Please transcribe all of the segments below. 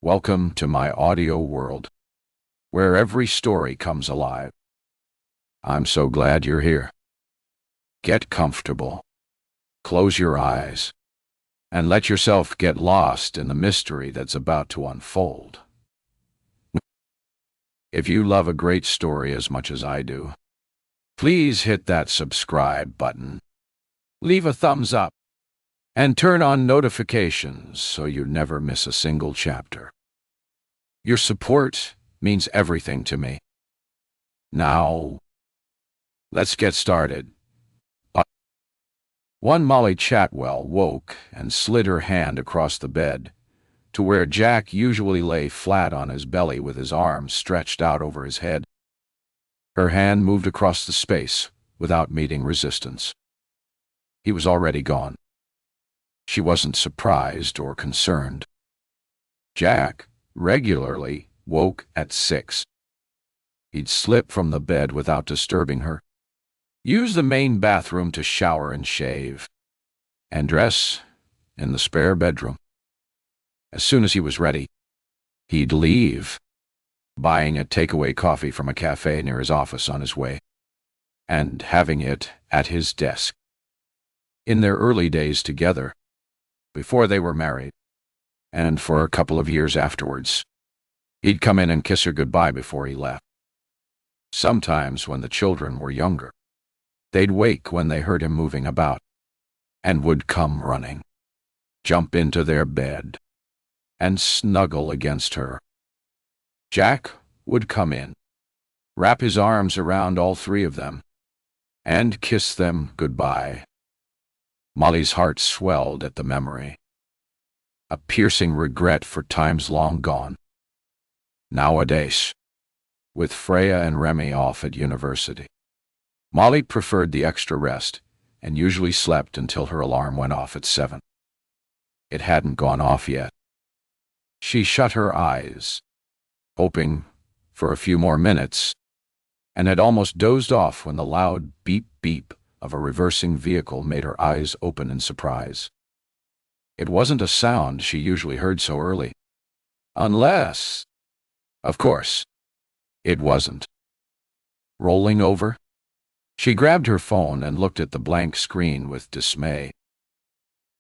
Welcome to my audio world, where every story comes alive. I'm so glad you're here. Get comfortable, close your eyes, and let yourself get lost in the mystery that's about to unfold. If you love a great story as much as I do, please hit that subscribe button, leave a thumbs up, and turn on notifications so you never miss a single chapter. Your support means everything to me. Now, let's get started. One Molly Chatwell woke and slid her hand across the bed to where Jack usually lay flat on his belly with his arms stretched out over his head. Her hand moved across the space without meeting resistance. He was already gone. She wasn't surprised or concerned. Jack regularly woke at 6. He'd slip from the bed without disturbing her, use the main bathroom to shower and shave, and dress in the spare bedroom. As soon as he was ready, he'd leave, buying a takeaway coffee from a cafe near his office on his way, and having it at his desk. In their early days together, before they were married, and for a couple of years afterwards, he'd come in and kiss her goodbye before he left. Sometimes when the children were younger, they'd wake when they heard him moving about, and would come running, jump into their bed, and snuggle against her. Jack would come in, wrap his arms around all three of them, and kiss them goodbye. Molly's heart swelled at the memory, a piercing regret for times long gone. Nowadays, with Freya and Remy off at university, Molly preferred the extra rest and usually slept until her alarm went off at 7. It hadn't gone off yet. She shut her eyes, hoping for a few more minutes, and had almost dozed off when the loud beep-beep of a reversing vehicle made her eyes open in surprise. It wasn't a sound she usually heard so early. Unless, of course, it wasn't. Rolling over, she grabbed her phone and looked at the blank screen with dismay.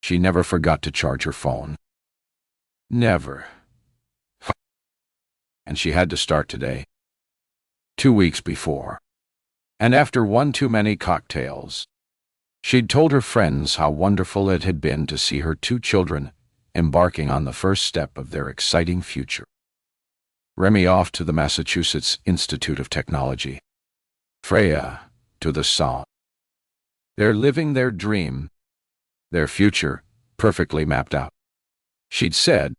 She never forgot to charge her phone. Never. And she had to start today. 2 weeks before. And after one too many cocktails, she'd told her friends how wonderful it had been to see her 2 children embarking on the first step of their exciting future. Remy off to the Massachusetts Institute of Technology. Freya to the Sound. They're living their dream, their future perfectly mapped out, she'd said,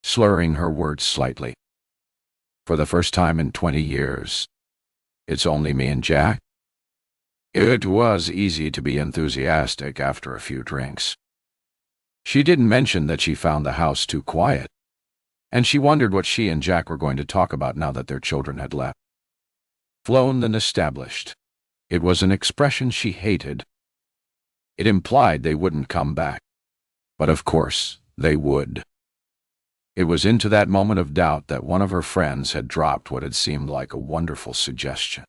slurring her words slightly. For the first time in 20 years, it's only me and Jack. It was easy to be enthusiastic after a few drinks. She didn't mention that she found the house too quiet, and she wondered what she and Jack were going to talk about now that their children had left. Flown and established. It was an expression she hated. It implied they wouldn't come back. But of course, they would. It was into that moment of doubt that one of her friends had dropped what had seemed like a wonderful suggestion.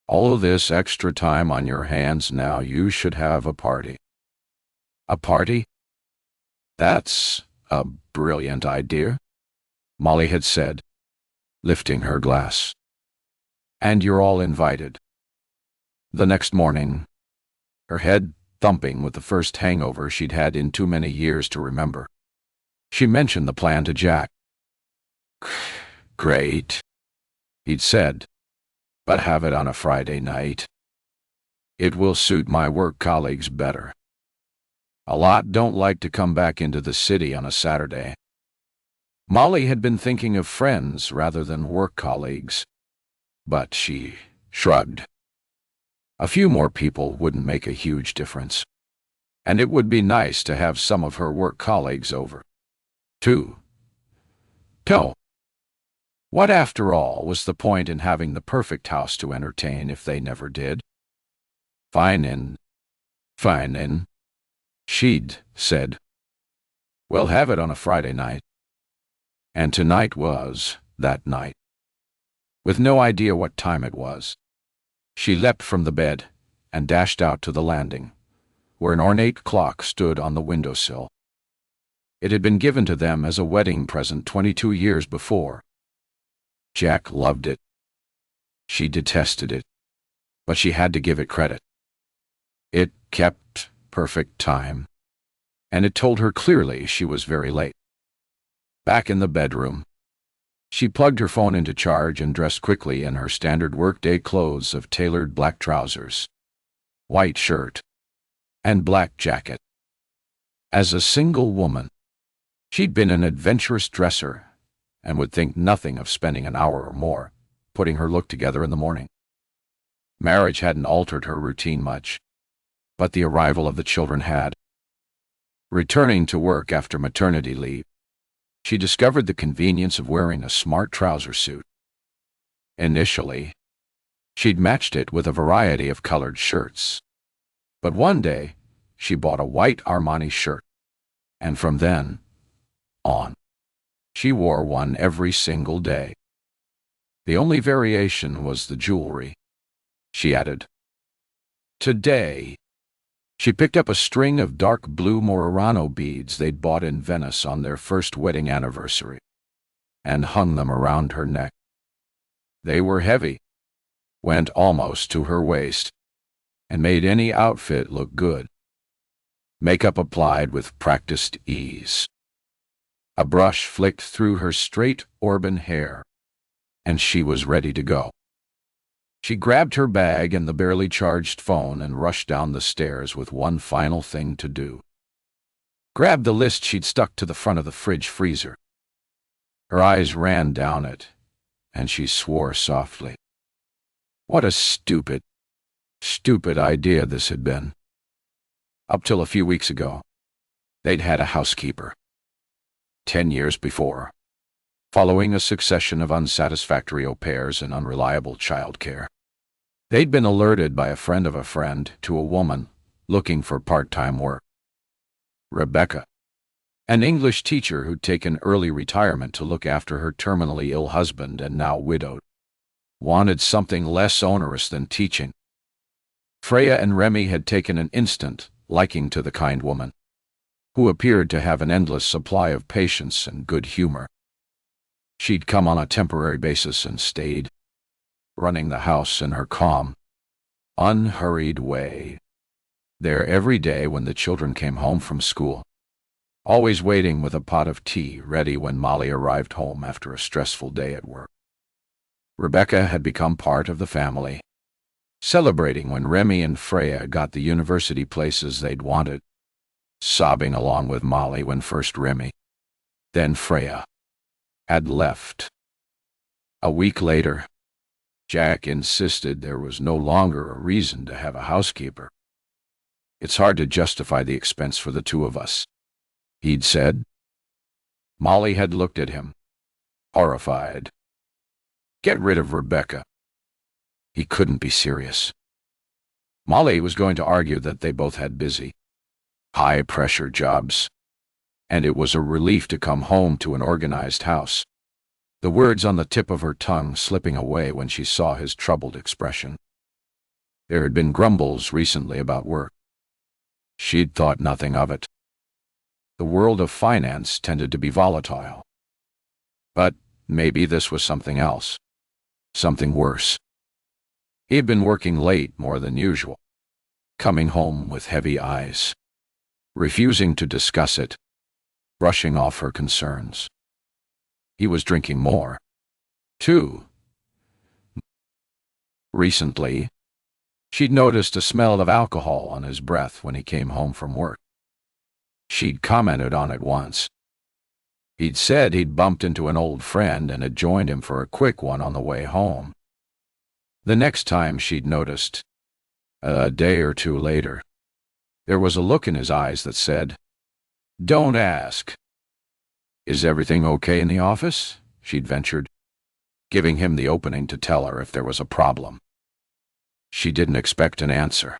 All of this extra time on your hands now, you should have a party. A party? That's a brilliant idea, Molly had said, lifting her glass. And you're all invited. The next morning, her head thumping with the first hangover she'd had in too many years to remember, she mentioned the plan to Jack. Great, he'd said, but have it on a Friday night. It will suit my work colleagues better. A lot don't like to come back into the city on a Saturday. Molly had been thinking of friends rather than work colleagues, but she shrugged. A few more people wouldn't make a huge difference, and it would be nice to have some of her work colleagues over, too. What, after all, was the point in having the perfect house to entertain if they never did? Fine in, she'd said. We'll have it on a Friday night. And tonight was that night. With no idea what time it was, she leapt from the bed and dashed out to the landing, where an ornate clock stood on the windowsill. It had been given to them as a wedding present 22 years before. Jack loved it. She detested it, but she had to give it credit. It kept perfect time, and it told her clearly she was very late. Back in the bedroom, she plugged her phone into charge and dressed quickly in her standard workday clothes of tailored black trousers, white shirt, and black jacket. As a single woman, she'd been an adventurous dresser and would think nothing of spending an hour or more putting her look together in the morning. Marriage hadn't altered her routine much, but the arrival of the children had. Returning to work after maternity leave, she discovered the convenience of wearing a smart trouser suit. Initially, she'd matched it with a variety of colored shirts. But one day, she bought a white Armani shirt, and from then on, she wore one every single day. The only variation was the jewelry, she added. Today, she picked up a string of dark blue Murano beads they'd bought in Venice on their first wedding anniversary, and hung them around her neck. They were heavy, went almost to her waist, and made any outfit look good. Makeup applied with practiced ease. A brush flicked through her straight auburn hair, and she was ready to go. She grabbed her bag and the barely charged phone and rushed down the stairs with one final thing to do. Grab the list she'd stuck to the front of the fridge freezer. Her eyes ran down it, and she swore softly. What a stupid idea this had been. Up till a few weeks ago, they'd had a housekeeper. 10 years before, following a succession of unsatisfactory au pairs and unreliable childcare, they'd been alerted by a friend to a woman looking for part-time work. Rebecca, an English teacher who'd taken early retirement to look after her terminally ill husband and now widowed, wanted something less onerous than teaching. Freya and Remy had taken an instant liking to the kind woman, who appeared to have an endless supply of patience and good humor. She'd come on a temporary basis and stayed, running the house in her calm, unhurried way, there every day when the children came home from school, always waiting with a pot of tea ready when Molly arrived home after a stressful day at work. Rebecca had become part of the family, celebrating when Remy and Freya got the university places they'd wanted, sobbing along with Molly when first Remy, then Freya, had left. A week later, Jack insisted there was no longer a reason to have a housekeeper. It's hard to justify the expense for the two of us, he'd said. Molly had looked at him, horrified. Get rid of Rebecca. He couldn't be serious. Molly was going to argue that they both had busy, high-pressure jobs, and it was a relief to come home to an organized house, the words on the tip of her tongue slipping away when she saw his troubled expression. There had been grumbles recently about work. She'd thought nothing of it. The world of finance tended to be volatile. But maybe this was something else, something worse. He had been working late more than usual, coming home with heavy eyes, refusing to discuss it, brushing off her concerns. He was drinking more, too. Recently, she'd noticed a smell of alcohol on his breath when he came home from work. She'd commented on it once. He'd said he'd bumped into an old friend and had joined him for a quick one on the way home. The next time she'd noticed, a day or two later, there was a look in his eyes that said, "Don't ask." Is everything okay in the office? She'd ventured, giving him the opening to tell her if there was a problem. She didn't expect an answer.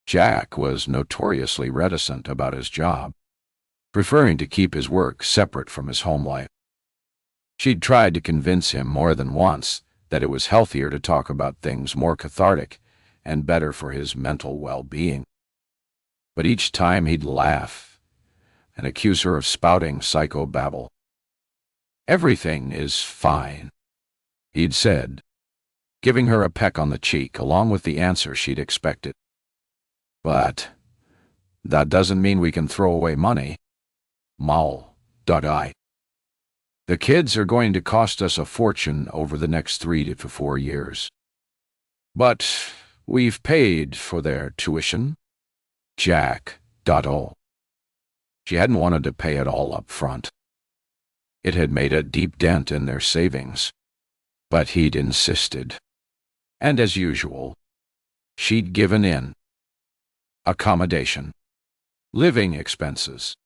Jack was notoriously reticent about his job, preferring to keep his work separate from his home life. She'd tried to convince him more than once that it was healthier to talk about things more cathartic and better for his mental well-being. But each time he'd laugh and accuse her of spouting psychobabble. "Everything is fine," he'd said, giving her a peck on the cheek along with the answer she'd expected. "But that doesn't mean we can throw away money. Mal.I. The kids are going to cost us a fortune over the next 3 to 4 years. But we've paid for their tuition. Jack.O. She hadn't wanted to pay it all up front. It had made a deep dent in their savings. But he'd insisted. And as usual, she'd given in. Accommodation, living expenses,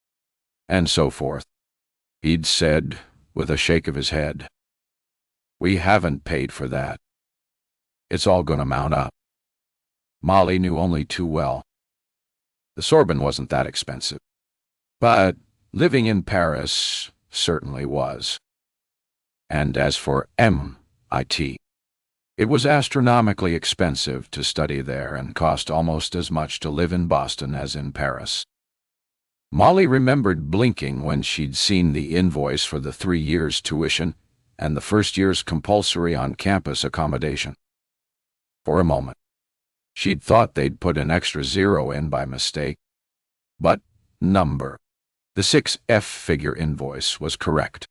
and so forth. He'd said, with a shake of his head, "We haven't paid for that. It's all gonna mount up." Molly knew only too well. The Sorbonne wasn't that expensive, but living in Paris certainly was. And as for MIT, it was astronomically expensive to study there and cost almost as much to live in Boston as in Paris. Molly remembered blinking when she'd seen the invoice for the 3 years' tuition and the first year's compulsory on-campus accommodation. For a moment, she'd thought they'd put an extra 0 in by mistake. But number, the 6-figure invoice, was correct.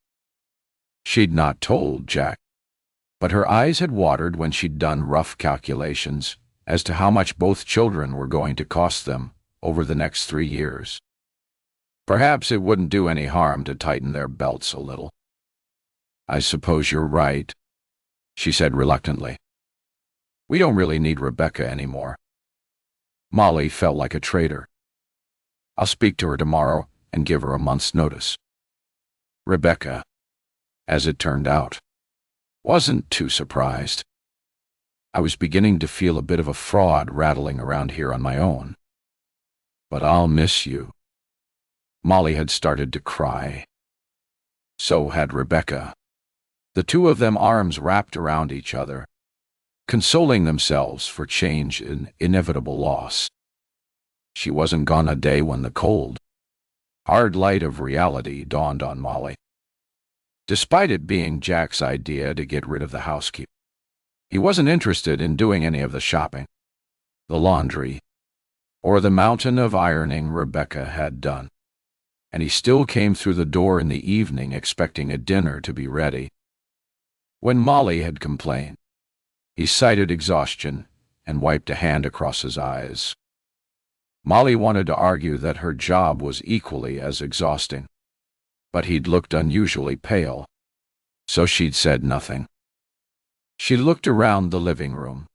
She'd not told Jack, but her eyes had watered when she'd done rough calculations as to how much both children were going to cost them over the next 3 years. Perhaps it wouldn't do any harm to tighten their belts a little. "I suppose you're right," she said reluctantly. "We don't really need Rebecca anymore." Molly felt like a traitor. "I'll speak to her tomorrow and give her a month's notice." Rebecca, as it turned out, wasn't too surprised. "I was beginning to feel a bit of a fraud rattling around here on my own. But I'll miss you." Molly had started to cry. So had Rebecca. The two of them, arms wrapped around each other, consoling themselves for change and inevitable loss. She wasn't gone a day when the cold, hard light of reality dawned on Molly. Despite it being Jack's idea to get rid of the housekeeper, he wasn't interested in doing any of the shopping, the laundry, or the mountain of ironing Rebecca had done. And he still came through the door in the evening expecting a dinner to be ready. When Molly had complained, he cited exhaustion and wiped a hand across his eyes. Molly wanted to argue that her job was equally as exhausting, but he'd looked unusually pale, so she'd said nothing. She looked around the living room.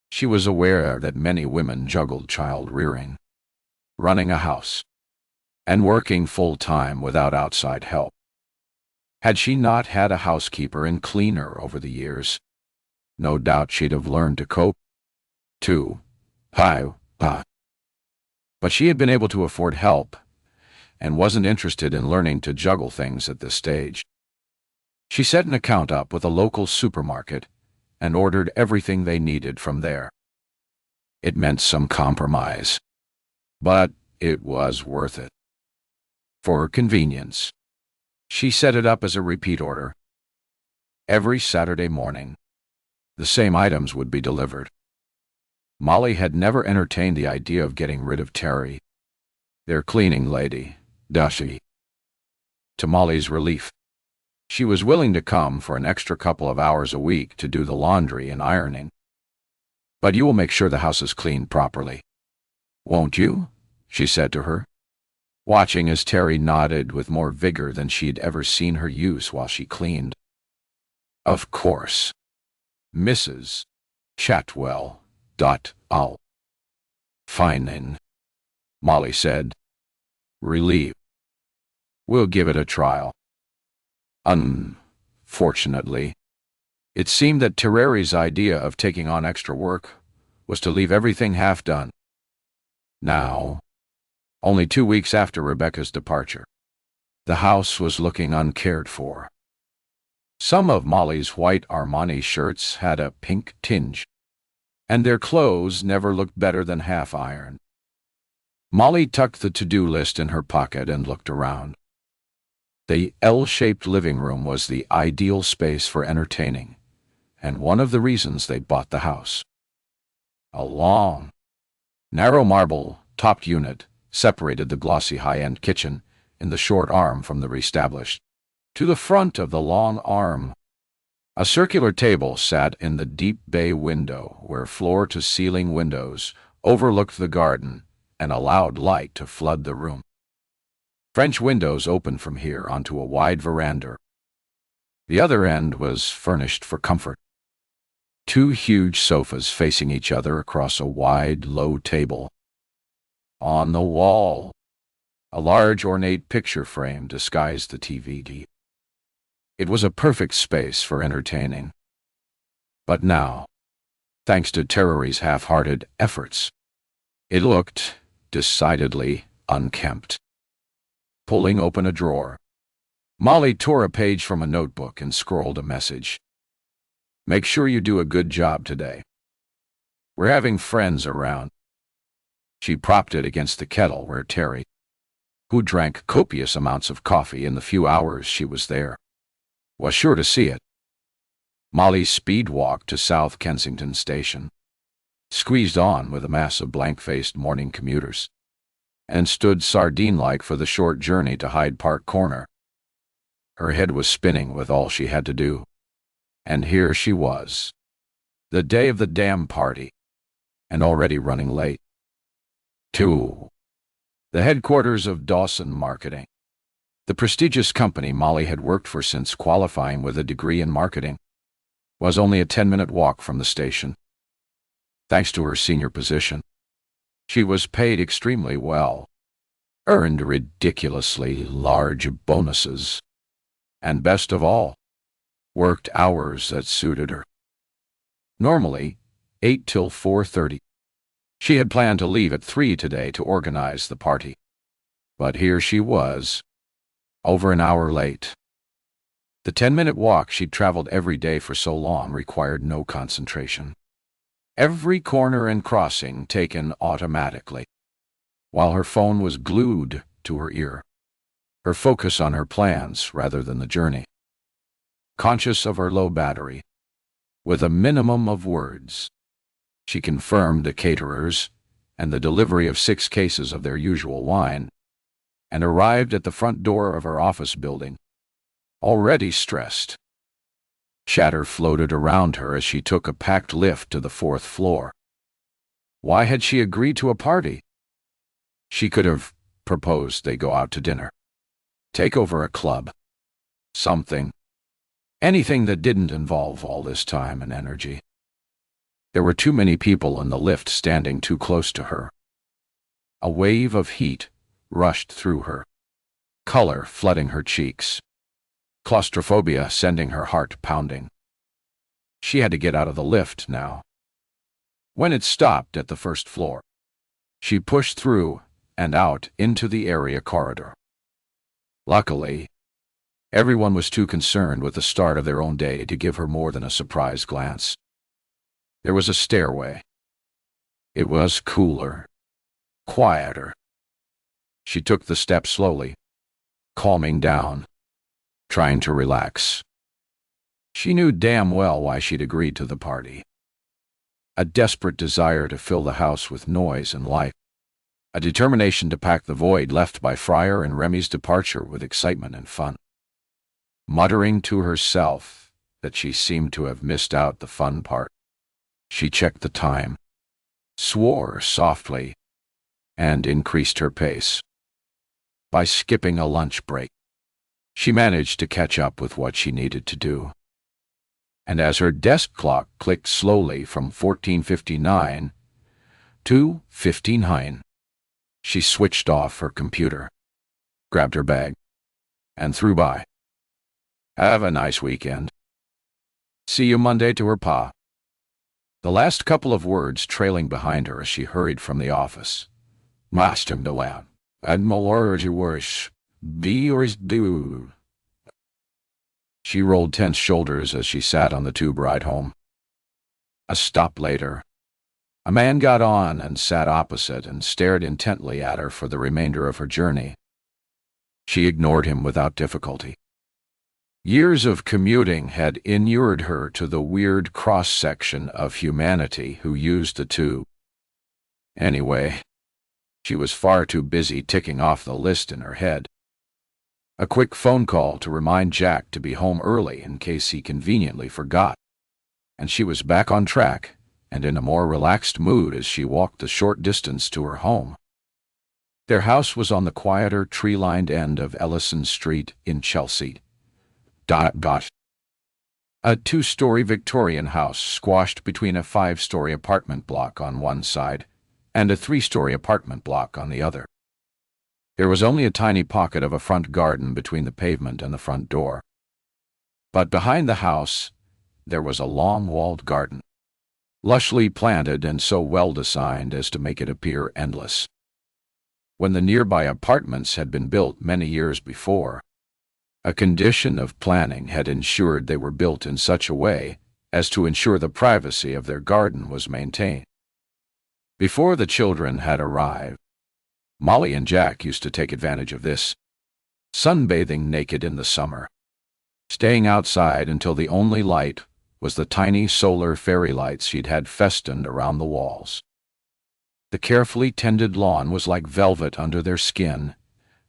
She was aware that many women juggled child-rearing, running a house, and working full-time without outside help. Had she not had a housekeeper and cleaner over the years, no doubt she'd have learned to cope, too. But she had been able to afford help and wasn't interested in learning to juggle things at this stage. She set an account up with a local supermarket and ordered everything they needed from there. It meant some compromise, but it was worth it. For convenience, she set it up as a repeat order. Every Saturday morning, the same items would be delivered. Molly had never entertained the idea of getting rid of Terry, their cleaning lady, Dushy. To Molly's relief, she was willing to come for an extra couple of hours a week to do the laundry and ironing. "But you will make sure the house is cleaned properly, won't you?" she said to her, watching as Terry nodded with more vigor than she'd ever seen her use while she cleaned. "Of course, Mrs. Chatwell.I'll." "Fine then," Molly said, relieved. "We'll give it a trial." Unfortunately, it seemed that Terry's idea of taking on extra work was to leave everything half done. Now, only 2 weeks after Rebecca's departure, the house was looking uncared for. Some of Molly's white Armani shirts had a pink tinge, and their clothes never looked better than half-ironed. Molly tucked the to-do list in her pocket and looked around. The L-shaped living room was the ideal space for entertaining, and one of the reasons they bought the house. A long, narrow marble-topped unit separated the glossy high-end kitchen in the short arm from the restablished. To the front of the long arm, a circular table sat in the deep bay window where floor-to-ceiling windows overlooked the garden and allowed light to flood the room. French windows opened from here onto a wide veranda. The other end was furnished for comfort. Two huge sofas facing each other across a wide, low table. On the wall, a large ornate picture frame disguised the TV. It was a perfect space for entertaining. But now, thanks to Terrory's half-hearted efforts, it looked decidedly unkempt. Pulling open a drawer, Molly tore a page from a notebook and scrawled a message. "Make sure you do a good job today. We're having friends around." She propped it against the kettle where Terry, who drank copious amounts of coffee in the few hours she was there, was sure to see it. Molly speed-walked to South Kensington Station, squeezed on with a mass of blank-faced morning commuters, and stood sardine-like for the short journey to Hyde Park Corner. Her head was spinning with all she had to do. And here she was, the day of the damn party, and already running late. To the headquarters of Dawson Marketing, the prestigious company Molly had worked for since qualifying with a degree in marketing, was only a 10-minute walk from the station. Thanks to her senior position, she was paid extremely well, earned ridiculously large bonuses, and best of all, worked hours that suited her. Normally, 8 till 4:30. She had planned to leave at 3 today to organize the party. But here she was, over an hour late. The 10-minute walk she'd traveled every day for so long required no concentration. Every corner and crossing taken automatically, while her phone was glued to her ear, her focus on her plans rather than the journey. Conscious of her low battery, with a minimum of words, she confirmed the caterers and the delivery of 6 cases of their usual wine, and arrived at the front door of her office building, already stressed. Chatter floated around her as she took a packed lift to the 4th floor. Why had she agreed to a party? She could have proposed they go out to dinner, take over a club, something. Anything that didn't involve all this time and energy. There were too many people in the lift standing too close to her. A wave of heat rushed through her, color flooding her cheeks, claustrophobia sending her heart pounding. She had to get out of the lift now. When it stopped at the 1st floor, she pushed through and out into the area corridor. Luckily, everyone was too concerned with the start of their own day to give her more than a surprised glance. There was a stairway. It was cooler, quieter. She took the steps slowly, calming down, trying to relax. She knew damn well why she'd agreed to the party. A desperate desire to fill the house with noise and life. A determination to pack the void left by Fryer and Remy's departure with excitement and fun. Muttering to herself that she seemed to have missed out the fun part, she checked the time, swore softly, and increased her pace. By skipping a lunch break, she managed to catch up with what she needed to do. And as her desk clock clicked slowly from 14:59 to 15:09, she switched off her computer, grabbed her bag, and threw by. "Have a nice weekend. See you Monday," to her pa. The last couple of words trailing behind her as she hurried from the office. "Master no out. And more worse, be yours do." She rolled tense shoulders as she sat on the tube ride home. A stop later. A man got on and sat opposite and stared intently at her for the remainder of her journey. She ignored him without difficulty. Years of commuting had inured her to the weird cross-section of humanity who used the tube. Anyway, she was far too busy ticking off the list in her head. A quick phone call to remind Jack to be home early in case he conveniently forgot. And she was back on track and in a more relaxed mood as she walked the short distance to her home. Their house was on the quieter, tree-lined end of Ellison Street in Chelsea. A two-story Victorian house squashed between a five-story apartment block on one side and a three-story apartment block on the other. There was only a tiny pocket of a front garden between the pavement and the front door. But behind the house, there was a long-walled garden, lushly planted and so well-designed as to make it appear endless. When the nearby apartments had been built many years before, a condition of planning had ensured they were built in such a way as to ensure the privacy of their garden was maintained. Before the children had arrived, Molly and Jack used to take advantage of this, sunbathing naked in the summer, staying outside until the only light was the tiny solar fairy lights she'd had festooned around the walls. The carefully tended lawn was like velvet under their skin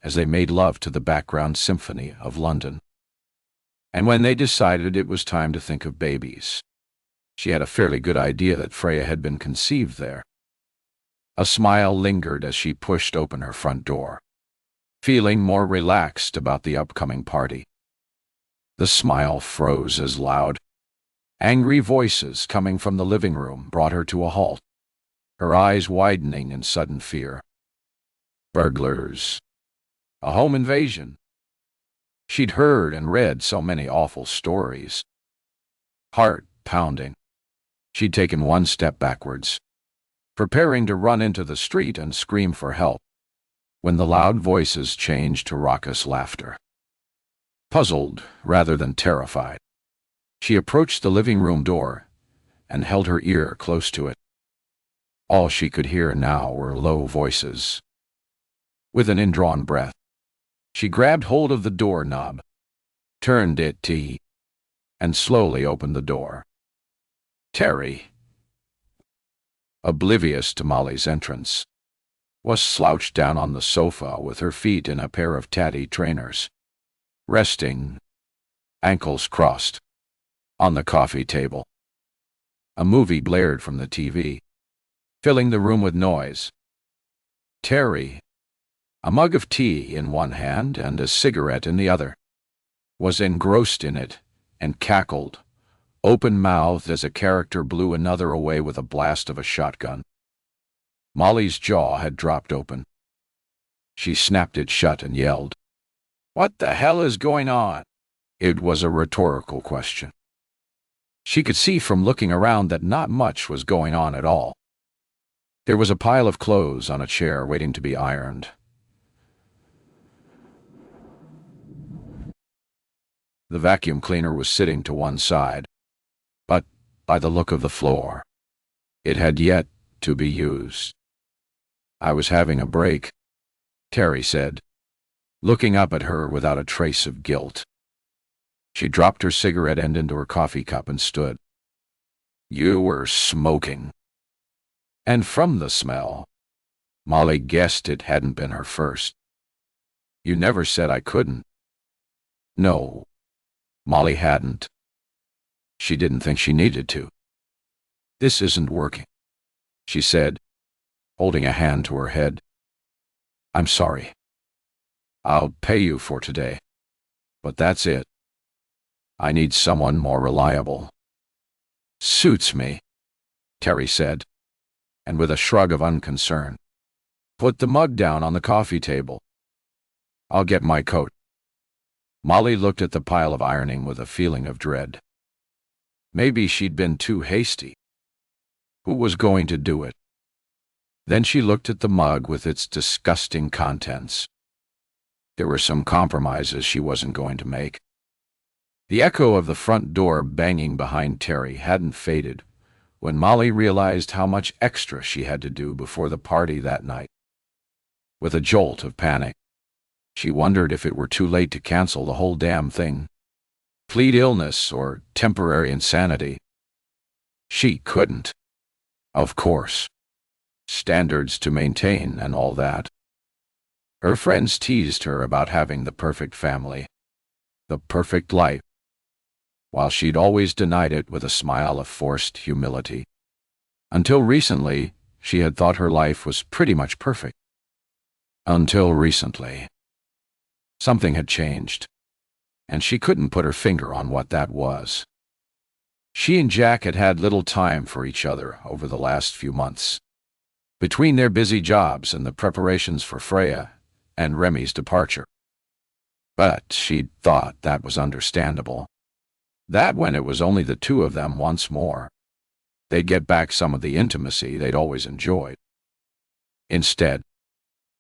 as they made love to the background symphony of London. And when they decided it was time to think of babies, she had a fairly good idea that Freya had been conceived there. A smile lingered as she pushed open her front door, feeling more relaxed about the upcoming party. The smile froze as loud, angry voices coming from the living room brought her to a halt, her eyes widening in sudden fear. Burglars. A home invasion. She'd heard and read so many awful stories. Heart pounding, she'd taken one step backwards, preparing to run into the street and scream for help, when the loud voices changed to raucous laughter. Puzzled rather than terrified, she approached the living room door and held her ear close to it. All she could hear now were low voices. With an indrawn breath, she grabbed hold of the doorknob, turned it T, and slowly opened the door. Terry, oblivious to Molly's entrance, was slouched down on the sofa with her feet in a pair of tatty trainers, resting, ankles crossed, on the coffee table. A movie blared from the TV, filling the room with noise. Terry, a mug of tea in one hand and a cigarette in the other, was engrossed in it and cackled, open-mouthed as a character blew another away with a blast of a shotgun. Molly's jaw had dropped open. She snapped it shut and yelled, "What the hell is going on?" It was a rhetorical question. She could see from looking around that not much was going on at all. There was a pile of clothes on a chair waiting to be ironed. The vacuum cleaner was sitting to one side, but, by the look of the floor, it had yet to be used. "I was having a break," Terry said, looking up at her without a trace of guilt. She dropped her cigarette end into her coffee cup and stood. "You were smoking." And from the smell, Molly guessed it hadn't been her first. "You never said I couldn't." No, Molly hadn't. She didn't think she needed to. "This isn't working," she said, holding a hand to her head. "I'm sorry. I'll pay you for today, but that's it. I need someone more reliable." "Suits me," Terry said, and with a shrug of unconcern, put the mug down on the coffee table. "I'll get my coat." Molly looked at the pile of ironing with a feeling of dread. Maybe she'd been too hasty. Who was going to do it? Then she looked at the mug with its disgusting contents. There were some compromises she wasn't going to make. The echo of the front door banging behind Terry hadn't faded when Molly realized how much extra she had to do before the party that night. With a jolt of panic, she wondered if it were too late to cancel the whole damn thing, plead illness or temporary insanity. She couldn't. Of course. Standards to maintain and all that. Her friends teased her about having the perfect family, the perfect life, while she'd always denied it with a smile of forced humility. Until recently, she had thought her life was pretty much perfect. Until recently. Something had changed, and she couldn't put her finger on what that was. She and Jack had had little time for each other over the last few months, between their busy jobs and the preparations for Freya and Remy's departure. But she'd thought that was understandable. That when it was only the two of them once more, they'd get back some of the intimacy they'd always enjoyed. Instead,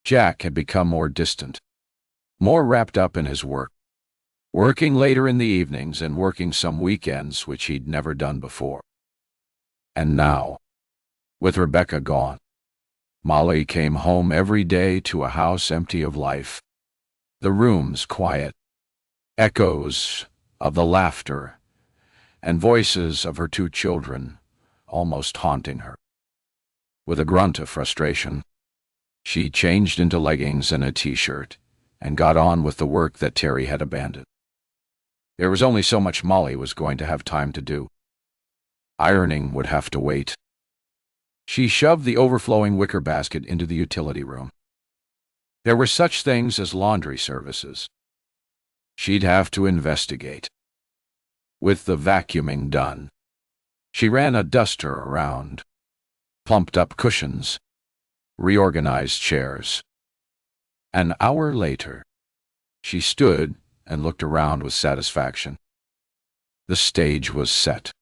Jack had become more distant, more wrapped up in his work, working later in the evenings and working some weekends which he'd never done before. And now, with Rebecca gone, Molly came home every day to a house empty of life, the rooms quiet, echoes of the laughter and voices of her two children almost haunting her. With a grunt of frustration, she changed into leggings and a t-shirt and got on with the work that Terry had abandoned. There was only so much Molly was going to have time to do. Ironing would have to wait. She shoved the overflowing wicker basket into the utility room. There were such things as laundry services. She'd have to investigate. With the vacuuming done, she ran a duster around, plumped up cushions, reorganized chairs. An hour later, she stood and looked around with satisfaction. The stage was set.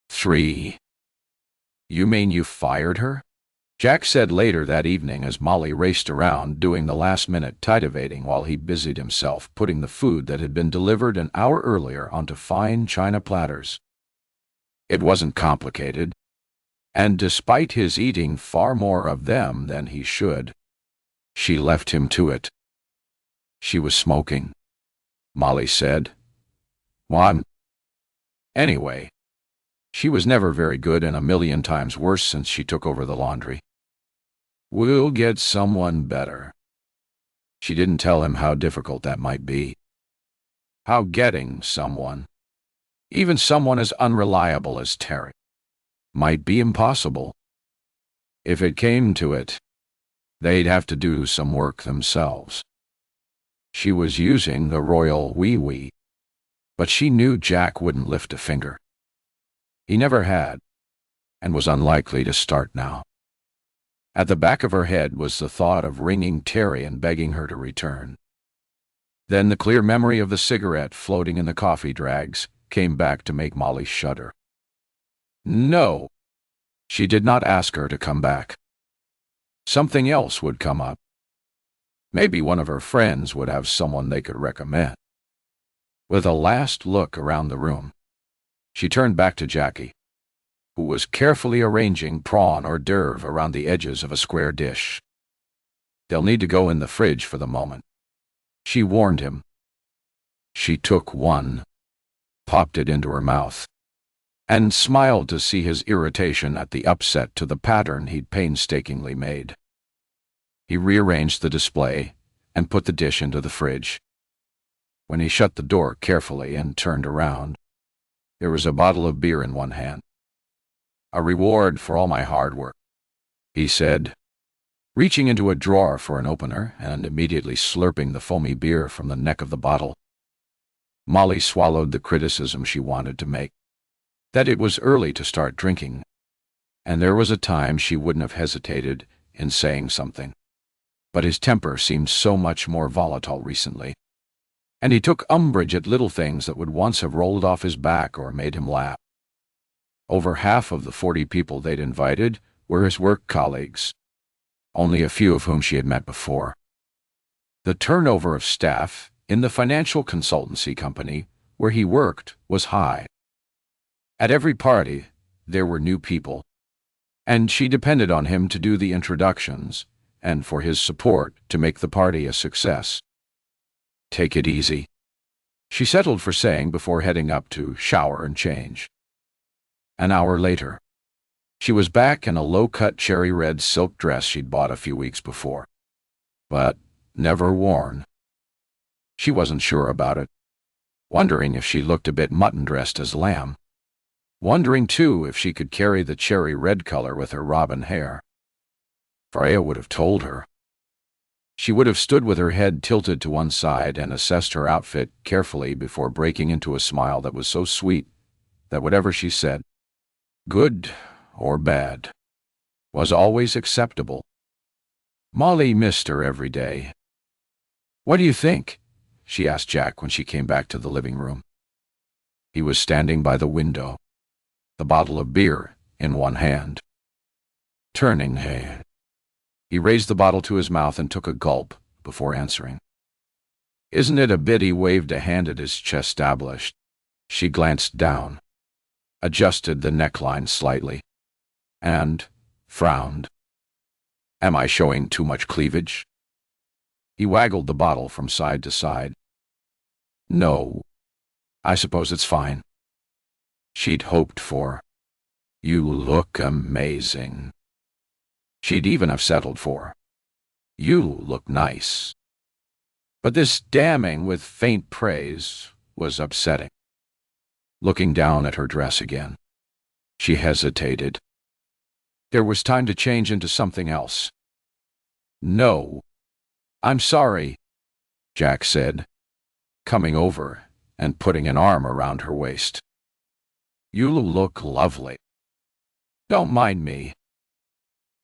3. You mean you fired her? Jack said later that evening as Molly raced around doing the last-minute titivating while he busied himself putting the food that had been delivered an hour earlier onto fine china platters. It wasn't complicated, and despite his eating far more of them than he should, she left him to it. She was smoking, Molly said. What? Anyway, she was never very good and a million times worse since she took over the laundry. We'll get someone better. She didn't tell him how difficult that might be. How getting someone, even someone as unreliable as Terry, might be impossible. If it came to it, they'd have to do some work themselves. She was using the royal wee-wee, but she knew Jack wouldn't lift a finger. He never had, and was unlikely to start now. At the back of her head was the thought of ringing Terry and begging her to return. Then the clear memory of the cigarette floating in the coffee dregs came back to make Molly shudder. No, she did not ask her to come back. Something else would come up. Maybe one of her friends would have someone they could recommend. With a last look around the room, she turned back to Jackie, who was carefully arranging prawn hors d'oeuvre around the edges of a square dish. They'll need to go in the fridge for the moment, she warned him. She took one, popped it into her mouth, and smiled to see his irritation at the upset to the pattern he'd painstakingly made. He rearranged the display and put the dish into the fridge. When he shut the door carefully and turned around, there was a bottle of beer in one hand. A reward for all my hard work, he said, reaching into a drawer for an opener and immediately slurping the foamy beer from the neck of the bottle. Molly swallowed the criticism she wanted to make, that it was early to start drinking, and there was a time she wouldn't have hesitated in saying something. But his temper seemed so much more volatile recently, and he took umbrage at little things that would once have rolled off his back or made him laugh. Over half of the 40 people they'd invited were his work colleagues, only a few of whom she had met before. The turnover of staff in the financial consultancy company where he worked was high. At every party, there were new people, and she depended on him to do the introductions and for his support to make the party a success. "Take it easy," she settled for saying before heading up to shower and change. An hour later, she was back in a low-cut cherry red silk dress she'd bought a few weeks before, but never worn. She wasn't sure about it, wondering if she looked a bit mutton-dressed as lamb. Wondering, too, if she could carry the cherry red color with her robin hair. Freya would have told her. She would have stood with her head tilted to one side and assessed her outfit carefully before breaking into a smile that was so sweet that whatever she said, good or bad, was always acceptable. Molly missed her every day. "What do you think?" she asked Jack when she came back to the living room. He was standing by the window, the bottle of beer in one hand. Turning, he raised the bottle to his mouth and took a gulp before answering. "Isn't it a bit?" He waved a hand at his chest established. She glanced down, adjusted the neckline slightly, and frowned. "Am I showing too much cleavage?" He waggled the bottle from side to side. "No, I suppose it's fine." She'd hoped for, "You look amazing." She'd even have settled for, "You look nice." But this damning with faint praise was upsetting. Looking down at her dress again, she hesitated. There was time to change into something else. "No, I'm sorry," Jack said, coming over and putting an arm around her waist. "You look lovely. Don't mind me."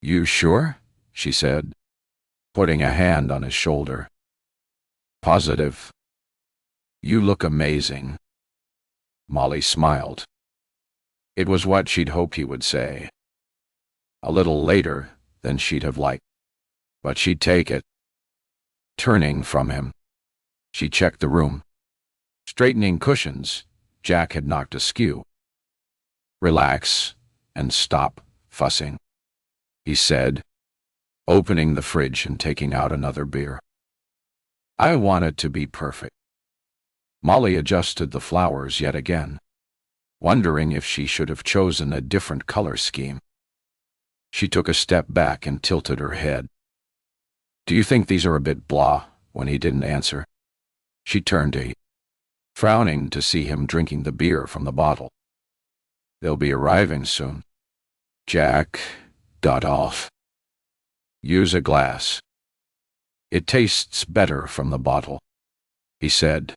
"You sure?" she said, putting a hand on his shoulder. "Positive. You look amazing." Molly smiled. It was what she'd hoped he would say. A little later than she'd have liked, but she'd take it. Turning from him, she checked the room. Straightening cushions Jack had knocked askew. "Relax and stop fussing," he said, opening the fridge and taking out another beer. "I want it to be perfect." Molly adjusted the flowers yet again, wondering if she should have chosen a different color scheme. She took a step back and tilted her head. "Do you think these are a bit blah?" When he didn't answer, she turned to him, frowning to see him drinking the beer from the bottle. "They'll be arriving soon." Jack got off. "Use a glass. It tastes better from the bottle," he said,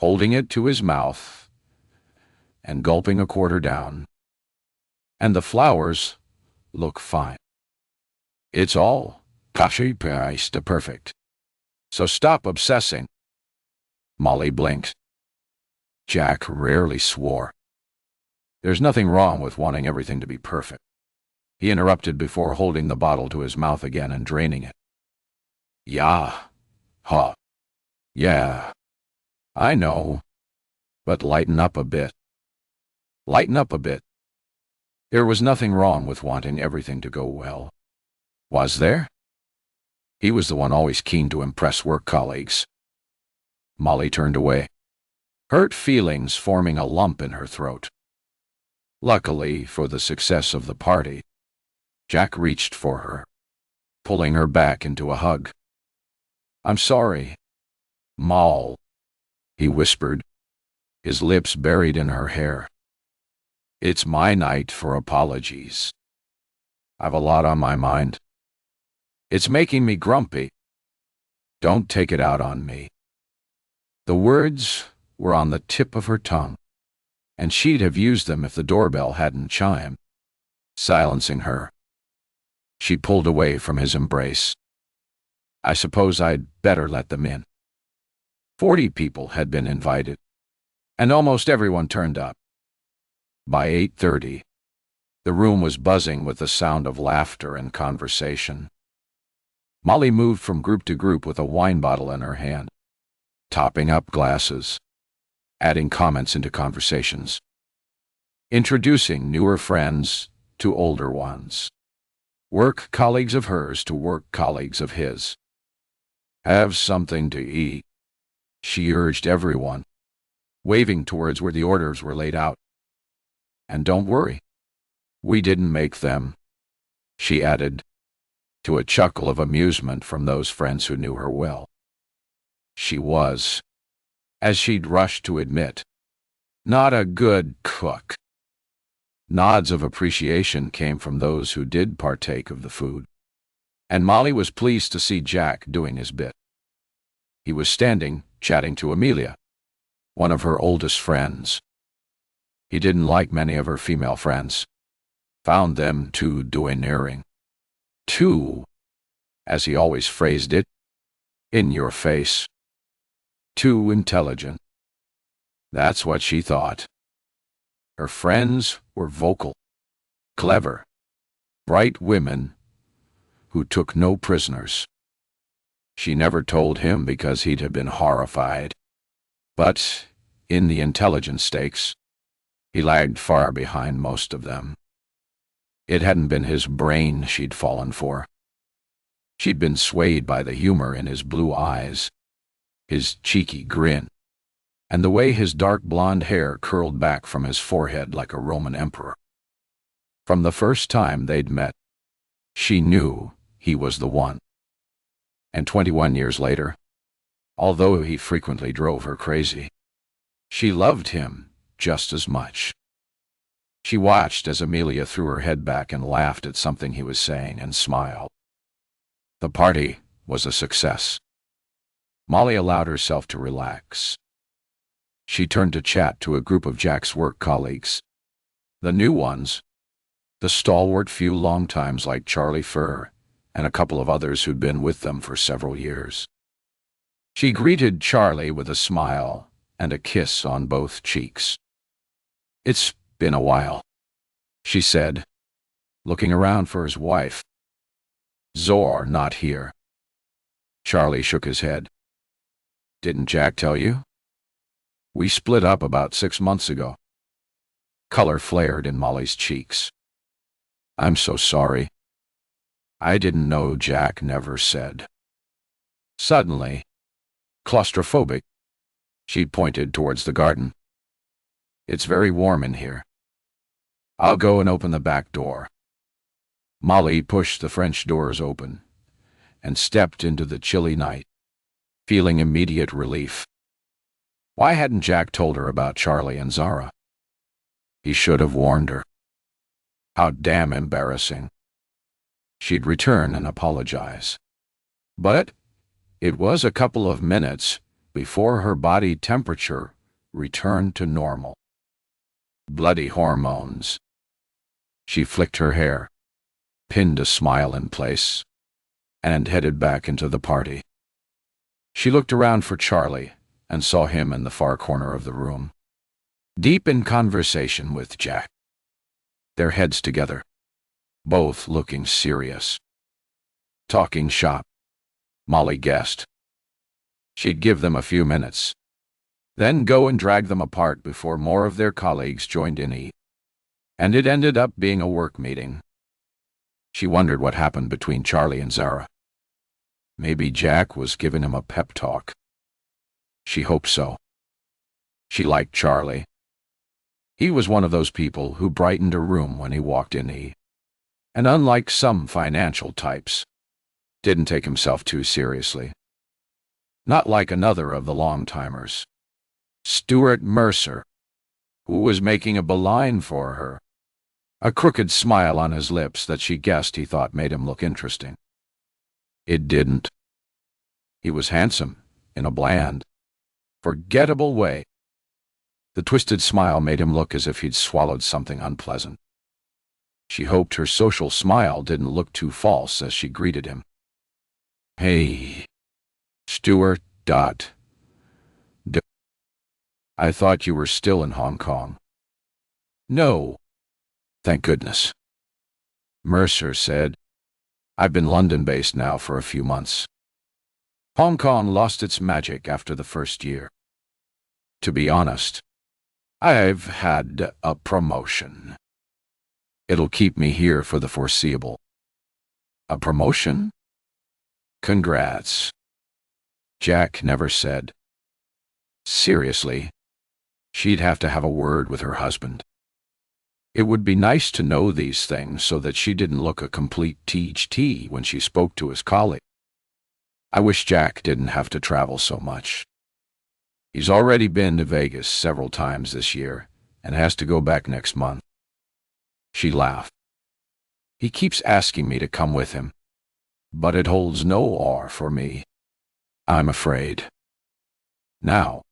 holding it to his mouth and gulping a quarter down. "And the flowers look fine. It's all copy-paste perfect. So stop obsessing." Molly blinked. Jack rarely swore. "There's nothing wrong with wanting everything to be perfect," he interrupted before holding the bottle to his mouth again and draining it. "Yeah. Huh. Yeah. I know. But lighten up a bit." Lighten up a bit. There was nothing wrong with wanting everything to go well. Was there? He was the one always keen to impress work colleagues. Molly turned away, hurt feelings forming a lump in her throat. Luckily for the success of the party, Jack reached for her, pulling her back into a hug. "I'm sorry, Moll," he whispered, his lips buried in her hair. "It's my night for apologies. I've a lot on my mind. It's making me grumpy. Don't take it out on me." The words were on the tip of her tongue, and she'd have used them if the doorbell hadn't chimed, silencing her. She pulled away from his embrace. "I suppose I'd better let them in." 40 people had been invited, and almost everyone turned up. By 8:30, the room was buzzing with the sound of laughter and conversation. Molly moved from group to group with a wine bottle in her hand, topping up glasses. adding comments into conversations, introducing newer friends to older ones, work colleagues of hers to work colleagues of his. Have something to eat, she urged everyone, waving towards where the orders were laid out. And don't worry, we didn't make them, she added, to a chuckle of amusement from those friends who knew her well. She was, as she'd rushed to admit, not a good cook. Nods of appreciation came from those who did partake of the food, and Molly was pleased to see Jack doing his bit. He was standing, chatting to Amelia, one of her oldest friends. He didn't like many of her female friends, found them too domineering. Too, as he always phrased it, in your face. Too intelligent. That's what she thought. Her friends were vocal, clever, bright women who took no prisoners. She never told him because he'd have been horrified. But, in the intelligence stakes, he lagged far behind most of them. It hadn't been his brain she'd fallen for. She'd been swayed by the humor in his blue eyes, his cheeky grin, and the way his dark blonde hair curled back from his forehead like a Roman emperor. From the first time they'd met, she knew he was the one. And 21 years later, although he frequently drove her crazy, she loved him just as much. She watched as Amelia threw her head back and laughed at something he was saying and smiled. The party was a success. Molly allowed herself to relax. She turned to chat to a group of Jack's work colleagues. The new ones, the stalwart few long times like Charlie Furr, and a couple of others who'd been with them for several years. She greeted Charlie with a smile and a kiss on both cheeks. "It's been a while," she said, looking around for his wife. "Zor not here." Charlie shook his head. "Didn't Jack tell you? We split up about 6 months ago." Color flared in Molly's cheeks. "I'm so sorry. I didn't know Jack never said." Suddenly, claustrophobic, she pointed towards the garden. "It's very warm in here. I'll go and open the back door." Molly pushed the French doors open and stepped into the chilly night, feeling immediate relief. Why hadn't Jack told her about Charlie and Zara? He should have warned her. How damn embarrassing. She'd return and apologize. But it was a couple of minutes before her body temperature returned to normal. Bloody hormones. She flicked her hair, pinned a smile in place, and headed back into the party. She looked around for Charlie and saw him in the far corner of the room, deep in conversation with Jack, their heads together, both looking serious. Talking shop, Molly guessed. She'd give them a few minutes, then go and drag them apart before more of their colleagues joined in. And it ended up being a work meeting. She wondered what happened between Charlie and Zara. Maybe Jack was giving him a pep talk. She hoped so. She liked Charlie. He was one of those people who brightened a room when he walked in. And unlike some financial types, didn't take himself too seriously. Not like another of the long-timers, Stuart Mercer, who was making a beeline for her, a crooked smile on his lips that she guessed he thought made him look interesting. It didn't. He was handsome, in a bland, forgettable way. The twisted smile made him look as if he'd swallowed something unpleasant. She hoped her social smile didn't look too false as she greeted him. "Hey, Stuart. I thought you were still in Hong Kong." "No, thank goodness," Mercer said. "I've been London-based now for a few months. Hong Kong lost its magic after the first year." To be honest, I've had a promotion. It'll keep me here for the foreseeable. A promotion? Congrats. Jack never said. Seriously, she'd have to have a word with her husband. It would be nice to know these things so that she didn't look a complete THT when she spoke to his colleague. I wish Jack didn't have to travel so much. He's already been to Vegas several times this year and has to go back next month. She laughed. He keeps asking me to come with him, but it holds no awe for me, I'm afraid. Now,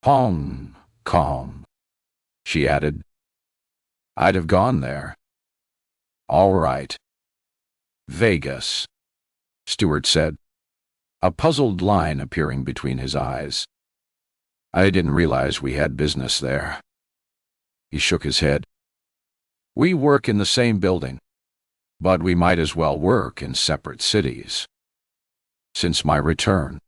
Hong Kong, she added. I'd have gone there. All right. Vegas, Stewart said, a puzzled line appearing between his eyes. I didn't realize we had business there. He shook his head. We work in the same building, but we might as well work in separate cities. Since my return,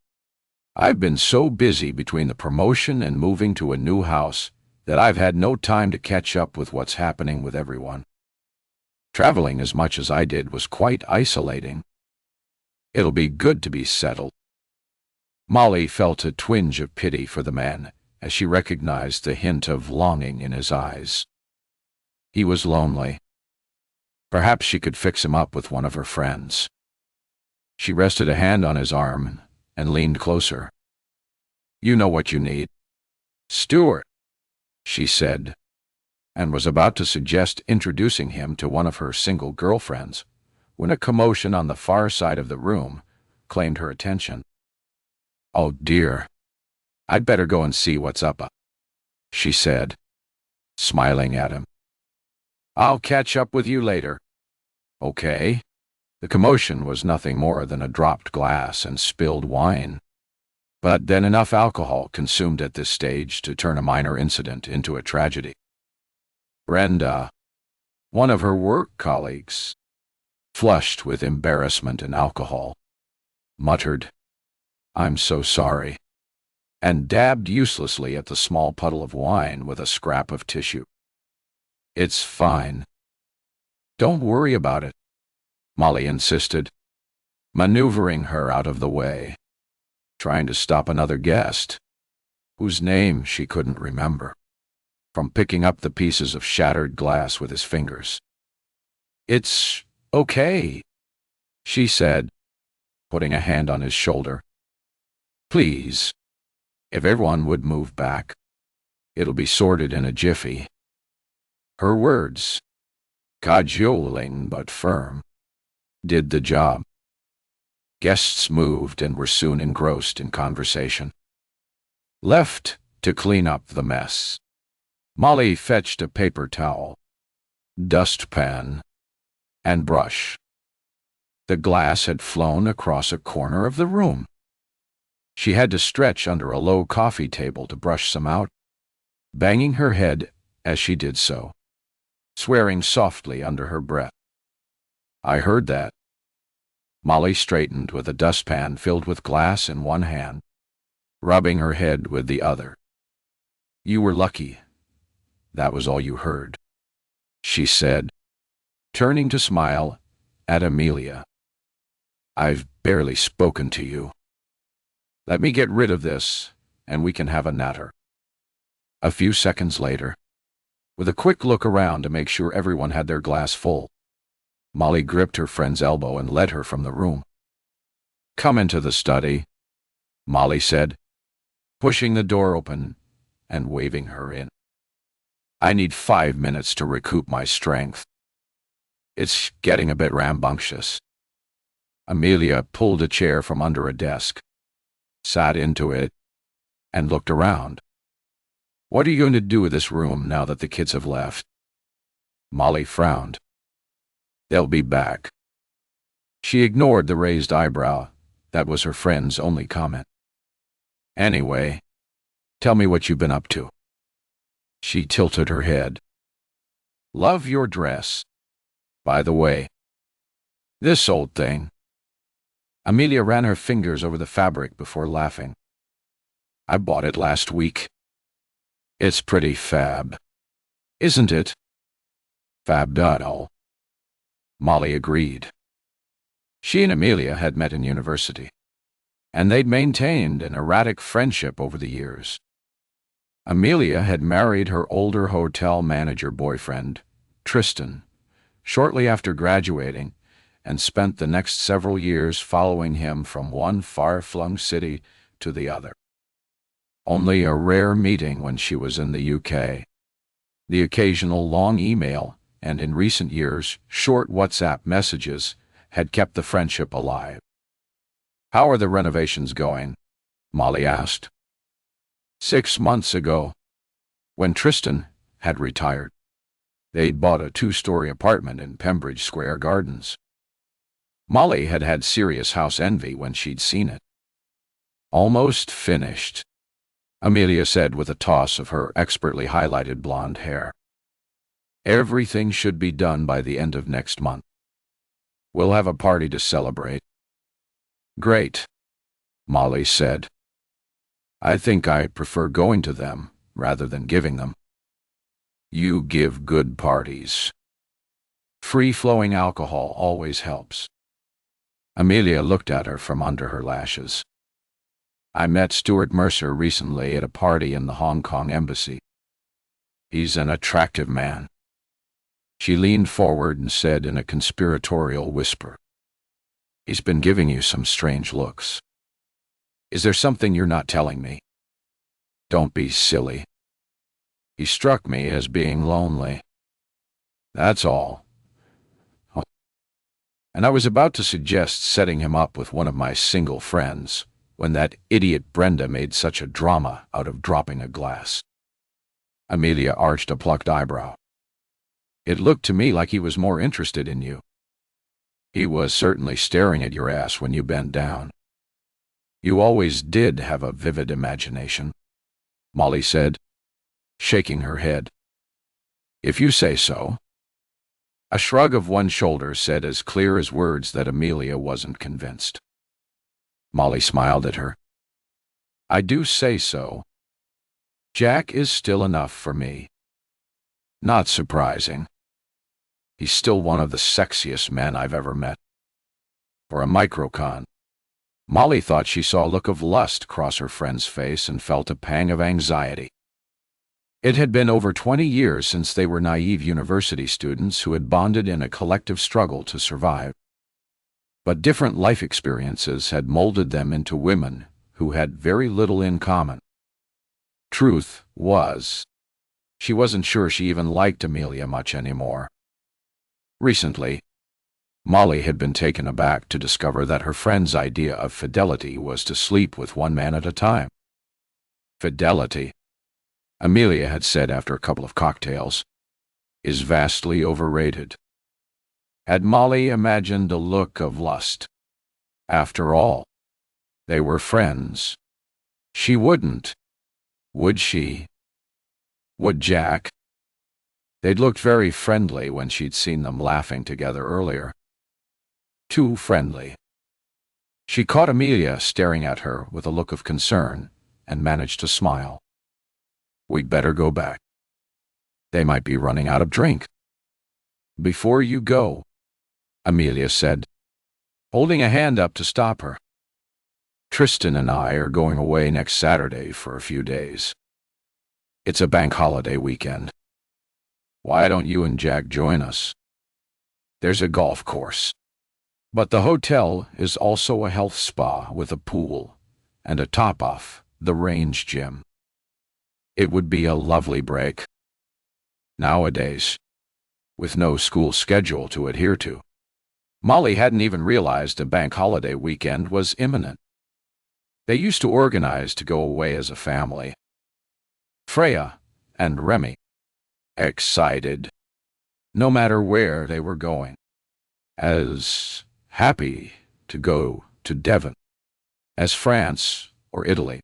I've been so busy between the promotion and moving to a new house that I've had no time to catch up with what's happening with everyone. Traveling as much as I did was quite isolating. It'll be good to be settled. Molly felt a twinge of pity for the man as she recognized the hint of longing in his eyes. He was lonely. Perhaps she could fix him up with one of her friends. She rested a hand on his arm and leaned closer. You know what you need. Stewart, she said, and was about to suggest introducing him to one of her single girlfriends when a commotion on the far side of the room claimed her attention. Oh dear, I'd better go and see what's up, she said, smiling at him. I'll catch up with you later. Okay. The commotion was nothing more than a dropped glass and spilled wine, but then enough alcohol consumed at this stage to turn a minor incident into a tragedy. Brenda, one of her work colleagues, flushed with embarrassment and alcohol, muttered, I'm so sorry, and dabbed uselessly at the small puddle of wine with a scrap of tissue. It's fine. Don't worry about it, Molly insisted, maneuvering her out of the way, trying to stop another guest, whose name she couldn't remember, from picking up the pieces of shattered glass with his fingers. It's okay, she said, putting a hand on his shoulder. Please, if everyone would move back, it'll be sorted in a jiffy. Her words, cajoling but firm, did the job. Guests moved and were soon engrossed in conversation. Left to clean up the mess, Molly fetched a paper towel, dustpan, and brush. The glass had flown across a corner of the room. She had to stretch under a low coffee table to brush some out, banging her head as she did so, swearing softly under her breath. I heard that. Molly straightened with a dustpan filled with glass in one hand, rubbing her head with the other. You were lucky. That was all you heard, she said, turning to smile at Amelia. I've barely spoken to you. Let me get rid of this, and we can have a natter. A few seconds later, with a quick look around to make sure everyone had their glass full, Molly gripped her friend's elbow and led her from the room. Come into the study, Molly said, pushing the door open and waving her in. I need 5 minutes to recoup my strength. It's getting a bit rambunctious. Amelia pulled a chair from under a desk, sat into it, and looked around. What are you going to do with this room now that the kids have left? Molly frowned. They'll be back. She ignored the raised eyebrow. That was her friend's only comment. Anyway, tell me what you've been up to. She tilted her head. Love your dress. By the way, this old thing. Amelia ran her fingers over the fabric before laughing. I bought it last week. It's pretty fab, isn't it? Fab. Molly agreed. She and Amelia had met in university, and they'd maintained an erratic friendship over the years. Amelia had married her older hotel manager boyfriend, Tristan, shortly after graduating, and spent the next several years following him from one far-flung city to the other. Only a rare meeting when she was in the UK. The occasional long email, and in recent years, short WhatsApp messages, had kept the friendship alive. "How are the renovations going?" Molly asked. 6 months ago, when Tristan had retired, they'd bought a 2-story apartment in Pembridge Square Gardens. Molly had had serious house envy when she'd seen it. "Almost finished," Amelia said with a toss of her expertly highlighted blonde hair. "Everything should be done by the end of next month. We'll have a party to celebrate." "Great," Molly said. "I think I prefer going to them rather than giving them." "You give good parties. Free-flowing alcohol always helps." Amelia looked at her from under her lashes. "I met Stuart Mercer recently at a party in the Hong Kong embassy. He's an attractive man." She leaned forward and said in a conspiratorial whisper, "He's been giving you some strange looks. Is there something you're not telling me?" "Don't be silly. He struck me as being lonely. That's all. Oh. And I was about to suggest setting him up with one of my single friends, when that idiot Brenda made such a drama out of dropping a glass." Amelia arched a plucked eyebrow. "It looked to me like he was more interested in you." "He was certainly staring at your ass when you bent down." "You always did have a vivid imagination," Molly said, shaking her head. "If you say so." A shrug of one shoulder said as clear as words that Amelia wasn't convinced. Molly smiled at her. "I do say so. Jack is still enough for me." "Not surprising. He's still one of the sexiest men I've ever met." For a microcon, Molly thought she saw a look of lust cross her friend's face and felt a pang of anxiety. It had been over 20 years since they were naive university students who had bonded in a collective struggle to survive. But different life experiences had molded them into women who had very little in common. Truth was, she wasn't sure she even liked Amelia much anymore. Recently, Molly had been taken aback to discover that her friend's idea of fidelity was to sleep with one man at a time. "Fidelity," Amelia had said after a couple of cocktails, "is vastly overrated." Had Molly imagined a look of lust? After all, they were friends. She wouldn't. Would she? Would Jack? They'd looked very friendly when she'd seen them laughing together earlier. Too friendly. She caught Amelia staring at her with a look of concern and managed to smile. "We'd better go back. They might be running out of drink." "Before you go," Amelia said, holding a hand up to stop her, "Tristan and I are going away next Saturday for a few days. It's a bank holiday weekend. Why don't you and Jack join us? There's a golf course, but the hotel is also a health spa with a pool and a top-off, the range gym. It would be a lovely break. Nowadays, with no school schedule to adhere to." Molly hadn't even realized a bank holiday weekend was imminent. They used to organize to go away as a family. Freya and Remy, excited, no matter where they were going, as happy to go to Devon as France or Italy.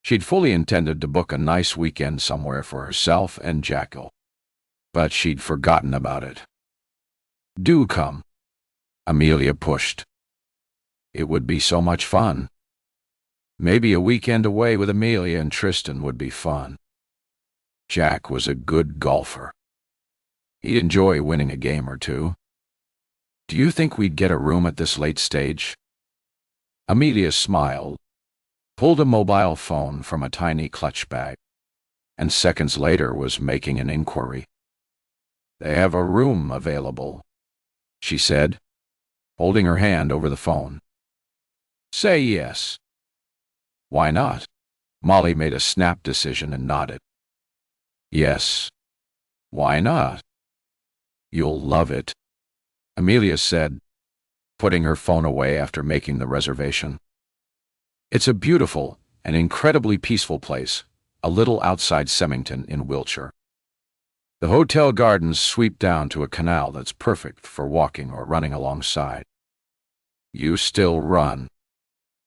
She'd fully intended to book a nice weekend somewhere for herself and Jackal, but she'd forgotten about it. "Do come," Amelia pushed. "It would be so much fun. Maybe a weekend away with Amelia and Tristan would be fun." Jack was a good golfer. He'd enjoy winning a game or two. Do you think we'd get a room at this late stage? Amelia smiled, pulled a mobile phone from a tiny clutch bag, and seconds later was making an inquiry. They have a room available, she said, holding her hand over the phone. Say yes. Why not? Molly made a snap decision and nodded. Yes. Why not? You'll love it, Amelia said, putting her phone away after making the reservation. It's a beautiful and incredibly peaceful place, a little outside Symington in Wiltshire. The hotel gardens sweep down to a canal that's perfect for walking or running alongside. You still run,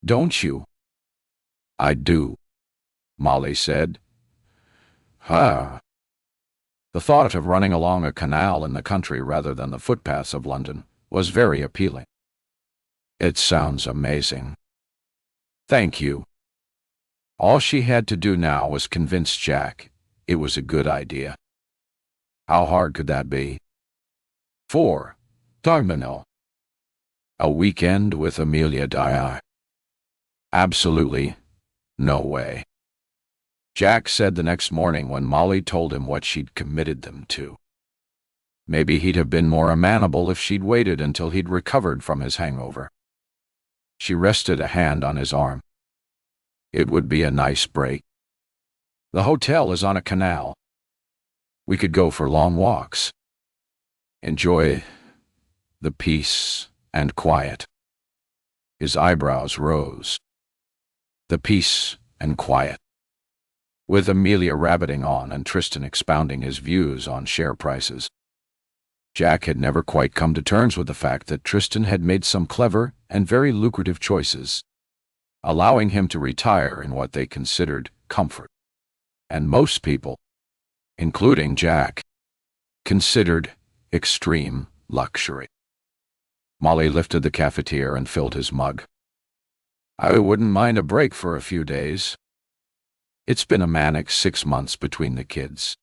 don't you? I do, Molly said. The thought of running along a canal in the country rather than the footpaths of London was very appealing. It sounds amazing. Thank you. All she had to do now was convince Jack it was a good idea. How hard could that be? 4. Terminal. A weekend with Amelia Dye. Absolutely no way. Jack said the next morning when Molly told him what she'd committed them to. Maybe he'd have been more amenable if she'd waited until he'd recovered from his hangover. She rested a hand on his arm. It would be a nice break. The hotel is on a canal. We could go for long walks. Enjoy the peace and quiet. His eyebrows rose. The peace and quiet. With Amelia rabbiting on and Tristan expounding his views on share prices. Jack had never quite come to terms with the fact that Tristan had made some clever and very lucrative choices, allowing him to retire in what they considered comfort. And most people, including Jack, considered extreme luxury. Molly lifted the cafetiere and filled his mug. I wouldn't mind a break for a few days. It's been a manic 6 months between the kids,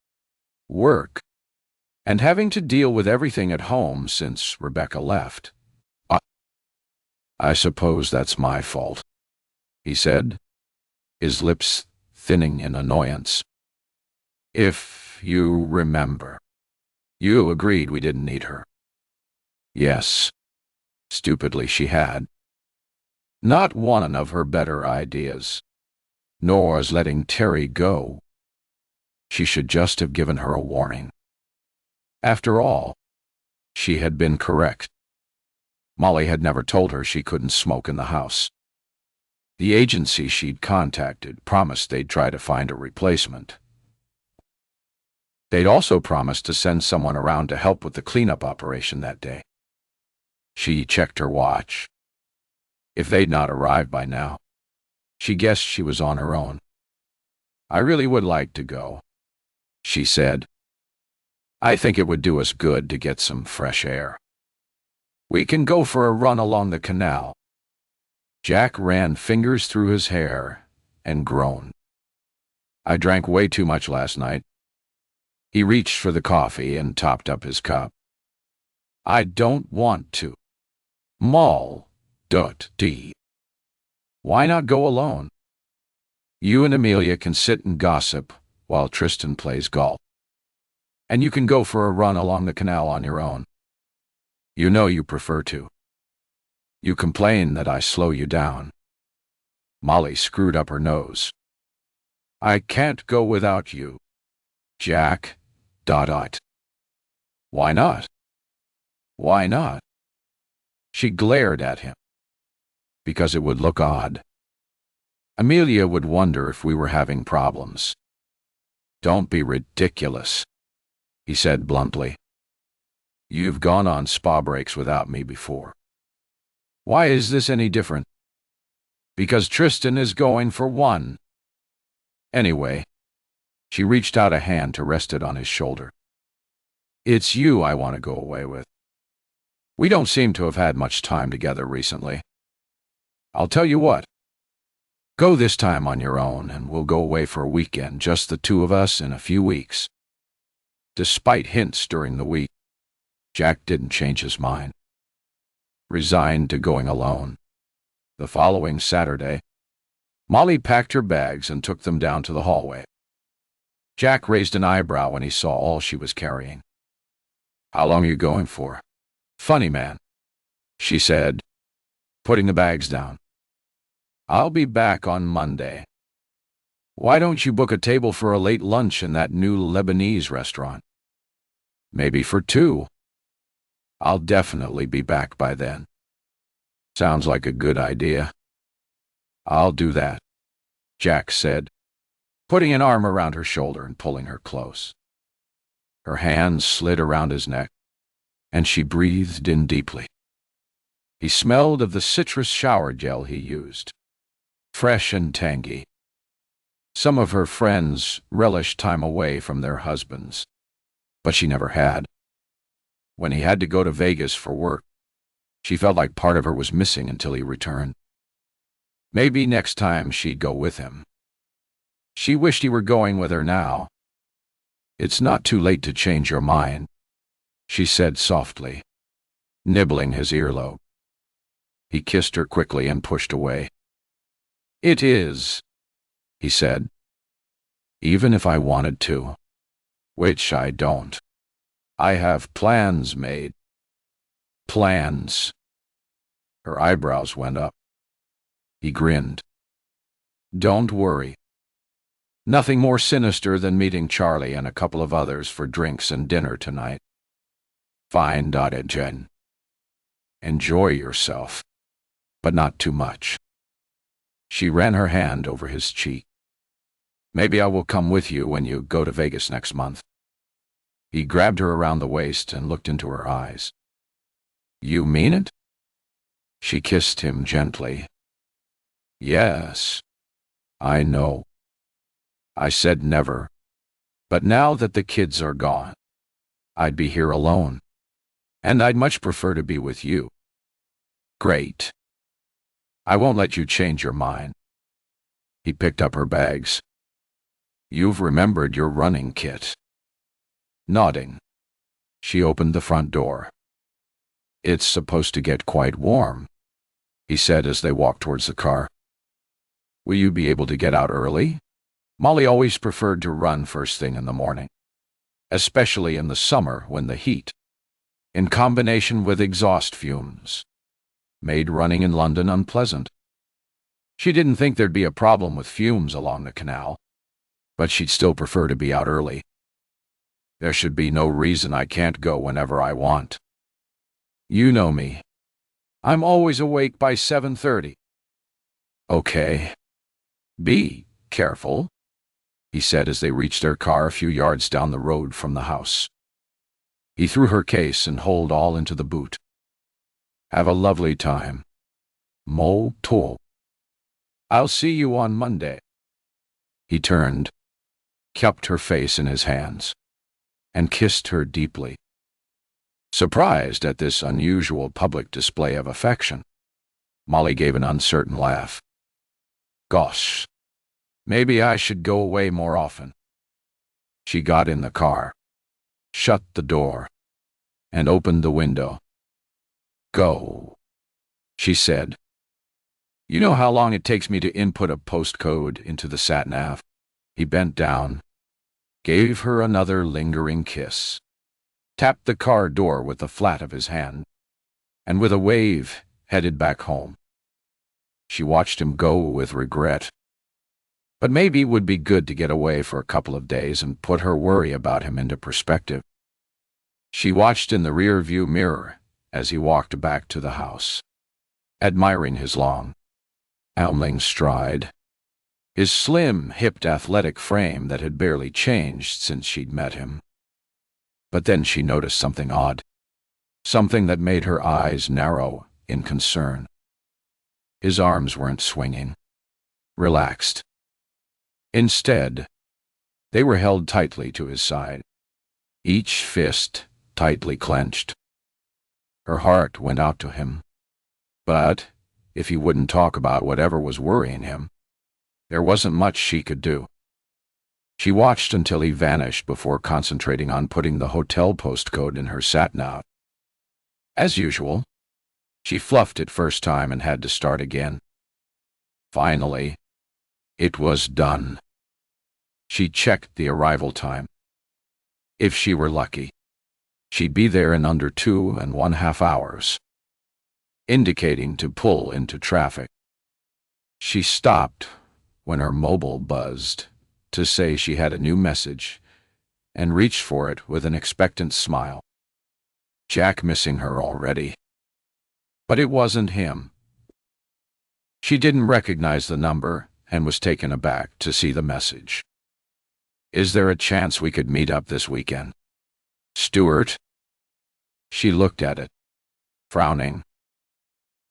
work, and having to deal with everything at home since Rebecca left. I suppose that's my fault, he said, his lips thinning in annoyance. If you remember, you agreed we didn't need her. Yes, stupidly she had. Not one of her better ideas. Nor is letting Terry go. She should just have given her a warning. After all, she had been correct. Molly had never told her she couldn't smoke in the house. The agency she'd contacted promised they'd try to find a replacement. They'd also promised to send someone around to help with the cleanup operation that day. She checked her watch. If they'd not arrived by now, she guessed she was on her own. I really would like to go, she said. I think it would do us good to get some fresh air. We can go for a run along the canal. Jack ran fingers through his hair and groaned. I drank way too much last night. He reached for the coffee and topped up his cup. I don't want to. Mal.d. Why not go alone? You and Amelia can sit and gossip while Tristan plays golf. And you can go for a run along the canal on your own. You know you prefer to. You complain that I slow you down. Molly screwed up her nose. I can't go without you, Jack. Why not? Why not? She glared at him. Because it would look odd. Amelia would wonder if we were having problems. Don't be ridiculous, he said bluntly. You've gone on spa breaks without me before. Why is this any different? Because Tristan is going for one. Anyway, she reached out a hand to rest it on his shoulder. It's you I want to go away with. We don't seem to have had much time together recently. I'll tell you what. Go this time on your own, and we'll go away for a weekend, just the two of us, in a few weeks. Despite hints during the week, Jack didn't change his mind. Resigned to going alone. The following Saturday, Molly packed her bags and took them down to the hallway. Jack raised an eyebrow when he saw all she was carrying. "How long are you going for?" "Funny man," she said, putting the bags down. "I'll be back on Monday. Why don't you book a table for a late lunch in that new Lebanese restaurant? Maybe for two. I'll definitely be back by then." "Sounds like a good idea." "I'll do that," Jack said, putting an arm around her shoulder and pulling her close. Her hands slid around his neck, and she breathed in deeply. He smelled of the citrus shower gel he used, fresh and tangy. Some of her friends relished time away from their husbands, but she never had. When he had to go to Vegas for work, she felt like part of her was missing until he returned. Maybe next time she'd go with him. She wished he were going with her now. "It's not too late to change your mind," she said softly, nibbling his earlobe. He kissed her quickly and pushed away. "It is," he said. "Even if I wanted to, which I don't. I have plans made." "Plans?" Her eyebrows went up. He grinned. "Don't worry. Nothing more sinister than meeting Charlie and a couple of others for drinks and dinner tonight." "Fine," nodded Jen. "Enjoy yourself, but not too much." She ran her hand over his cheek. "Maybe I will come with you when you go to Vegas next month." He grabbed her around the waist and looked into her eyes. "You mean it?" She kissed him gently. "Yes, I know. I said never. But now that the kids are gone, I'd be here alone. And I'd much prefer to be with you." "Great. I won't let you change your mind." He picked up her bags. "You've remembered your running kit." Nodding, she opened the front door. "It's supposed to get quite warm," he said as they walked towards the car. "Will you be able to get out early?" Molly always preferred to run first thing in the morning, especially in the summer when the heat, in combination with exhaust fumes, made running in London unpleasant. She didn't think there'd be a problem with fumes along the canal, but she'd still prefer to be out early. "There should be no reason I can't go whenever I want. You know me. I'm always awake by 7:30. "Okay. Be careful," he said as they reached their car a few yards down the road from the house. He threw her case and hauled all into the boot. "Have a lovely time. Mo to. I'll see you on Monday." He turned, cupped her face in his hands, and kissed her deeply. Surprised at this unusual public display of affection, Molly gave an uncertain laugh. "Gosh, maybe I should go away more often." She got in the car, shut the door, and opened the window. "Go," she said. "You know how long it takes me to input a postcode into the sat-nav?" He bent down, gave her another lingering kiss, tapped the car door with the flat of his hand, and with a wave headed back home. She watched him go with regret. But maybe it would be good to get away for a couple of days and put her worry about him into perspective. She watched in the rear-view mirror as he walked back to the house, admiring his long, ambling stride, his slim, hipped, athletic frame that had barely changed since she'd met him. But then she noticed something odd, something that made her eyes narrow in concern. His arms weren't swinging, relaxed. Instead, they were held tightly to his side, each fist tightly clenched. Her heart went out to him. But if he wouldn't talk about whatever was worrying him, There wasn't much she could do. She watched until he vanished before concentrating on putting the hotel postcode in her sat-nav. As usual, she fluffed it first time and had to start again. Finally, it was done. She checked the arrival time. If she were lucky, she'd be there in under 2.5 hours, indicating to pull into traffic. She stopped when her mobile buzzed to say she had a new message and reached for it with an expectant smile. Jack missing her already. But it wasn't him. She didn't recognize the number and was taken aback to see the message. Is there a chance we could meet up this weekend, Stuart? She looked at it, frowning.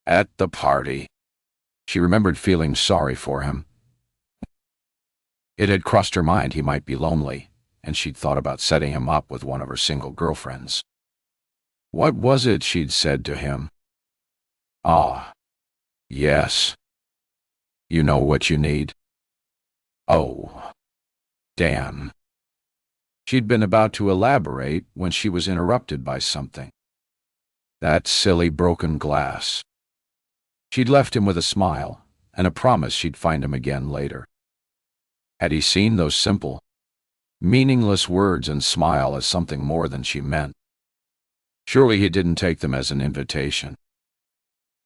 At the party. She remembered feeling sorry for him. It had crossed her mind he might be lonely, and she'd thought about setting him up with one of her single girlfriends. What was it she'd said to him? Ah, yes. You know what you need? Oh, damn. She'd been about to elaborate when she was interrupted by something. That silly broken glass. She'd left him with a smile and a promise she'd find him again later. Had he seen those simple, meaningless words and smile as something more than she meant? Surely he didn't take them as an invitation.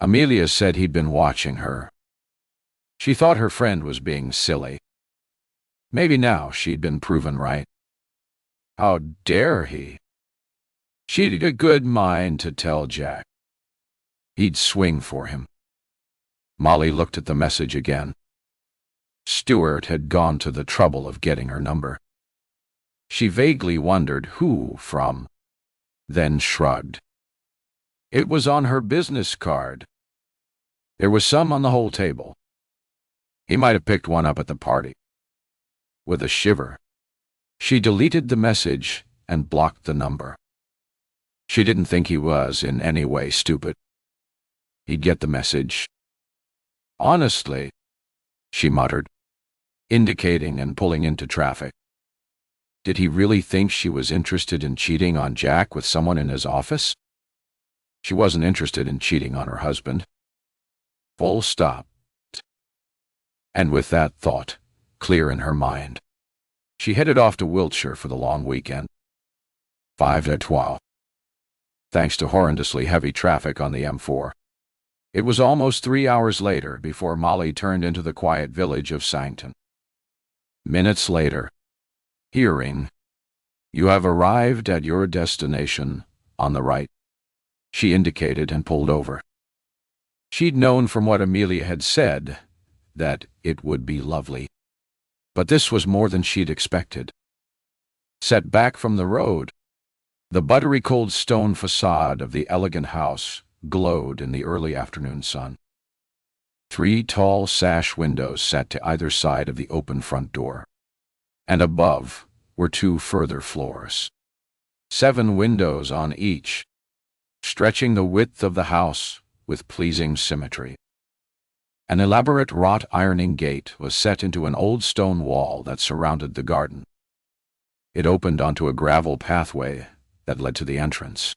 Amelia said he'd been watching her. She thought her friend was being silly. Maybe now she'd been proven right. How dare he? She'd a good mind to tell Jack. He'd swing for him. Molly looked at the message again. Stuart had gone to the trouble of getting her number. She vaguely wondered who from, then shrugged. It was on her business card. There was some on the whole table. He might have picked one up at the party. With a shiver, she deleted the message and blocked the number. She didn't think he was in any way stupid. He'd get the message. Honestly, she muttered, indicating and pulling into traffic. Did he really think she was interested in cheating on Jack with someone in his office? She wasn't interested in cheating on her husband. Full stop. And with that thought clear in her mind, she headed off to Wiltshire for the long weekend. 5:12. Thanks to horrendously heavy traffic on the M4. It was almost 3 hours later before Molly turned into the quiet village of Sancton. Minutes later, hearing, "You have arrived at your destination on the right," she indicated and pulled over. She'd known from what Amelia had said that it would be lovely. But this was more than she'd expected. Set back from the road, the buttery cold stone facade of the elegant house glowed in the early afternoon sun. 3 tall sash windows sat to either side of the open front door, and above were 2 further floors. 7 windows on each, stretching the width of the house with pleasing symmetry. An elaborate wrought ironing gate was set into an old stone wall that surrounded the garden. It opened onto a gravel pathway that led to the entrance.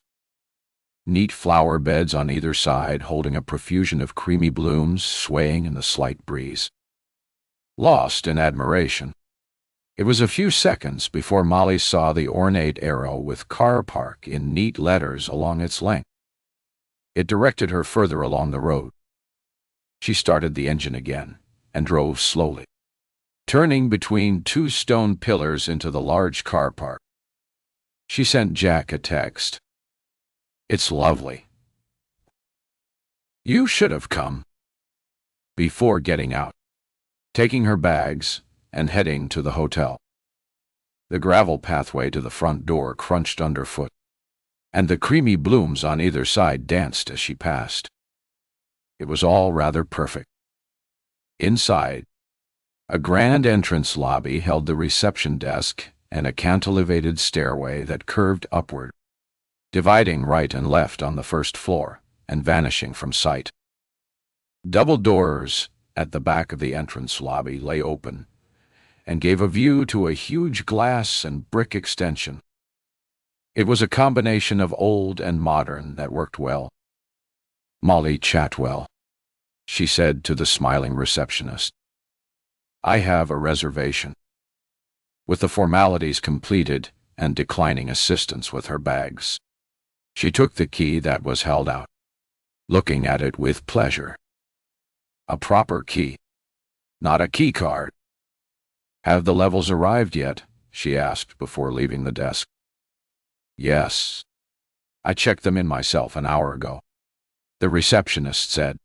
Neat flower beds on either side holding a profusion of creamy blooms swaying in the slight breeze. Lost in admiration, it was a few seconds before Molly saw the ornate arrow with "Car Park" in neat letters along its length. It directed her further along the road. She started the engine again and drove slowly, turning between 2 stone pillars into the large car park. She sent Jack a text. "It's lovely. You should have come," before getting out, taking her bags and heading to the hotel. The gravel pathway to the front door crunched underfoot, and the creamy blooms on either side danced as she passed. It was all rather perfect. Inside, a grand entrance lobby held the reception desk and a cantilevered stairway that curved upward, dividing right and left on the first floor and vanishing from sight. Double doors at the back of the entrance lobby lay open and gave a view to a huge glass and brick extension. It was a combination of old and modern that worked well. "Molly Chatwell," she said to the smiling receptionist. "I have a reservation." With the formalities completed and declining assistance with her bags, she took the key that was held out, looking at it with pleasure. A proper key, not a key card. "Have the levels arrived yet?" she asked before leaving the desk. "Yes. I checked them in myself an hour ago," the receptionist said,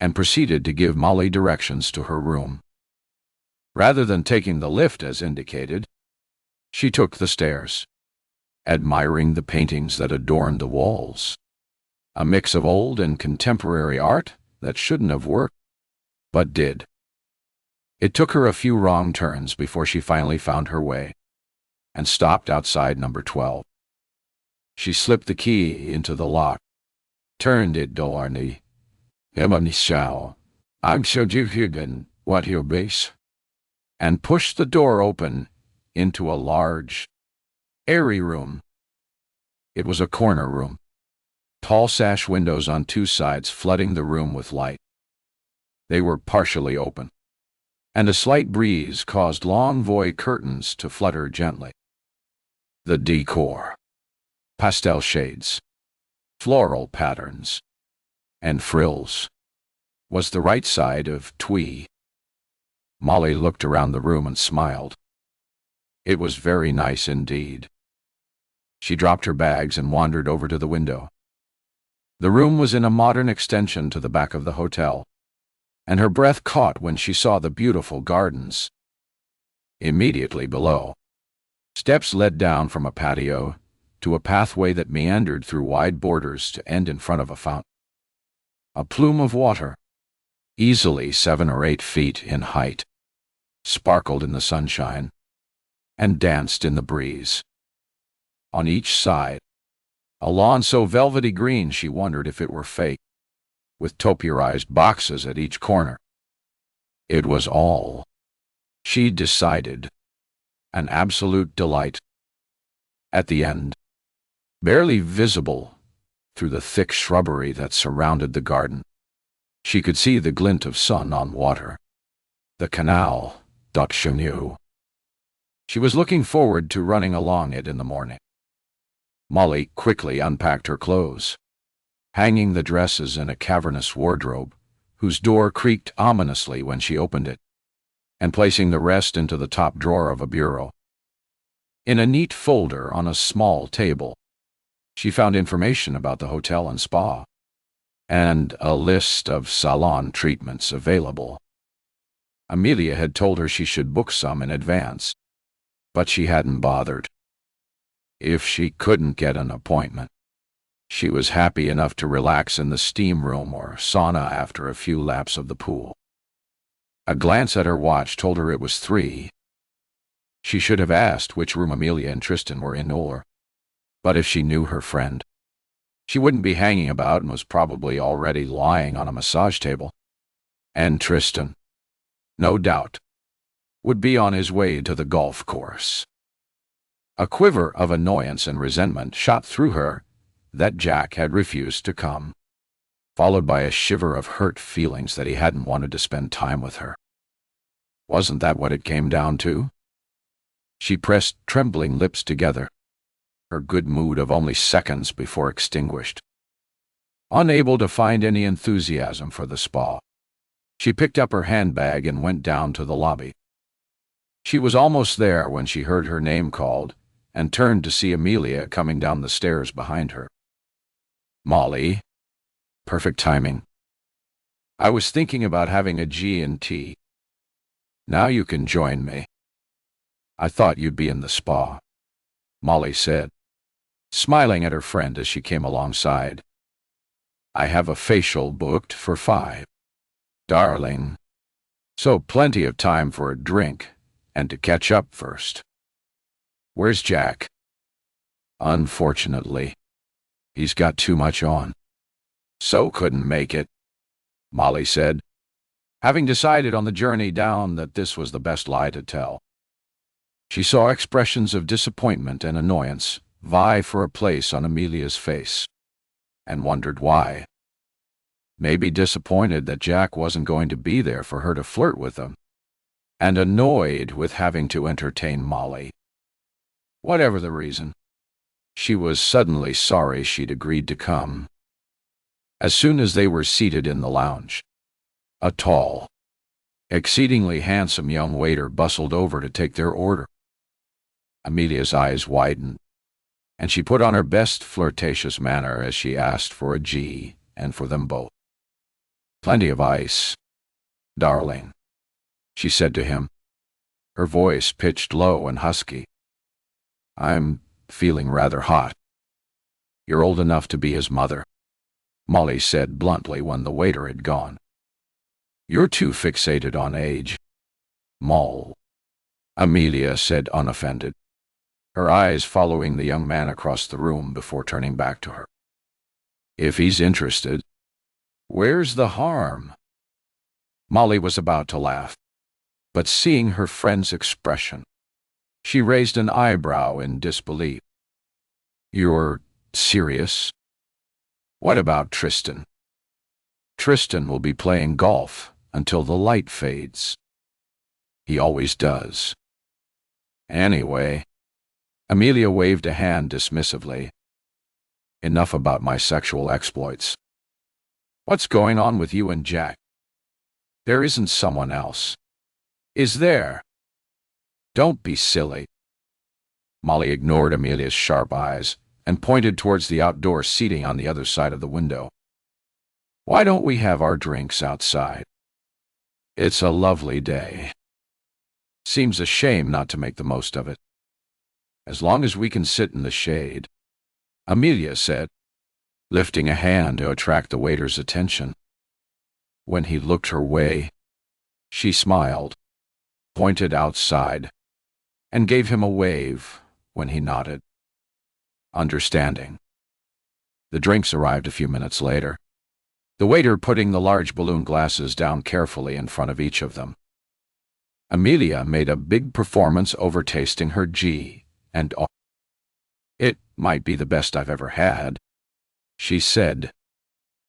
and proceeded to give Molly directions to her room. Rather than taking the lift as indicated, she took the stairs, admiring the paintings that adorned the walls. A mix of old and contemporary art that shouldn't have worked, but did. It took her a few wrong turns before she finally found her way and stopped outside number 12. She slipped the key into the lock, turned it Dorney. "Emanishao, I'm so Juhigan, what your base?" and pushed the door open into a large, airy room. It was a corner room, tall sash windows on two sides flooding the room with light. They were partially open, and a slight breeze caused long voile curtains to flutter gently. The decor, pastel shades, floral patterns, and frills, was the right side of twee. Molly looked around the room and smiled. It was very nice indeed. She dropped her bags and wandered over to the window. The room was in a modern extension to the back of the hotel, and her breath caught when she saw the beautiful gardens. Immediately below, steps led down from a patio to a pathway that meandered through wide borders to end in front of a fountain. A plume of water, easily 7 or 8 feet in height, sparkled in the sunshine and danced in the breeze. On each side, a lawn so velvety green she wondered if it were fake, with topiarized boxes at each corner. It was all, she decided, an absolute delight. At the end, barely visible through the thick shrubbery that surrounded the garden, she could see the glint of sun on water. The canal, Dotchenu. She was looking forward to running along it in the morning. Molly quickly unpacked her clothes, hanging the dresses in a cavernous wardrobe, whose door creaked ominously when she opened it, and placing the rest into the top drawer of a bureau. In a neat folder on a small table, she found information about the hotel and spa, and a list of salon treatments available. Amelia had told her she should book some in advance, but she hadn't bothered. If she couldn't get an appointment, she was happy enough to relax in the steam room or sauna after a few laps of the pool. A glance at her watch told her it was 3. She should have asked which room Amelia and Tristan were in, but if she knew her friend, she wouldn't be hanging about and was probably already lying on a massage table. And Tristan, no doubt, would be on his way to the golf course. A quiver of annoyance and resentment shot through her that Jack had refused to come, followed by a shiver of hurt feelings that he hadn't wanted to spend time with her. Wasn't that what it came down to? She pressed trembling lips together, her good mood of only seconds before extinguished. Unable to find any enthusiasm for the spa, she picked up her handbag and went down to the lobby. She was almost there when she heard her name called and turned to see Amelia coming down the stairs behind her. "Molly." Perfect timing. "I was thinking about having a G&T. Now you can join me." "I thought you'd be in the spa," Molly said, smiling at her friend as she came alongside. "I have a facial booked for 5. Darling. So plenty of time for a drink and to catch up first." "Where's Jack?" "Unfortunately, he's got too much on. So couldn't make it," Molly said. having decided on the journey down that this was the best lie to tell. She saw expressions of disappointment and annoyance vie for a place on Amelia's face, and wondered why. Maybe disappointed that Jack wasn't going to be there for her to flirt with him, and annoyed with having to entertain Molly. Whatever the reason, she was suddenly sorry she'd agreed to come. As soon as they were seated in the lounge, a tall, exceedingly handsome young waiter bustled over to take their order. Amelia's eyes widened, and she put on her best flirtatious manner as she asked for a G and for them both. "Plenty of ice, darling," she said to him, her voice pitched low and husky. "I'm feeling rather hot." "You're old enough to be his mother," Molly said bluntly when the waiter had gone. "You're too fixated on age, Moll," Amelia said unoffended, her eyes following the young man across the room before turning back to her. "If he's interested, where's the harm?" Molly was about to laugh, but seeing her friend's expression, she raised an eyebrow in disbelief. "You're serious? What about Tristan?" "Tristan will be playing golf until the light fades. He always does. Anyway," Amelia waved a hand dismissively, "enough about my sexual exploits. What's going on with you and Jack? There isn't someone else, is there?" "Don't be silly." Molly ignored Amelia's sharp eyes and pointed towards the outdoor seating on the other side of the window. "Why don't we have our drinks outside? It's a lovely day. Seems a shame not to make the most of it. As long as we can sit in the shade," Amelia said, lifting a hand to attract the waiter's attention. When he looked her way, she smiled, pointed outside, and gave him a wave when he nodded, understanding. The drinks arrived a few minutes later, the waiter putting the large balloon glasses down carefully in front of each of them. Amelia made a big performance over tasting her G and O. "It might be the best I've ever had," she said,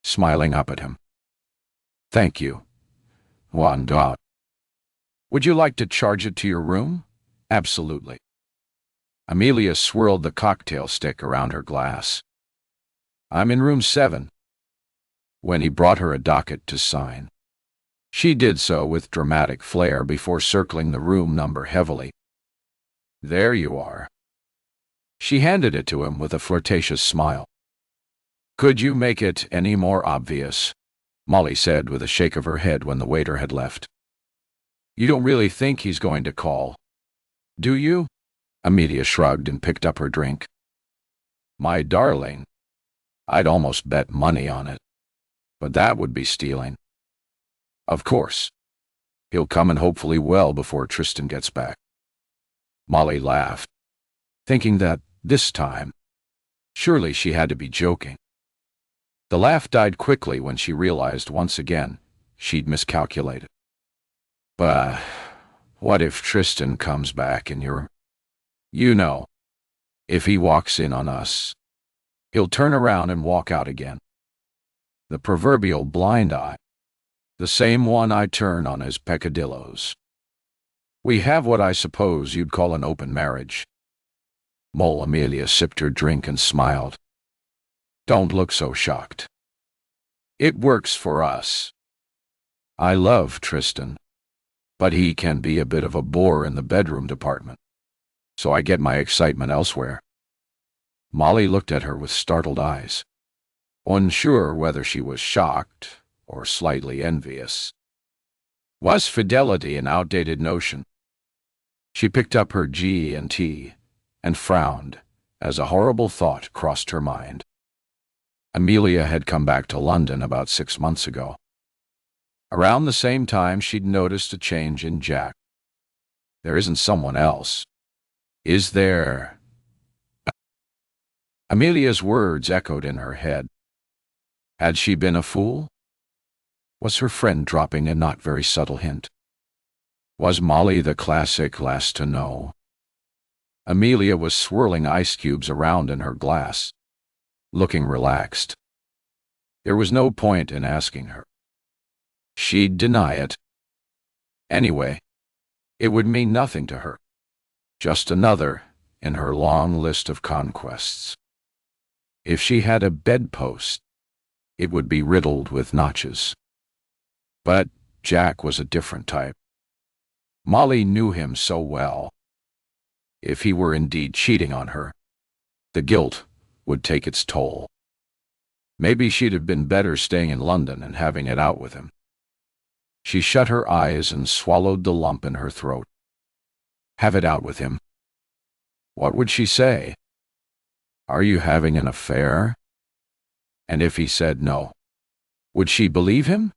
smiling up at him. "Thank you. Wanda. Would you like to charge it to your room?" "Absolutely." Amelia swirled the cocktail stick around her glass. "I'm in room 7. When he brought her a docket to sign, she did so with dramatic flair before circling the room number heavily. "There you are." She handed it to him with a flirtatious smile. "Could you make it any more obvious?" Molly said with a shake of her head when the waiter had left. "You don't really think he's going to call, do you?" Amelia shrugged and picked up her drink. "My darling, I'd almost bet money on it, but that would be stealing. Of course, he'll come, and hopefully well before Tristan gets back." Molly laughed, thinking that, this time, surely she had to be joking. The laugh died quickly when she realized once again she'd miscalculated. "But what if Tristan comes back and you know, if he walks in on us, he'll turn around and walk out again. The proverbial blind eye, the same one I turn on his peccadillos. We have what I suppose you'd call an open marriage." Mole Amelia sipped her drink and smiled. "Don't look so shocked. It works for us. I love Tristan, but he can be a bit of a bore in the bedroom department, so I get my excitement elsewhere." Molly looked at her with startled eyes, unsure whether she was shocked or slightly envious. Was fidelity an outdated notion? She picked up her G&T and frowned as a horrible thought crossed her mind. Amelia had come back to London about 6 months ago. Around the same time, she'd noticed a change in Jack. There isn't someone else, is there? Amelia's words echoed in her head. Had she been a fool? Was her friend dropping a not very subtle hint? Was Molly the classic last to know? Amelia was swirling ice cubes around in her glass, looking relaxed. There was no point in asking her. She'd deny it. Anyway, it would mean nothing to her. Just another in her long list of conquests. If she had a bedpost, it would be riddled with notches. But Jack was a different type. Molly knew him so well. If he were indeed cheating on her, the guilt would take its toll. Maybe she'd have been better staying in London and having it out with him. She shut her eyes and swallowed the lump in her throat. Have it out with him. What would she say? Are you having an affair? And if he said no, would she believe him?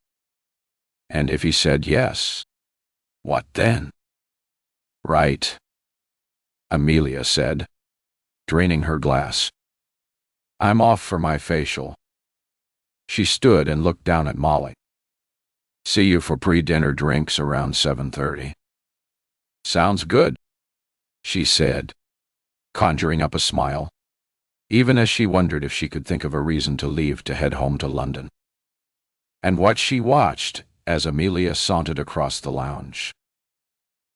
And if he said yes, what then? Right, Amelia said, draining her glass. I'm off for my facial. She stood and looked down at Molly. See you for pre-dinner drinks around 7:30. Sounds good, she said, conjuring up a smile, even as she wondered if she could think of a reason to leave to head home to London. And what she watched as Amelia sauntered across the lounge.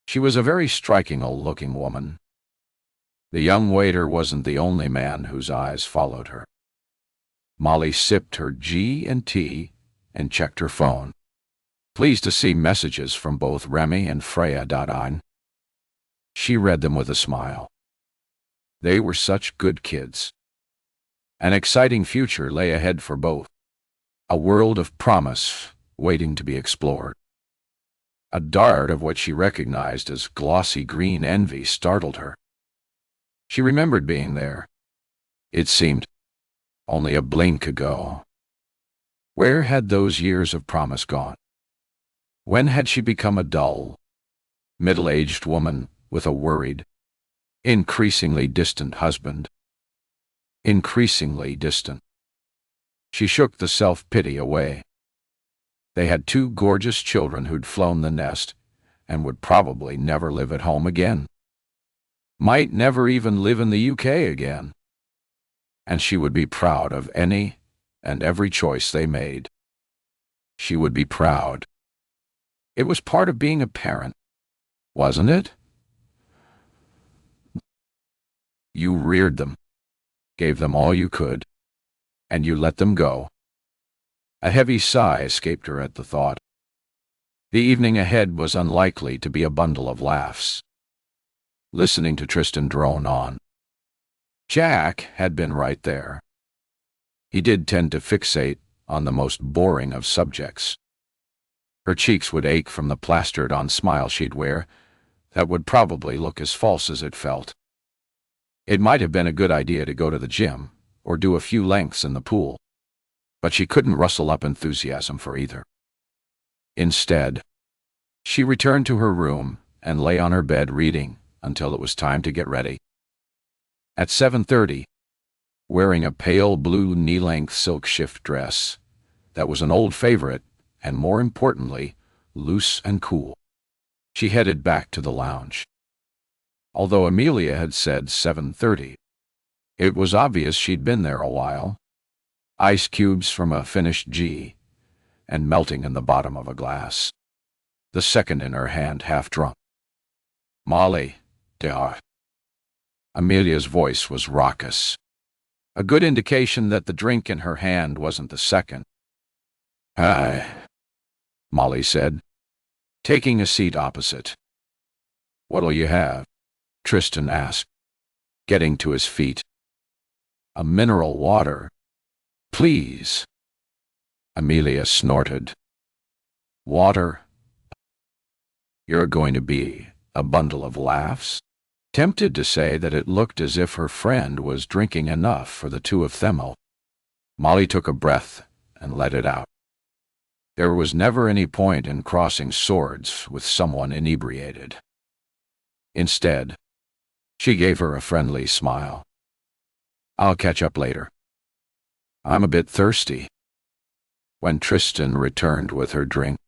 She was a very striking old-looking woman. The young waiter wasn't the only man whose eyes followed her. Molly sipped her G&T and checked her phone, pleased to see messages from both Remy and Freya. She read them with a smile. They were such good kids. An exciting future lay ahead for both. A world of promise waiting to be explored. A dart of what she recognized as glossy green envy startled her. She remembered being there. It seemed only a blink ago. Where had those years of promise gone? When had she become a dull, middle-aged woman with a worried, increasingly distant husband? Increasingly distant. She shook the self-pity away. They had 2 gorgeous children who'd flown the nest and would probably never live at home again. Might never even live in the UK again. And she would be proud of any and every choice they made. She would be proud. It was part of being a parent, wasn't it? You reared them, gave them all you could, and you let them go. A heavy sigh escaped her at the thought. The evening ahead was unlikely to be a bundle of laughs. Listening to Tristan drone on. Jack had been right there. He did tend to fixate on the most boring of subjects. Her cheeks would ache from the plastered-on smile she'd wear that would probably look as false as it felt. It might have been a good idea to go to the gym or do a few lengths in the pool, but she couldn't rustle up enthusiasm for either. Instead, she returned to her room and lay on her bed reading until it was time to get ready. At 7:30, wearing a pale blue knee-length silk shift dress that was an old favorite and, more importantly, loose and cool, she headed back to the lounge. Although Amelia had said 7:30, it was obvious she'd been there a while. Ice cubes from a finished G, and melting in the bottom of a glass. The second in her hand, half drunk. Molly, dear. Amelia's voice was raucous, a good indication that the drink in her hand wasn't the second. Hi, Molly said, taking a seat opposite. What'll you have? Tristan asked, getting to his feet. A mineral water, please. Amelia snorted. Water? You're going to be a bundle of laughs? Tempted to say that it looked as if her friend was drinking enough for the 2 of them. Molly took a breath and let it out. There was never any point in crossing swords with someone inebriated. Instead, she gave her a friendly smile. I'll catch up later. I'm a bit thirsty. When Tristan returned with her drink,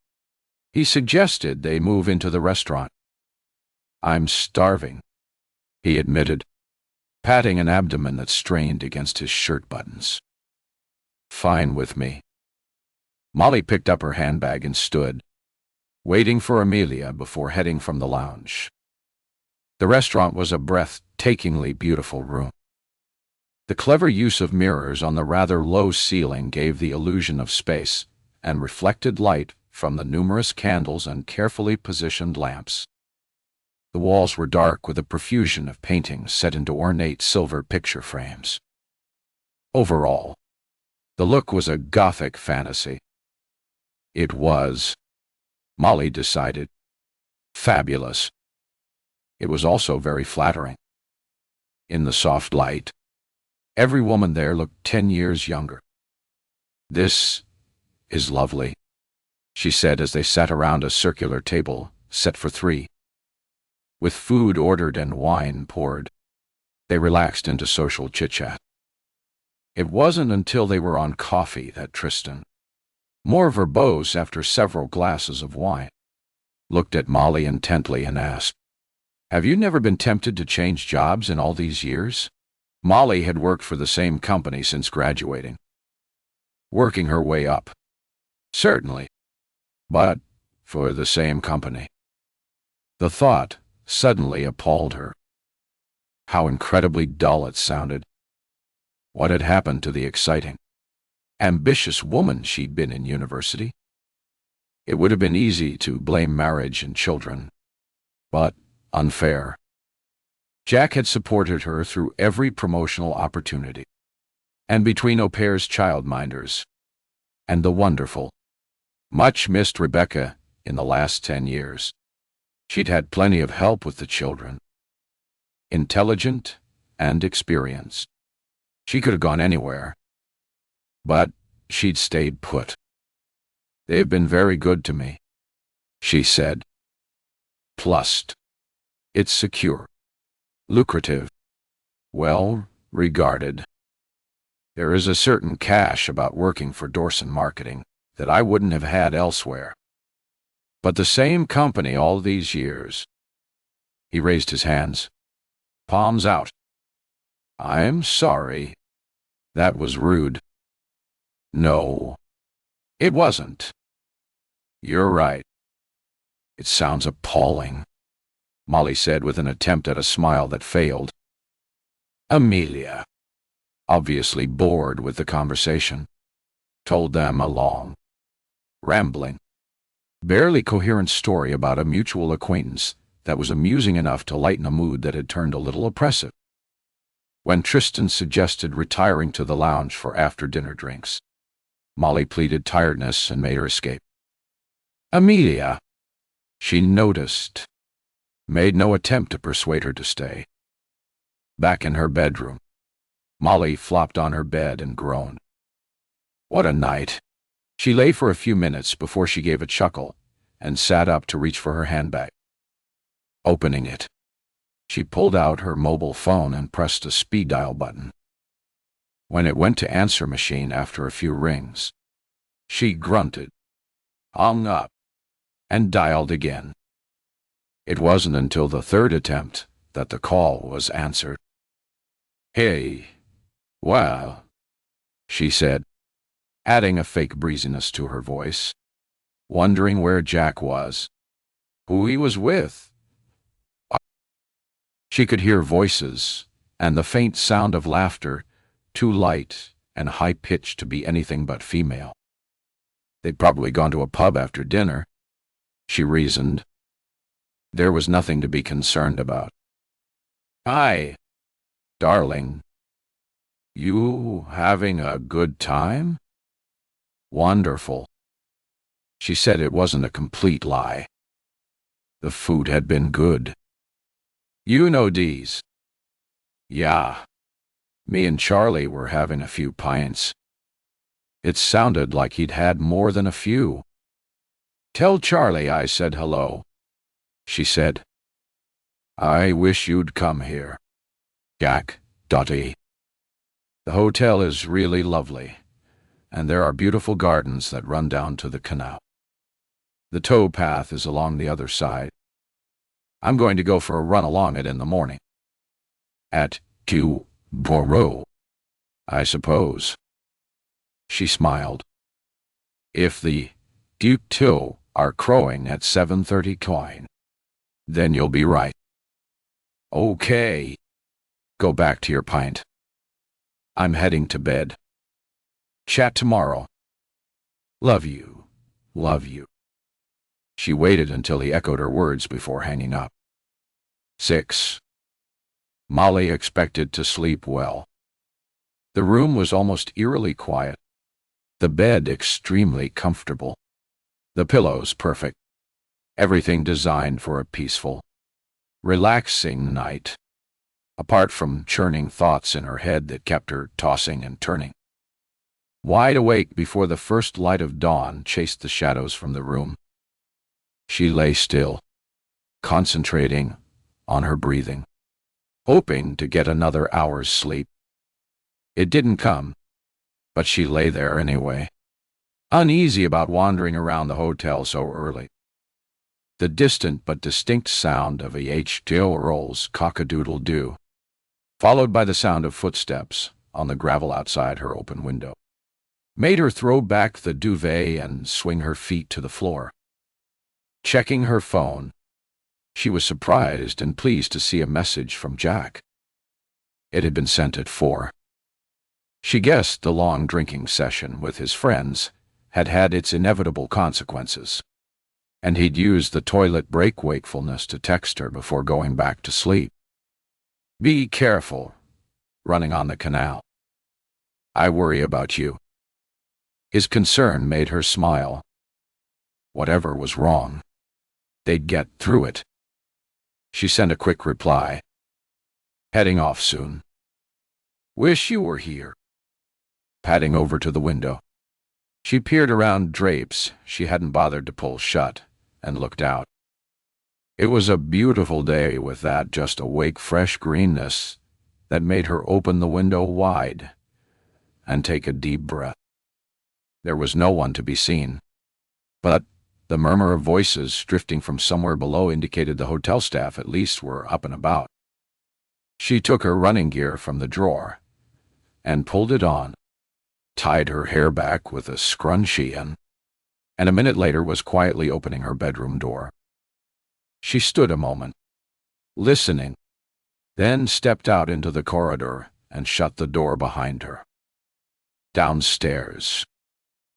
he suggested they move into the restaurant. "I'm starving," he admitted, patting an abdomen that strained against his shirt buttons. "Fine with me." Molly picked up her handbag and stood, waiting for Amelia before heading from the lounge. The restaurant was a breathtakingly beautiful room. The clever use of mirrors on the rather low ceiling gave the illusion of space and reflected light from the numerous candles and carefully positioned lamps. The walls were dark with a profusion of paintings set into ornate silver picture frames. Overall, the look was a Gothic fantasy. It was, Molly decided, fabulous. It was also very flattering. In the soft light, every woman there looked 10 years younger. "This is lovely," she said as they sat around a circular table set for 3. With food ordered and wine poured, they relaxed into social chit-chat. It wasn't until they were on coffee that Tristan, more verbose after several glasses of wine, looked at Molly intently and asked, "Have you never been tempted to change jobs in all these years?" Molly had worked for the same company since graduating, working her way up. Certainly, but for the same company. The thought suddenly appalled her. How incredibly dull it sounded. What had happened to the exciting, ambitious woman she'd been in university? It would have been easy to blame marriage and children, but unfair. Jack had supported her through every promotional opportunity, and between au pair's childminders and the wonderful, much-missed Rebecca in the last 10 years, she'd had plenty of help with the children. Intelligent and experienced, she could have gone anywhere, but she'd stayed put. "They've been very good to me," she said. "Plus, it's secure, lucrative, well regarded. There is a certain cash about working for Dorson Marketing that I wouldn't have had elsewhere. But the same company all these years." He raised his hands, palms out. "I'm sorry. That was rude." "No, it wasn't. You're right. It sounds appalling," Molly said with an attempt at a smile that failed. Amelia, obviously bored with the conversation, told them a long, rambling, barely coherent story about a mutual acquaintance that was amusing enough to lighten a mood that had turned a little oppressive. When Tristan suggested retiring to the lounge for after-dinner drinks, Molly pleaded tiredness and made her escape. Amelia, she noticed, made no attempt to persuade her to stay. Back in her bedroom, Molly flopped on her bed and groaned. What a night. She lay for a few minutes before she gave a chuckle and sat up to reach for her handbag. Opening it, she pulled out her mobile phone and pressed a speed dial button. When it went to answer machine after a few rings, she grunted, hung up, and dialed again. It wasn't until the third attempt that the call was answered. "Hey, well," she said, adding a fake breeziness to her voice, wondering where Jack was, who he was with. She could hear voices and the faint sound of laughter, too light and high-pitched to be anything but female. They'd probably gone to a pub after dinner, she reasoned. There was nothing to be concerned about. "Hi, darling. You having a good time?" "Wonderful." She said it wasn't a complete lie. The food had been good. "You know Dee's?" "Yeah. Me and Charlie were having a few pints." It sounded like he'd had more than a few. "Tell Charlie I said hello," she said. "I wish you'd come here. Jack, Dottie. The hotel is really lovely. and there are beautiful gardens that run down to the canal. The tow path is along the other side. I'm going to go for a run along it in the morning. At Borough, I suppose. She smiled. If the Duke Till are crowing at 7:30 coin, then you'll be right. Okay. Go back to your pint. I'm heading to bed. Chat tomorrow. Love you. Love you. She waited until he echoed her words before hanging up. 6. Molly expected to sleep well. The room was almost eerily quiet. The bed extremely comfortable. The pillows perfect. Everything designed for a peaceful, relaxing night, apart from churning thoughts in her head that kept her tossing and turning. Wide awake before the first light of dawn chased the shadows from the room, she lay still, concentrating on her breathing, hoping to get another hour's sleep. It didn't come, but she lay there anyway, uneasy about wandering around the hotel so early. The distant but distinct sound of a H.T.O.'s cock-a-doodle-doo, followed by the sound of footsteps on the gravel outside her open window, made her throw back the duvet and swing her feet to the floor. Checking her phone, she was surprised and pleased to see a message from Jack. It had been sent at 4. She guessed the long drinking session with his friends had had its inevitable consequences, and he'd used the toilet break wakefulness to text her before going back to sleep. Be careful, running on the canal. I worry about you. His concern made her smile. Whatever was wrong, they'd get through it. She sent a quick reply. Heading off soon. Wish you were here. Padding over to the window, she peered around drapes she hadn't bothered to pull shut and looked out. It was a beautiful day with that just awake fresh greenness that made her open the window wide and take a deep breath. There was no one to be seen, but the murmur of voices drifting from somewhere below indicated the hotel staff at least were up and about. She took her running gear from the drawer and pulled it on, tied her hair back with a scrunchie and a minute later was quietly opening her bedroom door. She stood a moment, listening, then stepped out into the corridor and shut the door behind her. Downstairs,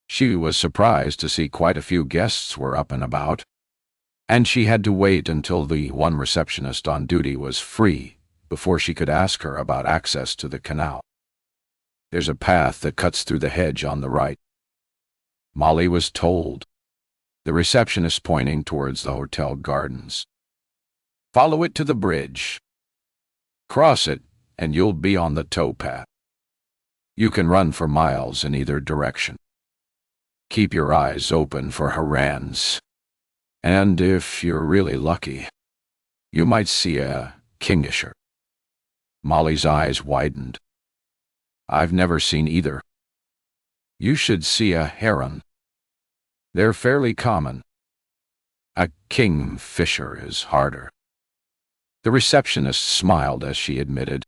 she was surprised to see quite a few guests were up and about, and she had to wait until the one receptionist on duty was free before she could ask her about access to the canal. There's a path that cuts through the hedge on the right, Molly was told, the receptionist pointing towards the hotel gardens. Follow it to the bridge. Cross it, and you'll be on the towpath. You can run for miles in either direction. Keep your eyes open for herons, and if you're really lucky, you might see a kingfisher. Molly's eyes widened. I've never seen either. You should see a heron. They're fairly common. A kingfisher is harder. The receptionist smiled as she admitted,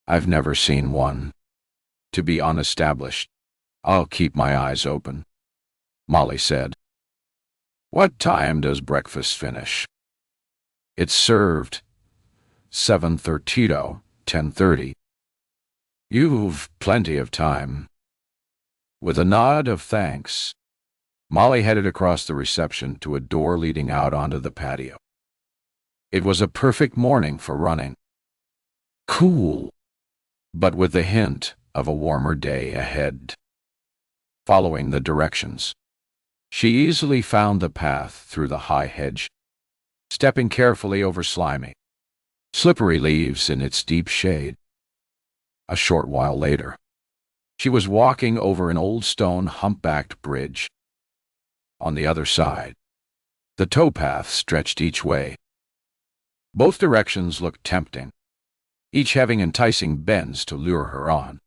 I've never seen one. To be unestablished. I'll keep my eyes open, Molly said. What time does breakfast finish? It's served 7:30, 10:30. You've plenty of time. With a nod of thanks, Molly headed across the reception to a door leading out onto the patio. It was a perfect morning for running. Cool, but with the hint of a warmer day ahead. Following the directions, she easily found the path through the high hedge, stepping carefully over slimy, slippery leaves in its deep shade. A short while later, she was walking over an old stone humpbacked bridge. On the other side, the towpath stretched each way. Both directions looked tempting, each having enticing bends to lure her on.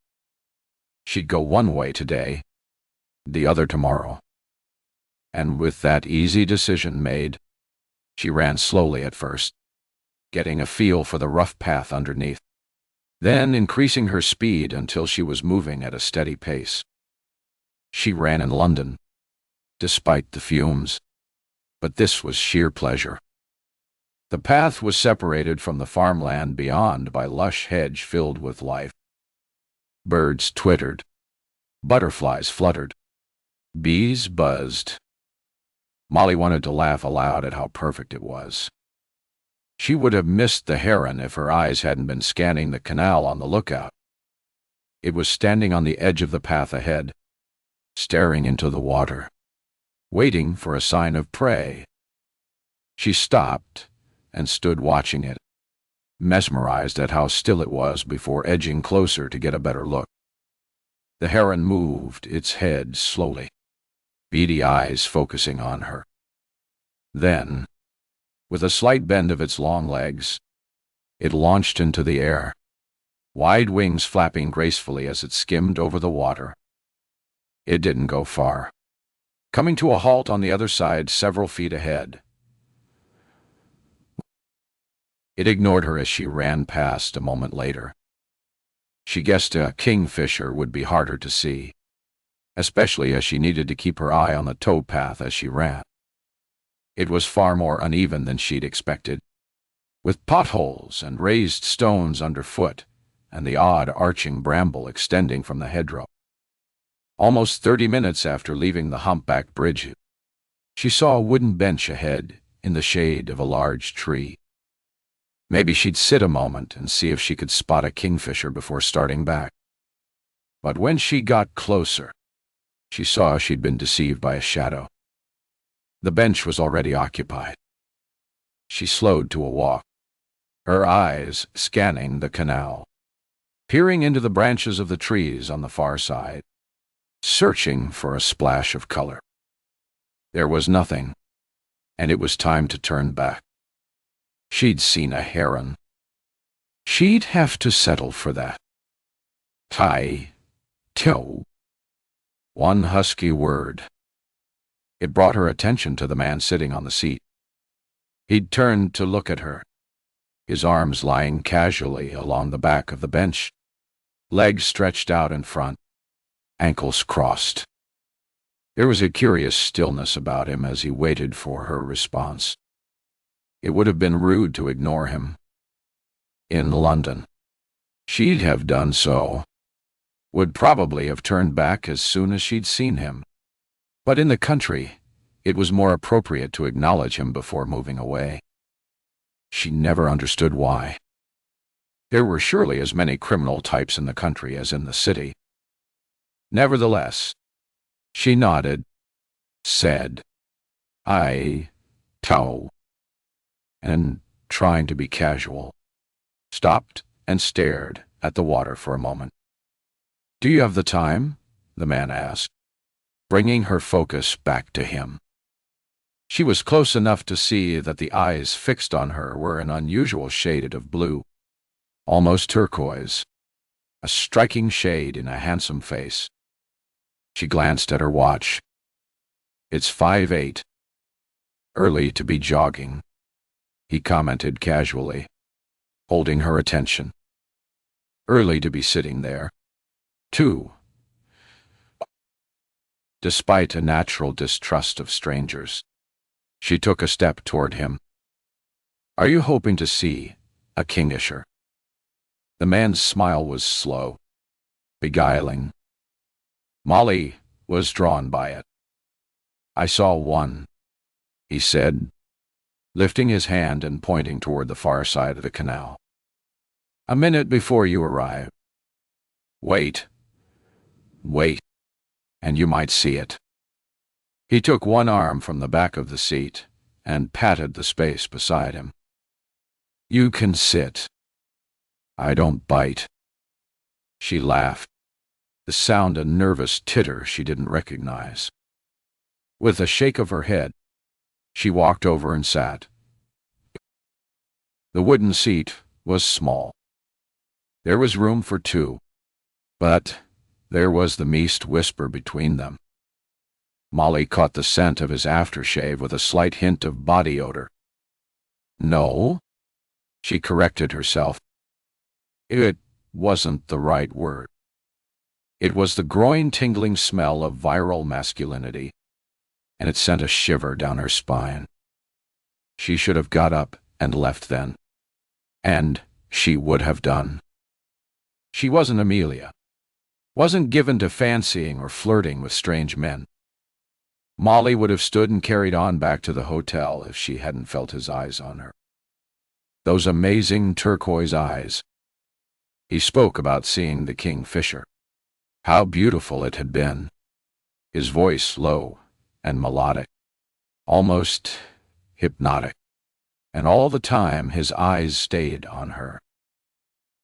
She'd go one way today, the other tomorrow. And with that easy decision made, she ran slowly at first, getting a feel for the rough path underneath, then increasing her speed until she was moving at a steady pace. She ran in London, despite the fumes, but this was sheer pleasure. The path was separated from the farmland beyond by lush hedge filled with life. Birds twittered, butterflies fluttered, bees buzzed. Molly wanted to laugh aloud at how perfect it was. She would have missed the heron if her eyes hadn't been scanning the canal on the lookout. It was standing on the edge of the path ahead, staring into the water, waiting for a sign of prey. She stopped and stood watching it, mesmerized at how still it was before edging closer to get a better look. The heron moved its head slowly, beady eyes focusing on her. Then, with a slight bend of its long legs, it launched into the air, wide wings flapping gracefully as it skimmed over the water. It didn't go far, coming to a halt on the other side several feet ahead. It ignored her as she ran past a moment later. She guessed a kingfisher would be harder to see, especially as she needed to keep her eye on the towpath as she ran. It was far more uneven than she'd expected, with potholes and raised stones underfoot and the odd arching bramble extending from the hedgerow. Almost 30 minutes after leaving the humpback bridge, she saw a wooden bench ahead in the shade of a large tree. Maybe she'd sit a moment and see if she could spot a kingfisher before starting back. But when she got closer, she saw she'd been deceived by a shadow. The bench was already occupied. She slowed to a walk, her eyes scanning the canal, peering into the branches of the trees on the far side, searching for a splash of color. There was nothing, and it was time to turn back. She'd seen a heron. She'd have to settle for that. Toe. One husky word. It brought her attention to the man sitting on the seat. He'd turned to look at her, his arms lying casually along the back of the bench, legs stretched out in front, ankles crossed. There was a curious stillness about him as he waited for her response. It would have been rude to ignore him. In London, she'd have done so, would probably have turned back as soon as she'd seen him. But in the country, it was more appropriate to acknowledge him before moving away. She never understood why. There were surely as many criminal types in the country as in the city. Nevertheless, she nodded, said, "Toe," and, trying to be casual, stopped and stared at the water for a moment. "Do you have the time?" the man asked, bringing her focus back to him. She was close enough to see that the eyes fixed on her were an unusual shade of blue, almost turquoise, a striking shade in a handsome face. She glanced at her watch. "It's 5:08. Early to be jogging," he commented casually, holding her attention. "Early to be sitting there, too." Despite a natural distrust of strangers, she took a step toward him. "Are you hoping to see a kingfisher?" The man's smile was slow, beguiling. Molly was drawn by it. "I saw one," he said, lifting his hand and pointing toward the far side of the canal. "A minute before you arrived. Wait, and you might see it." He took one arm from the back of the seat and patted the space beside him. "You can sit. I don't bite." She laughed, the sound a nervous titter she didn't recognize. With a shake of her head, she walked over and sat. The wooden seat was small. There was room for two, but There was the meast whisper between them. Molly caught the scent of his aftershave with a slight hint of body odor. No, she corrected herself. It wasn't the right word. It was the groin-tingling smell of viral masculinity, and it sent a shiver down her spine. She should have got up and left then. And she would have done. She wasn't Amelia. Wasn't given to fancying or flirting with strange men. Molly would have stood and carried on back to the hotel if she hadn't felt his eyes on her. Those amazing turquoise eyes. He spoke about seeing the kingfisher. How beautiful it had been. His voice low and melodic, almost hypnotic. And all the time his eyes stayed on her.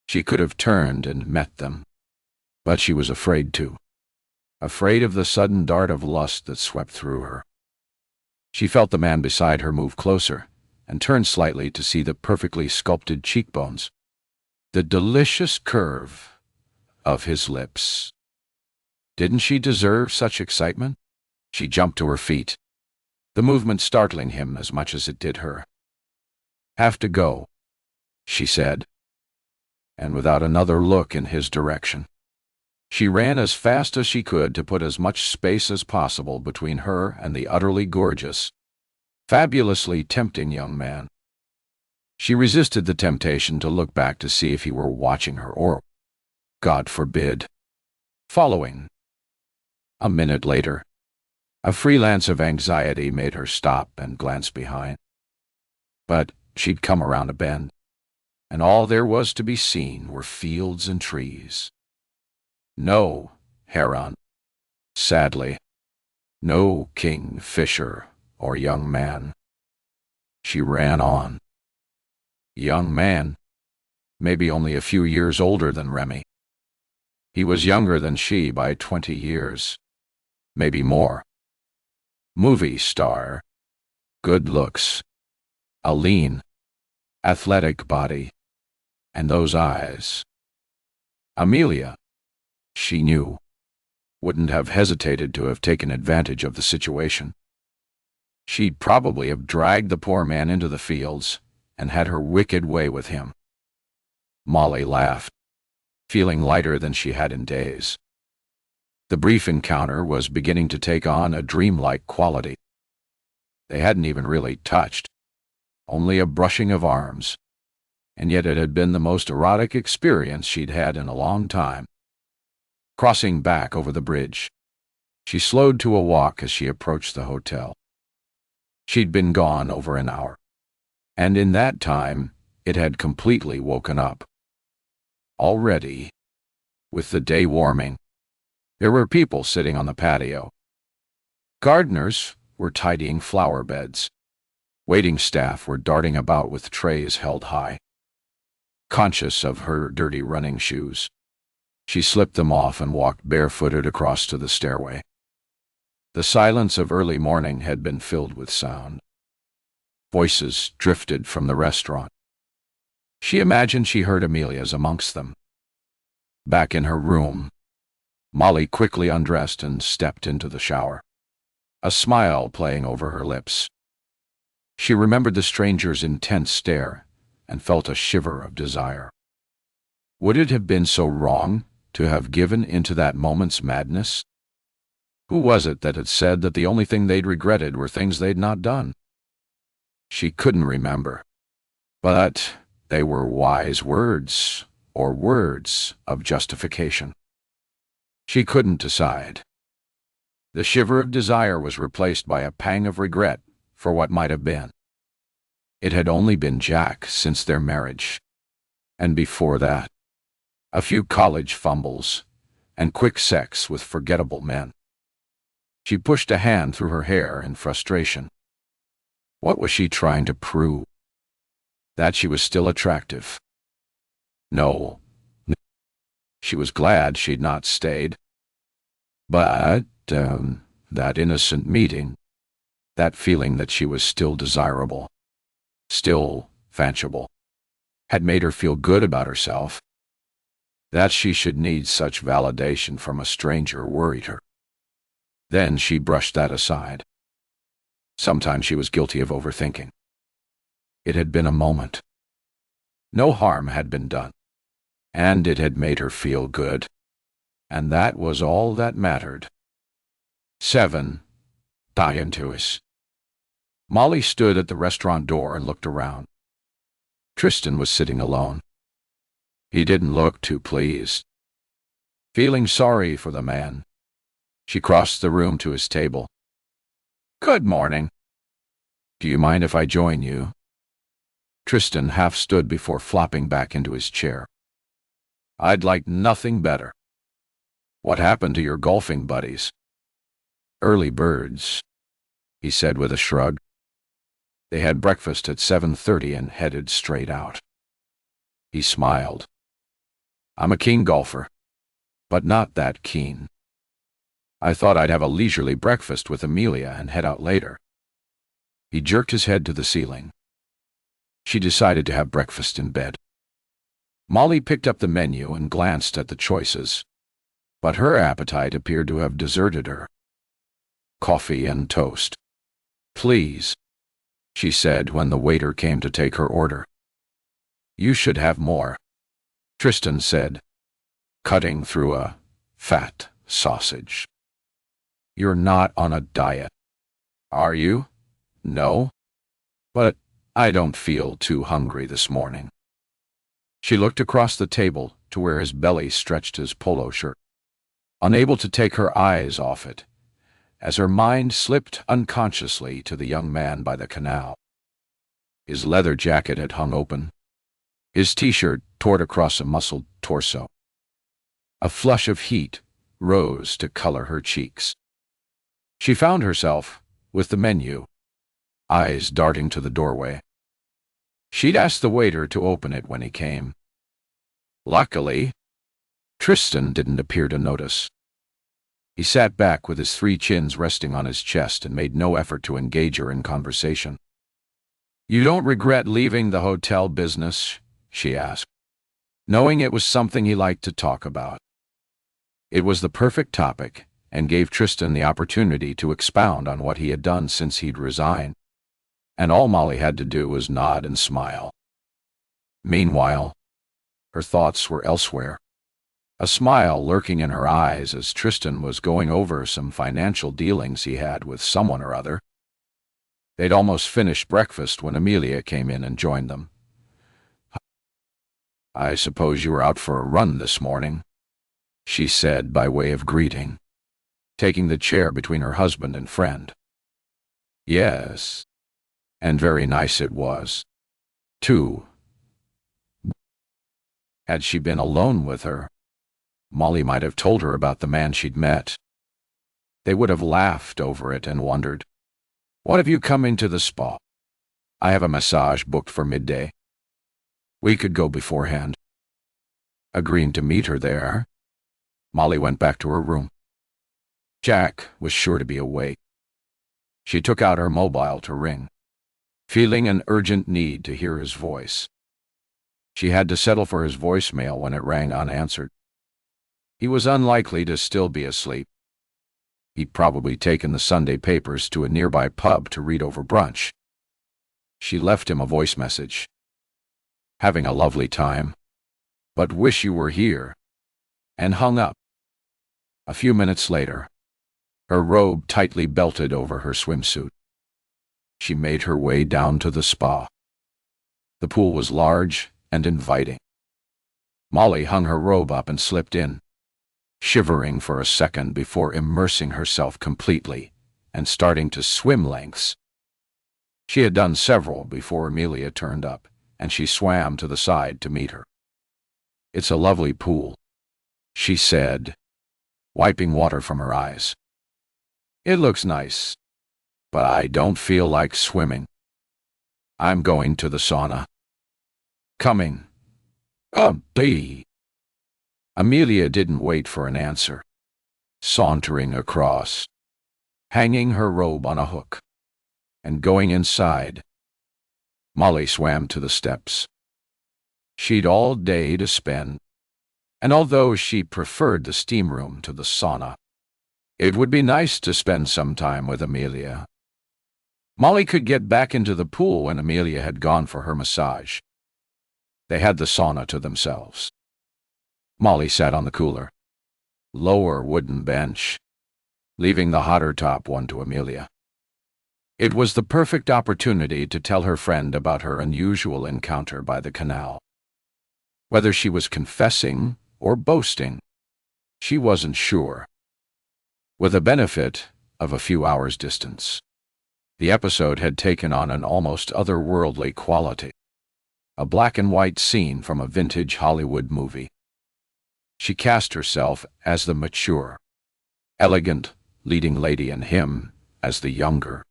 She could have turned and met them, but she was afraid to. Afraid of the sudden dart of lust that swept through her. She felt the man beside her move closer, and turned slightly to see the perfectly sculpted cheekbones, the delicious curve of his lips. Didn't she deserve such excitement? She jumped to her feet, the movement startling him as much as it did her. Have to go, she said, and without another look in his direction. She ran as fast as she could to put as much space as possible between her and the utterly gorgeous, fabulously tempting young man. She resisted the temptation to look back to see if he were watching her or, God forbid, following. A minute later, a freelance of anxiety made her stop and glance behind. But she'd come around a bend, and all there was to be seen were fields and trees. No heron, sadly. No kingfisher or young man. She ran on. Young man, maybe only a few years older than Remy. He was younger than she by 20 years, maybe more. Movie star, good looks, a lean, athletic body, and those eyes. Amelia, she knew, wouldn't have hesitated to have taken advantage of the situation. She'd probably have dragged the poor man into the fields and had her wicked way with him. Molly laughed, feeling lighter than she had in days. The brief encounter was beginning to take on a dreamlike quality. They hadn't even really touched, only a brushing of arms, and yet it had been the most erotic experience she'd had in a long time. Crossing back over the bridge, she slowed to a walk as she approached the hotel. She'd been gone over an hour, and in that time it had completely woken up. Already, with the day warming, there were people sitting on the patio. Gardeners were tidying flower beds. Waiting staff were darting about with trays held high. Conscious of her dirty running shoes, she slipped them off and walked barefooted across to the stairway. The silence of early morning had been filled with sound. Voices drifted from the restaurant. She imagined she heard Amelia's amongst them. Back in her room, Molly quickly undressed and stepped into the shower, a smile playing over her lips. She remembered the stranger's intense stare and felt a shiver of desire. Would it have been so wrong to have given into that moment's madness? Who was it that had said that the only thing they'd regretted were things they'd not done? She couldn't remember, but they were wise words, or words of justification. She couldn't decide. The shiver of desire was replaced by a pang of regret for what might have been. It had only been Jack since their marriage, and before that, a few college fumbles and quick sex with forgettable men. She pushed a hand through her hair in frustration. What was she trying to prove? That she was still attractive? No. She was glad she'd not stayed. But, that innocent meeting, that feeling that she was still desirable, still fanchable, had made her feel good about herself. That she should need such validation from a stranger worried her. Then she brushed that aside. Sometimes she was guilty of overthinking. It had been a moment. No harm had been done, and it had made her feel good, and that was all that mattered. 7. Diantuis. Molly stood at the restaurant door and looked around. Tristan was sitting alone. He didn't look too pleased. Feeling sorry for the man, she crossed the room to his table. "Good morning. Do you mind if I join you?" Tristan half stood before flopping back into his chair. "I'd like nothing better. What happened to your golfing buddies?" "Early birds," he said with a shrug. They had breakfast at 7:30 and headed straight out. He smiled. "I'm a keen golfer, but not that keen. I thought I'd have a leisurely breakfast with Amelia and head out later." He jerked his head to the ceiling. She decided to have breakfast in bed. Molly picked up the menu and glanced at the choices, but her appetite appeared to have deserted her. "Coffee and toast, please," she said when the waiter came to take her order. "You should have more," Tristan said, cutting through a fat sausage. "You're not on a diet, are you?" "No, but I don't feel too hungry this morning." She looked across the table to where his belly stretched his polo shirt, unable to take her eyes off it, as her mind slipped unconsciously to the young man by the canal. His leather jacket had hung open, his t-shirt torn across a muscled torso. A flush of heat rose to color her cheeks. She found herself with the menu, eyes darting to the doorway. She'd asked the waiter to open it when he came. Luckily, Tristan didn't appear to notice. He sat back with his 3 chins resting on his chest and made no effort to engage her in conversation. "You don't regret leaving the hotel business?" she asked, knowing it was something he liked to talk about. It was the perfect topic and gave Tristan the opportunity to expound on what he had done since he'd resigned, and all Molly had to do was nod and smile. Meanwhile, her thoughts were elsewhere, a smile lurking in her eyes as Tristan was going over some financial dealings he had with someone or other. They'd almost finished breakfast when Amelia came in and joined them. "I suppose you were out for a run this morning," she said by way of greeting, taking the chair between her husband and friend. "Yes, and very nice it was, too." Had she been alone with her, Molly might have told her about the man she'd met. They would have laughed over it and wondered, "What have you come into the spa? I have a massage booked for midday. We could go beforehand." Agreeing to meet her there, Molly went back to her room. Jack was sure to be awake. She took out her mobile to ring, feeling an urgent need to hear his voice. She had to settle for his voicemail when it rang unanswered. He was unlikely to still be asleep. He'd probably taken the Sunday papers to a nearby pub to read over brunch. She left him a voice message. "Having a lovely time, but wish you were here," and hung up. A few minutes later, her robe tightly belted over her swimsuit, she made her way down to the spa. The pool was large and inviting. Molly hung her robe up and slipped in, shivering for a second before immersing herself completely and starting to swim lengths. She had done several before Amelia turned up, and she swam to the side to meet her. "It's a lovely pool," she said, wiping water from her eyes. "It looks nice, but I don't feel like swimming. I'm going to the sauna." "Coming." "Bee." Amelia didn't wait for an answer, sauntering across, hanging her robe on a hook, and going inside. Molly swam to the steps. She'd all day to spend. And although she preferred the steam room to the sauna, it would be nice to spend some time with Amelia. Molly could get back into the pool when Amelia had gone for her massage. They had the sauna to themselves. Molly sat on the cooler, lower wooden bench, leaving the hotter top one to Amelia. It was the perfect opportunity to tell her friend about her unusual encounter by the canal. Whether she was confessing or boasting, she wasn't sure. With the benefit of a few hours' distance, the episode had taken on an almost otherworldly quality, a black-and-white scene from a vintage Hollywood movie. She cast herself as the mature, elegant leading lady and him as the younger,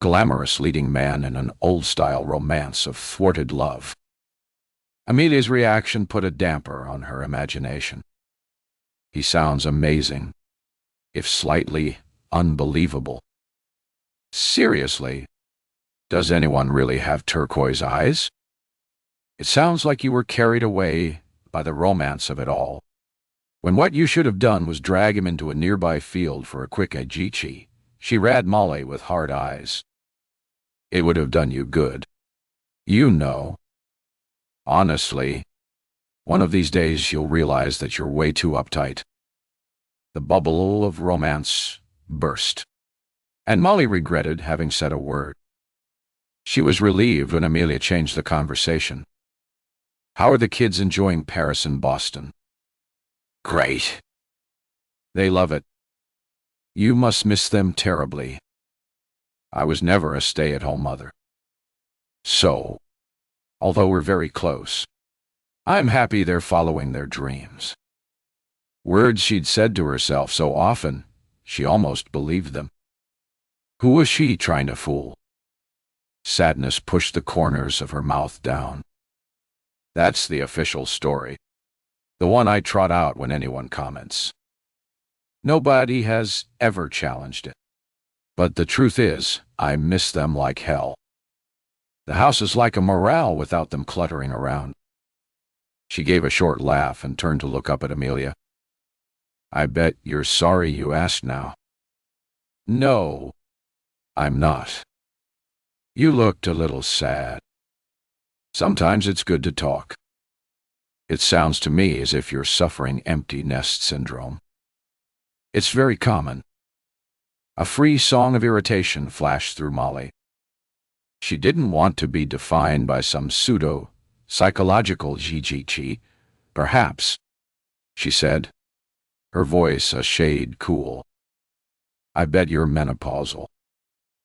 glamorous leading man in an old-style romance of thwarted love. Amelia's reaction put a damper on her imagination. He sounds amazing, if slightly unbelievable. Seriously, does anyone really have turquoise eyes? It sounds like you were carried away by the romance of it all, when what you should have done was drag him into a nearby field for a quick ajichi. She read Molly with hard eyes. It would have done you good. You know. Honestly, one of these days you'll realize that you're way too uptight. The bubble of romance burst, and Molly regretted having said a word. She was relieved when Amelia changed the conversation. How are the kids enjoying Paris and Boston? Great. They love it. You must miss them terribly. I was never a stay-at-home mother. So, although we're very close, I'm happy they're following their dreams. Words she'd said to herself so often, she almost believed them. Who was she trying to fool? Sadness pushed the corners of her mouth down. That's the official story, the one I trot out when anyone comments. Nobody has ever challenged it. But the truth is, I miss them like hell. The house is like a morale without them cluttering around. She gave a short laugh and turned to look up at Amelia. I bet you're sorry you asked now. No, I'm not. You looked a little sad. Sometimes it's good to talk. It sounds to me as if you're suffering empty nest syndrome. It's very common. A free song of irritation flashed through Molly. She didn't want to be defined by some pseudo-psychological jijichi. Perhaps, she said, her voice a shade cool. I bet you're menopausal,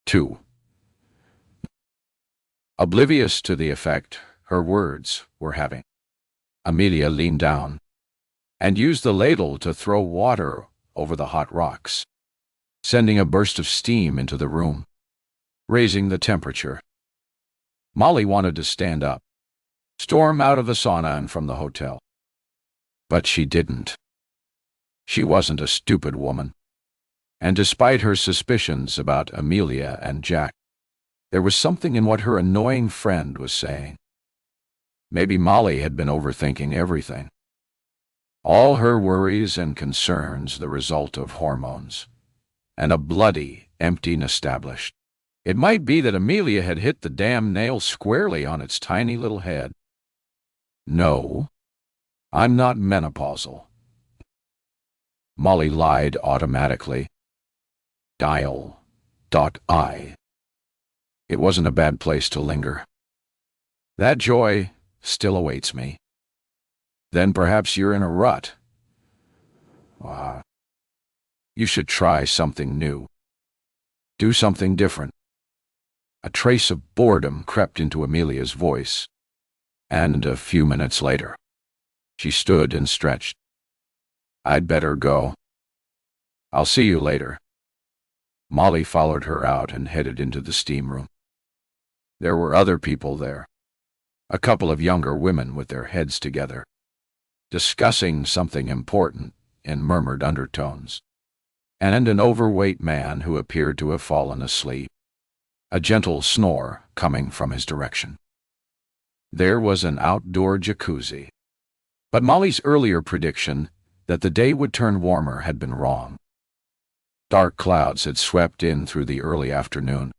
too. Oblivious to the effect her words were having, Amelia leaned down and used the ladle to throw water over the hot rocks, sending a burst of steam into the room, raising the temperature. Molly wanted to stand up, storm out of the sauna and from the hotel. But she didn't. She wasn't a stupid woman. And despite her suspicions about Amelia and Jack, there was something in what her annoying friend was saying. Maybe Molly had been overthinking everything. All her worries and concerns the result of hormones, and a bloody, empty established. It might be that Amelia had hit the damn nail squarely on its tiny little head. No, I'm not menopausal. Molly lied automatically. Dial.I. It wasn't a bad place to linger. That joy still awaits me. Then perhaps you're in a rut. You should try something new. Do something different. A trace of boredom crept into Amelia's voice, and a few minutes later, she stood and stretched. I'd better go. I'll see you later. Molly followed her out and headed into the steam room. There were other people there, a couple of younger women with their heads together, discussing something important in murmured undertones, and an overweight man who appeared to have fallen asleep, a gentle snore coming from his direction. There was an outdoor jacuzzi, But Molly's earlier prediction that the day would turn warmer had been wrong. Dark clouds had swept in through the early afternoon,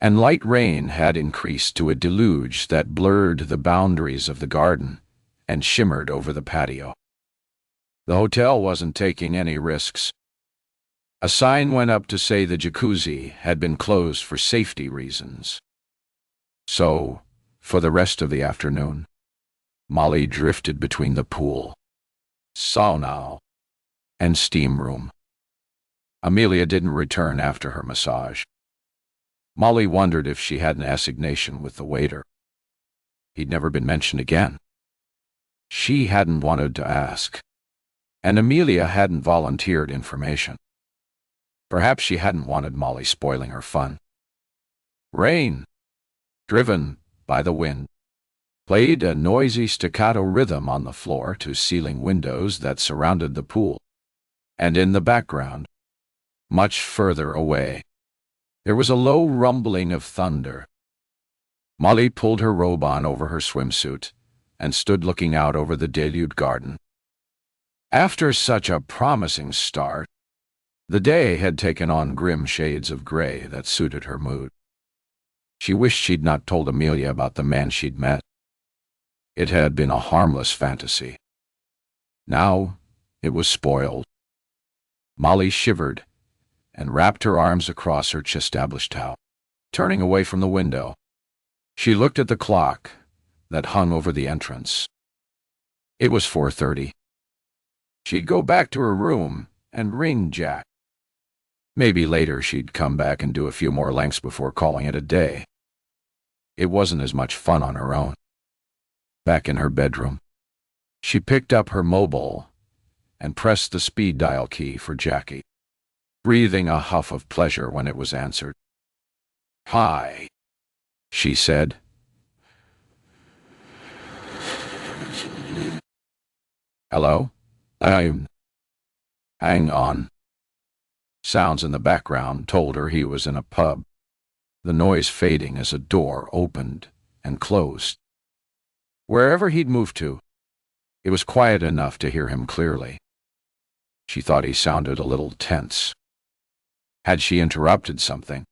and light rain had increased to a deluge that blurred the boundaries of the garden and shimmered over the patio. The hotel wasn't taking any risks. A sign went up to say the jacuzzi had been closed for safety reasons. So, for the rest of the afternoon, Molly drifted between the pool, sauna, and steam room. Amelia didn't return after her massage. Molly wondered if she had an assignation with the waiter. He'd never been mentioned again. She hadn't wanted to ask, and Amelia hadn't volunteered information. Perhaps she hadn't wanted Molly spoiling her fun. Rain, driven by the wind, played a noisy staccato rhythm on the floor-to-ceiling windows that surrounded the pool, and in the background, much further away, there was a low rumbling of thunder. Molly pulled her robe on over her swimsuit and stood looking out over the deluged garden. After such a promising start, the day had taken on grim shades of gray that suited her mood. She wished she'd not told Amelia about the man she'd met. It had been a harmless fantasy. Now it was spoiled. Molly shivered and wrapped her arms across her chestablished towel. Turning away from the window, she looked at the clock that hung over the entrance. It was 4:30. She'd go back to her room and ring Jack. Maybe later she'd come back and do a few more lengths before calling it a day. It wasn't as much fun on her own. Back in her bedroom, she picked up her mobile and pressed the speed dial key for Jackie, breathing a huff of pleasure when it was answered. "Hi," she said. "Hello? Hang on." Sounds in the background told her he was in a pub, the noise fading as a door opened and closed. Wherever he'd moved to, it was quiet enough to hear him clearly. She thought he sounded a little tense. Had she interrupted something?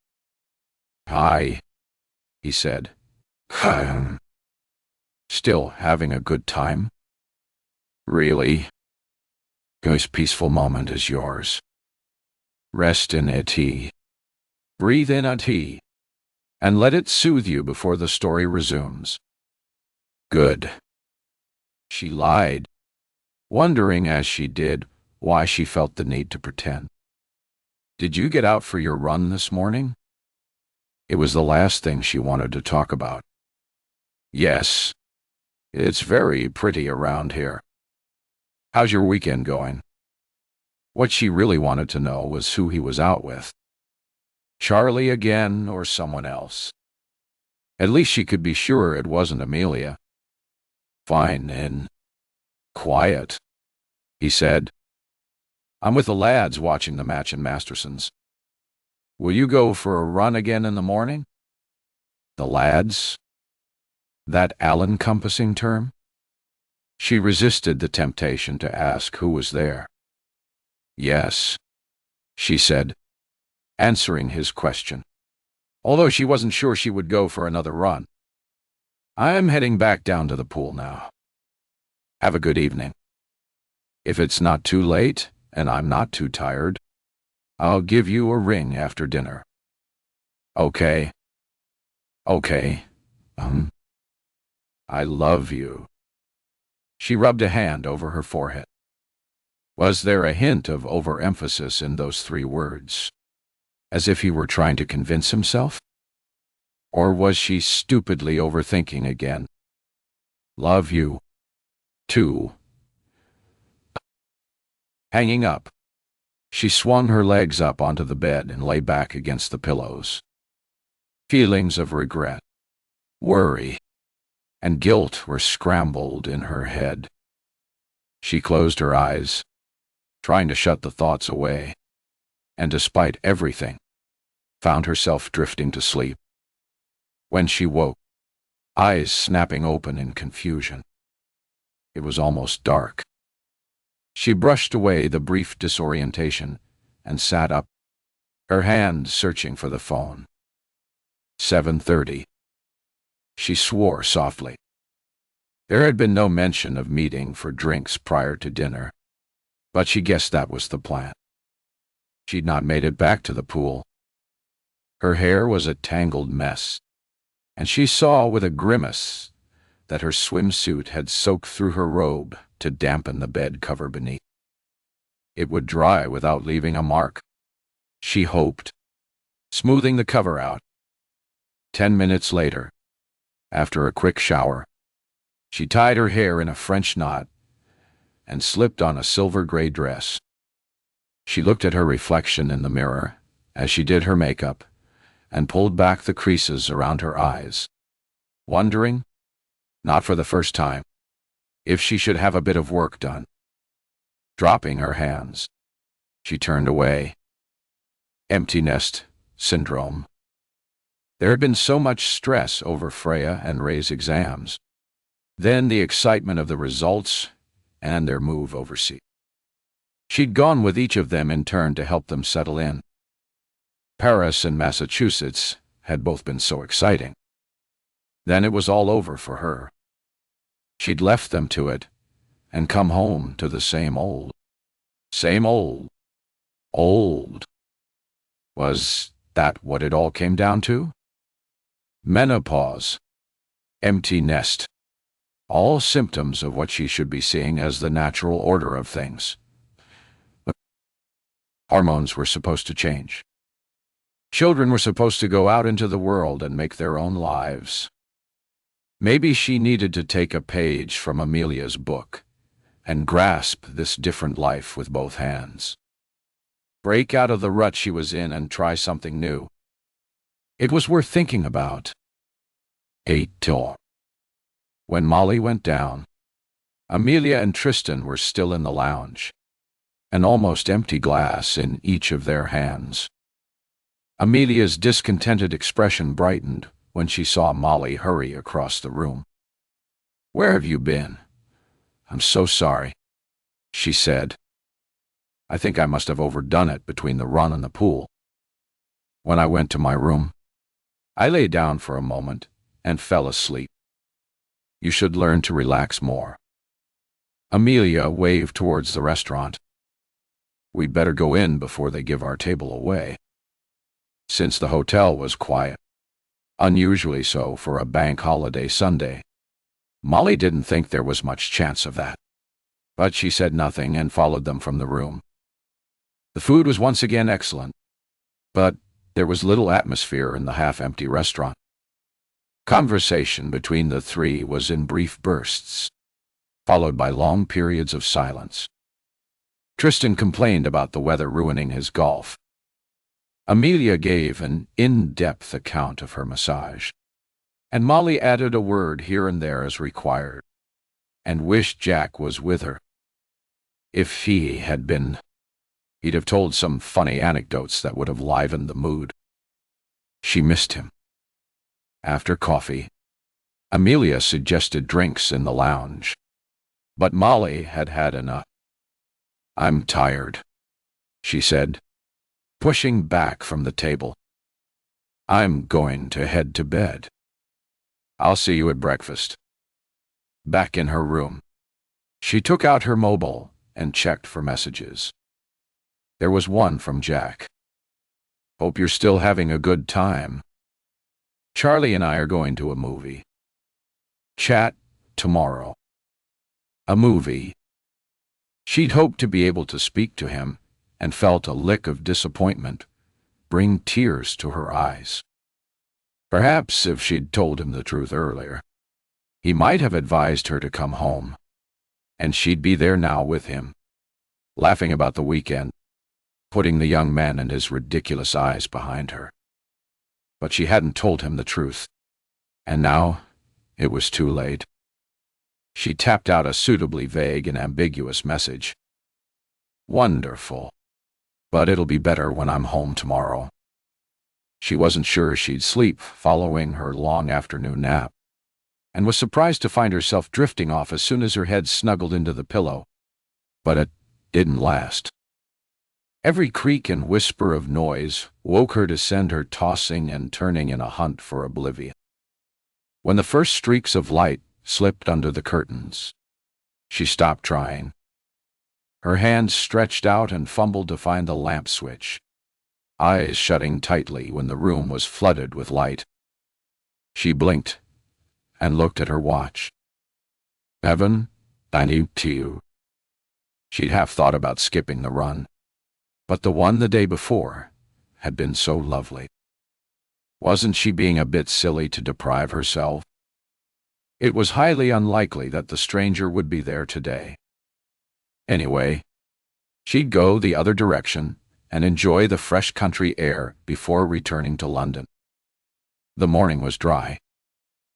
"Hi," he said. "Still having a good time?" "Really? This peaceful moment is yours. Rest in it, breathe in it, and let it soothe you before the story resumes." "Good." She lied, wondering as she did why she felt the need to pretend. "Did you get out for your run this morning?" It was the last thing she wanted to talk about. "Yes. It's very pretty around here. How's your weekend going?" What she really wanted to know was who he was out with. Charlie again or someone else. At least she could be sure it wasn't Amelia. "Fine and quiet," he said. "I'm with the lads watching the match in Masterson's. Will you go for a run again in the morning?" The lads? That all-encompassing term? She resisted the temptation to ask who was there. "Yes," she said, answering his question, although she wasn't sure she would go for another run. "I'm heading back down to the pool now. Have a good evening. If it's not too late and I'm not too tired, I'll give you a ring after dinner." "Okay. Okay. I love you." She rubbed a hand over her forehead. Was there a hint of overemphasis in those 3 words, as if he were trying to convince himself? Or was she stupidly overthinking again? "Love you, too." Hanging up, she swung her legs up onto the bed and lay back against the pillows. Feelings of regret, worry, and guilt were scrambled in her head. She closed her eyes, trying to shut the thoughts away, and despite everything, found herself drifting to sleep. When she woke, eyes snapping open in confusion, It was almost dark. She brushed away the brief disorientation and sat up, her hand searching for the phone. 7:30. She swore softly. There had been no mention of meeting for drinks prior to dinner, but she guessed that was the plan. She'd not made it back to the pool. Her hair was a tangled mess, and she saw with a grimace that her swimsuit had soaked through her robe to dampen the bed cover beneath. It would dry without leaving a mark, she hoped, smoothing the cover out. 10 minutes later, after a quick shower, she tied her hair in a French knot and slipped on a silver-gray dress. She looked at her reflection in the mirror as she did her makeup and pulled back the creases around her eyes, wondering, not for the first time, if she should have a bit of work done. Dropping her hands, she turned away. Empty nest syndrome. There had been so much stress over Freya and Ray's exams, then the excitement of the results and their move overseas. She'd gone with each of them in turn to help them settle in. Paris and Massachusetts had both been so exciting. Then it was all over for her. She'd left them to it and come home to the same old. Old. Was that what it all came down to? Menopause. Empty nest. All symptoms of what she should be seeing as the natural order of things. But hormones were supposed to change. Children were supposed to go out into the world and make their own lives. Maybe she needed to take a page from Amelia's book and grasp this different life with both hands. Break out of the rut she was in and try something new. It was worth thinking about. 8 till. When Molly went down, Amelia and Tristan were still in the lounge, an almost empty glass in each of their hands. Amelia's discontented expression brightened when she saw Molly hurry across the room. "Where have you been?" "I'm so sorry," she said. "I think I must have overdone it between the run and the pool. When I went to my room, I lay down for a moment and fell asleep. You should learn to relax more." Amelia waved towards the restaurant. "We'd better go in before they give our table away." Since the hotel was quiet, unusually so for a bank holiday Sunday, Molly didn't think there was much chance of that. But she said nothing and followed them from the room. The food was once again excellent, but there was little atmosphere in the half-empty restaurant. Conversation between the three was in brief bursts, followed by long periods of silence. Tristan complained about the weather ruining his golf. Amelia gave an in-depth account of her massage, and Molly added a word here and there as required, and wished Jack was with her. If he had been, he'd have told some funny anecdotes that would have livened the mood. She missed him. After coffee, Amelia suggested drinks in the lounge, but Molly had had enough. "I'm tired," she said, pushing back from the table. "I'm going to head to bed. I'll see you at breakfast." Back in her room, she took out her mobile and checked for messages. There was one from Jack. "Hope you're still having a good time. Charlie and I are going to a movie. Chat tomorrow." A movie. She'd hoped to be able to speak to him and felt a lick of disappointment bring tears to her eyes. Perhaps if she'd told him the truth earlier, he might have advised her to come home, and she'd be there now with him, laughing about the weekend, putting the young man and his ridiculous eyes behind her. But she hadn't told him the truth, and now it was too late. She tapped out a suitably vague and ambiguous message. "Wonderful. But it'll be better when I'm home tomorrow." She wasn't sure she'd sleep following her long afternoon nap. and was surprised to find herself drifting off as soon as her head snuggled into the pillow. But it didn't last. Every creak and whisper of noise woke her to send her tossing and turning in a hunt for oblivion. When the first streaks of light slipped under the curtains, she stopped trying. Her hands stretched out and fumbled to find the lamp switch, eyes shutting tightly when the room was flooded with light. She blinked and looked at her watch. 7:92. She'd half thought about skipping the run, but the one the day before had been so lovely. Wasn't she being a bit silly to deprive herself? It was highly unlikely that the stranger would be there today. Anyway, she'd go the other direction and enjoy the fresh country air before returning to London. The morning was dry,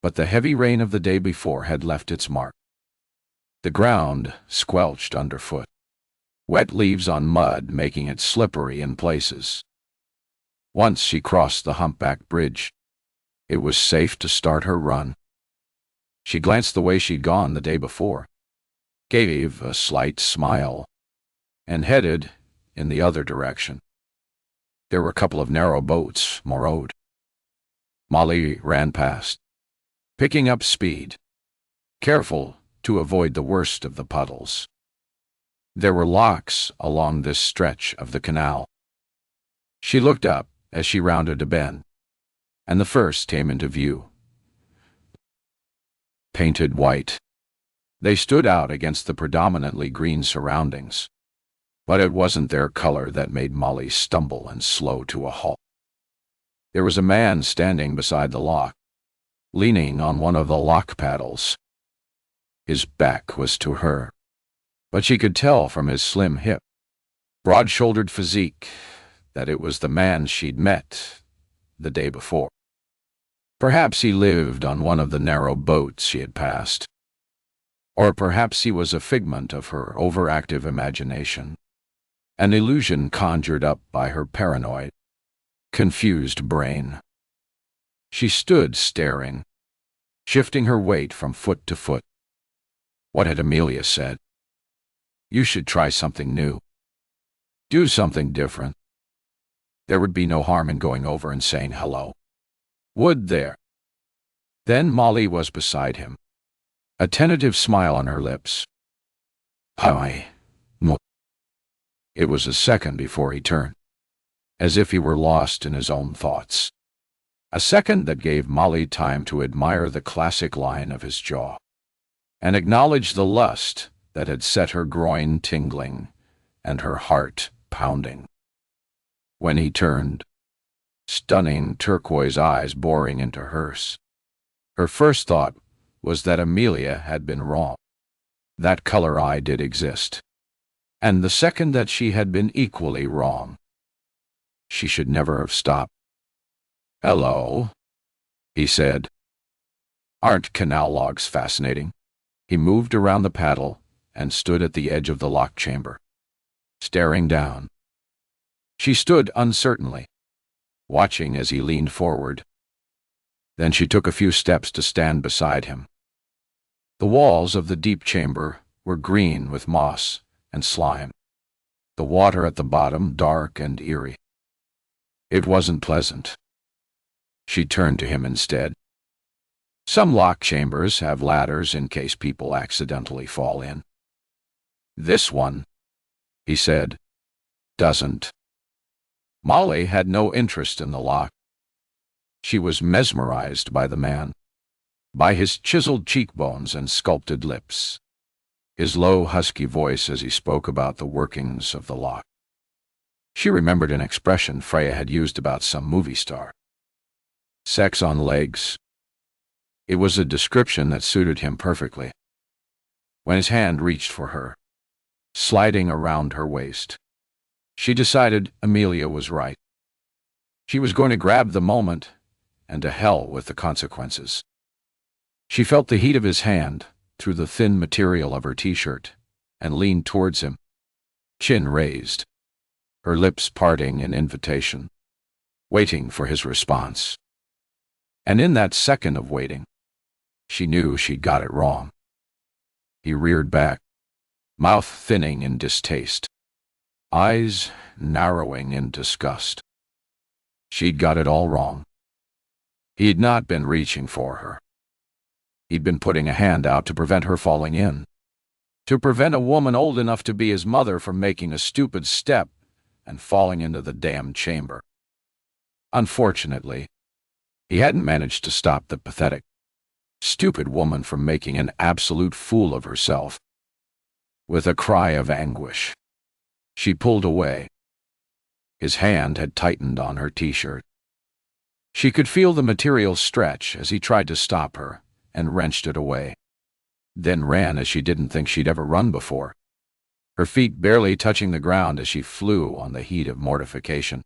but the heavy rain of the day before had left its mark. The ground squelched underfoot, wet leaves on mud making it slippery in places. Once she crossed the humpback bridge, it was safe to start her run. She glanced the way she'd gone the day before, gave a slight smile, and headed in the other direction. There were a couple of narrow boats moored. Molly ran past, picking up speed, careful to avoid the worst of the puddles. There were locks along this stretch of the canal. She looked up as she rounded a bend, and the first came into view. Painted white, they stood out against the predominantly green surroundings, but it wasn't their color that made Molly stumble and slow to a halt. There was a man standing beside the lock, leaning on one of the lock paddles. His back was to her, but she could tell from his slim hip, broad-shouldered physique that it was the man she'd met the day before. Perhaps he lived on one of the narrow boats she had passed, or perhaps he was a figment of her overactive imagination, an illusion conjured up by her paranoid, confused brain. She stood staring, shifting her weight from foot to foot. What had Amelia said? You should try something new. Do something different. There would be no harm in going over and saying hello. Would there? Then Molly was beside him, a tentative smile on her lips. Hi. It was a second before he turned, as if he were lost in his own thoughts. A second that gave Molly time to admire the classic line of his jaw, and acknowledge the lust that had set her groin tingling and her heart pounding. When he turned, stunning turquoise eyes boring into hers, her first thought was that Amelia had been wrong. That color eye did exist, and the second that she had been equally wrong. She should never have stopped. Hello, he said. Aren't canal logs fascinating? He moved around the paddle and stood at the edge of the lock chamber, staring down. She stood uncertainly, watching as he leaned forward. Then she took a few steps to stand beside him. The walls of the deep chamber were green with moss and slime, the water at the bottom dark and eerie. It wasn't pleasant. She turned to him instead. Some lock chambers have ladders in case people accidentally fall in. This one, he said, doesn't. Molly had no interest in the lock. She was mesmerized by the man, by his chiseled cheekbones and sculpted lips, his low, husky voice as he spoke about the workings of the lock. She remembered an expression Freya had used about some movie star. Sex on legs. It was a description that suited him perfectly. When his hand reached for her, sliding around her waist, she decided Amelia was right. She was going to grab the moment, and to hell with the consequences. She felt the heat of his hand through the thin material of her t-shirt and leaned towards him, chin raised, her lips parting in invitation, waiting for his response. And in that second of waiting, She knew she'd got it wrong. He reared back, mouth thinning in distaste, eyes narrowing in disgust. She'd got it all wrong. He'd not been reaching for her. He'd been putting a hand out to prevent her falling in, to prevent a woman old enough to be his mother from making a stupid step and falling into the damned chamber. Unfortunately, he hadn't managed to stop the pathetic, stupid woman from making an absolute fool of herself. With a cry of anguish, she pulled away. His hand had tightened on her t-shirt. She could feel the material stretch as he tried to stop her and wrenched it away, then ran as she didn't think she'd ever run before, her feet barely touching the ground as she flew on the heat of mortification.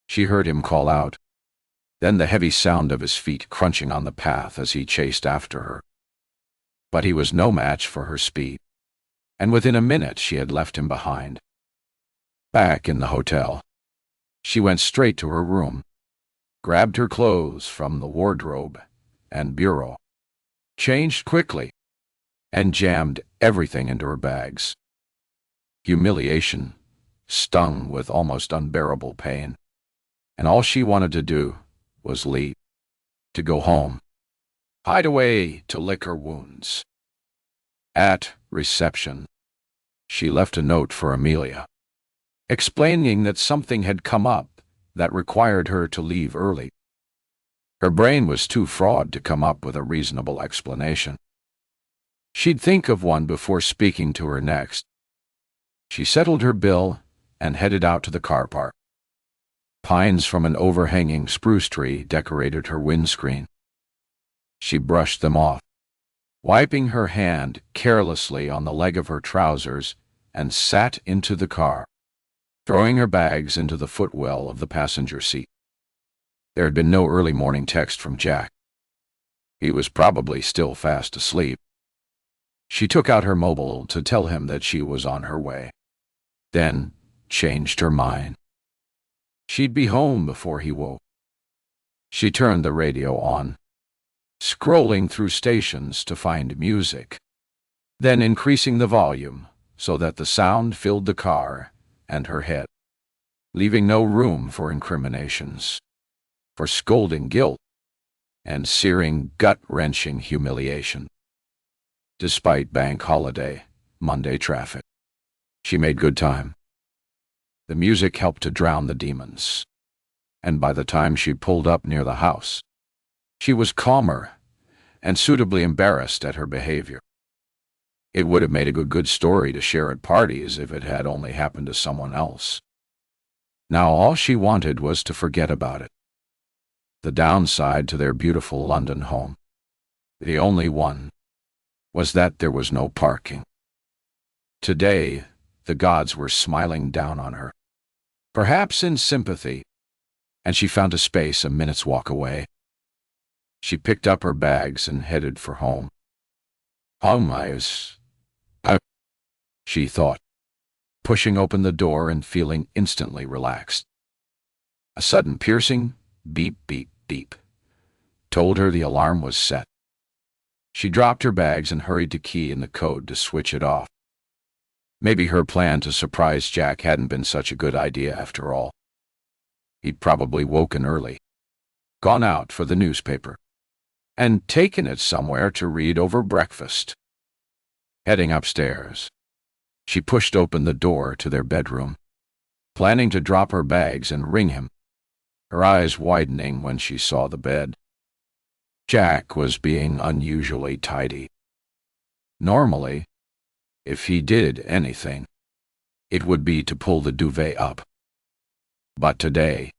She heard him call out, then the heavy sound of his feet crunching on the path as he chased after her. But he was no match for her speed, and within a minute she had left him behind. Back in the hotel, she went straight to her room, grabbed her clothes from the wardrobe and bureau, changed quickly, and jammed everything into her bags. Humiliation stung with almost unbearable pain, and all she wanted to do was leave, to go home, hide away to lick her wounds. At reception, she left a note for Amelia, explaining that something had come up that required her to leave early. Her brain was too fraught to come up with a reasonable explanation. She'd think of one before speaking to her next. She settled her bill and headed out to the car park. Pines from an overhanging spruce tree decorated her windscreen. She brushed them off, wiping her hand carelessly on the leg of her trousers, and sat into the car, throwing her bags into the footwell of the passenger seat. There had been no early morning text from Jack. He was probably still fast asleep. She took out her mobile to tell him that she was on her way, then changed her mind. She'd be home before he woke. She turned the radio on, scrolling through stations to find music, then increasing the volume so that the sound filled the car and her head, leaving no room for incriminations, for scolding guilt, and searing, gut-wrenching humiliation. Despite bank holiday, Monday traffic, she made good time. The music helped to drown the demons, and by the time she pulled up near the house, she was calmer and suitably embarrassed at her behavior. It would have made a good story to share at parties if it had only happened to someone else. Now all she wanted was to forget about it. The downside to their beautiful London home, the only one, was that there was no parking. Today, the gods were smiling down on her, perhaps in sympathy, and she found a space a minute's walk away. She picked up her bags and headed for home. Home, she thought, pushing open the door and feeling instantly relaxed. A sudden piercing beep, beep, beep told her the alarm was set. She dropped her bags and hurried to key in the code to switch it off. Maybe her plan to surprise Jack hadn't been such a good idea after all. He'd probably woken early, gone out for the newspaper, and taken it somewhere to read over breakfast. Heading upstairs, she pushed open the door to their bedroom, planning to drop her bags and ring him, her eyes widening when she saw the bed. Jack was being unusually tidy. Normally, if he did anything, it would be to pull the duvet up. But today,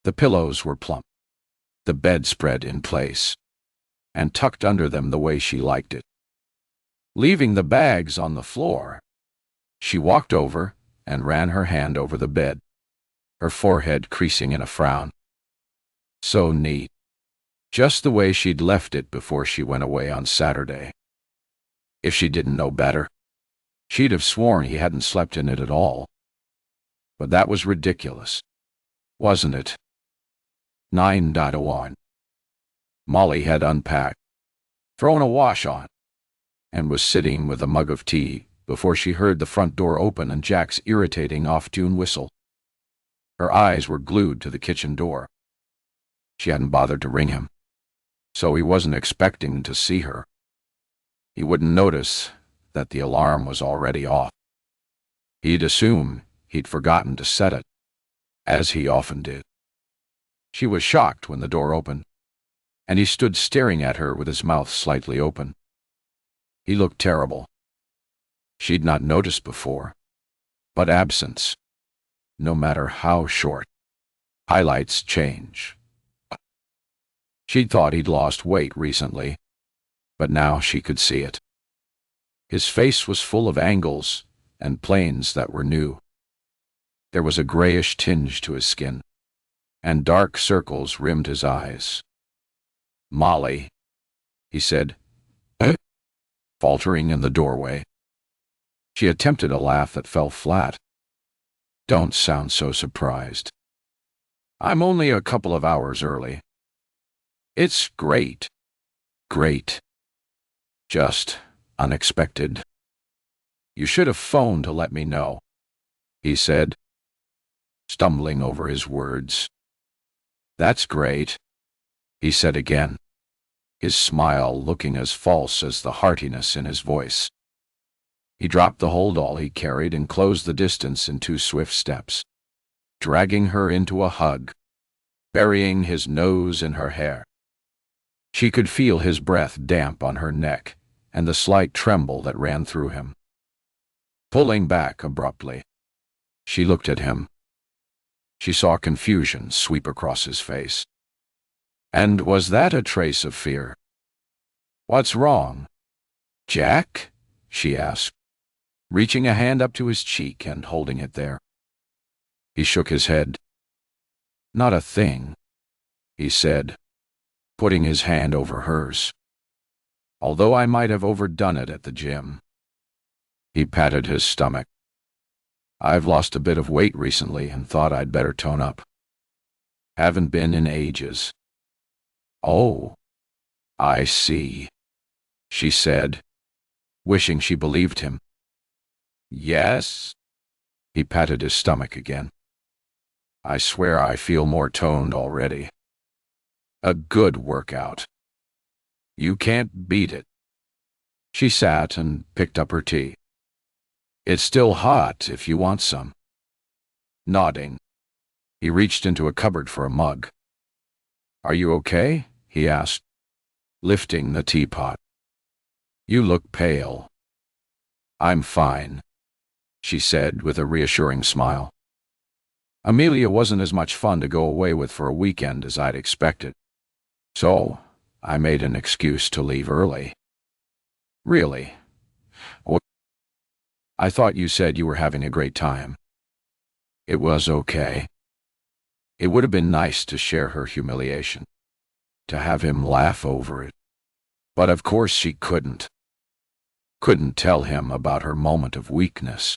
the pillows were plump, the bedspread in place, and tucked under them the way she liked it. Leaving the bags on the floor, she walked over and ran her hand over the bed, her forehead creasing in a frown. So neat, just the way she'd left it before she went away on Saturday. If she didn't know better, she'd have sworn he hadn't slept in it at all. But that was ridiculous, wasn't it? 9:01. Molly had unpacked, thrown a wash on, and was sitting with a mug of tea before she heard the front door open and Jack's irritating off-tune whistle. Her eyes were glued to the kitchen door. She hadn't bothered to ring him, so he wasn't expecting to see her. He wouldn't notice that the alarm was already off. He'd assume he'd forgotten to set it, as he often did. She was shocked when the door opened, and he stood staring at her with his mouth slightly open. He looked terrible. She'd not noticed before, but absence, no matter how short, highlights change. She'd thought he'd lost weight recently, but now she could see it. His face was full of angles and planes that were new. There was a grayish tinge to his skin, and dark circles rimmed his eyes. "Molly," he said, faltering in the doorway. She attempted a laugh that fell flat. "Don't sound so surprised. I'm only a couple of hours early." "It's great. Great. Just unexpected. You should have phoned to let me know," he said, stumbling over his words. "That's great," he said again, his smile looking as false as the heartiness in his voice. He dropped the holdall he carried and closed the distance in 2 swift steps, dragging her into a hug, burying his nose in her hair. She could feel his breath damp on her neck and the slight tremble that ran through him. Pulling back abruptly, she looked at him. She saw confusion sweep across his face. And was that a trace of fear? "What's wrong, Jack?" she asked, reaching a hand up to his cheek and holding it there. He shook his head. "Not a thing," he said, putting his hand over hers. "Although I might have overdone it at the gym." He patted his stomach. "I've lost a bit of weight recently and thought I'd better tone up. Haven't been in ages." "Oh, I see," she said, wishing she believed him. "Yes?" He patted his stomach again. "I swear I feel more toned already. A good workout. You can't beat it." She sat and picked up her tea. "It's still hot if you want some." Nodding, he reached into a cupboard for a mug. "Are you okay?" he asked, lifting the teapot. "You look pale." "I'm fine," she said with a reassuring smile. "Amelia wasn't as much fun to go away with for a weekend as I'd expected, so I made an excuse to leave early." "Really? Well, I thought you said you were having a great time." It was okay. It would have been nice to share her humiliation, to have him laugh over it. But of course she couldn't. Couldn't tell him about her moment of weakness,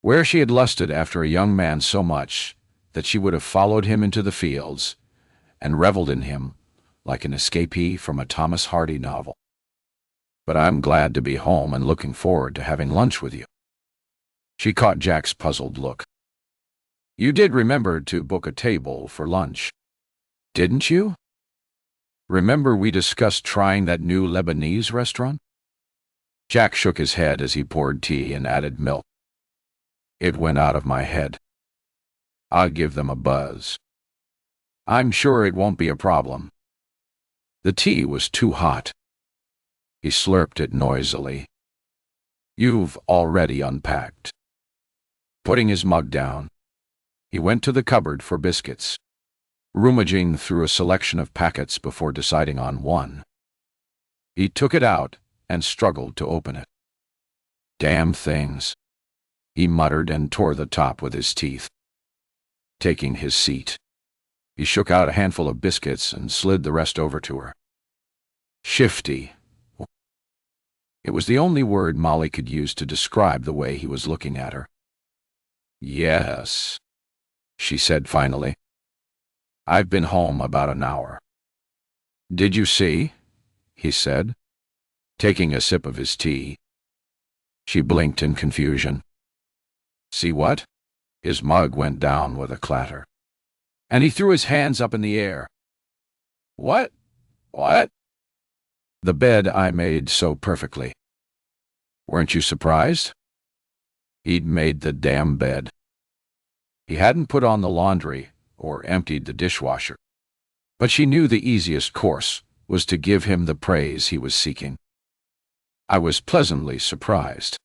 where she had lusted after a young man so much that she would have followed him into the fields and reveled in him like an escapee from a Thomas Hardy novel. "But I'm glad to be home and looking forward to having lunch with you." She caught Jack's puzzled look. "You did remember to book a table for lunch, didn't you? Remember we discussed trying that new Lebanese restaurant?" Jack shook his head as he poured tea and added milk. "It went out of my head. I'll give them a buzz. I'm sure it won't be a problem." The tea was too hot. He slurped it noisily. "You've already unpacked." Putting his mug down, he went to the cupboard for biscuits, rummaging through a selection of packets before deciding on one. He took it out and struggled to open it. "Damn things," he muttered and tore the top with his teeth. Taking his seat, he shook out a handful of biscuits and slid the rest over to her. "Shifty." It was the only word Molly could use to describe the way he was looking at her. "Yes," she said finally. "I've been home about an hour." "Did you see?" he said. taking a sip of his tea. She blinked in confusion. See what? His mug went down with a clatter, and he threw his hands up in the air. What? What? The bed I made so perfectly. Weren't you surprised? He'd made the damn bed. He hadn't put on the laundry or emptied the dishwasher, but she knew the easiest course was to give him the praise he was seeking. I was pleasantly surprised.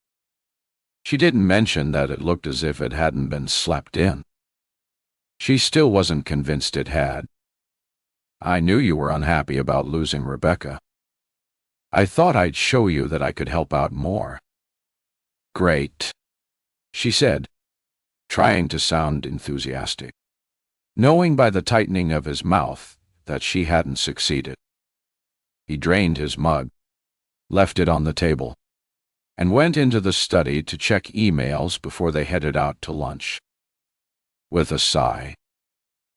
She didn't mention that it looked as if it hadn't been slept in. She still wasn't convinced it had. I knew you were unhappy about losing Rebecca. I thought I'd show you that I could help out more. Great, she said, trying to sound enthusiastic, knowing by the tightening of his mouth that she hadn't succeeded. He drained his mug, left it on the table, and went into the study to check emails before they headed out to lunch. With a sigh,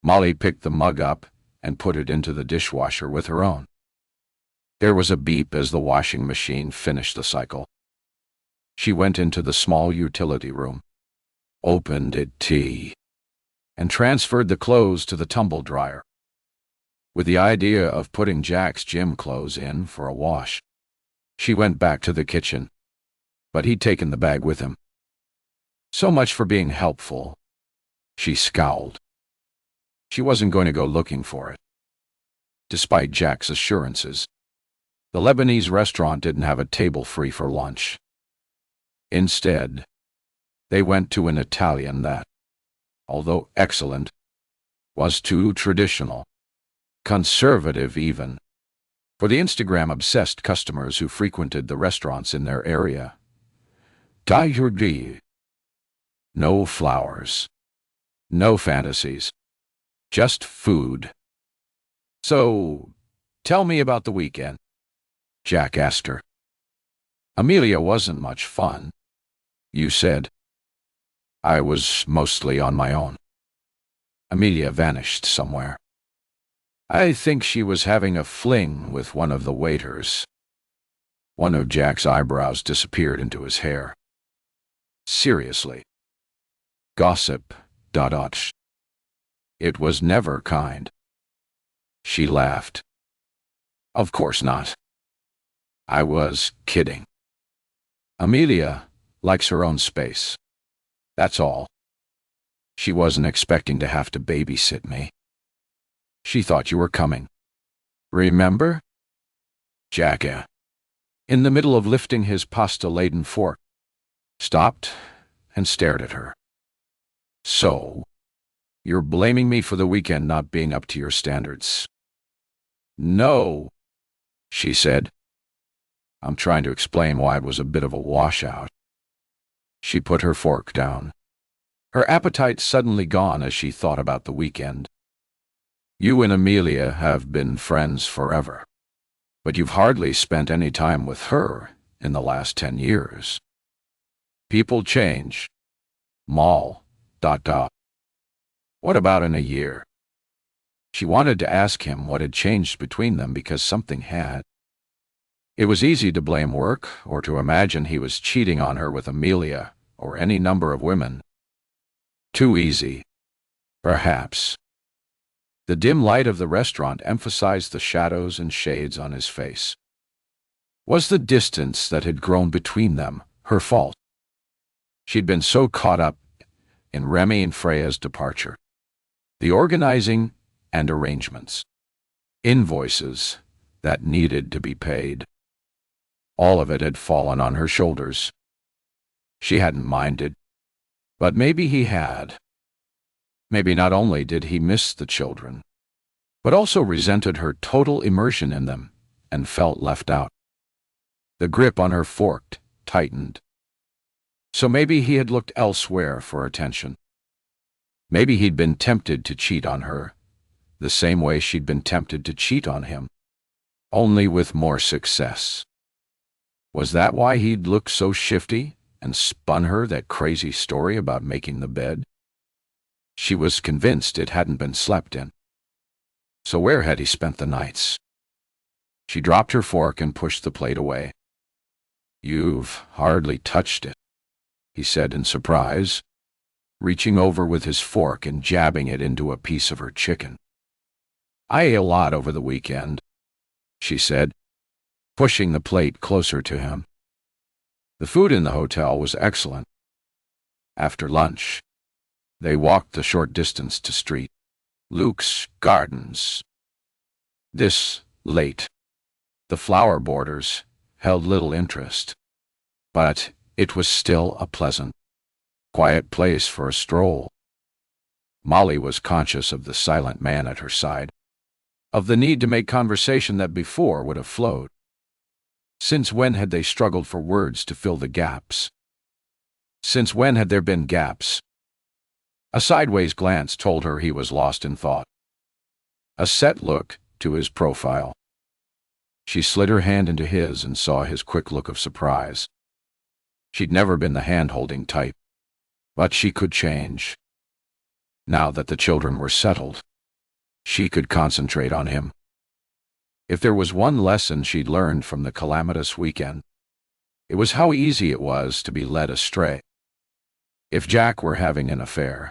Molly picked the mug up and put it into the dishwasher with her own. There was a beep as the washing machine finished the cycle. She went into the small utility room, opened tea, and transferred the clothes to the tumble dryer, with the idea of putting Jack's gym clothes in for a wash. She went back to the kitchen, but he'd taken the bag with him. So much for being helpful. She scowled. She wasn't going to go looking for it. Despite Jack's assurances, the Lebanese restaurant didn't have a table free for lunch. Instead, they went to an Italian that, although excellent, was too traditional, conservative even, for the Instagram-obsessed customers who frequented the restaurants in their area. Tagliatelle. No flowers. No fantasies. Just food. So, tell me about the weekend, Jack asked her. Amelia wasn't much fun, you said. I was mostly on my own. Amelia vanished somewhere. I think she was having a fling with one of the waiters. One of Jack's eyebrows disappeared into his hair. Seriously. Gossip. It was never kind. She laughed. Of course not. I was kidding. Amelia likes her own space. That's all. She wasn't expecting to have to babysit me. She thought you were coming. Remember? Jack, in the middle of lifting his pasta-laden fork, stopped and stared at her. So, you're blaming me for the weekend not being up to your standards? No, she said. I'm trying to explain why it was a bit of a washout. She put her fork down, her appetite suddenly gone as she thought about the weekend. You and Amelia have been friends forever, but you've hardly spent any time with her in the last 10 years. People change. What about in a year? She wanted to ask him what had changed between them because something had. It was easy to blame work or to imagine he was cheating on her with Amelia or any number of women. Too easy, perhaps. The dim light of the restaurant emphasized the shadows and shades on his face. Was the distance that had grown between them her fault? She'd been so caught up in Remy and Freya's departure, the organizing and arrangements, invoices that needed to be paid. All of it had fallen on her shoulders. She hadn't minded, but maybe he had. Maybe not only did he miss the children, but also resented her total immersion in them and felt left out. The grip on her fork tightened. So maybe he had looked elsewhere for attention. Maybe he'd been tempted to cheat on her, the same way she'd been tempted to cheat on him, only with more success. Was that why he'd looked so shifty and spun her that crazy story about making the bed? She was convinced it hadn't been slept in. So where had he spent the nights? She dropped her fork and pushed the plate away. "You've hardly touched it," he said in surprise, reaching over with his fork and jabbing it into a piece of her chicken. "I ate a lot over the weekend," she said, pushing the plate closer to him. The food in the hotel was excellent. After lunch, they walked the short distance to Street Luke's Gardens. This late, the flower borders held little interest, but it was still a pleasant, quiet place for a stroll. Molly was conscious of the silent man at her side, of the need to make conversation that before would have flowed. Since when had they struggled for words to fill the gaps? Since when had there been gaps? A sideways glance told her he was lost in thought. A set look to his profile. She slid her hand into his and saw his quick look of surprise. She'd never been the hand-holding type, but she could change. Now that the children were settled, she could concentrate on him. If there was one lesson she'd learned from the calamitous weekend, it was how easy it was to be led astray. If Jack were having an affair,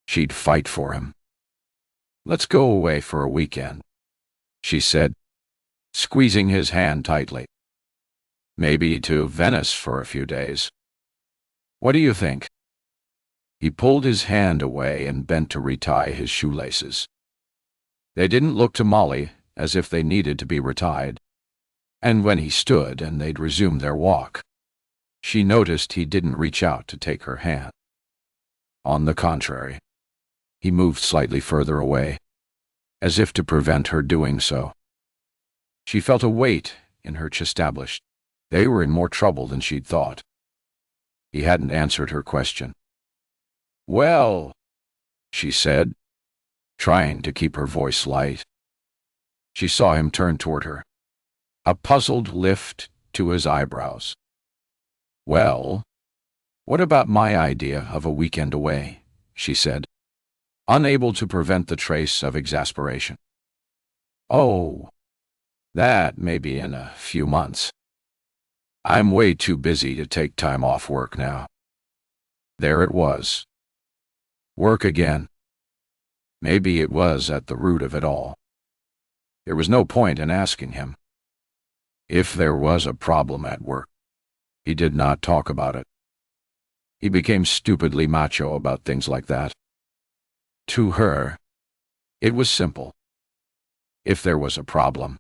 she'd fight for him. "Let's go away for a weekend," she said, squeezing his hand tightly. "Maybe to Venice for a few days. What do you think?" He pulled his hand away and bent to retie his shoelaces. They didn't look to Molly as if they needed to be retied, and when he stood and they'd resumed their walk, she noticed he didn't reach out to take her hand. On the contrary, he moved slightly further away, as if to prevent her doing so. She felt a weight in her chest. Established they were in more trouble than she'd thought. He hadn't answered her question. "Well," she said, trying to keep her voice light. She saw him turn toward her, a puzzled lift to his eyebrows. "Well, what about my idea of a weekend away?" she said, unable to prevent the trace of exasperation. "Oh, that may be in a few months. I'm way too busy to take time off work now." There it was. Work again. Maybe it was at the root of it all. There was no point in asking him. If there was a problem at work, he did not talk about it. He became stupidly macho about things like that. To her, it was simple. If there was a problem,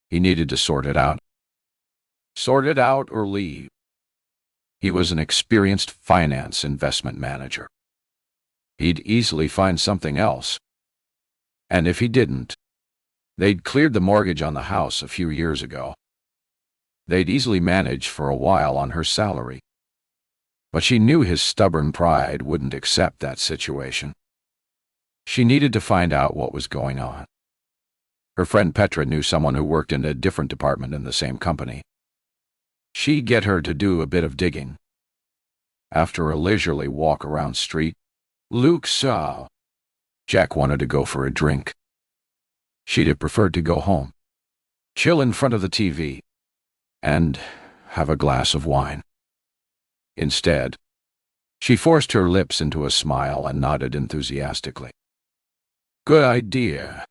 he needed to sort it out. Sort it out or leave. He was an experienced finance investment manager. He'd easily find something else. And if he didn't, they'd cleared the mortgage on the house a few years ago. They'd easily manage for a while on her salary. But she knew his stubborn pride wouldn't accept that situation. She needed to find out what was going on. Her friend Petra knew someone who worked in a different department in the same company. She'd get her to do a bit of digging. After a leisurely walk around Street Luke saw Jack wanted to go for a drink. She'd have preferred to go home, chill in front of the TV, and have a glass of wine. Instead, she forced her lips into a smile and nodded enthusiastically. "Good idea,"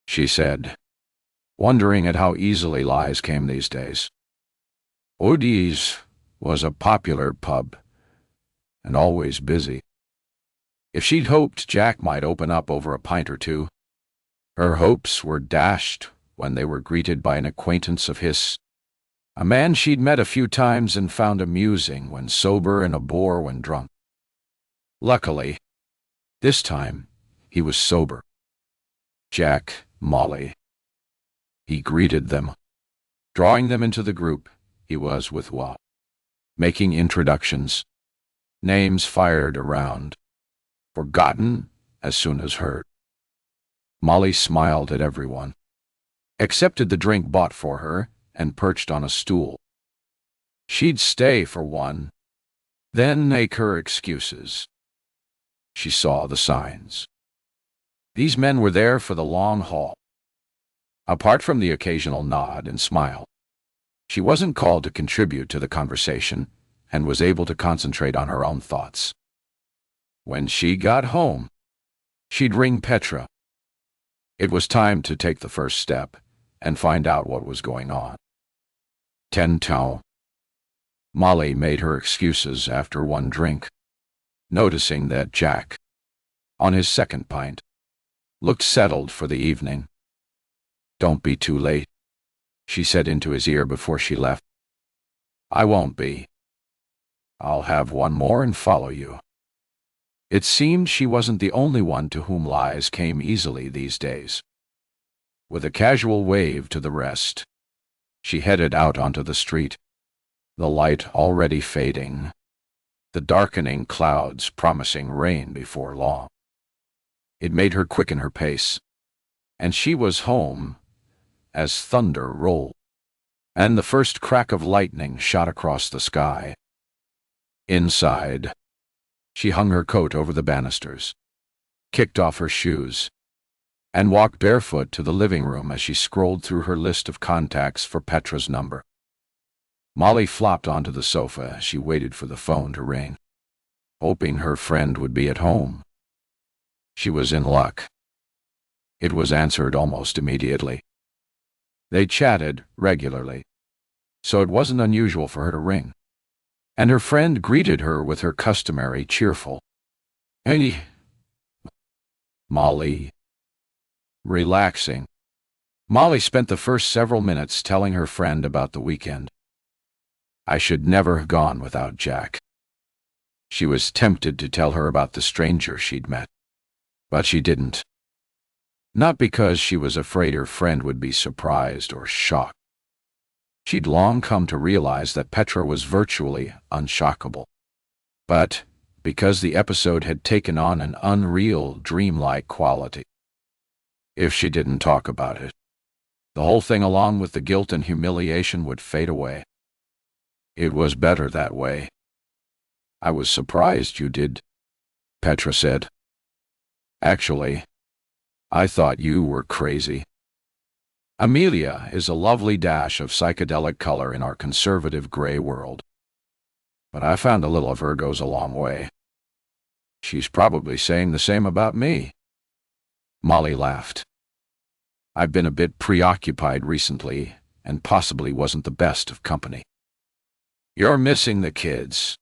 she said, wondering at how easily lies came these days. Odie's was a popular pub, and always busy. If she'd hoped Jack might open up over a pint or two, her hopes were dashed when they were greeted by an acquaintance of his, a man she'd met a few times and found amusing when sober and a bore when drunk. Luckily, this time he was sober. Jack, Molly. He greeted them, drawing them into the group he was with, making introductions, names fired around, forgotten as soon as heard. Molly smiled at everyone, accepted the drink bought for her, and perched on a stool. She'd stay for one, then make her excuses. She saw the signs. These men were there for the long haul. Apart from the occasional nod and smile, She wasn't called to contribute to the conversation and was able to concentrate on her own thoughts. When she got home, she'd ring Petra. It was time to take the first step and find out what was going on. 10 tau. Molly made her excuses after one drink, noticing that Jack, on his second pint, looked settled for the evening. "Don't be too late," she said into his ear before she left. "I won't be. I'll have one more and follow you." It seemed she wasn't the only one to whom lies came easily these days. With a casual wave to the rest, she headed out onto the street, the light already fading, the darkening clouds promising rain before long. It made her quicken her pace, and she was home as thunder rolled, and the first crack of lightning shot across the sky. Inside, she hung her coat over the banisters, kicked off her shoes, and walked barefoot to the living room as she scrolled through her list of contacts for Petra's number. Molly flopped onto the sofa as she waited for the phone to ring, hoping her friend would be at home. She was in luck. It was answered almost immediately. They chatted regularly, so it wasn't unusual for her to ring, and her friend greeted her with her customary cheerful, "Hey, Molly." Relaxing, Molly spent the first several minutes telling her friend about the weekend. I should never have gone without Jack. She was tempted to tell her about the stranger she'd met, but she didn't. Not because she was afraid her friend would be surprised or shocked. She'd long come to realize that Petra was virtually unshockable, but because the episode had taken on an unreal, dreamlike quality. If she didn't talk about it, the whole thing along with the guilt and humiliation would fade away. It was better that way. "I was surprised you did," Petra said. "Actually, I thought you were crazy." Amelia is a lovely dash of psychedelic color in our conservative gray world, but I found a little of her goes a long way. She's probably saying the same about me. Molly laughed. "I've been a bit preoccupied recently and possibly wasn't the best of company." "You're missing the kids."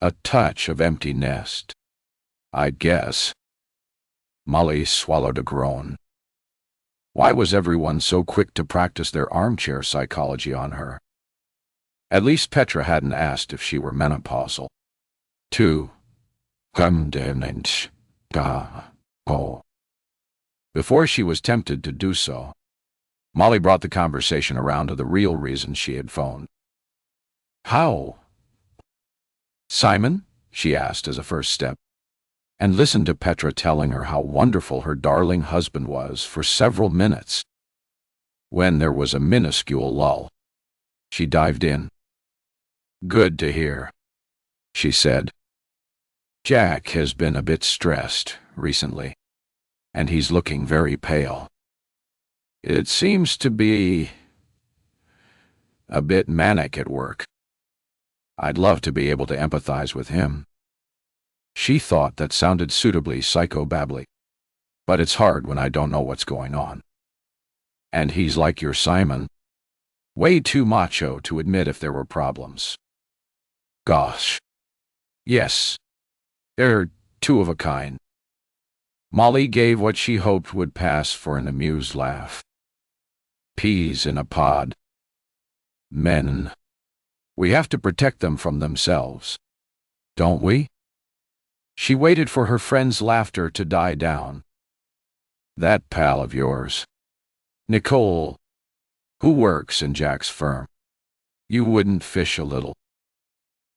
A touch of empty nest, I'd guess. Molly swallowed a groan. Why was everyone so quick to practice their armchair psychology on her? At least Petra hadn't asked if she were menopausal. Before she was tempted to do so, Molly brought the conversation around to the real reason she had phoned. "How? Simon?" she asked as a first step, and listened to Petra telling her how wonderful her darling husband was for several minutes. When there was a minuscule lull, she dived in. "Good to hear," she said. "Jack has been a bit stressed recently, and he's looking very pale. It seems to be a bit manic at work. I'd love to be able to empathize with him." She thought that sounded suitably psychobabbly, but it's hard when I don't know what's going on. "And he's like your Simon, way too macho to admit if there were problems." "Gosh. Yes. They're two of a kind." Molly gave what she hoped would pass for an amused laugh. "Peas in a pod. Men. We have to protect them from themselves, don't we?" She waited for her friend's laughter to die down. "That pal of yours, Nicole, who works in Jack's firm. You wouldn't fish a little?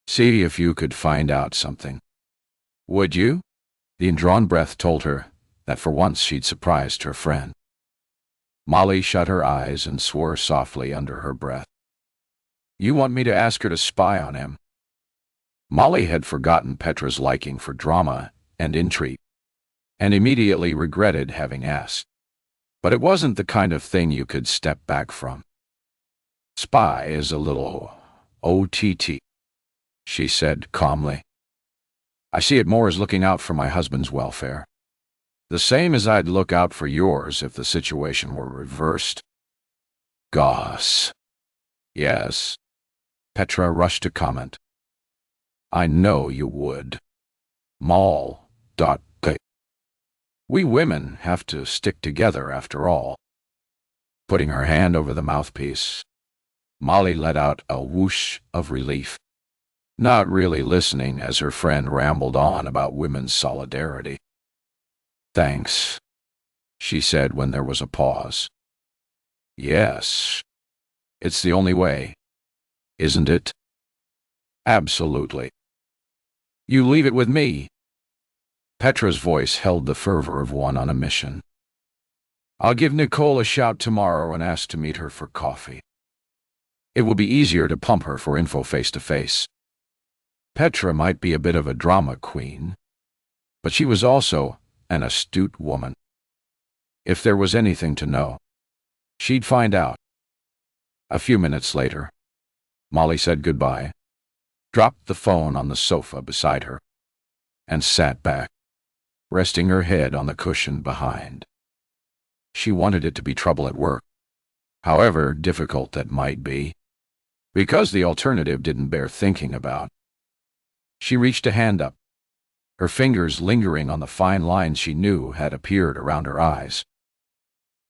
See if you could find out something. Would you?" The indrawn breath told her that for once she'd surprised her friend. Molly shut her eyes and swore softly under her breath. "You want me to ask her to spy on him?" Molly had forgotten Petra's liking for drama and intrigue, and immediately regretted having asked. But it wasn't the kind of thing you could step back from. Spy is a little OTT, she said calmly. I see it more as looking out for my husband's welfare. The same as I'd look out for yours if the situation were reversed. Goss. Yes. Petra rushed to comment. I know you would. K. We women have to stick together after all. Putting her hand over the mouthpiece, Molly let out a whoosh of relief, not really listening as her friend rambled on about women's solidarity. Thanks, she said when there was a pause. Yes, it's the only way, isn't it? Absolutely. You leave it with me. Petra's voice held the fervor of one on a mission. I'll give Nicole a shout tomorrow and ask to meet her for coffee. It will be easier to pump her for info face-to-face. Petra might be a bit of a drama queen, but she was also an astute woman. If there was anything to know, she'd find out. A few minutes later, Molly said goodbye, dropped the phone on the sofa beside her, and sat back, resting her head on the cushion behind. She wanted it to be trouble at work, however difficult that might be, because the alternative didn't bear thinking about. She reached a hand up, her fingers lingering on the fine lines she knew had appeared around her eyes.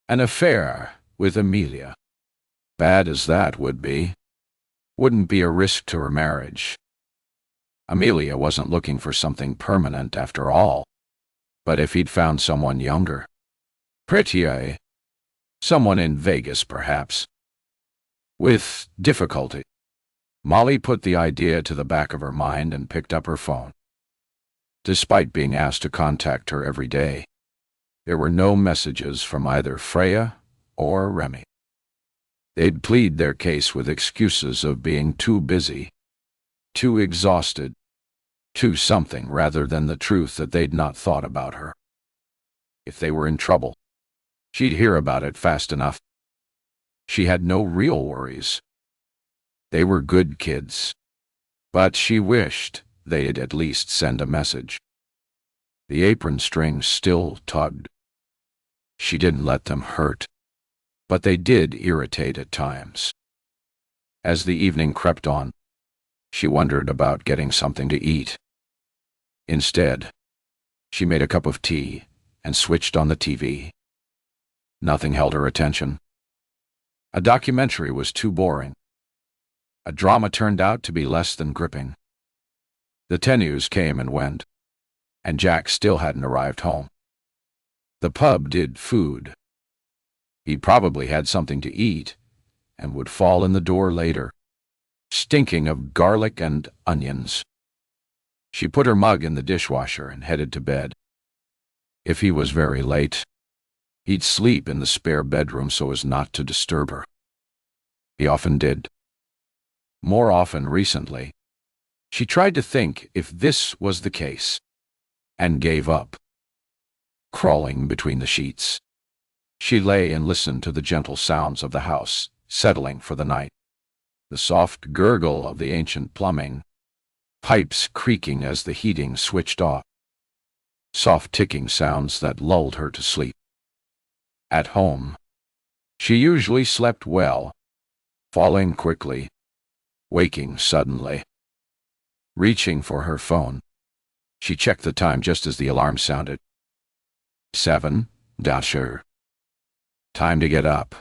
An affair with Amelia, bad as that would be, wouldn't be a risk to her marriage. Amelia wasn't looking for something permanent after all, but if he'd found someone younger, prettier, someone in Vegas perhaps. With difficulty, Molly put the idea to the back of her mind and picked up her phone. Despite being asked to contact her every day, there were no messages from either Freya or Remy. They'd plead their case with excuses of being too busy, too exhausted, too something rather than the truth that they'd not thought about her. If they were in trouble, she'd hear about it fast enough. She had no real worries. They were good kids, but she wished they'd at least send a message. The apron strings still tugged. She didn't let them hurt, but they did irritate at times. As the evening crept on, she wondered about getting something to eat. Instead, she made a cup of tea and switched on the TV. Nothing held her attention. A documentary was too boring. A drama turned out to be less than gripping. The tenus came and went, and Jack still hadn't arrived home. The pub did food. He probably had something to eat and would fall in the door later, stinking of garlic and onions. She put her mug in the dishwasher and headed to bed. If he was very late, he'd sleep in the spare bedroom so as not to disturb her. He often did. More often recently, she tried to think if this was the case, and gave up. Crawling between the sheets, she lay and listened to the gentle sounds of the house settling for the night. The soft gurgle of the ancient plumbing, pipes creaking as the heating switched off, soft ticking sounds that lulled her to sleep. At home, she usually slept well, falling quickly, waking suddenly. Reaching for her phone, she checked the time just as the alarm sounded. 7. Dasher. Time to get up.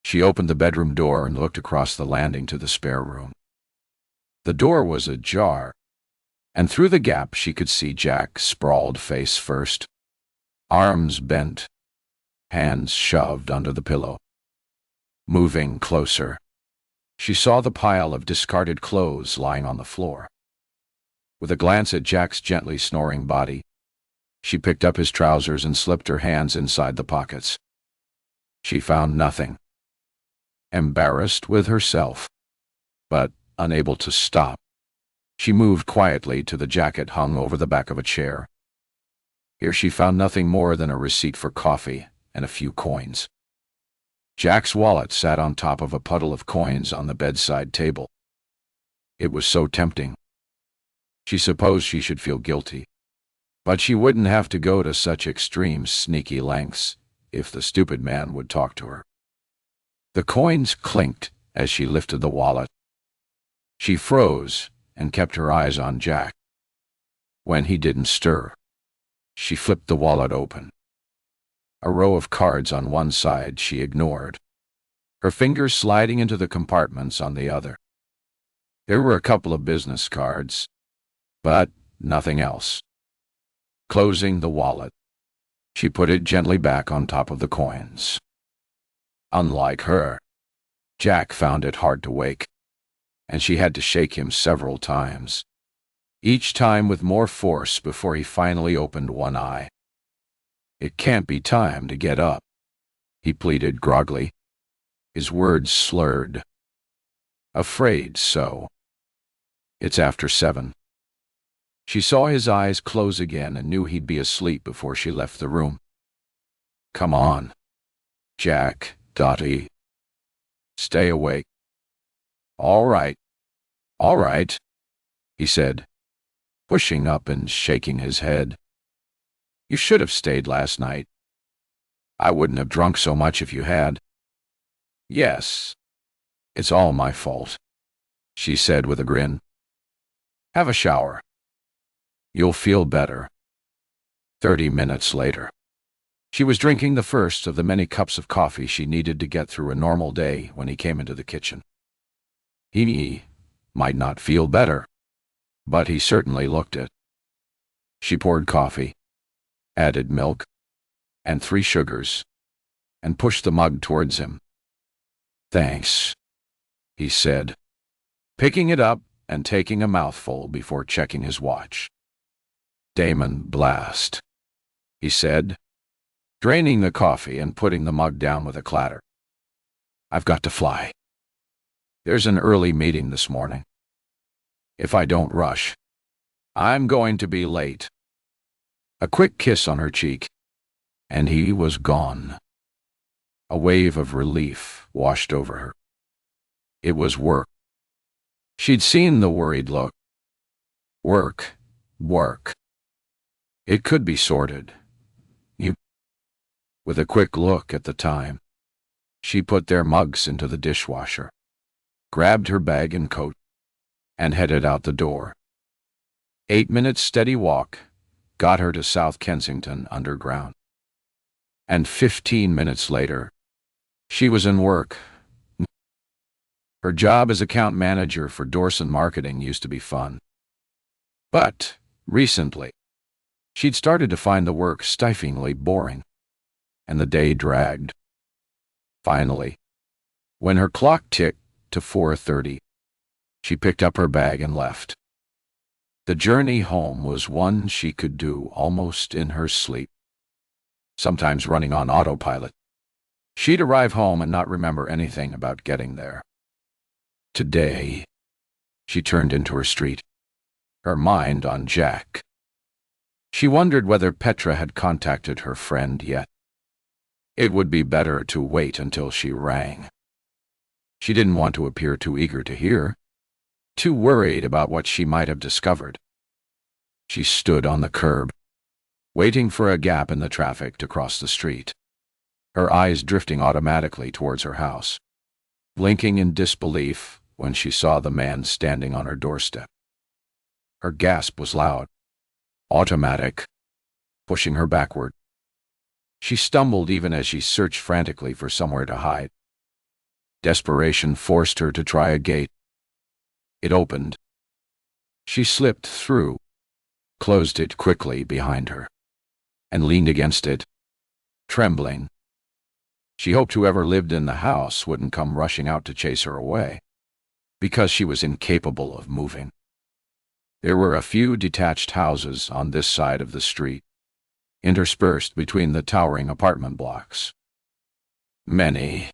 She opened the bedroom door and looked across the landing to the spare room. The door was ajar, and through the gap she could see Jack sprawled face first, arms bent, hands shoved under the pillow. Moving closer, she saw the pile of discarded clothes lying on the floor. With a glance at Jack's gently snoring body, she picked up his trousers and slipped her hands inside the pockets. She found nothing. Embarrassed with herself, but unable to stop, she moved quietly to the jacket hung over the back of a chair. Here she found nothing more than a receipt for coffee and a few coins. Jack's wallet sat on top of a puddle of coins on the bedside table. It was so tempting. She supposed she should feel guilty, but she wouldn't have to go to such extreme sneaky lengths if the stupid man would talk to her. The coins clinked as she lifted the wallet. She froze and kept her eyes on Jack. When he didn't stir, she flipped the wallet open. A row of cards on one side she ignored, her fingers sliding into the compartments on the other. There were a couple of business cards, but nothing else. Closing the wallet, she put it gently back on top of the coins. Unlike her, Jack found it hard to wake, and she had to shake him several times, each time with more force before he finally opened one eye. "It can't be time to get up," he pleaded groggily, his words slurred. "Afraid so. It's after 7. She saw his eyes close again and knew he'd be asleep before she left the room. "Come on, Jack, Dottie. Stay awake." All right, he said, pushing up and shaking his head. "You should have stayed last night. I wouldn't have drunk so much if you had." "Yes, it's all my fault," she said with a grin. "Have a shower. You'll feel better." 30 minutes later, she was drinking the first of the many cups of coffee she needed to get through a normal day when he came into the kitchen. He might not feel better, but he certainly looked it. She poured coffee, added milk, and 3 sugars, and pushed the mug towards him. "Thanks," he said, picking it up and taking a mouthful before checking his watch. "Damon blast," he said, draining the coffee and putting the mug down with a clatter. "I've got to fly. There's an early meeting this morning. If I don't rush, I'm going to be late." A quick kiss on her cheek, and he was gone. A wave of relief washed over her. It was work. She'd seen the worried look. Work. It could be sorted. With a quick look at the time, she put their mugs into the dishwasher, grabbed her bag and coat, and headed out the door. 8 minutes steady walk got her to South Kensington Underground. And 15 minutes later, she was in work. Her job as account manager for Dorson Marketing used to be fun. But recently, she'd started to find the work stiflingly boring, and the day dragged. Finally, when her clock ticked to 4:30, she picked up her bag and left. The journey home was one she could do almost in her sleep, sometimes running on autopilot. She'd arrive home and not remember anything about getting there. Today, she turned into her street, her mind on Jack. She wondered whether Petra had contacted her friend yet. It would be better to wait until she rang. She didn't want to appear too eager to hear, too worried about what she might have discovered. She stood on the curb, waiting for a gap in the traffic to cross the street, her eyes drifting automatically towards her house, blinking in disbelief when she saw the man standing on her doorstep. Her gasp was loud, automatic, pushing her backward. She stumbled even as she searched frantically for somewhere to hide. Desperation forced her to try a gate. It opened. She slipped through, closed it quickly behind her, and leaned against it, trembling. She hoped whoever lived in the house wouldn't come rushing out to chase her away, because she was incapable of moving. There were a few detached houses on this side of the street, interspersed between the towering apartment blocks. Many,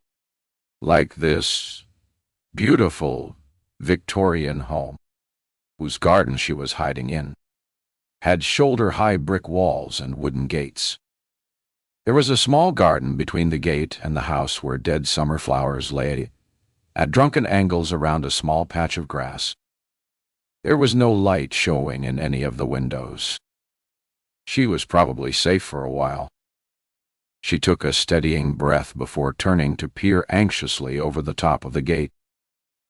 like this beautiful Victorian home, whose garden she was hiding in, had shoulder-high brick walls and wooden gates. There was a small garden between the gate and the house where dead summer flowers lay at drunken angles around a small patch of grass. There was no light showing in any of the windows. She was probably safe for a while. She took a steadying breath before turning to peer anxiously over the top of the gate,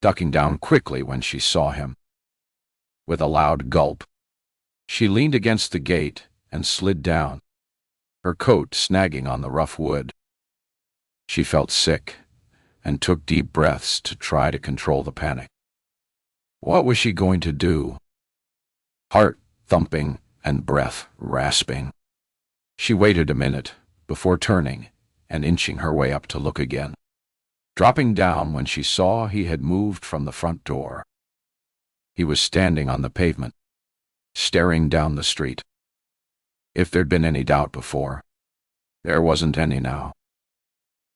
ducking down quickly when she saw him. With a loud gulp, she leaned against the gate and slid down, her coat snagging on the rough wood. She felt sick and took deep breaths to try to control the panic. What was she going to do? Heart thumping and breath rasping. She waited a minute before turning and inching her way up to look again, dropping down when she saw he had moved from the front door. He was standing on the pavement, staring down the street. If there'd been any doubt before, there wasn't any now.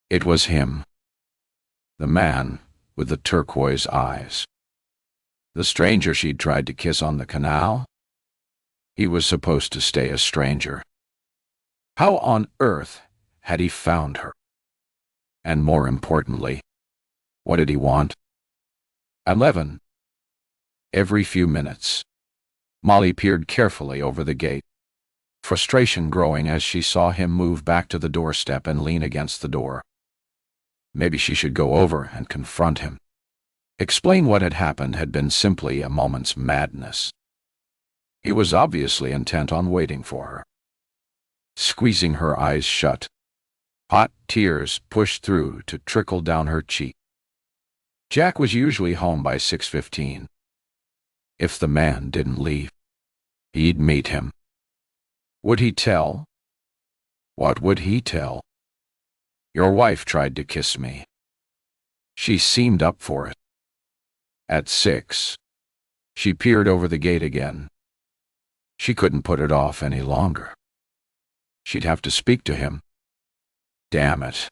It was him, the man with the turquoise eyes. The stranger she'd tried to kiss on the canal? He was supposed to stay a stranger. How on earth had he found her? And more importantly, what did he want? 11. Every few minutes, Molly peered carefully over the gate, frustration growing as she saw him move back to the doorstep and lean against the door. Maybe she should go over and confront him. Explain what had happened had been simply a moment's madness. He was obviously intent on waiting for her. Squeezing her eyes shut, hot tears pushed through to trickle down her cheek. Jack was usually home by 6:15. If the man didn't leave, he'd meet him. Would he tell? What would he tell? Your wife tried to kiss me. She seemed up for it. At 6, she peered over the gate again. She couldn't put it off any longer. She'd have to speak to him. Damn it.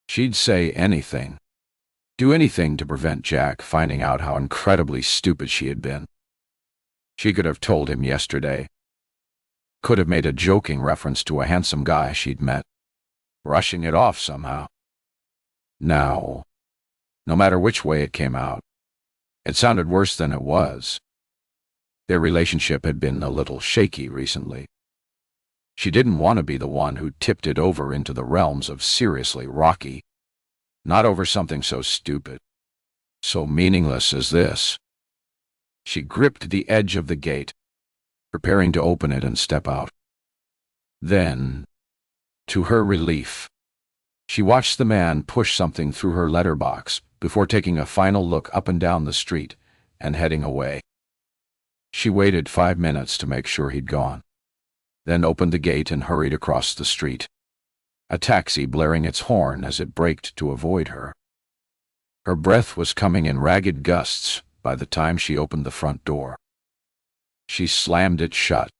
She'd say anything, do anything to prevent Jack finding out how incredibly stupid she had been. She could have told him yesterday. Could have made a joking reference to a handsome guy she'd met, brushing it off somehow. Now, no matter which way it came out, it sounded worse than it was. Their relationship had been a little shaky recently. She didn't want to be the one who tipped it over into the realms of seriously rocky, not over something so stupid, so meaningless as this. She gripped the edge of the gate, preparing to open it and step out. Then, to her relief, she watched the man push something through her letterbox before taking a final look up and down the street and heading away. She waited 5 minutes to make sure he'd gone, then opened the gate and hurried across the street, a taxi blaring its horn as it braked to avoid her. Her breath was coming in ragged gusts by the time she opened the front door. She slammed it shut,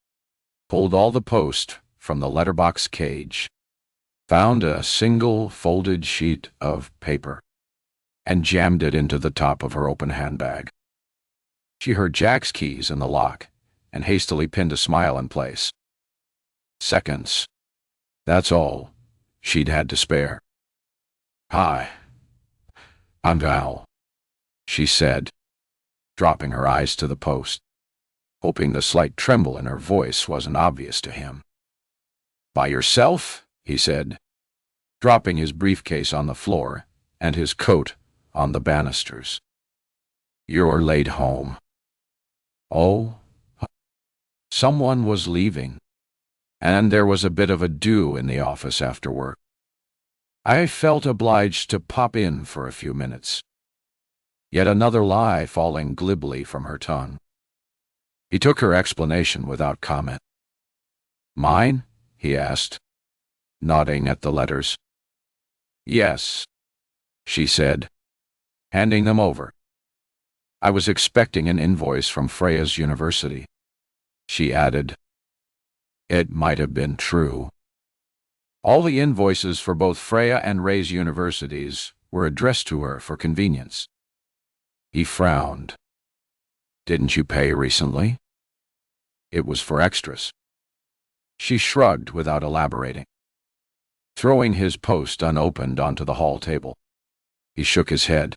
pulled all the post from the letterbox cage, found a single folded sheet of paper, and jammed it into the top of her open handbag. She heard Jack's keys in the lock and hastily pinned a smile in place. Seconds. That's all she'd had to spare. "Hi, I'm Val," she said, dropping her eyes to the post, hoping the slight tremble in her voice wasn't obvious to him. "By yourself?" he said, dropping his briefcase on the floor and his coat on the banisters. "You're late home." Oh, someone was leaving, and there was a bit of a do in the office after work. I felt obliged to pop in for a few minutes. Yet another lie falling glibly from her tongue. He took her explanation without comment. "Mine?" he asked, nodding at the letters. "Yes," she said, handing them over. "I was expecting an invoice from Freya's university," she added. It might have been true. All the invoices for both Freya and Ray's universities were addressed to her for convenience. He frowned. "Didn't you pay recently?" "It was for extras." She shrugged without elaborating. throwing his post unopened onto the hall table. He shook his head.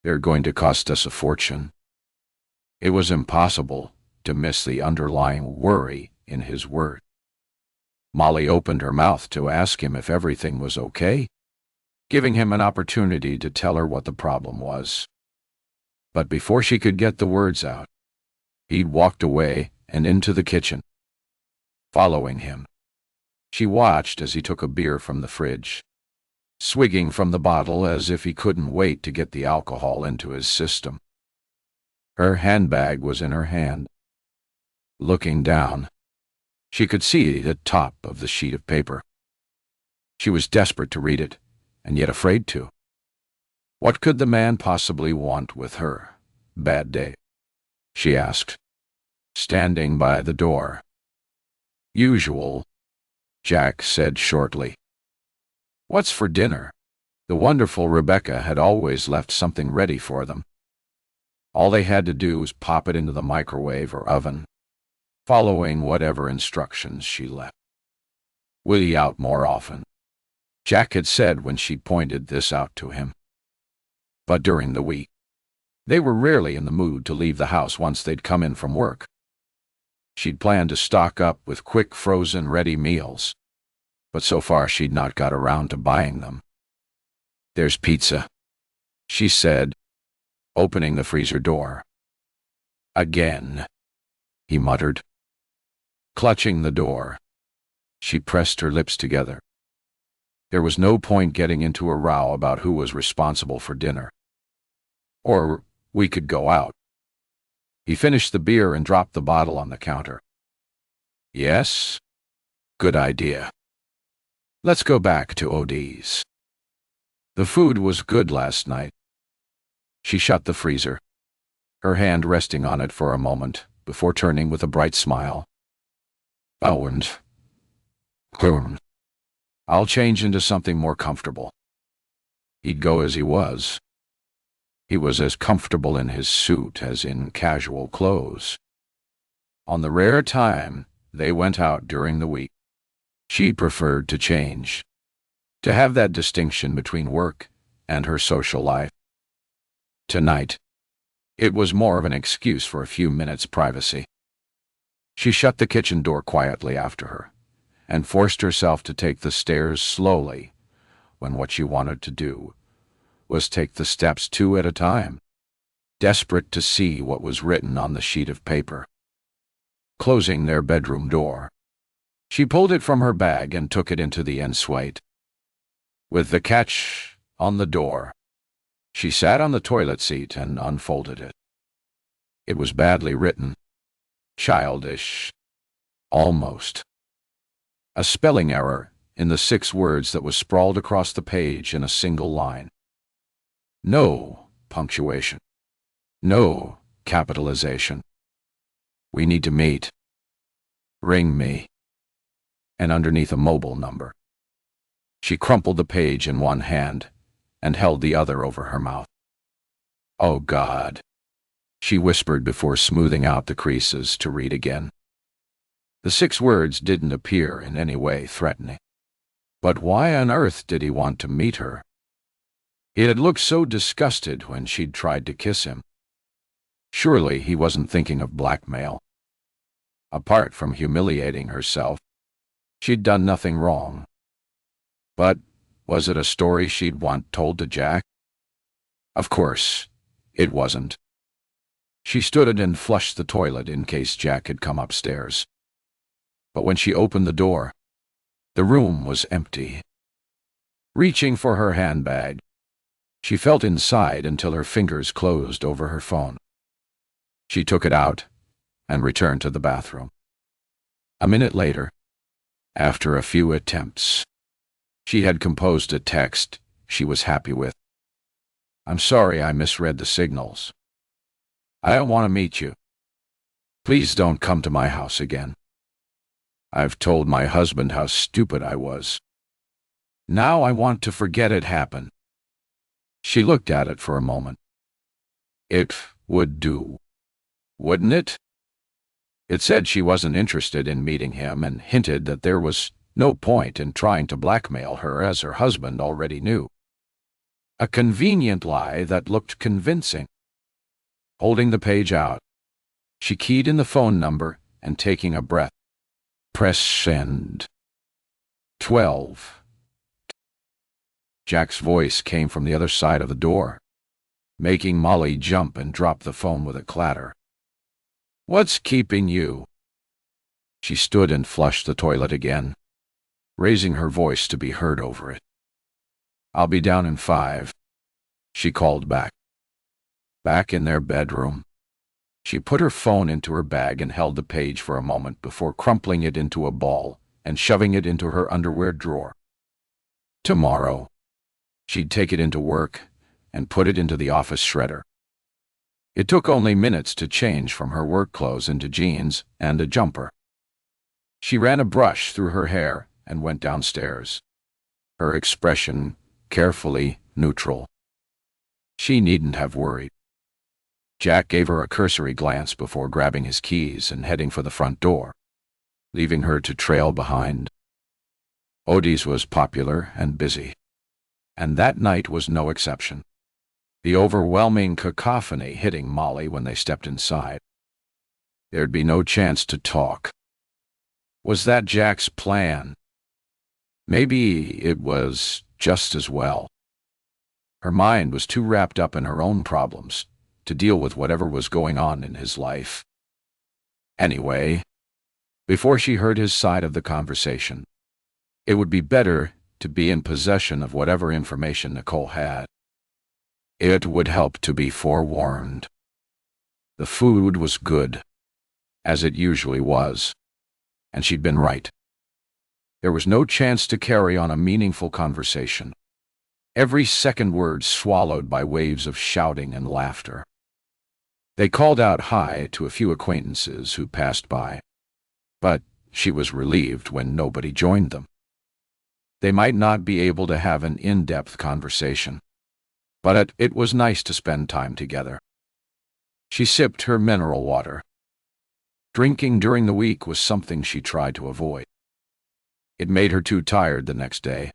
"They're going to cost us a fortune." It was impossible to miss the underlying worry in his word. Molly opened her mouth to ask him if everything was okay, giving him an opportunity to tell her what the problem was. But before she could get the words out, he'd walked away and into the kitchen. Following him, she watched as he took a beer from the fridge, swigging from the bottle as if he couldn't wait to get the alcohol into his system. Her handbag was in her hand. Looking down, she could see the top of the sheet of paper. She was desperate to read it, and yet afraid to. What could the man possibly want with her? "Bad day?" she asked, standing by the door. "Usual," Jack said shortly. "What's for dinner?" The wonderful Rebecca had always left something ready for them. All they had to do was pop it into the microwave or oven, following whatever instructions she left. "Will you out more often?" Jack had said when she pointed this out to him. But during the week, they were rarely in the mood to leave the house once they'd come in from work. She'd planned to stock up with quick frozen ready meals, but so far she'd not got around to buying them. "There's pizza," she said, opening the freezer door. "Again," he muttered. Clutching the door, she pressed her lips together. There was no point getting into a row about who was responsible for dinner. "Or we could go out." He finished the beer and dropped the bottle on the counter. "Yes? Good idea. Let's go back to OD's. The food was good last night." She shut the freezer, her hand resting on it for a moment, before turning with a bright smile. "Oh, and I'll change into something more comfortable." He'd go as he was. He was as comfortable in his suit as in casual clothes. On the rare time they went out during the week, she preferred to change, to have that distinction between work and her social life. Tonight, it was more of an excuse for a few minutes' privacy. She shut the kitchen door quietly after her, and forced herself to take the stairs slowly, when what she wanted to do was take the steps 2 at a time, desperate to see what was written on the sheet of paper. Closing their bedroom door, she pulled it from her bag and took it into the ensuite. With the catch on the door, she sat on the toilet seat and unfolded it. It was badly written, childish, almost. A spelling error in the 6 words that was sprawled across the page in a single line. No punctuation. No capitalization. "We need to meet. Ring me." And underneath a mobile number. She crumpled the page in one hand and held the other over her mouth. "Oh, God," she whispered before smoothing out the creases to read again. The 6 words didn't appear in any way threatening. But why on earth did he want to meet her? He had looked so disgusted when she'd tried to kiss him. Surely he wasn't thinking of blackmail. Apart from humiliating herself, she'd done nothing wrong. But was it a story she'd want told to Jack? Of course, it wasn't. She stood and flushed the toilet in case Jack had come upstairs. But when she opened the door, the room was empty. Reaching for her handbag, she felt inside until her fingers closed over her phone. She took it out and returned to the bathroom. A minute later, after a few attempts, she had composed a text she was happy with. "I'm sorry I misread the signals. I don't want to meet you. Please don't come to my house again. I've told my husband how stupid I was. Now I want to forget it happened." She looked at it for a moment. It would do, wouldn't it? It said she wasn't interested in meeting him and hinted that there was No point in trying to blackmail her, as her husband already knew. A convenient lie that looked convincing. Holding the page out, she keyed in the phone number and, taking a breath, pressed send. 12. Jack's voice came from the other side of the door, making Molly jump and drop the phone with a clatter. "What's keeping you?" She stood and flushed the toilet again, raising her voice to be heard over it. "I'll be down in 5, she called back. Back in their bedroom, she put her phone into her bag and held the page for a moment before crumpling it into a ball and shoving it into her underwear drawer. Tomorrow, she'd take it into work and put it into the office shredder. It took only minutes to change from her work clothes into jeans and a jumper. She ran a brush through her hair and went downstairs, her expression carefully neutral. She needn't have worried. Jack gave her a cursory glance before grabbing his keys and heading for the front door, leaving her to trail behind. Odie's was popular and busy, and that night was no exception. The overwhelming cacophony hitting Molly when they stepped inside. There'd be no chance to talk. Was that Jack's plan? Maybe it was just as well. Her mind was too wrapped up in her own problems to deal with whatever was going on in his life. Anyway, before she heard his side of the conversation, it would be better to be in possession of whatever information Nicole had. It would help to be forewarned. The food was good, as it usually was, and she'd been right. There was no chance to carry on a meaningful conversation, every second word swallowed by waves of shouting and laughter. They called out hi to a few acquaintances who passed by, but she was relieved when nobody joined them. They might not be able to have an in-depth conversation, but it was nice to spend time together. She sipped her mineral water. Drinking during the week was something she tried to avoid. It made her too tired the next day.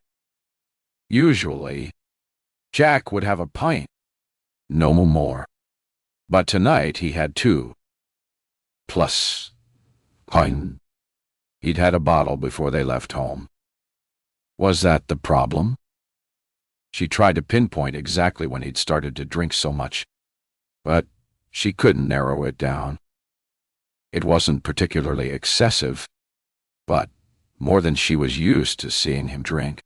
Usually, Jack would have a pint, no more. But tonight he had 2. Plus, pint. He'd had a bottle before they left home. Was that the problem? She tried to pinpoint exactly when he'd started to drink so much, but she couldn't narrow it down. It wasn't particularly excessive, but more than she was used to seeing him drink.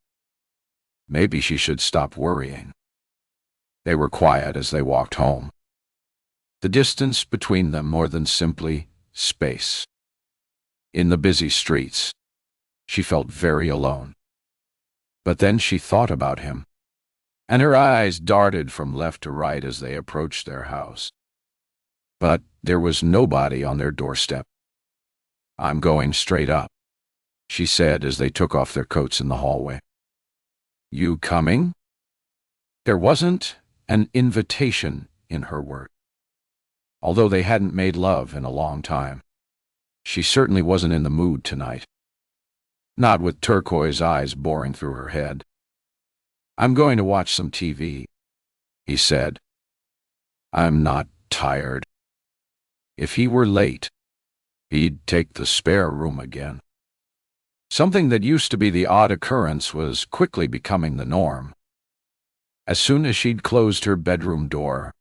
Maybe she should stop worrying. They were quiet as they walked home. The distance between them more than simply space. In the busy streets, she felt very alone. But then she thought about him, and her eyes darted from left to right as they approached their house. But there was nobody on their doorstep. "I'm going straight up," she said as they took off their coats in the hallway. "You coming?" There wasn't an invitation in her words. Although they hadn't made love in a long time, she certainly wasn't in the mood tonight. Not with turquoise eyes boring through her head. "I'm going to watch some TV," he said. "I'm not tired." If he were late, he'd take the spare room again. Something that used to be the odd occurrence was quickly becoming the norm. As soon as she'd closed her bedroom door,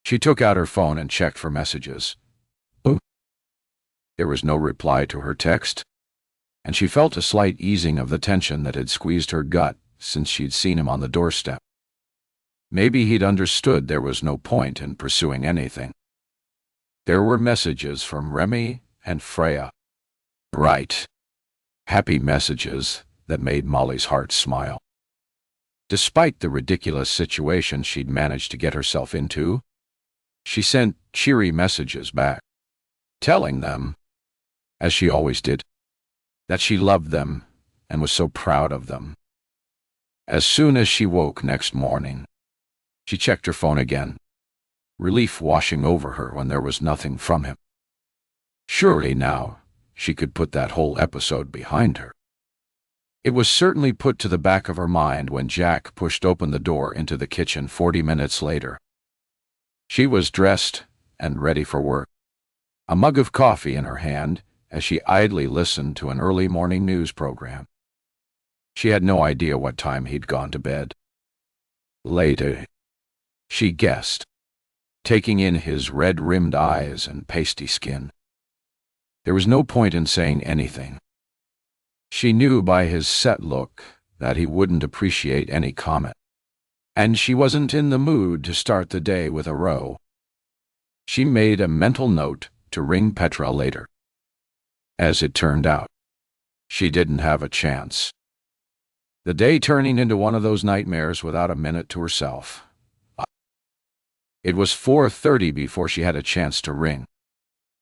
she took out her phone and checked for messages. There was no reply to her text, and she felt a slight easing of the tension that had squeezed her gut since she'd seen him on the doorstep. Maybe he'd understood there was no point in pursuing anything. There were messages from Remy and Freya. Bright, happy messages that made Molly's heart smile. Despite the ridiculous situation she'd managed to get herself into, she sent cheery messages back, telling them, as she always did, that she loved them and was so proud of them. As soon as she woke next morning, she checked her phone again, relief washing over her when there was nothing from him. Surely now she could put that whole episode behind her. It was certainly put to the back of her mind when Jack pushed open the door into the kitchen 40 minutes later. She was dressed and ready for work, a mug of coffee in her hand as she idly listened to an early morning news program. She had no idea what time he'd gone to bed. Later, she guessed, taking in his red-rimmed eyes and pasty skin. There was no point in saying anything. She knew by his set look that he wouldn't appreciate any comment, and she wasn't in the mood to start the day with a row. She made a mental note to ring Petra later. As it turned out, she didn't have a chance. The day turning into one of those nightmares without a minute to herself. It was 4:30 before she had a chance to ring,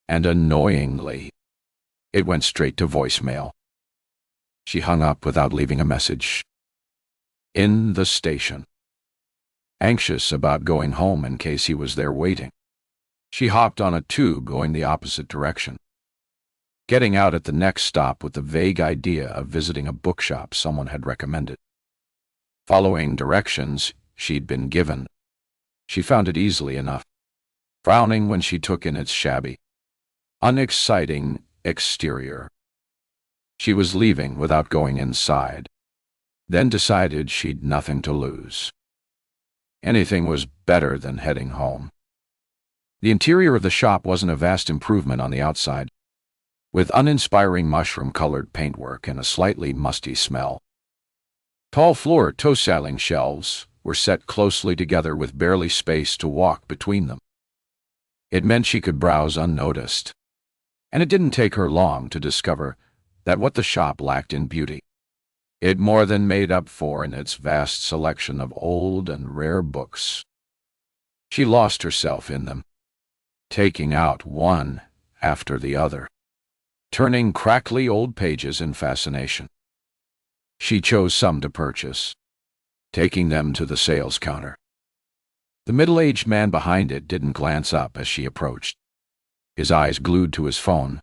and annoyingly, it went straight to voicemail. She hung up without leaving a message. In the station, anxious about going home in case he was there waiting, she hopped on a tube going the opposite direction, getting out at the next stop with the vague idea of visiting a bookshop someone had recommended. Following directions she'd been given, she found it easily enough, frowning when she took in its shabby, unexciting exterior. She was leaving without going inside, then decided she'd nothing to lose. Anything was better than heading home. The interior of the shop wasn't a vast improvement on the outside, with uninspiring mushroom-colored paintwork and a slightly musty smell. Tall floor toe-sailing shelves were set closely together with barely space to walk between them. It meant she could browse unnoticed, and it didn't take her long to discover that what the shop lacked in beauty, it more than made up for in its vast selection of old and rare books. She lost herself in them, taking out one after the other, turning crackly old pages in fascination. She chose some to purchase, taking them to the sales counter. The middle-aged man behind it didn't glance up as she approached, his eyes glued to his phone.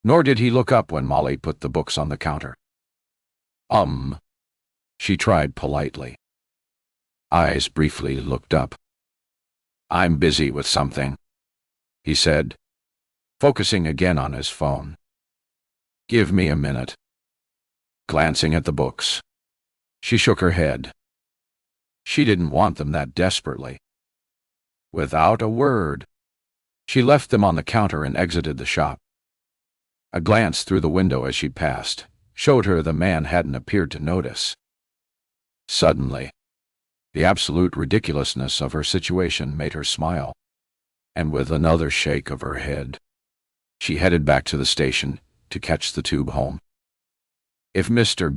Nor did he look up when Molly put the books on the counter. She tried politely. Eyes briefly looked up. I'm busy with something, he said, focusing again on his phone. Give me a minute. Glancing at the books, she shook her head. She didn't want them that desperately. Without a word, she left them on the counter and exited the shop. A glance through the window as she passed showed her the man hadn't appeared to notice. Suddenly, the absolute ridiculousness of her situation made her smile, and with another shake of her head, she headed back to the station to catch the tube home. If Mr.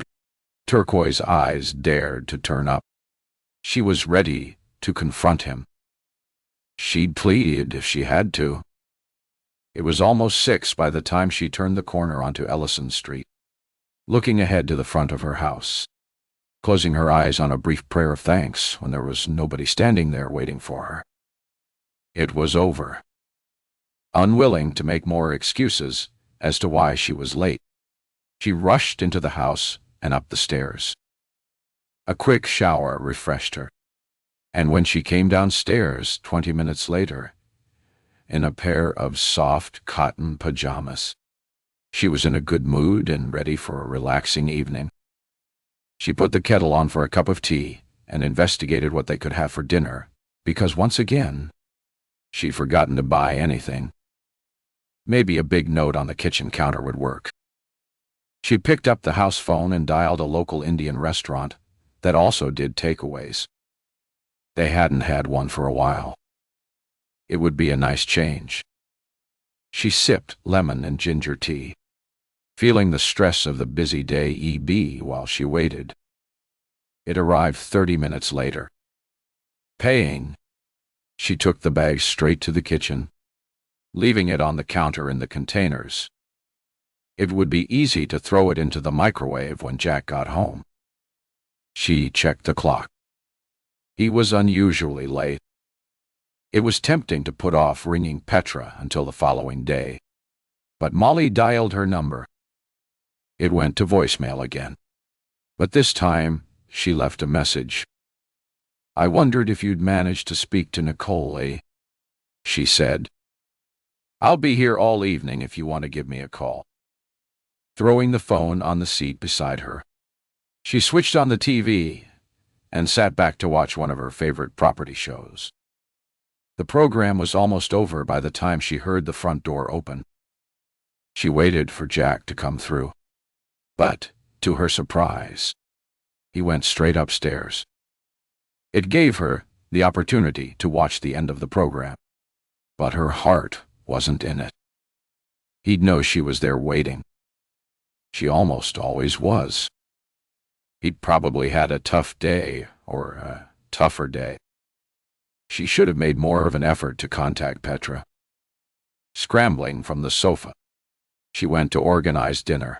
Turquoise eyes dared to turn up, she was ready to confront him. She'd plead if she had to. It was almost 6 by the time she turned the corner onto Ellison Street, looking ahead to the front of her house, closing her eyes on a brief prayer of thanks when there was nobody standing there waiting for her. It was over. Unwilling to make more excuses as to why she was late, she rushed into the house and up the stairs. A quick shower refreshed her, and when she came downstairs 20 minutes later, in a pair of soft cotton pajamas, she was in a good mood and ready for a relaxing evening. She put the kettle on for a cup of tea and investigated what they could have for dinner, because once again, she'd forgotten to buy anything. Maybe a big note on the kitchen counter would work. She picked up the house phone and dialed a local Indian restaurant that also did takeaways. They hadn't had one for a while. It would be a nice change. She sipped lemon and ginger tea, feeling the stress of the busy day while she waited. It arrived 30 minutes later. Paying, she took the bag straight to the kitchen, leaving it on the counter in the containers. It would be easy to throw it into the microwave when Jack got home. She checked the clock. He was unusually late. It was tempting to put off ringing Petra until the following day, but Molly dialed her number. It went to voicemail again. But this time, she left a message. "I wondered if you'd managed to speak to Nicole, eh?" she said. "I'll be here all evening if you want to give me a call." Throwing the phone on the seat beside her, she switched on the TV and sat back to watch one of her favorite property shows. The program was almost over by the time she heard the front door open. She waited for Jack to come through. But, to her surprise, he went straight upstairs. It gave her the opportunity to watch the end of the program. But her heart wasn't in it. He'd know she was there waiting. She almost always was. He'd probably had a tough day, or a tougher day. She should have made more of an effort to contact Petra. Scrambling from the sofa, she went to organize dinner,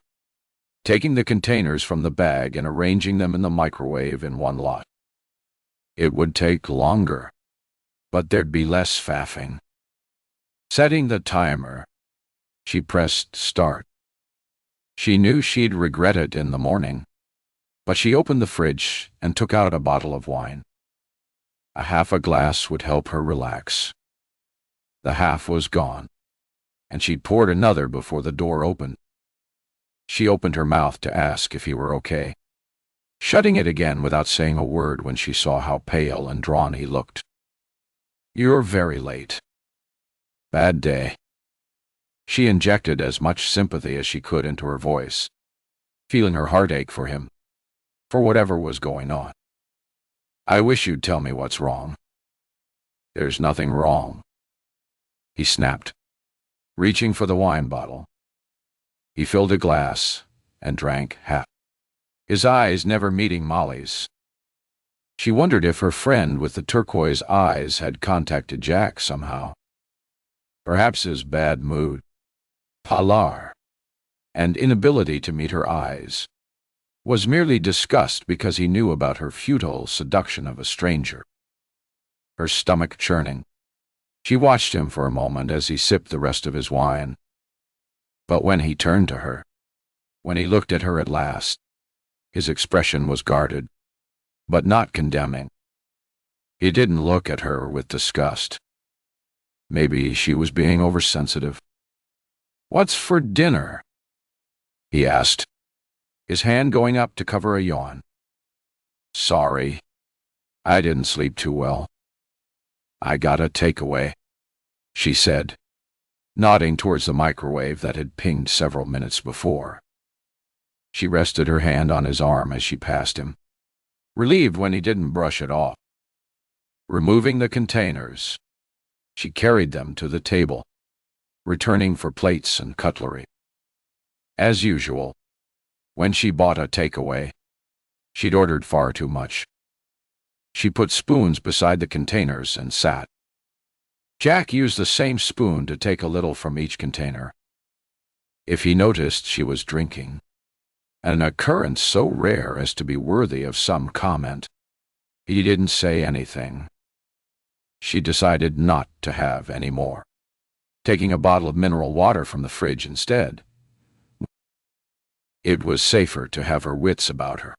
taking the containers from the bag and arranging them in the microwave in one lot. It would take longer, but there'd be less faffing. Setting the timer, she pressed start. She knew she'd regret it in the morning, but she opened the fridge and took out a bottle of wine. A half a glass would help her relax. The half was gone, and she'd poured another before the door opened. She opened her mouth to ask if he were okay, shutting it again without saying a word when she saw how pale and drawn he looked. "You're very late." "Bad day." She injected as much sympathy as she could into her voice, feeling her heart ache for him, for whatever was going on. "I wish you'd tell me what's wrong." "There's nothing wrong," he snapped, reaching for the wine bottle. He filled a glass and drank half, his eyes never meeting Molly's. She wondered if her friend with the turquoise eyes had contacted Jack somehow. Perhaps his bad mood, pallor, and inability to meet her eyes was merely disgust because he knew about her futile seduction of a stranger. Her stomach churning, she watched him for a moment as he sipped the rest of his wine. But when he turned to her, when he looked at her at last, his expression was guarded, but not condemning. He didn't look at her with disgust. Maybe she was being oversensitive. "What's for dinner?" he asked, his hand going up to cover a yawn. "Sorry, I didn't sleep too well. I got a takeaway," she said, nodding towards the microwave that had pinged several minutes before. She rested her hand on his arm as she passed him, relieved when he didn't brush it off. Removing the containers, she carried them to the table, returning for plates and cutlery. As usual, when she bought a takeaway, she'd ordered far too much. She put spoons beside the containers and sat. Jack used the same spoon to take a little from each container. If he noticed she was drinking, an occurrence so rare as to be worthy of some comment, he didn't say anything. She decided not to have any more, taking a bottle of mineral water from the fridge instead. It was safer to have her wits about her.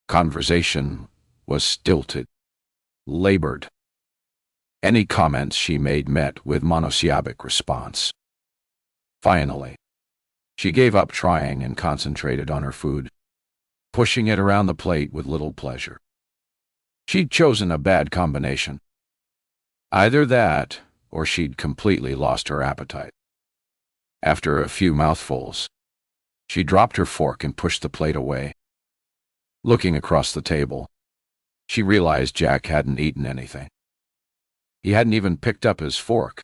Conversation was stilted, labored. Any comments she made met with monosyllabic response. Finally, she gave up trying and concentrated on her food, pushing it around the plate with little pleasure. She'd chosen a bad combination. Either that, or she'd completely lost her appetite. After a few mouthfuls, she dropped her fork and pushed the plate away. Looking across the table, she realized Jack hadn't eaten anything. He hadn't even picked up his fork,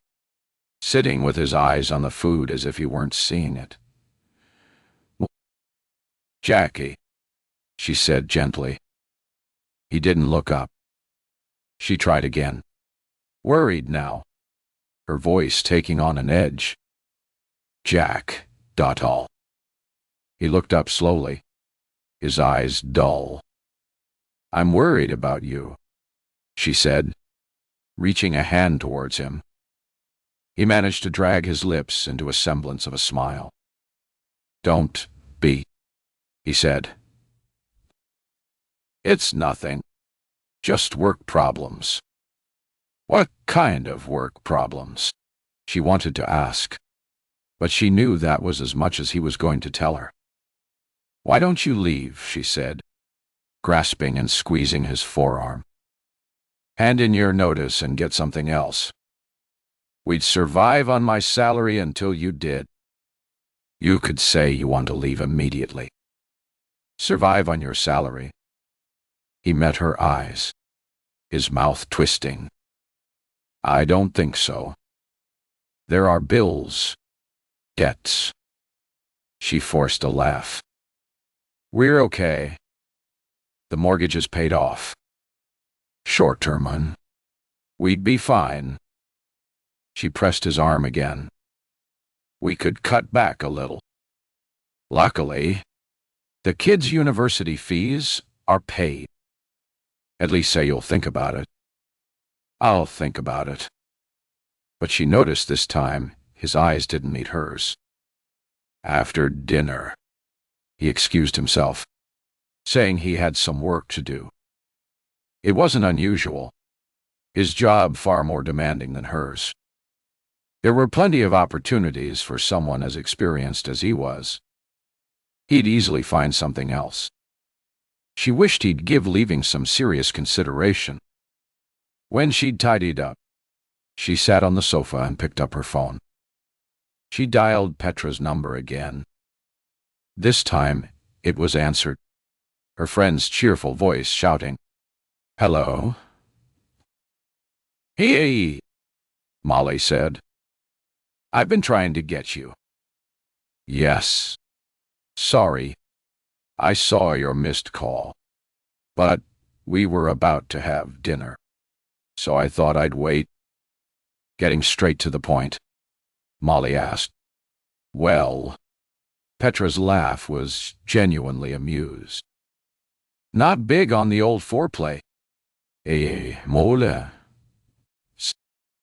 sitting with his eyes on the food as if he weren't seeing it. "Jackie," she said gently. He didn't look up. She tried again, worried now, her voice taking on an edge. "Jack, all." He looked up slowly, his eyes dull. "I'm worried about you," she said, reaching a hand towards him. He managed to drag his lips into a semblance of a smile. "Don't be," he said. It's nothing. Just work problems. What kind of work problems? She wanted to ask, but she knew that was as much as he was going to tell her. Why don't you leave, she said, grasping and squeezing his forearm. Hand in your notice and get something else. We'd survive on my salary until you did. You could say you want to leave immediately. Survive on your salary. He met her eyes, his mouth twisting. I don't think so. There are bills, debts. She forced a laugh. We're okay. The mortgage is paid off. Short-term one. We'd be fine. She pressed his arm again. We could cut back a little. Luckily, the kids' university fees are paid. At least say you'll think about it. I'll think about it. But she noticed this time his eyes didn't meet hers. After dinner, he excused himself, saying he had some work to do. It wasn't unusual. His job far more demanding than hers. There were plenty of opportunities for someone as experienced as he was. He'd easily find something else. She wished he'd give leaving some serious consideration. When she'd tidied up, she sat on the sofa and picked up her phone. She dialed Petra's number again. This time, it was answered, her friend's cheerful voice shouting, "Hello?" "Hey," Molly said. "I've been trying to get you." "Yes. Sorry. I saw your missed call. But we were about to have dinner, so I thought I'd wait." Getting straight to the point, Molly asked, "Well?" Petra's laugh was genuinely amused. "Not big on the old foreplay." Mole.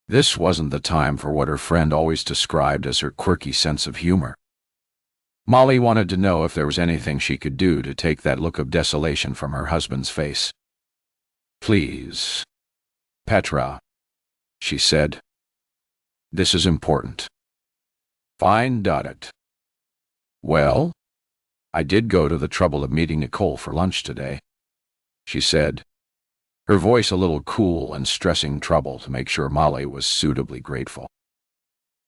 This wasn't the time for what her friend always described as her quirky sense of humor. Molly wanted to know if there was anything she could do to take that look of desolation from her husband's face. "Please, Petra," she said. "This is important." "Fine, it. Well, I did go to the trouble of meeting Nicole for lunch today," she said, her voice a little cool and stressing trouble to make sure Molly was suitably grateful.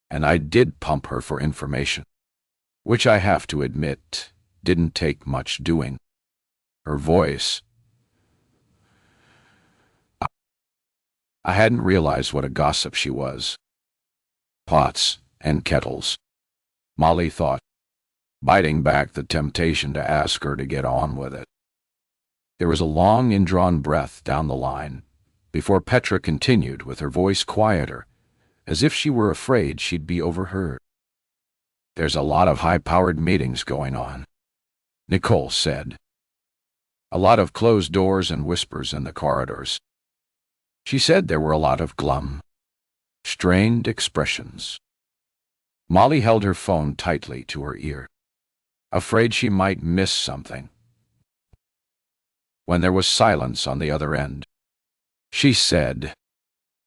"And I did pump her for information, which I have to admit didn't take much doing." Her voice. I hadn't realized what a gossip she was. Pots and kettles, Molly thought, biting back the temptation to ask her to get on with it. There was a long, indrawn breath down the line before Petra continued with her voice quieter, as if she were afraid she'd be overheard. "There's a lot of high-powered meetings going on," Nicole said. "A lot of closed doors and whispers in the corridors." She said there were a lot of glum, strained expressions. Molly held her phone tightly to her ear, afraid she might miss something. When there was silence on the other end, she said,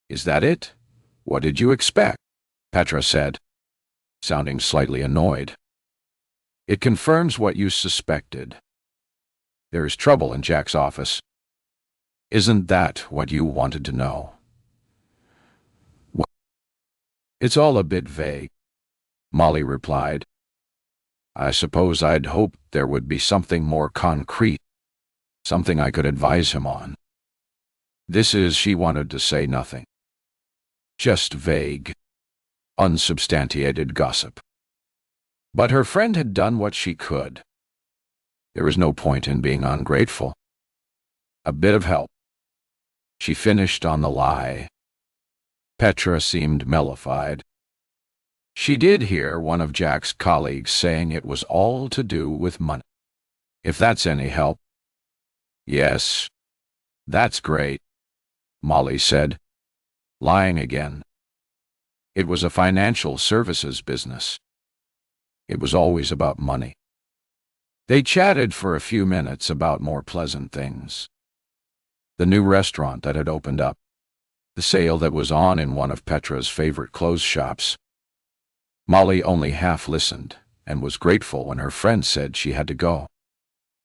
"Is that it? What did you expect?" Petra said, sounding slightly annoyed. "It confirms what you suspected. There is trouble in Jack's office. Isn't that what you wanted to know?" "Well, it's all a bit vague," Molly replied. "I suppose I'd hoped there would be something more concrete, something I could advise him on." She wanted to say nothing. Just vague, unsubstantiated gossip. But her friend had done what she could. There was no point in being ungrateful. A bit of help. She finished on the lie. Petra seemed mellified. She did hear one of Jack's colleagues saying it was all to do with money. If that's any help. "Yes, that's great," Molly said, lying again. It was a financial services business. It was always about money. They chatted for a few minutes about more pleasant things. The new restaurant that had opened up, the sale that was on in one of Petra's favorite clothes shops. Molly only half listened and was grateful when her friend said she had to go,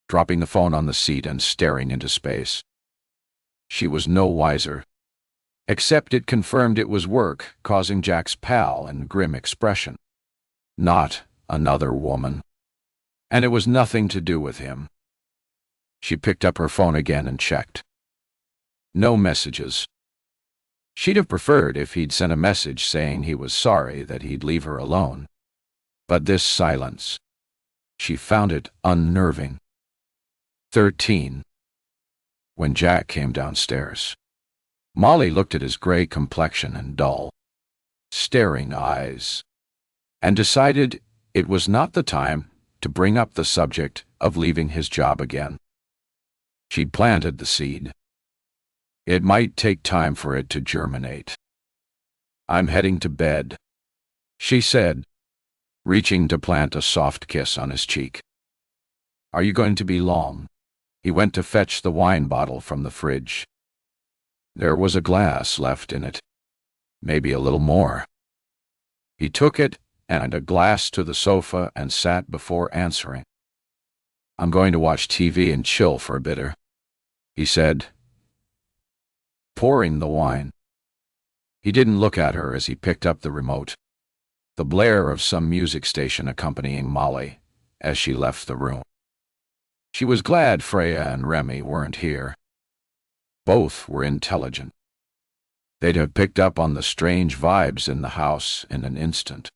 dropping the phone on the seat and staring into space. She was no wiser, except it confirmed it was work causing Jack's pal and grim expression. Not another woman. And it was nothing to do with him. She picked up her phone again and checked. No messages. She'd have preferred if he'd sent a message saying he was sorry that he'd leave her alone. But this silence, she found it unnerving. 13. When Jack came downstairs, Molly looked at his gray complexion and dull, staring eyes, and decided it was not the time to bring up the subject of leaving his job again. She'd planted the seed. It might take time for it to germinate. "I'm heading to bed," she said, reaching to plant a soft kiss on his cheek. "Are you going to be long?" He went to fetch the wine bottle from the fridge. There was a glass left in it, maybe a little more. He took it and a glass to the sofa and sat before answering. "I'm going to watch TV and chill for a bit," he said, pouring the wine. He didn't look at her as he picked up the remote, the blare of some music station accompanying Molly as she left the room. She was glad Freya and Remy weren't here. Both were intelligent. They'd have picked up on the strange vibes in the house in an instant.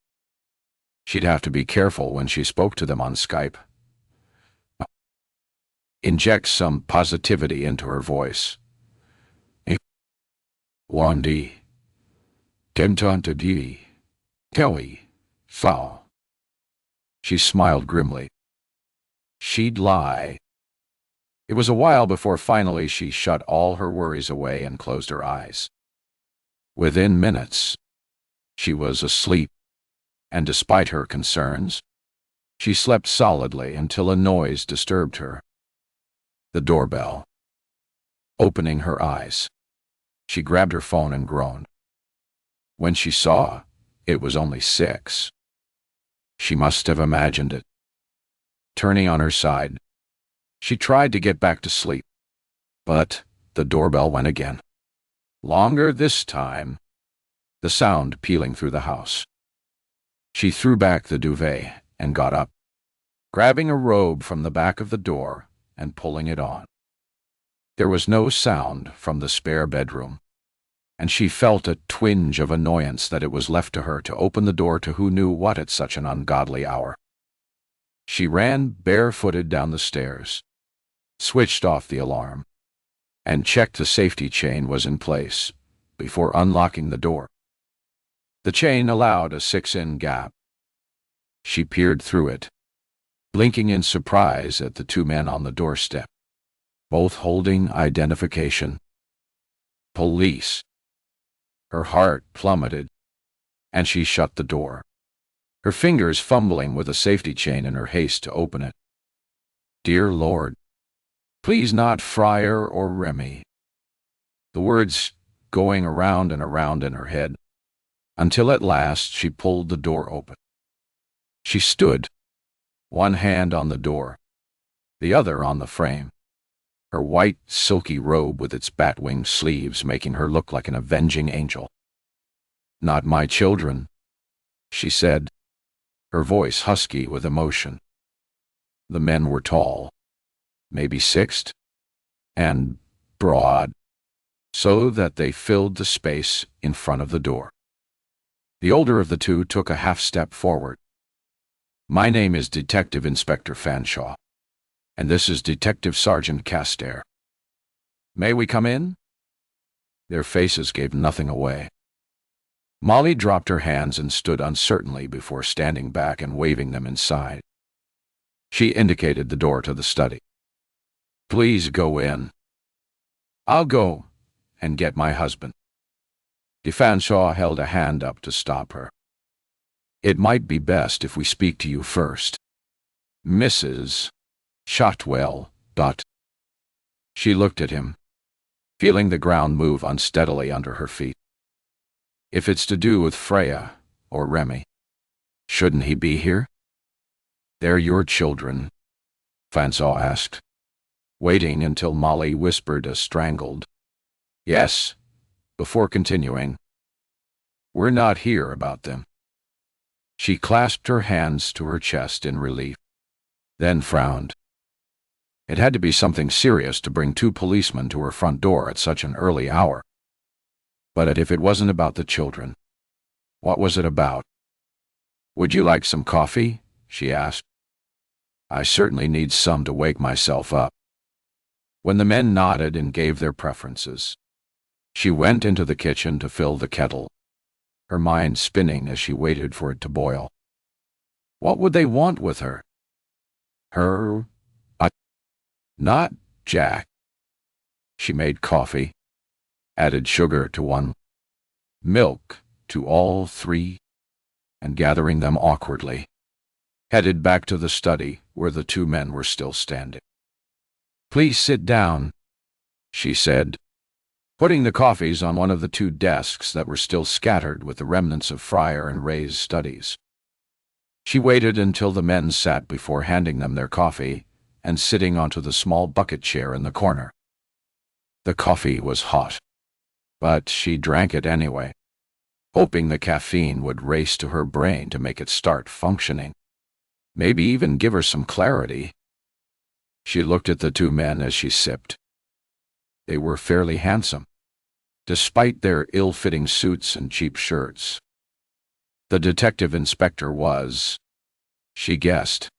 She'd have to be careful when she spoke to them on Skype. Inject some positivity into her voice. "Wandy, Temtanta di, Kelly, foul." She smiled grimly. She'd lie. It was a while before finally she shut all her worries away and closed her eyes. Within minutes, she was asleep, and despite her concerns, she slept solidly until a noise disturbed her. The doorbell. Opening her eyes, she grabbed her phone and groaned. When she saw it was only 6, she must have imagined it. Turning on her side, she tried to get back to sleep, but the doorbell went again. Longer this time, the sound peeling through the house. She threw back the duvet and got up, grabbing a robe from the back of the door and pulling it on. There was no sound from the spare bedroom, and she felt a twinge of annoyance that it was left to her to open the door to who knew what at such an ungodly hour. She ran barefooted down the stairs, switched off the alarm, and checked the safety chain was in place before unlocking the door. The chain allowed a 6-inch gap. She peered through it, blinking in surprise at the 2 men on the doorstep, both holding identification. Police. Her heart plummeted, and she shut the door, her fingers fumbling with a safety chain in her haste to open it. "Dear Lord, please not Friar or Remy." The words going around and around in her head, until at last she pulled the door open. She stood, one hand on the door, the other on the frame, her white, silky robe with its bat-winged sleeves making her look like an avenging angel. "Not my children," she said, her voice husky with emotion. The men were tall, maybe 6', and broad, so that they filled the space in front of the door. The older of the 2 took a half-step forward. "My name is Detective Inspector Fanshawe, and this is Detective Sergeant Castair. May we come in?" Their faces gave nothing away. Molly dropped her hands and stood uncertainly before standing back and waving them inside. She indicated the door to the study. "Please go in." "I'll go and get my husband." Fanshawe held a hand up to stop her. "It might be best if we speak to you first, Mrs. Shotwell, but she looked at him, feeling the ground move unsteadily under her feet. If it's to do with Freya or Remy, shouldn't he be here? They're your children, Fansaw asked, waiting until Molly whispered a strangled yes before continuing. We're not here about them. She clasped her hands to her chest in relief, then frowned. It had to be something serious to bring 2 policemen to her front door at such an early hour. But if it wasn't about the children, what was it about? Would you like some coffee? She asked. I certainly need some to wake myself up. When the men nodded and gave their preferences, she went into the kitchen to fill the kettle, her mind spinning as she waited for it to boil. What would they want with her? Not Jack. She made coffee, added sugar to one, milk to all 3, and gathering them awkwardly, headed back to the study where the 2 men were still standing. Please sit down, she said, putting the coffees on one of the 2 desks that were still scattered with the remnants of Fryer and Ray's studies. She waited until the men sat before handing them their coffee and sitting onto the small bucket chair in the corner. The coffee was hot, but she drank it anyway, hoping the caffeine would race to her brain to make it start functioning, maybe even give her some clarity. She looked at the 2 men as she sipped. They were fairly handsome, despite their ill-fitting suits and cheap shirts. The detective inspector was, she guessed,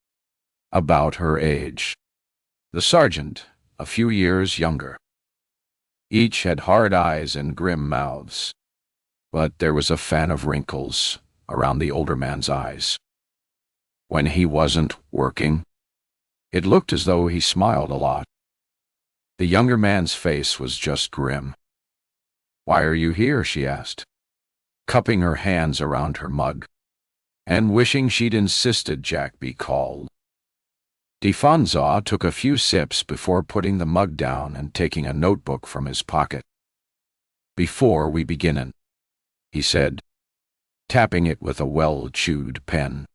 about her age. The sergeant, a few years younger. Each had hard eyes and grim mouths, but there was a fan of wrinkles around the older man's eyes. When he wasn't working, it looked as though he smiled a lot. The younger man's face was just grim. Why are you here? She asked, cupping her hands around her mug, and wishing she'd insisted Jack be called. Fansaw took a few sips before putting the mug down and taking a notebook from his pocket. Before we begin, he said, tapping it with a well-chewed pen,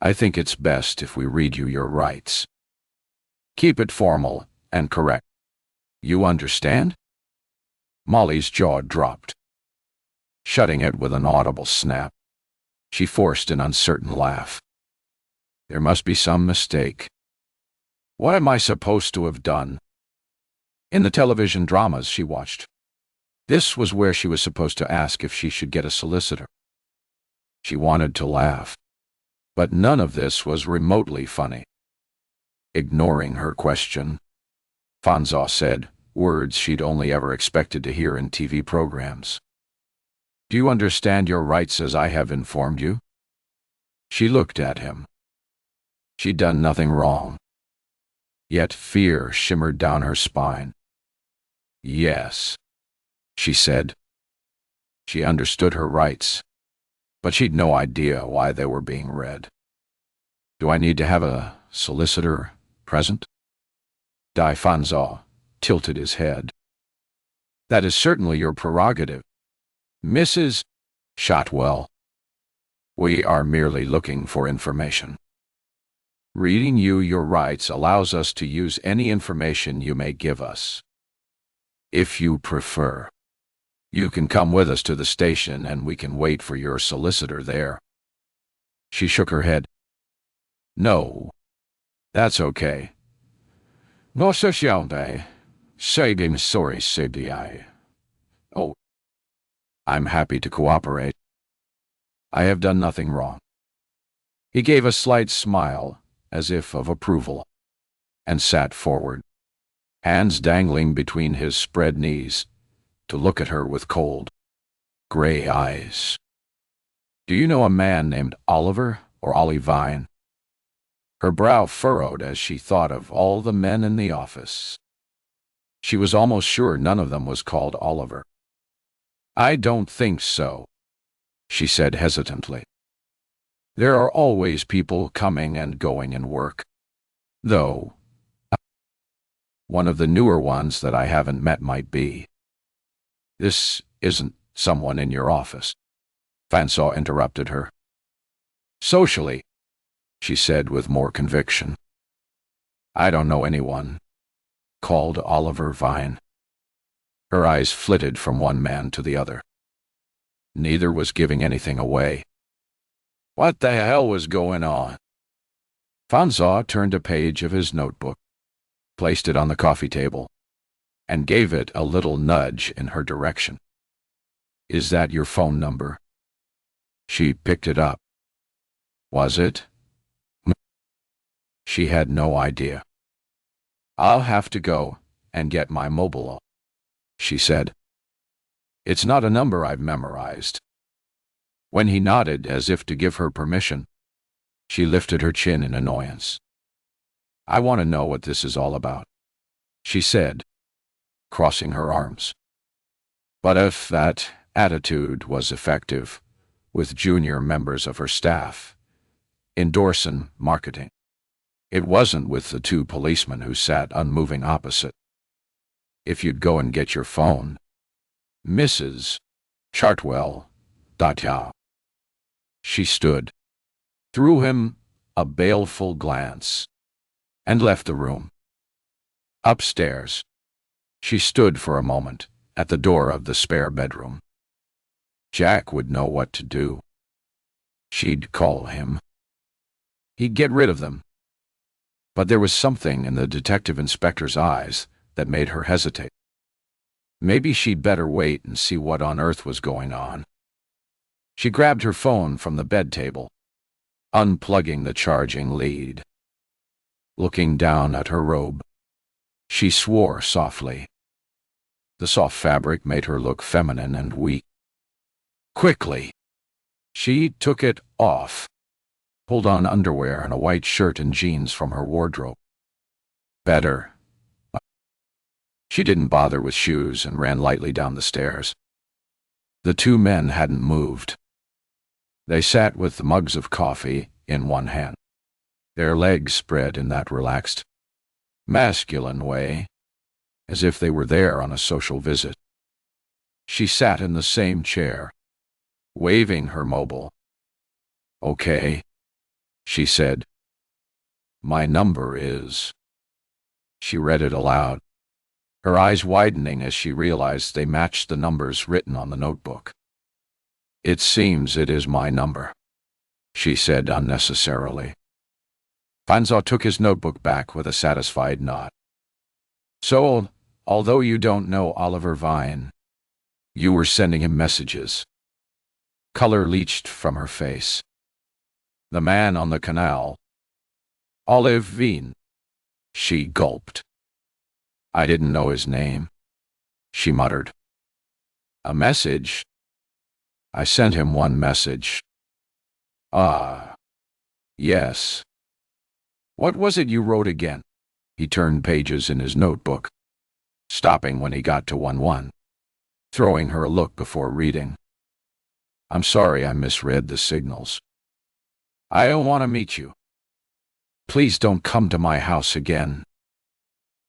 I think it's best if we read you your rights. Keep it formal and correct. You understand? Molly's jaw dropped. Shutting it with an audible snap, she forced an uncertain laugh. There must be some mistake. What am I supposed to have done? In the television dramas she watched, this was where she was supposed to ask if she should get a solicitor. She wanted to laugh, but none of this was remotely funny. Ignoring her question, Fansaw said, words she'd only ever expected to hear in TV programs. Do you understand your rights as I have informed you? She looked at him. She'd done nothing wrong. Yet fear shimmered down her spine. Yes, she said. She understood her rights, but she'd no idea why they were being read. Do I need to have a solicitor present? Fansaw tilted his head. That is certainly your prerogative, Mrs. Shotwell. We are merely looking for information. Reading you your rights allows us to use any information you may give us. If you prefer, you can come with us to the station and we can wait for your solicitor there. She shook her head. No, that's okay. No, sorry, Oh, I'm happy to cooperate. I have done nothing wrong. He gave a slight smile, as if of approval, and sat forward, hands dangling between his spread knees, to look at her with cold, gray eyes. Do you know a man named Oliver or Ollie Vine? Her brow furrowed as she thought of all the men in the office. She was almost sure none of them was called Oliver. I don't think so, she said hesitantly. There are always people coming and going in work. Though, one of the newer ones that I haven't met might be. This isn't someone in your office. Fansaw interrupted her. Socially, she said with more conviction. I don't know anyone called Oliver Vine. Her eyes flitted from one man to the other. Neither was giving anything away. What the hell was going on? Fansaw turned a page of his notebook, placed it on the coffee table, and gave it a little nudge in her direction. Is that your phone number? She picked it up. Was it? She had no idea. I'll have to go and get my mobile, she said. It's not a number I've memorized. When he nodded as if to give her permission, she lifted her chin in annoyance. I want to know what this is all about, she said, crossing her arms. But if that attitude was effective with junior members of her staff in Dorson marketing, it wasn't with the two policemen who sat unmoving opposite. If you'd go and get your phone, Mrs. Chartwell. Yeah. She stood, threw him a baleful glance, and left the room. Upstairs, she stood for a moment at the door of the spare bedroom. Jack would know what to do. She'd call him. He'd get rid of them. But there was something in the detective inspector's eyes that made her hesitate. Maybe she'd better wait and see what on earth was going on. She grabbed her phone from the bed table, unplugging the charging lead. Looking down at her robe, she swore softly. The soft fabric made her look feminine and weak. Quickly, she took it off, pulled on underwear and a white shirt and jeans from her wardrobe. Better. She didn't bother with shoes and ran lightly down the stairs. The two men hadn't moved. They sat with mugs of coffee in one hand, their legs spread in that relaxed, masculine way, as if they were there on a social visit. She sat in the same chair, waving her mobile. Okay, she said. My number is... She read it aloud, her eyes widening as she realized they matched the numbers written on the notebook. It seems it is my number, she said unnecessarily. Fansaw took his notebook back with a satisfied nod. So, although you don't know Oliver Vine, you were sending him messages. Color leached from her face. The man on the canal. Olive Vine. She gulped. I didn't know his name, she muttered. A message? I sent him one message. Ah, yes. What was it you wrote again? He turned pages in his notebook, stopping when he got to 1-1, throwing her a look before reading. I'm sorry I misread the signals. I don't want to meet you. Please don't come to my house again.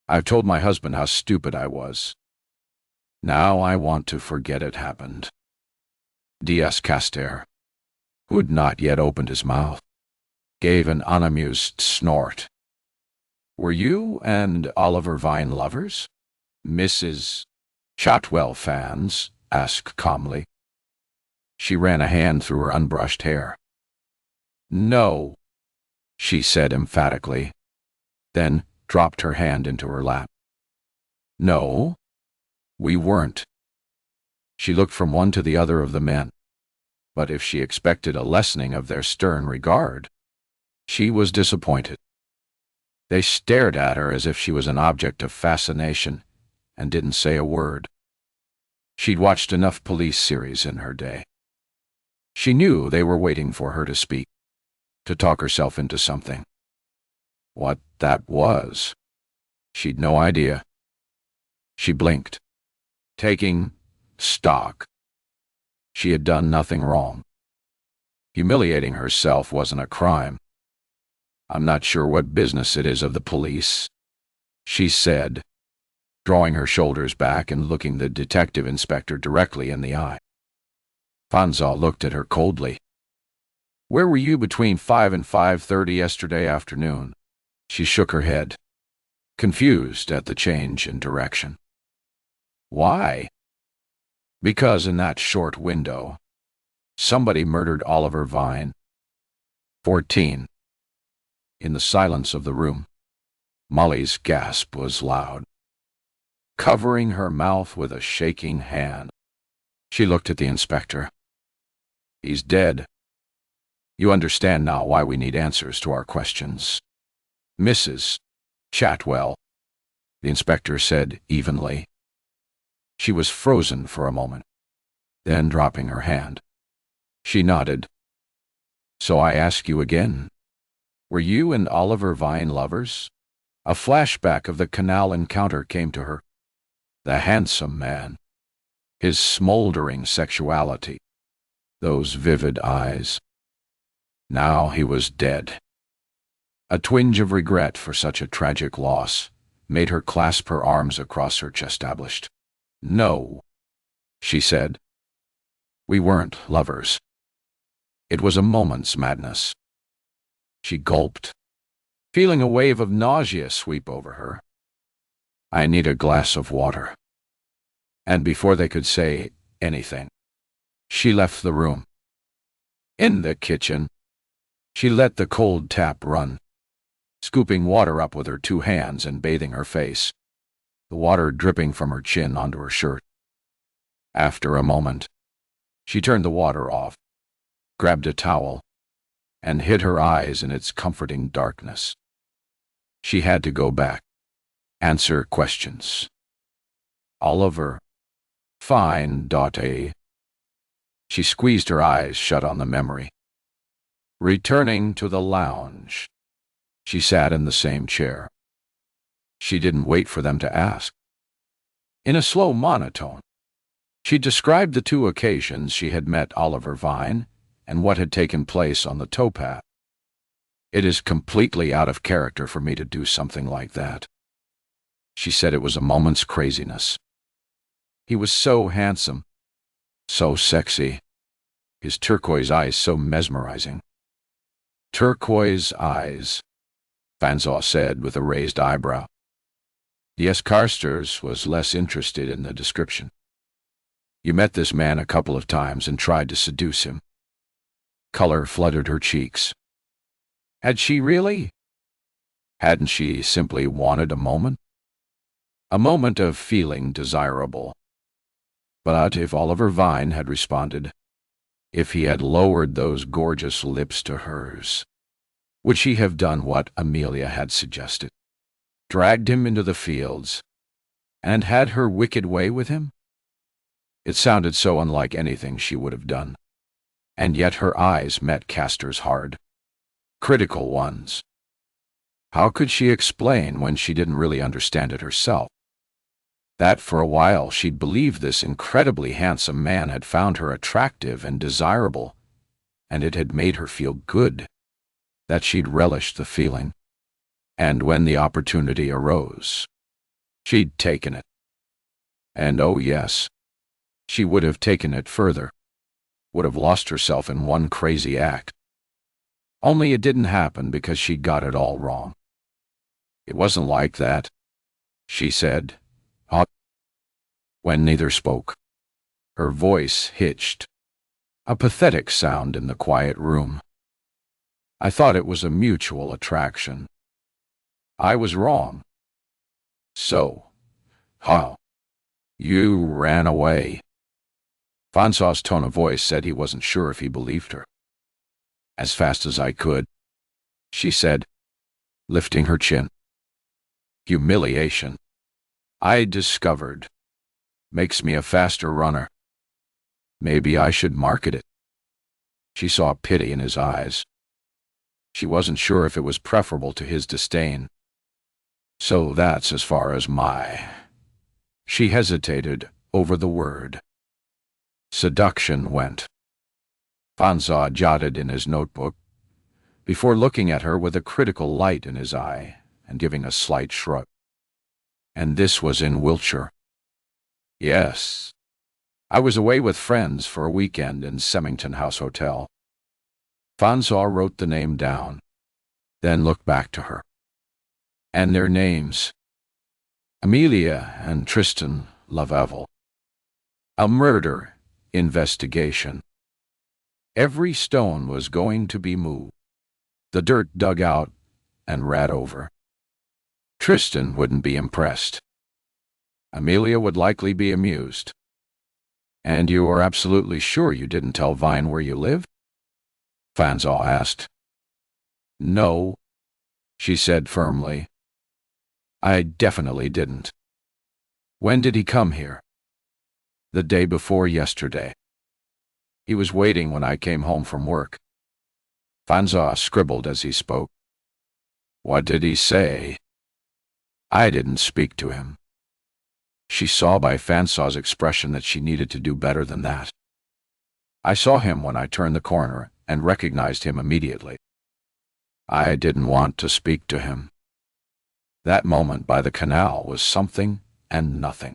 I've told my husband how stupid I was. Now I want to forget it happened. D.S. Caster, who had not yet opened his mouth, gave an unamused snort. Were you and Oliver Vine lovers? Mrs. Shotwell fans asked calmly. She ran a hand through her unbrushed hair. No, she said emphatically, then dropped her hand into her lap. No, we weren't. She looked from one to the other of the men, but if she expected a lessening of their stern regard, she was disappointed. They stared at her as if she was an object of fascination and didn't say a word. She'd watched enough police series in her day. She knew they were waiting for her to speak, to talk herself into something. What that was, she'd no idea. She blinked, taking stock. She had done nothing wrong. Humiliating herself wasn't a crime. I'm not sure what business it is of the police, she said, drawing her shoulders back and looking the detective inspector directly in the eye. Fanza looked at her coldly. Where were you between 5 and 5:30 yesterday afternoon? She shook her head, confused at the change in direction. Why? Because in that short window, somebody murdered Oliver Vine. 14. In the silence of the room, Molly's gasp was loud. Covering her mouth with a shaking hand, she looked at the inspector. He's dead. You understand now why we need answers to our questions. Mrs. Chatwell, the inspector said evenly. She was frozen for a moment, then dropping her hand. She nodded. So I ask you again, were you and Oliver Vine lovers? A flashback of the canal encounter came to her. The handsome man, his smoldering sexuality, those vivid eyes. Now he was dead. A twinge of regret for such a tragic loss made her clasp her arms across her chest. Established. No, she said. We weren't lovers. It was a moment's madness. She gulped, feeling a wave of nausea sweep over her. I need a glass of water. And before they could say anything, she left the room. In the kitchen, she let the cold tap run, scooping water up with her two hands and bathing her face, the water dripping from her chin onto her shirt. After a moment, she turned the water off, grabbed a towel, and hid her eyes in its comforting darkness. She had to go back, answer questions. Oliver, fine, daughter. She squeezed her eyes shut on the memory. Returning to the lounge, she sat in the same chair. She didn't wait for them to ask. In a slow monotone, she described the two occasions she had met Oliver Vine and what had taken place on the towpath. It is completely out of character for me to do something like that. She said it was a moment's craziness. He was so handsome, so sexy, his turquoise eyes so mesmerizing. Turquoise eyes, Fanza said with a raised eyebrow. Yes, Carsters was less interested in the description. You met this man a couple of times and tried to seduce him. Color flooded her cheeks. Had she really? Hadn't she simply wanted a moment? A moment of feeling desirable. But if Oliver Vine had responded, if he had lowered those gorgeous lips to hers, would she have done what Amelia had suggested? Dragged him into the fields, and had her wicked way with him? It sounded so unlike anything she would have done, and yet her eyes met Castor's hard, critical ones. How could she explain when she didn't really understand it herself? That for a while she'd believed this incredibly handsome man had found her attractive and desirable, and it had made her feel good, that she'd relished the feeling. And when the opportunity arose, she'd taken it. And oh yes, she would have taken it further, would have lost herself in one crazy act. Only it didn't happen because she'd got it all wrong. It wasn't like that, she said, when neither spoke. Her voice hitched, a pathetic sound in the quiet room. I thought it was a mutual attraction. I was wrong. So, how? You ran away. Fanza's tone of voice said he wasn't sure if he believed her. As fast as I could, she said, lifting her chin. Humiliation, I discovered, makes me a faster runner. Maybe I should market it. She saw pity in his eyes. She wasn't sure if it was preferable to his disdain. So that's as far as my... She hesitated over the word. Seduction went. Fanza jotted in his notebook. before looking at her with a critical light in his eye and giving a slight shrug. And this was in Wiltshire. Yes. I was away with friends for a weekend in Semmington House Hotel. Fanzaw wrote the name down, then looked back to her. And their names: Amelia and Tristan Lavevel. A murder investigation. Every stone was going to be moved, the dirt dug out and rat over. Tristan wouldn't be impressed. Amelia would likely be amused. And you are absolutely sure you didn't tell Vine where you live? Fanzaw asked. No, she said firmly. I definitely didn't. When did he come here? The day before yesterday. He was waiting when I came home from work. Fanzaw scribbled as he spoke. What did he say? I didn't speak to him. She saw by Fanzaw's expression that she needed to do better than that. I saw him when I turned the corner and recognized him immediately. I didn't want to speak to him. That moment by the canal was something and nothing.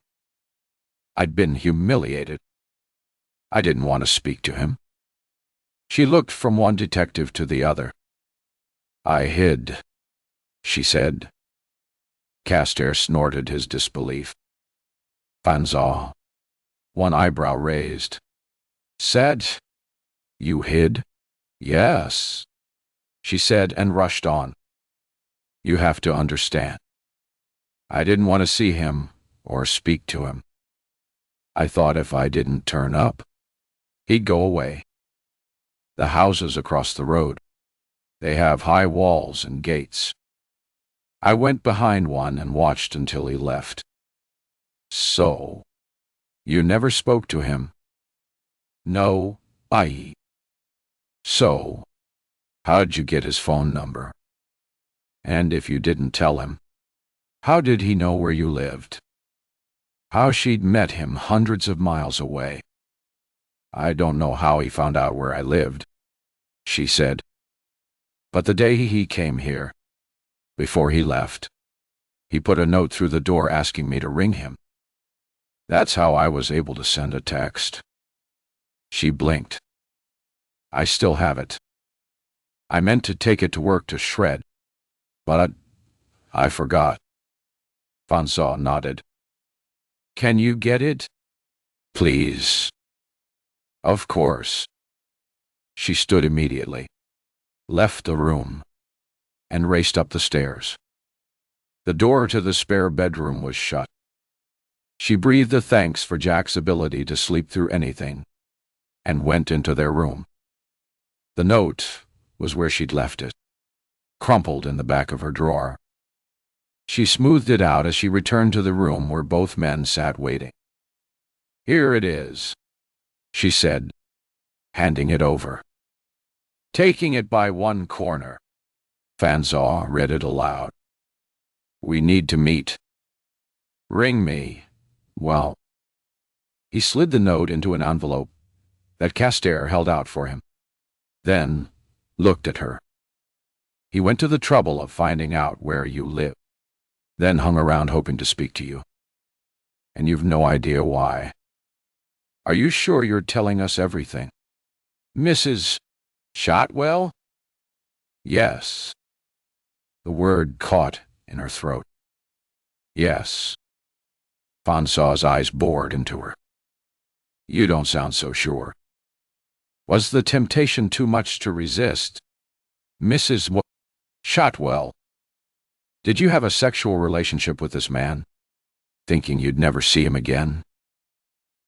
I'd been humiliated. I didn't want to speak to him. She looked from one detective to the other. I hid, she said. Castair snorted his disbelief. Fanzaw, one eyebrow raised, said, You hid? Yes, she said and rushed on. You have to understand. I didn't want to see him or speak to him. I thought if I didn't turn up, he'd go away. The houses across the road, they have high walls and gates. I went behind one and watched until he left. So, you never spoke to him? No, I. So, how'd you get his phone number? And if you didn't tell him, how did he know where you lived? How she'd met him hundreds of miles away? I don't know how he found out where I lived, she said. But the day he came here, before he left, he put a note through the door asking me to ring him. That's how I was able to send a text. She blinked. I still have it. I meant to take it to work to shred, but I forgot. Fanzaw nodded. Can you get it? Please. Of course. She stood immediately, left the room, and raced up the stairs. The door to the spare bedroom was shut. She breathed a thanks for Jack's ability to sleep through anything, and went into their room. The note was where she'd left it, crumpled in the back of her drawer. She smoothed it out as she returned to the room where both men sat waiting. Here it is, she said, handing it over. Taking it by one corner. Fanzaw read it aloud. We need to meet. Ring me. Well. He slid the note into an envelope that Castair held out for him, then looked at her. He went to the trouble of finding out where you live, then hung around hoping to speak to you. And you've no idea why. Are you sure you're telling us everything? Mrs. Shotwell? Yes. The word caught in her throat. Yes. Fanzaw's eyes bored into her. You don't sound so sure. Was the temptation too much to resist? Mrs. Shotwell. Did you have a sexual relationship with this man, thinking you'd never see him again?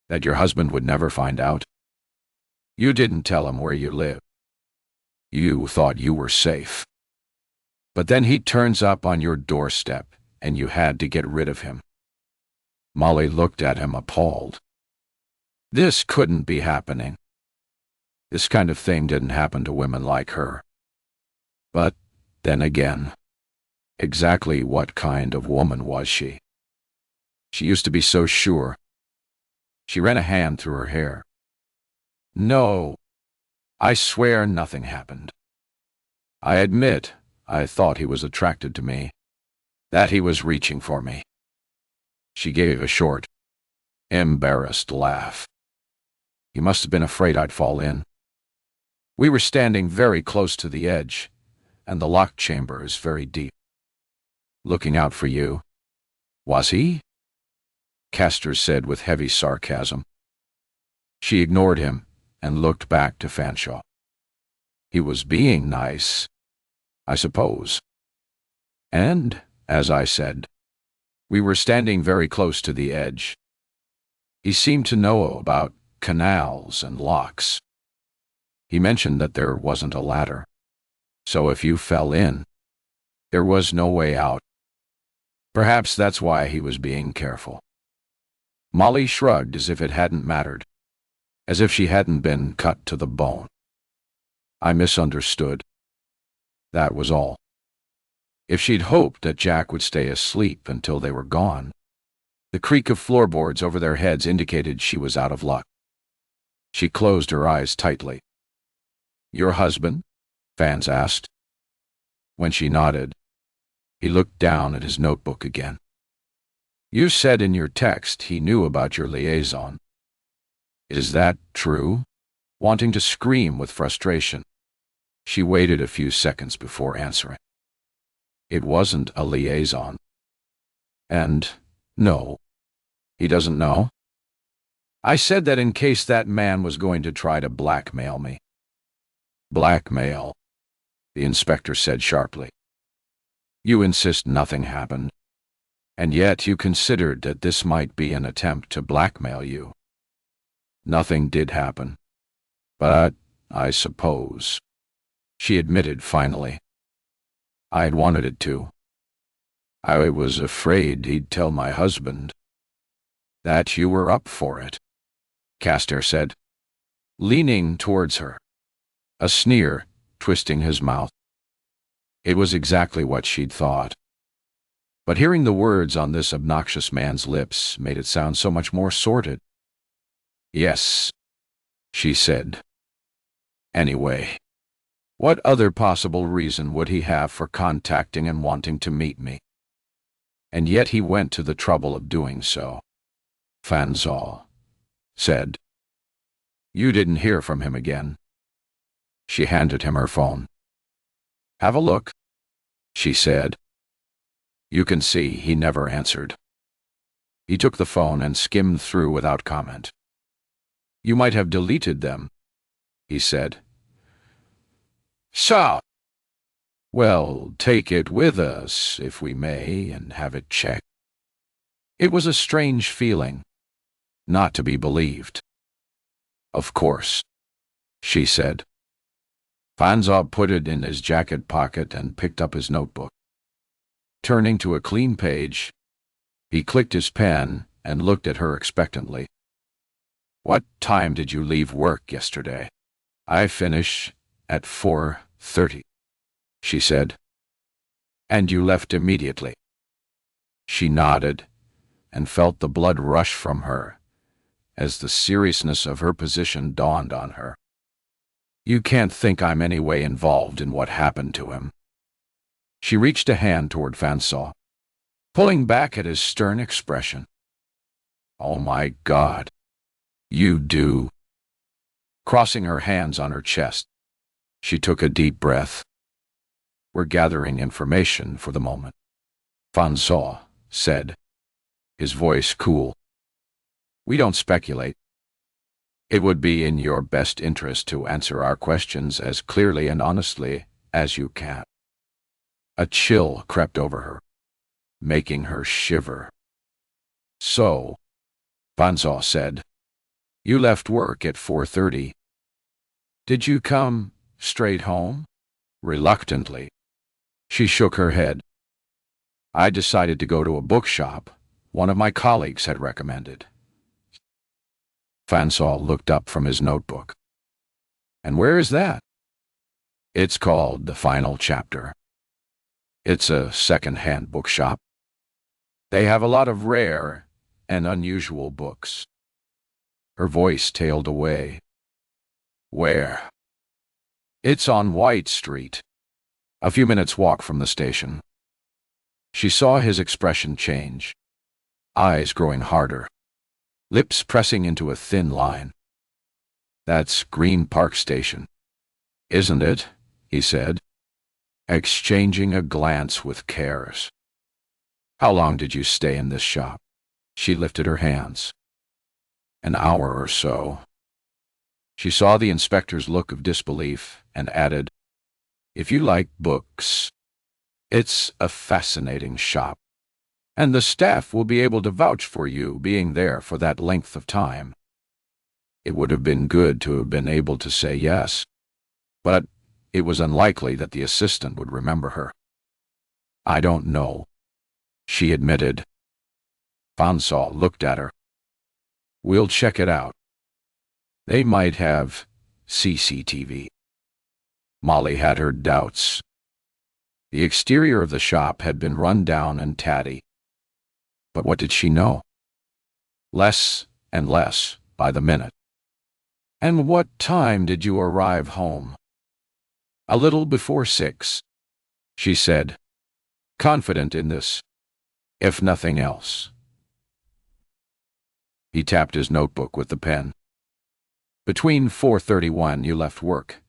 That your husband would never find out? You didn't tell him where you live. You thought you were safe. But then he turns up on your doorstep, and you had to get rid of him. Molly looked at him appalled. This couldn't be happening. This kind of thing didn't happen to women like her. But then again, exactly what kind of woman was she? She used to be so sure. She ran a hand through her hair. No, I swear nothing happened. I admit, I thought he was attracted to me, that he was reaching for me. She gave a short, embarrassed laugh. He must have been afraid I'd fall in. We were standing very close to the edge, and the locked chamber is very deep. Looking out for you. Was he? Castor said with heavy sarcasm. She ignored him and looked back to Fanshawe. He was being nice, I suppose. And, as I said, we were standing very close to the edge. He seemed to know about canals and locks. He mentioned that there wasn't a ladder, so if you fell in, there was no way out. Perhaps that's why he was being careful. Molly shrugged as if it hadn't mattered, as if she hadn't been cut to the bone. I misunderstood. That was all. If she'd hoped that Jack would stay asleep until they were gone, the creak of floorboards over their heads indicated she was out of luck. She closed her eyes tightly. Your husband? Fans asked. When she nodded, he looked down at his notebook again. You said in your text he knew about your liaison. Is that true? Wanting to scream with frustration, she waited a few seconds before answering. It wasn't a liaison. And, no, he doesn't know. I said that in case that man was going to try to blackmail me. Blackmail, the inspector said sharply. You insist nothing happened, and yet you considered that this might be an attempt to blackmail you. Nothing did happen, but I suppose, she admitted finally. I'd wanted it to. I was afraid he'd tell my husband. That you were up for it, Castor said, leaning towards her, a sneer twisting his mouth. It was exactly what she'd thought. But hearing the words on this obnoxious man's lips made it sound so much more sordid. Yes, she said. Anyway, what other possible reason would he have for contacting and wanting to meet me? And yet he went to the trouble of doing so. Fanshawe said. You didn't hear from him again. She handed him her phone. Have a look, she said. You can see he never answered. He took the phone and skimmed through without comment. You might have deleted them, he said. So, well, take it with us, if we may, and have it checked. It was a strange feeling, not to be believed. Of course, she said. Fanshawe put it in his jacket pocket and picked up his notebook. Turning to a clean page, he clicked his pen and looked at her expectantly. What time did you leave work yesterday? I finish at 4:30, she said. And you left immediately? She nodded and felt the blood rush from her as the seriousness of her position dawned on her. You can't think I'm any way involved in what happened to him. She reached a hand toward Fanshawe, pulling back at his stern expression. Oh my God, you do. Crossing her hands on her chest, she took a deep breath. We're gathering information for the moment, Fanshawe said, his voice cool. We don't speculate. It would be in your best interest to answer our questions as clearly and honestly as you can. A chill crept over her, making her shiver. So, Fanshawe said, you left work at 4:30. Did you come straight home? Reluctantly, she shook her head. I decided to go to a bookshop one of my colleagues had recommended. Fanshawe looked up from his notebook. And where is that? It's called The Final Chapter. It's a second-hand bookshop. They have a lot of rare and unusual books. Her voice tailed away. Where? It's on White Street. A few minutes' walk from the station. She saw his expression change, eyes growing harder, lips pressing into a thin line. "That's Green Park Station, isn't it?" he said, exchanging a glance with Cares. "How long did you stay in this shop?" She lifted her hands. "An hour or so." She saw the inspector's look of disbelief and added, "If you like books, it's a fascinating shop, and the staff will be able to vouch for you being there for that length of time." It would have been good to have been able to say yes, but it was unlikely that the assistant would remember her. "I don't know," she admitted. Fonsal looked at her. "We'll check it out. They might have CCTV. Molly had her doubts. The exterior of the shop had been run down and tatty. But what did she know? Less and less by the minute. "And what time did you arrive home?" "A little before 6, she said, confident in this, if nothing else. He tapped his notebook with the pen. "Between 4:31 you left work,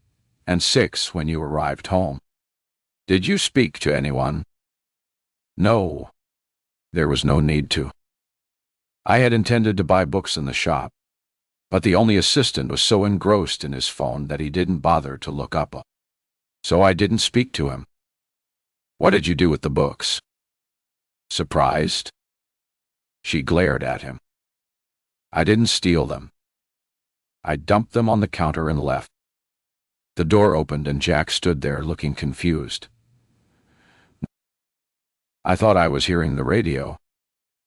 and 6 when you arrived home. Did you speak to anyone?" "No. There was no need to. I had intended to buy books in the shop, but the only assistant was so engrossed in his phone that he didn't bother to look up. So I didn't speak to him." "What did you do with the books?" "Surprised?" She glared at him. "I didn't steal them. I dumped them on the counter and left." The door opened and Jack stood there looking confused. "I thought I was hearing the radio,"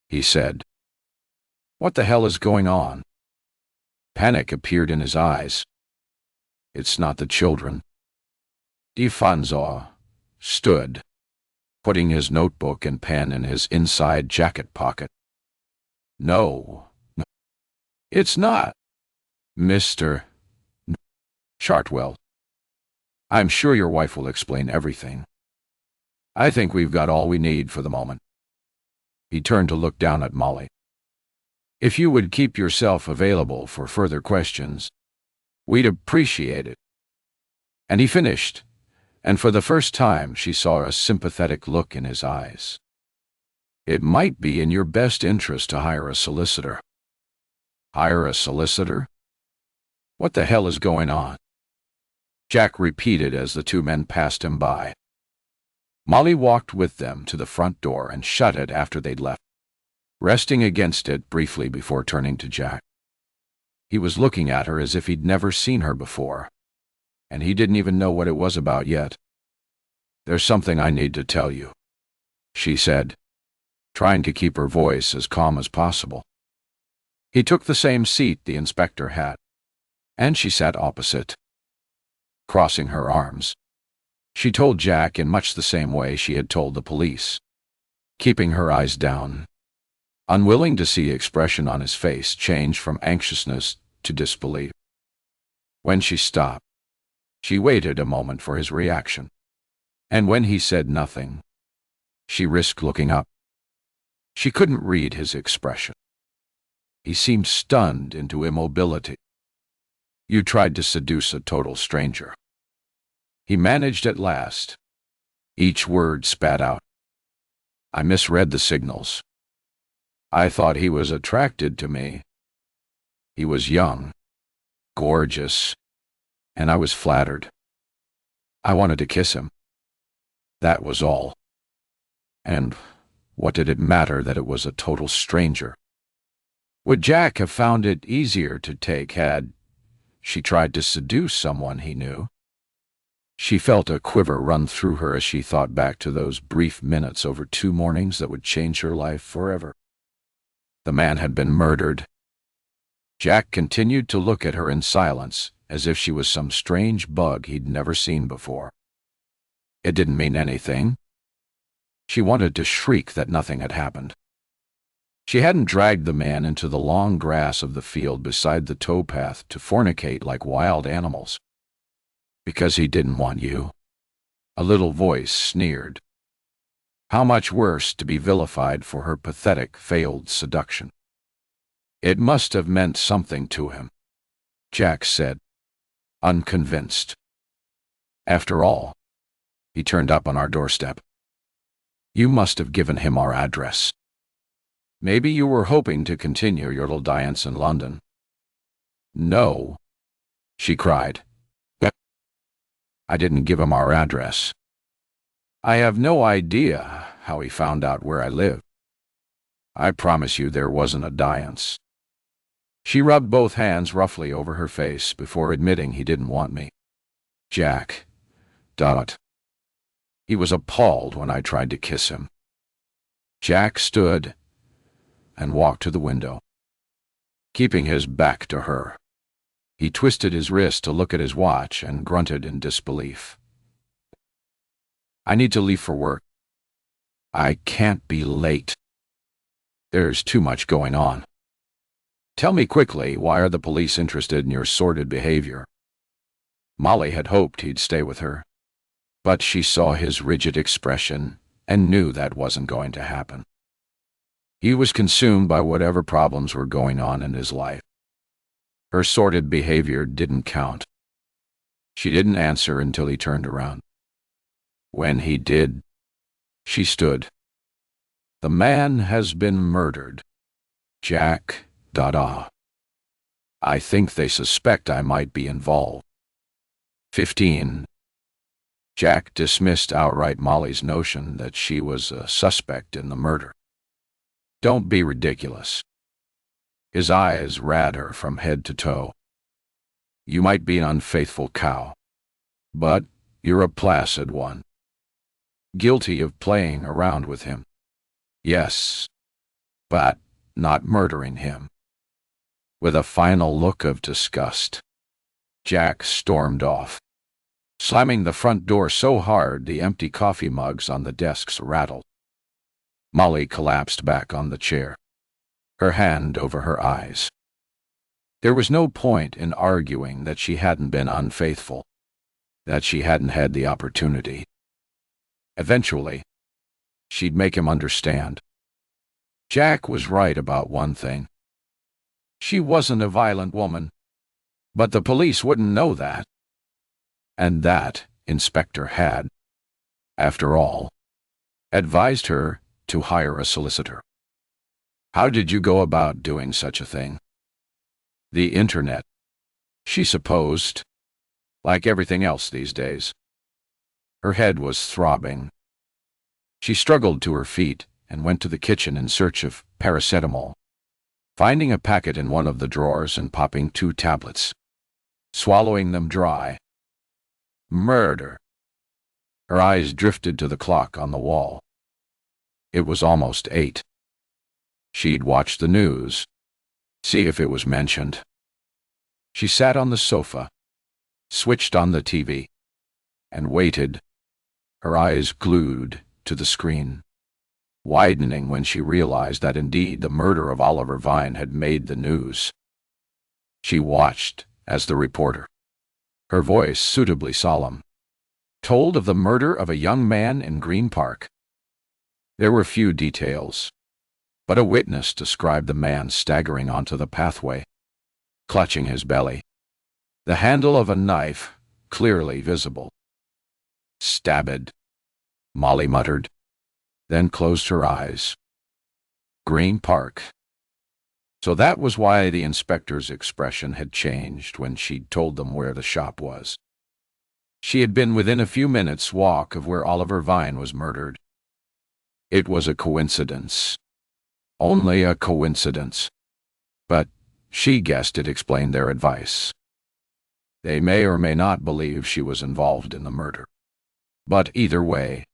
he said. "What the hell is going on?" Panic appeared in his eyes. "It's not the children." Fonsal stood, putting his notebook and pen in his inside jacket pocket. No, it's not, Mr. Chartwell. I'm sure your wife will explain everything. I think we've got all we need for the moment." He turned to look down at Molly. "If you would keep yourself available for further questions, we'd appreciate it." And he finished, and for the first time she saw a sympathetic look in his eyes. "It might be in your best interest to hire a solicitor." "Hire a solicitor? What the hell is going on?" Jack repeated as the two men passed him by. Molly walked with them to the front door and shut it after they'd left, resting against it briefly before turning to Jack. He was looking at her as if he'd never seen her before, and he didn't even know what it was about yet. "There's something I need to tell you," she said, trying to keep her voice as calm as possible. He took the same seat the inspector had, and she sat opposite. Crossing her arms, she told Jack in much the same way she had told the police, keeping her eyes down, unwilling to see expression on his face change from anxiousness to disbelief. When she stopped, she waited a moment for his reaction, and when he said nothing, she risked looking up. She couldn't read his expression. He seemed stunned into immobility. "You tried to seduce a total stranger," he managed at last, each word spat out. "I misread the signals. I thought he was attracted to me. He was young, gorgeous, and I was flattered. I wanted to kiss him. That was all. And what did it matter that it was a total stranger? Would Jack have found it easier to take had she tried to seduce someone he knew? She felt a quiver run through her as she thought back to those brief minutes over 2 mornings that would change her life forever. The man had been murdered. Jack continued to look at her in silence, as if she was some strange bug he'd never seen before. It didn't mean anything. She wanted to shriek that nothing had happened. She hadn't dragged the man into the long grass of the field beside the towpath to fornicate like wild animals. Because he didn't want you. A little voice sneered. How much worse to be vilified for her pathetic, failed seduction. It must have meant something to him, Jack said, unconvinced. After all, he turned up on our doorstep. You must have given him our address. Maybe you were hoping to continue your little dance in London. No, she cried. I didn't give him our address. I have no idea how he found out where I live. I promise you there wasn't a dance. She rubbed both hands roughly over her face before admitting he didn't want me. Jack. He was appalled when I tried to kiss him. Jack stood and walked to the window, keeping his back to her. He twisted his wrist to look at his watch and grunted in disbelief. I need to leave for work. I can't be late. There's too much going on. Tell me quickly, why are the police interested in your sordid behavior? Molly had hoped he'd stay with her, but she saw his rigid expression and knew that wasn't going to happen. He was consumed by whatever problems were going on in his life. Her sordid behavior didn't count. She didn't answer until he turned around. When he did, she stood. The man has been murdered. Jack. I think they suspect I might be involved. 15. Jack dismissed outright Molly's notion that she was a suspect in the murder. Don't be ridiculous. His eyes ran her from head to toe. You might be an unfaithful cow, but you're a placid one. Guilty of playing around with him. Yes, but not murdering him. With a final look of disgust, Jack stormed off, slamming the front door so hard the empty coffee mugs on the desks rattled. Molly collapsed back on the chair, her hand over her eyes. There was no point in arguing that she hadn't been unfaithful, that she hadn't had the opportunity. Eventually, she'd make him understand. Jack was right about one thing. She wasn't a violent woman, but the police wouldn't know that. And that Inspector had, after all, advised her to hire a solicitor. How did you go about doing such a thing? The internet, she supposed, like everything else these days. Her head was throbbing. She struggled to her feet and went to the kitchen in search of paracetamol, finding a packet in one of the drawers and popping 2 tablets, swallowing them dry. Murder. Her eyes drifted to the clock on the wall. It was almost 8. She'd watch the news, see if it was mentioned. She sat on the sofa, switched on the TV, and waited, her eyes glued to the screen, widening when she realized that indeed the murder of Oliver Vine had made the news. She watched as the reporter, her voice suitably solemn, told of the murder of a young man in Green Park. There were few details, but a witness described the man staggering onto the pathway, clutching his belly, the handle of a knife clearly visible. Stabbed, Molly muttered, then closed her eyes. Green Park. So that was why the inspector's expression had changed when she'd told them where the shop was. She had been within a few minutes' walk of where Oliver Vine was murdered. It was a coincidence. Only a coincidence. But she guessed it explained their advice. They may or may not believe she was involved in the murder. But either way,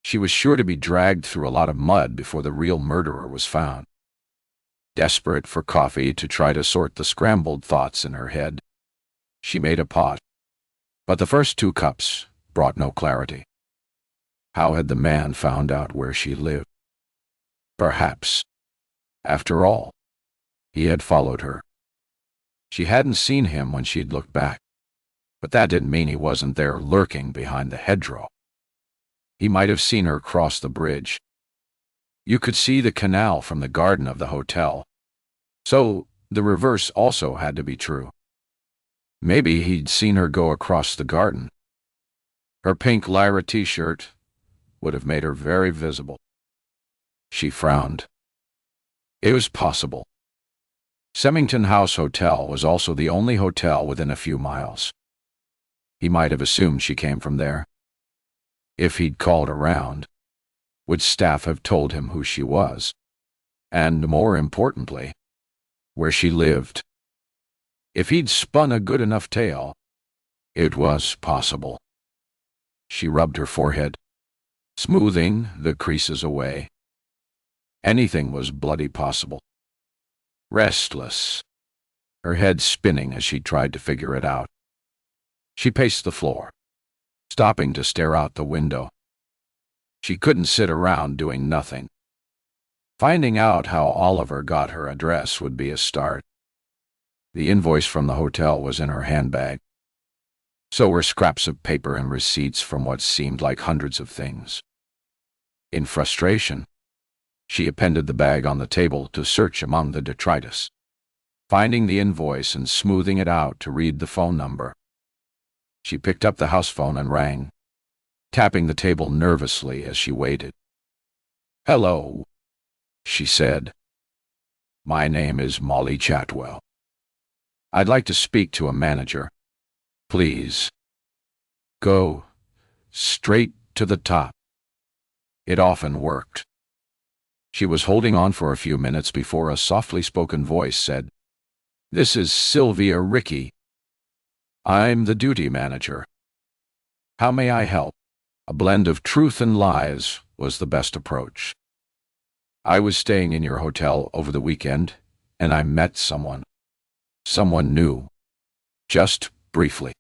she was sure to be dragged through a lot of mud before the real murderer was found. Desperate for coffee to try to sort the scrambled thoughts in her head, she made a pot. But the first 2 cups brought no clarity. How had the man found out where she lived? Perhaps, after all, he had followed her. She hadn't seen him when she'd looked back, but that didn't mean he wasn't there lurking behind the hedgerow. He might have seen her cross the bridge. You could see the canal from the garden of the hotel. So the reverse also had to be true. Maybe he'd seen her go across the garden. Her pink Lyra t-shirt would have made her very visible. She frowned. It was possible. Semmington House Hotel was also the only hotel within a few miles. He might have assumed she came from there. If he'd called around, would staff have told him who she was? And more importantly, where she lived? If he'd spun a good enough tale, it was possible. She rubbed her forehead, smoothing the creases away. Anything was bloody possible. Restless, her head spinning as she tried to figure it out. She paced the floor, stopping to stare out the window. She couldn't sit around doing nothing. Finding out how Oliver got her address would be a start. The invoice from the hotel was in her handbag. So were scraps of paper and receipts from what seemed like hundreds of things. In frustration, she appended the bag on the table to search among the detritus, finding the invoice and smoothing it out to read the phone number. She picked up the house phone and rang, tapping the table nervously as she waited. "Hello," she said. "My name is Molly Chatwell. I'd like to speak to a manager. Please. Go straight to the top." It often worked. She was holding on for a few minutes before a softly spoken voice said, "This is Sylvia Rickey. I'm the duty manager. How may I help?" A blend of truth and lies was the best approach. "I was staying in your hotel over the weekend, and I met someone. Someone new. Just briefly.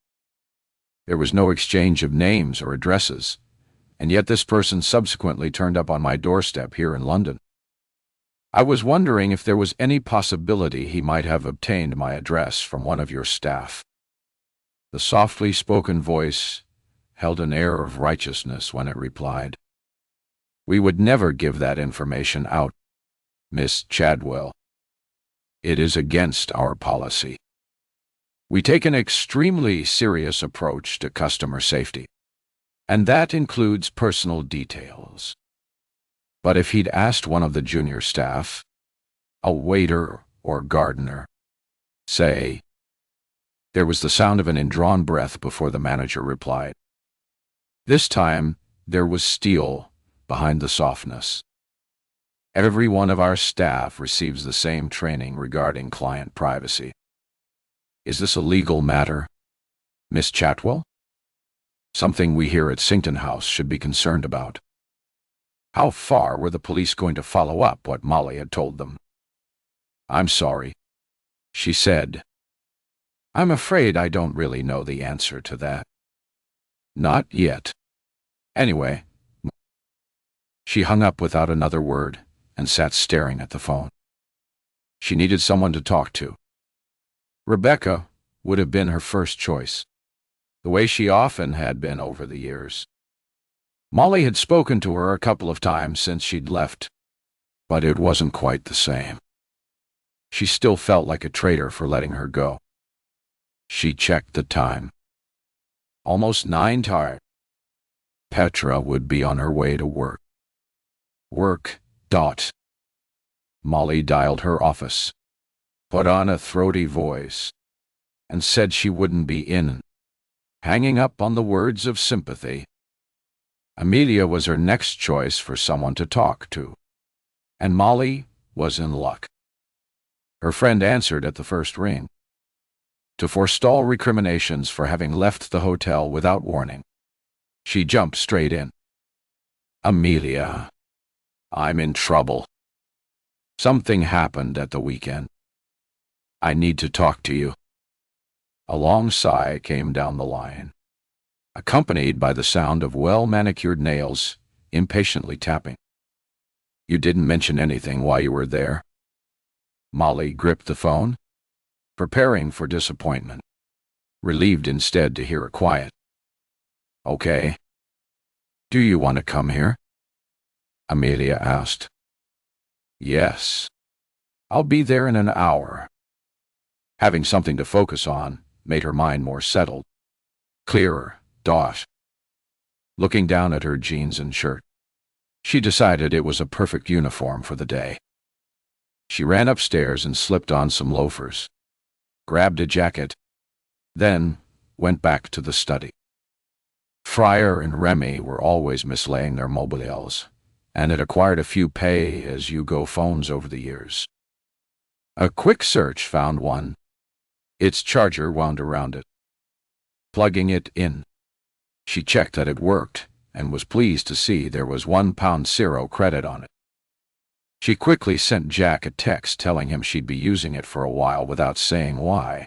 There was no exchange of names or addresses, and yet this person subsequently turned up on my doorstep here in London. I was wondering if there was any possibility he might have obtained my address from one of your staff." The softly spoken voice held an air of righteousness when it replied, "We would never give that information out, Miss Chadwell. It is against our policy. We take an extremely serious approach to customer safety, and that includes personal details. But if he'd asked one of the junior staff, a waiter or gardener, say..." There was the sound of an indrawn breath before the manager replied. This time, there was steel behind the softness. "Every one of our staff receives the same training regarding client privacy. Is this a legal matter, Miss Chatwell? Something we here at Sington House should be concerned about." How far were the police going to follow up what Molly had told them? "I'm sorry," she said. "I'm afraid I don't really know the answer to that." "Not yet. Anyway." She hung up without another word and sat staring at the phone. She needed someone to talk to. Rebecca would have been her first choice, the way she often had been over the years. Molly had spoken to her a couple of times since she'd left, but it wasn't quite the same. She still felt like a traitor for letting her go. She checked the time. Almost 9 tired. Petra would be on her way to work. Work. Molly dialed her office, put on a throaty voice, and said she wouldn't be in, hanging up on the words of sympathy. Amelia was her next choice for someone to talk to, and Molly was in luck. Her friend answered at the first ring. To forestall recriminations for having left the hotel without warning, she jumped straight in. "Amelia, I'm in trouble. Something happened at the weekend. I need to talk to you." A long sigh came down the line, accompanied by the sound of well-manicured nails impatiently tapping. "You didn't mention anything while you were there." Molly gripped the phone, preparing for disappointment, relieved instead to hear a quiet, "Okay. "Do you want to come here?" Amelia asked. "Yes. I'll be there in an hour." Having something to focus on made her mind more settled, clearer. Looking down at her jeans and shirt, she decided it was a perfect uniform for the day. She ran upstairs and slipped on some loafers, grabbed a jacket, then went back to the study. Fryer and Remy were always mislaying their mobiles, and had acquired a few pay-as-you-go phones over the years. A quick search found one. Its charger wound around it. Plugging it in, she checked that it worked and was pleased to see there was £1.0 credit on it. She quickly sent Jack a text telling him she'd be using it for a while without saying why.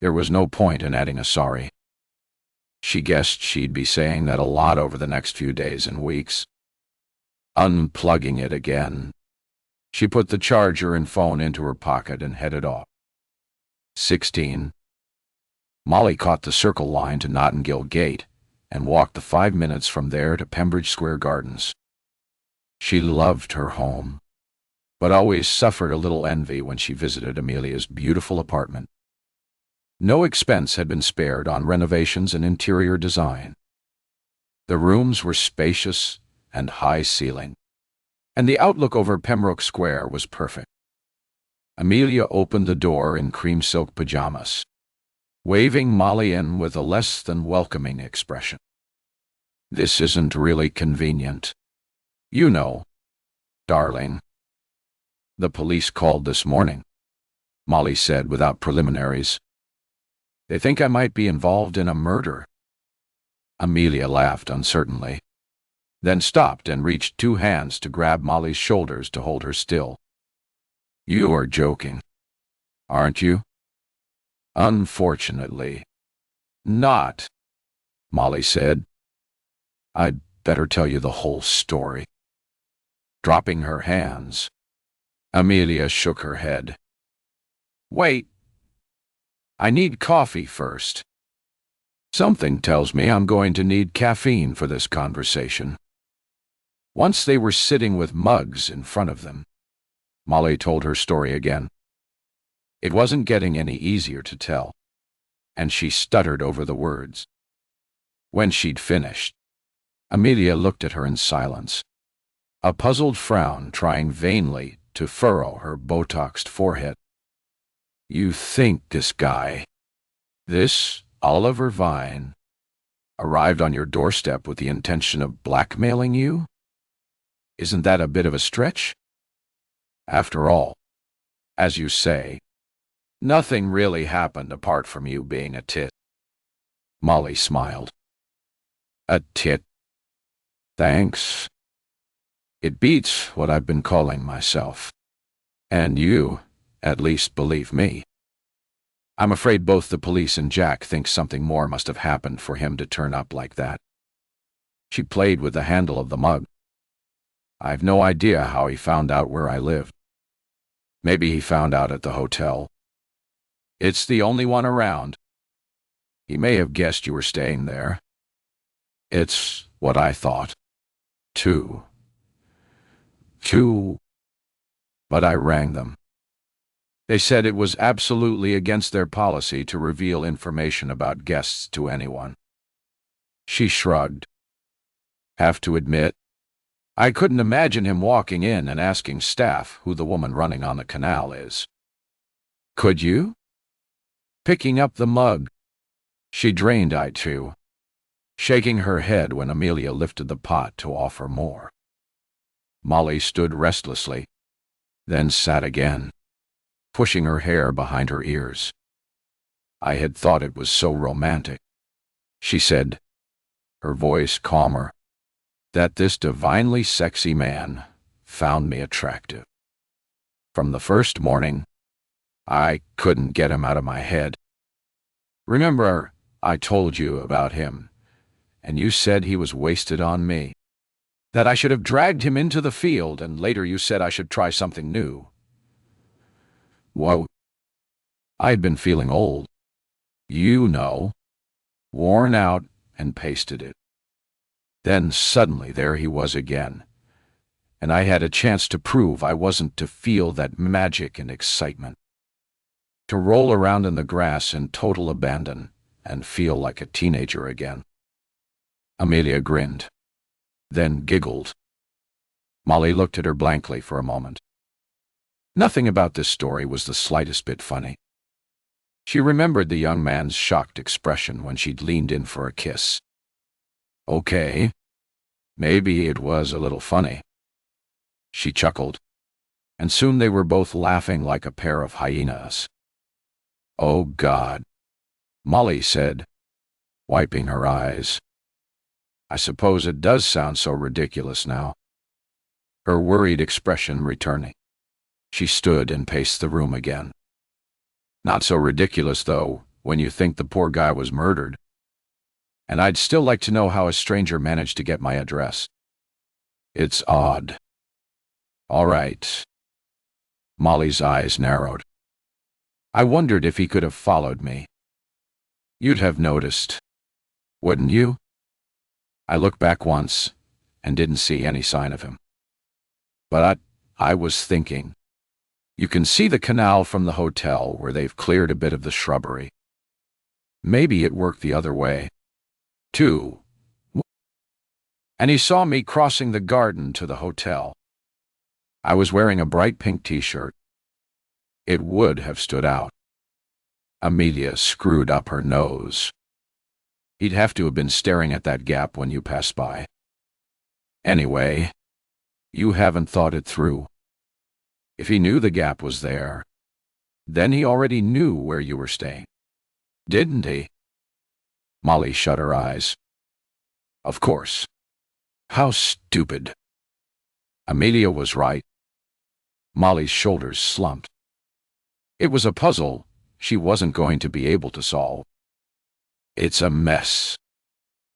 There was no point in adding a sorry. She guessed she'd be saying that a lot over the next few days and weeks. Unplugging it again, she put the charger and phone into her pocket and headed off. 16. Molly caught the Circle line to Nottingill Gate and walked the 5 minutes from there to Pembridge Square Gardens. She loved her home, but always suffered a little envy when she visited Amelia's beautiful apartment. No expense had been spared on renovations and interior design. The rooms were spacious and high-ceilinged, and the outlook over Pembroke Square was perfect. Amelia opened the door in cream silk pajamas, waving Molly in with a less than welcoming expression. "This isn't really convenient. You know, darling." "The police called this morning," Molly said without preliminaries. "They think I might be involved in a murder." Amelia laughed uncertainly, then stopped and reached two hands to grab Molly's shoulders to hold her still. "You are joking, aren't you?" "Unfortunately, not," Molly said. "I'd better tell you the whole story." Dropping her hands, Amelia shook her head. "Wait. I need coffee first. Something tells me I'm going to need caffeine for this conversation." Once they were sitting with mugs in front of them, Molly told her story again. It wasn't getting any easier to tell, and she stuttered over the words. When she'd finished, Amelia looked at her in silence, a puzzled frown trying vainly to furrow her Botoxed forehead. "You think this guy, this Oliver Vine, arrived on your doorstep with the intention of blackmailing you? Isn't that a bit of a stretch? After all, as you say, nothing really happened apart from you being a tit." Molly smiled. "A tit? Thanks. It beats what I've been calling myself. And you, at least, believe me. I'm afraid both the police and Jack think something more must have happened for him to turn up like that." She played with the handle of the mug. "I've no idea how he found out where I lived. Maybe he found out at the hotel. It's the only one around. He may have guessed you were staying there. It's what I thought, too. But I rang them. They said it was absolutely against their policy to reveal information about guests to anyone." She shrugged. "Have to admit, I couldn't imagine him walking in and asking staff who the woman running on the canal is." "Could you?" Picking up the mug, she drained it too, shaking her head when Amelia lifted the pot to offer more. Molly stood restlessly, then sat again, pushing her hair behind her ears. "I had thought it was so romantic," she said, her voice calmer, "that this divinely sexy man found me attractive. From the first morning, I couldn't get him out of my head. Remember, I told you about him, and you said he was wasted on me, that I should have dragged him into the field, and later you said I should try something new. Well, I'd been feeling old, you know, worn out, and pasted it. Then suddenly there he was again, and I had a chance to prove I wasn't to feel that magic and excitement. To roll around in the grass in total abandon and feel like a teenager again. Amelia grinned, then giggled. Molly looked at her blankly for a moment. Nothing about this story was the slightest bit funny. She remembered the young man's shocked expression when she'd leaned in for a kiss. Okay, maybe it was a little funny. She chuckled, and soon they were both laughing like a pair of hyenas. Oh, God, Molly said, wiping her eyes. I suppose it does sound so ridiculous now. Her worried expression returning. She stood and paced the room again. Not so ridiculous, though, when you think the poor guy was murdered. And I'd still like to know how a stranger managed to get my address. It's odd. All right. Molly's eyes narrowed. I wondered if he could have followed me. You'd have noticed, wouldn't you? I looked back once and didn't see any sign of him. But I was thinking, you can see the canal from the hotel where they've cleared a bit of the shrubbery. Maybe it worked the other way, too. And he saw me crossing the garden to the hotel. I was wearing a bright pink t-shirt. It would have stood out. Amelia screwed up her nose. He'd have to have been staring at that gap when you passed by. Anyway, you haven't thought it through. If he knew the gap was there, then he already knew where you were staying. Didn't he? Molly shut her eyes. Of course. How stupid. Amelia was right. Molly's shoulders slumped. It was a puzzle she wasn't going to be able to solve. It's a mess,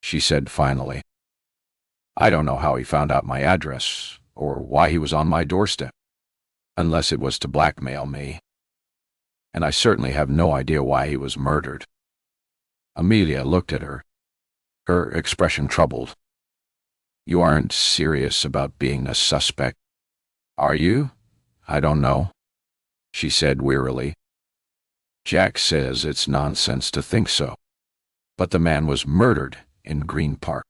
she said finally. I don't know how he found out my address, or why he was on my doorstep, unless it was to blackmail me. And I certainly have no idea why he was murdered. Amelia looked at her, her expression troubled. You aren't serious about being a suspect, are you? I don't know, she said wearily. Jack says it's nonsense to think so. But the man was murdered in Green Park,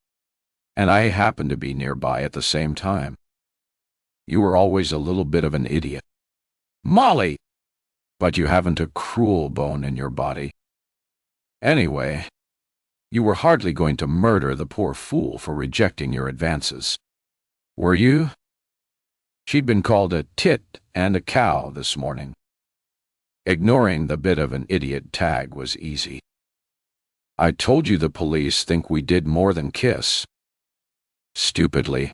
and I happened to be nearby at the same time. You were always a little bit of an idiot. Molly! But you haven't a cruel bone in your body. Anyway, you were hardly going to murder the poor fool for rejecting your advances. Were you? She'd been called a tit and a cow this morning. Ignoring the bit of an idiot tag was easy. I told you the police think we did more than kiss. Stupidly,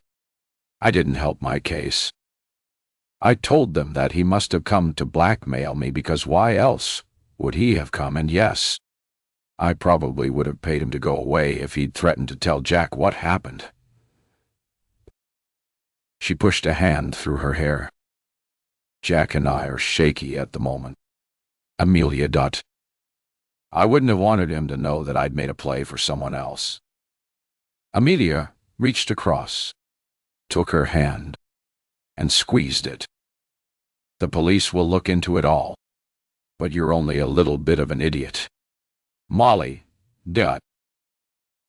I didn't help my case. I told them that he must have come to blackmail me because why else would he have come? And yes, I probably would have paid him to go away if he'd threatened to tell Jack what happened. She pushed a hand through her hair. Jack and I are shaky at the moment. Amelia. I wouldn't have wanted him to know that I'd made a play for someone else. Amelia reached across, took her hand, and squeezed it. The police will look into it all, but you're only a little bit of an idiot. Molly,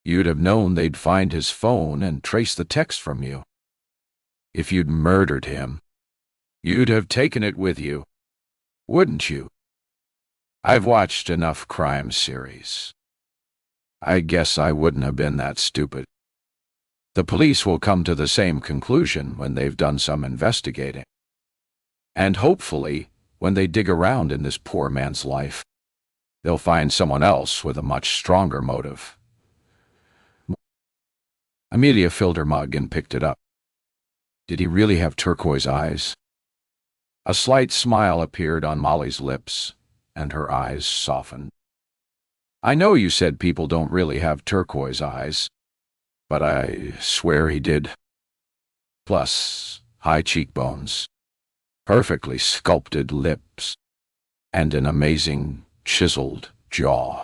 you'd have known they'd find his phone and trace the text from you. If you'd murdered him, you'd have taken it with you, wouldn't you? I've watched enough crime series. I guess I wouldn't have been that stupid. The police will come to the same conclusion when they've done some investigating. And hopefully, when they dig around in this poor man's life, they'll find someone else with a much stronger motive. Amelia filled her mug and picked it up. Did he really have turquoise eyes? A slight smile appeared on Molly's lips, and her eyes softened. I know you said people don't really have turquoise eyes, but I swear he did. Plus, high cheekbones, perfectly sculpted lips, and an amazing, chiseled jaw.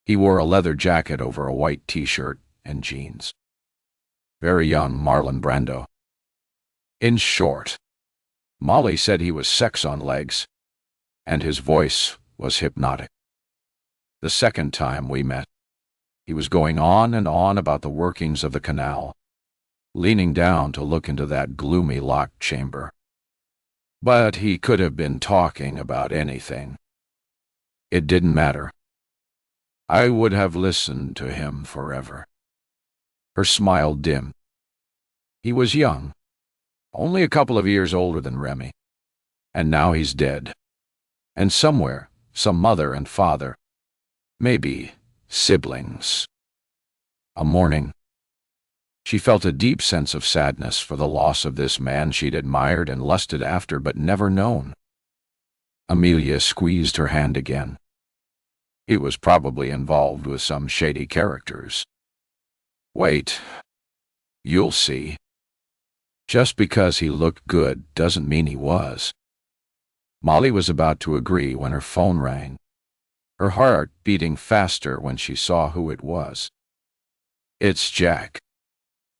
He wore a leather jacket over a white t-shirt and jeans. Very young Marlon Brando. In short, Molly said he was sex on legs, and his voice was hypnotic. The second time we met, he was going on and on about the workings of the canal, leaning down to look into that gloomy locked chamber. But he could have been talking about anything. It didn't matter. I would have listened to him forever. Her smile dimmed. He was young, only a couple of years older than Remy, and now he's dead. And somewhere, some mother and father, maybe siblings. A morning, she felt a deep sense of sadness for the loss of this man she'd admired and lusted after but never known. Amelia squeezed her hand again. He was probably involved with some shady characters. Wait, you'll see. Just because he looked good doesn't mean he was. Molly was about to agree when her phone rang, her heart beating faster when she saw who it was. "It's Jack,"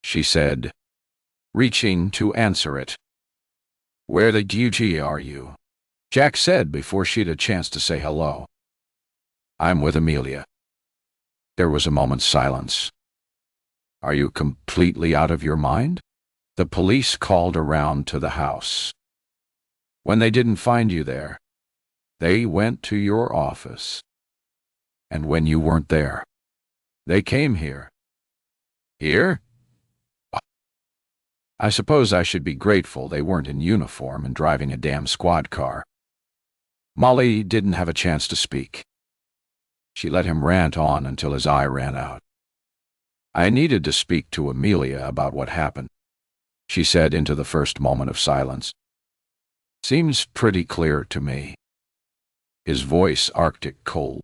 she said, reaching to answer it. "Where the GG are you?" Jack said before she'd a chance to say hello. "I'm with Amelia." There was a moment's silence. "Are you completely out of your mind?" "The police called around to the house. When they didn't find you there, they went to your office. And when you weren't there, they came here." "Here?" "I suppose I should be grateful they weren't in uniform and driving a damn squad car." Molly didn't have a chance to speak. She let him rant on until his eye ran out. "I needed to speak to Amelia about what happened," she said into the first moment of silence. "Seems pretty clear to me." His voice arctic cold,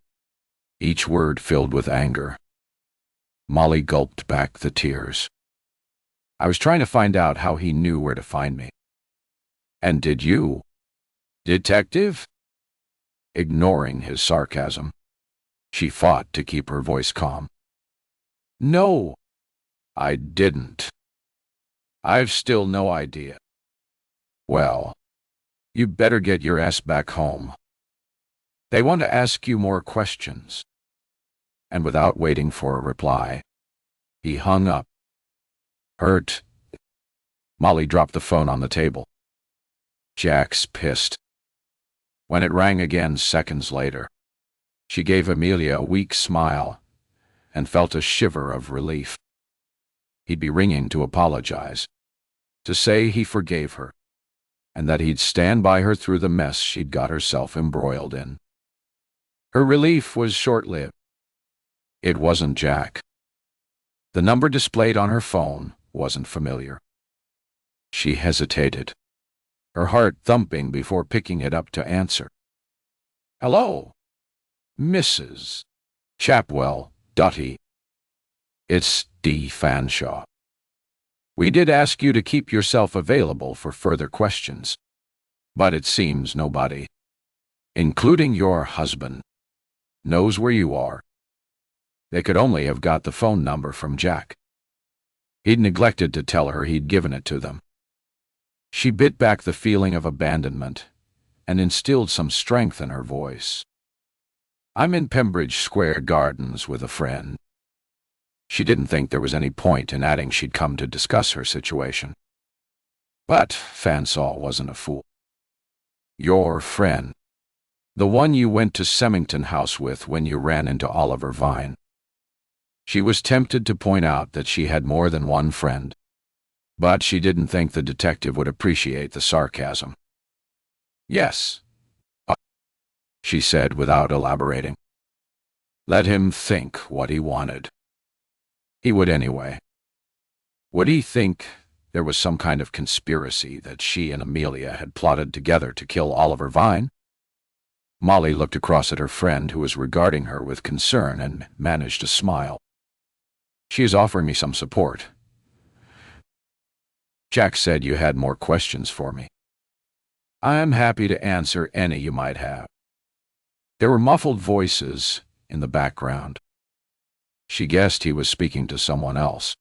each word filled with anger. Molly gulped back the tears. "I was trying to find out how he knew where to find me." "And did you?" "Detective?" Ignoring his sarcasm, she fought to keep her voice calm. "No, I didn't. I've still no idea." "Well, you better get your ass back home. They want to ask you more questions." And without waiting for a reply, he hung up. "Hurt?" Molly dropped the phone on the table. "Jack's pissed." When it rang again seconds later, she gave Amelia a weak smile and felt a shiver of relief. He'd be ringing to apologize, to say he forgave her, and that he'd stand by her through the mess she'd got herself embroiled in. Her relief was short-lived. It wasn't Jack. The number displayed on her phone wasn't familiar. She hesitated, her heart thumping before picking it up to answer. "Hello, Mrs. Chapwell, Dotty. It's D. Fanshawe. We did ask you to keep yourself available for further questions, but it seems nobody, including your husband, knows where you are. They could only have got the phone number from Jack. He'd neglected to tell her he'd given it to them." She bit back the feeling of abandonment and instilled some strength in her voice. "I'm in Pembridge Square Gardens with a friend." She didn't think there was any point in adding she'd come to discuss her situation. But Fanshawe wasn't a fool. "Your friend. The one you went to Semmington House with when you ran into Oliver Vine." She was tempted to point out that she had more than one friend, but she didn't think the detective would appreciate the sarcasm. "Yes," she said without elaborating. Let him think what he wanted. He would anyway. Would he think there was some kind of conspiracy that she and Amelia had plotted together to kill Oliver Vine? Molly looked across at her friend, who was regarding her with concern, and managed a smile. "She is offering me some support. Jack said you had more questions for me. I'm happy to answer any you might have." There were muffled voices in the background. She guessed he was speaking to someone else.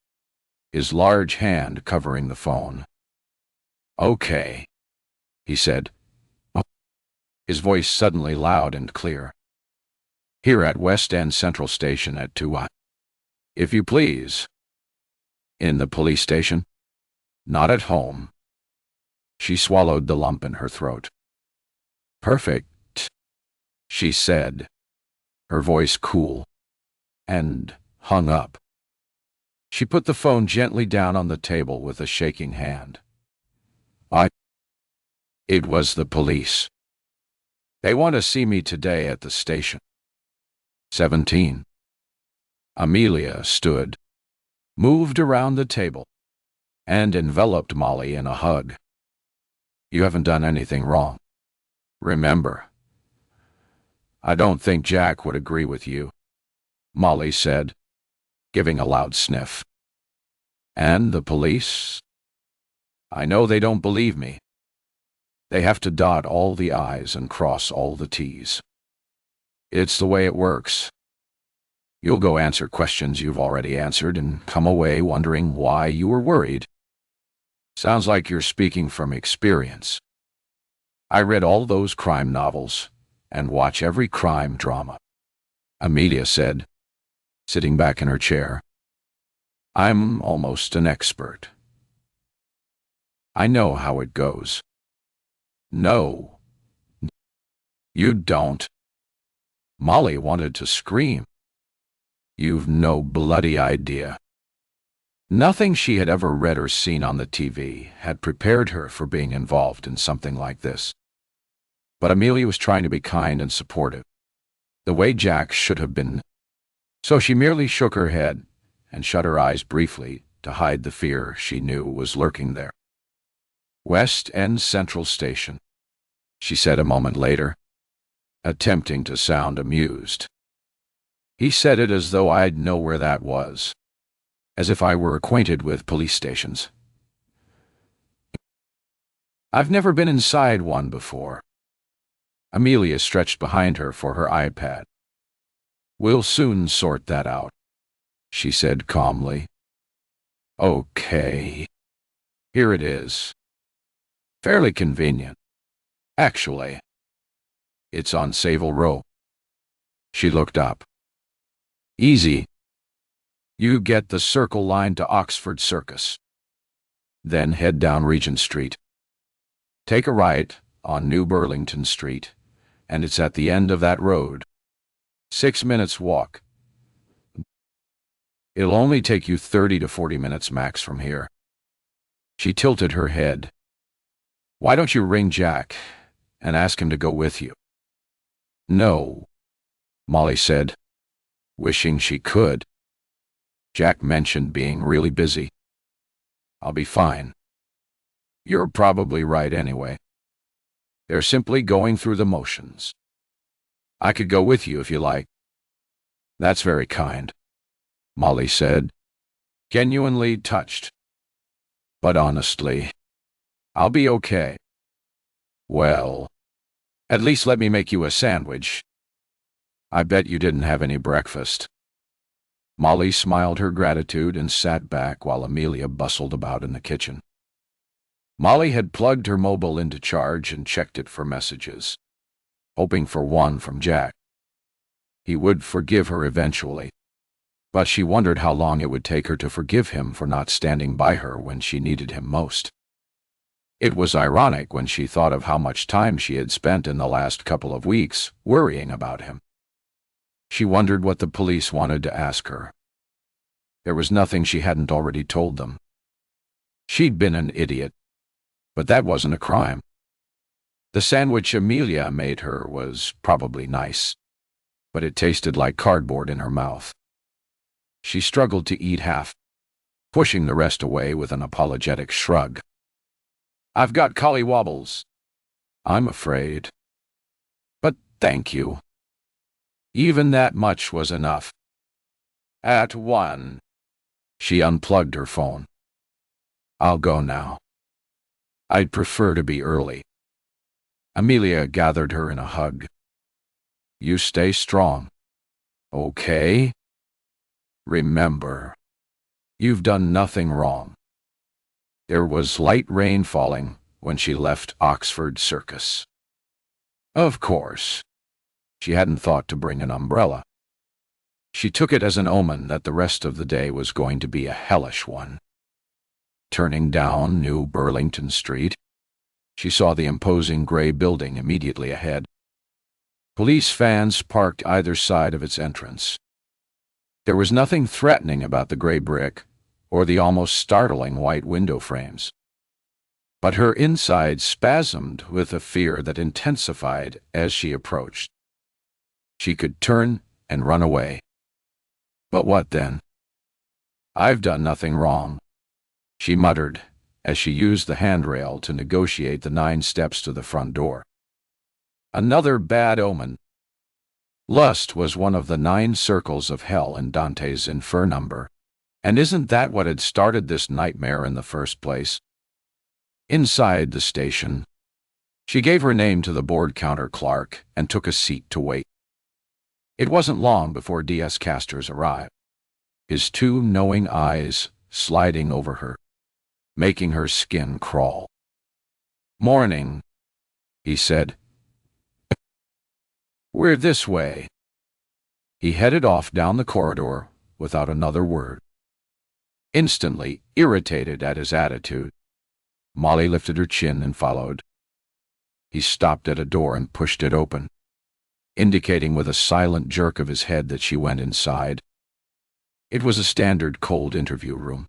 his large hand covering the phone. "Okay," he said, his voice suddenly loud and clear. "Here at West End Central Station at 2 If you please." "In the police station?" "Not at home." She swallowed the lump in her throat. "Perfect," she said, her voice cool, and hung up. She put the phone gently down on the table with a shaking hand. It was the police. "They want to see me today at the station." 17. Amelia stood, moved around the table, and enveloped Molly in a hug. "You haven't done anything wrong. Remember." "I don't think Jack would agree with you," Molly said, giving a loud sniff. "And the police? I know they don't believe me. They have to dot all the I's and cross all the T's. It's the way it works. You'll go answer questions you've already answered and come away wondering why you were worried. Sounds like you're speaking from experience. I read all those crime novels and watch every crime drama," Amelia said, sitting back in her chair. "I'm almost an expert. I know how it goes." "No, you don't." Molly wanted to scream. "You've no bloody idea." Nothing she had ever read or seen on the TV had prepared her for being involved in something like this. But Amelia was trying to be kind and supportive, the way Jack should have been. So she merely shook her head and shut her eyes briefly to hide the fear she knew was lurking there. "West End Central Station," she said a moment later, attempting to sound amused. "He said it as though I'd know where that was, as if I were acquainted with police stations. I've never been inside one before." Amelia stretched behind her for her iPad. "We'll soon sort that out," she said calmly. "Okay. Here it is. Fairly convenient, actually. It's on Savile Row." She looked up. "Easy. You get the Circle Line to Oxford Circus. Then head down Regent Street. Take a right on New Burlington Street, and it's at the end of that road. 6 minutes walk. It'll only take you 30 to 40 minutes max from here." She tilted her head. "Why don't you ring Jack and ask him to go with you?" "No," Molly said, wishing she could. "Jack mentioned being really busy. I'll be fine." "You're probably right anyway. They're simply going through the motions. I could go with you if you like." "That's very kind," Molly said, genuinely touched. "But honestly, I'll be okay." "Well, at least let me make you a sandwich. I bet you didn't have any breakfast." Molly smiled her gratitude and sat back while Amelia bustled about in the kitchen. Molly had plugged her mobile into charge and checked it for messages, hoping for one from Jack. He would forgive her eventually, but she wondered how long it would take her to forgive him for not standing by her when she needed him most. It was ironic when she thought of how much time she had spent in the last couple of weeks worrying about him. She wondered what the police wanted to ask her. There was nothing she hadn't already told them. She'd been an idiot, but that wasn't a crime. The sandwich Amelia made her was probably nice, but it tasted like cardboard in her mouth. She struggled to eat half, pushing the rest away with an apologetic shrug. "I've got collywobbles, I'm afraid. But thank you." Even that much was enough. At 1. She unplugged her phone. "I'll go now. I'd prefer to be early." Amelia gathered her in a hug. "You stay strong, okay? Remember, You've done nothing wrong. There was light rain falling when she left Oxford Circus. Of course, she hadn't thought to bring an umbrella. She took it as an omen that the rest of the day was going to be a hellish one. Turning down New Burlington Street, she saw the imposing gray building immediately ahead. Police vans parked either side of its entrance. There was nothing threatening about the gray brick or the almost startling white window frames. But her inside spasmed with a fear that intensified as she approached. She could turn and run away. But what then? I've done nothing wrong, she muttered as she used the handrail to negotiate the 9 steps to the front door. Another bad omen. Lust was one of the 9 circles of hell in Dante's Inferno, and isn't that what had started this nightmare in the first place? Inside the station, she gave her name to the board counter clerk and took a seat to wait. It wasn't long before D.S. Casters arrived, his 2 knowing eyes sliding over her, making her skin crawl. "Morning," he said. "We're this way." He headed off down the corridor without another word. Instantly irritated at his attitude, Molly lifted her chin and followed. He stopped at a door and pushed it open, indicating with a silent jerk of his head that she went inside. It was a standard cold interview room.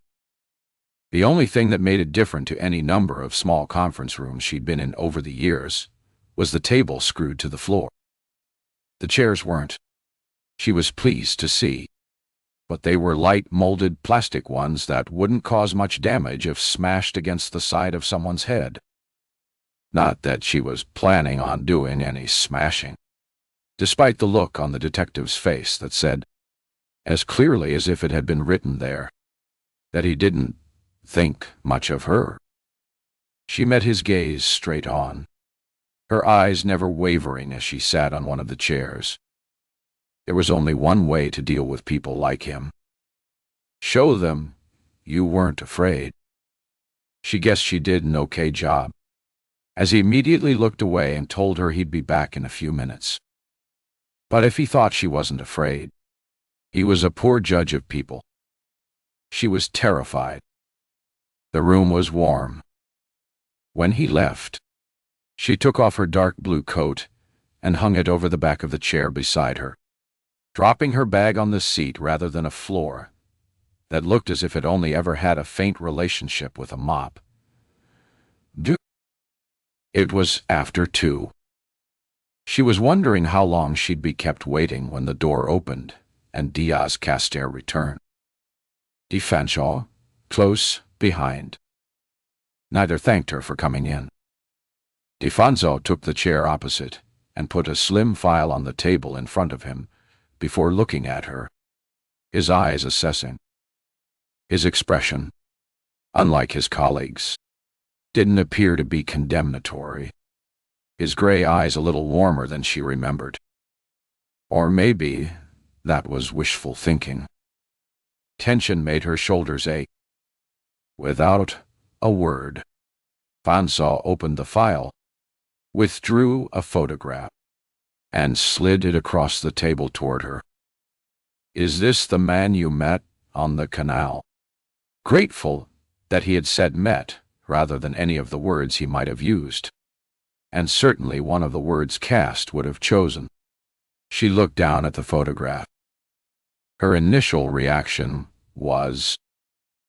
The only thing that made it different to any number of small conference rooms she'd been in over the years was the table screwed to the floor. The chairs weren't, she was pleased to see, but they were light molded plastic ones that wouldn't cause much damage if smashed against the side of someone's head. Not that she was planning on doing any smashing, despite the look on the detective's face that said, as clearly as if it had been written there, that he didn't think much of her. She met his gaze straight on, her eyes never wavering as she sat on one of the chairs. There was only one way to deal with people like him. Show them you weren't afraid. She guessed she did an okay job, as he immediately looked away and told her he'd be back in a few minutes. But if he thought she wasn't afraid, he was a poor judge of people. She was terrified. The room was warm. When he left, she took off her dark blue coat and hung it over the back of the chair beside her, dropping her bag on the seat rather than a floor that looked as if it only ever had a faint relationship with a mop. It was after 2. She was wondering how long she'd be kept waiting when the door opened and Diaz Caster returned. Fanshawe, close behind. Neither thanked her for coming in. Defanzo took the chair opposite and put a slim file on the table in front of him before looking at her, his eyes assessing. His expression, unlike his colleagues, didn't appear to be condemnatory, his gray eyes a little warmer than she remembered. Or maybe that was wishful thinking. Tension made her shoulders ache. Without a word, Fanshawe opened the file, withdrew a photograph, and slid it across the table toward her. "Is this the man you met on the canal?" Grateful that he had said met rather than any of the words he might have used, and certainly one of the words Cast would have chosen, she looked down at the photograph. Her initial reaction was,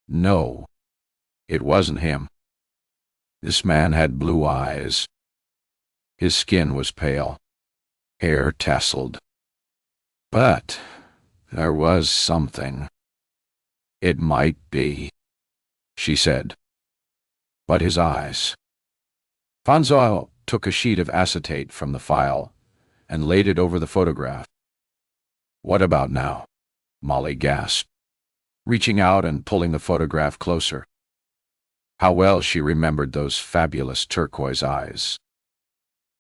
no, it wasn't him. This man had blue eyes. His skin was pale, hair tasseled. But there was something. "It might be," she said. But his eyes. Fanshawe took a sheet of acetate from the file and laid it over the photograph. "What about now?" Molly gasped, reaching out and pulling the photograph closer. How well she remembered those fabulous turquoise eyes.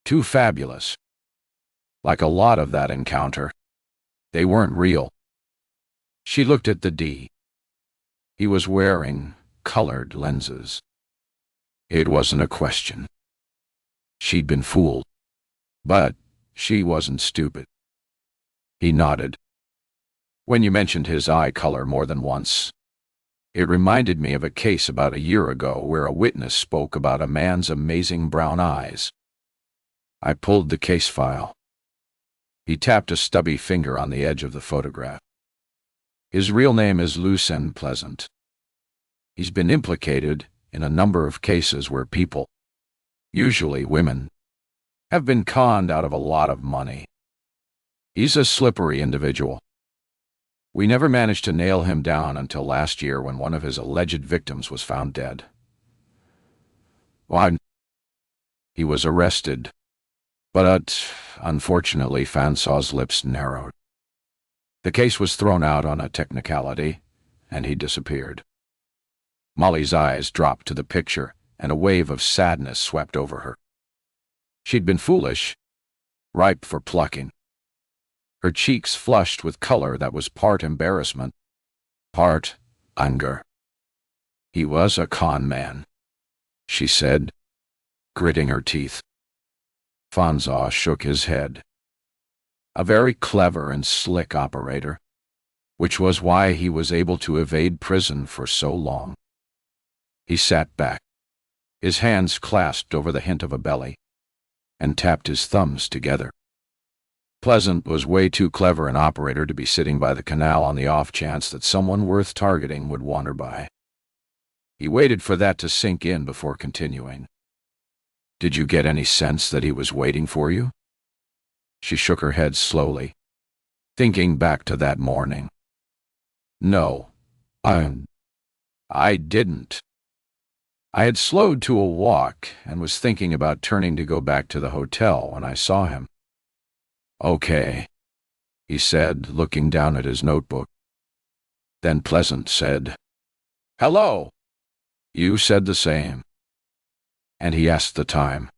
Too fabulous. Like a lot of that encounter, they weren't real. She looked at the D. He was wearing colored lenses. It wasn't a question. She'd been fooled, but she wasn't stupid. He nodded. When you mentioned his eye color more than once, it reminded me of a case about a year ago where a witness spoke about a man's amazing brown eyes. I pulled the case file. He tapped a stubby finger on the edge of the photograph. His real name is Lucien Pleasant. He's been implicated in a number of cases where people, usually women, have been conned out of a lot of money. He's a slippery individual. We never managed to nail him down until last year when one of his alleged victims was found dead. He was arrested, but unfortunately Fansaw's lips narrowed. The case was thrown out on a technicality, and he disappeared. Molly's eyes dropped to the picture, and a wave of sadness swept over her. She'd been foolish, ripe for plucking. Her cheeks flushed with color that was part embarrassment, part anger. He was a con man, she said, gritting her teeth. Fansaw shook his head. A very clever and slick operator, which was why he was able to evade prison for so long. He sat back, his hands clasped over the hint of a belly, and tapped his thumbs together. Pleasant was way too clever an operator to be sitting by the canal on the off chance that someone worth targeting would wander by. He waited for that to sink in before continuing. Did you get any sense that he was waiting for you? She shook her head slowly, thinking back to that morning. No, I didn't. I had slowed to a walk and was thinking about turning to go back to the hotel when I saw him. Okay, he said, looking down at his notebook. Then Pleasant said, Hello. You said the same. And he asked the time.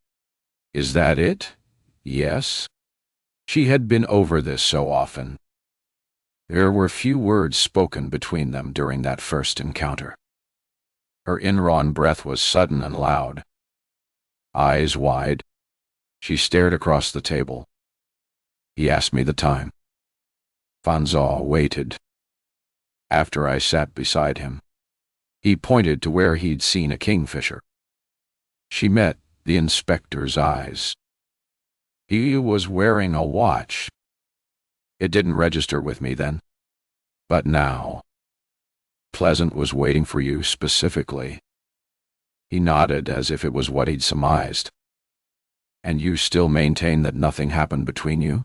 Is that it? Yes. She had been over this so often. There were few words spoken between them during that first encounter. Her indrawn breath was sudden and loud. Eyes wide, she stared across the table. He asked me the time. Fansaw waited. After I sat beside him, he pointed to where he'd seen a kingfisher. She met the inspector's eyes. He was wearing a watch. It didn't register with me then. But now. Pleasant was waiting for you specifically. He nodded as if it was what he'd surmised. And you still maintain that nothing happened between you?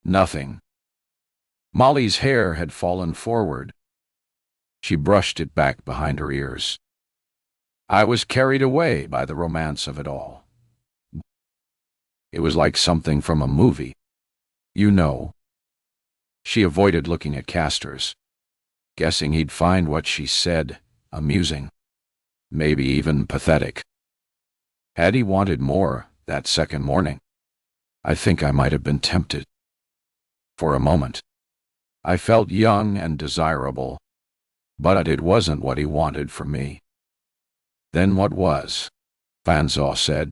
Nothing. Molly's hair had fallen forward. She brushed it back behind her ears. I was carried away by the romance of it all. It was like something from a movie. You know. She avoided looking at Casters, guessing he'd find what she said amusing, maybe even pathetic. Had he wanted more that second morning, I think I might have been tempted. For a moment, I felt young and desirable, but it wasn't what he wanted from me. Then what was? Fansaw said,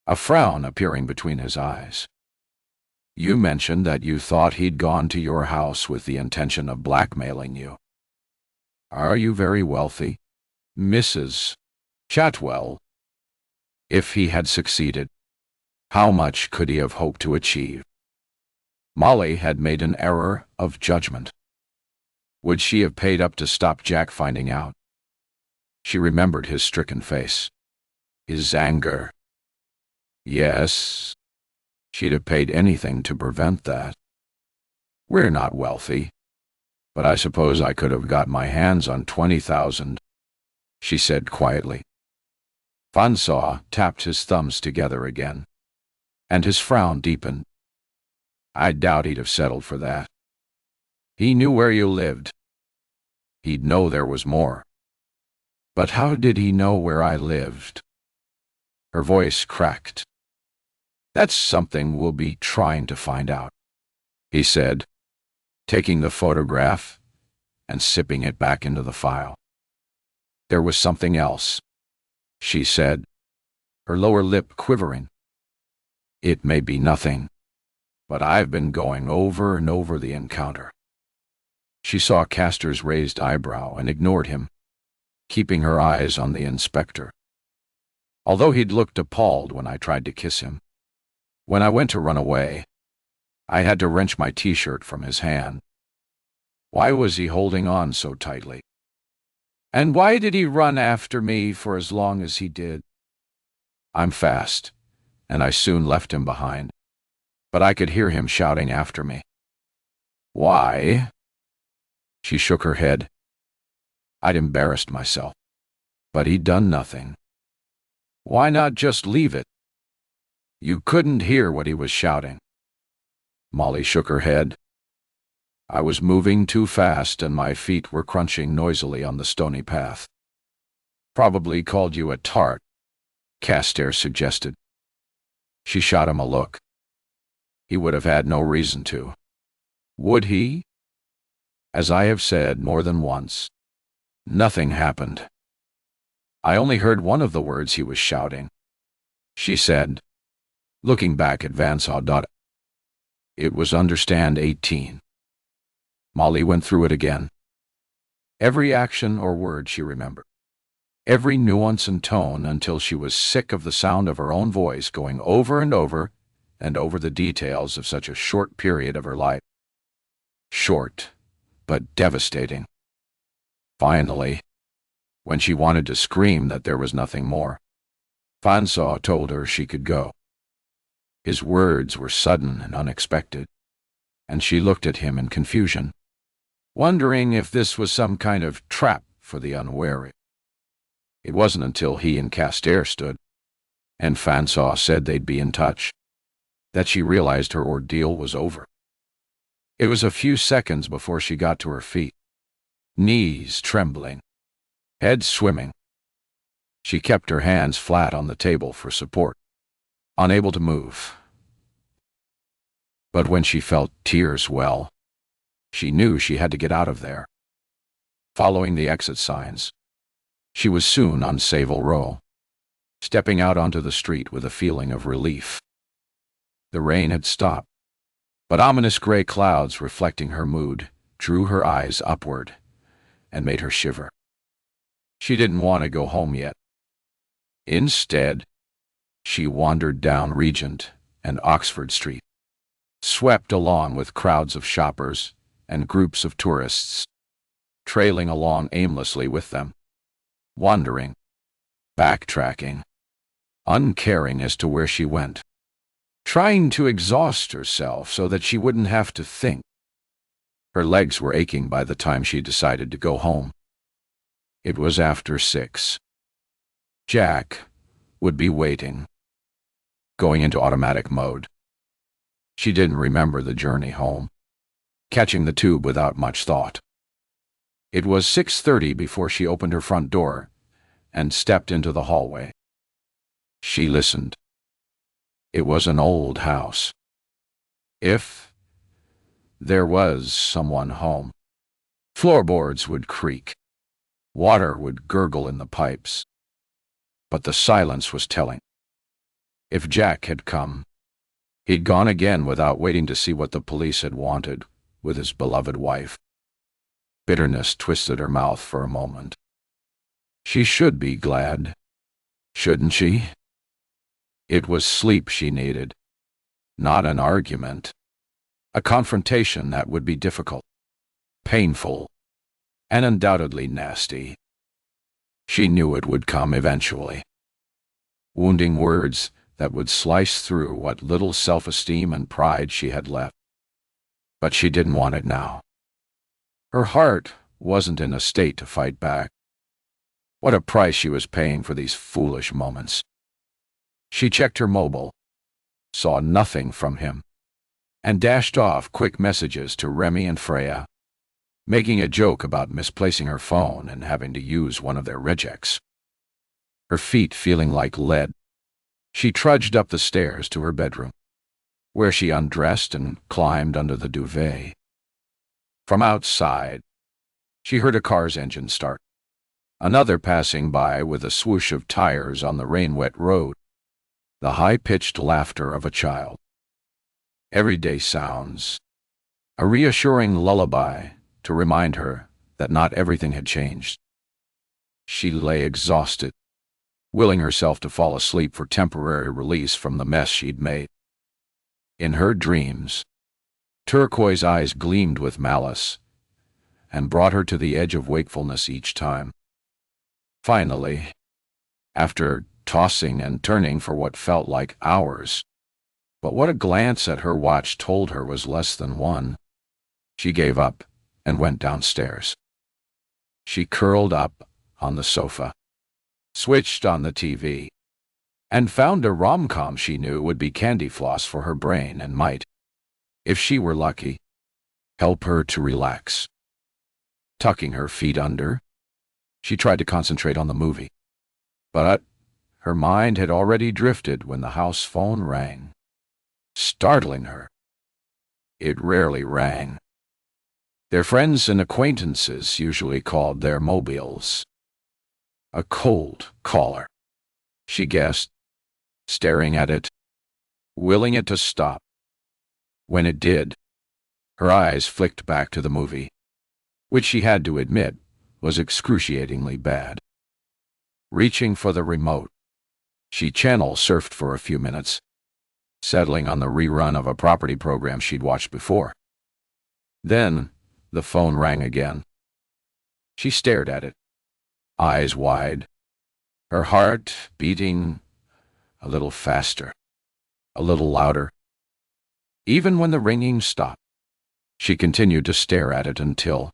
a frown appearing between his eyes. You mentioned that you thought he'd gone to your house with the intention of blackmailing you. Are you very wealthy, Mrs. Chatwell? If he had succeeded, how much could he have hoped to achieve? Molly had made an error of judgment. Would she have paid up to stop Jack finding out? She remembered his stricken face, his anger. Yes, she'd have paid anything to prevent that. We're not wealthy, but I suppose I could have got my hands on 20,000, she said quietly. Fansaw tapped his thumbs together again, and his frown deepened. I doubt he'd have settled for that. He knew where you lived. He'd know there was more. But how did he know where I lived? Her voice cracked. That's something we'll be trying to find out, he said, taking the photograph and sipping it back into the file. "There was something else," she said, her lower lip quivering. "It may be nothing, but I've been going over and over the encounter." She saw Castor's raised eyebrow and ignored him, keeping her eyes on the inspector. Although he'd looked appalled when I tried to kiss him, when I went to run away, I had to wrench my t-shirt from his hand. Why was he holding on so tightly? And why did he run after me for as long as he did? I'm fast, and I soon left him behind, but I could hear him shouting after me. "Why?" She shook her head. I'd embarrassed myself, but he'd done nothing. Why not just leave it? You couldn't hear what he was shouting. Molly shook her head. I was moving too fast and my feet were crunching noisily on the stony path. "Probably called you a tart," Castor suggested. She shot him a look. He would have had no reason to. Would he? As I have said more than once, nothing happened. I only heard one of the words he was shouting. She said, looking back at Vansaw. It was Understand 18. Molly went through it again. Every action or word she remembered. Every nuance and tone until she was sick of the sound of her own voice going over and over the details of such a short period of her life. Short, but devastating. Finally, when she wanted to scream that there was nothing more, Vansaw told her she could go. His words were sudden and unexpected, and she looked at him in confusion, wondering if this was some kind of trap for the unwary. It wasn't until he and Castor stood, and Vansaw said they'd be in touch, that she realized her ordeal was over. It was a few seconds before she got to her feet, knees trembling, head swimming. She kept her hands flat on the table for support, unable to move. But when she felt tears well, she knew she had to get out of there. Following the exit signs, she was soon on Savile Row, stepping out onto the street with a feeling of relief. The rain had stopped, but ominous gray clouds reflecting her mood drew her eyes upward and made her shiver. She didn't want to go home yet. Instead, she wandered down Regent and Oxford Street, swept along with crowds of shoppers and groups of tourists, trailing along aimlessly with them, wandering, backtracking, uncaring as to where she went, trying to exhaust herself so that she wouldn't have to think. Her legs were aching by the time she decided to go home. It was after 6. Jack would be waiting, going into automatic mode. She didn't remember the journey home, catching the tube without much thought. It was 6:30 before she opened her front door and stepped into the hallway. She listened. It was an old house. If there was someone home, floorboards would creak, water would gurgle in the pipes. But the silence was telling. If Jack had come, he'd gone again without waiting to see what the police had wanted with his beloved wife. Bitterness twisted her mouth for a moment. She should be glad, shouldn't she? It was sleep she needed, not an argument. A confrontation that would be difficult, painful, and undoubtedly nasty. She knew it would come eventually. Wounding words that would slice through what little self-esteem and pride she had left. But she didn't want it now. Her heart wasn't in a state to fight back. What a price she was paying for these foolish moments. She checked her mobile, saw nothing from him, and dashed off quick messages to Remy and Freya, making a joke about misplacing her phone and having to use one of their rejects. Her feet feeling like lead, she trudged up the stairs to her bedroom, where she undressed and climbed under the duvet. From outside, She heard a car's engine start. Another passing by with a swoosh of tires on the rain-wet road. The high-pitched laughter of a child. Everyday sounds. A reassuring lullaby to remind her that not everything had changed. She lay exhausted, willing herself to fall asleep for temporary release from the mess she'd made. In her dreams, turquoise eyes gleamed with malice and brought her to the edge of wakefulness each time. Finally, after tossing and turning for what felt like hours, but what a glance at her watch told her was less than one, she gave up and went downstairs. She curled up on the sofa, switched on the TV, and found a rom-com she knew would be candy floss for her brain and might, if she were lucky, help her to relax. Tucking her feet under, she tried to concentrate on the movie, but her mind had already drifted when the house phone rang, startling her. It rarely rang. Their friends and acquaintances usually called their mobiles. A cold caller, she guessed, staring at it, willing it to stop. When it did, her eyes flicked back to the movie, which she had to admit was excruciatingly bad. Reaching for the remote, she channel surfed for a few minutes, settling on the rerun of a property program she'd watched before. Then, the phone rang again. She stared at it, eyes wide, her heart beating a little faster, a little louder. Even when the ringing stopped, she continued to stare at it until,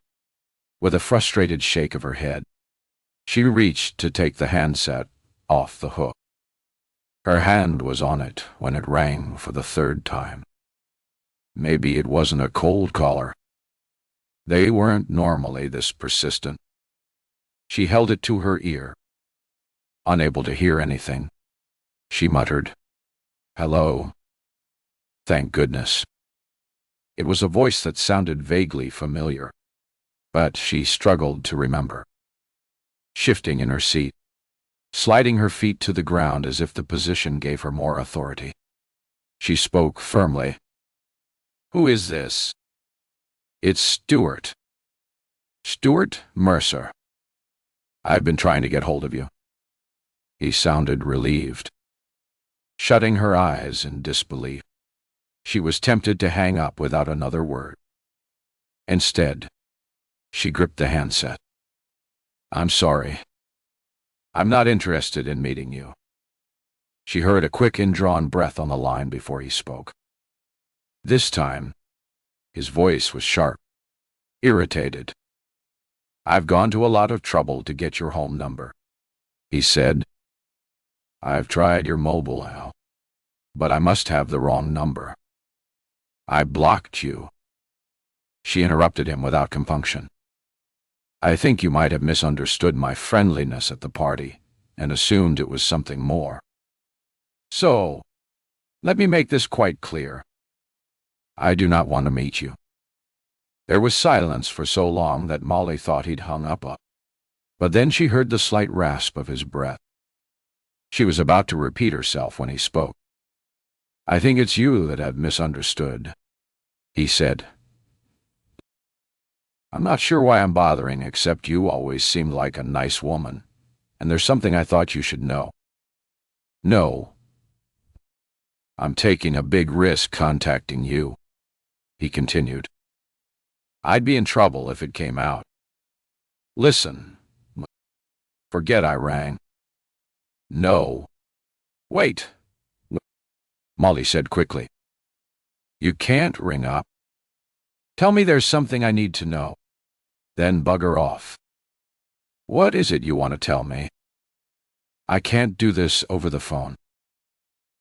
with a frustrated shake of her head, she reached to take the handset off the hook. Her hand was on it when it rang for the third time. Maybe it wasn't a cold caller. They weren't normally this persistent. She held it to her ear. Unable to hear anything, she muttered, "Hello." Thank goodness. It was a voice that sounded vaguely familiar, but she struggled to remember. Shifting in her seat, sliding her feet to the ground as if the position gave her more authority, she spoke firmly. "Who is this?" "It's Stuart. Stuart Mercer. I've been trying to get hold of you." He sounded relieved. Shutting her eyes in disbelief, she was tempted to hang up without another word. Instead, she gripped the handset. "I'm sorry. I'm not interested in meeting you." She heard a quick indrawn breath on the line before he spoke. This time, his voice was sharp, irritated. "I've gone to a lot of trouble to get your home number," he said. "I've tried your mobile, Al, but I must have the wrong number. I blocked you." She interrupted him without compunction. "I think you might have misunderstood my friendliness at the party and assumed it was something more. So, let me make this quite clear. I do not want to meet you." There was silence for so long that Molly thought he'd hung up, but then she heard the slight rasp of his breath. She was about to repeat herself when he spoke. "I think it's you that have misunderstood," he said. "I'm not sure why I'm bothering, except you always seemed like a nice woman, and there's something I thought you should know." "No. I'm taking a big risk contacting you," he continued. "I'd be in trouble if it came out. Listen, forget I rang." "No. Wait," Molly said quickly. "You can't ring up. Tell me there's something I need to know, then bugger off. What is it you want to tell me?" "I can't do this over the phone.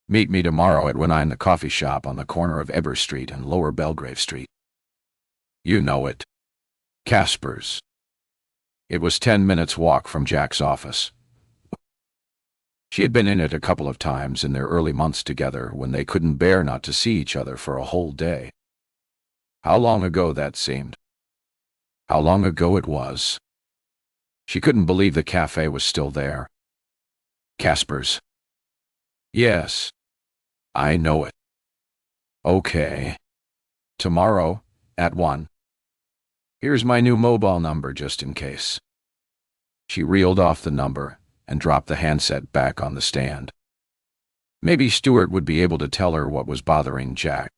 Meet me tomorrow at 1 the coffee shop on the corner of Eber Street and Lower Belgrave Street. You know it. Casper's." It was 10 minutes' walk from Jack's office. She had been in it a couple of times in their early months together when they couldn't bear not to see each other for a whole day. How long ago that seemed. How long ago it was. She couldn't believe the cafe was still there. Casper's. Yes, I know it. Okay. Tomorrow, at 1. Here's my new mobile number just in case. She reeled off the number and dropped the handset back on the stand. Maybe Stuart would be able to tell her what was bothering Jack.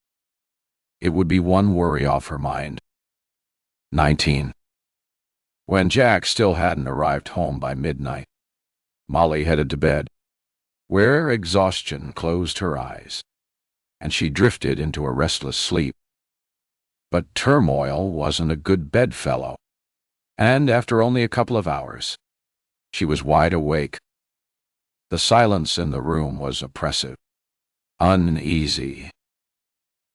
It would be one worry off her mind. 19. When Jack still hadn't arrived home by midnight, Molly headed to bed, where exhaustion closed her eyes, and she drifted into a restless sleep. But turmoil wasn't a good bedfellow, and after only a couple of hours, she was wide awake. The silence in the room was oppressive, uneasy.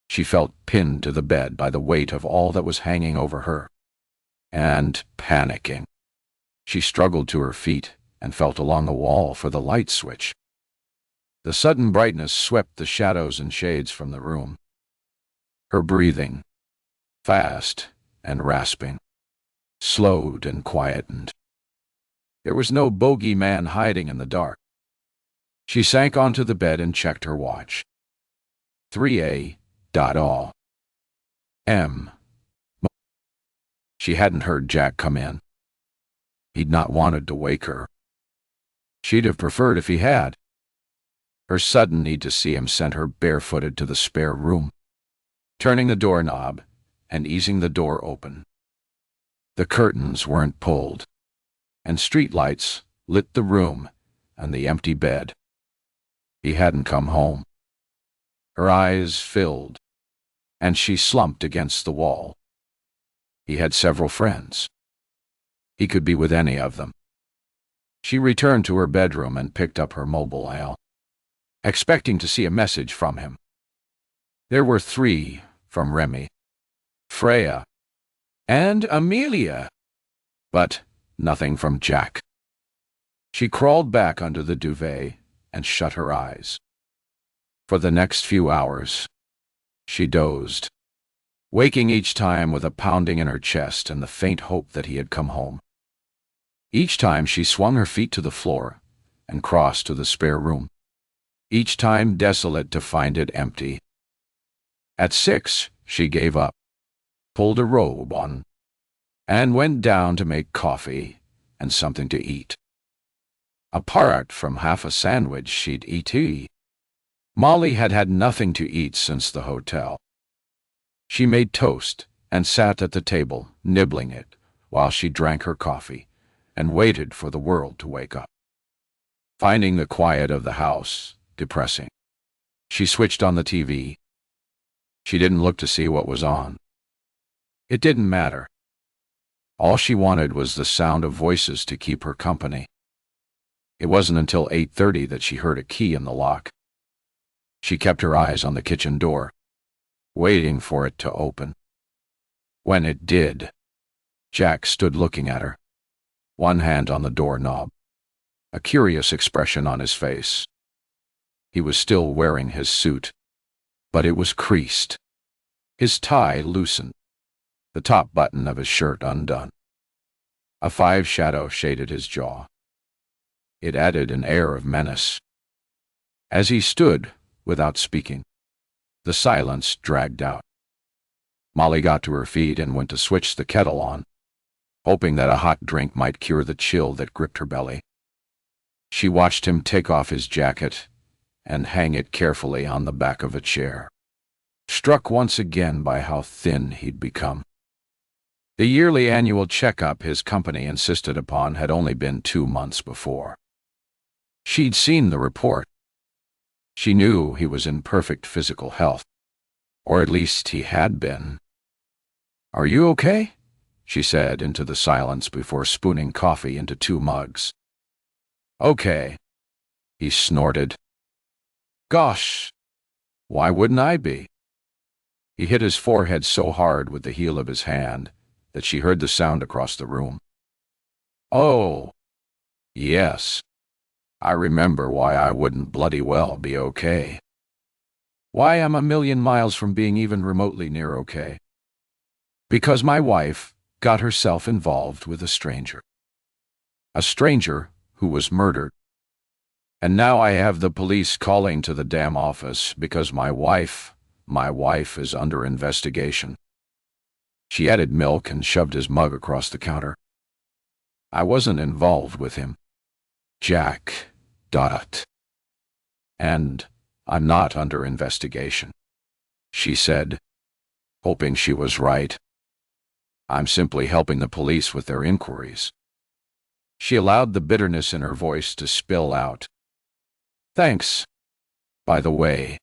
She felt pinned to the bed by the weight of all that was hanging over her, and panicking. She struggled to her feet and felt along the wall for the light switch. The sudden brightness swept the shadows and shades from the room. Her breathing, fast and rasping, slowed and quietened. There was no bogeyman hiding in the dark. She sank onto the bed and checked her watch. 3 a.m. She hadn't heard Jack come in. He'd not wanted to wake her. She'd have preferred if he had. Her sudden need to see him sent her barefooted to the spare room, turning the doorknob and easing the door open. The curtains weren't pulled, and streetlights lit the room and the empty bed. He hadn't come home. Her eyes filled, and she slumped against the wall. He had several friends. He could be with any of them. She returned to her bedroom and picked up her mobile, expecting to see a message from him. There were 3 from Remy, Freya, and Amelia, but nothing from Jack. She crawled back under the duvet and shut her eyes. For the next few hours, she dozed, waking each time with a pounding in her chest and the faint hope that he had come home. Each time she swung her feet to the floor and crossed to the spare room, each time desolate to find it empty. At 6, she gave up, pulled a robe on, and went down to make coffee and something to eat. Apart from half a sandwich she'd eat, Molly had had nothing to eat since the hotel. She made toast and sat at the table, nibbling it, while she drank her coffee and waited for the world to wake up. Finding the quiet of the house depressing, she switched on the TV. She didn't look to see what was on. It didn't matter. All she wanted was the sound of voices to keep her company. It wasn't until 8:30 that she heard a key in the lock. She kept her eyes on the kitchen door, waiting for it to open. When it did, Jack stood looking at her, one hand on the doorknob, a curious expression on his face. He was still wearing his suit, but it was creased, his tie loosened, the top button of his shirt undone. A 5 shadow shaded his jaw. It added an air of menace. As he stood, without speaking, the silence dragged out. Molly got to her feet and went to switch the kettle on, hoping that a hot drink might cure the chill that gripped her belly. She watched him take off his jacket and hang it carefully on the back of a chair, struck once again by how thin he'd become. The yearly annual checkup his company insisted upon had only been 2 months before. She'd seen the report. She knew he was in perfect physical health, or at least he had been. "Are you okay?" she said into the silence before spooning coffee into 2 mugs. "Okay," he snorted. "Gosh, why wouldn't I be?" He hit his forehead so hard with the heel of his hand that she heard the sound across the room. "Oh, yes. I remember why I wouldn't bloody well be okay. Why I'm a million miles from being even remotely near okay. Because my wife got herself involved with a stranger. A stranger who was murdered. And now I have the police calling to the damn office because my wife is under investigation. She added milk and shoved his mug across the counter. I wasn't involved with him. Jack. And I'm not under investigation, she said, hoping she was right. I'm simply helping the police with their inquiries. She allowed the bitterness in her voice to spill out. Thanks, by the way,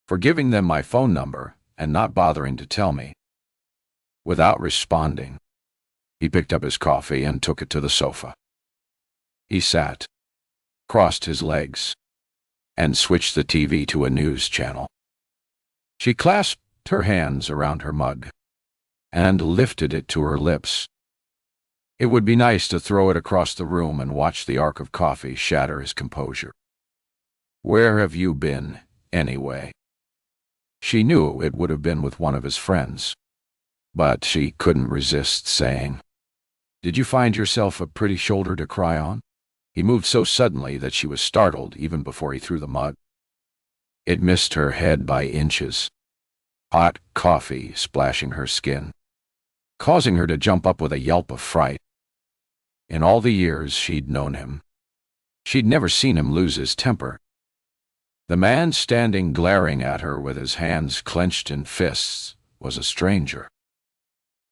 for giving them my phone number and not bothering to tell me. Without responding, he picked up his coffee and took it to the sofa. He sat, crossed his legs, and switched the TV to a news channel. She clasped her hands around her mug and lifted it to her lips. It would be nice to throw it across the room and watch the arc of coffee shatter his composure. Where have you been, anyway? She knew it would have been with one of his friends, but she couldn't resist saying, Did you find yourself a pretty shoulder to cry on? He moved so suddenly that she was startled even before he threw the mug. It missed her head by inches, hot coffee splashing her skin, causing her to jump up with a yelp of fright. In all the years she'd known him, she'd never seen him lose his temper. The man standing glaring at her with his hands clenched in fists was a stranger,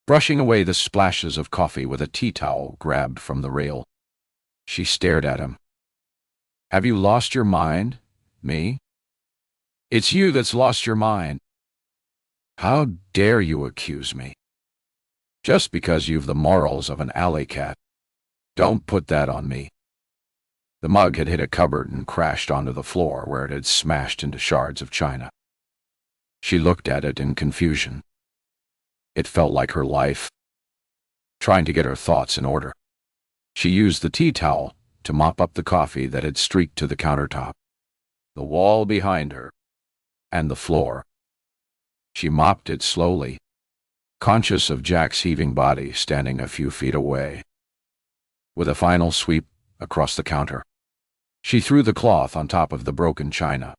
brushing away the splashes of coffee with a tea towel grabbed from the rail. She stared at him. Have you lost your mind? Me? It's you that's lost your mind. How dare you accuse me? Just because you've the morals of an alley cat. Don't put that on me. The mug had hit a cupboard and crashed onto the floor where it had smashed into shards of china. She looked at it in confusion. It felt like her life. Trying to get her thoughts in order, she used the tea towel to mop up the coffee that had streaked to the countertop, the wall behind her, and the floor. She mopped it slowly, conscious of Jack's heaving body standing a few feet away. With a final sweep across the counter, she threw the cloth on top of the broken china,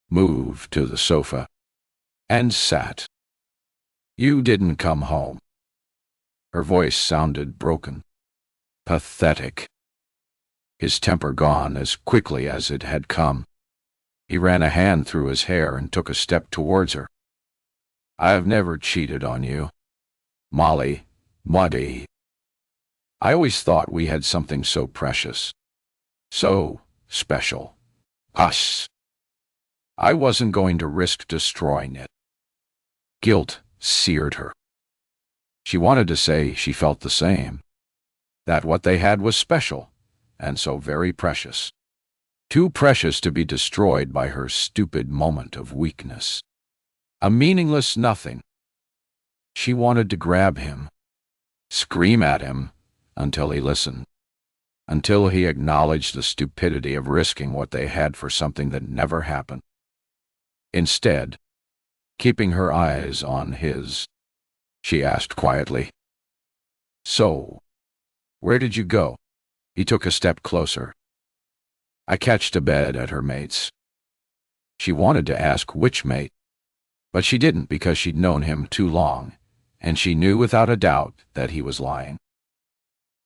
moved to the sofa, and sat. You didn't come home. Her voice sounded broken, pathetic. His temper gone as quickly as it had come. He ran a hand through his hair and took a step towards her. I've never cheated on you, Molly, Muddy. I always thought we had something so precious, so special. Us. I wasn't going to risk destroying it. Guilt seared her. She wanted to say she felt the same, that what they had was special, and so very precious. Too precious to be destroyed by her stupid moment of weakness. A meaningless nothing. She wanted to grab him, scream at him, until he listened, until he acknowledged the stupidity of risking what they had for something that never happened. Instead, keeping her eyes on his, she asked quietly, So, where did you go? He took a step closer. I catched a bed at her mate's. She wanted to ask which mate, but she didn't because she'd known him too long, and she knew without a doubt that he was lying.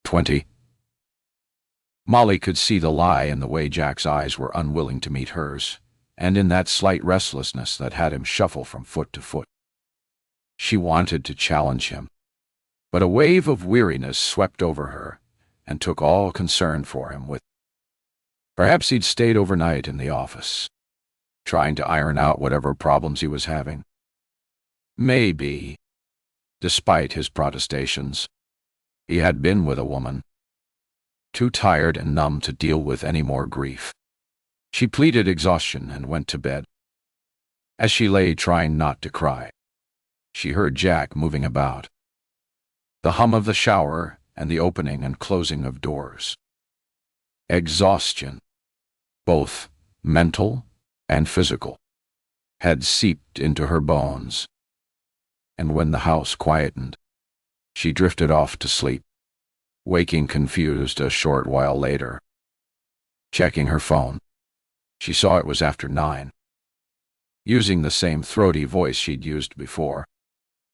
20. Molly could see the lie in the way Jack's eyes were unwilling to meet hers, and in that slight restlessness that had him shuffle from foot to foot. She wanted to challenge him, but a wave of weariness swept over her and took all concern for him with. Perhaps he'd stayed overnight in the office, trying to iron out whatever problems he was having. Maybe, despite his protestations, he had been with a woman, too tired and numb to deal with any more grief. She pleaded exhaustion and went to bed. As she lay trying not to cry, she heard Jack moving about, the hum of the shower and the opening and closing of doors. Exhaustion, both mental and physical, had seeped into her bones, and when the house quietened, She drifted off to sleep, waking confused a short while later. Checking her phone, she saw it was after 9. Using the same throaty voice she'd used before,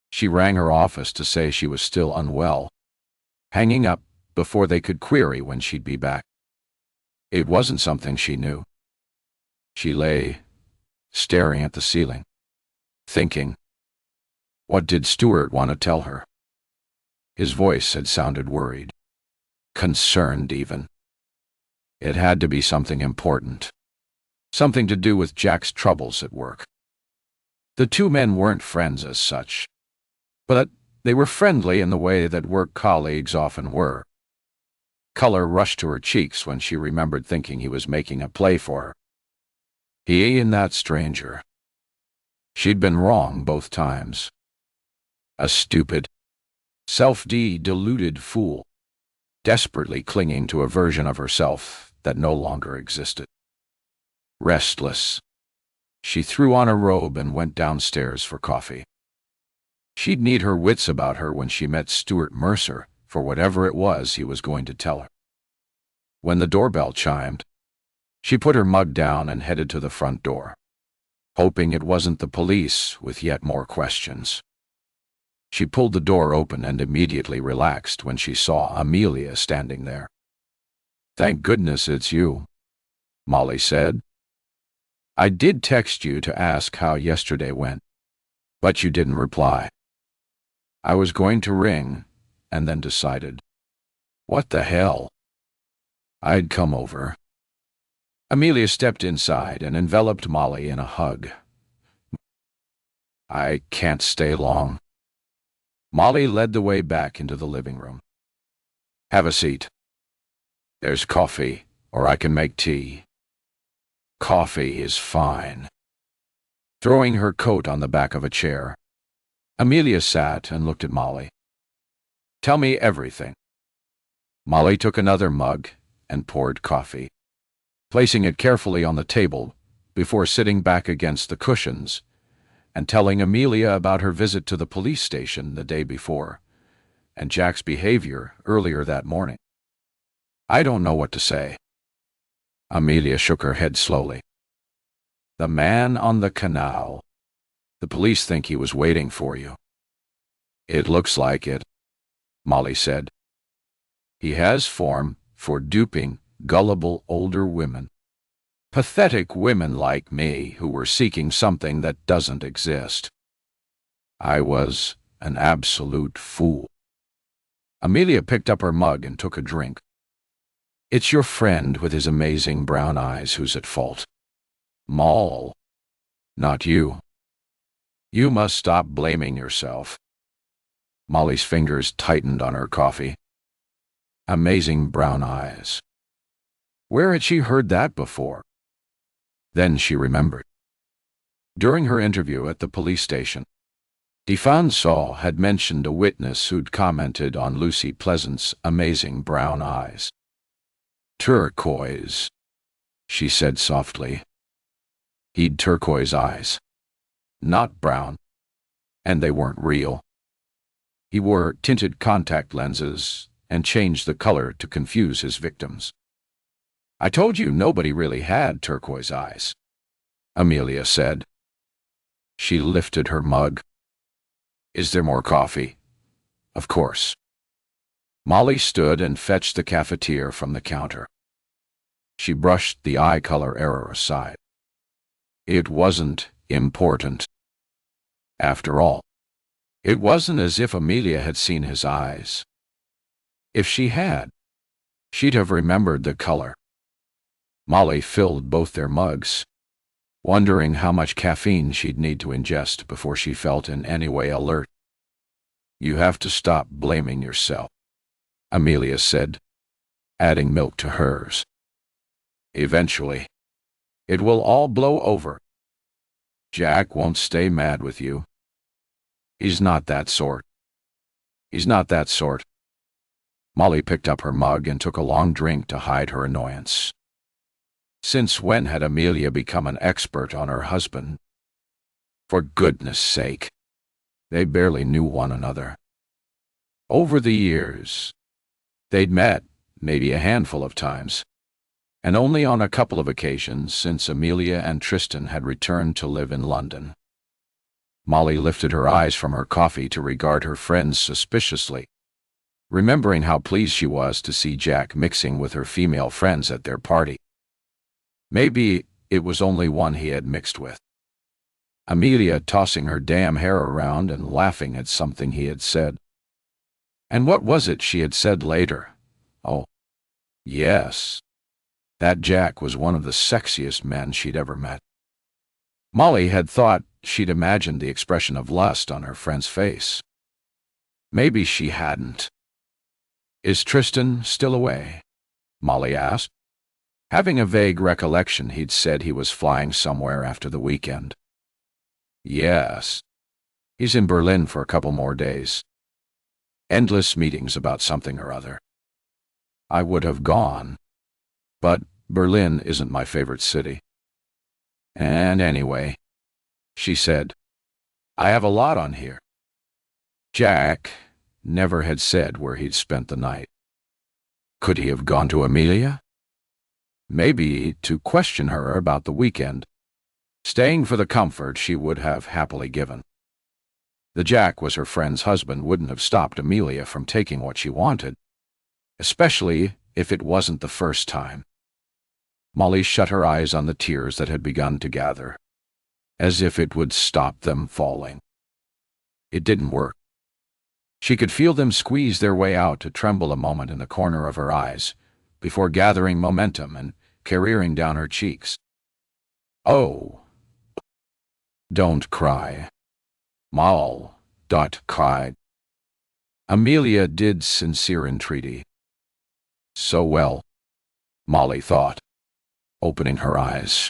she rang her office to say she was still unwell, hanging up before they could query when she'd be back. It wasn't something she knew. She lay, staring at the ceiling, thinking, what did Stuart want to tell her? His voice had sounded worried, concerned even. It had to be something important, something to do with Jack's troubles at work. The two men weren't friends as such, but they were friendly in the way that work colleagues often were. Color rushed to her cheeks when she remembered thinking he was making a play for her. He and that stranger. She'd been wrong both times. A stupid, self-deluded fool, desperately clinging to a version of herself that no longer existed. Restless, she threw on a robe and went downstairs for coffee. She'd need her wits about her when she met Stuart Mercer for whatever it was he was going to tell her. When the doorbell chimed, she put her mug down and headed to the front door, hoping it wasn't the police with yet more questions. She pulled the door open and immediately relaxed when she saw Amelia standing there. "Thank goodness it's you," Molly said. "I did text you to ask how yesterday went, but you didn't reply. I was going to ring, and then decided, what the hell? I'd come over." Amelia stepped inside and enveloped Molly in a hug. "I can't stay long." Molly led the way back into the living room. "Have a seat. There's coffee, or I can make tea." "Coffee is fine." Throwing her coat on the back of a chair, Amelia sat and looked at Molly. "Tell me everything." Molly took another mug and poured coffee, placing it carefully on the table before sitting back against the cushions and telling Amelia about her visit to the police station the day before and Jack's behavior earlier that morning. "I don't know what to say." Amelia shook her head slowly. "The man on the canal. The police think he was waiting for you." "It looks like it," Molly said. "He has form for duping gullible older women. Pathetic women like me who were seeking something that doesn't exist. I was an absolute fool." Amelia picked up her mug and took a drink. "It's your friend with his amazing brown eyes who's at fault. Moll, not you. You must stop blaming yourself." Molly's fingers tightened on her coffee. Amazing brown eyes. Where had she heard that before? Then she remembered. During her interview at the police station, Defenseau had mentioned a witness who'd commented on Lucy Pleasant's amazing brown eyes. "Turquoise," she said softly. He'd turquoise eyes, not brown, and they weren't real. He wore tinted contact lenses and changed the color to confuse his victims. "I told you nobody really had turquoise eyes," Amelia said. She lifted her mug. "Is there more coffee?" "Of course." Molly stood and fetched the cafetiere from the counter. She brushed the eye color error aside. It wasn't important. After all, it wasn't as if Amelia had seen his eyes. If she had, she'd have remembered the color. Molly filled both their mugs, wondering how much caffeine she'd need to ingest before she felt in any way alert. "You have to stop blaming yourself," Amelia said, adding milk to hers. "Eventually, it will all blow over. Jack won't stay mad with you. He's not that sort. He's not that sort." Molly picked up her mug and took a long drink to hide her annoyance. Since when had Amelia become an expert on her husband? For goodness sake, they barely knew one another. Over the years, they'd met maybe a handful of times, and only on a couple of occasions since Amelia and Tristan had returned to live in London. Molly lifted her eyes from her coffee to regard her friends suspiciously, remembering how pleased she was to see Jack mixing with her female friends at their party. Maybe it was only one he had mixed with. Amelia tossing her damn hair around and laughing at something he had said. And what was it she had said later? Oh, yes. That Jack was one of the sexiest men she'd ever met. Molly had thought she'd imagined the expression of lust on her friend's face. Maybe she hadn't. "Is Tristan still away?" Molly asked, having a vague recollection he'd said he was flying somewhere after the weekend. "Yes. He's in Berlin for a couple more days. Endless meetings about something or other. I would have gone, but Berlin isn't my favorite city. And anyway," she said, "I have a lot on here." Jack never had said where he'd spent the night. Could he have gone to Amelia? Maybe to question her about the weekend, staying for the comfort she would have happily given. The Jack was her friend's husband wouldn't have stopped Amelia from taking what she wanted, especially if it wasn't the first time. Molly shut her eyes on the tears that had begun to gather, as if it would stop them falling. It didn't work. She could feel them squeeze their way out to tremble a moment in the corner of her eyes, before gathering momentum and careering down her cheeks. "Oh, don't cry." Moll cried. Amelia did sincere entreaty. So well, Molly thought, opening her eyes.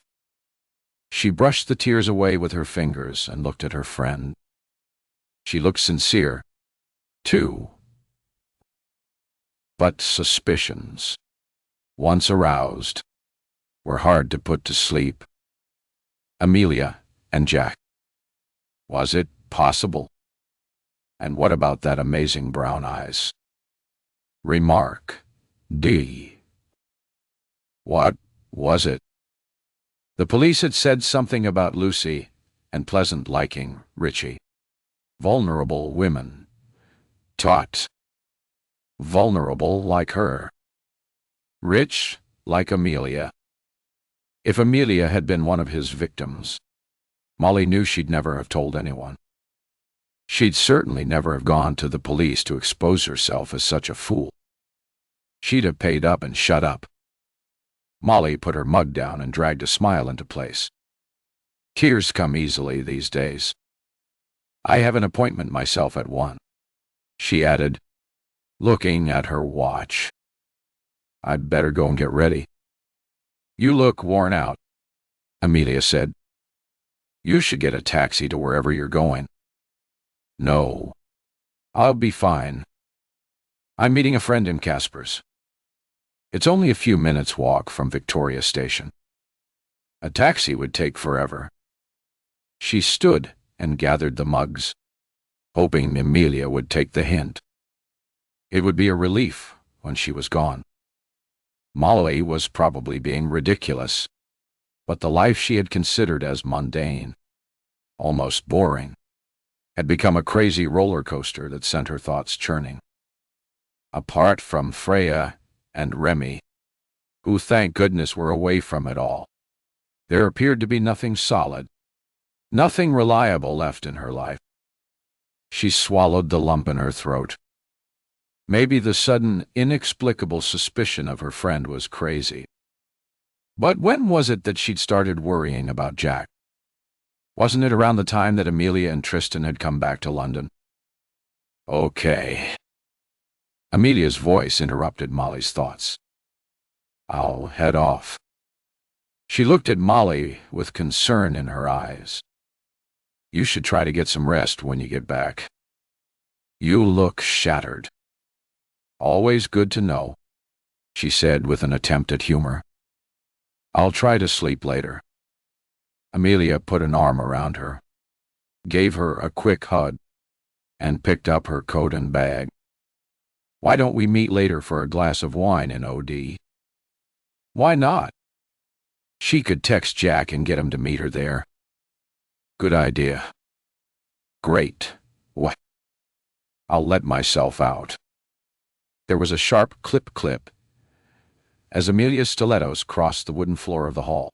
She brushed the tears away with her fingers and looked at her friend. She looked sincere, too. But suspicions, once aroused, were hard to put to sleep. Amelia and Jack. Was it possible? And what about that amazing brown eyes? Remark D. What was it? The police had said something about Lucy and Pleasant liking Richie. Vulnerable women. Taught. Vulnerable like her. Rich like Amelia. If Amelia had been one of his victims, Molly knew she'd never have told anyone. She'd certainly never have gone to the police to expose herself as such a fool. She'd have paid up and shut up. Molly put her mug down and dragged a smile into place. Tears come easily these days. "I have an appointment myself at 1, she added, looking at her watch. "I'd better go and get ready." "You look worn out," Amelia said. "You should get a taxi to wherever you're going." "No, I'll be fine. I'm meeting a friend in Casper's. It's only a few minutes' walk from Victoria Station. A taxi would take forever." She stood and gathered the mugs, hoping Amelia would take the hint. It would be a relief when she was gone. Molly was probably being ridiculous, but the life she had considered as mundane, almost boring, had become a crazy roller coaster that sent her thoughts churning. Apart from Freya and Remy, who thank goodness were away from it all, there appeared to be nothing solid, nothing reliable left in her life. She swallowed the lump in her throat. Maybe the sudden, inexplicable suspicion of her friend was crazy. But when was it that she'd started worrying about Jack? Wasn't it around the time that Amelia and Tristan had come back to London? "Okay." Amelia's voice interrupted Molly's thoughts. "I'll head off." She looked at Molly with concern in her eyes. "You should try to get some rest when you get back. You look shattered." "Always good to know," she said with an attempt at humor. "I'll try to sleep later." Amelia put an arm around her, gave her a quick hug, and picked up her coat and bag. Why don't we meet later for a glass of wine in OD? Why not? She could text Jack and get him to meet her there. Good idea. Great. What? I'll let myself out. There was a sharp clip-clip as Amelia's stilettos crossed the wooden floor of the hall.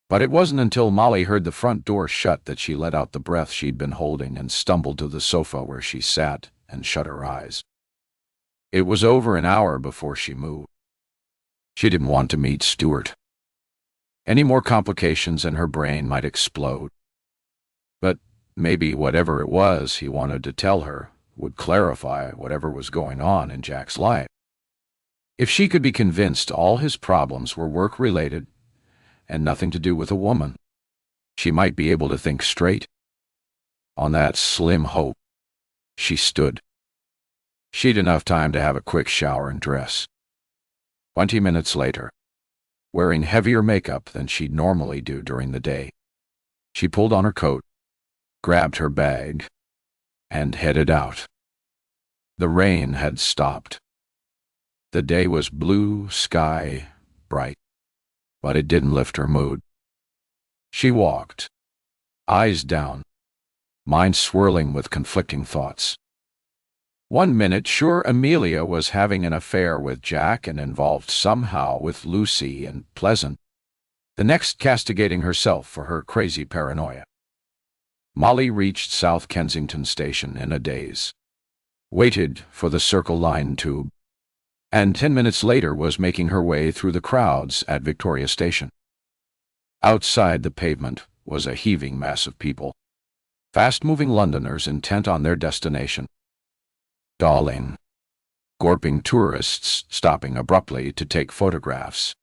But it wasn't until Molly heard the front door shut that she let out the breath she'd been holding and stumbled to the sofa where she sat and shut her eyes. It was over an hour before she moved. She didn't want to meet Stuart. Any more complications and her brain might explode. But maybe whatever it was he wanted to tell her would clarify whatever was going on in Jack's life. If she could be convinced all his problems were work-related and nothing to do with a woman, she might be able to think straight. On that slim hope, she stood. She'd enough time to have a quick shower and dress. 20 minutes later, wearing heavier makeup than she'd normally do during the day, she pulled on her coat, grabbed her bag, and headed out. The rain had stopped. The day was blue sky, bright, but it didn't lift her mood. She walked, eyes down, mind swirling with conflicting thoughts. 1 minute, sure Amelia was having an affair with Jack and involved somehow with Lucy and Pleasant. The next, castigating herself for her crazy paranoia. Molly reached South Kensington Station in a daze, waited for the Circle Line tube, and 10 minutes later was making her way through the crowds at Victoria Station. Outside the pavement was a heaving mass of people, fast-moving Londoners intent on their destination. Dawdling, gawping tourists stopping abruptly to take photographs.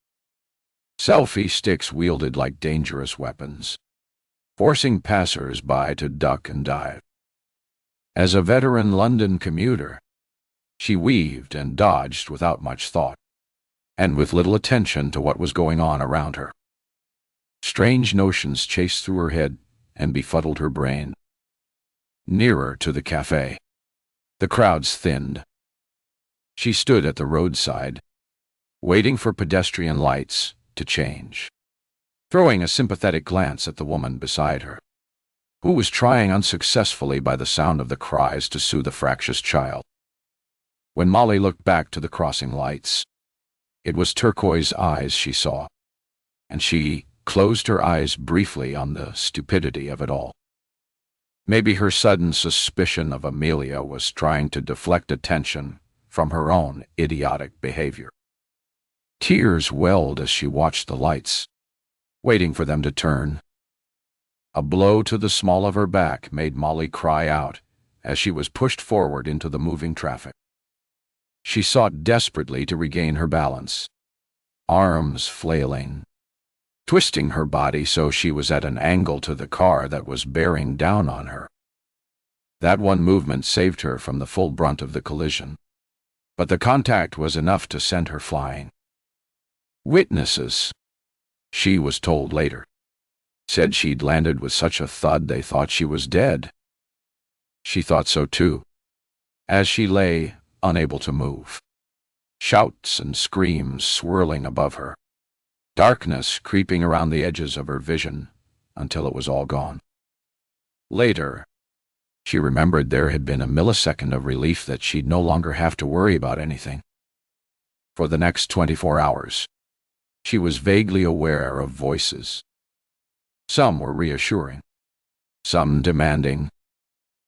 Selfie sticks wielded like dangerous weapons, forcing passers-by to duck and dive. As a veteran London commuter, she weaved and dodged without much thought, and with little attention to what was going on around her. Strange notions chased through her head and befuddled her brain. Nearer to the cafe, the crowds thinned. She stood at the roadside, waiting for pedestrian lights to change, throwing a sympathetic glance at the woman beside her, who was trying unsuccessfully by the sound of the cries to soothe the fractious child. When Molly looked back to the crossing lights, it was turquoise eyes she saw, and she closed her eyes briefly on the stupidity of it all. Maybe her sudden suspicion of Amelia was trying to deflect attention from her own idiotic behavior. Tears welled as she watched the lights, waiting for them to turn. A blow to the small of her back made Molly cry out as she was pushed forward into the moving traffic. She sought desperately to regain her balance, arms flailing, twisting her body so she was at an angle to the car that was bearing down on her. That one movement saved her from the full brunt of the collision, but the contact was enough to send her flying. Witnesses, she was told later, said she'd landed with such a thud they thought she was dead. She thought so too, as she lay unable to move, shouts and screams swirling above her, darkness creeping around the edges of her vision until it was all gone. Later, she remembered there had been a millisecond of relief that she'd no longer have to worry about anything. For the next 24 hours, she was vaguely aware of voices. Some were reassuring, some demanding,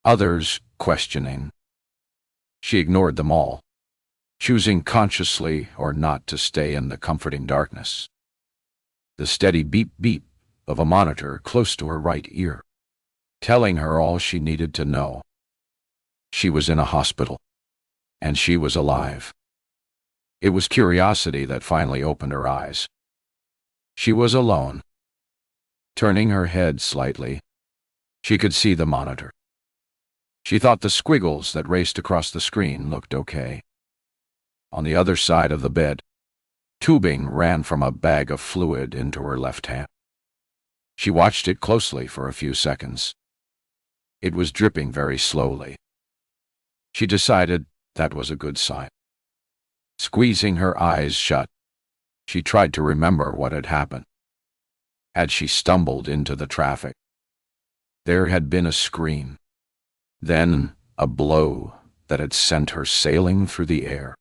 others questioning. She ignored them all, choosing consciously or not to stay in the comforting darkness. The steady beep-beep of a monitor close to her right ear, telling her all she needed to know. She was in a hospital, and she was alive. It was curiosity that finally opened her eyes. She was alone. Turning her head slightly, she could see the monitor. She thought the squiggles that raced across the screen looked okay. On the other side of the bed, tubing ran from a bag of fluid into her left hand. She watched it closely for a few seconds. It was dripping very slowly. She decided That was a good sign. Squeezing her eyes shut, she tried to remember what had happened. Had she stumbled into the traffic? There had been a scream, then a blow that had sent her sailing through the air.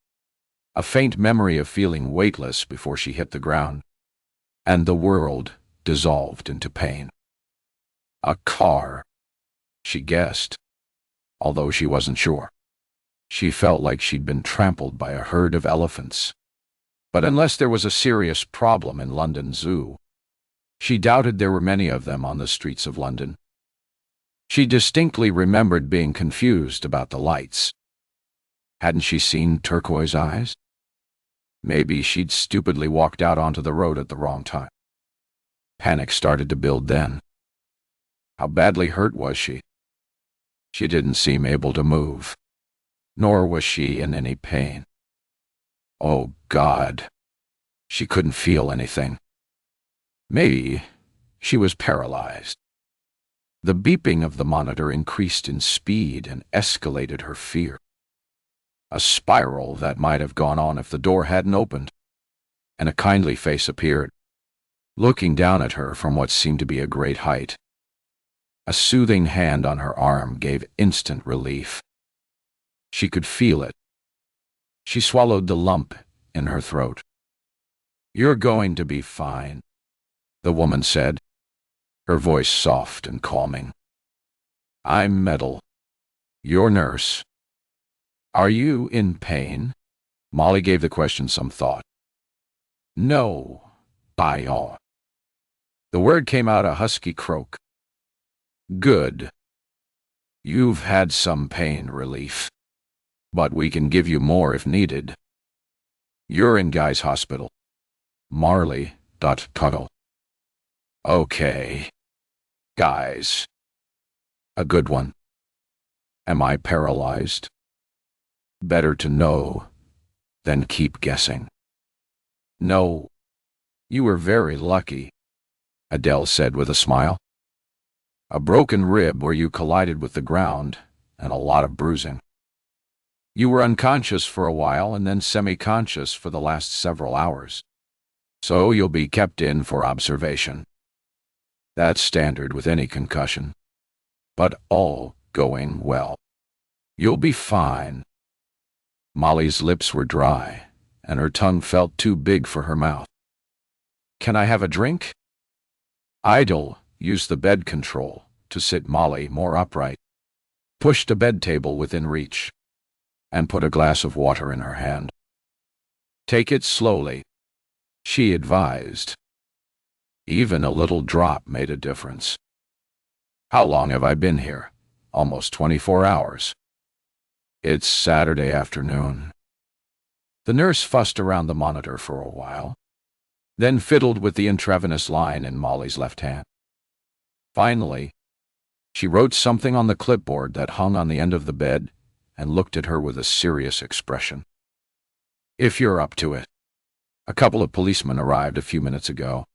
A faint memory of feeling weightless before she hit the ground, and the world dissolved into pain. A car, she guessed, although she wasn't sure. She felt like she'd been trampled by a herd of elephants. But unless there was a serious problem in London Zoo, she doubted there were many of them on the streets of London. She distinctly remembered being confused about the lights. Hadn't she seen turquoise eyes? Maybe she'd stupidly walked out onto the road at the wrong time. Panic started to build then. How badly hurt was she? She didn't seem able to move, nor was she in any pain. Oh, God. She couldn't feel anything. Maybe she was paralyzed. The beeping of the monitor increased in speed and escalated her fear. A spiral that might have gone on if the door hadn't opened, and a kindly face appeared, looking down at her from what seemed to be a great height. A soothing hand on her arm gave instant relief. She could feel it. She swallowed the lump in her throat. "You're going to be fine," the woman said, her voice soft and calming. "I'm Metal, your nurse." "Are you in pain?" Molly gave the question some thought. "No, by all." The word came out a husky croak. "Good. You've had some pain relief, but we can give you more if needed. You're in Guy's hospital. Marley. Tuttle. Okay. Guy's. A good one. Am I paralyzed? Better to know than keep guessing." "No. You were very lucky," Adele said with a smile. "A broken rib where you collided with the ground, and a lot of bruising. You were unconscious for a while and then semi-conscious for the last several hours. So you'll be kept in for observation. That's standard with any concussion. But all going well. You'll be fine." Molly's lips were dry, and her tongue felt too big for her mouth. "Can I have a drink?" Idle used the bed control to sit Molly more upright, pushed a bed table within reach, and put a glass of water in her hand. "Take it slowly," she advised. Even a little drop made a difference. "How long have I been here? Almost 24 hours. It's Saturday afternoon." The nurse fussed around the monitor for a while, then fiddled with the intravenous line in Molly's left hand. Finally, she wrote something on the clipboard that hung on the end of the bed and looked at her with a serious expression. "If you're up to it. A couple of policemen arrived a few minutes ago.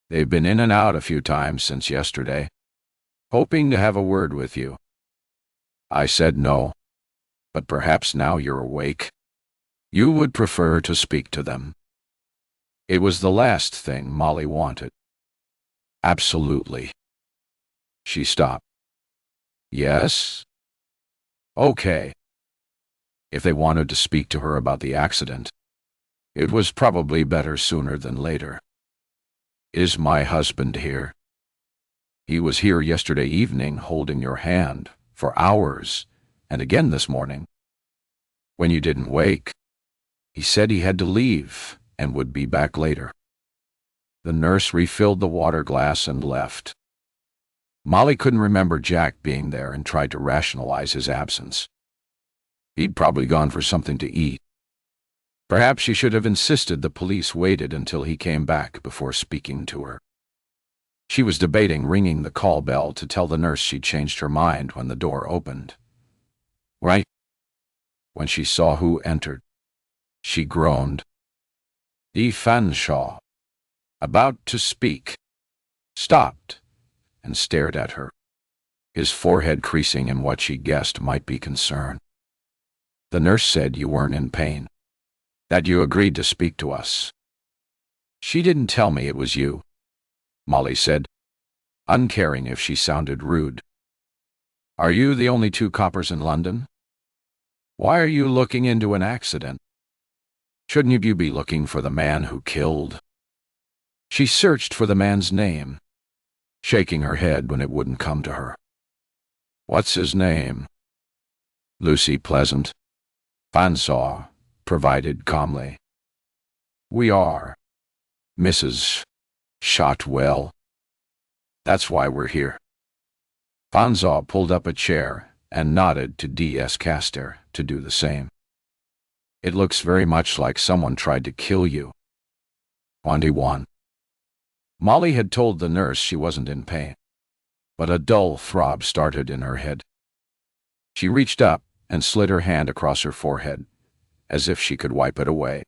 They've been in and out a few times since yesterday, hoping to have a word with you. I said no, but perhaps now you're awake, you would prefer to speak to them." It was the last thing Molly wanted. "Absolutely." She stopped. "Yes? Okay." If they wanted to speak to her about the accident, it was probably better sooner than later. "Is my husband here?" "He was here yesterday evening holding your hand for hours, and again this morning. When you didn't wake, he said he had to leave and would be back later." The nurse refilled the water glass and left. Molly couldn't remember Jack being there and tried to rationalize his absence. He'd probably gone for something to eat. Perhaps she should have insisted the police waited until he came back before speaking to her. She was debating ringing the call bell to tell the nurse she'd changed her mind when the door opened. Right when she saw who entered, she groaned. D. Fanshawe, about to speak, stopped and stared at her, his forehead creasing in what she guessed might be concern. The nurse said you weren't in pain, that you agreed to speak to us. She didn't tell me it was you, Molly said, uncaring if she sounded rude. Are you the only two coppers in London? Why are you looking into an accident? Shouldn't you be looking for the man who killed? She searched for the man's name, shaking her head when it wouldn't come to her. What's his name? Lucy Pleasant, Fansaw provided calmly. We are Mrs. Shotwell. That's why we're here. Fansaw pulled up a chair and nodded to D.S. Castor to do the same. It looks very much like someone tried to kill you. 21. Molly had told the nurse she wasn't in pain, but a dull throb started in her head. She reached up and slid her hand across her forehead, as if she could wipe it away.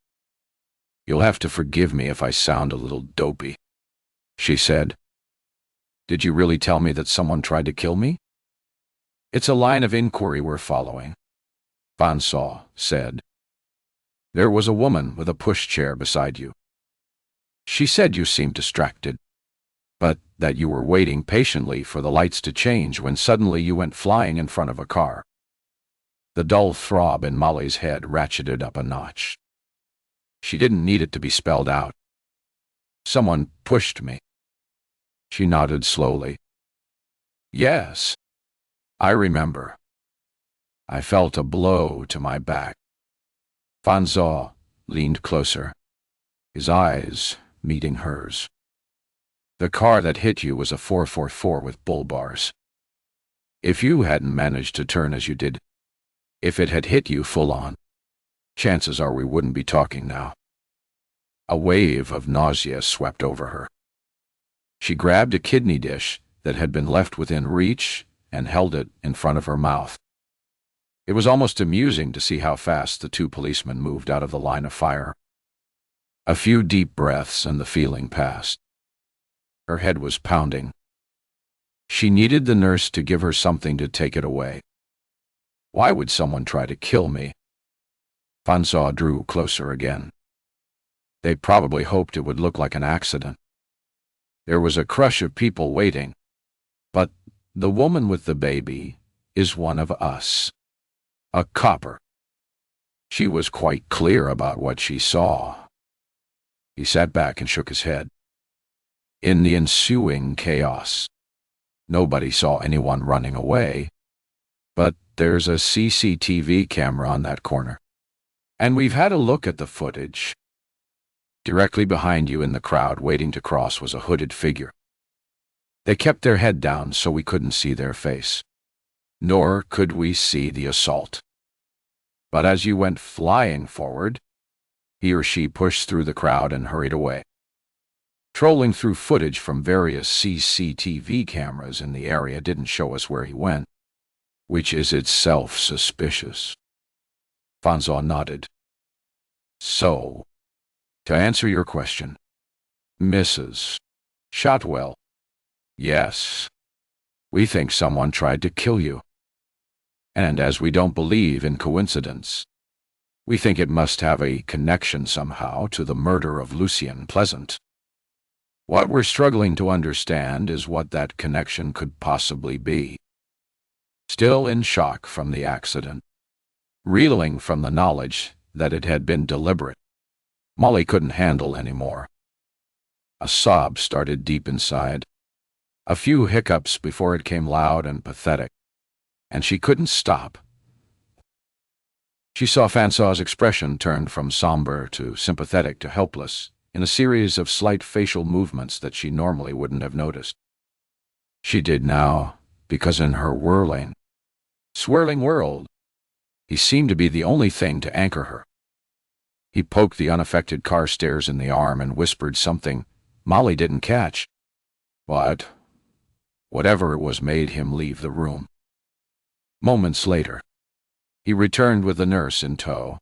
You'll have to forgive me if I sound a little dopey, she said. Did you really tell me that someone tried to kill me? It's a line of inquiry we're following, Fansaw said. There was a woman with a pushchair beside you. She said you seemed distracted, but that you were waiting patiently for the lights to change when suddenly you went flying in front of a car. The dull throb in Molly's head ratcheted up a notch. She didn't need it to be spelled out. Someone pushed me. She nodded slowly. Yes, I remember. I felt a blow to my back. Fansaw leaned closer, his eyes meeting hers. The car that hit you was a 444 with bull bars. If you hadn't managed to turn as you did, if it had hit you full on, chances are we wouldn't be talking now. A wave of nausea swept over her. She grabbed a kidney dish that had been left within reach and held it in front of her mouth. It was almost amusing to see how fast the two policemen moved out of the line of fire. A few deep breaths and the feeling passed. Her head was pounding. She needed the nurse to give her something to take it away. Why would someone try to kill me? Fansaw drew closer again. They probably hoped it would look like an accident. There was a crush of people waiting, but the woman with the baby is one of us. A copper. She was quite clear about what she saw. He sat back and shook his head. In the ensuing chaos, nobody saw anyone running away, but there's a CCTV camera on that corner, and we've had a look at the footage. Directly behind you in the crowd waiting to cross was a hooded figure. They kept their head down so we couldn't see their face, nor could we see the assault. But as you went flying forward, he or she pushed through the crowd and hurried away. Trolling through footage from various CCTV cameras in the area didn't show us where he went, which is itself suspicious. Fansaw nodded. So, to answer your question, Mrs. Shotwell, yes, we think someone tried to kill you. And as we don't believe in coincidence, we think it must have a connection somehow to the murder of Lucien Pleasant. What we're struggling to understand is what that connection could possibly be. Still in shock from the accident, reeling from the knowledge that it had been deliberate, Molly couldn't handle anymore. A sob started deep inside, a few hiccups before it came loud and pathetic, and she couldn't stop. She saw Fansaw's expression turn from somber to sympathetic to helpless in a series of slight facial movements that she normally wouldn't have noticed. She did now, because in her swirling world, he seemed to be the only thing to anchor her. He poked the unaffected Carstairs in the arm and whispered something Molly didn't catch. But whatever it was made him leave the room. Moments later, he returned with the nurse in tow.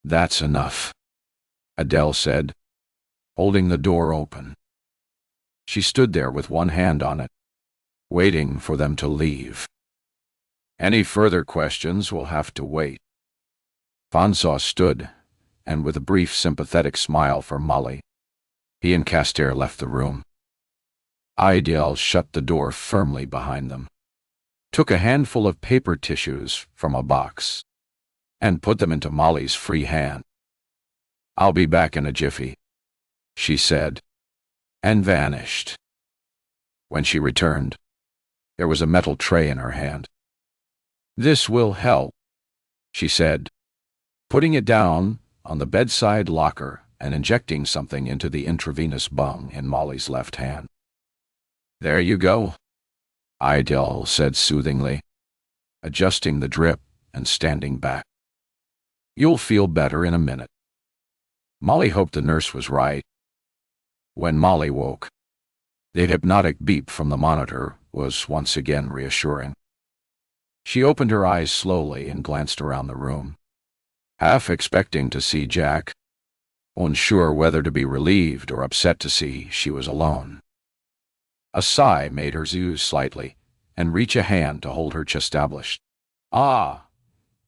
That's enough, Adele said, holding the door open. She stood there with one hand on it, waiting for them to leave. Any further questions will have to wait. Francois stood, and with a brief sympathetic smile for Molly, he and Castere left the room. Ideal shut the door firmly behind them, took a handful of paper tissues from a box, and put them into Molly's free hand. "I'll be back in a jiffy," she said, and vanished. When she returned, there was a metal tray in her hand. "This will help," she said, putting it down on the bedside locker and injecting something into the intravenous bung in Molly's left hand. "There you go," Ideal said soothingly, adjusting the drip and standing back. "You'll feel better in a minute." Molly hoped the nurse was right. When Molly woke, the hypnotic beep from the monitor was once again reassuring. She opened her eyes slowly and glanced around the room, half expecting to see Jack, unsure whether to be relieved or upset to see she was alone. A sigh made her ooze slightly and reach a hand to hold her chest established. "Ah.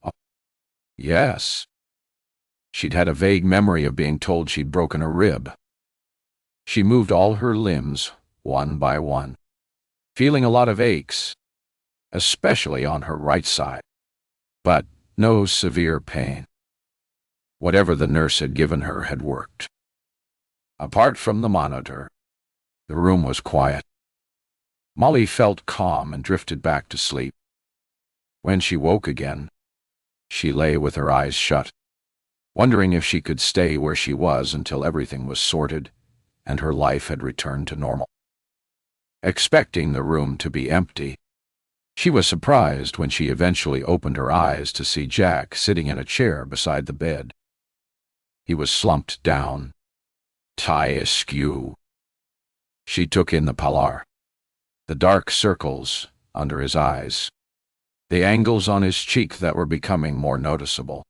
Oh, yes." She'd had a vague memory of being told she'd broken a rib. She moved all her limbs, one by one, feeling a lot of aches, especially on her right side, but no severe pain. Whatever the nurse had given her had worked. Apart from the monitor, the room was quiet. Molly felt calm and drifted back to sleep. When she woke again, she lay with her eyes shut, wondering if she could stay where she was until everything was sorted and her life had returned to normal. Expecting the room to be empty, she was surprised when she eventually opened her eyes to see Jack sitting in a chair beside the bed. He was slumped down, tie askew. She took in the pallor, the dark circles under his eyes, the angles on his cheek that were becoming more noticeable.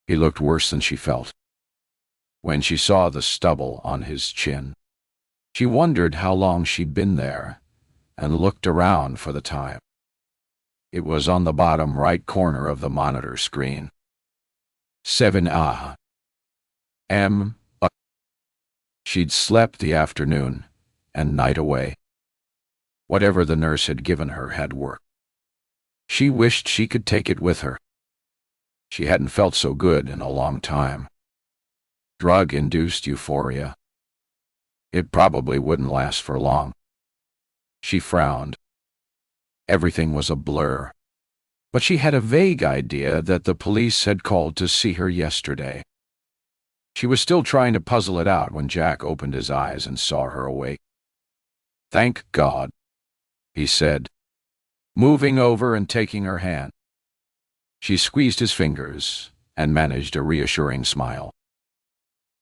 He looked worse than she felt. When she saw the stubble on his chin, she wondered how long she'd been there and looked around for the time. It was on the bottom right corner of the monitor screen. 7 a.m. She'd slept the afternoon and night away. Whatever the nurse had given her had worked. She wished she could take it with her. She hadn't felt so good in a long time. Drug-induced euphoria. It probably wouldn't last for long. She frowned. Everything was a blur. But she had a vague idea that the police had called to see her yesterday. She was still trying to puzzle it out when Jack opened his eyes and saw her awake. "Thank God," he said, moving over and taking her hand. She squeezed his fingers and managed a reassuring smile.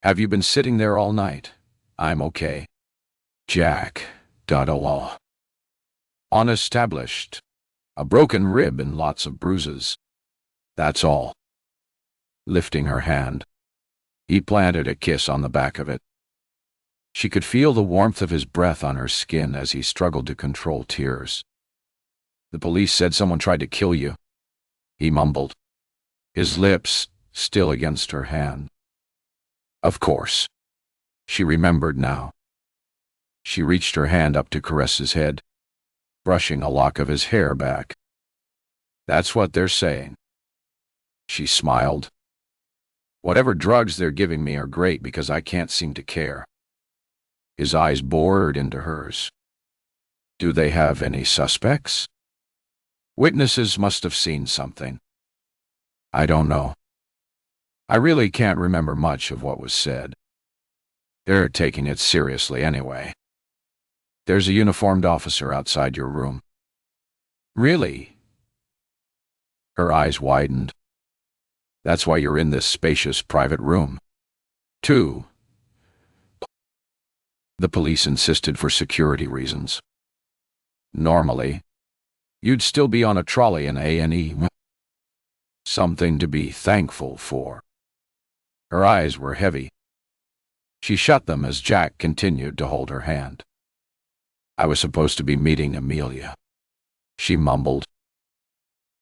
"Have you been sitting there all night?" "I'm okay." Jack, unestablished, a broken rib and lots of bruises. That's all. Lifting her hand, he planted a kiss on the back of it. She could feel the warmth of his breath on her skin as he struggled to control tears. "The police said someone tried to kill you," he mumbled, his lips still against her hand. Of course. She remembered now. She reached her hand up to caress his head, brushing a lock of his hair back. "That's what they're saying." She smiled. "Whatever drugs they're giving me are great because I can't seem to care." His eyes bored into hers. "Do they have any suspects?" "Witnesses must have seen something." "I don't know. I really can't remember much of what was said. They're taking it seriously anyway. There's a uniformed officer outside your room." "Really?" Her eyes widened. "That's why you're in this spacious private room, too." The police insisted for security reasons. Normally, you'd still be on a trolley in A&E. Something to be thankful for. Her eyes were heavy. She shut them as Jack continued to hold her hand. "I was supposed to be meeting Amelia," she mumbled.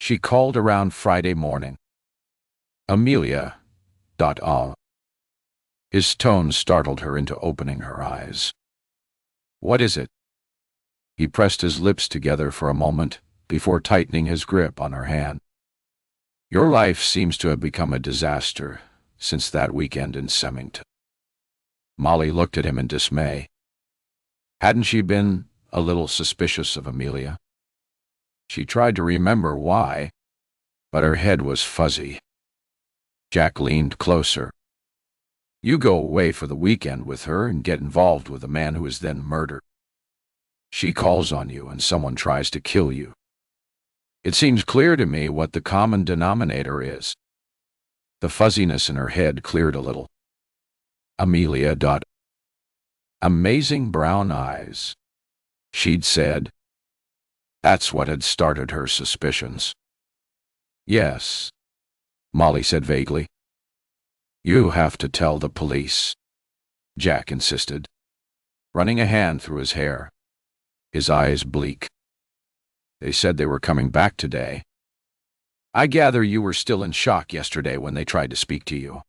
"She called around Friday morning." Amelia. Ah. His tone startled her into opening her eyes. What is it? He pressed his lips together for a moment before tightening his grip on her hand. Your life seems to have become a disaster since that weekend in Semmington. Molly looked at him in dismay. Hadn't she been a little suspicious of Amelia? She tried to remember why, but her head was fuzzy. Jack leaned closer. You go away for the weekend with her and get involved with a man who is then murdered. She calls on you and someone tries to kill you. It seems clear to me what the common denominator is. The fuzziness in her head cleared a little. Amelia. Amazing brown eyes, she'd said. That's what had started her suspicions. Yes, Molly said vaguely. You have to tell the police, Jack insisted, running a hand through his hair, his eyes bleak. They said they were coming back today. I gather you were still in shock yesterday when they tried to speak to you.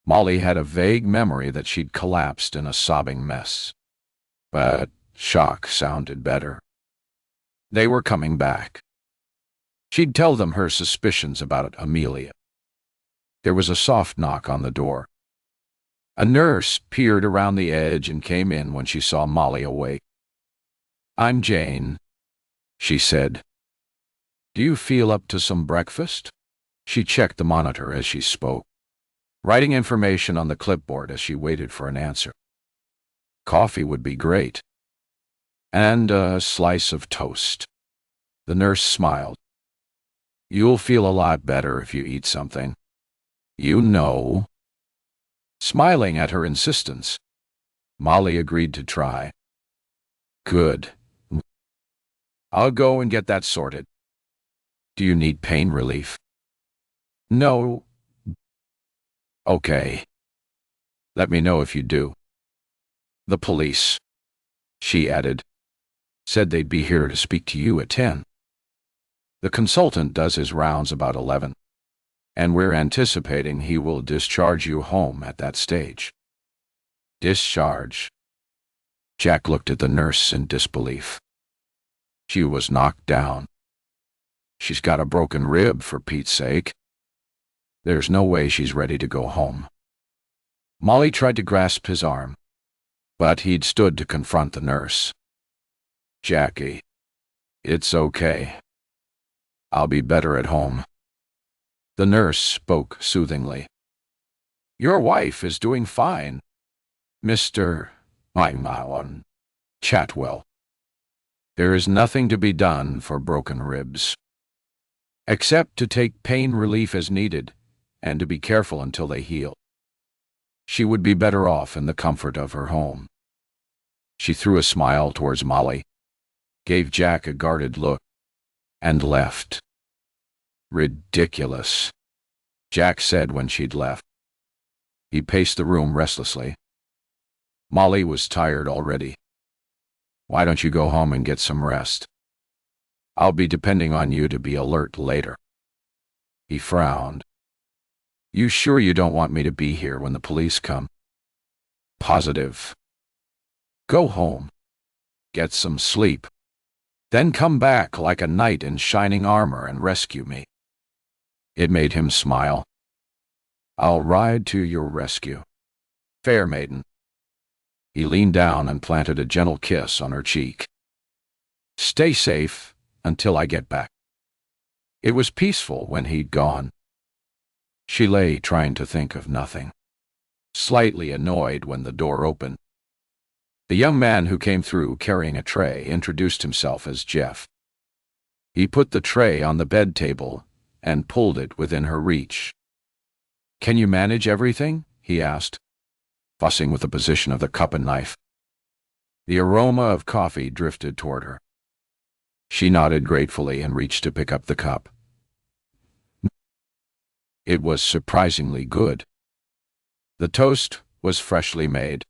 Molly had a vague memory that she'd collapsed in a sobbing mess. But shock sounded better. They were coming back. She'd tell them her suspicions about Amelia. There was a soft knock on the door. A nurse peered around the edge and came in when she saw Molly awake. I'm Jane, she said. Do you feel up to some breakfast? She checked the monitor as she spoke, writing information on the clipboard as she waited for an answer. Coffee would be great. And a slice of toast. The nurse smiled. You'll feel a lot better if you eat something. You know. Smiling at her insistence, Molly agreed to try. Good. I'll go and get that sorted. Do you need pain relief? No. Okay. Let me know if you do. The police, she added, said they'd be here to speak to you at 10. The consultant does his rounds about 11, and we're anticipating he will discharge you home at that stage. Discharge? Jack looked at the nurse in disbelief. She was knocked down. She's got a broken rib, for Pete's sake. There's no way she's ready to go home. Molly tried to grasp his arm, but he'd stood to confront the nurse. Jackie, it's okay. I'll be better at home. The nurse spoke soothingly. Your wife is doing fine, Mr. Chatwell. There is nothing to be done for broken ribs, except to take pain relief as needed and to be careful until they heal. She would be better off in the comfort of her home. She threw a smile towards Molly, gave Jack a guarded look, and left. Ridiculous, Jack said when she'd left. He paced the room restlessly. Molly was tired already. Why don't you go home and get some rest? I'll be depending on you to be alert later. He frowned. You sure you don't want me to be here when the police come? Positive. Go home. Get some sleep. Then come back like a knight in shining armor and rescue me. It made him smile. I'll ride to your rescue. Fair maiden. He leaned down and planted a gentle kiss on her cheek. Stay safe until I get back. It was peaceful when he'd gone. She lay trying to think of nothing, slightly annoyed when the door opened. The young man who came through carrying a tray introduced himself as Jeff. He put the tray on the bed table and pulled it within her reach. Can you manage everything? He asked, fussing with the position of the cup and knife. The aroma of coffee drifted toward her. She nodded gratefully and reached to pick up the cup. It was surprisingly good. The toast was freshly made.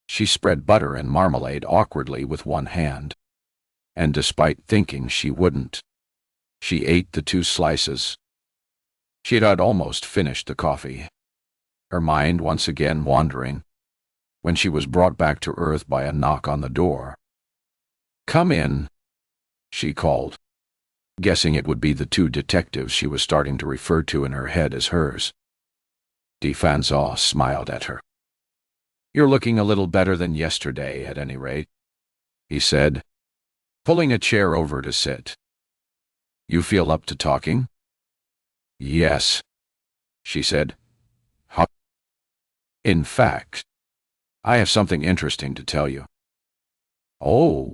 She spread butter and marmalade awkwardly with one hand, and despite thinking she wouldn't, she ate the 2 slices. She had almost finished the coffee, her mind once again wandering, when she was brought back to earth by a knock on the door. "Come in," she called, guessing it would be the two detectives she was starting to refer to in her head as hers. De Fanzaw smiled at her. "You're looking a little better than yesterday, at any rate," he said, pulling a chair over to sit. "You feel up to talking?" "Yes," she said. "Huh? In fact, I have something interesting to tell you." "Oh,"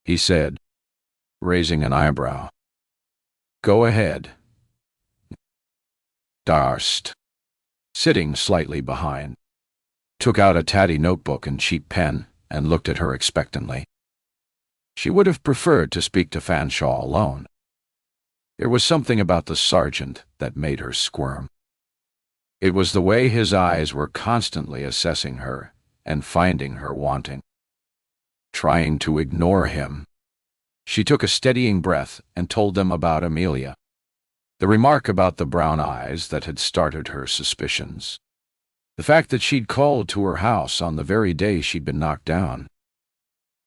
he said, raising an eyebrow. "Go ahead." Darst, sitting slightly behind, took out a tatty notebook and cheap pen and looked at her expectantly. She would have preferred to speak to Fanshawe alone. There was something about the sergeant that made her squirm. It was the way his eyes were constantly assessing her and finding her wanting, trying to ignore him. She took a steadying breath and told them about Amelia, the remark about the brown eyes that had started her suspicions, the fact that she'd called to her house on the very day she'd been knocked down.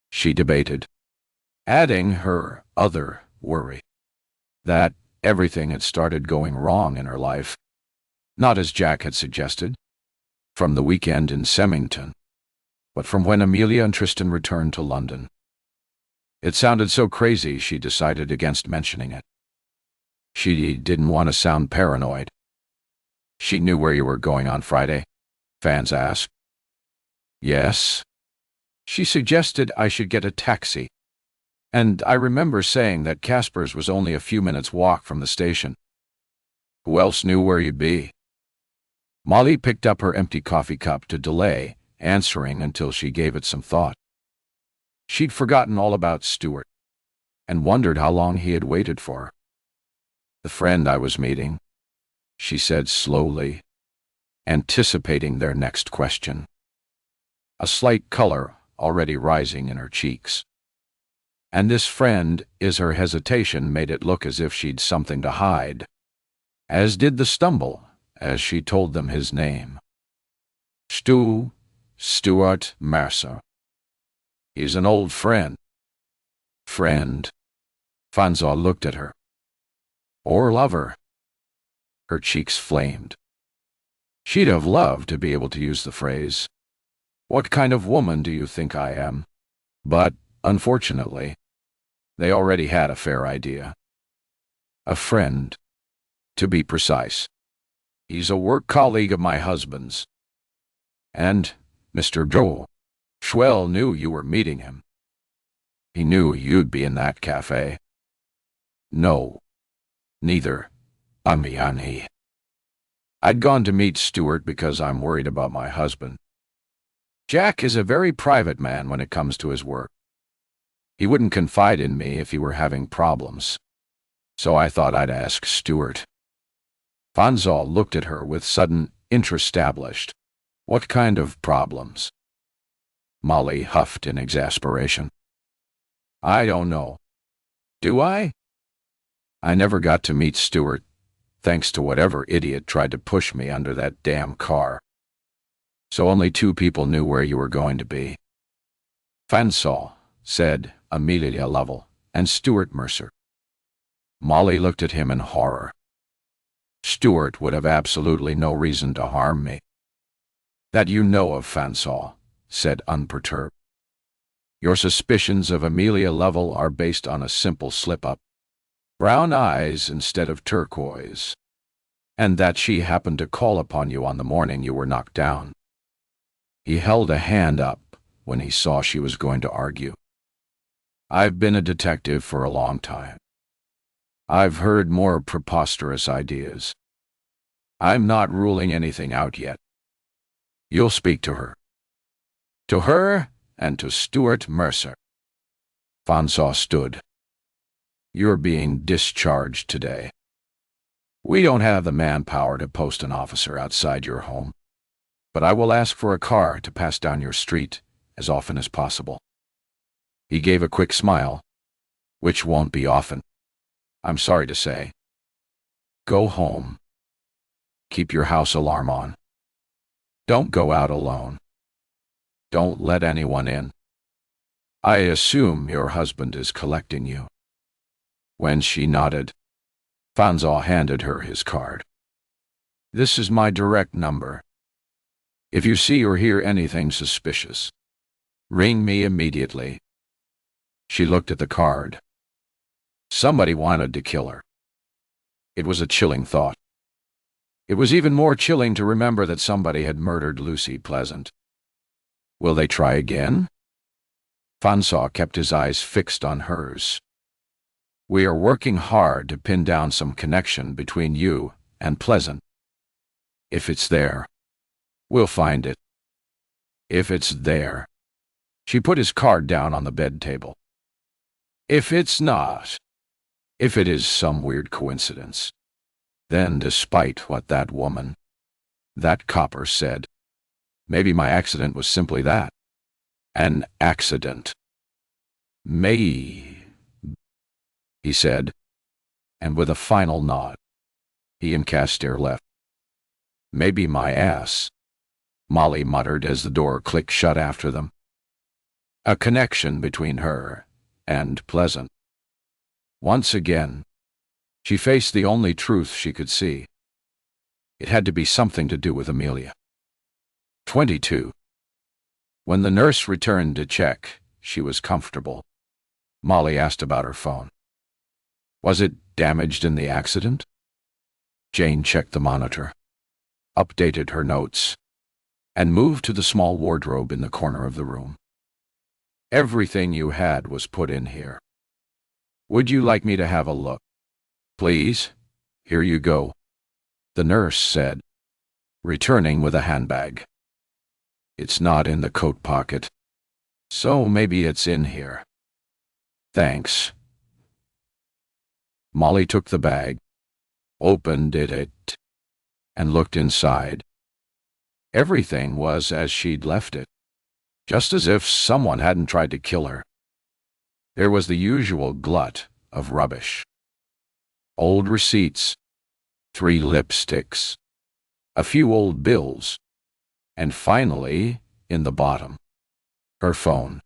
She debated, adding her other worry, that everything had started going wrong in her life, not as Jack had suggested, from the weekend in Semmington, but from when Amelia and Tristan returned to London. It sounded so crazy she decided against mentioning it. She didn't want to sound paranoid. "She knew where you were going on Friday?" Fans asked. "Yes. She suggested I should get a taxi, and I remember saying that Casper's was only a few minutes' walk from the station. Who else knew where you'd be?" Molly picked up her empty coffee cup to delay answering until she gave it some thought. She'd forgotten all about Stuart and wondered how long he had waited for her. "The friend I was meeting," she said slowly, anticipating their next question, a slight color already rising in her cheeks. And this friend is her hesitation made it look as if she'd something to hide, as did the stumble as she told them his name. Stuart Mercer. He's an old friend." "Friend?" Fanzaw looked at her. "Or lover?" Her cheeks flamed. She'd have loved to be able to use the phrase, "What kind of woman do you think I am?" But, unfortunately, they already had a fair idea. "A friend, to be precise. He's a work colleague of my husband's. And Mr. Joe Schwell knew you were meeting him. He knew you'd be in that cafe." "No, neither. Amiani. I'd gone to meet Stuart because I'm worried about my husband. Jack is a very private man when it comes to his work. He wouldn't confide in me if he were having problems. So I thought I'd ask Stuart." Fanzaw looked at her with sudden interest established. "What kind of problems?" Molly huffed in exasperation. "I don't know. Do I? I never got to meet Stuart, thanks to whatever idiot tried to push me under that damn car. So only two people knew where you were going to be. Fanzaw," said Amelia Lovell, "and Stuart Mercer." Molly looked at him in horror. "Stuart would have absolutely no reason to harm me." "That you know of, Fanzaw," said unperturbed. "Your suspicions of Amelia Lovell are based on a simple slip-up. Brown eyes instead of turquoise. And that she happened to call upon you on the morning you were knocked down." He held a hand up when he saw she was going to argue. "I've been a detective for a long time. I've heard more preposterous ideas. I'm not ruling anything out yet. You'll speak to her. To her and to Stuart Mercer." Fanzaw stood. "You're being discharged today. We don't have the manpower to post an officer outside your home, but I will ask for a car to pass down your street as often as possible." He gave a quick smile, "Which won't be often, I'm sorry to say. Go home." Keep your house alarm on. Don't go out alone. Don't let anyone in. I assume your husband is collecting you." When she nodded, Fanzaw handed her his card. "This is my direct number. If you see or hear anything suspicious, ring me immediately." She looked at the card. Somebody wanted to kill her. It was a chilling thought. It was even more chilling to remember that somebody had murdered Lucy Pleasant. Will they try again? Fanzaw kept his eyes fixed on hers. "We are working hard to pin down some connection between you and Pleasant. If it's there, we'll find it. If it's there." She put his card down on the bed table. "If it's not, if it is some weird coincidence, then despite what that woman, that copper said, maybe my accident was simply that. An accident. May," he said, and with a final nod, he and Caster left. "Maybe my ass," Molly muttered as the door clicked shut after them. A connection between her and Pleasant. Once again, she faced the only truth she could see. It had to be something to do with Amelia. 22. When the nurse returned to check, she was comfortable. Molly asked about her phone. Was it damaged in the accident? Jane checked the monitor, updated her notes, and moved to the small wardrobe in the corner of the room. "Everything you had was put in here. Would you like me to have a look?" "Please, here you go," the nurse said, returning with a handbag. "It's not in the coat pocket, so maybe it's in here." "Thanks." Molly took the bag, opened it, and looked inside. Everything was as she'd left it, just as if someone hadn't tried to kill her. There was the usual glut of rubbish. Old receipts, 3 lipsticks, a few old bills, and finally, in the bottom, her phone.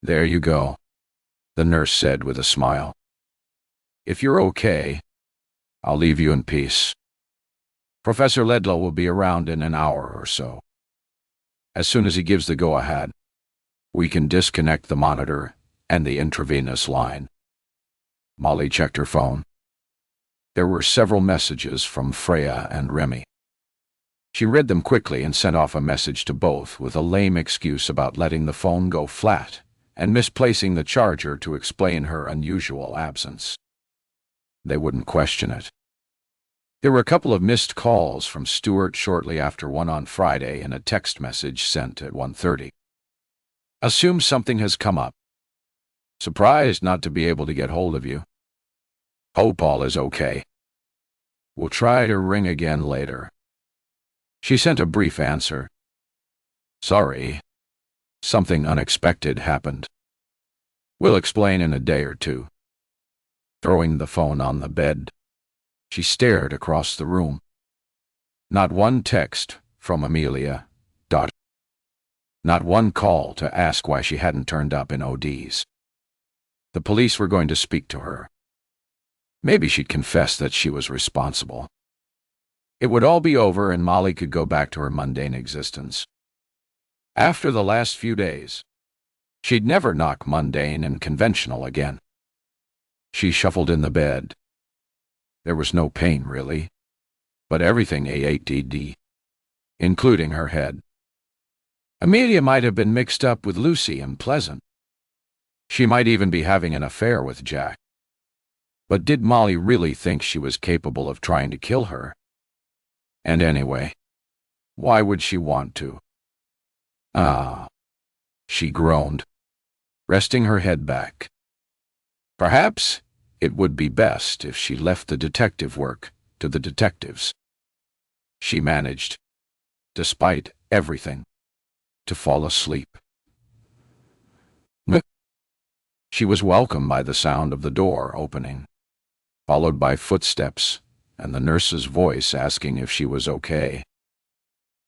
"There you go," the nurse said with a smile. "If you're okay, I'll leave you in peace. Professor Ledlow will be around in an hour or so. As soon as he gives the go-ahead, we can disconnect the monitor and the intravenous line." Molly checked her phone. There were several messages from Freya and Remy. She read them quickly and sent off a message to both with a lame excuse about letting the phone go flat and misplacing the charger to explain her unusual absence. They wouldn't question it. There were a couple of missed calls from Stuart shortly after 1 on Friday and a text message sent at 1:30. "Assume something has come up. Surprised not to be able to get hold of you. Hope all is okay. We'll try to ring again later." She sent a brief answer. "Sorry. Something unexpected happened. We'll explain in a day or two." Throwing the phone on the bed, she stared across the room. Not one text from Amelia. Not one call to ask why she hadn't turned up in ODs. The police were going to speak to her. Maybe she'd confess that she was responsible. It would all be over and Molly could go back to her mundane existence. After the last few days, she'd never knock mundane and conventional again. She shuffled in the bed. There was no pain, really, but everything AATD, including her head. Amelia might have been mixed up with Lucy and Pleasant. She might even be having an affair with Jack. But did Molly really think she was capable of trying to kill her? And anyway, why would she want to? She groaned, resting her head back. Perhaps it would be best if she left the detective work to the detectives. She managed, despite everything, to fall asleep. She was welcomed by the sound of the door opening, followed by footsteps and the nurse's voice asking if she was okay.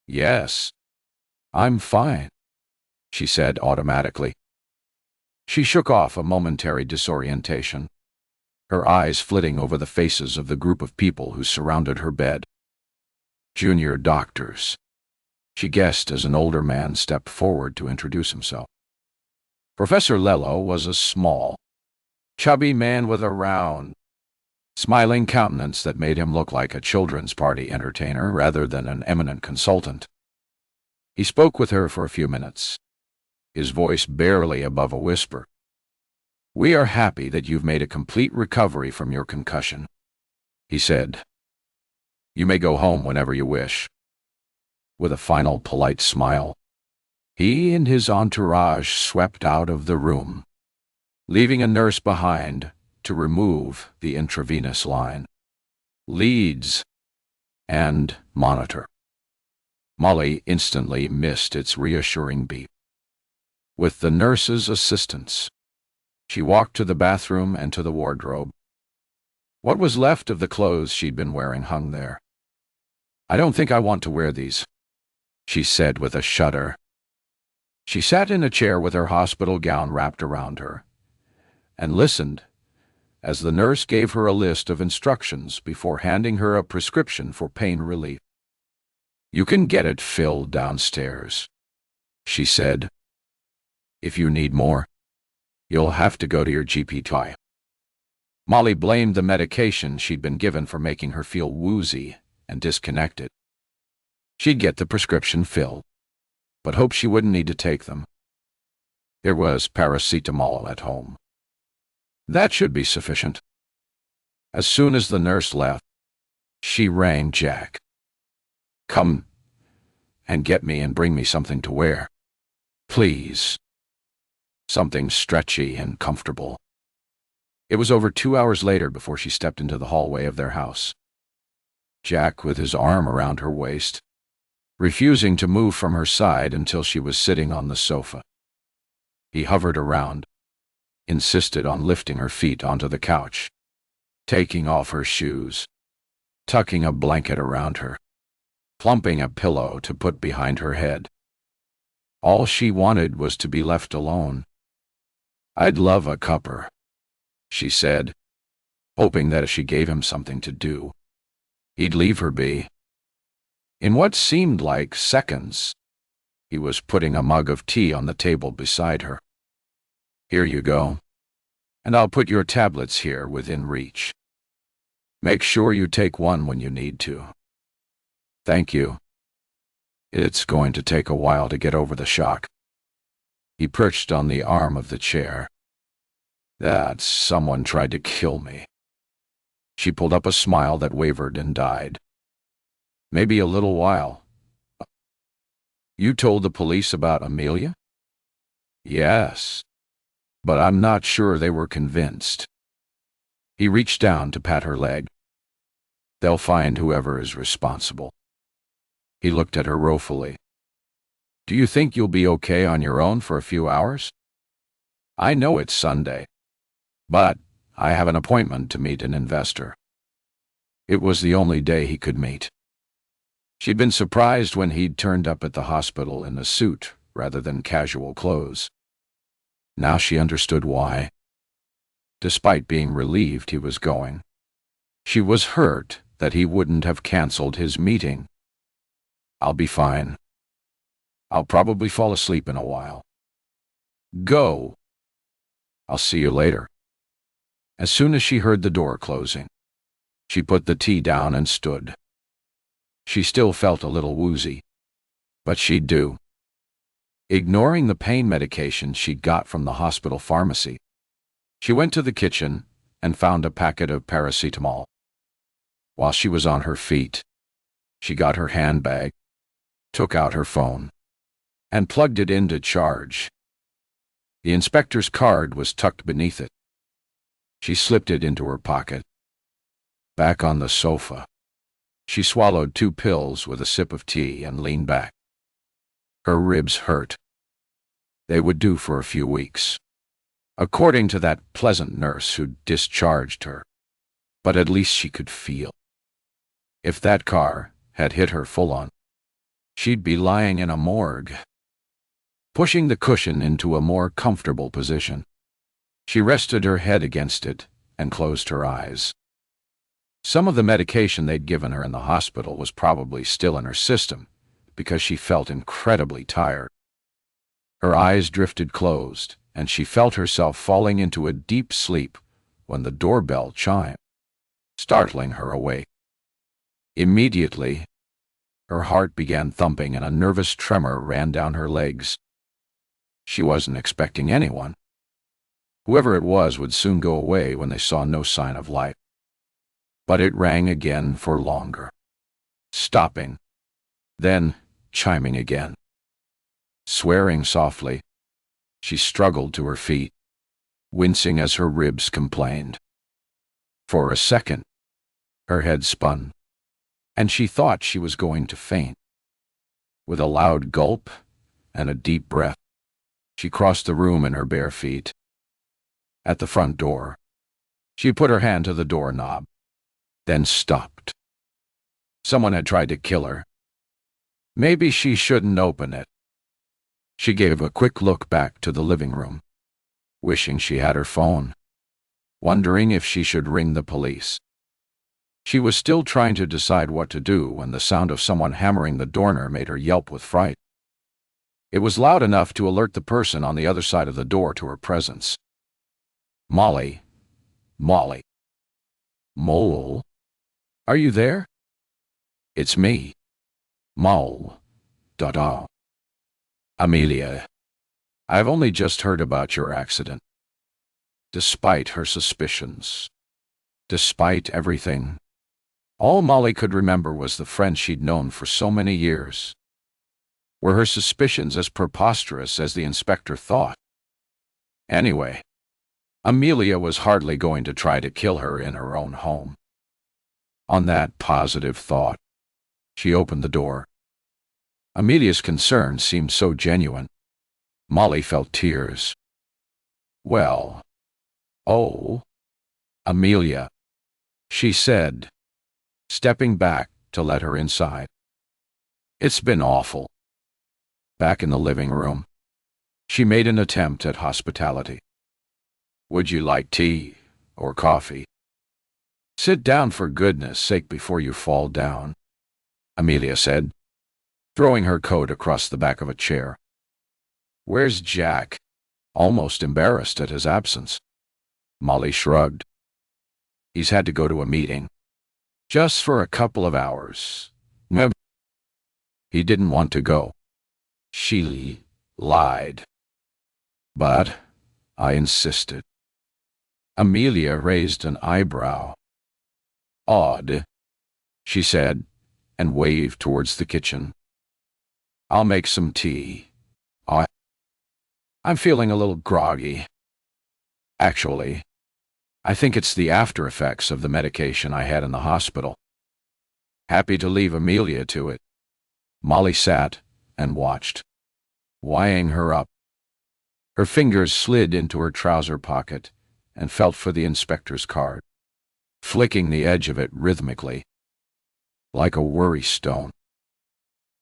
"Yes, I'm fine," she said automatically. She shook off a momentary disorientation, her eyes flitting over the faces of the group of people who surrounded her bed. Junior doctors, she guessed as an older man stepped forward to introduce himself. Professor Lello was a small, chubby man with a round, smiling countenance that made him look like a children's party entertainer rather than an eminent consultant. He spoke with her for a few minutes, his voice barely above a whisper. "We are happy that you've made a complete recovery from your concussion," he said. "You may go home whenever you wish." With a final polite smile, he and his entourage swept out of the room, leaving a nurse behind to remove the intravenous line, leads, and monitor. Molly instantly missed its reassuring beep. With the nurse's assistance, she walked to the bathroom and to the wardrobe. What was left of the clothes she'd been wearing hung there. "I don't think I want to wear these," she said with a shudder. She sat in a chair with her hospital gown wrapped around her and listened as the nurse gave her a list of instructions before handing her a prescription for pain relief. "You can get it filled downstairs," she said. "If you need more, you'll have to go to your GP twice." Molly blamed the medication she'd been given for making her feel woozy and disconnected. She'd get the prescription filled, but hoped she wouldn't need to take them. There was paracetamol at home. That should be sufficient. As soon as the nurse left, she rang Jack. "Come and get me and bring me something to wear, please. Something stretchy and comfortable." It was over 2 hours later before she stepped into the hallway of their house. Jack with his arm around her waist, refusing to move from her side until she was sitting on the sofa. He hovered around, insisted on lifting her feet onto the couch, taking off her shoes, tucking a blanket around her, plumping a pillow to put behind her head. All she wanted was to be left alone. "I'd love a cuppa," she said, hoping that if she gave him something to do, he'd leave her be. In what seemed like seconds, he was putting a mug of tea on the table beside her. "Here you go, and I'll put your tablets here within reach. Make sure you take one when you need to." "Thank you. It's going to take a while to get over the shock." He perched on the arm of the chair. "That's someone tried to kill me." She pulled up a smile that wavered and died. "Maybe a little while." "You told the police about Amelia?" "Yes, but I'm not sure they were convinced." He reached down to pat her leg. "They'll find whoever is responsible." He looked at her ruefully. "Do you think you'll be okay on your own for a few hours? I know it's Sunday, but I have an appointment to meet an investor." It was the only day he could meet. She'd been surprised when he'd turned up at the hospital in a suit rather than casual clothes. Now she understood why. Despite being relieved he was going, she was hurt that he wouldn't have canceled his meeting. "I'll be fine. I'll probably fall asleep in a while." "Go. I'll see you later." As soon as she heard the door closing, she put the tea down and stood. She still felt a little woozy, but she'd do. Ignoring the pain medication she'd got from the hospital pharmacy, she went to the kitchen and found a packet of paracetamol. While she was on her feet, she got her handbag, took out her phone, and plugged it in to charge. The inspector's card was tucked beneath it. She slipped it into her pocket. Back on the sofa, she swallowed 2 pills with a sip of tea and leaned back. Her ribs hurt. They would do for a few weeks, according to that pleasant nurse who discharged her, but at least she could feel. If that car had hit her full on, she'd be lying in a morgue. Pushing the cushion into a more comfortable position, she rested her head against it and closed her eyes. Some of the medication they'd given her in the hospital was probably still in her system because she felt incredibly tired. Her eyes drifted closed, and she felt herself falling into a deep sleep when the doorbell chimed, startling her awake. Immediately, her heart began thumping and a nervous tremor ran down her legs. She wasn't expecting anyone. Whoever it was would soon go away when they saw no sign of life. But it rang again for longer, stopping, then chiming again. Swearing softly, she struggled to her feet, wincing as her ribs complained. For a second, her head spun, and she thought she was going to faint. With a loud gulp and a deep breath, she crossed the room in her bare feet. At the front door, she put her hand to the doorknob, then stopped. Someone had tried to kill her. Maybe she shouldn't open it. She gave a quick look back to the living room, wishing she had her phone, wondering if she should ring the police. She was still trying to decide what to do when the sound of someone hammering the door made her yelp with fright. It was loud enough to alert the person on the other side of the door to her presence. Molly. Molly. Mole? Are you there? It's me. Mole. Da-da. Amelia. I've only just heard about your accident. Despite her suspicions, despite everything, all Molly could remember was the friend she'd known for so many years. Were her suspicions as preposterous as the inspector thought? Anyway, Amelia was hardly going to try to kill her in her own home. On that positive thought, she opened the door. Amelia's concern seemed so genuine. Molly felt tears. Well, oh, Amelia, she said, stepping back to let her inside. It's been awful. Back in the living room, she made an attempt at hospitality. Would you like tea or coffee? Sit down for goodness sake before you fall down, Amelia said, throwing her coat across the back of a chair. Where's Jack? Almost embarrassed at his absence. Molly shrugged. He's had to go to a meeting. Just for a couple of hours. He didn't want to go. She lied. But I insisted. Amelia raised an eyebrow. Odd, she said, and waved towards the kitchen. I'll make some tea. I'm feeling a little groggy. Actually, I think it's the after effects of the medication I had in the hospital. Happy to leave Amelia to it. Molly sat and watched, wieing her up. Her fingers slid into her trouser pocket and felt for the inspector's card, flicking the edge of it rhythmically, like a worry stone.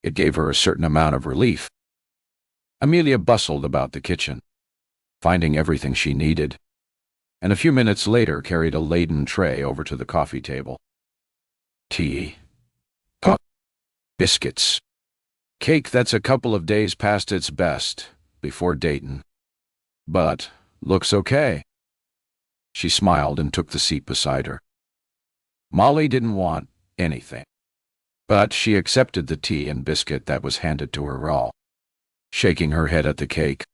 It gave her a certain amount of relief. Amelia bustled about the kitchen, finding everything she needed, and a few minutes later carried a laden tray over to the coffee table. Tea, biscuits, cake that's a couple of days past its best before Dayton, but looks okay. She smiled and took the seat beside her. Molly didn't want anything, but she accepted the tea and biscuit that was handed to her raw, shaking her head at the cake.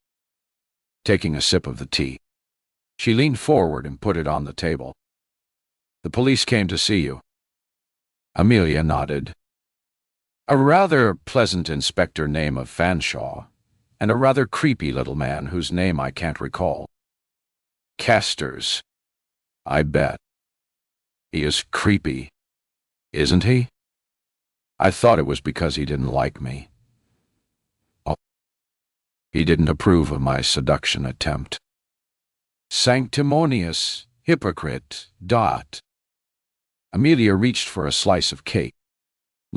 Taking a sip of the tea, she leaned forward and put it on the table. The police came to see you. Amelia nodded. A rather pleasant inspector named of Fanshawe, and a rather creepy little man whose name I can't recall. Casters, I bet. He is creepy, isn't he? I thought it was because he didn't like me. Oh, he didn't approve of my seduction attempt. Sanctimonious hypocrite. Amelia reached for a slice of cake,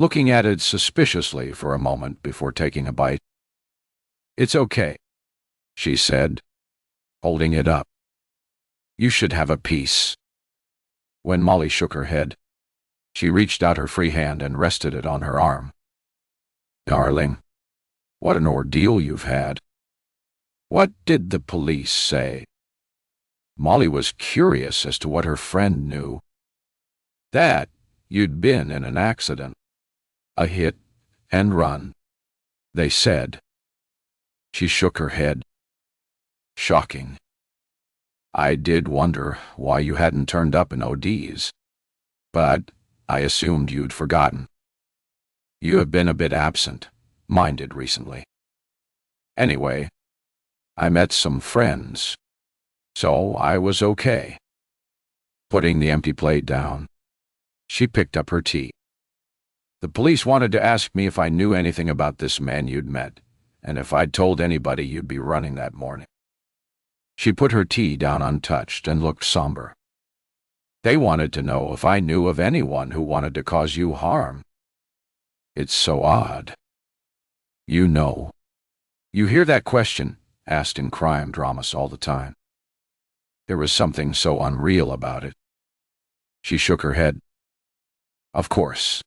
looking at it suspiciously for a moment before taking a bite. "It's okay," she said, holding it up. "You should have a piece." When Molly shook her head, she reached out her free hand and rested it on her arm. "Darling, what an ordeal you've had. What did the police say?" Molly was curious as to what her friend knew. "That you'd been in an accident. A hit and run, they said." She shook her head. "Shocking. I did wonder why you hadn't turned up in ODs, but I assumed you'd forgotten. You have been a bit absent-minded recently. Anyway, I met some friends, so I was okay." Putting the empty plate down, she picked up her tea. "The police wanted to ask me if I knew anything about this man you'd met, and if I'd told anybody you'd be running that morning." She put her tea down untouched and looked somber. "They wanted to know if I knew of anyone who wanted to cause you harm. It's so odd. You know. You hear that question asked in crime dramas all the time. There was something so unreal about it." She shook her head. "Of course.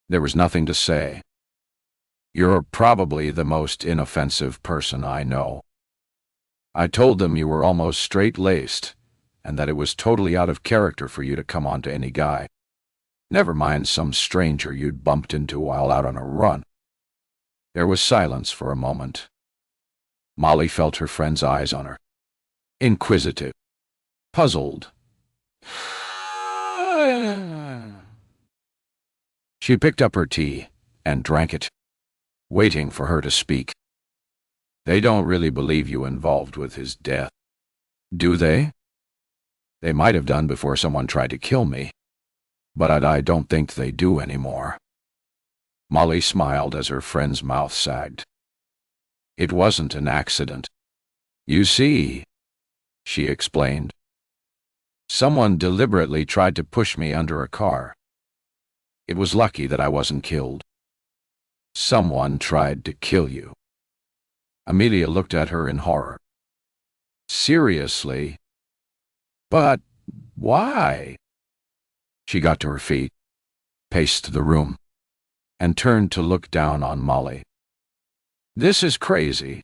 There was nothing to say. You're probably the most inoffensive person I know. I told them you were almost straight-laced, and that it was totally out of character for you to come on to any guy. Never mind some stranger you'd bumped into while out on a run." There was silence for a moment. Molly felt her friend's eyes on her. Inquisitive. Puzzled. She picked up her tea and drank it, waiting for her to speak. "They don't really believe you involved with his death, do they?" "They might have done before someone tried to kill me, but I don't think they do anymore." Molly smiled as her friend's mouth sagged. "It wasn't an accident. You see," she explained. "Someone deliberately tried to push me under a car. It was lucky that I wasn't killed." "Someone tried to kill you?" Amelia looked at her in horror. "Seriously? But why?" She got to her feet, paced the room, and turned to look down on Molly. "This is crazy.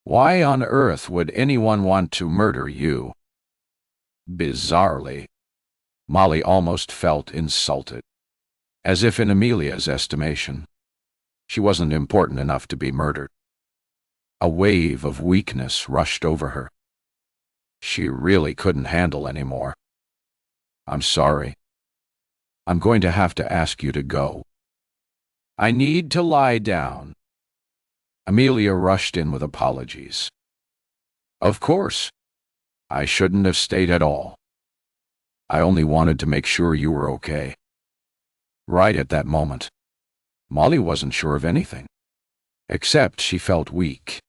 Why on earth would anyone want to murder you?" Bizarrely, Molly almost felt insulted, as if in Amelia's estimation, she wasn't important enough to be murdered. A wave of weakness rushed over her. She really couldn't handle any more. "I'm sorry. I'm going to have to ask you to go." "I need to lie down." Amelia rushed in with apologies. "Of course. I shouldn't have stayed at all. I only wanted to make sure you were okay." Right at that moment, Molly wasn't sure of anything, except she felt weak.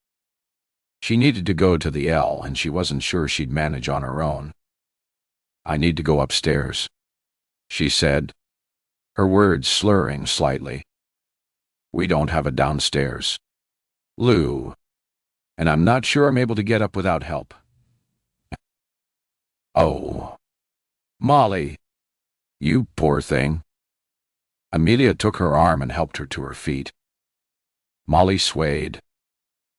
She needed to go to the L, and she wasn't sure she'd manage on her own. "I need to go upstairs," she said, her words slurring slightly. "We don't have a downstairs, Lou, and I'm not sure I'm able to get up without help." "Oh, Molly, you poor thing." Amelia took her arm and helped her to her feet. Molly swayed,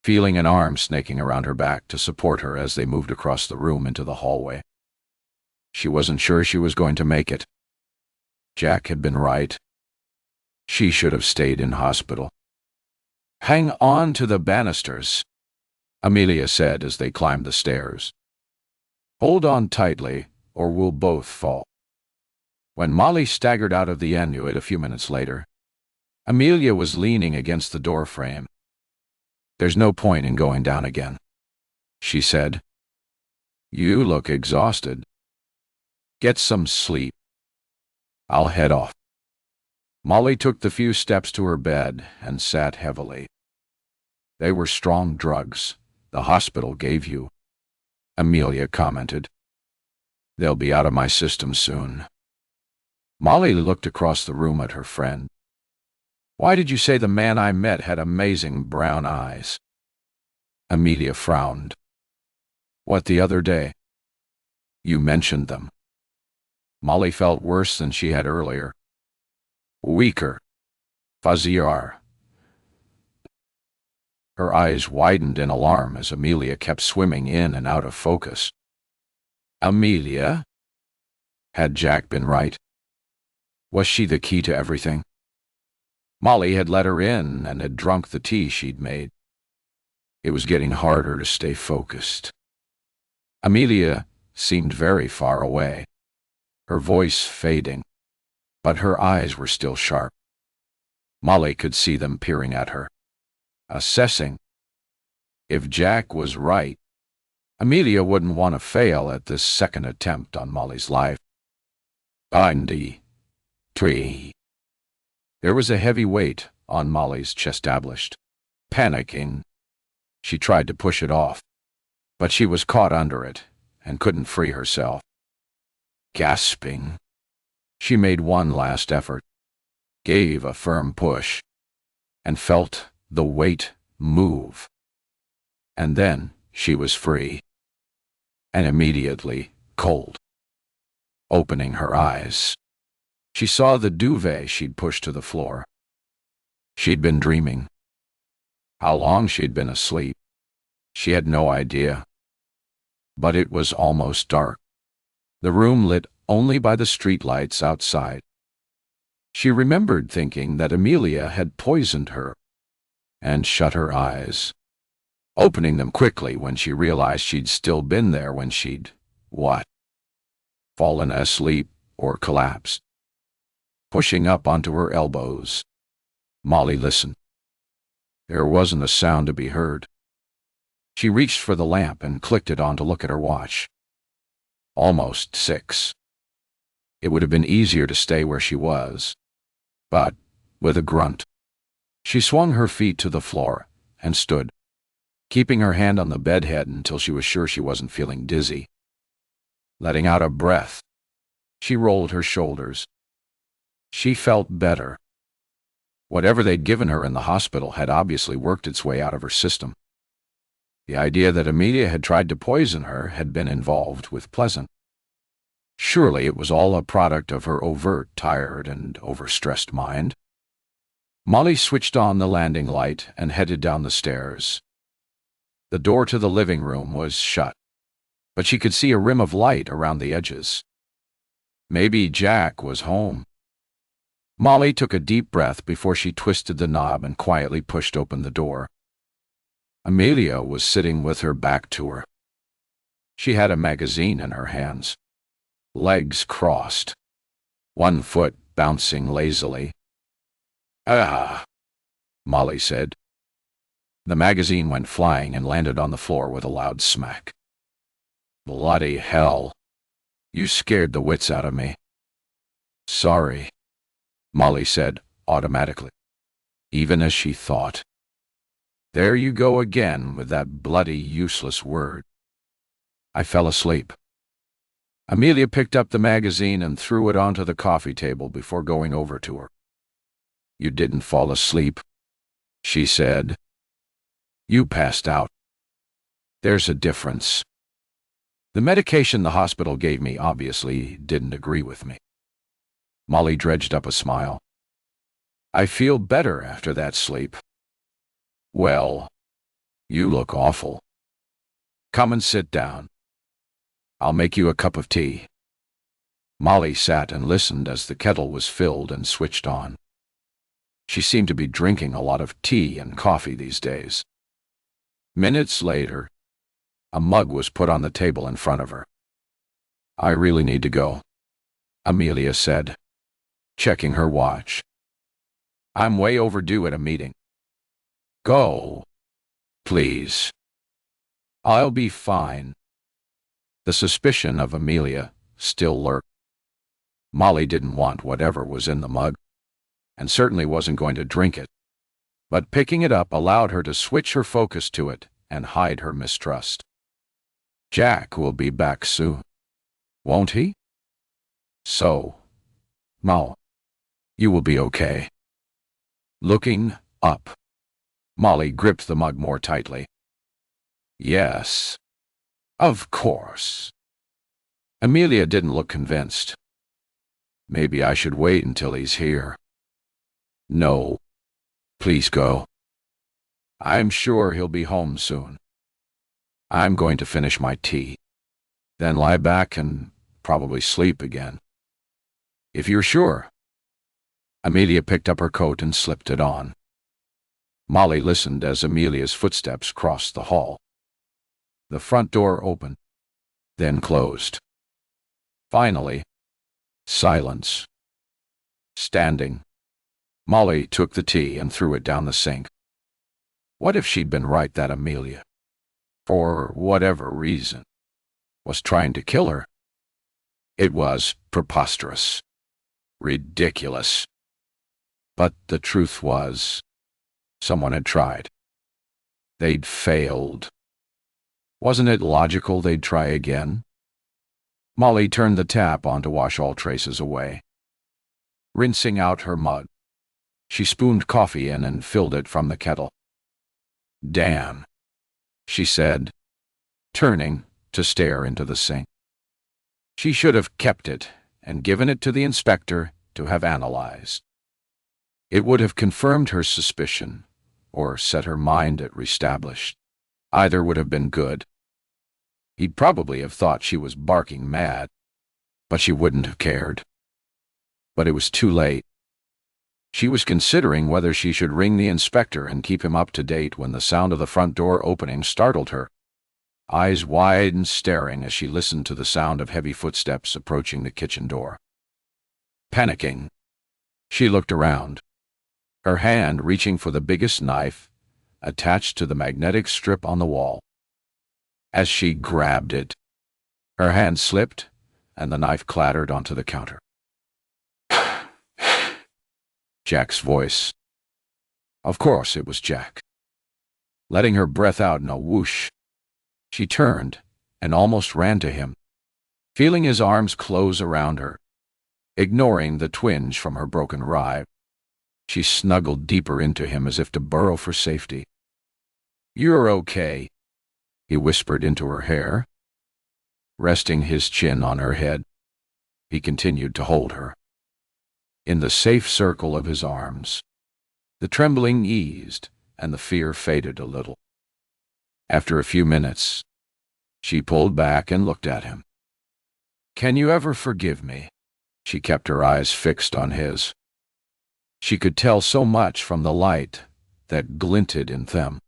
feeling an arm snaking around her back to support her as they moved across the room into the hallway. She wasn't sure she was going to make it. Jack had been right. She should have stayed in hospital. "Hang on to the banisters," Amelia said as they climbed the stairs. "Hold on tightly, or we'll both fall." When Molly staggered out of the annuit a few minutes later, Amelia was leaning against the door frame. "There's no point in going down again," she said. "You look exhausted. Get some sleep. I'll head off." Molly took the few steps to her bed and sat heavily. "They were strong drugs the hospital gave you," Amelia commented. "They'll be out of my system soon." Molly looked across the room at her friend. Why did you say the man I met had amazing brown eyes? Amelia frowned. What, the other day? You mentioned them. Molly felt worse than she had earlier. Weaker. Fuzzier. Her eyes widened in alarm as Amelia kept swimming in and out of focus. Amelia? Had Jack been right? Was she the key to everything? Molly had let her in and had drunk the tea she'd made. It was getting harder to stay focused. Amelia seemed very far away, her voice fading, but her eyes were still sharp. Molly could see them peering at her, assessing. If Jack was right, Amelia wouldn't want to fail at this second attempt on Molly's life. Bindy. Tree. There was a heavy weight on Molly's chest. Established. Panicking, she tried to push it off, but she was caught under it and couldn't free herself. Gasping, she made one last effort, gave a firm push, and felt the weight move. And then she was free, and immediately cold. Opening her eyes, she saw the duvet she'd pushed to the floor. She'd been dreaming. How long she'd been asleep, she had no idea. But it was almost dark, the room lit only by the streetlights outside. She remembered thinking that Amelia had poisoned her, and shut her eyes, opening them quickly when she realized she'd still been there when she'd, what? Fallen asleep or collapsed. Pushing up onto her elbows, Molly listened. There wasn't a sound to be heard. She reached for the lamp and clicked it on to look at her watch. Almost 6. It would have been easier to stay where she was. But, with a grunt, she swung her feet to the floor and stood, keeping her hand on the bedhead until she was sure she wasn't feeling dizzy. Letting out a breath, she rolled her shoulders. She felt better. Whatever they'd given her in the hospital had obviously worked its way out of her system. The idea that Amelia had tried to poison her had been involved with Pleasant. Surely it was all a product of her overt, tired, and overstressed mind. Molly switched on the landing light and headed down the stairs. The door to the living room was shut, but she could see a rim of light around the edges. Maybe Jack was home. Molly took a deep breath before she twisted the knob and quietly pushed open the door. Amelia was sitting with her back to her. She had a magazine in her hands, legs crossed, one foot bouncing lazily. "Ah," Molly said. The magazine went flying and landed on the floor with a loud smack. "Bloody hell. You scared the wits out of me." "Sorry," Molly said automatically, even as she thought. There you go again with that bloody useless word. I fell asleep. Amelia picked up the magazine and threw it onto the coffee table before going over to her. You didn't fall asleep, she said. You passed out. There's a difference. The medication the hospital gave me obviously didn't agree with me. Molly dredged up a smile. I feel better after that sleep. Well, you look awful. Come and sit down. I'll make you a cup of tea. Molly sat and listened as the kettle was filled and switched on. She seemed to be drinking a lot of tea and coffee these days. Minutes later, a mug was put on the table in front of her. I really need to go, Amelia said, checking her watch. I'm way overdue at a meeting. Go, please. I'll be fine. The suspicion of Amelia still lurked. Molly didn't want whatever was in the mug, and certainly wasn't going to drink it. But picking it up allowed her to switch her focus to it and hide her mistrust. Jack will be back soon, won't he? So, Mo, you will be okay. Looking up, Molly gripped the mug more tightly. Yes, of course. Amelia didn't look convinced. Maybe I should wait until he's here. No, please go. I'm sure he'll be home soon. I'm going to finish my tea, then lie back and probably sleep again. If you're sure. Amelia picked up her coat and slipped it on. Molly listened as Amelia's footsteps crossed the hall. The front door opened, then closed. Finally, silence. Standing, Molly took the tea and threw it down the sink. What if she'd been right that Amelia, for whatever reason, was trying to kill her? It was preposterous, ridiculous. But the truth was, someone had tried. They'd failed. Wasn't it logical they'd try again? Molly turned the tap on to wash all traces away. Rinsing out her mug, she spooned coffee in and filled it from the kettle. Damn, she said, turning to stare into the sink. She should have kept it and given it to the inspector to have analyzed. It would have confirmed her suspicion or set her mind at restablished. Either would have been good. He'd probably have thought she was barking mad, but she wouldn't have cared. But it was too late. She was considering whether she should ring the inspector and keep him up to date when the sound of the front door opening startled her. Eyes wide and staring as she listened to the sound of heavy footsteps approaching the kitchen door. Panicking, she looked around, her hand reaching for the biggest knife attached to the magnetic strip on the wall. As she grabbed it, her hand slipped and the knife clattered onto the counter. Jack's voice. Of course it was Jack. Letting her breath out in a whoosh, she turned and almost ran to him, feeling his arms close around her. Ignoring the twinge from her broken rib, she snuggled deeper into him as if to burrow for safety. You're okay, he whispered into her hair. Resting his chin on her head, he continued to hold her. In the safe circle of his arms, the trembling eased and the fear faded a little. After a few minutes, she pulled back and looked at him. Can you ever forgive me? She kept her eyes fixed on his. She could tell so much from the light that glinted in them.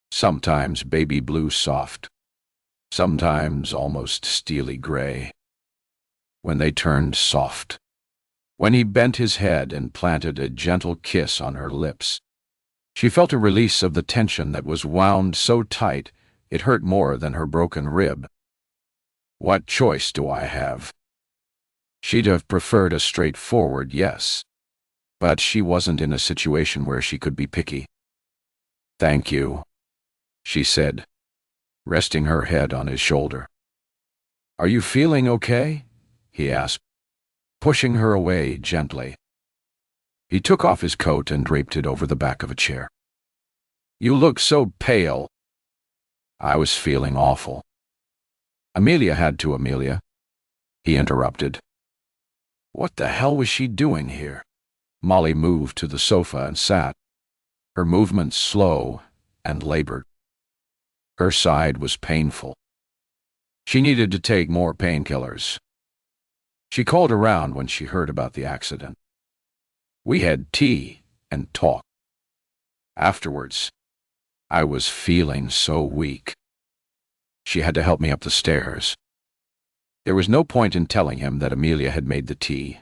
Sometimes baby blue soft, sometimes almost steely gray. When they turned soft, when he bent his head and planted a gentle kiss on her lips, she felt a release of the tension that was wound so tight it hurt more than her broken rib. What choice do I have? She'd have preferred a straightforward yes, but she wasn't in a situation where she could be picky. Thank you, she said, resting her head on his shoulder. Are you feeling okay? He asked, pushing her away gently. He took off his coat and draped it over the back of a chair. You look so pale. I was feeling awful. Amelia had to, Amelia, he interrupted. What the hell was she doing here? Molly moved to the sofa and sat, her movements slow and labored. Her side was painful. She needed to take more painkillers. She called around when she heard about the accident. We had tea and talked. Afterwards, I was feeling so weak. She had to help me up the stairs. There was no point in telling him that Amelia had made the tea,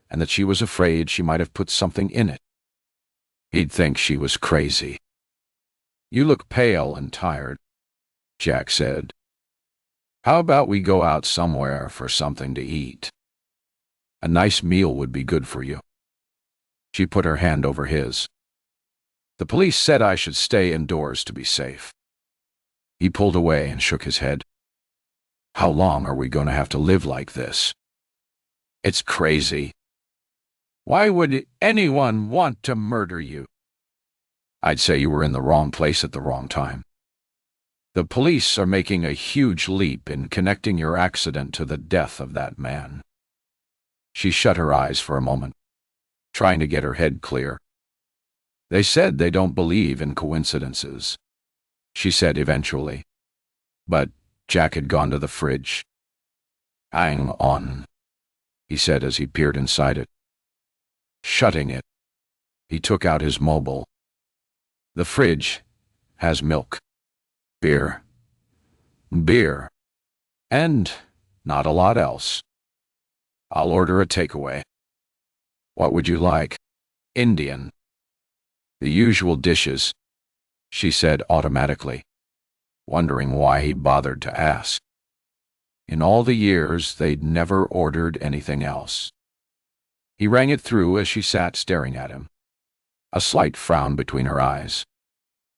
and that she was afraid she might have put something in it. He'd think she was crazy. You look pale and tired, Jack said. How about we go out somewhere for something to eat? A nice meal would be good for you. She put her hand over his. The police said I should stay indoors to be safe. He pulled away and shook his head. How long are we going to have to live like this? It's crazy. Why would anyone want to murder you? I'd say you were in the wrong place at the wrong time. The police are making a huge leap in connecting your accident to the death of that man. She shut her eyes for a moment, trying to get her head clear. They said they don't believe in coincidences, she said eventually. But Jack had gone to the fridge. Hang on, he said as he peered inside it. Shutting it, he took out his mobile. The fridge has milk, beer, and not a lot else. I'll order a takeaway. What would you like? Indian. The usual dishes, she said automatically, wondering why he bothered to ask. In all the years, they'd never ordered anything else. He rang it through as she sat staring at him, a slight frown between her eyes,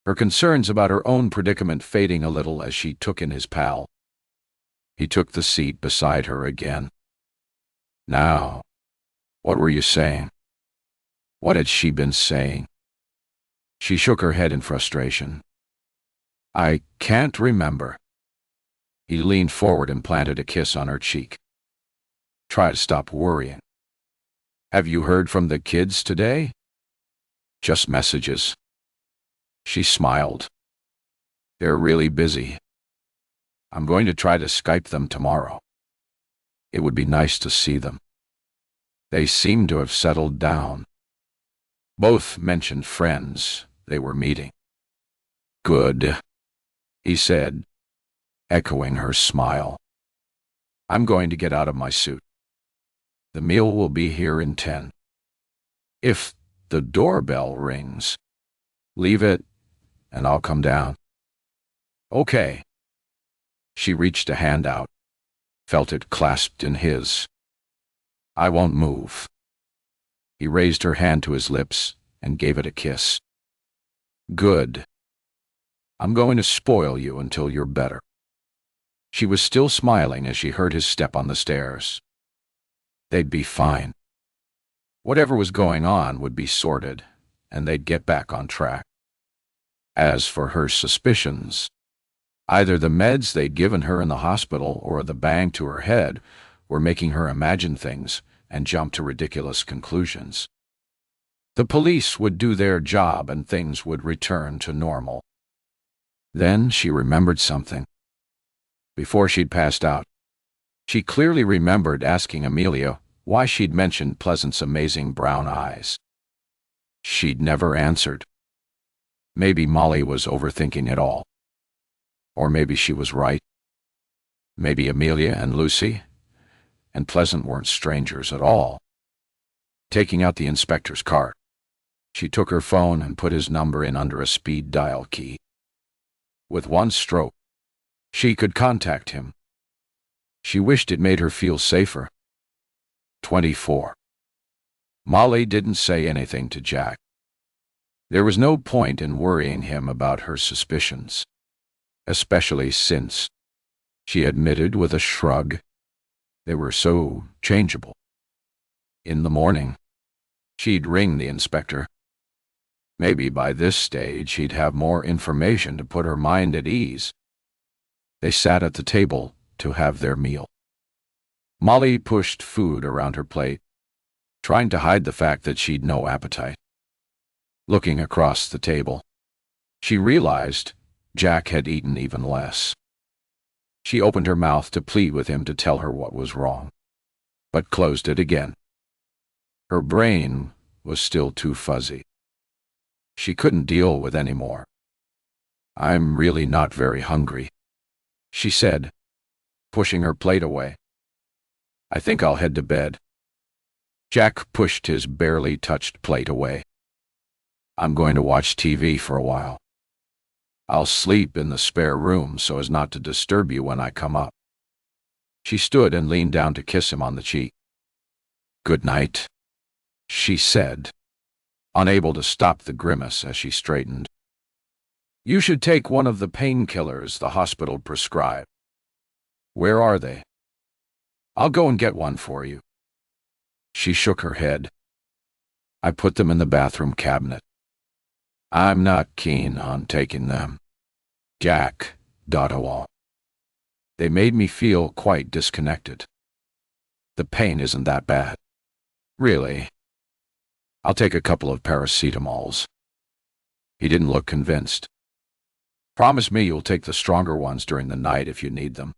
her concerns about her own predicament fading a little as she took in his pal. He took the seat beside her again. Now, what were you saying? What had she been saying? She shook her head in frustration. I can't remember. He leaned forward and planted a kiss on her cheek. Try to stop worrying. Have you heard from the kids today? Just messages. She smiled. They're really busy. I'm going to try to Skype them tomorrow. It would be nice to see them. They seem to have settled down. Both mentioned friends they were meeting. Good, he said, echoing her smile. I'm going to get out of my suit. The meal will be here in 10. If the doorbell rings, leave it and I'll come down. Okay. She reached a hand out, felt it clasped in his. I won't move. He raised her hand to his lips and gave it a kiss. Good. I'm going to spoil you until you're better. She was still smiling as she heard his step on the stairs. They'd be fine. Whatever was going on would be sorted, and they'd get back on track. As for her suspicions, either the meds they'd given her in the hospital or the bang to her head were making her imagine things and jump to ridiculous conclusions. The police would do their job and things would return to normal. Then she remembered something. Before she'd passed out, she clearly remembered asking Amelia why she'd mentioned Pleasant's amazing brown eyes. She'd never answered. Maybe Molly was overthinking it all. Or maybe she was right. Maybe Amelia and Lucy and Pleasant weren't strangers at all. Taking out the inspector's card, she took her phone and put his number in under a speed dial key. With one stroke, she could contact him. She wished it made her feel safer. 24. Molly didn't say anything to Jack. There was no point in worrying him about her suspicions, especially since, she admitted with a shrug, they were so changeable. In the morning, she'd ring the inspector. Maybe by this stage he'd have more information to put her mind at ease. They sat at the table to have their meal. Molly pushed food around her plate, trying to hide the fact that she'd no appetite. Looking across the table, she realized Jack had eaten even less. She opened her mouth to plead with him to tell her what was wrong, but closed it again. Her brain was still too fuzzy. She couldn't deal with any more. I'm really not very hungry, she said, pushing her plate away. I think I'll head to bed. Jack pushed his barely touched plate away. I'm going to watch TV for a while. I'll sleep in the spare room so as not to disturb you when I come up. She stood and leaned down to kiss him on the cheek. Good night, she said, unable to stop the grimace as she straightened. You should take one of the painkillers the hospital prescribed. Where are they? I'll go and get one for you. She shook her head. I put them in the bathroom cabinet. I'm not keen on taking them. Jack, Dottawall. They made me feel quite disconnected. The pain isn't that bad. Really. I'll take a couple of paracetamols. He didn't look convinced. Promise me you'll take the stronger ones during the night if you need them.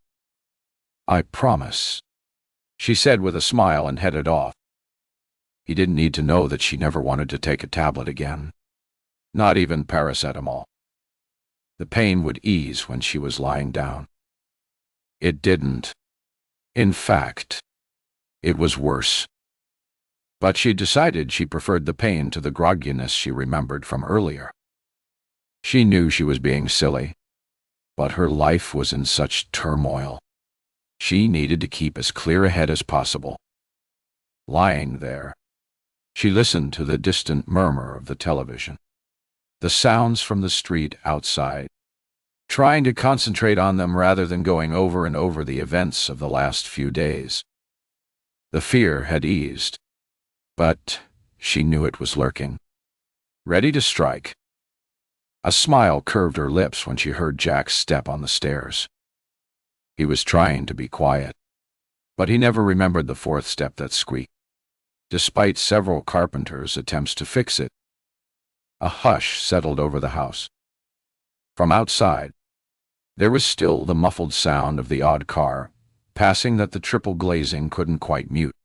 I promise, she said with a smile and headed off. He didn't need to know that she never wanted to take a tablet again. Not even paracetamol. The pain would ease when she was lying down. It didn't. In fact, it was worse. But she decided she preferred the pain to the grogginess she remembered from earlier. She knew she was being silly, but her life was in such turmoil. She needed to keep as clear a head as possible. Lying there, she listened to the distant murmur of the television, the sounds from the street outside, trying to concentrate on them rather than going over and over the events of the last few days. The fear had eased, but she knew it was lurking, ready to strike. A smile curved her lips when she heard Jack's step on the stairs. He was trying to be quiet, but he never remembered the fourth step that squeaked, despite several carpenters' attempts to fix it. A hush settled over the house. From outside, there was still the muffled sound of the odd car passing that the triple glazing couldn't quite mute.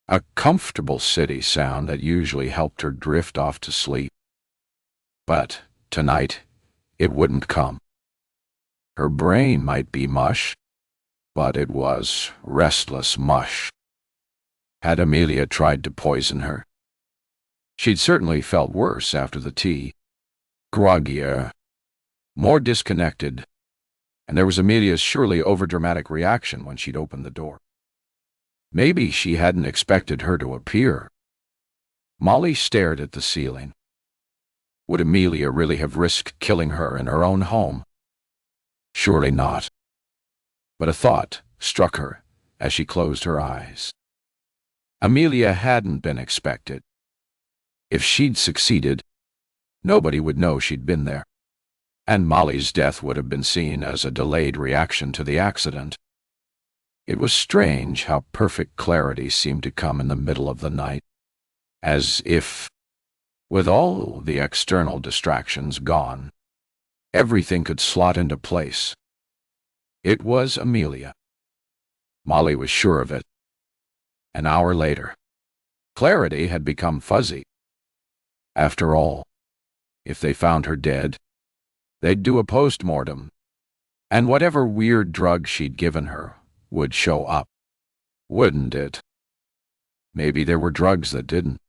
A comfortable city sound that usually helped her drift off to sleep. But tonight, it wouldn't come. Her brain might be mush, but it was restless mush. Had Amelia tried to poison her? She'd certainly felt worse after the tea. Groggier, more disconnected, and there was Amelia's surely overdramatic reaction when she'd opened the door. Maybe she hadn't expected her to appear. Molly stared at the ceiling. Would Amelia really have risked killing her in her own home? Surely not. But a thought struck her as she closed her eyes. Amelia hadn't been expected. If she'd succeeded, nobody would know she'd been there, and Molly's death would have been seen as a delayed reaction to the accident. It was strange how perfect clarity seemed to come in the middle of the night, as if, with all the external distractions gone, everything could slot into place. It was Amelia. Molly was sure of it. An hour later, clarity had become fuzzy. After all, if they found her dead, they'd do a post-mortem, and whatever weird drug she'd given her would show up, wouldn't it? Maybe there were drugs that didn't.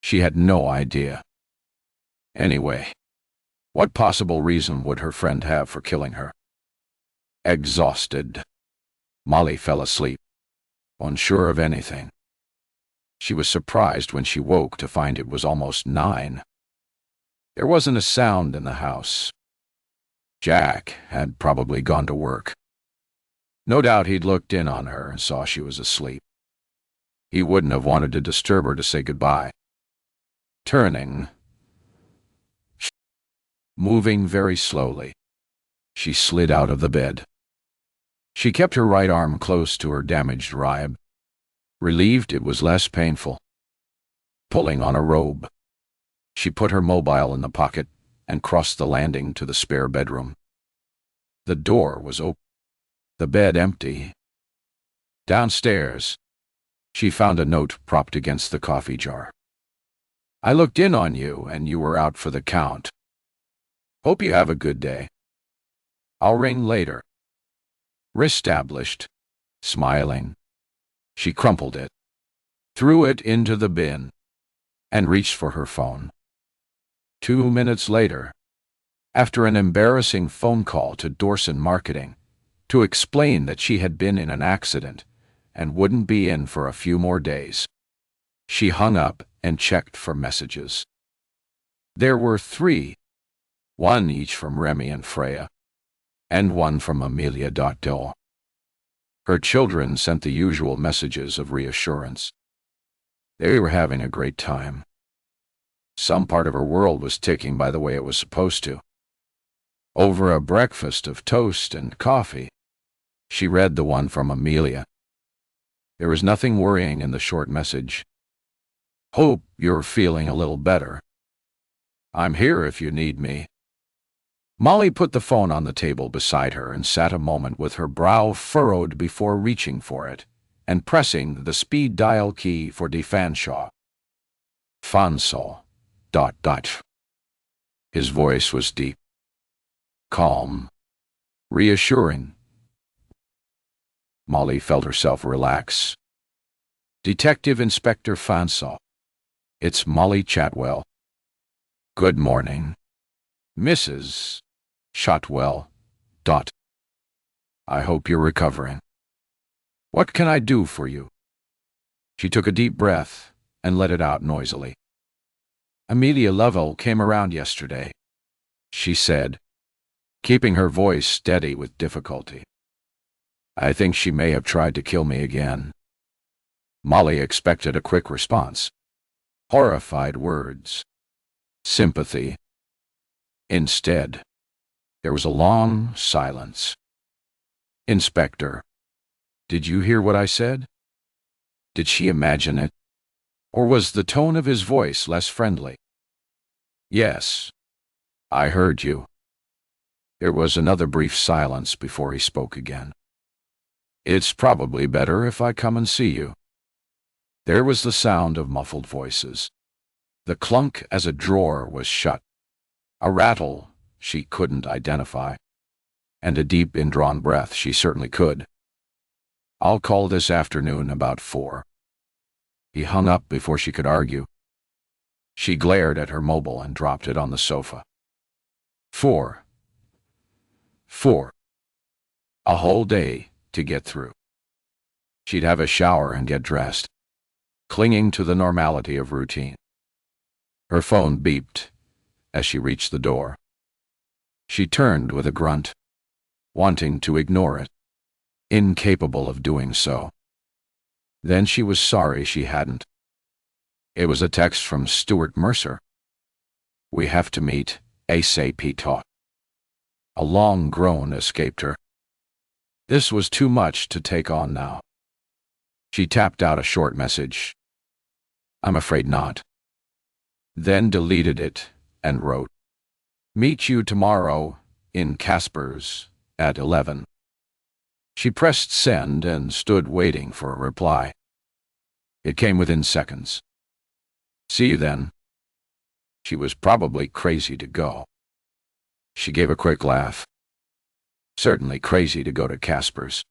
She had no idea. Anyway, what possible reason would her friend have for killing her? Exhausted, Molly fell asleep, unsure of anything. She was surprised when she woke to find it was almost 9. There wasn't a sound in the house. Jack had probably gone to work. No doubt he'd looked in on her and saw she was asleep. He wouldn't have wanted to disturb her to say goodbye. Turning, moving very slowly, she slid out of the bed. She kept her right arm close to her damaged rib, relieved it was less painful. Pulling on a robe, she put her mobile in the pocket and crossed the landing to the spare bedroom. The door was open, the bed empty. Downstairs, she found a note propped against the coffee jar. I looked in on you and you were out for the count. Hope you have a good day. I'll ring later. Restablished, smiling. She crumpled it, threw it into the bin, and reached for her phone. 2 minutes later, after an embarrassing phone call to Dorson Marketing to explain that she had been in an accident and wouldn't be in for a few more days, she hung up and checked for messages. There were 3, one each from Remy and Freya, and one from Amelia Dottawall. Her children sent the usual messages of reassurance. They were having a great time. Some part of her world was ticking by the way it was supposed to. Over a breakfast of toast and coffee, she read the one from Amelia. There was nothing worrying in the short message. "Hope you're feeling a little better. I'm here if you need me." Molly put the phone on the table beside her and sat a moment with her brow furrowed before reaching for it and pressing the speed dial key for De Fanshawe. Fanshawe. ... His voice was deep, calm, reassuring. Molly felt herself relax. "Detective Inspector Fanshawe. It's Molly Chatwell. Good morning, Mrs. Shotwell. ... I hope you're recovering. What can I do for you?" She took a deep breath and let it out noisily. "Amelia Lovell came around yesterday," she said, keeping her voice steady with difficulty. "I think she may have tried to kill me again." Molly expected a quick response. Horrified words. Sympathy. Instead, there was a long silence. "Inspector, did you hear what I said?" Did she imagine it? Or was the tone of his voice less friendly? "Yes, I heard you." There was another brief silence before he spoke again. "It's probably better if I come and see you." There was the sound of muffled voices. The clunk as a drawer was shut. A rattle she couldn't identify. And a deep indrawn breath she certainly could. "I'll call this afternoon about 4. He hung up before she could argue. She glared at her mobile and dropped it on the sofa. 4. A whole day to get through. She'd have a shower and get dressed, clinging to the normality of routine. Her phone beeped as she reached the door. She turned with a grunt, wanting to ignore it, incapable of doing so. Then she was sorry she hadn't. It was a text from Stuart Mercer. "We have to meet ASAP talk." A long groan escaped her. This was too much to take on now. She tapped out a short message. "I'm afraid not." Then deleted it and wrote, "Meet you tomorrow in Casper's at 11. She pressed send and stood waiting for a reply. It came within seconds. "See you then." She was probably crazy to go. She gave a quick laugh. Certainly crazy to go to Casper's.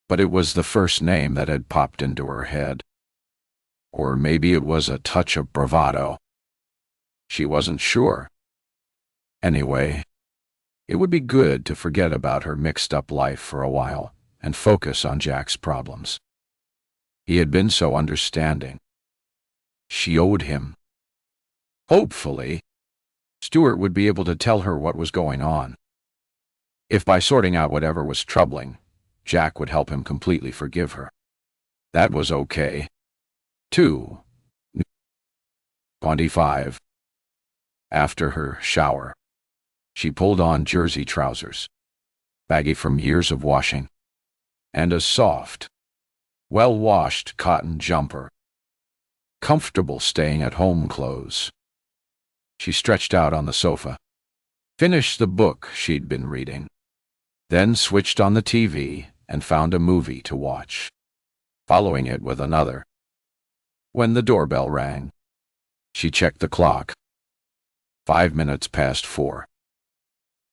But it was the first name that had popped into her head. Or maybe it was a touch of bravado. She wasn't sure. Anyway, it would be good to forget about her mixed-up life for a while and focus on Jack's problems. He had been so understanding. She owed him. Hopefully, Stuart would be able to tell her what was going on. If by sorting out whatever was troubling, Jack would help him completely forgive her. That was okay. 2:25. After her shower, she pulled on jersey trousers, baggy from years of washing, and a soft, well-washed cotton jumper. Comfortable staying-at-home clothes. She stretched out on the sofa, finished the book she'd been reading, then switched on the TV and found a movie to watch, following it with another. When the doorbell rang, she checked the clock. 5 minutes past 4.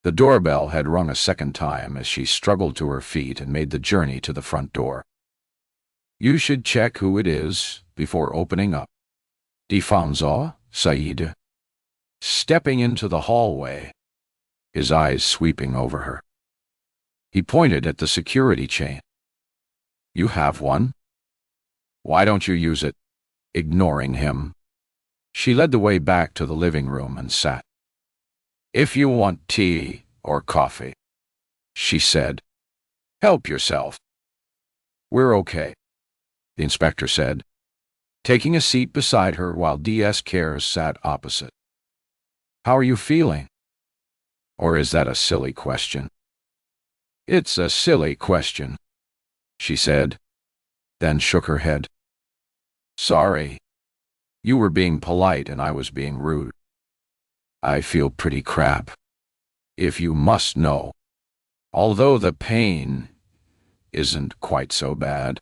The doorbell had rung a second time as she struggled to her feet and made the journey to the front door. "You should check who it is before opening up." De Fanshawe, Said. Stepping into the hallway, his eyes sweeping over her. He pointed at the security chain. "You have one? Why don't you use it?" Ignoring him, she led the way back to the living room and sat. "If you want tea or coffee," she said, "help yourself." "We're okay," the inspector said. taking a seat beside her while D.S. Cares sat opposite. "How are you feeling?" "Or is that a silly question?" "It's a silly question," she said, then shook her head. "Sorry. You were being polite and I was being rude. I feel pretty crap, if you must know, although the pain isn't quite so bad."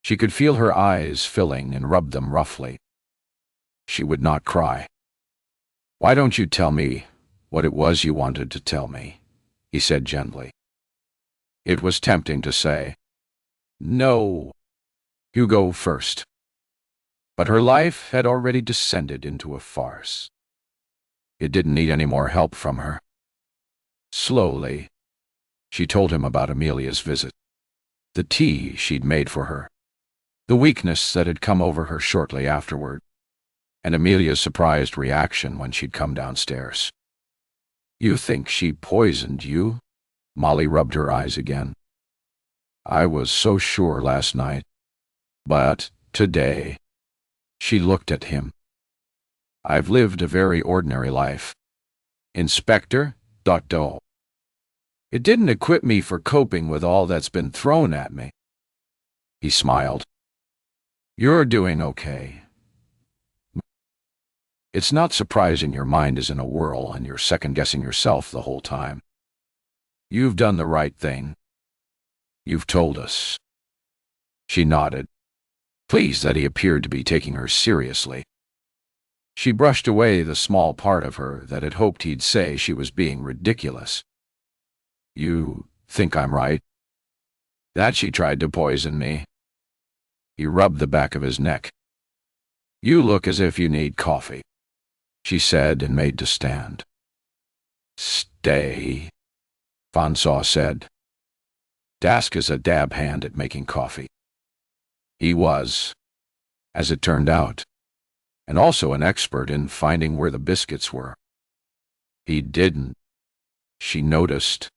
She could feel her eyes filling and rubbed them roughly. She would not cry. "Why don't you tell me what it was you wanted to tell me?" he said gently. It was tempting to say, "No, you go first." But her life had already descended into a farce. It didn't need any more help from her. Slowly, she told him about Amelia's visit, the tea she'd made for her, the weakness that had come over her shortly afterward, and Amelia's surprised reaction when she'd come downstairs. "You think she poisoned you?" Molly rubbed her eyes again. "I was so sure last night. But today—" She looked at him. "I've lived a very ordinary life. Inspector, doctor. It didn't equip me for coping with all that's been thrown at me." He smiled. "You're doing okay. It's not surprising your mind is in a whirl and you're second-guessing yourself the whole time. You've done the right thing. You've told us." She nodded, pleased that he appeared to be taking her seriously. She brushed away the small part of her that had hoped he'd say she was being ridiculous. "You think I'm right? That she tried to poison me?" He rubbed the back of his neck. "You look as if you need coffee," she said and made to stand. "Stay," Francois said. Dask is a dab hand at making coffee. He was, as it turned out, and also an expert in finding where the biscuits were. He didn't, she noticed,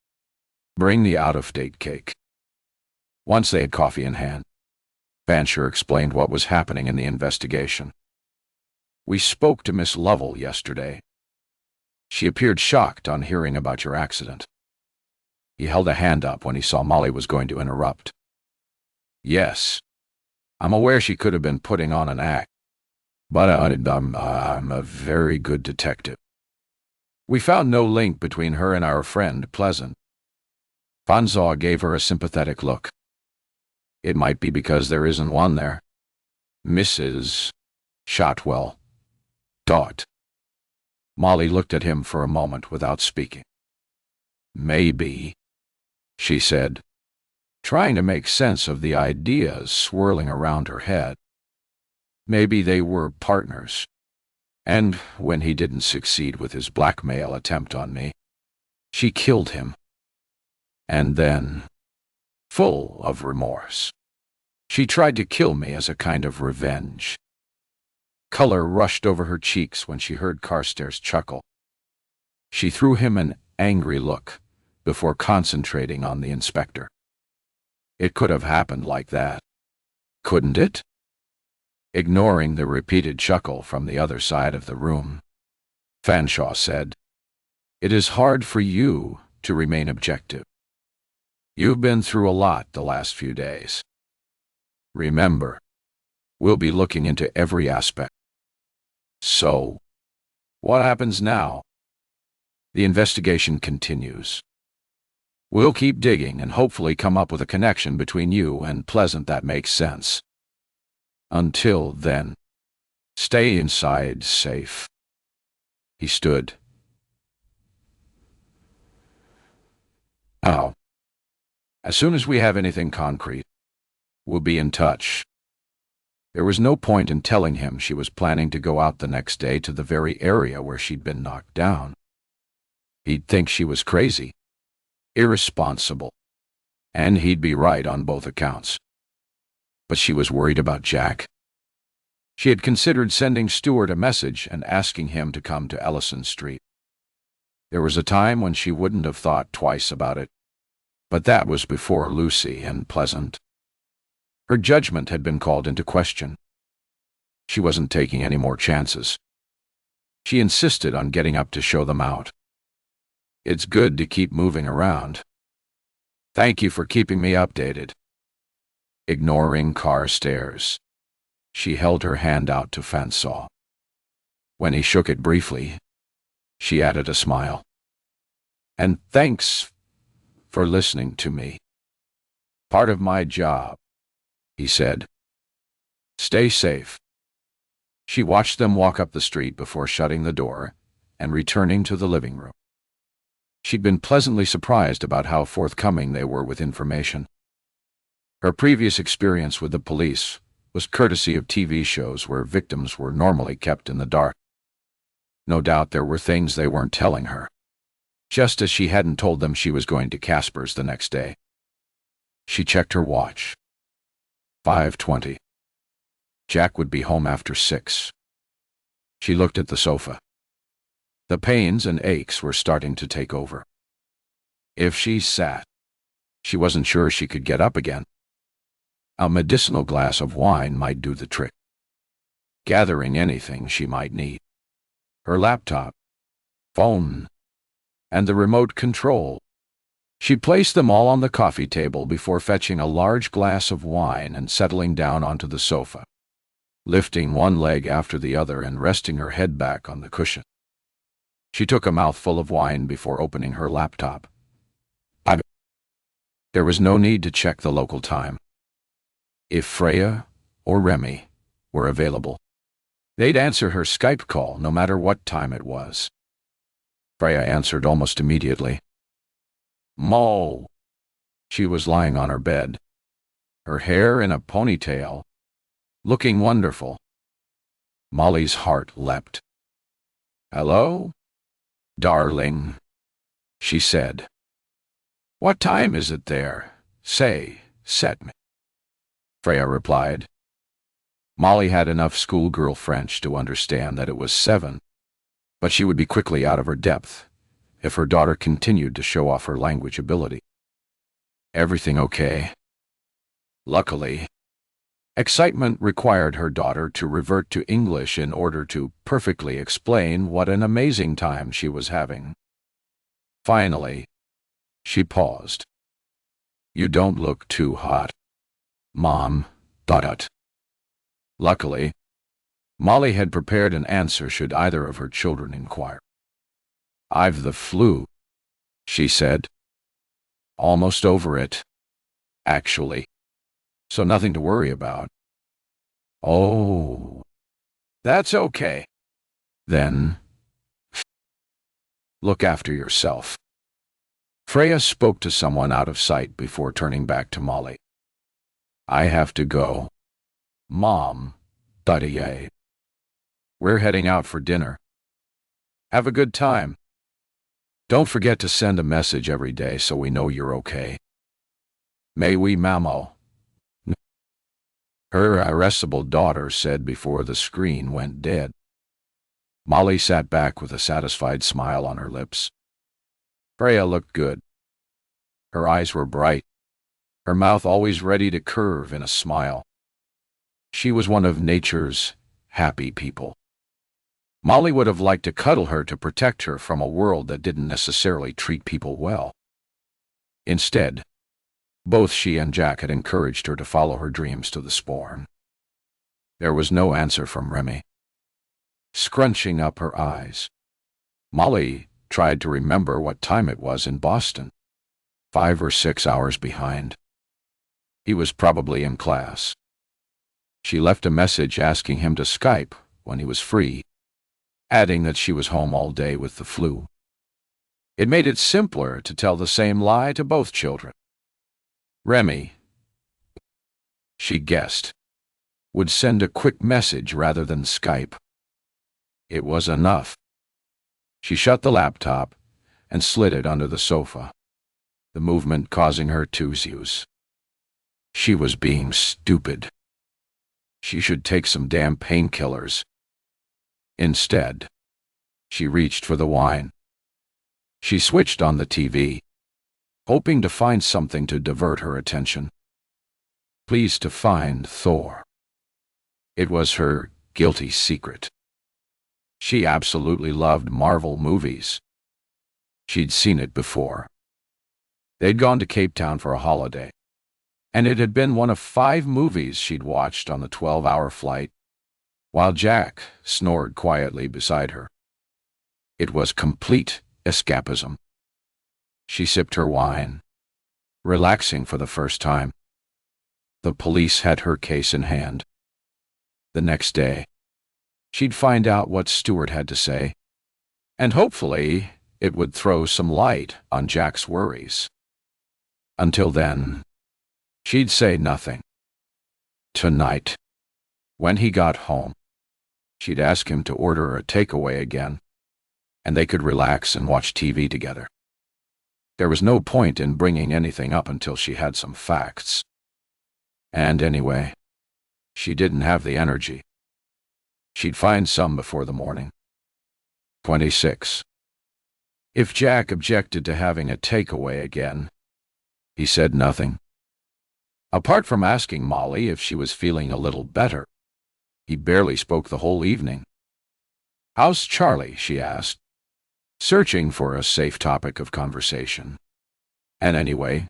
bring the out-of-date cake. Once they had coffee in hand, Fancher explained what was happening in the investigation. "We spoke to Miss Lovell yesterday. She appeared shocked on hearing about your accident." He held a hand up when he saw Molly was going to interrupt. "Yes, I'm aware she could have been putting on an act, but I'm a very good detective. We found no link between her and our friend Pleasant." Francois gave her a sympathetic look. "It might be because there isn't one there. Mrs. Shotwell. Dot." Molly looked at him for a moment without speaking. "Maybe," she said, trying to make sense of the ideas swirling around her head. "Maybe they were partners. And when he didn't succeed with his blackmail attempt on me, she killed him. And then, full of remorse, she tried to kill me as a kind of revenge." Color rushed over her cheeks when she heard Carstairs chuckle. She threw him an angry look before concentrating on the inspector. It could have happened like that, couldn't it? Ignoring the repeated chuckle from the other side of the room, Fanshawe said, "It is hard for you to remain objective. You've been through a lot the last few days. Remember, we'll be looking into every aspect. So, what happens now? The investigation continues. We'll keep digging and hopefully come up with a connection between you and Pleasant that makes sense. Until then, stay inside safe." He stood. "Now, as soon as we have anything concrete, we'll be in touch." There was no point in telling him she was planning to go out the next day to the very area where she'd been knocked down. He'd think she was crazy, irresponsible, and he'd be right on both accounts. But she was worried about Jack. She had considered sending Stuart a message and asking him to come to Ellison Street. There was a time when she wouldn't have thought twice about it, but that was before Lucy and Pleasant. Her judgment had been called into question. She wasn't taking any more chances. She insisted on getting up to show them out. It's good to keep moving around. Thank you for keeping me updated. Ignoring car stares, she held her hand out to Francois. When he shook it briefly, she added a smile. And thanks for listening to me. Part of my job, he said. Stay safe. She watched them walk up the street before shutting the door and returning to the living room. She'd been pleasantly surprised about how forthcoming they were with information. Her previous experience with the police was courtesy of TV shows where victims were normally kept in the dark. No doubt there were things they weren't telling her, just as she hadn't told them she was going to Casper's the next day. She checked her watch. 5:20. Jack would be home after 6. She looked at the sofa. The pains and aches were starting to take over. If she sat, she wasn't sure she could get up again. A medicinal glass of wine might do the trick. Gathering anything she might need. Her laptop, phone, and the remote control. She placed them all on the coffee table before fetching a large glass of wine and settling down onto the sofa, lifting one leg after the other and resting her head back on the cushion. She took a mouthful of wine before opening her laptop. There was no need to check the local time. If Freya or Remy were available, they'd answer her Skype call no matter what time it was. Freya answered almost immediately. Mo. She was lying on her bed, her hair in a ponytail, looking wonderful. Molly's heart leapt. Hello, darling, she said. What time is it there? Say, set me. Freya replied. Molly had enough schoolgirl French to understand that it was 7, but she would be quickly out of her depth if her daughter continued to show off her language ability. Everything okay? Luckily, excitement required her daughter to revert to English in order to perfectly explain what an amazing time she was having. Finally, she paused. You don't look too hot, Mom. Luckily, Molly had prepared an answer should either of her children inquire. I've the flu, she said. Almost over it, actually, so nothing to worry about. Oh, that's okay. Then, look after yourself. Freya spoke to someone out of sight before turning back to Molly. I have to go. Mom, we're heading out for dinner. Have a good time. Don't forget to send a message every day so we know you're okay. May we, Mamo? Her irascible daughter said before the screen went dead. Molly sat back with a satisfied smile on her lips. Freya looked good. Her eyes were bright, her mouth always ready to curve in a smile. She was one of nature's happy people. Molly would have liked to cuddle her to protect her from a world that didn't necessarily treat people well. Instead, both she and Jack had encouraged her to follow her dreams to the sporn. There was no answer from Remy. Scrunching up her eyes, Molly tried to remember what time it was in Boston. 5 or 6 hours behind. He was probably in class. She left a message asking him to Skype when he was free, adding that she was home all day with the flu. It made it simpler to tell the same lie to both children. Remy, she guessed, would send a quick message rather than Skype. It was enough. She shut the laptop and slid it under the sofa, the movement causing her to muse. She was being stupid. She should take some damn painkillers. Instead, she reached for the wine. She switched on the TV, hoping to find something to divert her attention. Pleased to find Thor. It was her guilty secret. She absolutely loved Marvel movies. She'd seen it before. They'd gone to Cape Town for a holiday, and it had been one of 5 movies she'd watched on the 12-hour flight, while Jack snored quietly beside her. It was complete escapism. She sipped her wine, relaxing for the first time. The police had her case in hand. The next day, she'd find out what Stewart had to say, and hopefully it would throw some light on Jack's worries. Until then, she'd say nothing. Tonight, when he got home, she'd ask him to order a takeaway again, and they could relax and watch TV together. There was no point in bringing anything up until she had some facts. And anyway, she didn't have the energy. She'd find some before the morning. 26. If Jack objected to having a takeaway again, he said nothing. Apart from asking Molly if she was feeling a little better, he barely spoke the whole evening. "How's Charlie?" she asked, searching for a safe topic of conversation. And anyway,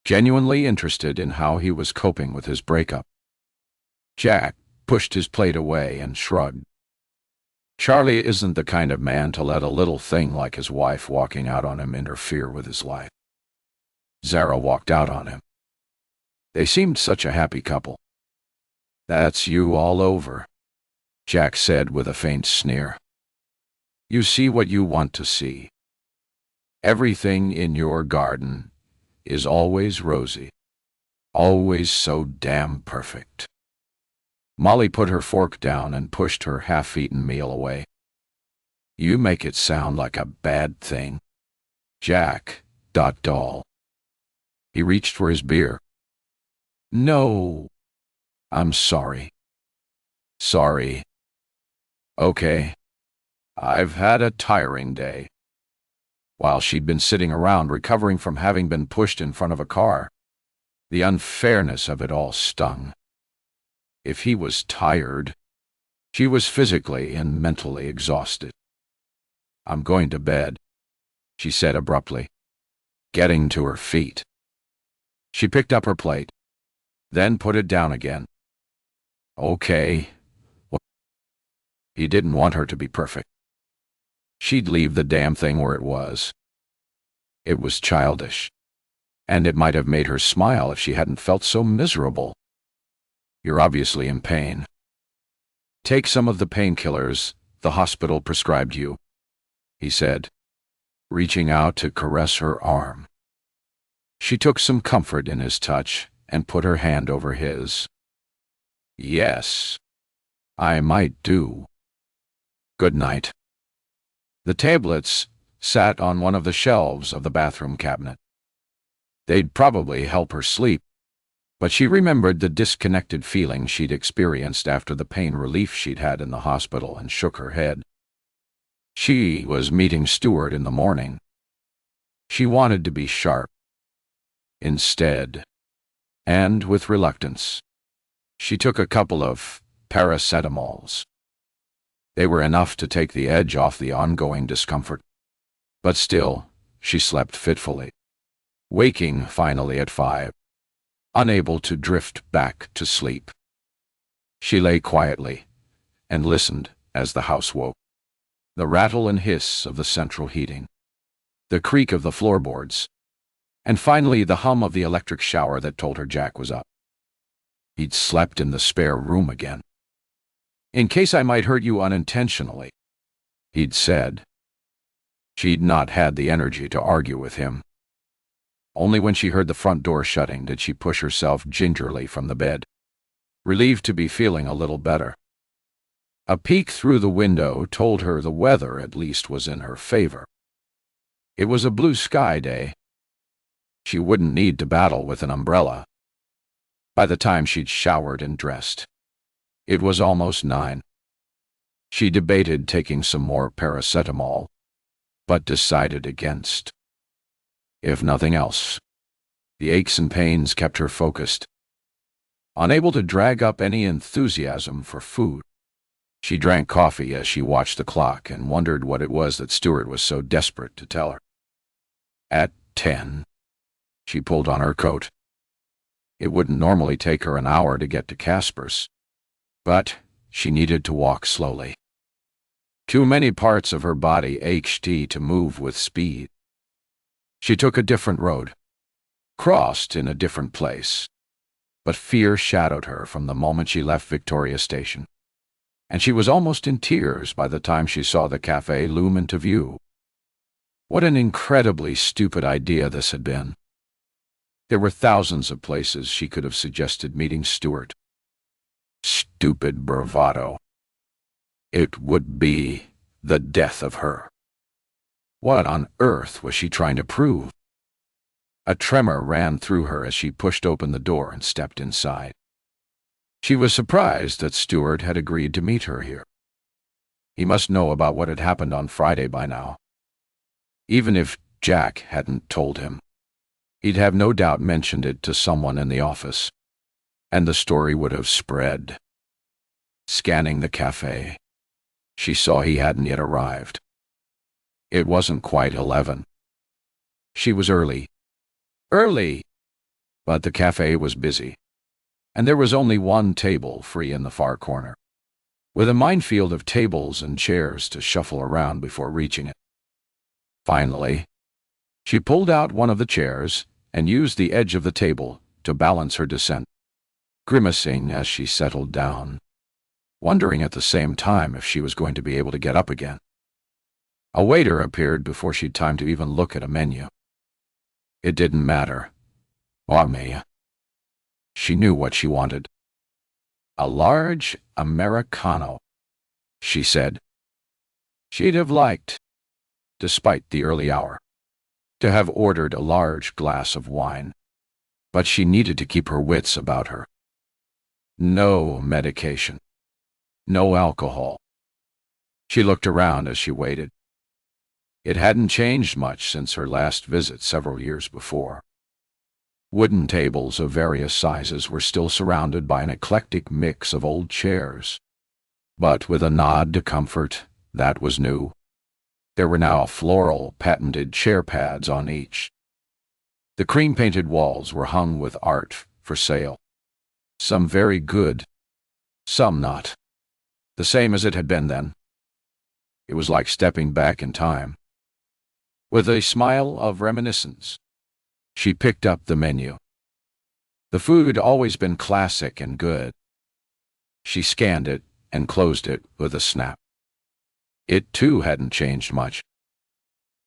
genuinely interested in how he was coping with his breakup. Jack pushed his plate away and shrugged. Charlie isn't the kind of man to let a little thing like his wife walking out on him interfere with his life. Zara walked out on him. They seemed such a happy couple. "That's you all over," Jack said with a faint sneer. "You see what you want to see. Everything in your garden is always rosy, always so damn perfect." Molly put her fork down and pushed her half-eaten meal away. "You make it sound like a bad thing." Jack, doll. He reached for his beer. "No, I'm sorry." "Sorry. Okay. I've had a tiring day." While she'd been sitting around recovering from having been pushed in front of a car, the unfairness of it all stung. If he was tired, she was physically and mentally exhausted. "I'm going to bed," she said abruptly, getting to her feet. She picked up her plate, then put it down again. "Okay." He didn't want her to be perfect. She'd leave the damn thing where it was. It was childish, and it might have made her smile if she hadn't felt so miserable. "You're obviously in pain. Take some of the painkillers the hospital prescribed you," he said, reaching out to caress her arm. She took some comfort in his touch and put her hand over his. "Yes, I might do. Good night." The tablets sat on one of the shelves of the bathroom cabinet. They'd probably help her sleep, but she remembered the disconnected feeling she'd experienced after the pain relief she'd had in the hospital and shook her head. She was meeting Stewart in the morning. She wanted to be sharp. Instead, and with reluctance, she took a couple of paracetamols. They were enough to take the edge off the ongoing discomfort. But still, she slept fitfully, waking finally at 5, unable to drift back to sleep. She lay quietly and listened as the house woke. The rattle and hiss of the central heating, the creak of the floorboards, and finally the hum of the electric shower that told her Jack was up. He'd slept in the spare room again. "In case I might hurt you unintentionally," he'd said. She'd not had the energy to argue with him. Only when she heard the front door shutting did she push herself gingerly from the bed, relieved to be feeling a little better. A peek through the window told her the weather at least was in her favor. It was a blue sky day. She wouldn't need to battle with an umbrella. By the time she'd showered and dressed, it was almost 9. She debated taking some more paracetamol, but decided against. If nothing else, the aches and pains kept her focused, unable to drag up any enthusiasm for food. She drank coffee as she watched the clock and wondered what it was that Stuart was so desperate to tell her. At 10, she pulled on her coat. It wouldn't normally take her an hour to get to Casper's, but she needed to walk slowly. Too many parts of her body ached to move with speed. She took a different road, crossed in a different place, but fear shadowed her from the moment she left Victoria Station, and she was almost in tears by the time she saw the cafe loom into view. What an incredibly stupid idea this had been. There were thousands of places she could have suggested meeting Stuart. Stupid bravado. It would be the death of her. What on earth was she trying to prove? A tremor ran through her as she pushed open the door and stepped inside. She was surprised that Stuart had agreed to meet her here. He must know about what had happened on Friday by now. Even if Jack hadn't told him, he'd have no doubt mentioned it to someone in the office, and the story would have spread. Scanning the cafe, she saw he hadn't yet arrived. It wasn't quite 11. She was early. But the cafe was busy, and there was only one table free in the far corner, with a minefield of tables and chairs to shuffle around before reaching it. Finally, she pulled out one of the chairs and used the edge of the table to balance her descent, grimacing as she settled down, wondering at the same time if she was going to be able to get up again. A waiter appeared before she'd time to even look at a menu. It didn't matter. She knew what she wanted. A large Americano, she said. She'd have liked, despite the early hour, to have ordered a large glass of wine, but she needed to keep her wits about her. No medication. No alcohol. She looked around as she waited. It hadn't changed much since her last visit several years before. Wooden tables of various sizes were still surrounded by an eclectic mix of old chairs. But with a nod to comfort, that was new. There were now floral, patented chair pads on each. The cream-painted walls were hung with art for sale. Some very good, some not. The same as it had been then. It was like stepping back in time. With a smile of reminiscence, she picked up the menu. The food had always been classic and good. She scanned it and closed it with a snap. It, too, hadn't changed much.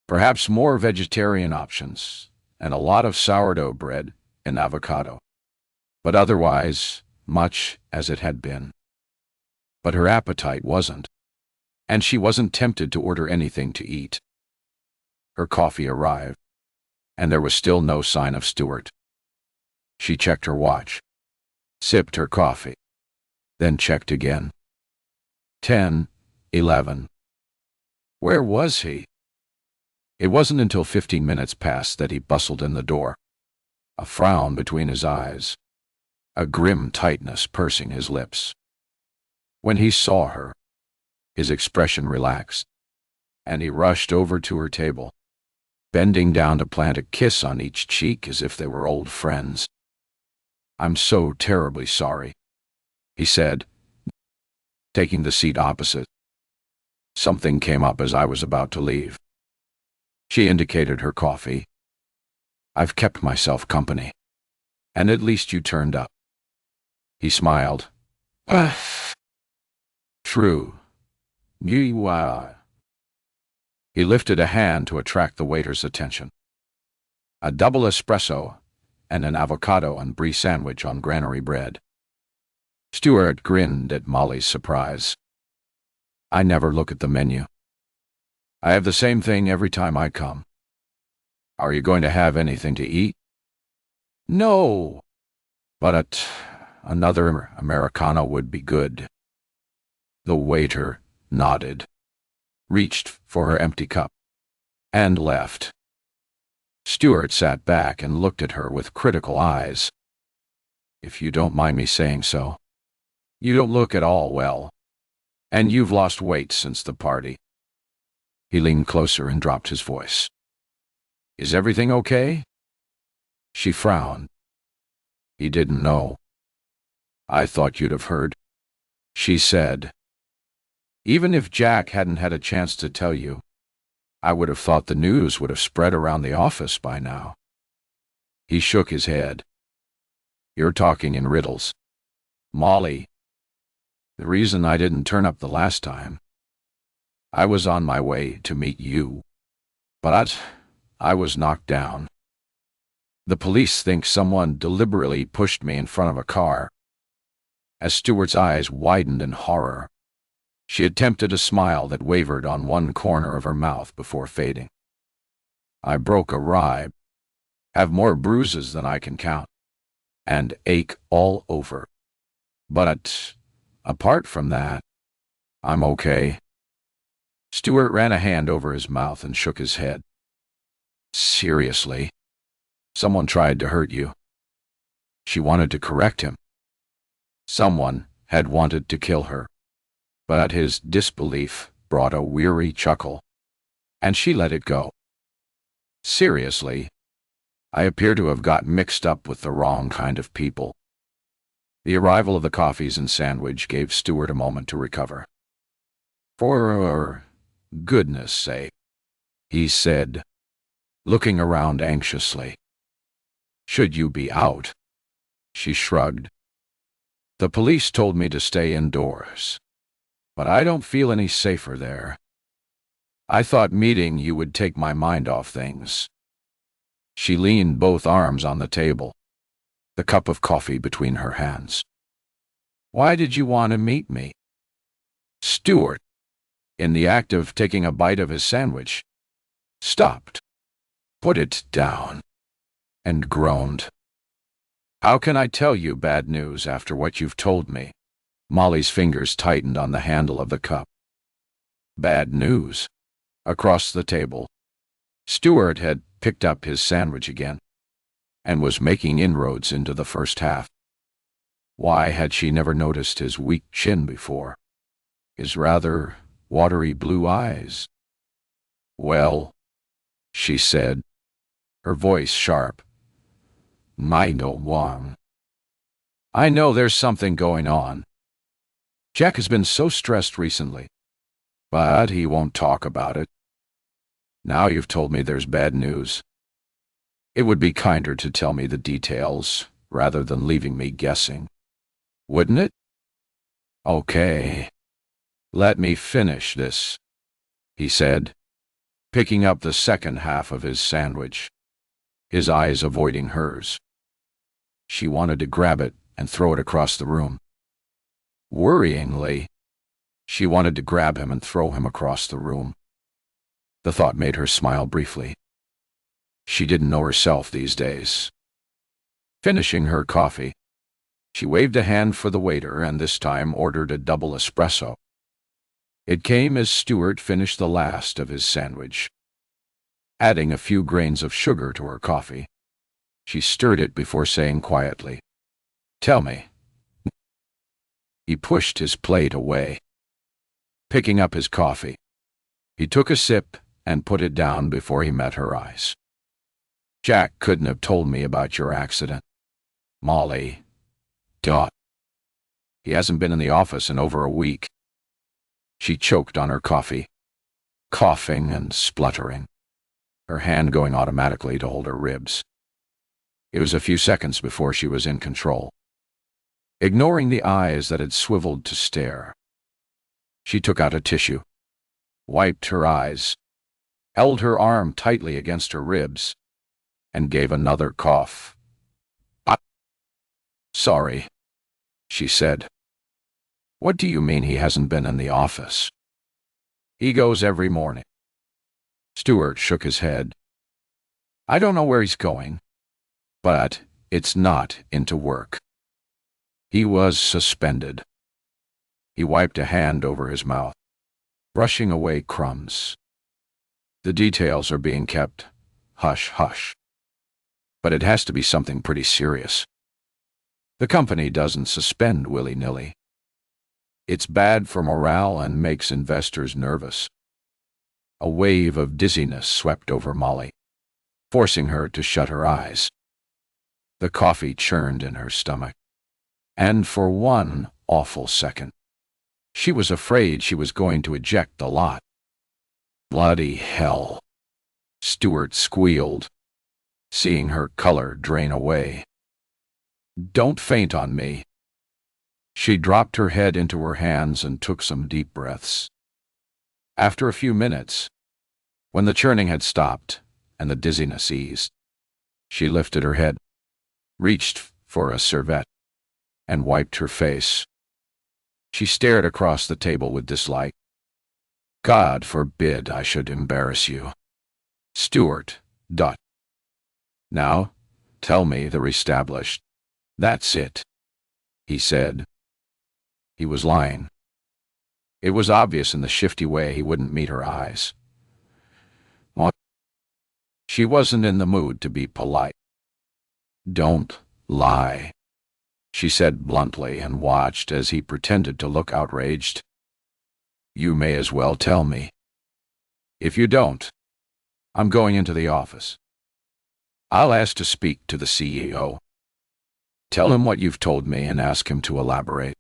Perhaps more vegetarian options, and a lot of sourdough bread and avocado. But otherwise, much as it had been. But her appetite wasn't, and she wasn't tempted to order anything to eat. Her coffee arrived, and there was still no sign of Stuart. She checked her watch, sipped her coffee, then checked again. 10, 11. Where was he? It wasn't until 15 minutes passed that he bustled in the door, a frown between his eyes, a grim tightness pursing his lips. When he saw her, his expression relaxed, and he rushed over to her table, bending down to plant a kiss on each cheek as if they were old friends. "I'm so terribly sorry," he said, taking the seat opposite. "Something came up as I was about to leave." She indicated her coffee. "I've kept myself company, and at least you turned up." He smiled. "True. You are." He lifted a hand to attract the waiter's attention. A double espresso and an avocado and brie sandwich on granary bread. Stuart grinned at Molly's surprise. "I never look at the menu. I have the same thing every time I come. Are you going to have anything to eat?" "No, but another Americano would be good." The waiter nodded, reached for her empty cup, and left. Stuart sat back and looked at her with critical eyes. "If you don't mind me saying so, you don't look at all well, And you've lost weight since the party." He leaned closer and dropped his voice. "Is everything okay?" She frowned. He didn't know. "I thought you'd have heard," she said. "Even if Jack hadn't had a chance to tell you, I would have thought the news would have spread around the office by now." He shook his head. "You're talking in riddles. Molly, the reason I didn't turn up the last time, I was on my way to meet you, but I was knocked down. The police think someone deliberately pushed me in front of a car." As Stewart's eyes widened in horror, she attempted a smile that wavered on one corner of her mouth before fading. "I broke a rib, have more bruises than I can count, and ache all over. But apart from that, I'm okay." Stewart ran a hand over his mouth and shook his head. "Seriously, someone tried to hurt you." She wanted to correct him. Someone had wanted to kill her, but his disbelief brought a weary chuckle, and she let it go. "Seriously, I appear to have got mixed up with the wrong kind of people." The arrival of the coffees and sandwich gave Stewart a moment to recover. "For goodness sake," he said, looking around anxiously. "Should you be out?" She shrugged. "The police told me to stay indoors, but I don't feel any safer there. I thought meeting you would take my mind off things." She leaned both arms on the table, the cup of coffee between her hands. "Why did you want to meet me?" Stewart, in the act of taking a bite of his sandwich, stopped, put it down, and groaned. "How can I tell you bad news after what you've told me?" Molly's fingers tightened on the handle of the cup. "Bad news?" Across the table, Stewart had picked up his sandwich again and was making inroads into the first half. Why had she never noticed his weak chin before? His rather watery blue eyes? "Well," she said, her voice sharp. "I don't want. I know there's something going on. Jack has been so stressed recently, but he won't talk about it. Now you've told me there's bad news. It would be kinder to tell me the details rather than leaving me guessing, wouldn't it?" "Okay, let me finish this," he said, picking up the second half of his sandwich, his eyes avoiding hers. She wanted to grab it and throw it across the room. Worryingly, she wanted to grab him and throw him across the room. The thought made her smile briefly. She didn't know herself these days. Finishing her coffee, she waved a hand for the waiter and this time ordered a double espresso. It came as Stewart finished the last of his sandwich. Adding a few grains of sugar to her coffee, she stirred it before saying quietly, "Tell me." He pushed his plate away. Picking up his coffee, he took a sip and put it down before he met her eyes. "Jack couldn't have told me about your accident, Molly. Dot. He hasn't been in the office in over a week." She choked on her coffee, coughing and spluttering, her hand going automatically to hold her ribs. It was a few seconds before she was in control. Ignoring the eyes that had swiveled to stare, she took out a tissue, wiped her eyes, held her arm tightly against her ribs, and gave another cough. "Sorry," she said. "What do you mean he hasn't been in the office?" "He goes every morning." Stewart shook his head. "I don't know where he's going, but it's not into work. He was suspended." He wiped a hand over his mouth, brushing away crumbs. "The details are being kept hush hush. But it has to be something pretty serious. The company doesn't suspend willy-nilly." It's bad for morale and makes investors nervous. A wave of dizziness swept over Molly, forcing her to shut her eyes. The coffee churned in her stomach, and for one awful second, she was afraid she was going to eject the lot. Bloody hell, Stuart squealed, seeing her color drain away. Don't faint on me. She dropped her head into her hands and took some deep breaths. After a few minutes, when the churning had stopped and the dizziness eased, she lifted her head, reached for a serviette, and wiped her face. She stared across the table with dislike. God forbid I should embarrass you. Stuart. Now, tell me the restablished. That's it, he said. He was lying. It was obvious in the shifty way he wouldn't meet her eyes. What? She wasn't in the mood to be polite. Don't lie, she said bluntly, and watched as he pretended to look outraged. You may as well tell me. If you don't, I'm going into the office. I'll ask to speak to the CEO. Tell him what you've told me and ask him to elaborate.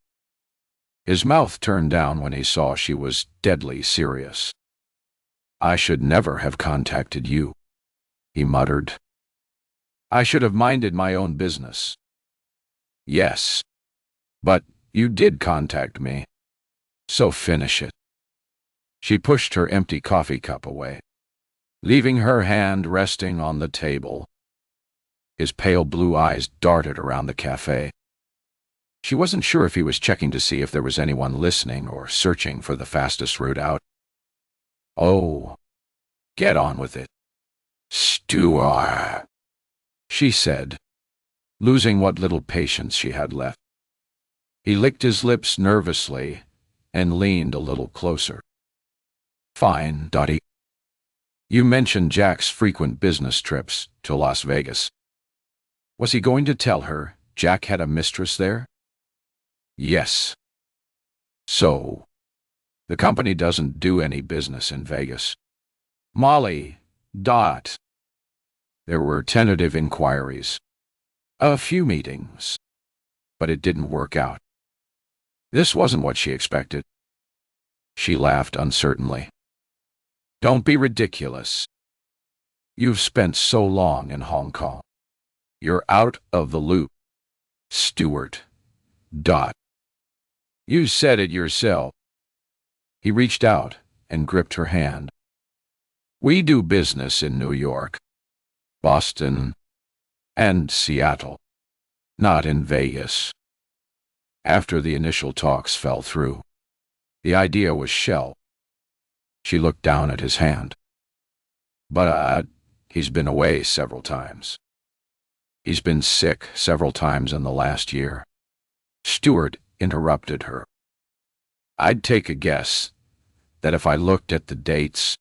His mouth turned down when he saw she was deadly serious. I should never have contacted you, he muttered. I should have minded my own business. Yes, but you did contact me, so finish it. She pushed her empty coffee cup away, leaving her hand resting on the table. His pale blue eyes darted around the cafe. She wasn't sure if he was checking to see if there was anyone listening or searching for the fastest route out. Oh, get on with it, Stuart, she said, losing what little patience she had left. He licked his lips nervously and leaned a little closer. Fine, Dottie. You mentioned Jack's frequent business trips to Las Vegas. Was he going to tell her Jack had a mistress there? Yes. So, the company doesn't do any business in Vegas. Molly. There were tentative inquiries, a few meetings, but it didn't work out. This wasn't what she expected. She laughed uncertainly. Don't be ridiculous. You've spent so long in Hong Kong. You're out of the loop, Stuart. You said it yourself. He reached out and gripped her hand. We do business in New York, Boston, and Seattle, not in Vegas. After the initial talks fell through, the idea was shelved. She looked down at his hand. But he's been away several times. He's been sick several times in the last year. Stuart interrupted her. I'd take a guess that if I looked at the dates,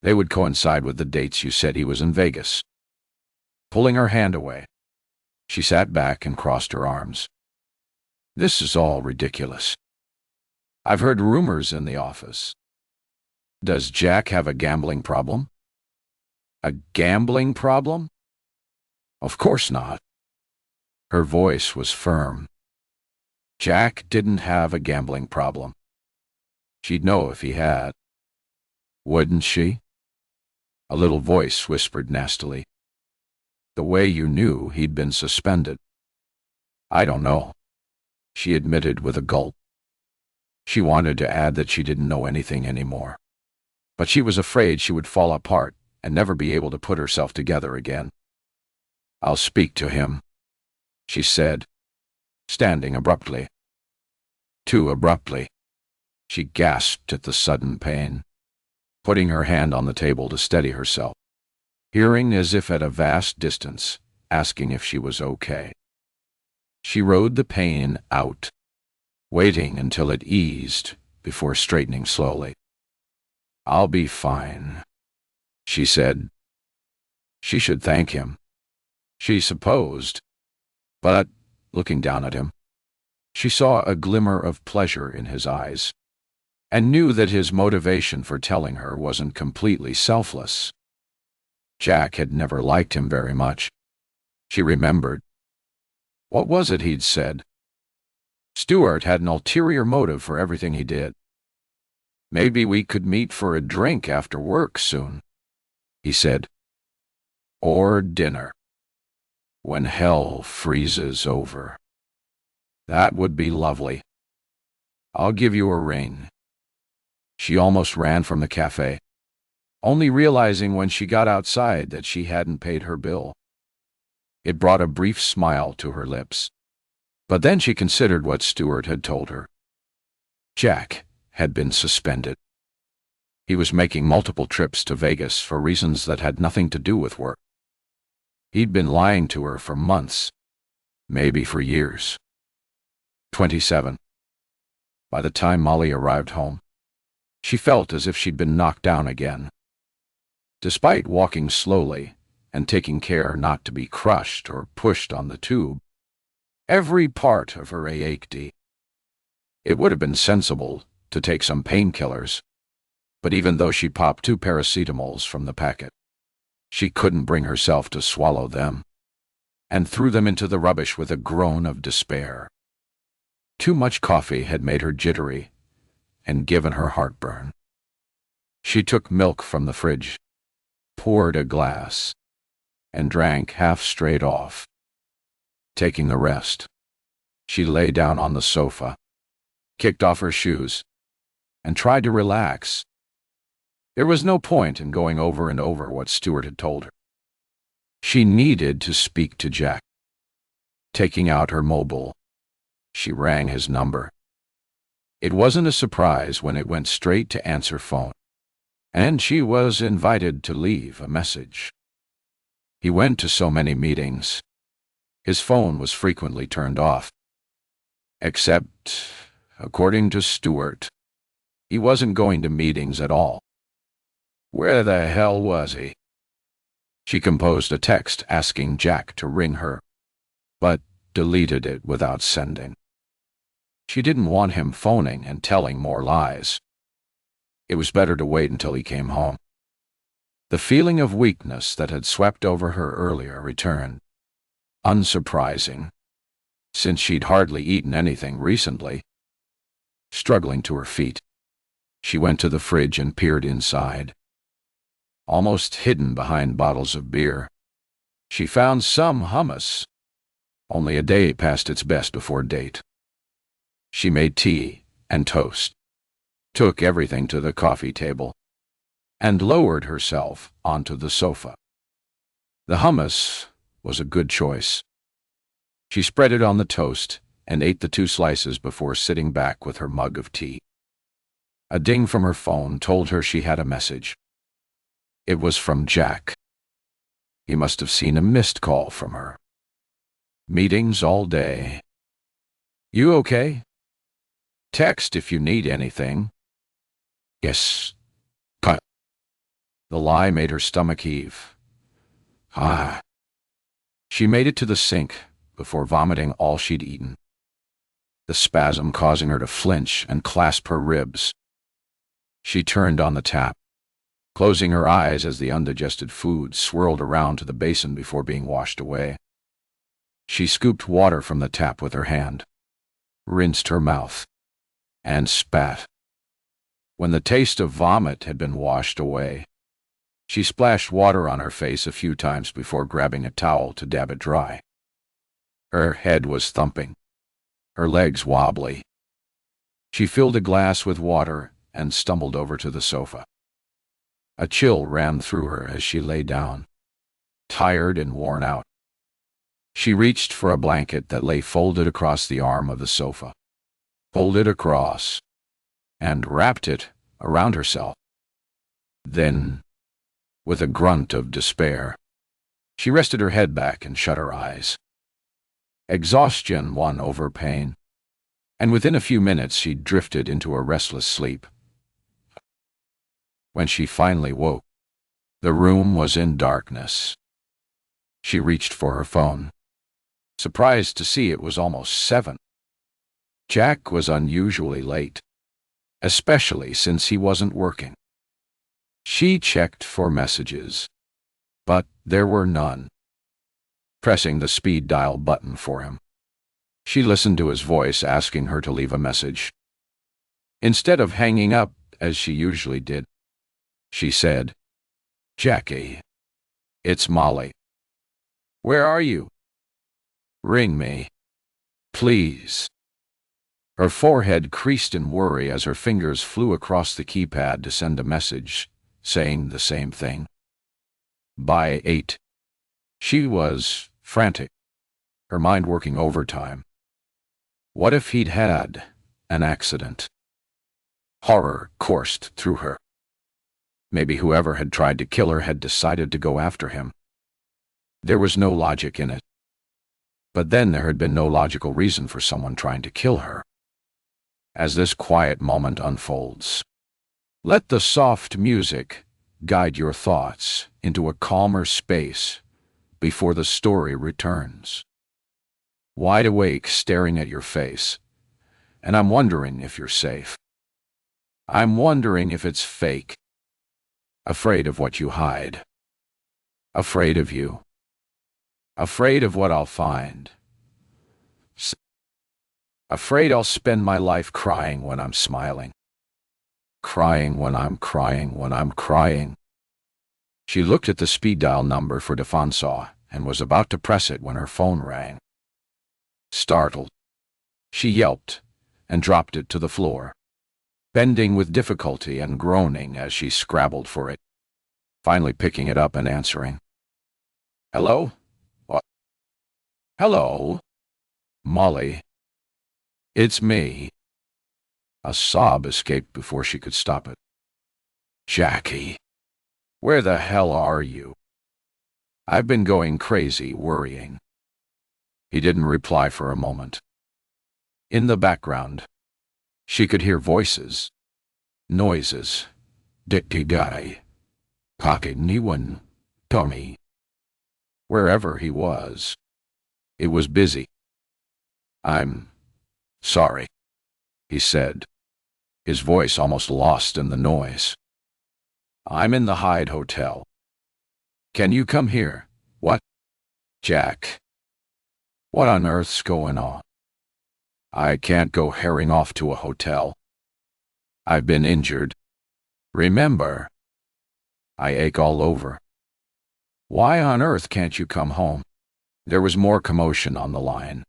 they would coincide with the dates you said he was in Vegas. Pulling her hand away, she sat back and crossed her arms. This is all ridiculous. I've heard rumors in the office. Does Jack have a gambling problem? A gambling problem? Of course not. Her voice was firm. Jack didn't have a gambling problem. She'd know if he had. Wouldn't she? A little voice whispered nastily. The way you knew he'd been suspended. I don't know, she admitted with a gulp. She wanted to add that she didn't know anything anymore, but she was afraid she would fall apart and never be able to put herself together again. I'll speak to him, she said, standing abruptly. Too abruptly. She gasped at the sudden pain, putting her hand on the table to steady herself, hearing as if at a vast distance, asking if she was okay. She rode the pain out, waiting until it eased before straightening slowly. I'll be fine, she said. She should thank him, she supposed, but, looking down at him, She saw a glimmer of pleasure in his eyes, and knew that his motivation for telling her wasn't completely selfless. Jack had never liked him very much. She remembered. What was it he'd said? Stuart had an ulterior motive for everything he did. "Maybe we could meet for a drink after work soon," he said. "Or dinner. When hell freezes over. That would be lovely. I'll give you a ring." She almost ran from the cafe, only realizing when she got outside that she hadn't paid her bill. It brought a brief smile to her lips. But then she considered what Stuart had told her. Jack had been suspended. He was making multiple trips to Vegas for reasons that had nothing to do with work. He'd been lying to her for months, maybe for years. 27. By the time Molly arrived home, she felt as if she'd been knocked down again. Despite walking slowly and taking care not to be crushed or pushed on the tube, every part of her ached. It would have been sensible to take some painkillers, but even though she popped 2 paracetamols from the packet, she couldn't bring herself to swallow them, and threw them into the rubbish with a groan of despair. Too much coffee had made her jittery and given her heartburn. She took milk from the fridge, poured a glass, and drank half straight off. Taking the rest, she lay down on the sofa, kicked off her shoes, and tried to relax. There was no point in going over and over what Stuart had told her. She needed to speak to Jack. Taking out her mobile, she rang his number. It wasn't a surprise when it went straight to answer phone, and she was invited to leave a message. He went to so many meetings. His phone was frequently turned off. Except, according to Stuart, he wasn't going to meetings at all. Where the hell was he? She composed a text asking Jack to ring her, but deleted it without sending. She didn't want him phoning and telling more lies. It was better to wait until he came home. The feeling of weakness that had swept over her earlier returned. Unsurprising, since she'd hardly eaten anything recently. Struggling to her feet, she went to the fridge and peered inside. Almost hidden behind bottles of beer, she found some hummus, only a day past its best before date. She made tea and toast, took everything to the coffee table, and lowered herself onto the sofa. The hummus was a good choice. She spread it on the toast and ate the 2 slices before sitting back with her mug of tea. A ding from her phone told her she had a message. It was from Jack. He must have seen a missed call from her. Meetings all day. "You okay? Text if you need anything." "Yes." Cut. The lie made her stomach heave. She made it to the sink before vomiting all she'd eaten, the spasm causing her to flinch and clasp her ribs. She turned on the tap, closing her eyes as the undigested food swirled around to the basin before being washed away. She scooped water from the tap with her hand, rinsed her mouth, and spat. When the taste of vomit had been washed away, she splashed water on her face a few times before grabbing a towel to dab it dry. Her head was thumping, her legs wobbly. She filled a glass with water and stumbled over to the sofa. A chill ran through her as she lay down, tired and worn out. She reached for a blanket that lay folded across the arm of the sofa, pulled it across, and wrapped it around herself. Then, with a grunt of despair, she rested her head back and shut her eyes. Exhaustion won over pain, and within a few minutes she drifted into a restless sleep. When she finally woke, the room was in darkness. She reached for her phone, surprised to see it was almost 7. Jack was unusually late, especially since he wasn't working. She checked for messages, but there were none. Pressing the speed dial button for him, she listened to his voice asking her to leave a message. Instead of hanging up, as she usually did, she said, "Jackie, it's Molly. Where are you? Ring me, please." Her forehead creased in worry as her fingers flew across the keypad to send a message, saying the same thing. By 8, she was frantic, her mind working overtime. What if he'd had an accident? Horror coursed through her. Maybe whoever had tried to kill her had decided to go after him. There was no logic in it. But then there had been no logical reason for someone trying to kill her. As this quiet moment unfolds, let the soft music guide your thoughts into a calmer space before the story returns. Wide awake, staring at your face, and I'm wondering if you're safe. I'm wondering if it's fake. Afraid of what you hide. Afraid of you. Afraid of what I'll find. Afraid I'll spend my life crying when I'm smiling. Crying when I'm crying when I'm crying. She looked at the speed dial number for Defonsaw and was about to press it when her phone rang. Startled, she yelped and dropped it to the floor, bending with difficulty and groaning as she scrabbled for it, finally picking it up and answering. "Hello? What? Hello? Molly. It's me." A sob escaped before she could stop it. "Jackie, where the hell are you? I've been going crazy worrying." He didn't reply for a moment. In the background, she could hear voices, noises. "Dicty guy. Pocket Niwan. Tommy." Wherever he was, it was busy. "I'm sorry," he said, his voice almost lost in the noise. "I'm in the Hyde Hotel. Can you come here?" "What?" "Jack. What on earth's going on?" "I can't go herring off to a hotel. I've been injured. Remember? I ache all over. Why on earth can't you come home?" There was more commotion on the line,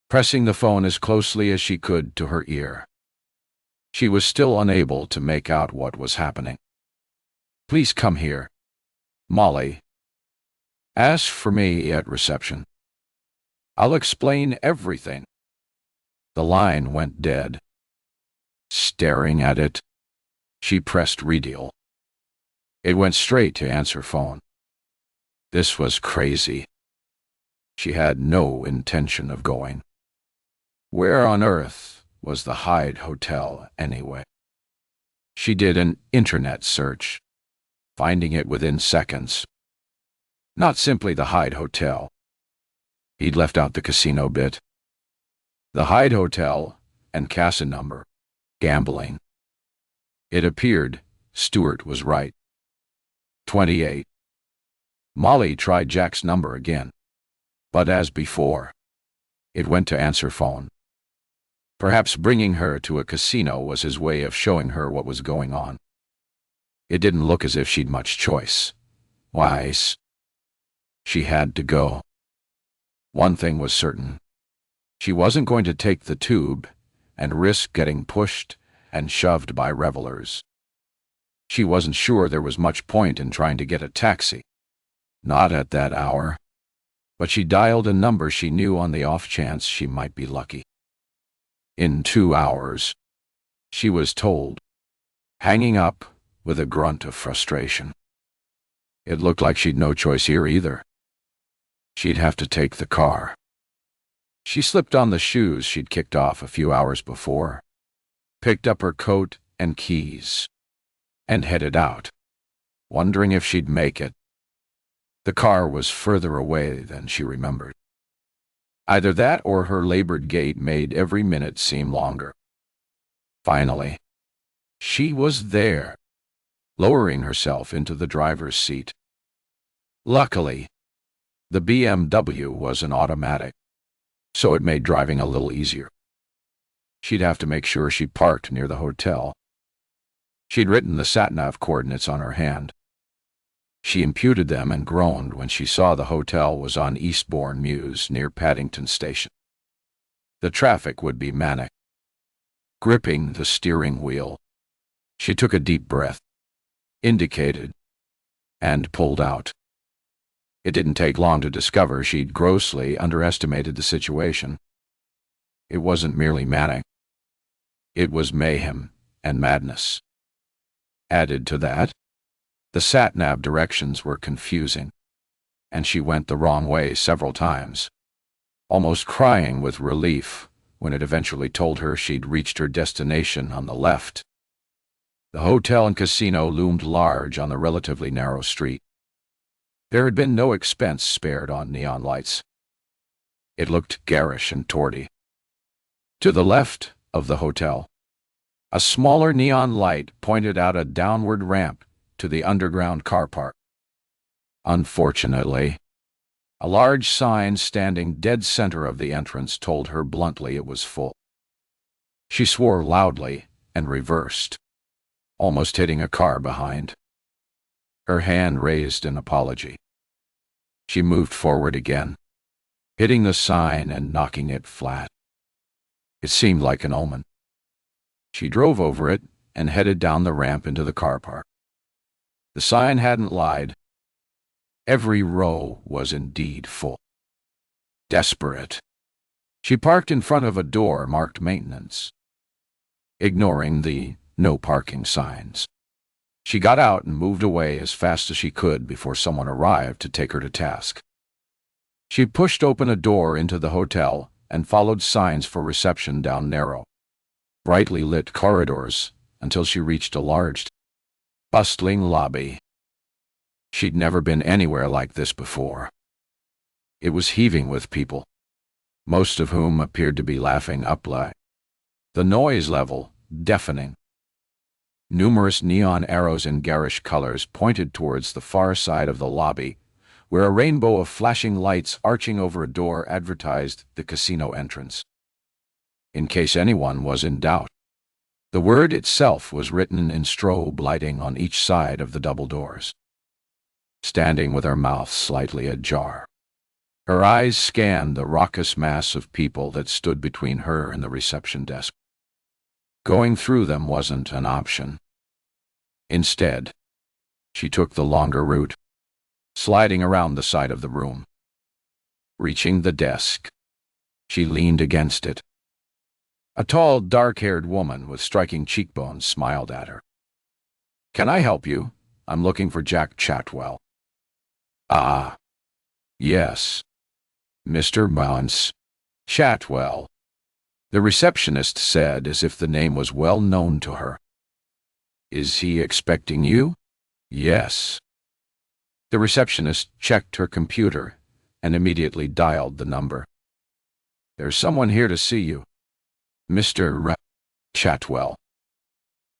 pressing the phone as closely as she could to her ear. She was still unable to make out what was happening. "Please come here. Molly. Ask for me at reception. I'll explain everything." The line went dead. Staring at it, she pressed redial. It went straight to answer phone. This was crazy. She had no intention of going. Where on earth was the Hyde Hotel anyway? She did an internet search, finding it within seconds. Not simply the Hyde Hotel. He'd left out the casino bit. The Hyde Hotel and casa number. Gambling. It appeared Stewart was right. 28. Molly tried Jack's number again, but as before, it went to answer phone. Perhaps bringing her to a casino was his way of showing her what was going on. It didn't look as if she'd much choice. Wise. She had to go. One thing was certain. She wasn't going to take the tube and risk getting pushed and shoved by revelers. She wasn't sure there was much point in trying to get a taxi. Not at that hour. But she dialed a number she knew on the off chance she might be lucky. In 2 hours, she was told, hanging up with a grunt of frustration. It looked like she'd no choice here either. She'd have to take the car. She slipped on the shoes she'd kicked off a few hours before, picked up her coat and keys, and headed out, wondering if she'd make it. The car was further away than she remembered. Either that or her labored gait made every minute seem longer. Finally, she was there, lowering herself into the driver's seat. Luckily, the BMW was an automatic, so it made driving a little easier. She'd have to make sure she parked near the hotel. She'd written the sat-nav coordinates on her hand. She imputed them and groaned when she saw the hotel was on Eastbourne Mews near Paddington Station. The traffic would be manic. Gripping the steering wheel, she took a deep breath, indicated, and pulled out. It didn't take long to discover she'd grossly underestimated the situation. It wasn't merely manic. It was mayhem and madness. Added to that, the sat-nav directions were confusing, and she went the wrong way several times, almost crying with relief when it eventually told her she'd reached her destination on the left. The hotel and casino loomed large on the relatively narrow street. There had been no expense spared on neon lights. It looked garish and torty. To the left of the hotel, a smaller neon light pointed out a downward ramp to the underground car park. Unfortunately, a large sign standing dead center of the entrance told her bluntly it was full. She swore loudly and reversed, almost hitting a car behind. Her hand raised in apology. She moved forward again, hitting the sign and knocking it flat. It seemed like an omen. She drove over it and headed down the ramp into the car park. The sign hadn't lied. Every row was indeed full. Desperate, she parked in front of a door marked maintenance, ignoring the no parking signs. She got out and moved away as fast as she could before someone arrived to take her to task. She pushed open a door into the hotel and followed signs for reception down narrow, brightly lit corridors until she reached a large, bustling lobby. She'd never been anywhere like this before. It was heaving with people, most of whom appeared to be laughing upright. The noise level deafening. Numerous neon arrows in garish colors pointed towards the far side of the lobby, where a rainbow of flashing lights arching over a door advertised the casino entrance. In case anyone was in doubt, the word itself was written in strobe lighting on each side of the double doors. Standing with her mouth slightly ajar, her eyes scanned the raucous mass of people that stood between her and the reception desk. Going through them wasn't an option. Instead, she took the longer route, sliding around the side of the room. Reaching the desk, she leaned against it. A tall, dark-haired woman with striking cheekbones smiled at her. "Can I help you? I'm looking for Jack Chatwell." "Ah, yes, Mr. Mons Chatwell," the receptionist said as if the name was well known to her. "Is he expecting you?" "Yes." The receptionist checked her computer and immediately dialed the number. "There's someone here to see you, Mr. Chatwell."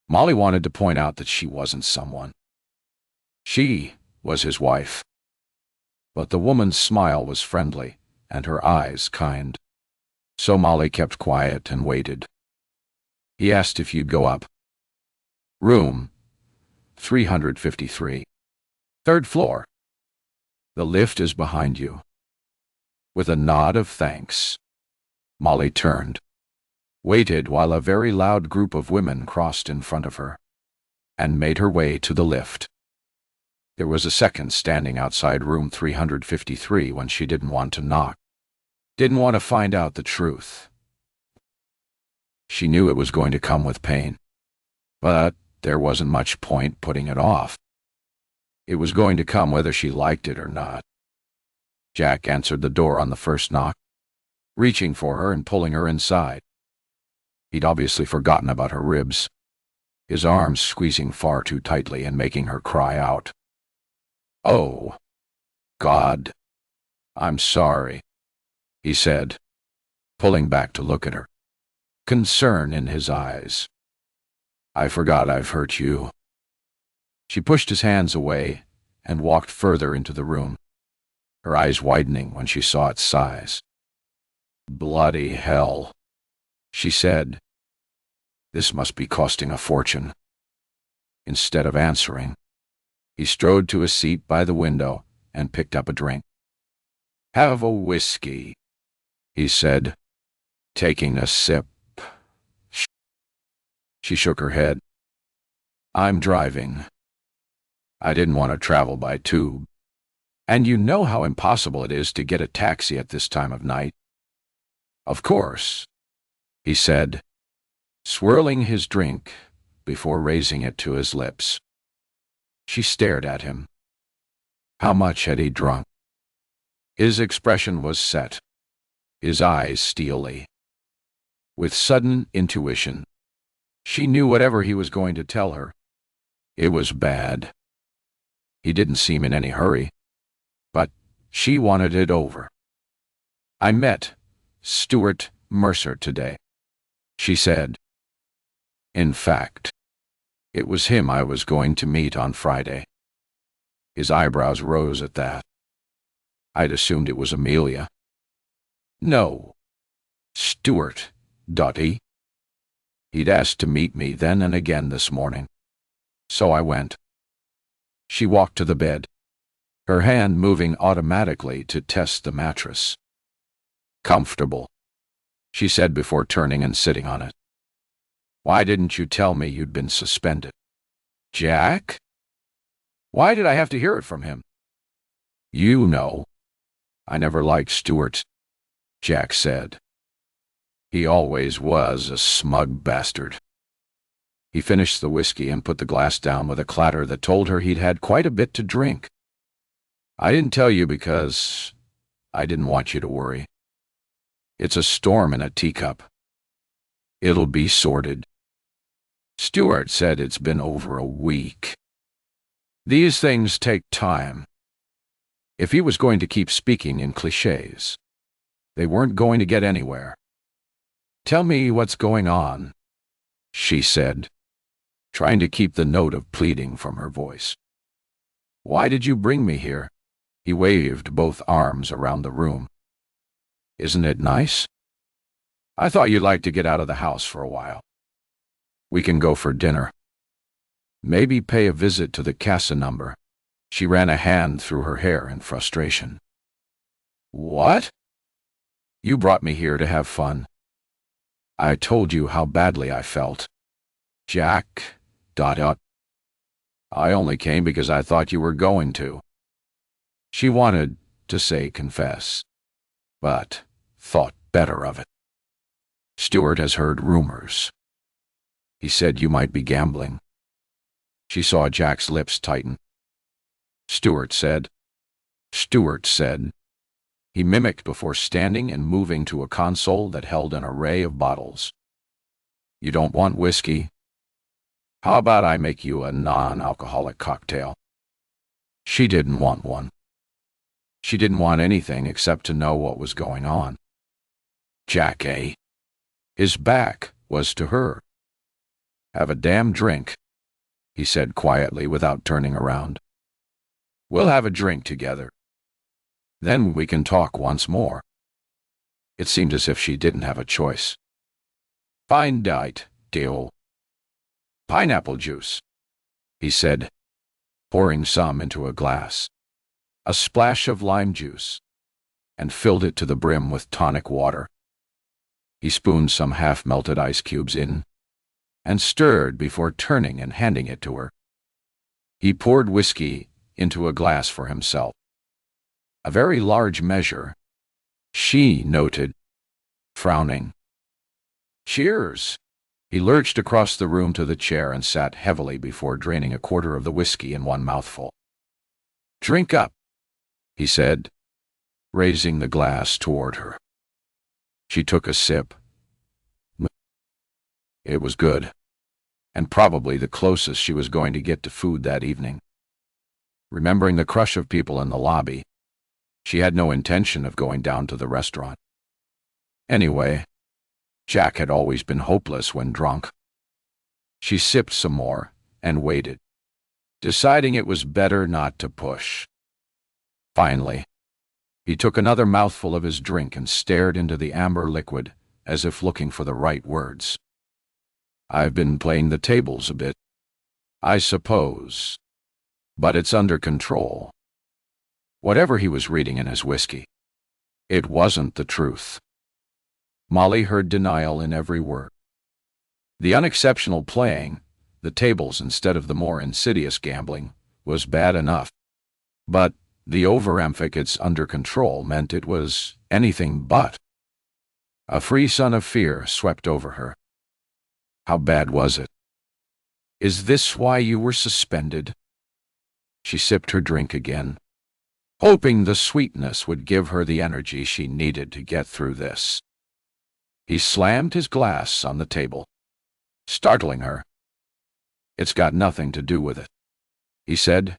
Molly wanted to point out that she wasn't someone. She was his wife. But the woman's smile was friendly and her eyes kind. So Molly kept quiet and waited. He asked if you'd go up. "Room 353. Third floor. The lift is behind you." With a nod of thanks, Molly turned, waited while a very loud group of women crossed in front of her, and made her way to the lift. There was a second standing outside room 353 when she didn't want to knock. Didn't want to find out the truth. She knew it was going to come with pain, but there wasn't much point putting it off. It was going to come whether she liked it or not. Jack answered the door on the first knock, reaching for her and pulling her inside. He'd obviously forgotten about her ribs, his arms squeezing far too tightly and making her cry out. "Oh, God, I'm sorry." he said, pulling back to look at her, concern in his eyes. I forgot I've hurt you. She pushed his hands away and walked further into the room, her eyes widening when she saw its size. Bloody hell, she said. This must be costing a fortune. Instead of answering, he strode to a seat by the window and picked up a drink. Have a whiskey, he said, taking a sip. She shook her head. I'm driving. I didn't want to travel by tube. And you know how impossible it is to get a taxi at this time of night. Of course, he said, swirling his drink before raising it to his lips. She stared at him. How much had he drunk? His expression was set, his eyes steely. With sudden intuition, she knew whatever he was going to tell her, it was bad. He didn't seem in any hurry, but she wanted it over. I met Stuart Mercer today, she said. In fact, it was him I was going to meet on Friday. His eyebrows rose at that. I'd assumed it was Amelia. No, Stuart, Dottie. He'd asked to meet me then and again this morning, so I went. She walked to the bed, her hand moving automatically to test the mattress. Comfortable, she said before turning and sitting on it. Why didn't you tell me you'd been suspended? Jack? Why did I have to hear it from him? You know, I never liked Stuart, Jack said. He always was a smug bastard. He finished the whiskey and put the glass down with a clatter that told her he'd had quite a bit to drink. I didn't tell you because I didn't want you to worry. It's a storm in a teacup. It'll be sorted. Stuart said it's been over a week. These things take time. If he was going to keep speaking in cliches, they weren't going to get anywhere. Tell me what's going on, she said, trying to keep the note of pleading from her voice. Why did you bring me here? He waved both arms around the room. Isn't it nice? I thought you'd like to get out of the house for a while. We can go for dinner. Maybe pay a visit to the Casa number. She ran a hand through her hair in frustration. What? You brought me here to have fun. I told you how badly I felt. Jack, ... I only came because I thought you were going to. She wanted to say confess, but thought better of it. Stuart has heard rumors. He said you might be gambling. She saw Jack's lips tighten. Stuart said. He mimicked before standing and moving to a console that held an array of bottles. You don't want whiskey? How about I make you a non-alcoholic cocktail? She didn't want one. She didn't want anything except to know what was going on. Jack, eh? His back was to her. Have a damn drink, he said quietly without turning around. We'll have a drink together. Then we can talk once more. It seemed as if she didn't have a choice. Fine diet, deal. Pineapple juice, he said, pouring some into a glass. A splash of lime juice, and filled it to the brim with tonic water. He spooned some half-melted ice cubes in, and stirred before turning and handing it to her. He poured whiskey into a glass for himself. A very large measure, she noted, frowning. Cheers! He lurched across the room to the chair and sat heavily before draining a quarter of the whiskey in one mouthful. Drink up, he said, raising the glass toward her. She took a sip. It was good, and probably the closest she was going to get to food that evening. Remembering the crush of people in the lobby, she had no intention of going down to the restaurant. Anyway, Jack had always been hopeless when drunk. She sipped some more and waited, deciding it was better not to push. Finally, he took another mouthful of his drink and stared into the amber liquid as if looking for the right words. "I've been playing the tables a bit, I suppose, but it's under control." Whatever he was reading in his whiskey, it wasn't the truth. Molly heard denial in every word. The unexceptional playing, the tables instead of the more insidious gambling, was bad enough. But the over-emphasis under control meant it was anything but. A frisson of fear swept over her. How bad was it? "Is this why you were suspended?" She sipped her drink again, hoping the sweetness would give her the energy she needed to get through this. He slammed his glass on the table, startling her. "It's got nothing to do with it," he said,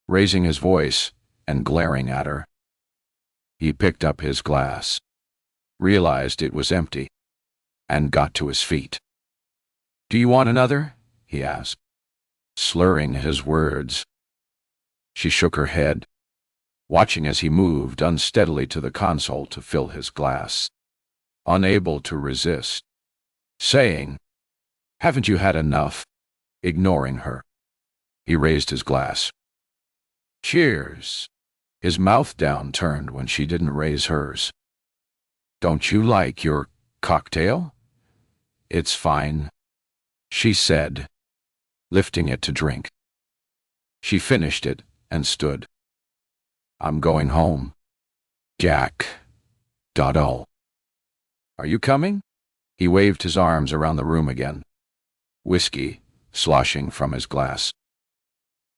raising his voice and glaring at her. He picked up his glass, realized it was empty, and got to his feet. "Do you want another?" he asked, slurring his words. She shook her head, watching as he moved unsteadily to the console to fill his glass, unable to resist, saying, "Haven't you had enough?" Ignoring her, he raised his glass. "Cheers." His mouth downturned when she didn't raise hers. "Don't you like your cocktail?" "It's fine," she said, lifting it to drink. She finished it and stood. "I'm going home, Jack. Dodo. Are you coming?" He waved his arms around the room again, whiskey sloshing from his glass.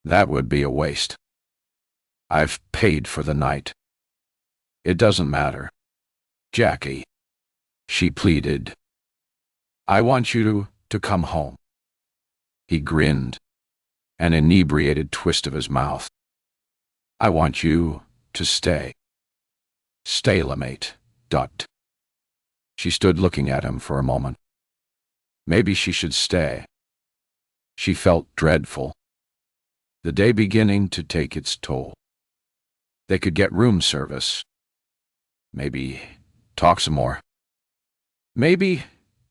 "That would be a waste. I've paid for the night." "It doesn't matter, Jackie," she pleaded. "I want you to come home." He grinned, an inebriated twist of his mouth. "I want you to stay. Stalemate. Dot." She stood looking at him for a moment. Maybe she should stay. She felt dreadful, the day beginning to take its toll. They could get room service. Maybe talk some more. Maybe,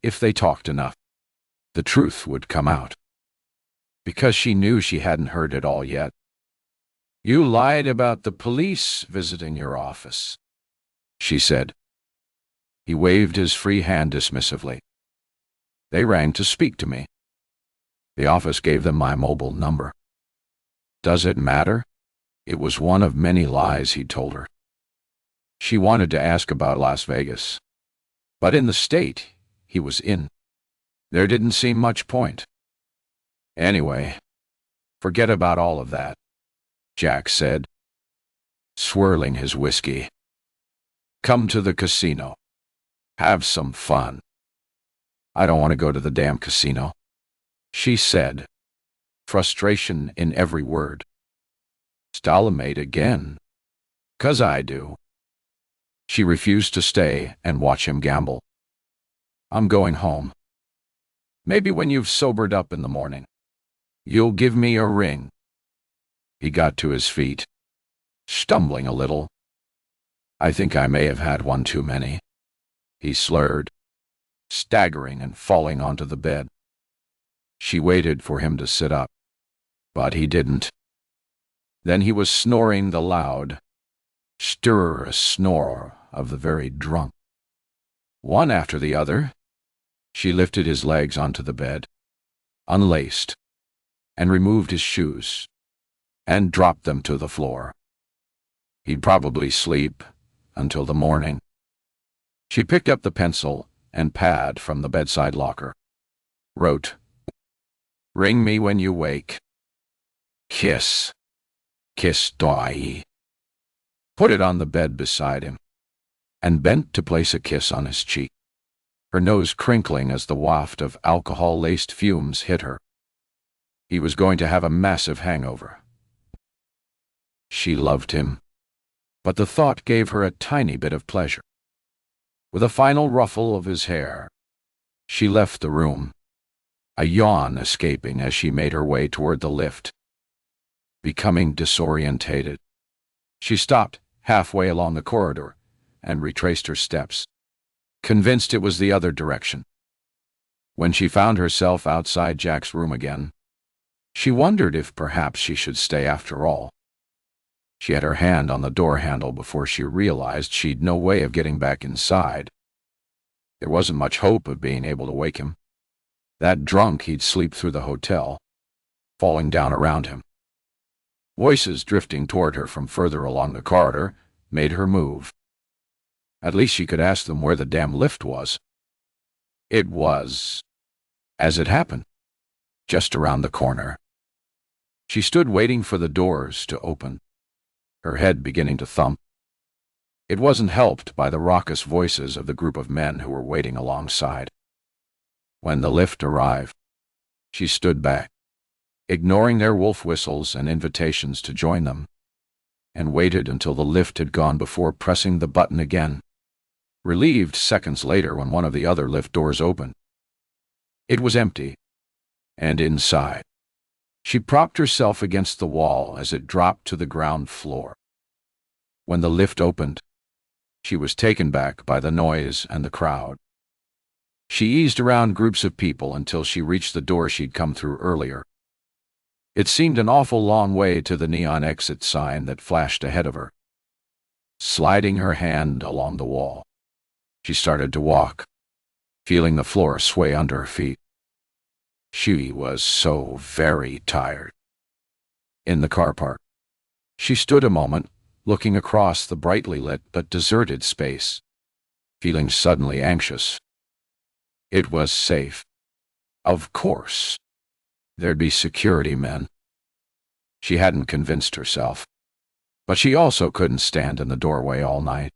if they talked enough, the truth would come out. Because she knew she hadn't heard it all yet. "You lied about the police visiting your office," she said. He waved his free hand dismissively. "They rang to speak to me. The office gave them my mobile number." Does it matter? It was one of many lies he'd told her. She wanted to ask about Las Vegas, but in the state he was in, there didn't seem much point. "Anyway, forget about all of that," Jack said, swirling his whiskey. "Come to the casino. Have some fun." "I don't want to go to the damn casino," she said, frustration in every word. "Stalemate again. 'Cause I do." She refused to stay and watch him gamble. "I'm going home. Maybe when you've sobered up in the morning, you'll give me a ring." He got to his feet, stumbling a little. "I think I may have had one too many," he slurred, staggering and falling onto the bed. She waited for him to sit up, but he didn't. Then he was snoring the loud, stertorous snore of the very drunk. One after the other, she lifted his legs onto the bed, unlaced, and removed his shoes, and dropped them to the floor. He'd probably sleep until the morning. She picked up the pencil and pad from the bedside locker, wrote, "Ring me when you wake. Kiss. Kiss Doi." Put it on the bed beside him, and bent to place a kiss on his cheek, her nose crinkling as the waft of alcohol-laced fumes hit her. He was going to have a massive hangover. She loved him, but the thought gave her a tiny bit of pleasure. With a final ruffle of his hair, she left the room, a yawn escaping as she made her way toward the lift. Becoming disorientated, she stopped halfway along the corridor and retraced her steps, convinced it was the other direction. When she found herself outside Jack's room again, she wondered if perhaps she should stay after all. She had her hand on the door handle before she realized she'd no way of getting back inside. There wasn't much hope of being able to wake him. That drunk, he'd sleep through the hotel, falling down around him. Voices drifting toward her from further along the corridor made her move. At least she could ask them where the damn lift was. It was, as it happened, just around the corner. She stood waiting for the doors to open, her head beginning to thump. It wasn't helped by the raucous voices of the group of men who were waiting alongside. When the lift arrived, she stood back, ignoring their wolf whistles and invitations to join them, and waited until the lift had gone before pressing the button again, relieved seconds later when one of the other lift doors opened. It was empty, and inside, she propped herself against the wall as it dropped to the ground floor. When the lift opened, she was taken back by the noise and the crowd. She eased around groups of people until she reached the door she'd come through earlier. It seemed an awful long way to the neon exit sign that flashed ahead of her. Sliding her hand along the wall, she started to walk, feeling the floor sway under her feet. She was so very tired. In the car park, she stood a moment, looking across the brightly lit but deserted space, feeling suddenly anxious. It was safe. Of course. There'd be security men. She hadn't convinced herself, but she also couldn't stand in the doorway all night.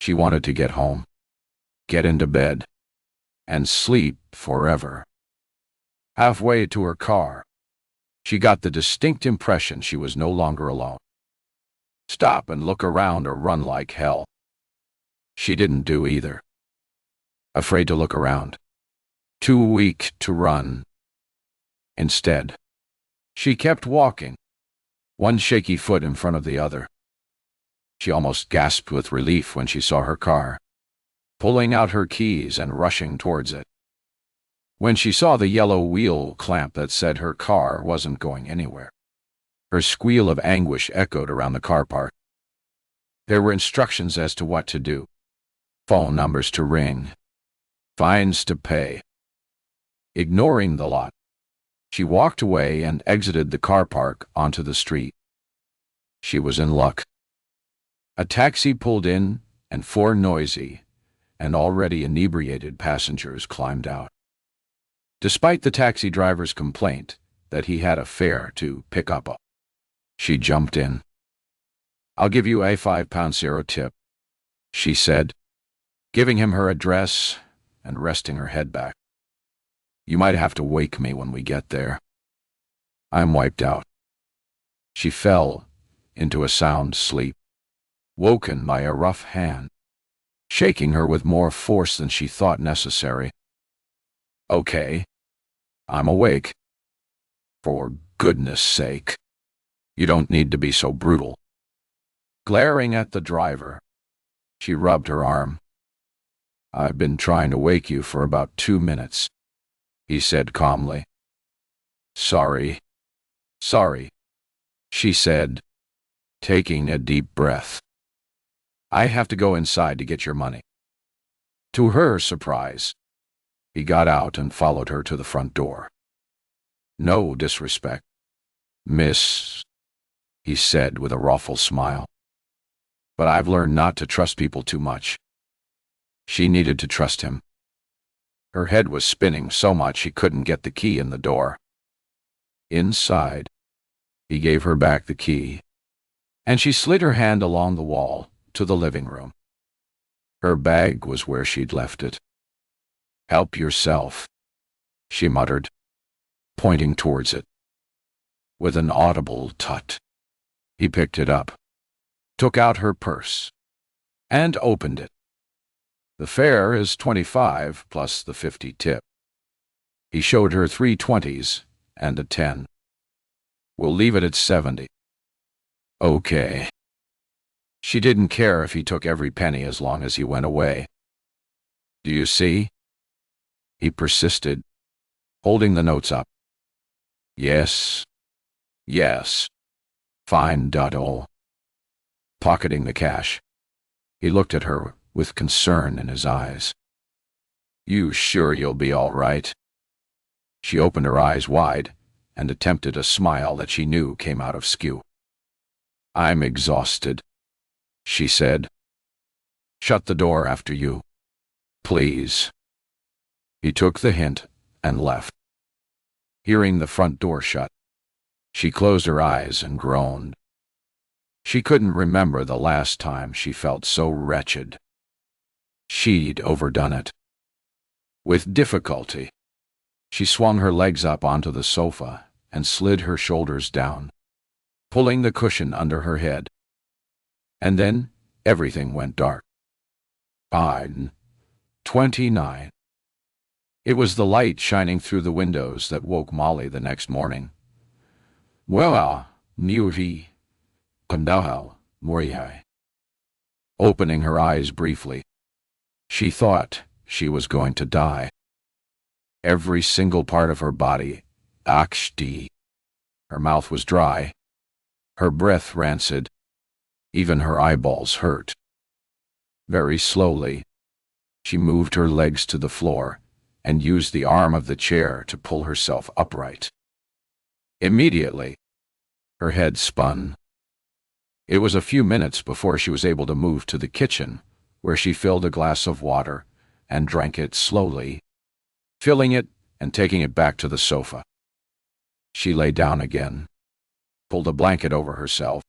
She wanted to get home, get into bed, and sleep forever. Halfway to her car, she got the distinct impression she was no longer alone. Stop and look around or run like hell. She didn't do either. Afraid to look around, too weak to run. Instead, she kept walking, one shaky foot in front of the other. She almost gasped with relief when she saw her car, pulling out her keys and rushing towards it. When she saw the yellow wheel clamp that said her car wasn't going anywhere, her squeal of anguish echoed around the car park. There were instructions as to what to do, phone numbers to ring, fines to pay. Ignoring the lot, she walked away and exited the car park onto the street. She was in luck. A taxi pulled in, and 4 noisy and already inebriated passengers climbed out. Despite the taxi driver's complaint that he had a fare to pick up, she jumped in. "I'll give you a £5 tip," she said, giving him her address and resting her head back. "You might have to wake me when we get there. I'm wiped out." She fell into a sound sleep, woken by a rough hand, shaking her with more force than she thought necessary. "Okay, I'm awake. For goodness sake, you don't need to be so brutal." Glaring at the driver, she rubbed her arm. "I've been trying to wake you for about 2 minutes, he said calmly. Sorry, she said, taking a deep breath. "I have to go inside to get your money." To her surprise, he got out and followed her to the front door. "No disrespect, miss," he said with a rueful smile, "but I've learned not to trust people too much." She needed to trust him. Her head was spinning so much she couldn't get the key in the door. Inside, he gave her back the key, and she slid her hand along the wall to the living room. Her bag was where she'd left it. "Help yourself," she muttered, pointing towards it. With an audible tut, he picked it up, took out her purse, and opened it. The fare is 25 plus the 50 tip. He showed her 3 20s and a 10. We'll leave it at 70. Okay. She didn't care if he took every penny as long as he went away. Do you see? He persisted, holding the notes up. Yes. Yes. Fine. Pocketing the cash, he looked at her with concern in his eyes. You sure you'll be all right? She opened her eyes wide and attempted a smile that she knew came out of skew. I'm exhausted, she said. Shut the door after you, please. He took the hint and left. Hearing the front door shut, she closed her eyes and groaned. She couldn't remember the last time she felt so wretched. She'd overdone it. With difficulty, she swung her legs up onto the sofa and slid her shoulders down, pulling the cushion under her head. And then everything went dark. 29. It was the light shining through the windows that woke Molly the next morning. Well, Niuvi, Kandahal, Moriai. Opening her eyes briefly, she thought she was going to die. Every single part of her body, akshdi. Her mouth was dry, her breath rancid, even her eyeballs hurt. Very slowly, she moved her legs to the floor and used the arm of the chair to pull herself upright. Immediately, her head spun. It was a few minutes before she was able to move to the kitchen, where she filled a glass of water and drank it slowly, filling it and taking it back to the sofa. She lay down again, pulled a blanket over herself,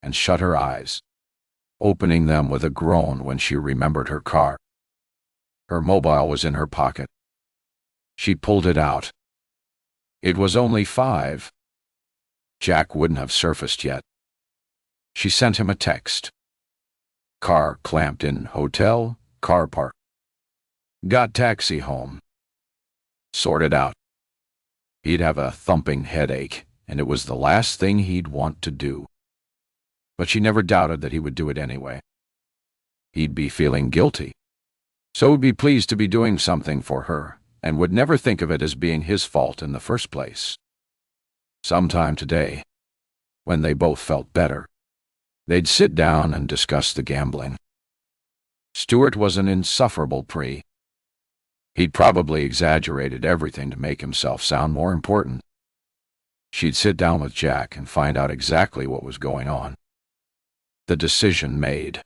and shut her eyes, opening them with a groan when she remembered her car. Her mobile was in her pocket. She pulled it out. It was only 5. Jack wouldn't have surfaced yet. She sent him a text. Car clamped in hotel, car park. Got taxi home. Sorted out. He'd have a thumping headache, and it was the last thing he'd want to do. But she never doubted that he would do it anyway. He'd be feeling guilty, so would be pleased to be doing something for her, and would never think of it as being his fault in the first place. Sometime today, when they both felt better, they'd sit down and discuss the gambling. Stuart was an insufferable pre. He'd probably exaggerated everything to make himself sound more important. She'd sit down with Jack and find out exactly what was going on. The decision made,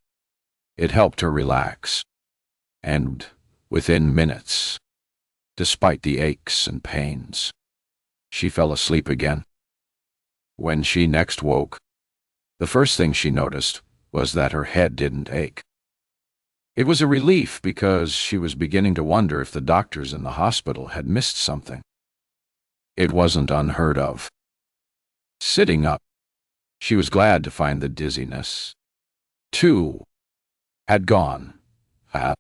it helped her relax. And within minutes, despite the aches and pains, she fell asleep again. When she next woke, the first thing she noticed was that her head didn't ache. It was a relief because she was beginning to wonder if the doctors in the hospital had missed something. It wasn't unheard of. Sitting up, she was glad to find the dizziness, too, had gone. Her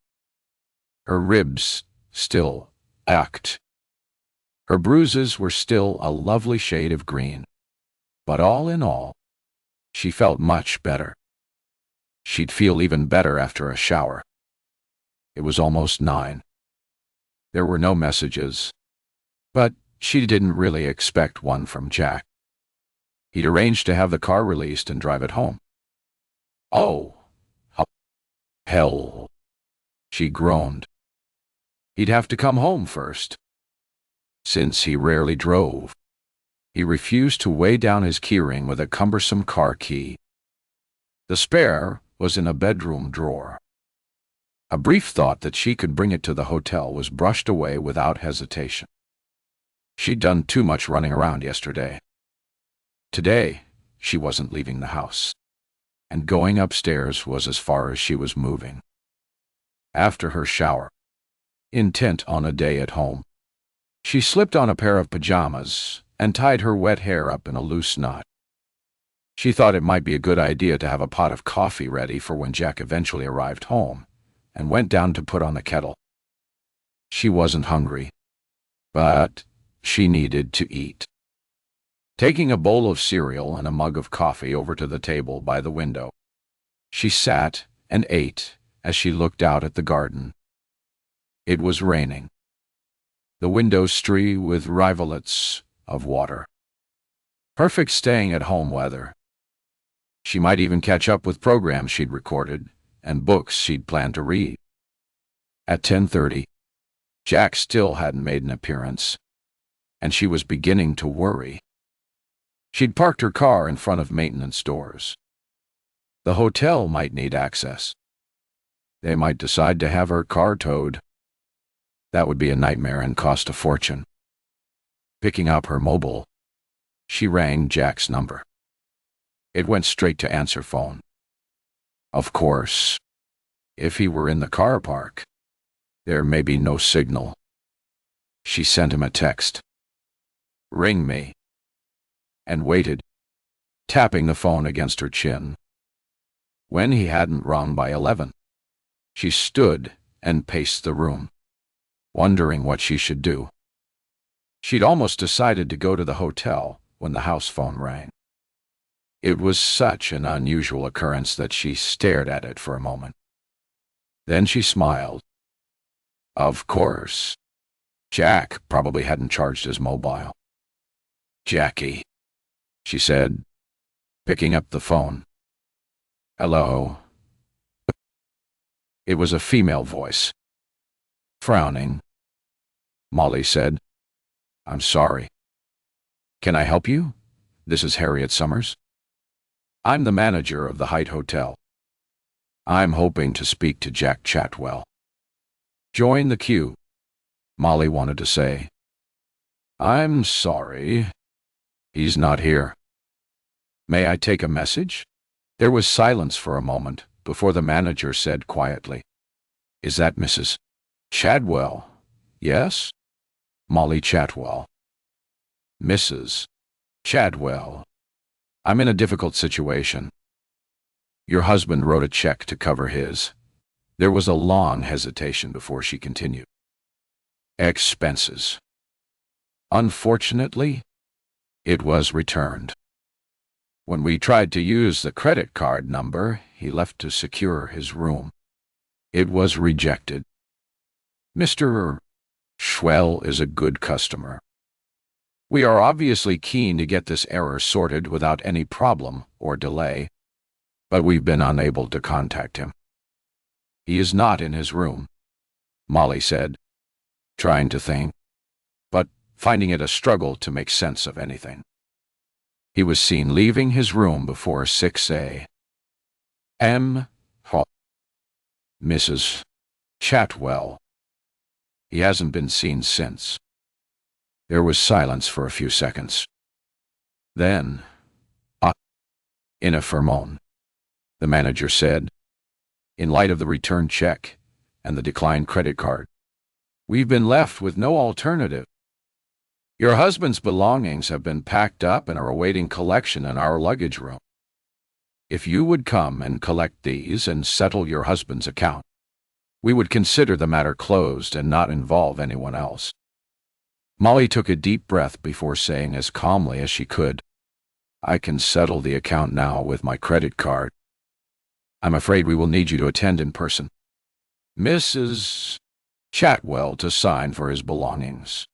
ribs still ached. Her bruises were still a lovely shade of green. But all in all, she felt much better. She'd feel even better after a shower. It was almost 9. There were no messages, but she didn't really expect one from Jack. He'd arranged to have the car released and drive it home. Oh, hell, she groaned. He'd have to come home first. Since he rarely drove, he refused to weigh down his keyring with a cumbersome car key. The spare was in a bedroom drawer. A brief thought that she could bring it to the hotel was brushed away without hesitation. She'd done too much running around yesterday. Today, she wasn't leaving the house, and going upstairs was as far as she was moving. After her shower, intent on a day at home, she slipped on a pair of pajamas and tied her wet hair up in a loose knot. She thought it might be a good idea to have a pot of coffee ready for when Jack eventually arrived home, and went down to put on the kettle. She wasn't hungry, but she needed to eat. Taking a bowl of cereal and a mug of coffee over to the table by the window, she sat and ate as she looked out at the garden. It was raining. The windows streaked with rivulets of water. Perfect staying-at-home weather. She might even catch up with programs she'd recorded and books she'd planned to read. At 10:30, Jack still hadn't made an appearance, and she was beginning to worry. She'd parked her car in front of maintenance doors. The hotel might need access. They might decide to have her car towed. That would be a nightmare and cost a fortune. Picking up her mobile, she rang Jack's number. It went straight to answer phone. Of course, if he were in the car park, there may be no signal. She sent him a text. "Ring me," and waited, tapping the phone against her chin. When he hadn't rung by 11, she stood and paced the room, wondering what she should do. She'd almost decided to go to the hotel when the house phone rang. It was such an unusual occurrence that she stared at it for a moment. Then she smiled. Of course. Jack probably hadn't charged his mobile. "Jackie," she said, picking up the phone. "Hello." It was a female voice. Frowning, Molly said, "I'm sorry. Can I help you? This is Harriet Summers. I'm the manager of the Haight Hotel. I'm hoping to speak to Jack Chatwell." "Join the queue," Molly wanted to say. "I'm sorry. He's not here. May I take a message?" There was silence for a moment before the manager said quietly, "Is that Mrs. Chadwell?" "Yes." "Molly Chatwell." "Mrs. Chadwell, I'm in a difficult situation. Your husband wrote a check to cover his." There was a long hesitation before she continued. "Expenses. Unfortunately, it was returned. When we tried to use the credit card number he left to secure his room, it was rejected. Mr. Schwell is a good customer. We are obviously keen to get this error sorted without any problem or delay, but we've been unable to contact him. He is not in his room," Molly said, trying to think, but finding it a struggle to make sense of anything. He was seen leaving his room before 6 a.m. Mrs. Chatwell. He hasn't been seen since. There was silence for a few seconds. Then, in a firmone, the manager said, "In light of the returned check and the declined credit card, we've been left with no alternative. Your husband's belongings have been packed up and are awaiting collection in our luggage room. If you would come and collect these and settle your husband's account, we would consider the matter closed and not involve anyone else." Molly took a deep breath before saying as calmly as she could, "I can settle the account now with my credit card. I'm afraid we will need you to attend in person. Mrs. Chatwell to sign for his belongings."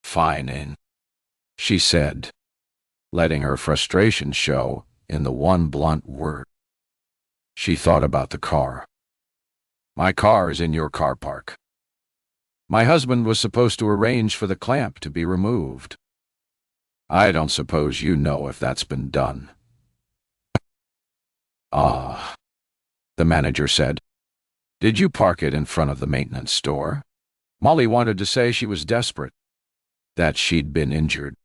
"Fine," she said, letting her frustration show in the one blunt word. She thought about the car. "My car is in your car park. My husband was supposed to arrange for the clamp to be removed. I don't suppose you know if that's been done." "Ah," the manager said. "Did you park it in front of the maintenance store?" Molly wanted to say she was desperate, that she'd been injured,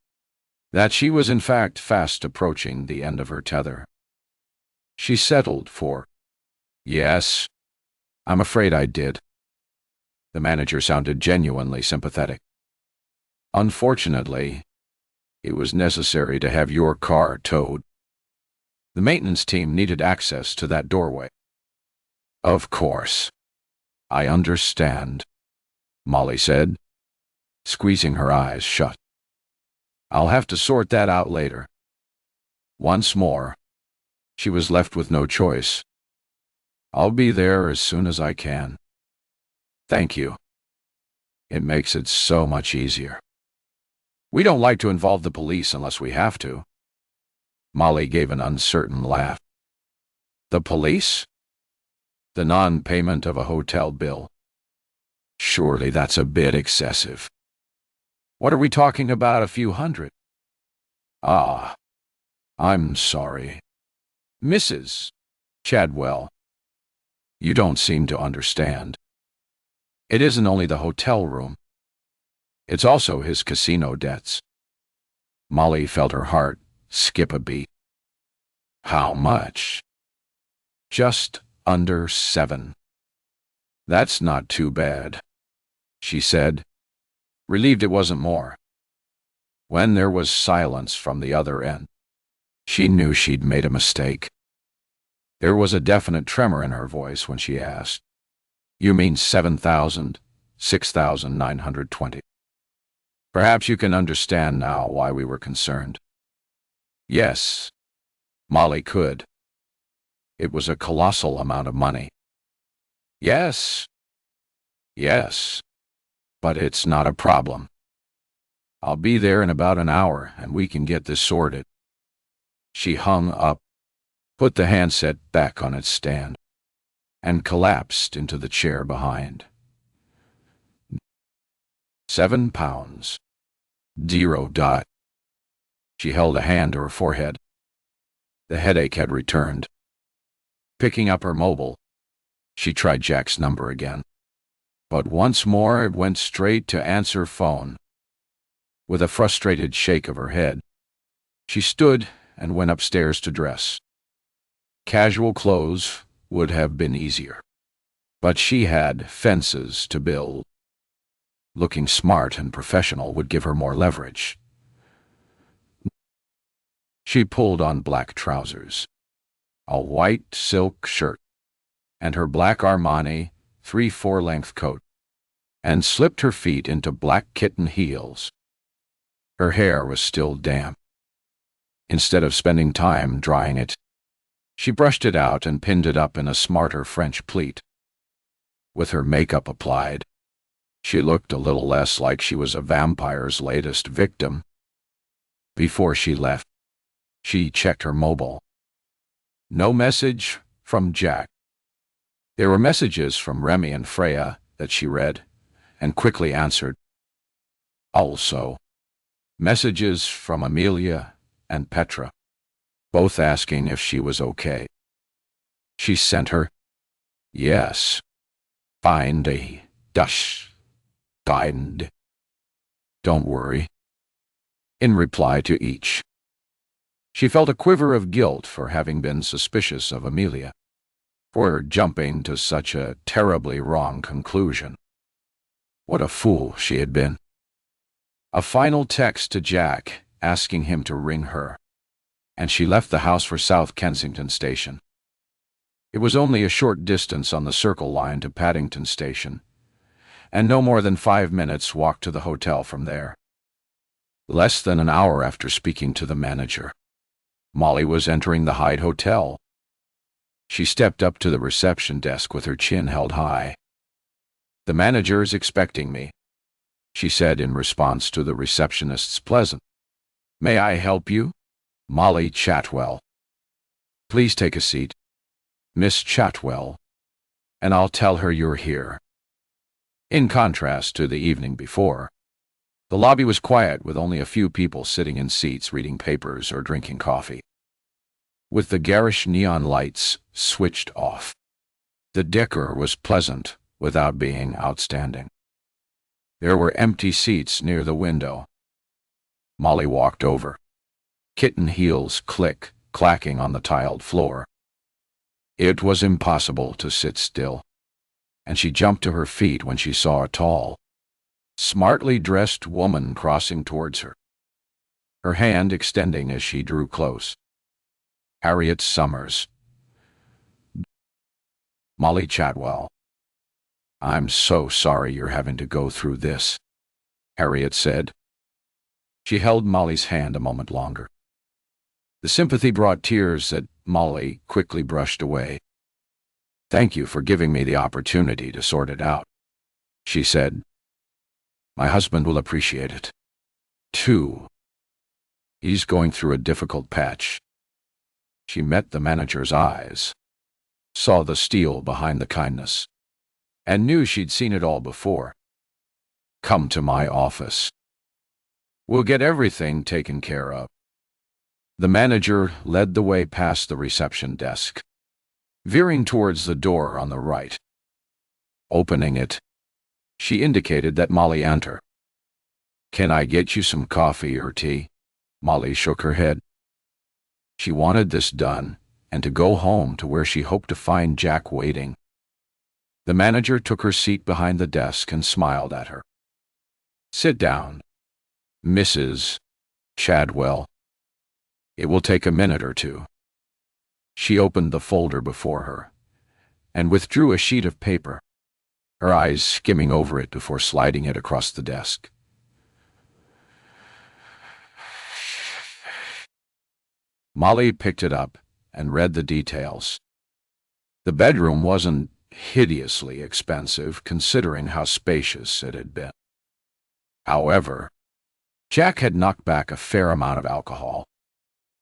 that she was in fact fast approaching the end of her tether. She settled for, "Yes, I'm afraid I did." The manager sounded genuinely sympathetic. "Unfortunately, it was necessary to have your car towed. The maintenance team needed access to that doorway." "Of course," I understand, Molly said, squeezing her eyes shut. I'll have to sort that out later. Once more, she was left with no choice. I'll be there as soon as I can. Thank you. It makes it so much easier. We don't like to involve the police unless we have to. Molly gave an uncertain laugh. The police? The non-payment of a hotel bill. Surely that's a bit excessive. What are we talking about, a few hundred? Ah, I'm sorry. Mrs. Chadwell, you don't seem to understand. It isn't only the hotel room. It's also his casino debts. Molly felt her heart skip a beat. How much? Just under 7. That's not too bad, she said, relieved it wasn't more. When there was silence from the other end, she knew she'd made a mistake. There was a definite tremor in her voice when she asked, You mean 7,000, 6,920. Perhaps you can understand now why we were concerned. Yes, Molly could. It was a colossal amount of money. Yes, but it's not a problem. I'll be there in about an hour and we can get this sorted. She hung up, put the handset back on its stand, and collapsed into the chair behind. 7 pounds. 0. She held a hand to her forehead. The headache had returned. Picking up her mobile, she tried Jack's number again. But once more it went straight to answer phone. With a frustrated shake of her head, she stood and went upstairs to dress. Casual clothes would have been easier, but she had fences to build. Looking smart and professional would give her more leverage. She pulled on black trousers, a white silk shirt, and her black Armani 3/4 length coat, and slipped her feet into black kitten heels. Her hair was still damp. Instead of spending time drying it, she brushed it out and pinned it up in a smarter French pleat. With her makeup applied, she looked a little less like she was a vampire's latest victim. Before she left, she checked her mobile. No message from Jack. There were messages from Remy and Freya that she read and quickly answered. Also, messages from Amelia and Petra, both asking if she was okay. She sent her, Yes, find a dash, kind. Don't worry. In reply to each. She felt a quiver of guilt for having been suspicious of Amelia, for jumping to such a terribly wrong conclusion. What a fool she had been. A final text to Jack asking him to ring her, and she left the house for South Kensington Station. It was only a short distance on the Circle line to Paddington Station, and no more than 5 minutes' walk to the hotel from there. Less than an hour after speaking to the manager, Molly was entering the Hyde Hotel. She stepped up to the reception desk with her chin held high. The manager is expecting me, she said in response to the receptionist's pleasant, May I help you? Molly Chatwell. Please take a seat, Miss Chatwell, and I'll tell her you're here. In contrast to the evening before, the lobby was quiet with only a few people sitting in seats reading papers or drinking coffee. With the garish neon lights switched off, the decor was pleasant without being outstanding. There were empty seats near the window. Molly walked over, kitten heels clacking on the tiled floor. It was impossible to sit still, and she jumped to her feet when she saw a tall, smartly dressed woman crossing towards her, her hand extending as she drew close. Harriet Summers. Molly Chatwell. I'm so sorry you're having to go through this, Harriet said. She held Molly's hand a moment longer. The sympathy brought tears that Molly quickly brushed away. Thank you for giving me the opportunity to sort it out, she said. My husband will appreciate it, too. He's going through a difficult patch. She met the manager's eyes, saw the steel behind the kindness, and knew she'd seen it all before. Come to my office. We'll get everything taken care of. The manager led the way past the reception desk, veering towards the door on the right. Opening it, she indicated that Molly enter. Can I get you some coffee or tea? Molly shook her head. She wanted this done, and to go home to where she hoped to find Jack waiting. The manager took her seat behind the desk and smiled at her. Sit down, Mrs. Chadwell. It will take a minute or two. She opened the folder before her and withdrew a sheet of paper, her eyes skimming over it before sliding it across the desk. Molly picked it up and read the details. The bedroom wasn't hideously expensive considering how spacious it had been. However, Jack had knocked back a fair amount of alcohol,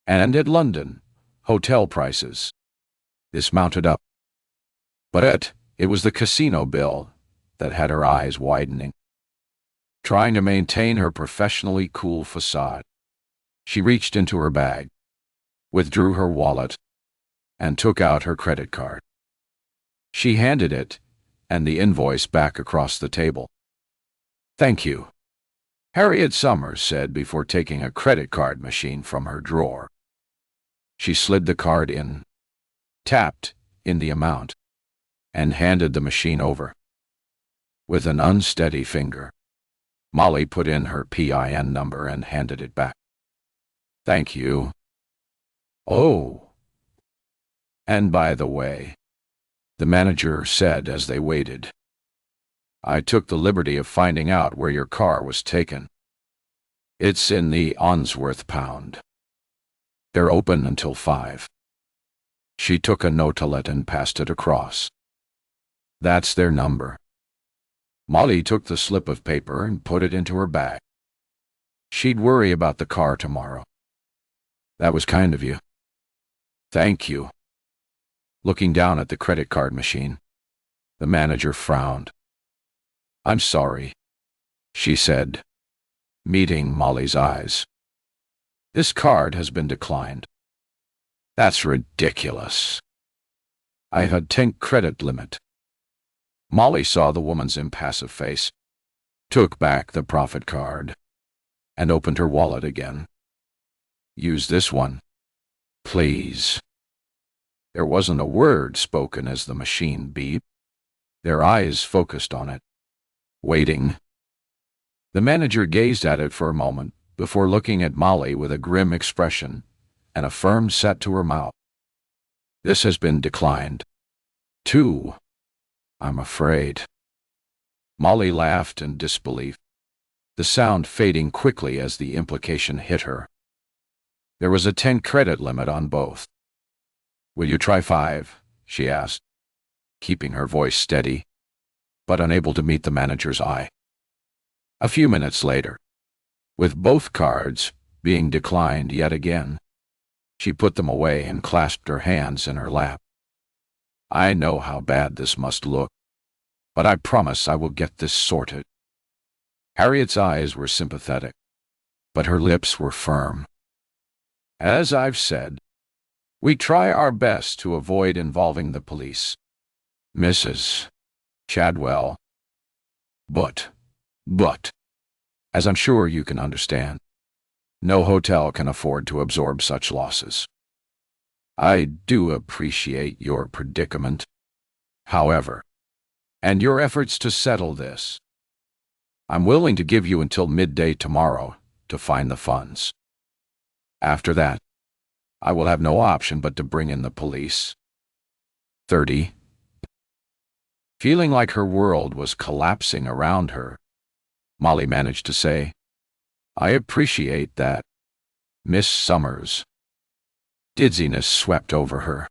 and at London, hotel prices. This mounted up. But it was the casino bill that had her eyes widening. Trying to maintain her professionally cool facade, she reached into her bag, withdrew her wallet, and took out her credit card. She handed it and the invoice back across the table. Thank you, Harriet Summers said before taking a credit card machine from her drawer. She slid the card in, tapped in the amount, and handed the machine over. With an unsteady finger, Molly put in her PIN number and handed it back. Thank you. Oh. And by the way, the manager said as they waited, I took the liberty of finding out where your car was taken. It's in the Onsworth Pound. They're open until 5. She took a notelet and passed it across. That's their number. Molly took the slip of paper and put it into her bag. She'd worry about the car tomorrow. That was kind of you. Thank you. Looking down at the credit card machine, the manager frowned. I'm sorry, she said, meeting Molly's eyes. This card has been declined. That's ridiculous. I had 10 credit limit. Molly saw the woman's impassive face, took back the profit card, and opened her wallet again. Use this one, please. There wasn't a word spoken as the machine beeped. Their eyes focused on it, waiting. The manager gazed at it for a moment before looking at Molly with a grim expression and a firm set to her mouth. This has been declined, too, I'm afraid. Molly laughed in disbelief, the sound fading quickly as the implication hit her. There was a 10 credit limit on both. Will you try 5? She asked, keeping her voice steady, but unable to meet the manager's eye. A few minutes later, with both cards being declined yet again, she put them away and clasped her hands in her lap. I know how bad this must look, but I promise I will get this sorted. Harriet's eyes were sympathetic, but her lips were firm. As I've said, we try our best to avoid involving the police, Mrs. Chadwell. But, as I'm sure you can understand, no hotel can afford to absorb such losses. I do appreciate your predicament, however, and your efforts to settle this. I'm willing to give you until midday tomorrow to find the funds. After that, I will have no option but to bring in the police. 30. Feeling like her world was collapsing around her, Molly managed to say, "I appreciate that, Miss Summers." Dizziness swept over her,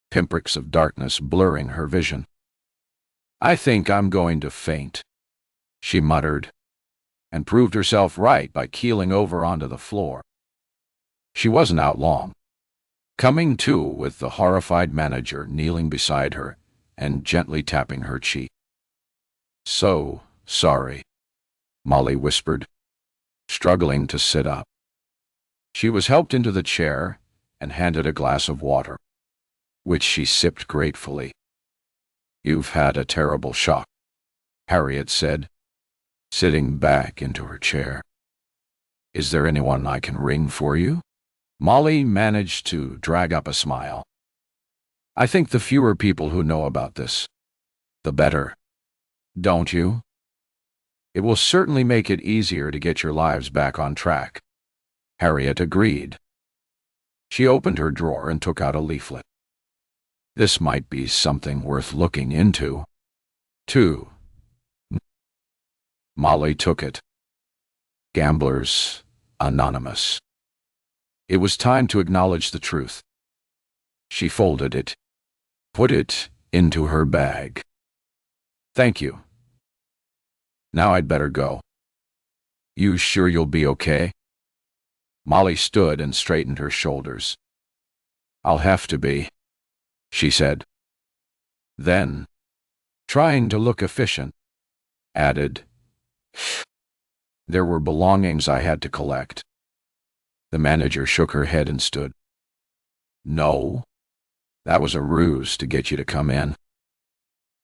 pinpricks of darkness blurring her vision. "I think I'm going to faint," she muttered, and proved herself right by keeling over onto the floor. She wasn't out long, coming to with the horrified manager kneeling beside her and gently tapping her cheek. "So sorry," Molly whispered, struggling to sit up. She was helped into the chair and handed a glass of water, which she sipped gratefully. "You've had a terrible shock," Harriet said, sitting back into her chair. "Is there anyone I can ring for you?" Molly managed to drag up a smile. "I think the fewer people who know about this, the better. Don't you? It will certainly make it easier to get your lives back on track." Harriet agreed. She opened her drawer and took out a leaflet. "This might be something worth looking into, too." Molly took it. Gamblers Anonymous. It was time to acknowledge the truth. She folded it, put it into her bag. "Thank you. Now I'd better go." "You sure you'll be okay?" Molly stood and straightened her shoulders. "I'll have to be," she said. Then, trying to look efficient, added, "There were belongings I had to collect." The manager shook her head and stood. "No, that was a ruse to get you to come in.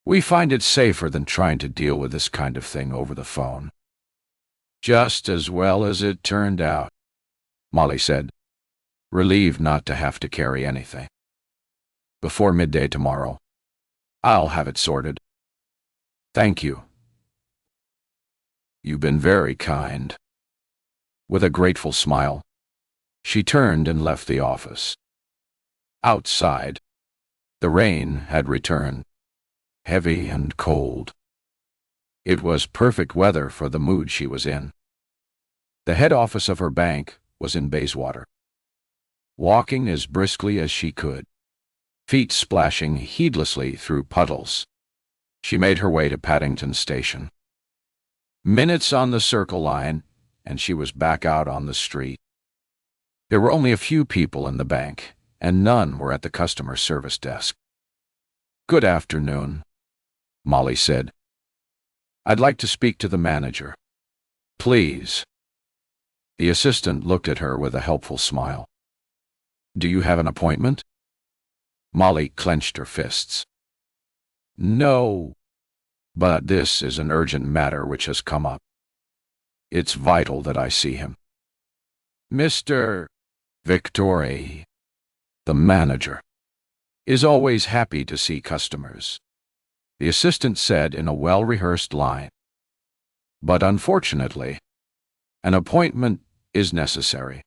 We find it safer than trying to deal with this kind of thing over the phone." "Just as well as it turned out," Molly said, relieved not to have to carry anything. "Before midday tomorrow, I'll have it sorted." "Thank you. You've been very kind." With a grateful smile, she turned and left the office. Outside, the rain had returned, heavy and cold. It was perfect weather for the mood she was in. The head office of her bank was in Bayswater. Walking as briskly as she could, feet splashing heedlessly through puddles, she made her way to Paddington Station. Minutes on the Circle Line, and she was back out on the street. There were only a few people in the bank, and none were at the customer service desk. "Good afternoon," Molly said. "I'd like to speak to the manager." "Please." The assistant looked at her with a helpful smile. "Do you have an appointment?" Molly clenched her fists. "No, but this is an urgent matter which has come up. It's vital that I see him. Mr. Victory, the manager, is always happy to see customers," the assistant said in a well-rehearsed line. "But unfortunately, an appointment is necessary."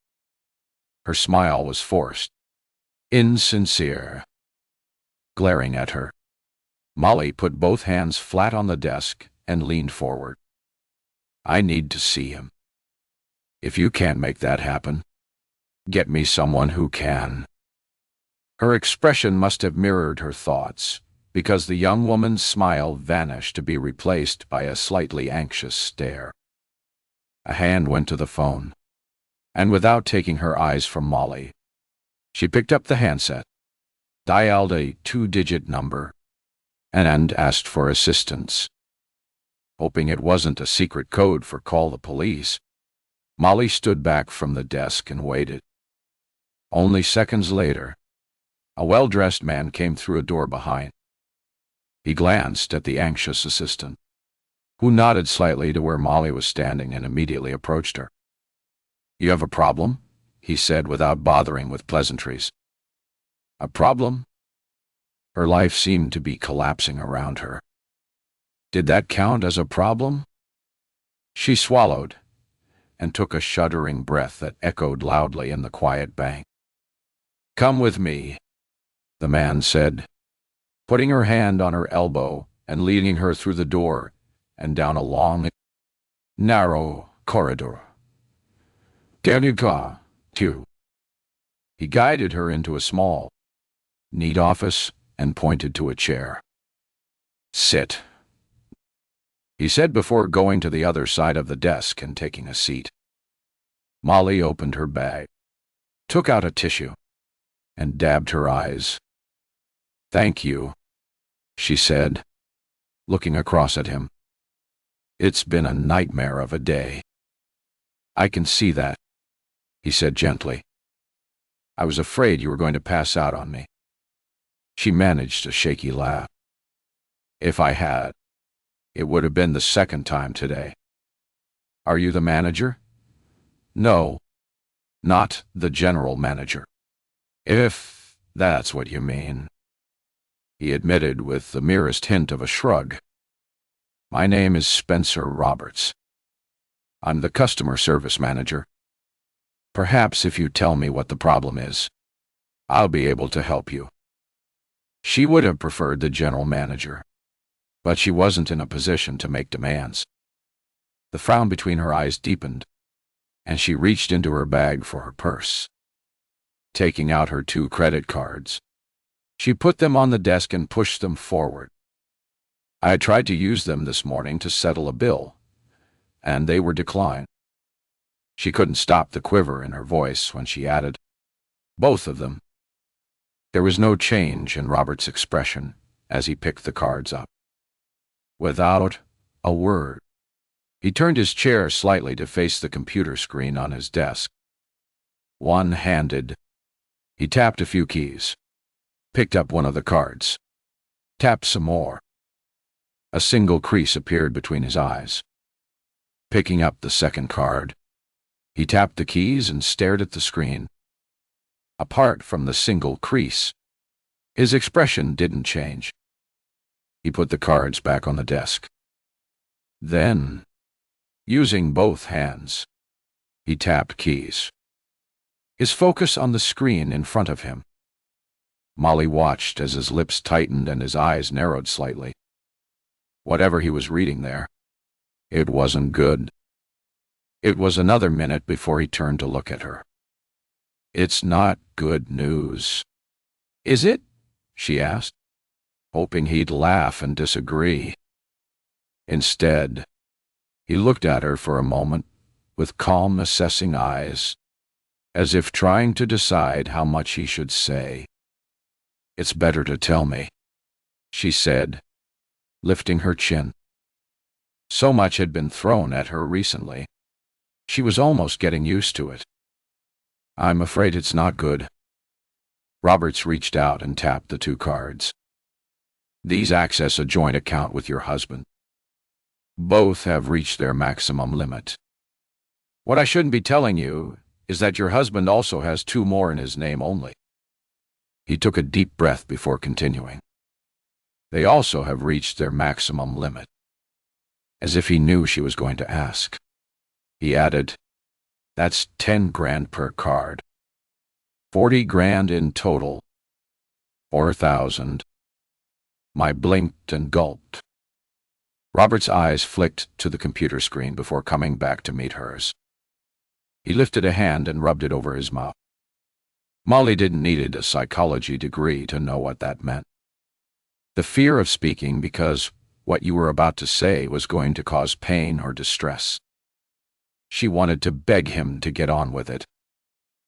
Her smile was forced, insincere. Glaring at her, Molly put both hands flat on the desk and leaned forward. "I need to see him. If you can't make that happen, get me someone who can." Her expression must have mirrored her thoughts, because the young woman's smile vanished to be replaced by a slightly anxious stare. A hand went to the phone, and without taking her eyes from Molly, she picked up the handset, dialed a 2-digit number, and asked for assistance. Hoping it wasn't a secret code for "call the police," Molly stood back from the desk and waited. Only seconds later, a well-dressed man came through a door behind. He glanced at the anxious assistant, who nodded slightly to where Molly was standing and immediately approached her. "You have a problem?" he said without bothering with pleasantries. "A problem?" Her life seemed to be collapsing around her. Did that count as a problem? She swallowed and took a shuddering breath that echoed loudly in the quiet bank. "Come with me," the man said, putting her hand on her elbow and leading her through the door and down a long, narrow corridor. There you go, too. He guided her into a small, neat office and pointed to a chair. Sit, he said before going to the other side of the desk and taking a seat. Molly opened her bag, took out a tissue, and dabbed her eyes. Thank you, she said, looking across at him. It's been a nightmare of a day. I can see that, he said gently. I was afraid you were going to pass out on me. She managed a shaky laugh. If I had, it would have been the second time today. Are you the manager? No, not the general manager. If that's what you mean, he admitted with the merest hint of a shrug. My name is Spencer Roberts. I'm the customer service manager. Perhaps if you tell me what the problem is, I'll be able to help you. She would have preferred the general manager, but she wasn't in a position to make demands. The frown between her eyes deepened, and she reached into her bag for her purse. Taking out her 2 credit cards, she put them on the desk and pushed them forward. I tried to use them this morning to settle a bill, and they were declined. She couldn't stop the quiver in her voice when she added, both of them. There was no change in Robert's expression as he picked the cards up. Without a word, he turned his chair slightly to face the computer screen on his desk. One-handed, he tapped a few keys, picked up one of the cards, tapped some more. A single crease appeared between his eyes. Picking up the second card, he tapped the keys and stared at the screen. Apart from the single crease, his expression didn't change. He put the cards back on the desk. Then, using both hands, he tapped keys, his focus on the screen in front of him. Molly watched as his lips tightened and his eyes narrowed slightly. Whatever he was reading there, it wasn't good. It was another minute before he turned to look at her. It's not good news. Is it? She asked, hoping he'd laugh and disagree. Instead, he looked at her for a moment with calm, assessing eyes, as if trying to decide how much he should say. It's better to tell me, she said, lifting her chin. So much had been thrown at her recently. She was almost getting used to it. I'm afraid it's not good. Roberts reached out and tapped the 2 cards. These access a joint account with your husband. Both have reached their maximum limit. What I shouldn't be telling you is that your husband also has 2 more in his name only. He took a deep breath before continuing. They also have reached their maximum limit. As if he knew she was going to ask, he added, that's 10 grand per card. 40 grand in total. 4,000. I blinked and gulped. Robert's eyes flicked to the computer screen before coming back to meet hers. He lifted a hand and rubbed it over his mouth. Molly didn't need a psychology degree to know what that meant. The fear of speaking because what you were about to say was going to cause pain or distress. She wanted to beg him to get on with it,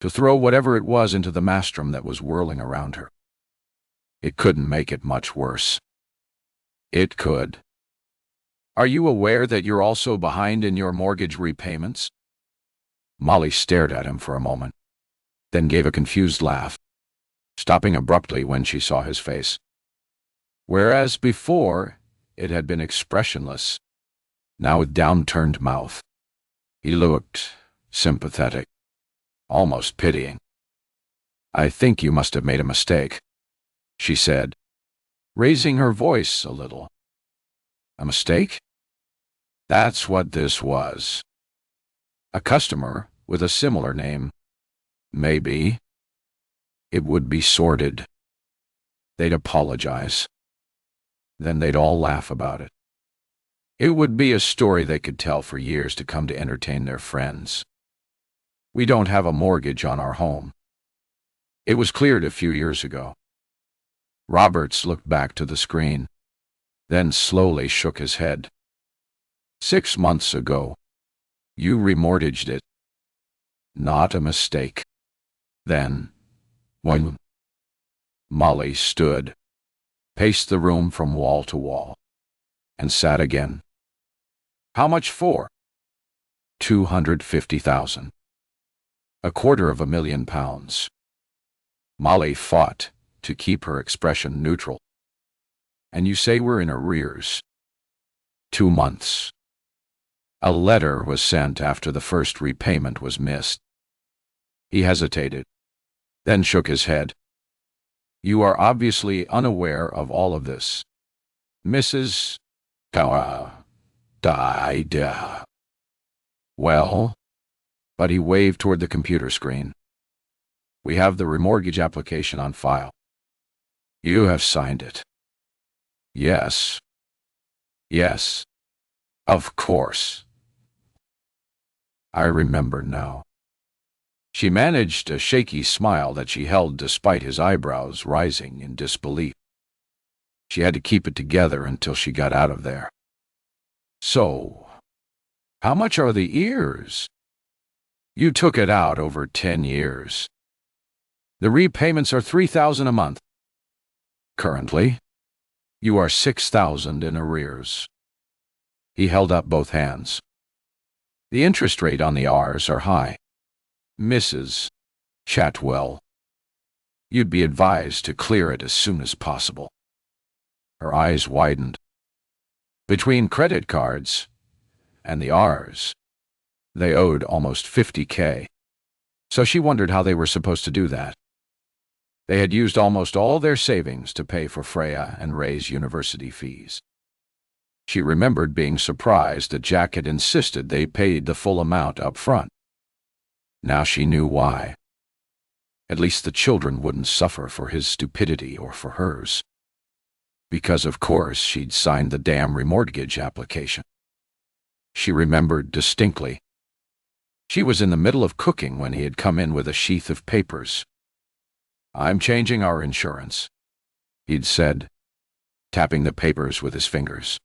to throw whatever it was into the maelstrom that was whirling around her. It couldn't make it much worse. It could. Are you aware that you're also behind in your mortgage repayments? Molly stared at him for a moment, then gave a confused laugh, stopping abruptly when she saw his face. Whereas before, it had been expressionless, now with downturned mouth. He looked sympathetic, almost pitying. I think you must have made a mistake, she said, raising her voice a little. A mistake? That's what this was. A customer with a similar name. Maybe. It would be sordid. They'd apologize. Then they'd all laugh about it. It would be a story they could tell for years to come to entertain their friends. We don't have a mortgage on our home. It was cleared a few years ago. Roberts looked back to the screen, then slowly shook his head. 6 months ago, you remortgaged it. Not a mistake. Then, when Molly stood, paced the room from wall to wall, and sat again. How much for? 250,000. £250,000. Molly fought to keep her expression neutral. And you say we're in arrears? 2 months. A letter was sent after the first repayment was missed. He hesitated, then shook his head. You are obviously unaware of all of this. Mrs. died. Well, but he waved toward the computer screen. We have the remortgage application on file. You have signed it. Yes. Yes. Of course. I remember now. She managed a shaky smile that she held despite his eyebrows rising in disbelief. She had to keep it together until she got out of there. So, how much are the ears? You took it out over 10 years. The repayments are $3,000 a month. Currently, you are $6,000 in arrears. He held up both hands. The interest rate on the R's are high. Mrs. Chatwell, you'd be advised to clear it as soon as possible. Her eyes widened. Between credit cards and the R's, they owed almost $50,000. So she wondered how they were supposed to do that. They had used almost all their savings to pay for Freya and Ray's university fees. She remembered being surprised that Jack had insisted they paid the full amount up front. Now she knew why. At least the children wouldn't suffer for his stupidity or for hers. Because, of course, she'd signed the damn remortgage application. She remembered distinctly. She was in the middle of cooking when he had come in with a sheath of papers. I'm changing our insurance, he'd said, tapping the papers with his fingers.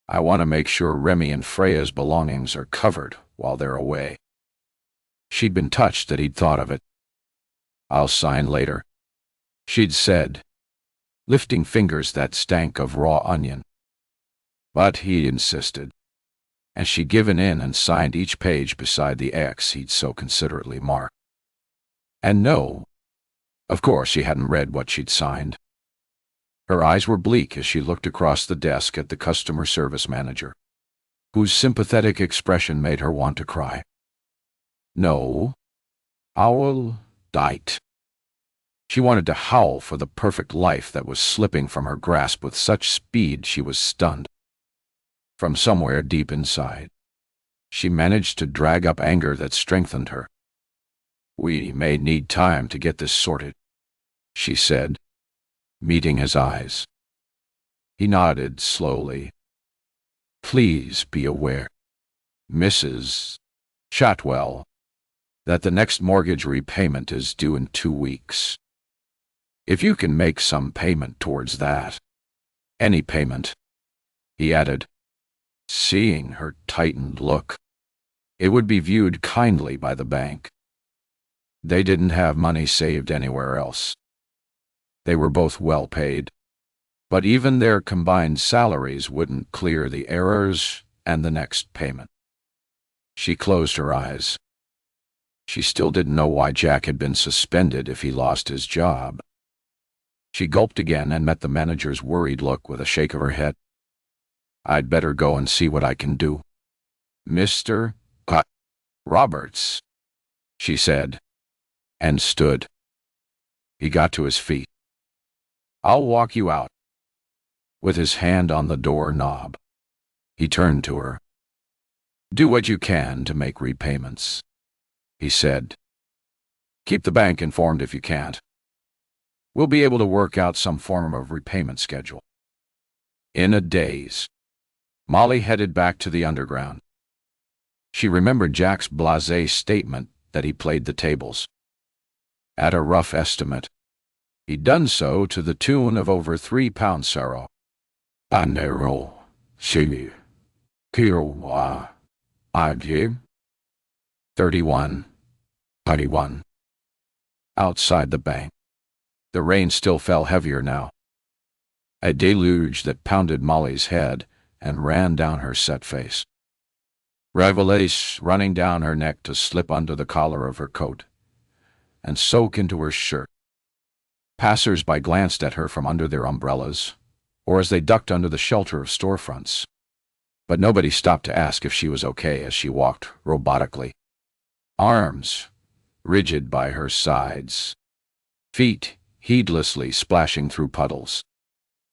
I want to make sure Remy and Freya's belongings are covered while they're away. She'd been touched that he'd thought of it. I'll sign later, she'd said, lifting fingers that stank of raw onion. But he insisted, and she'd given in and signed each page beside the X he'd so considerately marked. And no, of course she hadn't read what she'd signed. Her eyes were bleak as she looked across the desk at the customer service manager, whose sympathetic expression made her want to cry. No, Owl died. She wanted to howl for the perfect life that was slipping from her grasp with such speed she was stunned. From somewhere deep inside, she managed to drag up anger that strengthened her. We may need time to get this sorted, she said, meeting his eyes. He nodded slowly. Please be aware, Mrs. Chatwell, that the next mortgage repayment is due in 2 weeks. If you can make some payment towards that, any payment, he added, seeing her tightened look, it would be viewed kindly by the bank. They didn't have money saved anywhere else. They were both well paid, but even their combined salaries wouldn't clear the errors and the next payment. She closed her eyes. She still didn't know why Jack had been suspended if he lost his job. She gulped again and met the manager's worried look with a shake of her head. I'd better go and see what I can do. Mr. Roberts, she said, and stood. He got to his feet. I'll walk you out. With his hand on the door knob, he turned to her. Do what you can to make repayments, he said. Keep the bank informed if you can't. We'll be able to work out some form of repayment schedule. In a daze, Molly headed back to the underground. She remembered Jack's blasé statement that he played the tables. At a rough estimate, he'd done so to the tune of over £3 sorrow. Anero, she, Kiowa, Ig, 31, 31. Outside the bank, the rain still fell heavier now. A deluge that pounded Molly's head and ran down her set face. Rivelace running down her neck to slip under the collar of her coat and soak into her shirt. Passers-by glanced at her from under their umbrellas, or as they ducked under the shelter of storefronts. But nobody stopped to ask if she was okay as she walked robotically. Arms rigid by her sides, feet heedlessly splashing through puddles,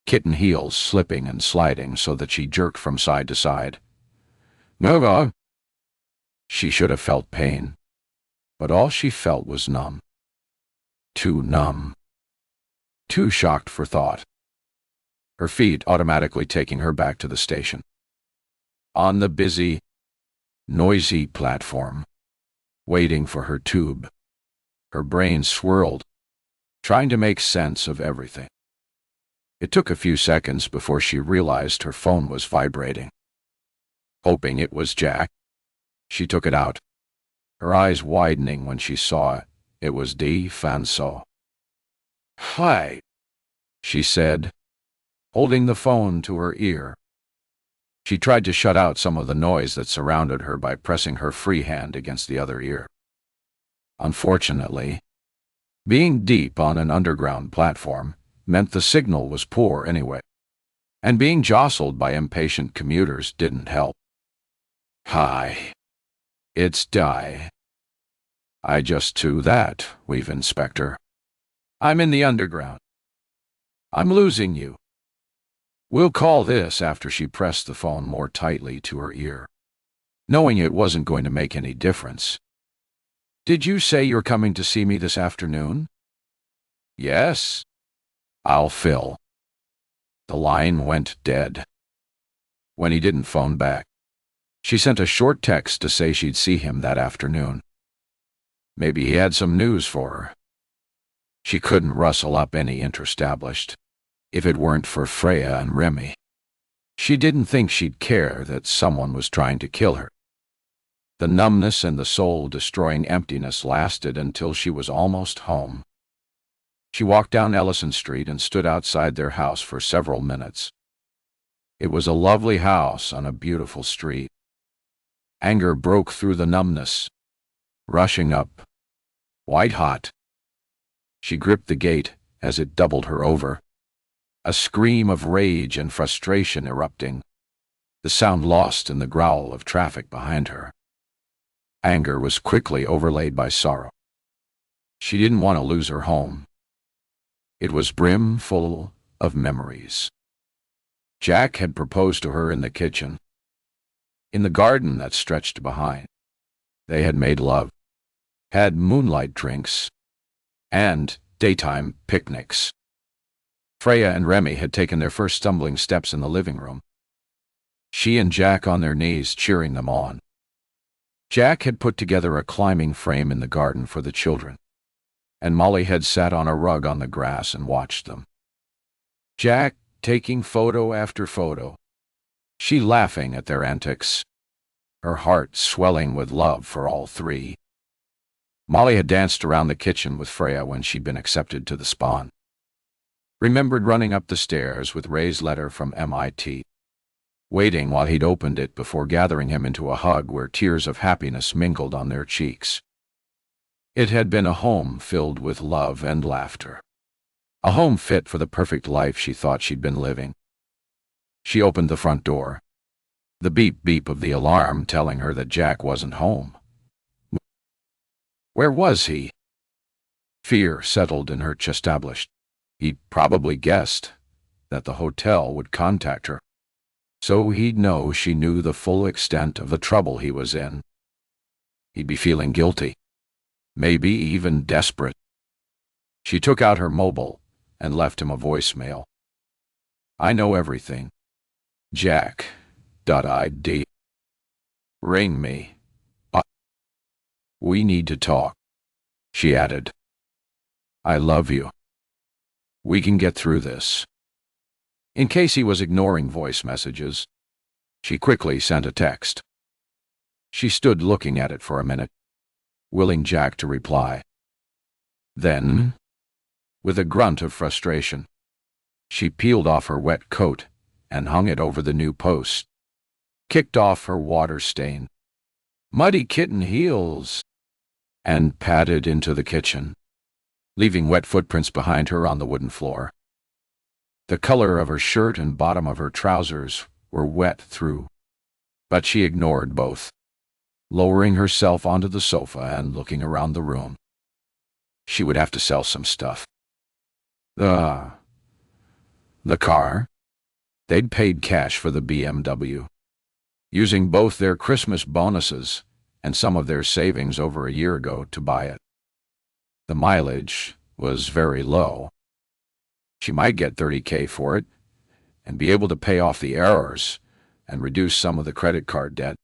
kitten heels slipping and sliding so that she jerked from side to side. Gaga! She should have felt pain, but all she felt was numb. Too numb. Too shocked for thought. Her feet automatically taking her back to the station. On the busy, noisy platform, waiting for her tube, her brain swirled, trying to make sense of everything. It took a few seconds before she realized her phone was vibrating. Hoping it was Jack, she took it out, her eyes widening when she saw it was Di Fanso. "Hi," she said, holding the phone to her ear. She tried to shut out some of the noise that surrounded her by pressing her free hand against the other ear. Unfortunately, being deep on an underground platform meant the signal was poor anyway, and being jostled by impatient commuters didn't help. "Hi, it's Di. I just to that, we've Inspector. I'm in the underground. I'm losing you. We'll call this," after she pressed the phone more tightly to her ear, knowing it wasn't going to make any difference. "Did you say you're coming to see me this afternoon?" "Yes. I'll fill." The line went dead. When he didn't phone back, she sent a short text to say she'd see him that afternoon. Maybe he had some news for her. She couldn't rustle up any interestablished, if it weren't for Freya and Remy. She didn't think she'd care that someone was trying to kill her. The numbness and the soul-destroying emptiness lasted until she was almost home. She walked down Ellison Street and stood outside their house for several minutes. It was a lovely house on a beautiful street. Anger broke through the numbness, rushing up, white-hot. She gripped the gate as it doubled her over, a scream of rage and frustration erupting, the sound lost in the growl of traffic behind her. Anger was quickly overlaid by sorrow. She didn't want to lose her home. It was brimful of memories. Jack had proposed to her in the kitchen, in the garden that stretched behind. They had made love, had moonlight drinks, and daytime picnics. Freya and Remy had taken their first stumbling steps in the living room, she and Jack on their knees cheering them on. Jack had put together a climbing frame in the garden for the children, and Molly had sat on a rug on the grass and watched them. Jack taking photo after photo, she laughing at their antics, her heart swelling with love for all three. Molly had danced around the kitchen with Freya when she'd been accepted to the Spawn. Remembered running up the stairs with Ray's letter from MIT, waiting while he'd opened it before gathering him into a hug where tears of happiness mingled on their cheeks. It had been a home filled with love and laughter. A home fit for the perfect life she thought she'd been living. She opened the front door, the beep-beep of the alarm telling her that Jack wasn't home. Where was he? Fear settled in her chestablished. He'd probably guessed that the hotel would contact her, so he'd know she knew the full extent of the trouble he was in. He'd be feeling guilty, maybe even desperate. She took out her mobile and left him a voicemail. "I know everything. Jack.id. Ring me. We need to talk, she added. I love you. We can get through this. In case he was ignoring voice messages, she quickly sent a text. She stood looking at it for a minute, willing Jack to reply. Then, with a grunt of frustration, she peeled off her wet coat and hung it over the new post, kicked off her water-stained, muddy kitten heels, and padded into the kitchen, leaving wet footprints behind her on the wooden floor. The color of her shirt and bottom of her trousers were wet through, but she ignored both, lowering herself onto the sofa and looking around the room. She would have to sell some stuff. The car? They'd paid cash for the BMW, using both their Christmas bonuses and some of their savings over a year ago to buy it. The mileage was very low. She might get $30,000 for it and be able to pay off the errors and reduce some of the credit card debt.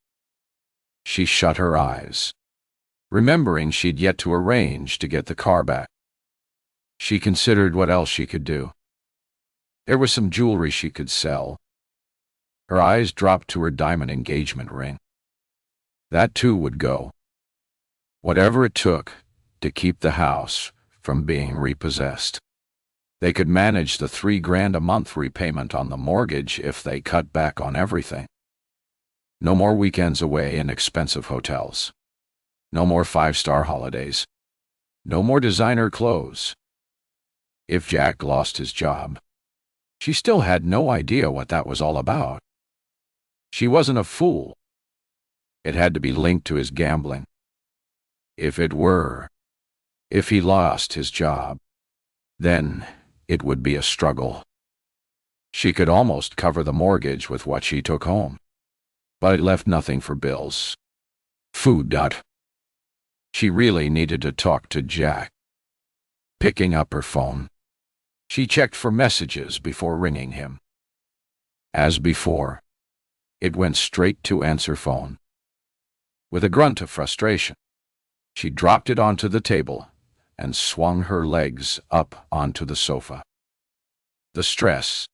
She shut her eyes, remembering she'd yet to arrange to get the car back. She considered what else she could do. There was some jewelry she could sell. Her eyes dropped to her diamond engagement ring. That too would go. Whatever it took to keep the house from being repossessed. They could manage the $3,000 a month repayment on the mortgage if they cut back on everything. No more weekends away in expensive hotels. No more five-star holidays. No more designer clothes. If Jack lost his job, she still had no idea what that was all about. She wasn't a fool. It had to be linked to his gambling. If he lost his job, then it would be a struggle. She could almost cover the mortgage with what she took home, but it left nothing for bills. Food. She really needed to talk to Jack. Picking up her phone, she checked for messages before ringing him. As before, it went straight to answer phone. With a grunt of frustration, she dropped it onto the table and swung her legs up onto the sofa. The stress,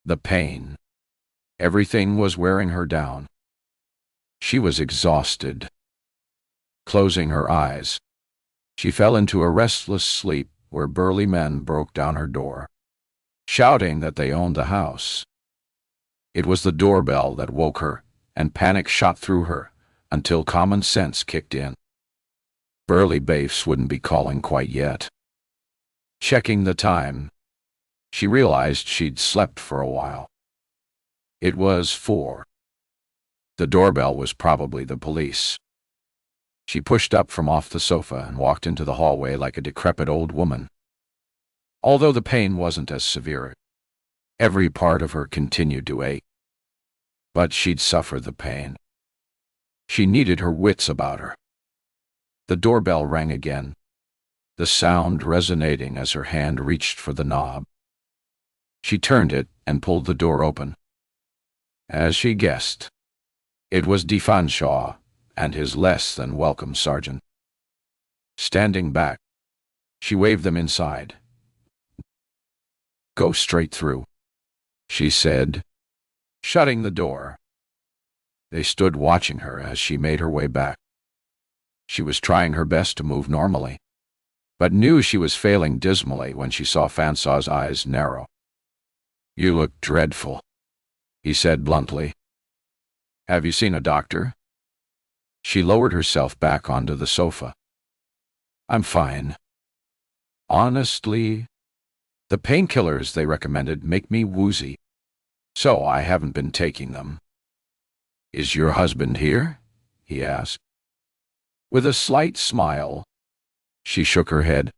the pain, everything was wearing her down. She was exhausted. Closing her eyes, she fell into a restless sleep where burly men broke down her door, shouting that they owned the house. It was the doorbell that woke her, and panic shot through her until common sense kicked in. Burly baifs wouldn't be calling quite yet. Checking the time, she realized she'd slept for a while. It was 4. The doorbell was probably the police. She pushed up from off the sofa and walked into the hallway like a decrepit old woman. Although the pain wasn't as severe, every part of her continued to ache. But she'd suffer the pain. She needed her wits about her. The doorbell rang again, the sound resonating as her hand reached for the knob. She turned it and pulled the door open. As she guessed, it was Fanshawe and his less-than-welcome sergeant. Standing back, she waved them inside. "Go straight through," she said, shutting the door. They stood watching her as she made her way back. She was trying her best to move normally, but knew she was failing dismally when she saw Fansaw's eyes narrow. "You look dreadful," he said bluntly. "Have you seen a doctor?" She lowered herself back onto the sofa. "I'm fine. Honestly, the painkillers they recommended make me woozy, so I haven't been taking them." "Is your husband here?" he asked. With a slight smile, she shook her head.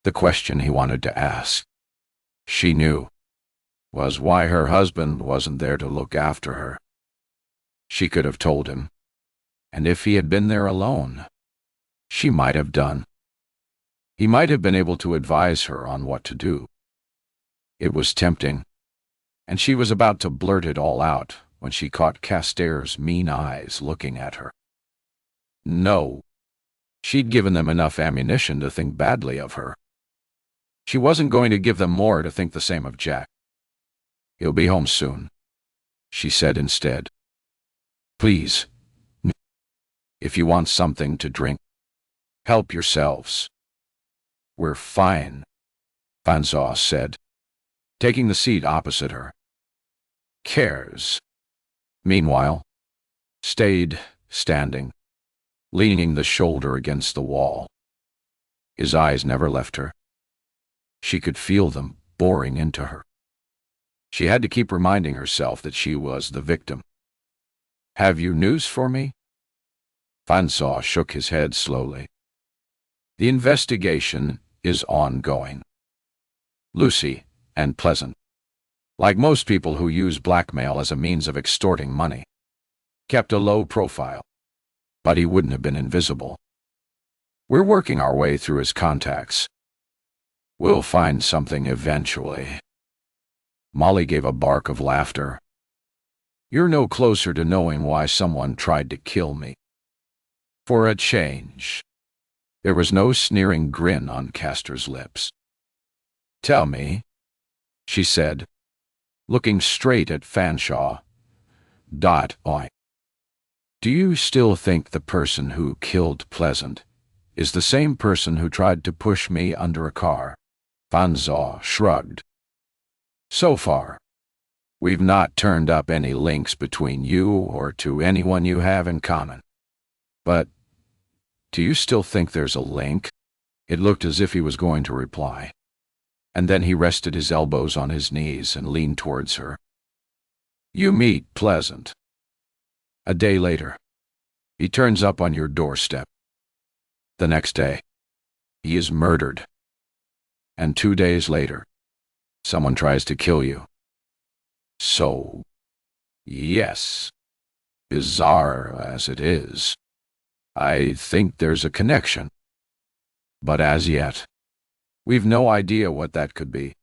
The question he wanted to ask, she knew, was why her husband wasn't there to look after her. She could have told him, and if he had been there alone, she might have done. He might have been able to advise her on what to do. It was tempting, and she was about to blurt it all out when she caught Caster's mean eyes looking at her. No. She'd given them enough ammunition to think badly of her. She wasn't going to give them more to think the same of Jack. "He'll be home soon," she said instead. "Please, if you want something to drink, help yourselves." "We're fine," Vansaw said, taking the seat opposite her. Cares, meanwhile, stayed standing, leaning the shoulder against the wall. His eyes never left her. She could feel them boring into her. She had to keep reminding herself that she was the victim. "Have you news for me?" Vansaw shook his head slowly. "The investigation is ongoing. Lucy and Pleasant, like most people who use blackmail as a means of extorting money, kept a low profile, but he wouldn't have been invisible. We're working our way through his contacts. We'll find something eventually." Molly gave a bark of laughter. "You're no closer to knowing why someone tried to kill me." For a change, there was no sneering grin on Caster's lips. "Tell me," she said, looking straight at Fanshawe. "I. Do you still think the person who killed Pleasant is the same person who tried to push me under a car?" Vansaw shrugged. "So far, we've not turned up any links between you or to anyone you have in common. But do you still think there's a link?" It looked as if he was going to reply, and then he rested his elbows on his knees and leaned towards her. "You meet Pleasant. A day later, he turns up on your doorstep. The next day, he is murdered. And 2 days later, someone tries to kill you. So, yes, bizarre as it is, I think there's a connection. But as yet, we've no idea what that could be.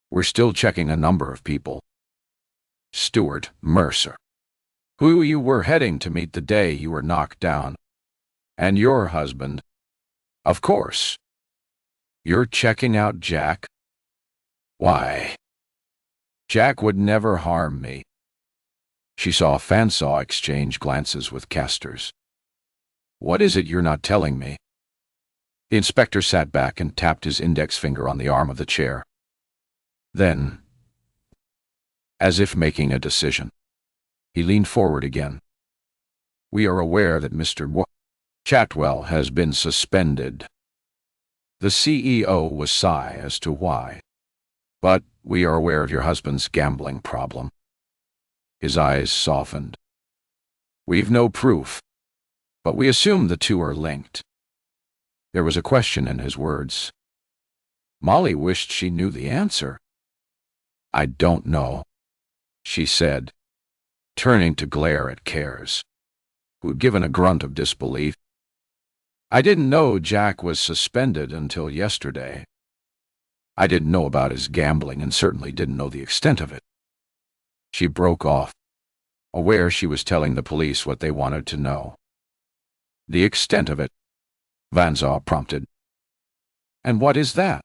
We're still checking a number of people. Stuart Mercer, who you were heading to meet the day you were knocked down, and your husband, of course. You're checking out Jack? Why? Jack would never harm me." She saw Fansaw exchange glances with Casters. "What is it you're not telling me?" The inspector sat back and tapped his index finger on the arm of the chair. Then, as if making a decision, he leaned forward again. "We are aware that Mr. Chatwell has been suspended." The CEO was sigh as to why. "But we are aware of your husband's gambling problem." His eyes softened. "We've no proof, but we assume the two are linked." There was a question in his words. Molly wished she knew the answer. "I don't know," she said, turning to glare at Cares, who'd given a grunt of disbelief. "I didn't know Jack was suspended until yesterday. I didn't know about his gambling and certainly didn't know the extent of it." She broke off, aware she was telling the police what they wanted to know. "The extent of it?" Vansaw prompted. "And what is that?"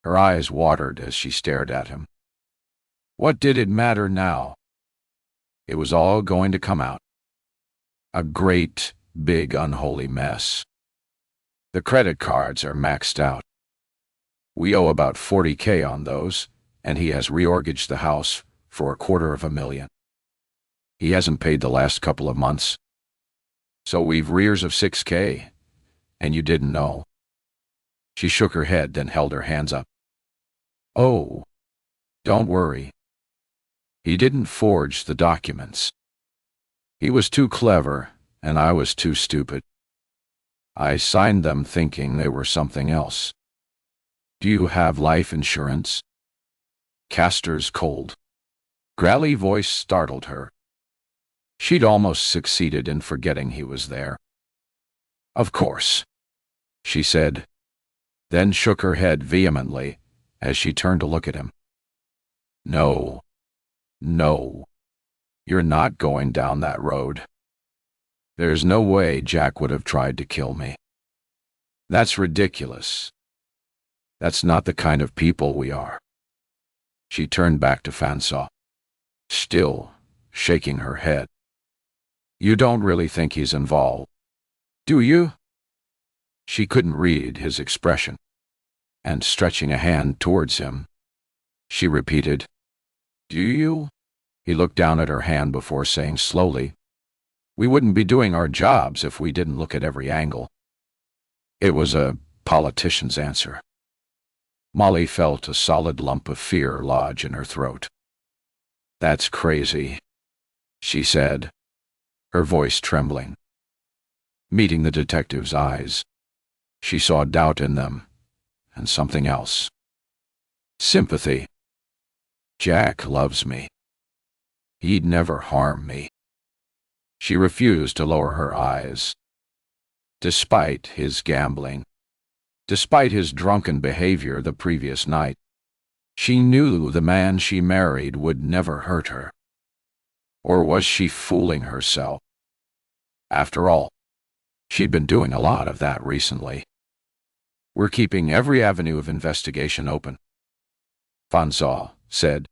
Her eyes watered as she stared at him. What did it matter now? It was all going to come out. A great, big, unholy mess. The credit cards are maxed out. We owe about $40,000 on those, and he has remortgaged the house for $250,000. He hasn't paid the last couple of months. So we've arrears of $6,000, and you didn't know." She shook her head, then held her hands up. "Oh, don't worry. He didn't forge the documents. He was too clever, and I was too stupid. I signed them thinking they were something else. Do you have life insurance?" Caster's cold, growly voice startled her. She'd almost succeeded in forgetting he was there. "Of course," she said, then shook her head vehemently as she turned to look at him. No, no, you're not going down that road. There's no way Jack would have tried to kill me. That's ridiculous. That's not the kind of people we are. She turned back to Fansaw, still shaking her head. You don't really think he's involved, do you? She couldn't read his expression, and stretching a hand towards him, she repeated, Do you? He looked down at her hand before saying slowly, We wouldn't be doing our jobs if we didn't look at every angle. It was a politician's answer. Molly felt a solid lump of fear lodge in her throat. That's crazy, she said, her voice trembling. Meeting the detective's eyes, she saw doubt in them, and something else. Sympathy. Jack loves me. He'd never harm me. She refused to lower her eyes. Despite his gambling, despite his drunken behavior the previous night, she knew the man she married would never hurt her. Or was she fooling herself? After all, she'd been doing a lot of that recently. We're keeping every avenue of investigation open, Fansaw said.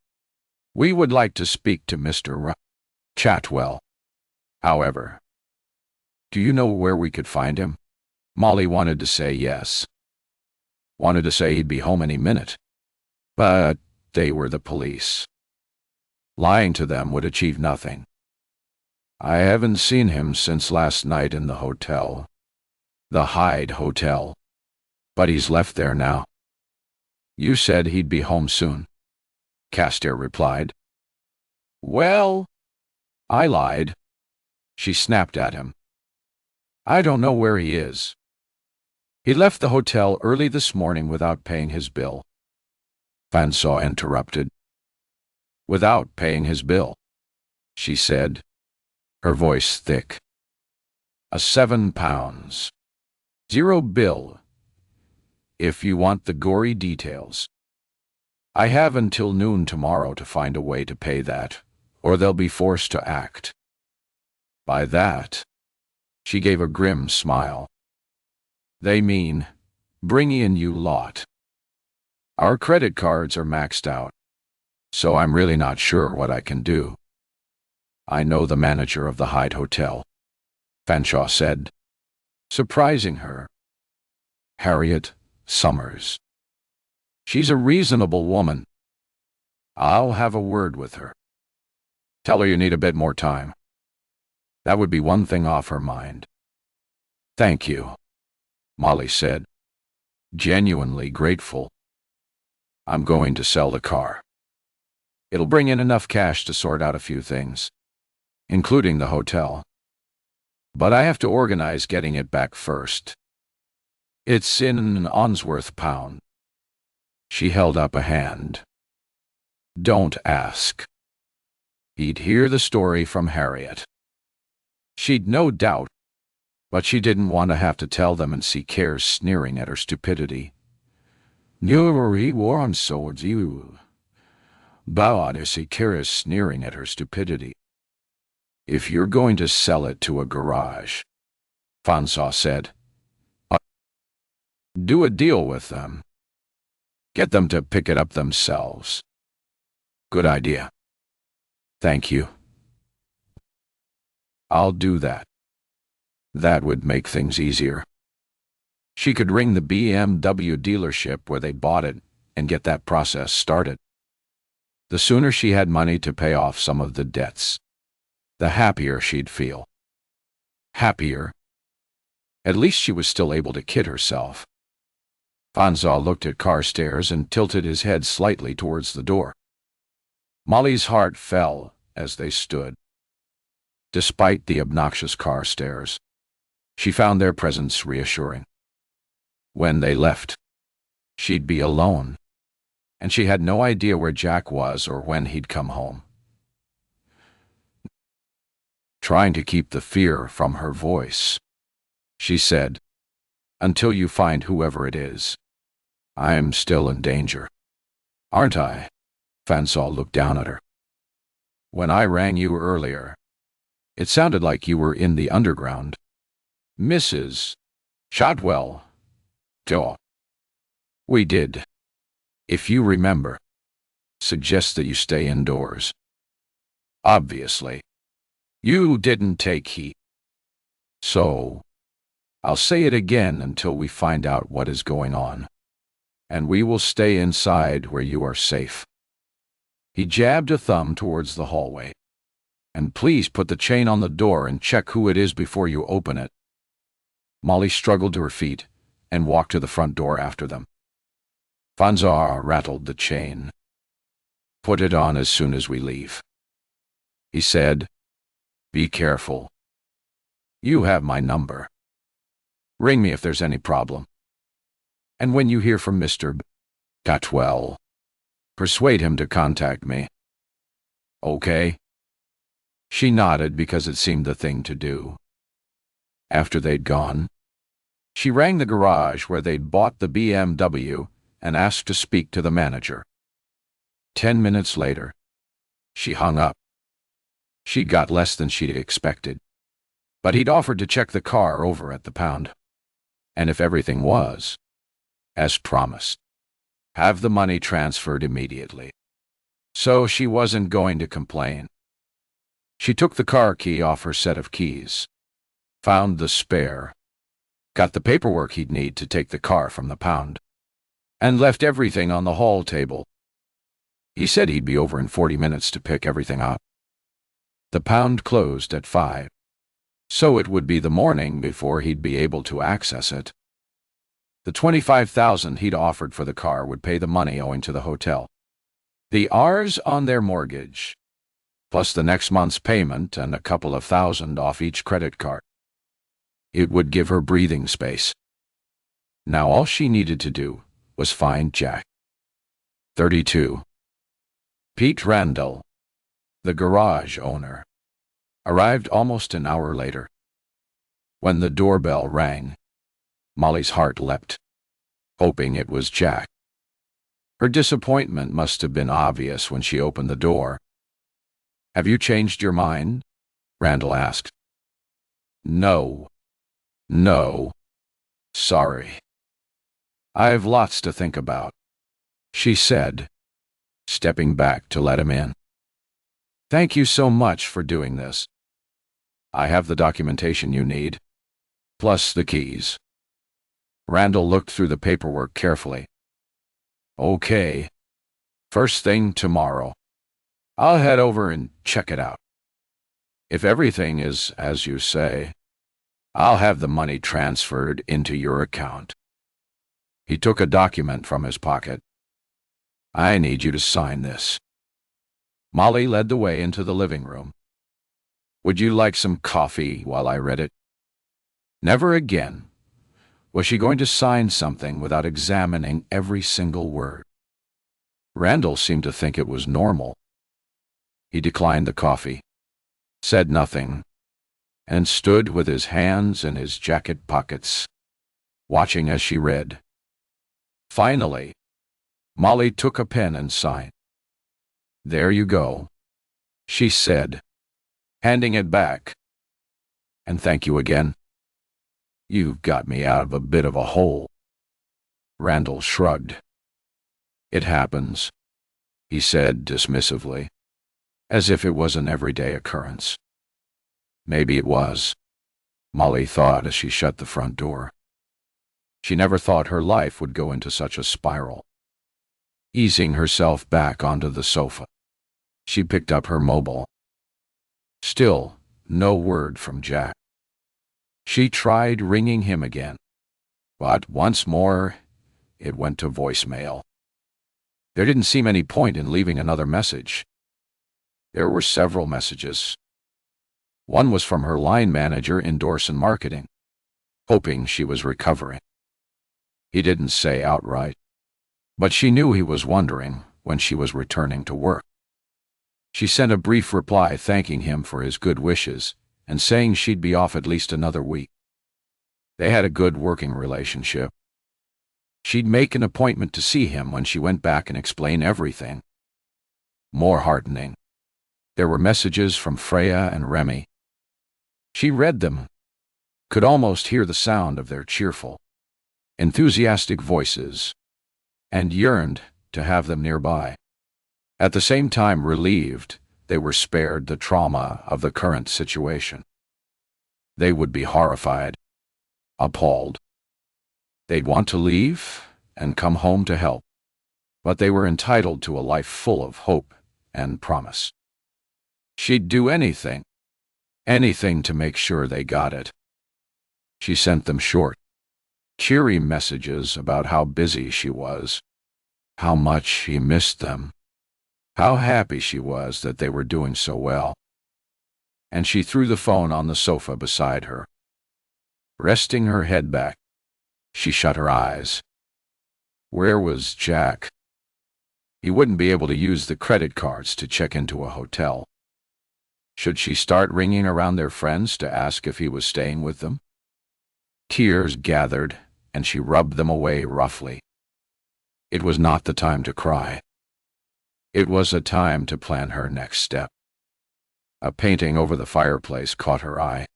We would like to speak to Mr. Chatwell. However, do you know where we could find him? Molly wanted to say yes. Wanted to say he'd be home any minute. But they were the police. Lying to them would achieve nothing. I haven't seen him since last night in the hotel. The Hyde Hotel. But he's left there now. You said he'd be home soon, Caster replied. Well, I lied. She snapped at him. I don't know where he is. He left the hotel early this morning without paying his bill. Fansaw interrupted. Without paying his bill, she said, her voice thick. A £7. Zero bill, if you want the gory details. I have until noon tomorrow to find a way to pay that, or they'll be forced to act. By that, she gave a grim smile. They mean, bring in you lot. Our credit cards are maxed out, so I'm really not sure what I can do. I know the manager of the Hyde Hotel, Fanshawe said, surprising her. Harriet Summers. She's a reasonable woman. I'll have a word with her. Tell her you need a bit more time. That would be one thing off her mind. Thank you, Molly said, genuinely grateful. I'm going to sell the car. It'll bring in enough cash to sort out a few things, including the hotel. But I have to organize getting it back first. It's in Onsworth Pound. She held up a hand. Don't ask. He'd hear the story from Harriet. She'd no doubt, but she didn't want to have to tell them and see Cares sneering at her stupidity. Newry warm swords you. Bowed to see Cares sneering at her stupidity. If you're going to sell it to a garage, Fansaw said, do a deal with them. Get them to pick it up themselves. Good idea. Thank you. I'll do that. That would make things easier. She could ring the BMW dealership where they bought it and get that process started. The sooner she had money to pay off some of the debts, the happier she'd feel. Happier? At least she was still able to kid herself. Fansaw looked at Carstairs and tilted his head slightly towards the door. Molly's heart fell as they stood. Despite the obnoxious Carstairs, she found their presence reassuring. When they left, she'd be alone, and she had no idea where Jack was or when he'd come home. Trying to keep the fear from her voice, she said, until you find whoever it is. I'm still in danger, aren't I? Fanshawe looked down at her. When I rang you earlier, it sounded like you were in the underground. Mrs. Shotwell. Duh. We did, if you remember, suggest that you stay indoors. Obviously, you didn't take heed. So, I'll say it again until we find out what is going on, and we will stay inside where you are safe. He jabbed a thumb towards the hallway. And please put the chain on the door and check who it is before you open it. Molly struggled to her feet and walked to the front door after them. Fanshawe rattled the chain. Put it on as soon as we leave. He said, Be careful. You have my number. Ring me if there's any problem. And when you hear from Mr. Shotwell, persuade him to contact me. Okay? She nodded because it seemed the thing to do. After they'd gone, she rang the garage where they'd bought the BMW and asked to speak to the manager. 10 minutes later, she hung up. She got less than she'd expected, but he'd offered to check the car over at the pound. And if everything was, as promised, have the money transferred immediately. So she wasn't going to complain. She took the car key off her set of keys, found the spare, got the paperwork he'd need to take the car from the pound, and left everything on the hall table. He said he'd be over in 40 minutes to pick everything up. The pound closed at 5, so it would be the morning before he'd be able to access it. The $25,000 he'd offered for the car would pay the money owing to the hotel, the R's on their mortgage, plus the next month's payment and a couple of thousand off each credit card. It would give her breathing space. Now all she needed to do was find Jack. 32. Pete Randall, the garage owner, arrived almost an hour later. When the doorbell rang, Molly's heart leapt, hoping it was Jack. Her disappointment must have been obvious when she opened the door. Have you changed your mind? Randall asked. No. Sorry. I've lots to think about, she said, stepping back to let him in. Thank you so much for doing this. I have the documentation you need, plus the keys. Randall looked through the paperwork carefully. Okay. First thing tomorrow. I'll head over and check it out. If everything is as you say, I'll have the money transferred into your account. He took a document from his pocket. I need you to sign this. Molly led the way into the living room. Would you like some coffee while I read it? Never again was she going to sign something without examining every single word. Randall seemed to think it was normal. He declined the coffee, said nothing, and stood with his hands in his jacket pockets, watching as she read. Finally, Molly took a pen and signed. There you go, she said, handing it back. And thank you again. You've got me out of a bit of a hole. Randall shrugged. It happens, he said dismissively, as if it was an everyday occurrence. Maybe it was, Molly thought as she shut the front door. She never thought her life would go into such a spiral. Easing herself back onto the sofa, she picked up her mobile. Still, no word from Jack. She tried ringing him again, but once more, it went to voicemail. There didn't seem any point in leaving another message. There were several messages. One was from her line manager in Dorson Marketing, hoping she was recovering. He didn't say outright, but she knew he was wondering when she was returning to work. She sent a brief reply thanking him for his good wishes and saying she'd be off at least another week. They had a good working relationship. She'd make an appointment to see him when she went back and explain everything. more heartening. There were messages from Freya and Remy. She read them, could almost hear the sound of their cheerful, enthusiastic voices, and yearned to have them nearby. At the same time relieved they were spared the trauma of the current situation. They would be horrified, appalled. They'd want to leave and come home to help, but they were entitled to a life full of hope and promise. She'd do anything to make sure they got it. She sent them short, cheery messages about how busy she was, how much she missed them, how happy she was that they were doing so well. And she threw the phone on the sofa beside her. Resting her head back, she shut her eyes. Where was Jack? He wouldn't be able to use the credit cards to check into a hotel. Should she start ringing around their friends to ask if he was staying with them? Tears gathered, and she rubbed them away roughly. It was not the time to cry. It was a time to plan her next step. A painting over the fireplace caught her eye.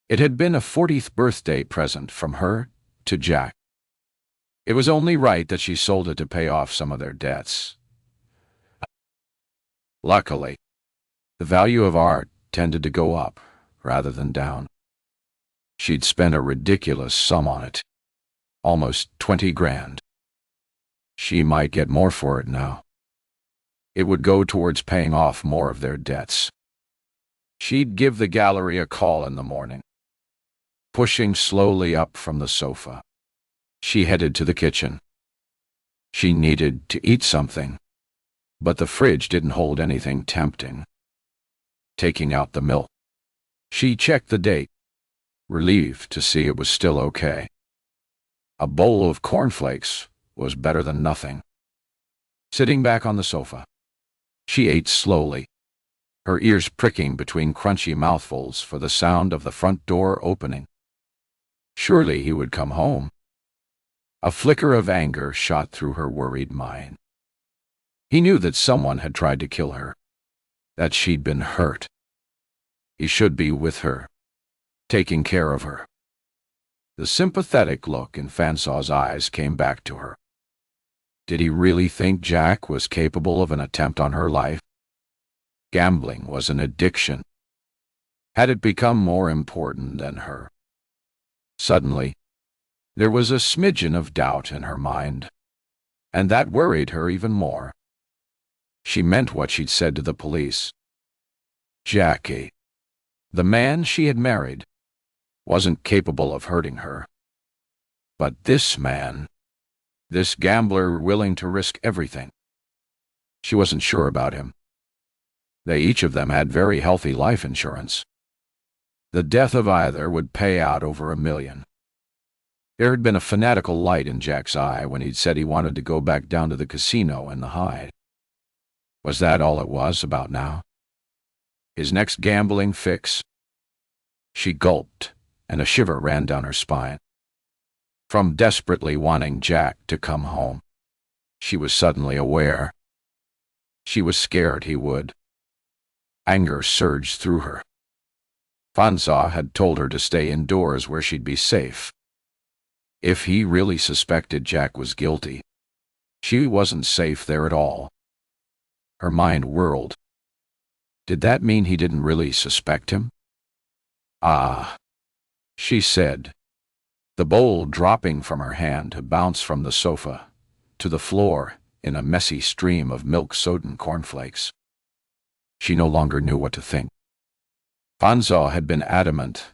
It had been a 40th birthday present from her to Jack. It was only right that she sold it to pay off some of their debts. Luckily, the value of art tended to go up rather than down. She'd spent a ridiculous sum on it, almost 20 grand. She might get more for it now. It would go towards paying off more of their debts. She'd give the gallery a call in the morning. Pushing slowly up from the sofa, she headed to the kitchen. She needed to eat something, but the fridge didn't hold anything tempting. Taking out the milk, she checked the date, relieved to see it was still okay. A bowl of cornflakes was better than nothing. Sitting back on the sofa, she ate slowly, her ears pricking between crunchy mouthfuls for the sound of the front door opening. Surely he would come home. A flicker of anger shot through her worried mind. He knew that someone had tried to kill her, that she'd been hurt. He should be with her, taking care of her. The sympathetic look in Fansaw's eyes came back to her. Did he really think Jack was capable of an attempt on her life? Gambling was an addiction. Had it become more important than her? Suddenly, there was a smidgen of doubt in her mind, and that worried her even more. She meant what she'd said to the police. Jackie, the man she had married, wasn't capable of hurting her. But this man, this gambler willing to risk everything, she wasn't sure about him. They each of them had very healthy life insurance. The death of either would pay out over $1 million. There had been a fanatical light in Jack's eye when he'd said he wanted to go back down to the casino in the Hyde. Was that all it was about now? His next gambling fix? She gulped, and a shiver ran down her spine. From desperately wanting Jack to come home, she was suddenly aware. She was scared he would. Anger surged through her. Fansaw had told her to stay indoors where she'd be safe. If he really suspected Jack was guilty, she wasn't safe there at all. Her mind whirled. Did that mean he didn't really suspect him? Ah, she said, the bowl dropping from her hand to bounce from the sofa to the floor in a messy stream of milk-sodden cornflakes. She no longer knew what to think. Fansaw had been adamant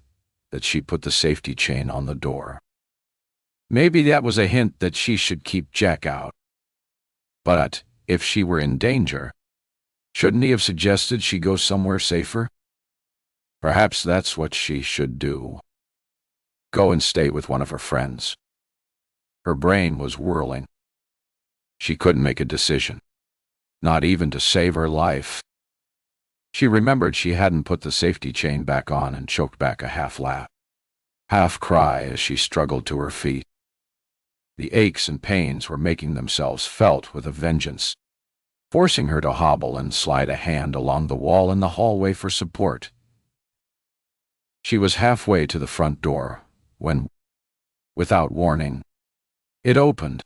that she put the safety chain on the door. Maybe that was a hint that she should keep Jack out. But if she were in danger, shouldn't he have suggested she go somewhere safer? Perhaps that's what she should do. Go and stay with one of her friends. Her brain was whirling. She couldn't make a decision, not even to save her life. She remembered she hadn't put the safety chain back on and choked back a half laugh, half cry as she struggled to her feet. The aches and pains were making themselves felt with a vengeance. forcing her to hobble and slide a hand along the wall in the hallway for support. She was halfway to the front door when, without warning, it opened.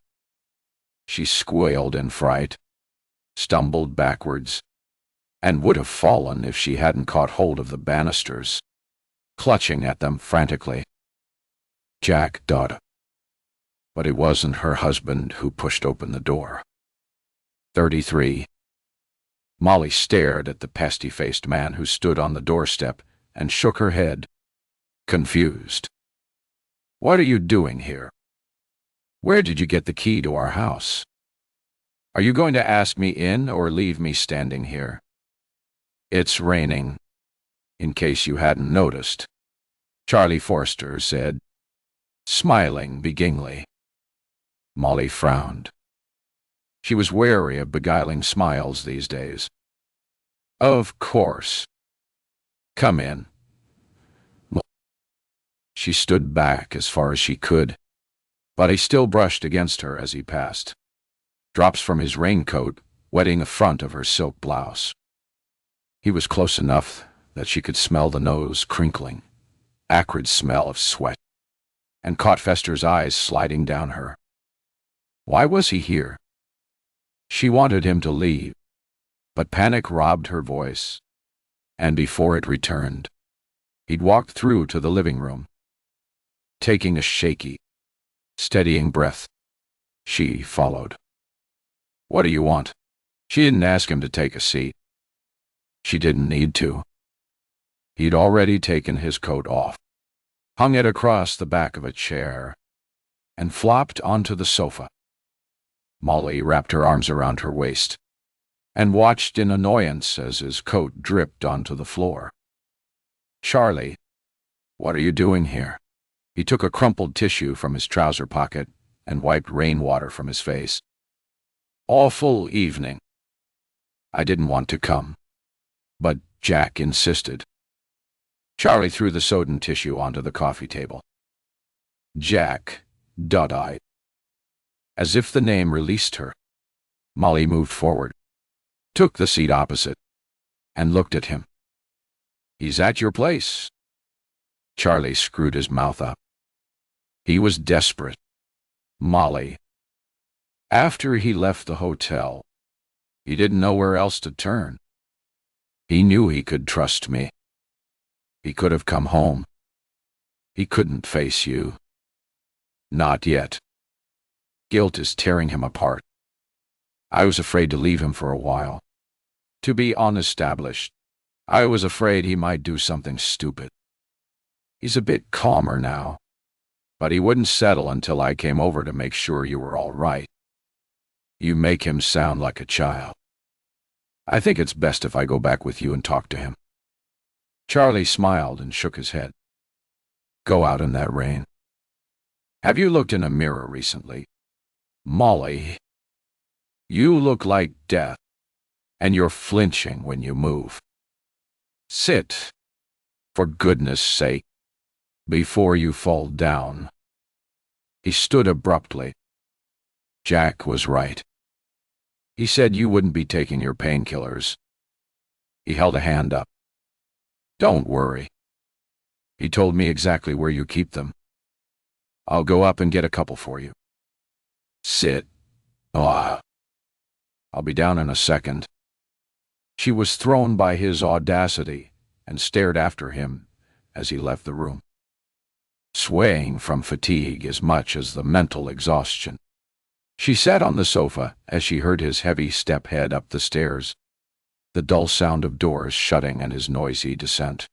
She squealed in fright, stumbled backwards, and would have fallen if she hadn't caught hold of the banisters, clutching at them frantically. Jack Dodd. But it wasn't her husband who pushed open the door. 33. Molly stared at the pasty-faced man who stood on the doorstep and shook her head, confused. "What are you doing here? Where did you get the key to our house? Are you going to ask me in or leave me standing here? It's raining, in case you hadn't noticed," Charlie Forster said, smiling beguilingly. Molly frowned. She was wary of beguiling smiles these days. "Of course. Come in." She stood back as far as she could, but he still brushed against her as he passed, drops from his raincoat wetting the front of her silk blouse. He was close enough that she could smell the nose crinkling, acrid smell of sweat, and caught Fester's eyes sliding down her. Why was he here? She wanted him to leave, but panic robbed her voice, and before it returned, he'd walked through to the living room. Taking a shaky, steadying breath, she followed. "What do you want?" She didn't ask him to take a seat. She didn't need to. He'd already taken his coat off, hung it across the back of a chair, and flopped onto the sofa. Molly wrapped her arms around her waist and watched in annoyance as his coat dripped onto the floor. "Charlie, what are you doing here?" He took a crumpled tissue from his trouser pocket and wiped rainwater from his face. "Awful evening. I didn't want to come, but Jack insisted." Charlie threw the sodden tissue onto the coffee table. "Jack, Dodd-eyed." As if the name released her, Molly moved forward, took the seat opposite, and looked at him. "He's at your place." Charlie screwed his mouth up. He was desperate. "Molly." After he left the hotel, he didn't know where else to turn. He knew he could trust me. He could have come home. He couldn't face you. Not yet. Guilt is tearing him apart. I was afraid to leave him for a while. To be unestablished. I was afraid he might do something stupid. He's a bit calmer now, but he wouldn't settle until I came over to make sure you were all right. You make him sound like a child. I think it's best if I go back with you and talk to him." Charlie smiled and shook his head. "Go out in that rain. Have you looked in a mirror recently? Molly, you look like death, and you're flinching when you move. Sit, for goodness sake, before you fall down." He stood abruptly. Jack was right. He said you wouldn't be taking your painkillers. He held a hand up. "Don't worry. He told me exactly where you keep them. I'll go up and get a couple for you. Sit. I'll be down in a second." She was thrown by his audacity and stared after him as he left the room, swaying from fatigue as much as the mental exhaustion. She sat on the sofa as she heard his heavy step head up the stairs, the dull sound of doors shutting and his noisy descent.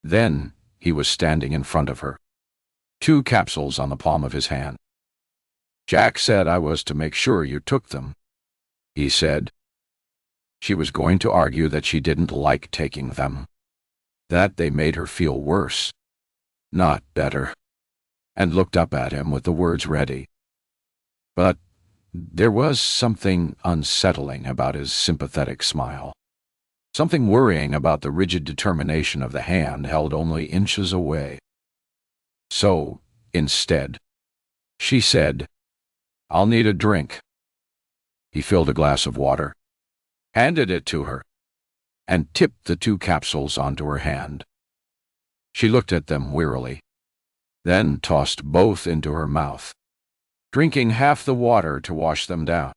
Then he was standing in front of her, 2 capsules on the palm of his hand. "Jack said I was to make sure you took them," he said. She was going to argue that she didn't like taking them, that they made her feel worse, not better, and looked up at him with the words ready. But there was something unsettling about his sympathetic smile, something worrying about the rigid determination of the hand held only inches away. So, instead, she said, "I'll need a drink." He filled a glass of water, handed it to her, and tipped the 2 capsules onto her hand. She looked at them wearily, then tossed both into her mouth, drinking half the water to wash them down.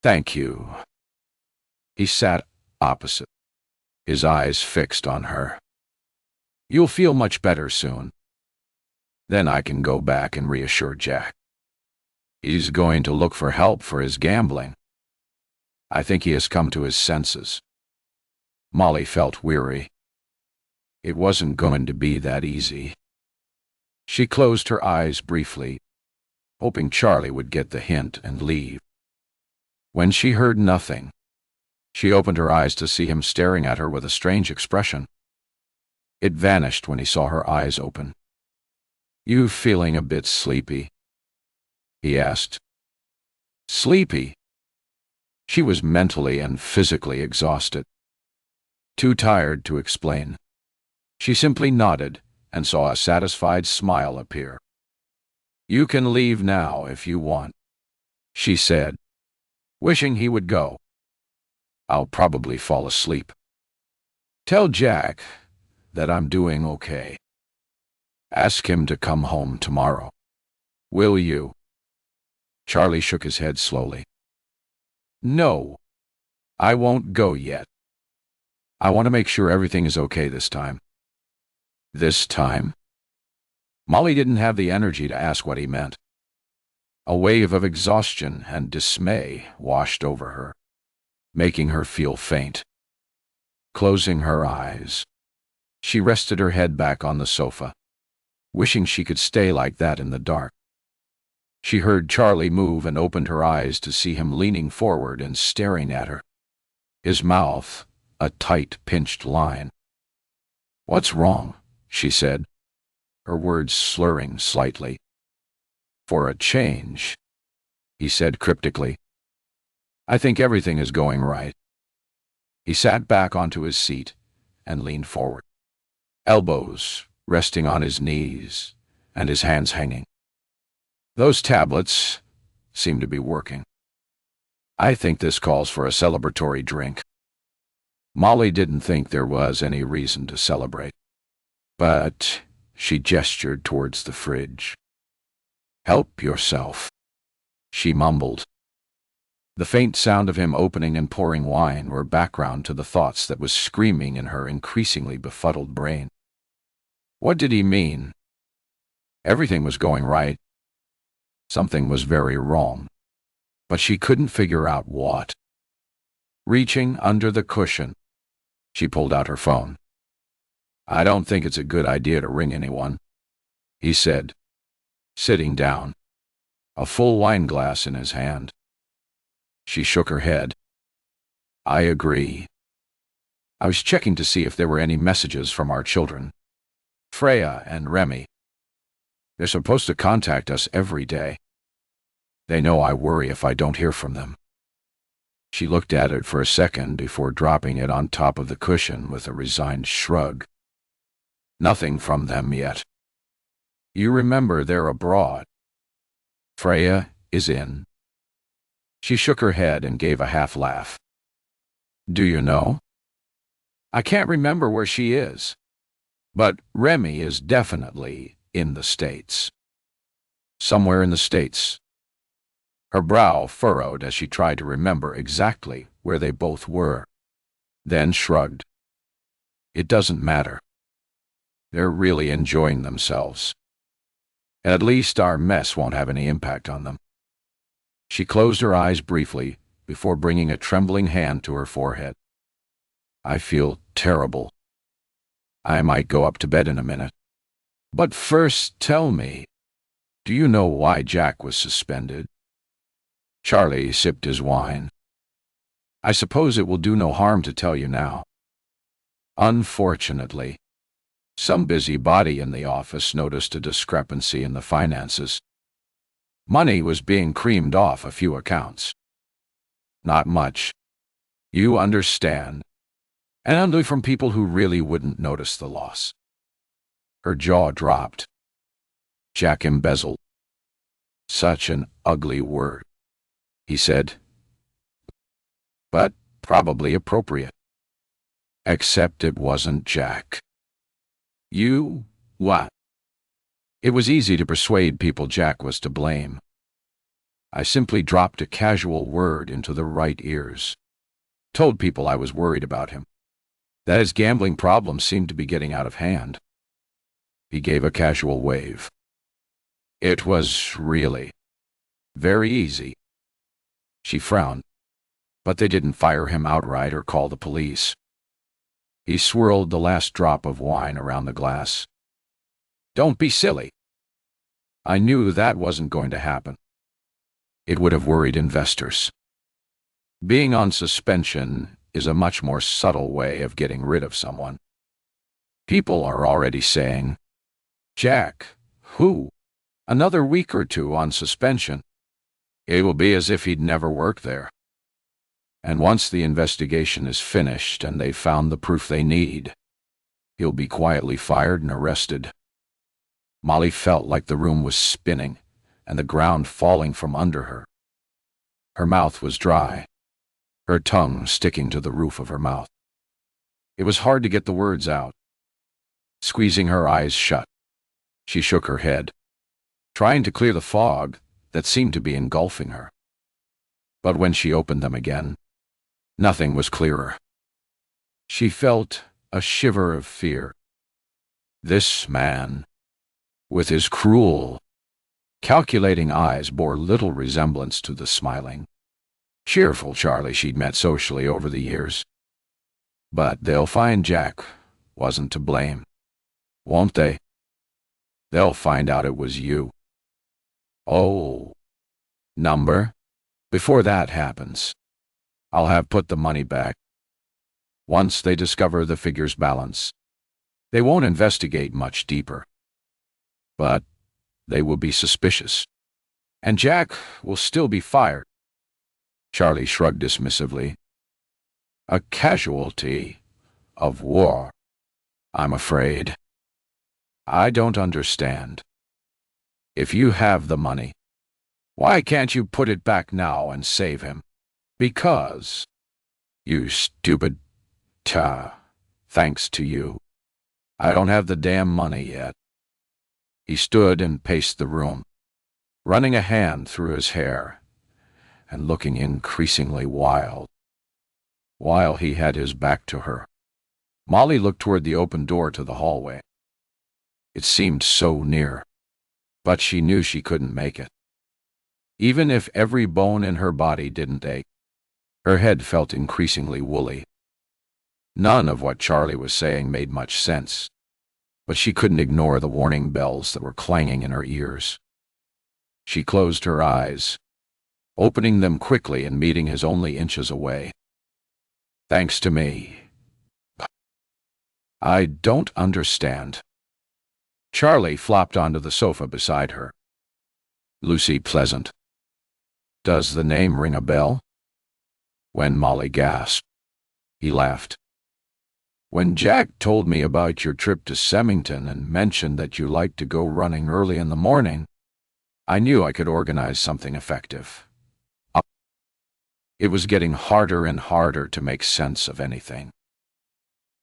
"Thank you." He sat opposite, his eyes fixed on her. "You'll feel much better soon. Then I can go back and reassure Jack. He's going to look for help for his gambling. I think he has come to his senses." Molly felt weary. It wasn't going to be that easy. She closed her eyes briefly, hoping Charlie would get the hint and leave. When she heard nothing, she opened her eyes to see him staring at her with a strange expression. It vanished when he saw her eyes open. "You feeling a bit sleepy?" he asked. Sleepy? She was mentally and physically exhausted. Too tired to explain. She simply nodded and saw a satisfied smile appear. "You can leave now if you want," she said, wishing he would go. "I'll probably fall asleep. Tell Jack that I'm doing okay. Ask him to come home tomorrow. Will you?" Charlie shook his head slowly. "No, I won't go yet. I want to make sure everything is okay this time." This time? Molly didn't have the energy to ask what he meant. A wave of exhaustion and dismay washed over her, making her feel faint. Closing her eyes, she rested her head back on the sofa, wishing she could stay like that in the dark. She heard Charlie move and opened her eyes to see him leaning forward and staring at her, his mouth a tight, pinched line. "What's wrong?" she said, her words slurring slightly. "For a change," he said cryptically, "I think everything is going right." He sat back onto his seat and leaned forward, elbows resting on his knees and his hands hanging. "Those tablets seem to be working. I think this calls for a celebratory drink." Molly didn't think there was any reason to celebrate, but she gestured towards the fridge. "Help yourself," she mumbled. The faint sound of him opening and pouring wine were background to the thoughts that was screaming in her increasingly befuddled brain. What did he mean? Everything was going right. Something was very wrong, but she couldn't figure out what. Reaching under the cushion, she pulled out her phone. "I don't think it's a good idea to ring anyone," he said, sitting down, a full wine glass in his hand. She shook her head. "I agree. I was checking to see if there were any messages from our children, Freya and Remy. They're supposed to contact us every day. They know I worry if I don't hear from them." She looked at it for a second before dropping it on top of the cushion with a resigned shrug. "Nothing from them yet. You remember they're abroad. Freya is in." She shook her head and gave a half laugh. "Do you know? I can't remember where she is, but Remy is definitely in the States. Somewhere in the States." Her brow furrowed as she tried to remember exactly where they both were, then shrugged. "It doesn't matter. They're really enjoying themselves. At least our mess won't have any impact on them." She closed her eyes briefly before bringing a trembling hand to her forehead. "I feel terrible. I might go up to bed in a minute. But first tell me, do you know why Jack was suspended?" Charlie sipped his wine. "I suppose it will do no harm to tell you now. Unfortunately, some busybody in the office noticed a discrepancy in the finances. Money was being creamed off a few accounts. Not much, you understand, and only from people who really wouldn't notice the loss." Her jaw dropped. Jack embezzled. "Such an ugly word," he said. "But Probably appropriate. Except it wasn't Jack. You? What? It was easy to persuade people Jack was to blame. I simply dropped a casual word into the right ears. Told people I was worried about him, that his gambling problems seemed to be getting out of hand. He gave a casual wave. It was really very easy. She frowned, but they didn't fire him outright or call the police. He swirled the last drop of wine around the glass. Don't be silly. I knew that wasn't going to happen. It would have worried investors. Being on suspension is a much more subtle way of getting rid of someone. People are already saying, Jack, who? Another week or two on suspension. It will be as if he'd never worked there. And once the investigation is finished and they've found the proof they need, he'll be quietly fired and arrested. Molly felt like the room was spinning and the ground falling from under her. Her mouth was dry, her tongue sticking to the roof of her mouth. It was hard to get the words out. Squeezing her eyes shut, she shook her head, trying to clear the fog that seemed to be engulfing her. But when she opened them again, nothing was clearer. She felt a shiver of fear. This man, with his cruel, calculating eyes, bore little resemblance to the smiling, cheerful Charlie she'd met socially over the years. But they'll find Jack wasn't to blame, won't they? They'll find out it was you. Oh, number? Before that happens, I'll have put the money back. Once they discover the figure's balance, they won't investigate much deeper. But they will be suspicious, and Jack will still be fired. Charlie shrugged dismissively. A casualty of war, I'm afraid. I don't understand. If you have the money, why can't you put it back now and save him? Because, you stupid, thanks to you, I don't have the damn money yet. He stood and paced the room, running a hand through his hair and looking increasingly wild. While he had his back to her, Molly looked toward the open door to the hallway. It seemed so near, but she knew she couldn't make it. Even if every bone in her body didn't ache, her head felt increasingly woolly. None of what Charlie was saying made much sense, but she couldn't ignore the warning bells that were clanging in her ears. She closed her eyes, opening them quickly and meeting his only inches away. Thanks to me. I don't understand. Charlie flopped onto the sofa beside her. Lucy Pleasant. Does the name ring a bell? When Molly gasped, he laughed. When Jack told me about your trip to Semington and mentioned that you liked to go running early in the morning, I knew I could organize something effective. It was getting harder and harder to make sense of anything.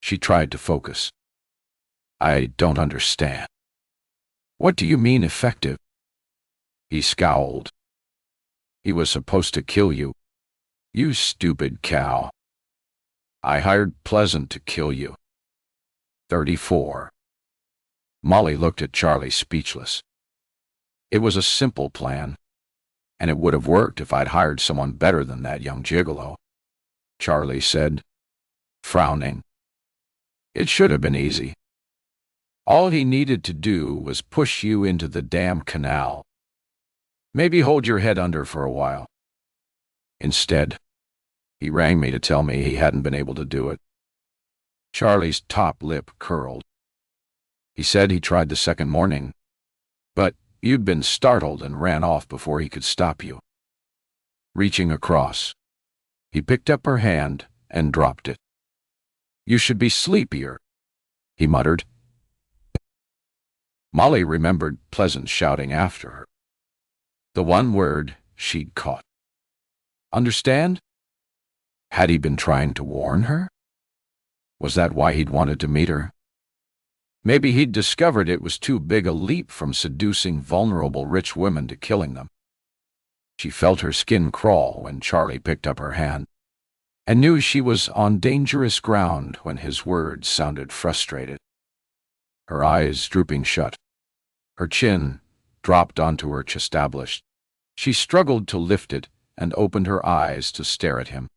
She tried to focus. I don't understand. What do you mean effective? He scowled. He was supposed to kill you. You stupid cow. I hired Pleasant to kill you. 34. Molly looked at Charlie, speechless. It was a simple plan, and it would have worked if I'd hired someone better than that young gigolo, Charlie said, frowning. It should have been easy. All he needed to do was push you into the damn canal. Maybe hold your head under for a while. Instead, he rang me to tell me he hadn't been able to do it. Charlie's top lip curled. He said he tried the second morning, but you'd been startled and ran off before he could stop you. Reaching across, he picked up her hand and dropped it. You should be sleepier, he muttered. Molly remembered Pleasant shouting after her. The one word she'd caught. Understand? Had he been trying to warn her? Was that why he'd wanted to meet her? Maybe he'd discovered it was too big a leap from seducing vulnerable rich women to killing them. She felt her skin crawl when Charlie picked up her hand, and knew she was on dangerous ground when his words sounded frustrated. Her eyes drooping shut, her chin dropped onto her established. She struggled to lift it and opened her eyes to stare at him.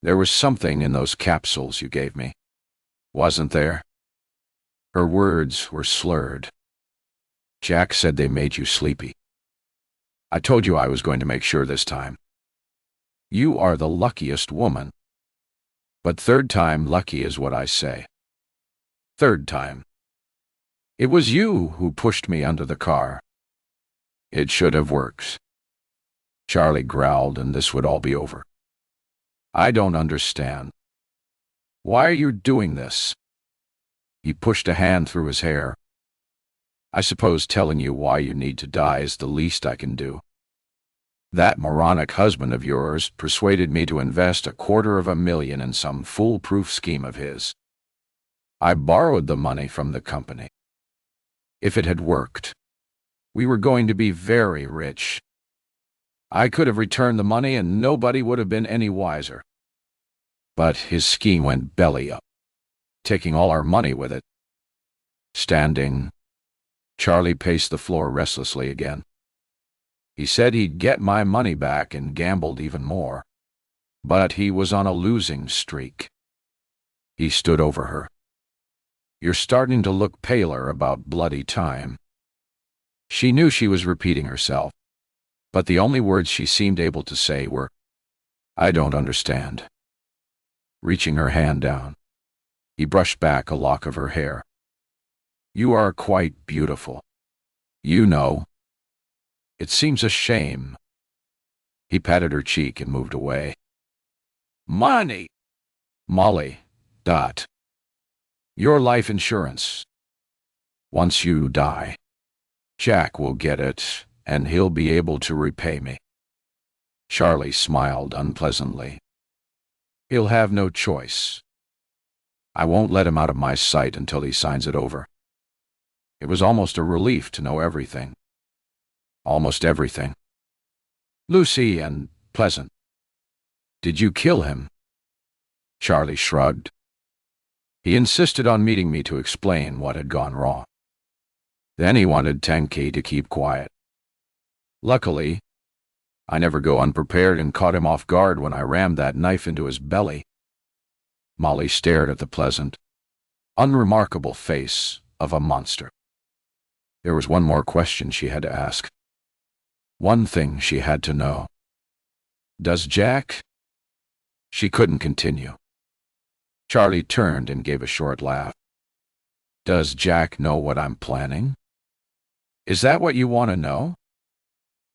There was something in those capsules you gave me, wasn't there? Her words were slurred. Jack said they made you sleepy. I told you I was going to make sure this time. You are the luckiest woman. But third time lucky is what I say. Third time. It was you who pushed me under the car. It should have worked. Charlie growled, and this would all be over. I don't understand. Why are you doing this? He pushed a hand through his hair. I suppose telling you why you need to die is the least I can do. That moronic husband of yours persuaded me to invest $250,000 in some foolproof scheme of his. I borrowed the money from the company. If it had worked, we were going to be very rich. I could have returned the money and nobody would have been any wiser. But his scheme went belly up, taking all our money with it. Standing, Charlie paced the floor restlessly again. He said he'd get my money back and gambled even more. But he was on a losing streak. He stood over her. You're starting to look paler about bloody time. She knew she was repeating herself, but the only words she seemed able to say were, I don't understand. Reaching her hand down, he brushed back a lock of her hair. You are quite beautiful. You know. It seems a shame. He patted her cheek and moved away. Money! Molly. Dot. Your life insurance. Once you die, Jack will get it, and he'll be able to repay me. Charlie smiled unpleasantly. He'll have no choice. I won't let him out of my sight until he signs it over. It was almost a relief to know everything. Almost everything. Lucy and Pleasant. Did you kill him? Charlie shrugged. He insisted on meeting me to explain what had gone wrong. Then he wanted Tenke to keep quiet. Luckily, I never go unprepared and caught him off guard when I rammed that knife into his belly. Molly stared at the pleasant, unremarkable face of a monster. There was one more question she had to ask. One thing she had to know. Does Jack? She couldn't continue. Charlie turned and gave a short laugh. Does Jack know what I'm planning? Is that what you want to know?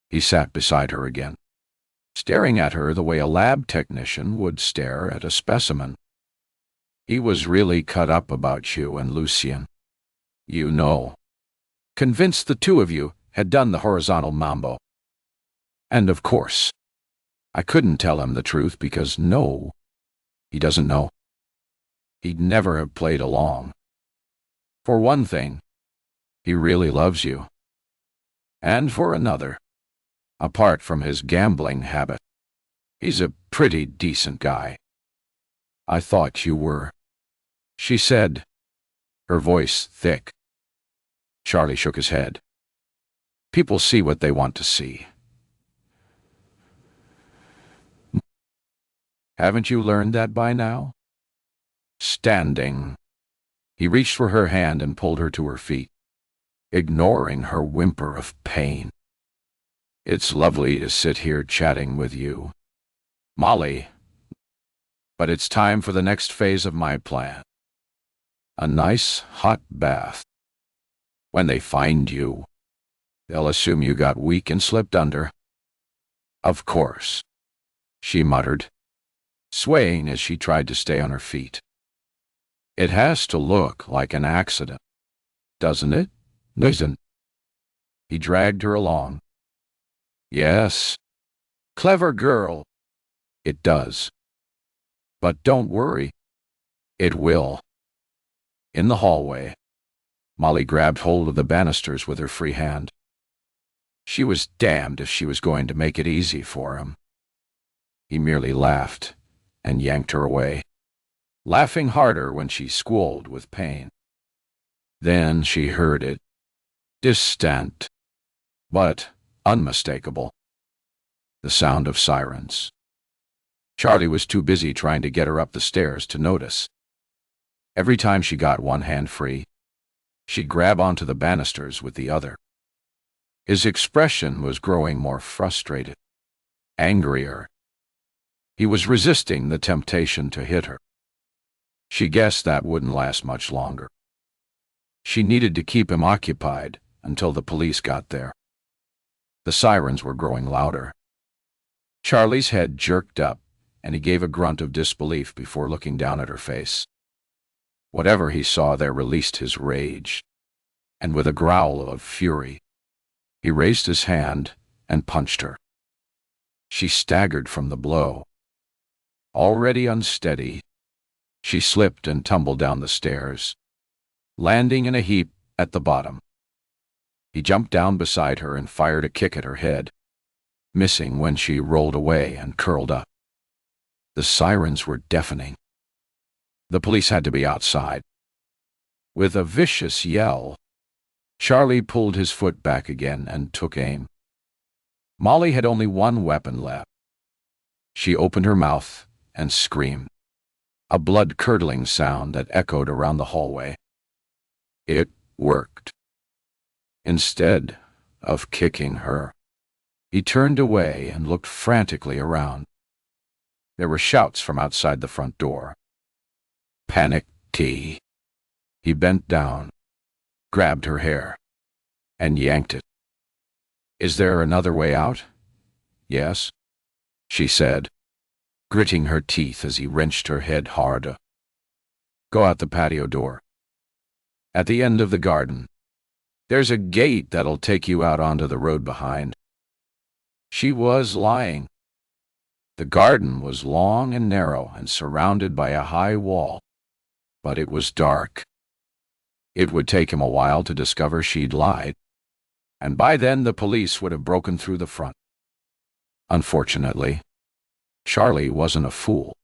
He sat beside her again, staring at her the way a lab technician would stare at a specimen. He was really cut up about you and Lucien. You know. Convinced the two of you had done the horizontal mambo. And of course, I couldn't tell him the truth because no, he doesn't know. He'd never have played along. For one thing, he really loves you. And for another, apart from his gambling habit, he's a pretty decent guy. I thought you were, she said, her voice thick. Charlie shook his head. People see what they want to see. Haven't you learned that by now? Standing. He reached for her hand and pulled her to her feet, ignoring her whimper of pain. It's lovely to sit here chatting with you, Molly, but it's time for the next phase of my plan. A nice hot bath. When they find you, they'll assume you got weak and slipped under. Of course, she muttered, swaying as she tried to stay on her feet. It has to look like an accident, doesn't it? Doesn't. He dragged her along. Yes. Clever girl. It does. But don't worry. It will. In the hallway, Molly grabbed hold of the banisters with her free hand. She was damned if she was going to make it easy for him. He merely laughed and yanked her away, laughing harder when she squalled with pain. Then she heard it, distant, but unmistakable. The sound of sirens. Charlie was too busy trying to get her up the stairs to notice. Every time she got one hand free, she'd grab onto the banisters with the other. His expression was growing more frustrated, angrier. He was resisting the temptation to hit her. She guessed that wouldn't last much longer. She needed to keep him occupied until the police got there. The sirens were growing louder. Charlie's head jerked up, and he gave a grunt of disbelief before looking down at her face. Whatever he saw there released his rage, and with a growl of fury, he raised his hand and punched her. She staggered from the blow. Already unsteady, she slipped and tumbled down the stairs, landing in a heap at the bottom. He jumped down beside her and fired a kick at her head, missing when she rolled away and curled up. The sirens were deafening. The police had to be outside. With a vicious yell, Charlie pulled his foot back again and took aim. Molly had only one weapon left. She opened her mouth and screamed, a blood-curdling sound that echoed around the hallway. It worked. Instead of kicking her, he turned away and looked frantically around. There were shouts from outside the front door. Panic tea. He bent down, grabbed her hair, and yanked it. Is there another way out? Yes, she said, gritting her teeth as he wrenched her head hard. Go out the patio door. At the end of the garden. There's a gate that'll take you out onto the road behind. She was lying. The garden was long and narrow and surrounded by a high wall, but it was dark. It would take him a while to discover she'd lied, and by then the police would have broken through the front. Unfortunately, Charlie wasn't a fool.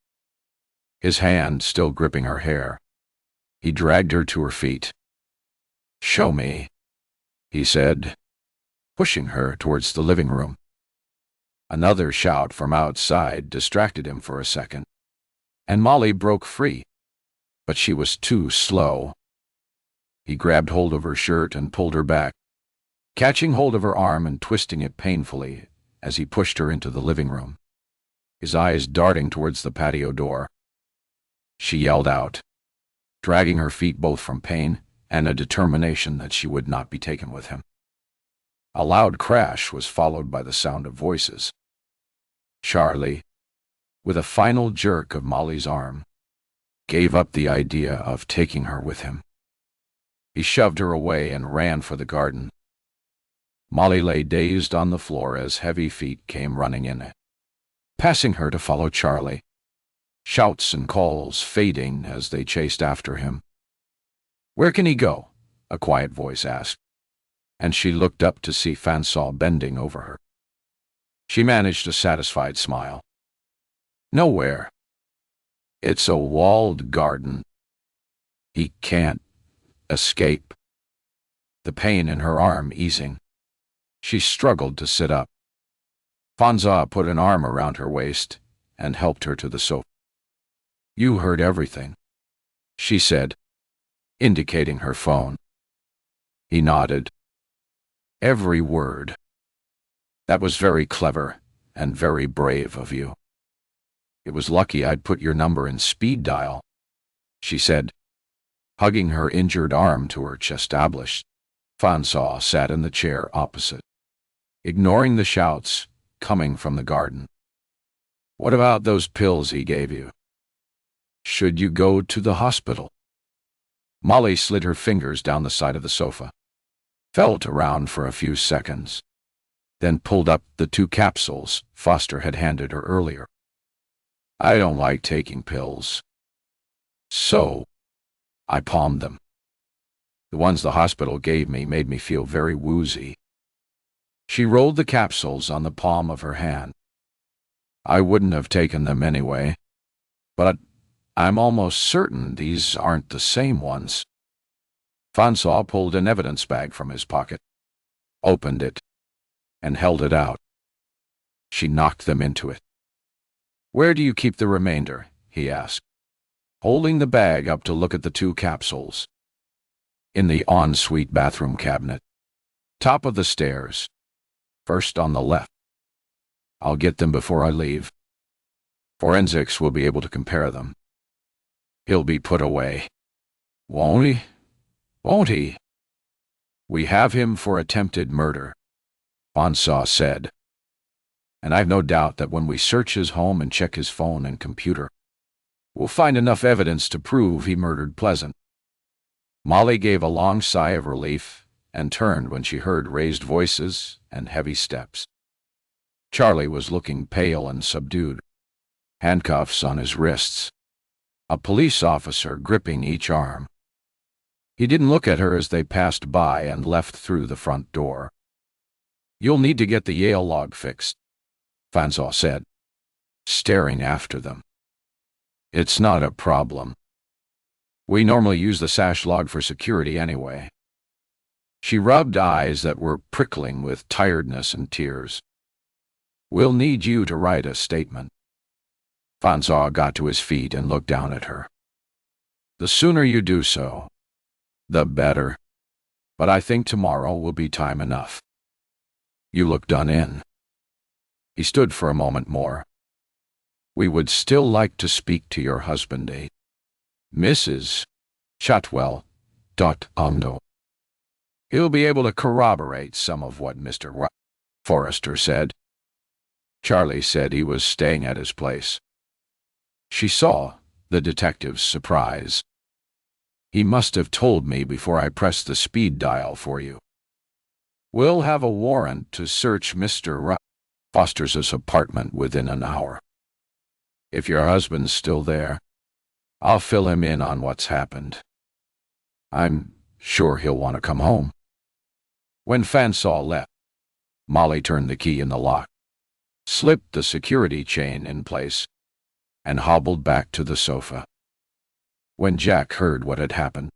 His hand still gripping her hair, he dragged her to her feet. Show me, he said, pushing her towards the living room. Another shout from outside distracted him for a second, and Molly broke free, but she was too slow. He grabbed hold of her shirt and pulled her back, catching hold of her arm and twisting it painfully as he pushed her into the living room, his eyes darting towards the patio door. She yelled out, dragging her feet both from pain and a determination that she would not be taken with him. A loud crash was followed by the sound of voices. Charlie, with a final jerk of Molly's arm, gave up the idea of taking her with him. He shoved her away and ran for the garden. Molly lay dazed on the floor as heavy feet came running in, passing her to follow Charlie, shouts and calls fading as they chased after him. Where can he go? A quiet voice asked, and she looked up to see Fanshawe bending over her. She managed a satisfied smile. Nowhere. It's a walled garden. He can't escape. The pain in her arm easing, she struggled to sit up. Fanshawe put an arm around her waist and helped her to the sofa. You heard everything, she said, indicating her phone. He nodded. Every word. That was very clever and very brave of you. It was lucky I'd put your number in speed dial, she said, hugging her injured arm to her chest. Fanshawe sat in the chair opposite, ignoring the shouts coming from the garden. What about those pills he gave you? Should you go to the hospital? Molly slid her fingers down the side of the sofa, felt around for a few seconds, then pulled up the 2 capsules Foster had handed her earlier. I don't like taking pills. So, I palmed them. The ones the hospital gave me made me feel very woozy. She rolled the capsules on the palm of her hand. I wouldn't have taken them anyway, but I'm almost certain these aren't the same ones. Francois pulled an evidence bag from his pocket, opened it, and held it out. She knocked them into it. Where do you keep the remainder? He asked, holding the bag up to look at the 2 capsules. In the ensuite bathroom cabinet, top of the stairs, first on the left. I'll get them before I leave. Forensics will be able to compare them. He'll be put away. Won't he? Won't he? We have him for attempted murder, Francois said. And I've no doubt that when we search his home and check his phone and computer, we'll find enough evidence to prove he murdered Pleasant. Molly gave a long sigh of relief and turned when she heard raised voices and heavy steps. Charlie was looking pale and subdued, handcuffs on his wrists, a police officer gripping each arm. He didn't look at her as they passed by and left through the front door. You'll need to get the Yale log fixed, Francois said, staring after them. It's not a problem. We normally use the SASH log for security anyway. She rubbed eyes that were prickling with tiredness and tears. We'll need you to write a statement. Francois got to his feet and looked down at her. The sooner you do so, the better. But I think tomorrow will be time enough. You look done in. He stood for a moment more. We would still like to speak to your husband, Mrs. Shotwell. Ondo. He'll be able to corroborate some of what Mr. Forrester said. Charlie said he was staying at his place. She saw the detective's surprise. He must have told me before I pressed the speed dial for you. We'll have a warrant to search Mr. Foster's apartment within an hour. If your husband's still there, I'll fill him in on what's happened. I'm sure he'll want to come home. When Francois left, Molly turned the key in the lock, slipped the security chain in place, and hobbled back to the sofa. When Jack heard what had happened,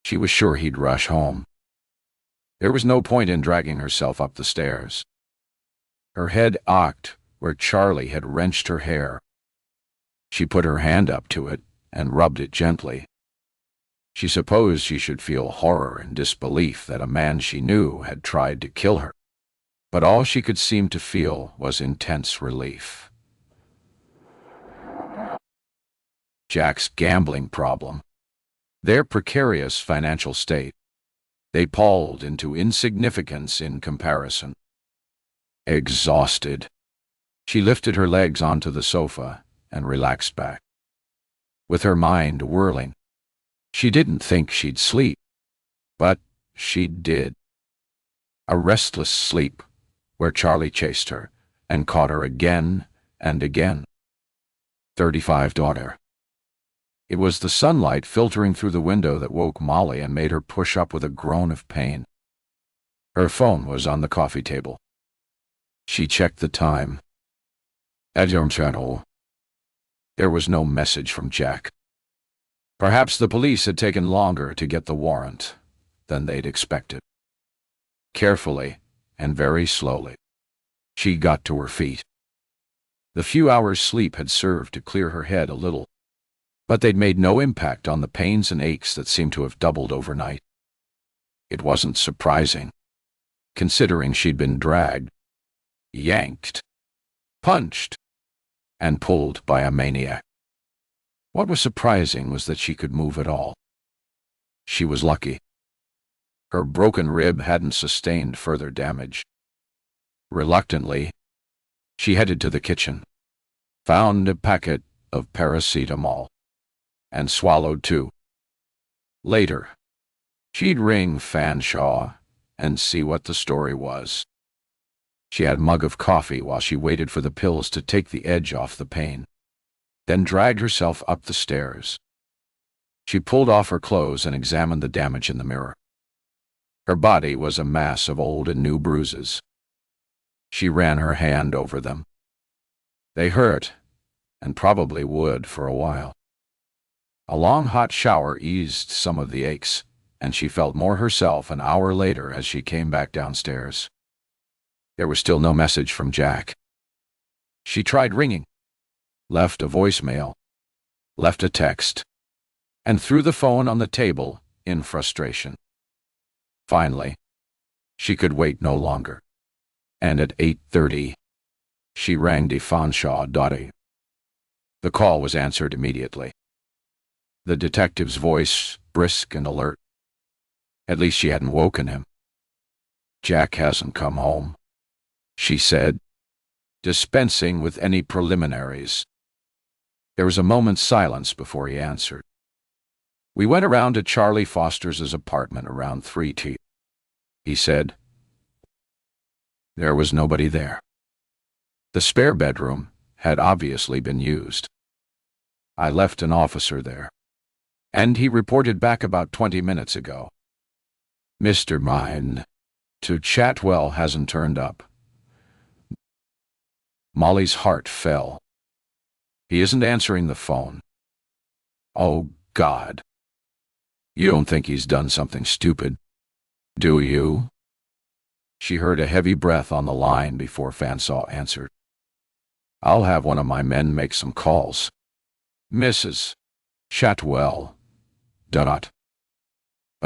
she was sure he'd rush home. There was no point in dragging herself up the stairs. Her head ached where Charlie had wrenched her hair. She put her hand up to it and rubbed it gently. She supposed she should feel horror and disbelief that a man she knew had tried to kill her, but all she could seem to feel was intense relief. Jack's gambling problem, their precarious financial state, they palled into insignificance in comparison. Exhausted, she lifted her legs onto the sofa and relaxed back. With her mind whirling, she didn't think she'd sleep, but she did. A restless sleep where Charlie chased her and caught her again and again. 35 daughter. It was the sunlight filtering through the window that woke Molly and made her push up with a groan of pain. Her phone was on the coffee table. She checked the time. There was no message from Jack. Perhaps the police had taken longer to get the warrant than they'd expected. Carefully and very slowly, she got to her feet. The few hours' sleep had served to clear her head a little, but they'd made no impact on the pains and aches that seemed to have doubled overnight. It wasn't surprising, considering she'd been dragged, yanked, punched, and pulled by a maniac. What was surprising was that she could move at all. She was lucky. Her broken rib hadn't sustained further damage. Reluctantly, she headed to the kitchen, found a packet of paracetamol, and swallowed 2. Later, she'd ring Fanshawe and see what the story was. She had a mug of coffee while she waited for the pills to take the edge off the pain. then dragged herself up the stairs. She pulled off her clothes and examined the damage in the mirror. Her body was a mass of old and new bruises. She ran her hand over them. They hurt, and probably would for a while. A long hot shower eased some of the aches, and she felt more herself an hour later as she came back downstairs. There was still no message from Jack. She tried ringing, left a voicemail, left a text, and threw the phone on the table in frustration. Finally, she could wait no longer, and at 8:30, she rang de Fanshawe Dotty. The call was answered immediately. The detective's voice, brisk and alert. At least she hadn't woken him. "Jack hasn't come home," she said, dispensing with any preliminaries. There was a moment's silence before he answered. "We went around to Charlie Foster's apartment around 3 he said. There was nobody there. The spare bedroom had obviously been used. I left an officer there, and he reported back about 20 minutes ago. Mr. Mine to Chatwell hasn't turned up." Molly's heart fell. He isn't answering the phone. Oh, God. You don't think he's done something stupid, do you? She heard a heavy breath on the line before Fanshawe answered. "I'll have one of my men make some calls. Mrs. Chatwell. But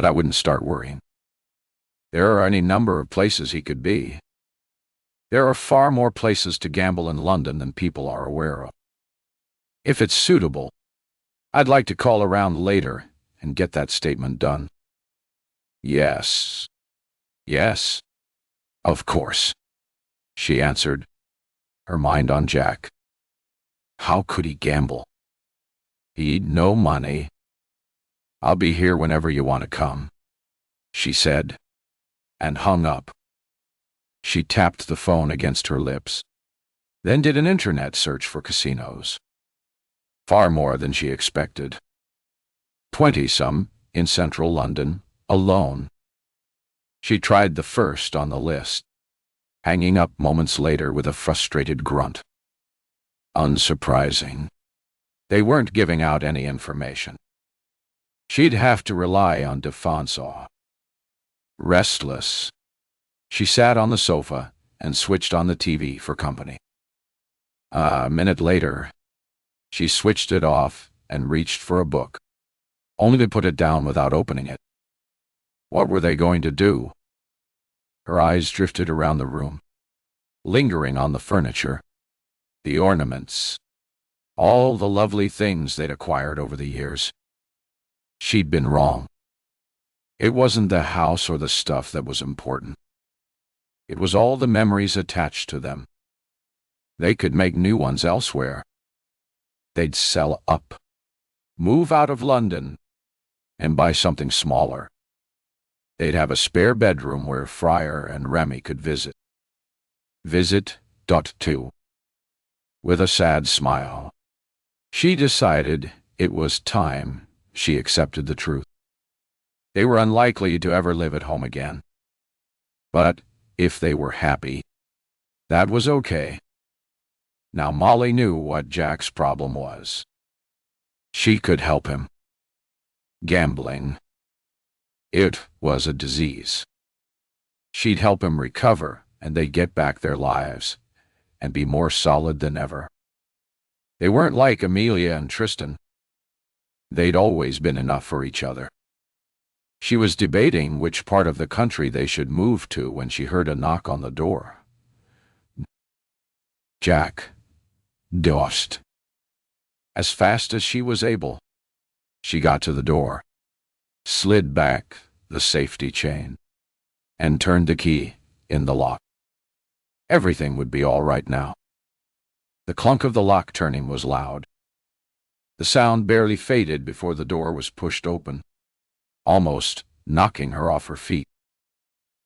I wouldn't start worrying. There are any number of places he could be. There are far more places to gamble in London than people are aware of. If it's suitable, I'd like to call around later and get that statement done." Yes, of course, she answered, her mind on Jack. How could he gamble? He'd no money. "I'll be here whenever you want to come," she said, and hung up. She tapped the phone against her lips, then did an internet search for casinos. Far more than she expected. 20-some in central London, alone. She tried the first on the list, hanging up moments later with a frustrated grunt. Unsurprising. They weren't giving out any information. She'd have to rely on de Fanshawe. Restless, she sat on the sofa and switched on the TV for company. A minute later, she switched it off and reached for a book, only to put it down without opening it. What were they going to do? Her eyes drifted around the room, lingering on the furniture, the ornaments, all the lovely things they'd acquired over the years. She'd been wrong. It wasn't the house or the stuff that was important. It was all the memories attached to them. They could make new ones elsewhere. They'd sell up, move out of London, and buy something smaller. They'd have a spare bedroom where Friar and Remy could visit. Too. With a sad smile, she decided it was time she accepted the truth. They were unlikely to ever live at home again. But if they were happy, that was okay. Now Molly knew what Jack's problem was. She could help him. Gambling. It was a disease. She'd help him recover, and they'd get back their lives and be more solid than ever. They weren't like Amelia and Tristan. They'd always been enough for each other. She was debating which part of the country they should move to when she heard a knock on the door. Jack dosed. As fast as she was able, she got to the door, slid back the safety chain, and turned the key in the lock. Everything would be all right now. The clunk of the lock turning was loud. The sound barely faded before the door was pushed open, almost knocking her off her feet.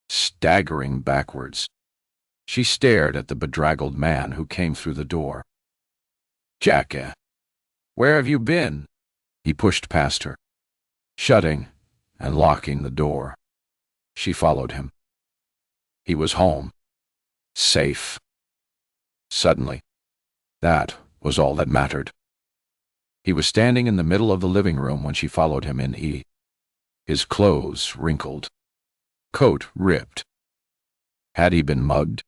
Staggering backwards, she stared at the bedraggled man who came through the door. "Jack, Where have you been? He pushed past her, shutting and locking the door. She followed him. He was home, safe. Suddenly, that was all that mattered. He was standing in the middle of the living room when she followed him in. His clothes wrinkled, coat ripped. Had he been mugged?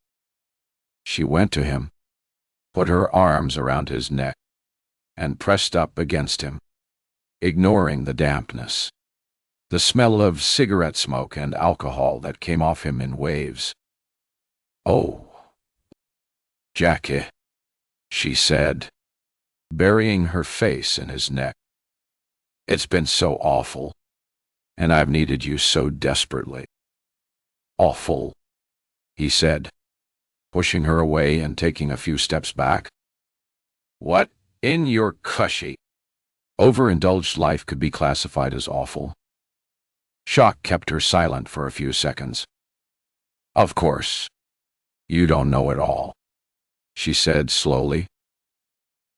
She went to him, put her arms around his neck, and pressed up against him, ignoring the dampness, the smell of cigarette smoke and alcohol that came off him in waves. "Oh, Jackie," she said, burying her face in his neck. "It's been so awful, and I've needed you so desperately." "Awful," he said, pushing her away and taking a few steps back. "What in your cushy?" Overindulged life could be classified as awful. Shock kept her silent for a few seconds. "Of course, you don't know it all," she said slowly.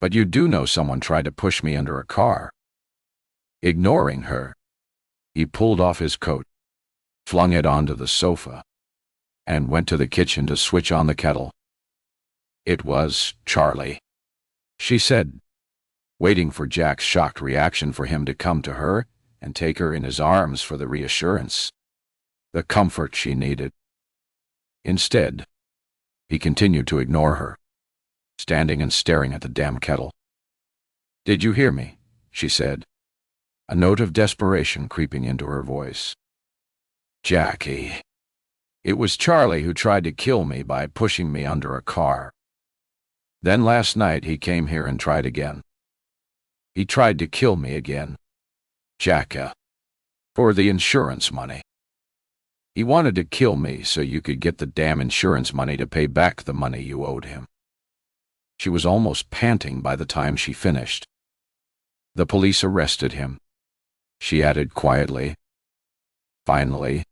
"But you do know someone tried to push me under a car." Ignoring her, he pulled off his coat, flung it onto the sofa, and went to the kitchen to switch on the kettle. "It was Charlie," she said, waiting for Jack's shocked reaction for him to come to her and take her in his arms for the reassurance, the comfort she needed. Instead, he continued to ignore her, standing and staring at the damn kettle. "Did you hear me?" she said, a note of desperation creeping into her voice. "Jackie, it was Charlie who tried to kill me by pushing me under a car. Then last night he came here and tried again. He tried to kill me again, Jackie, for the insurance money. He wanted to kill me so you could get the damn insurance money to pay back the money you owed him." She was almost panting by the time she finished. "The police arrested him," she added quietly. Finally,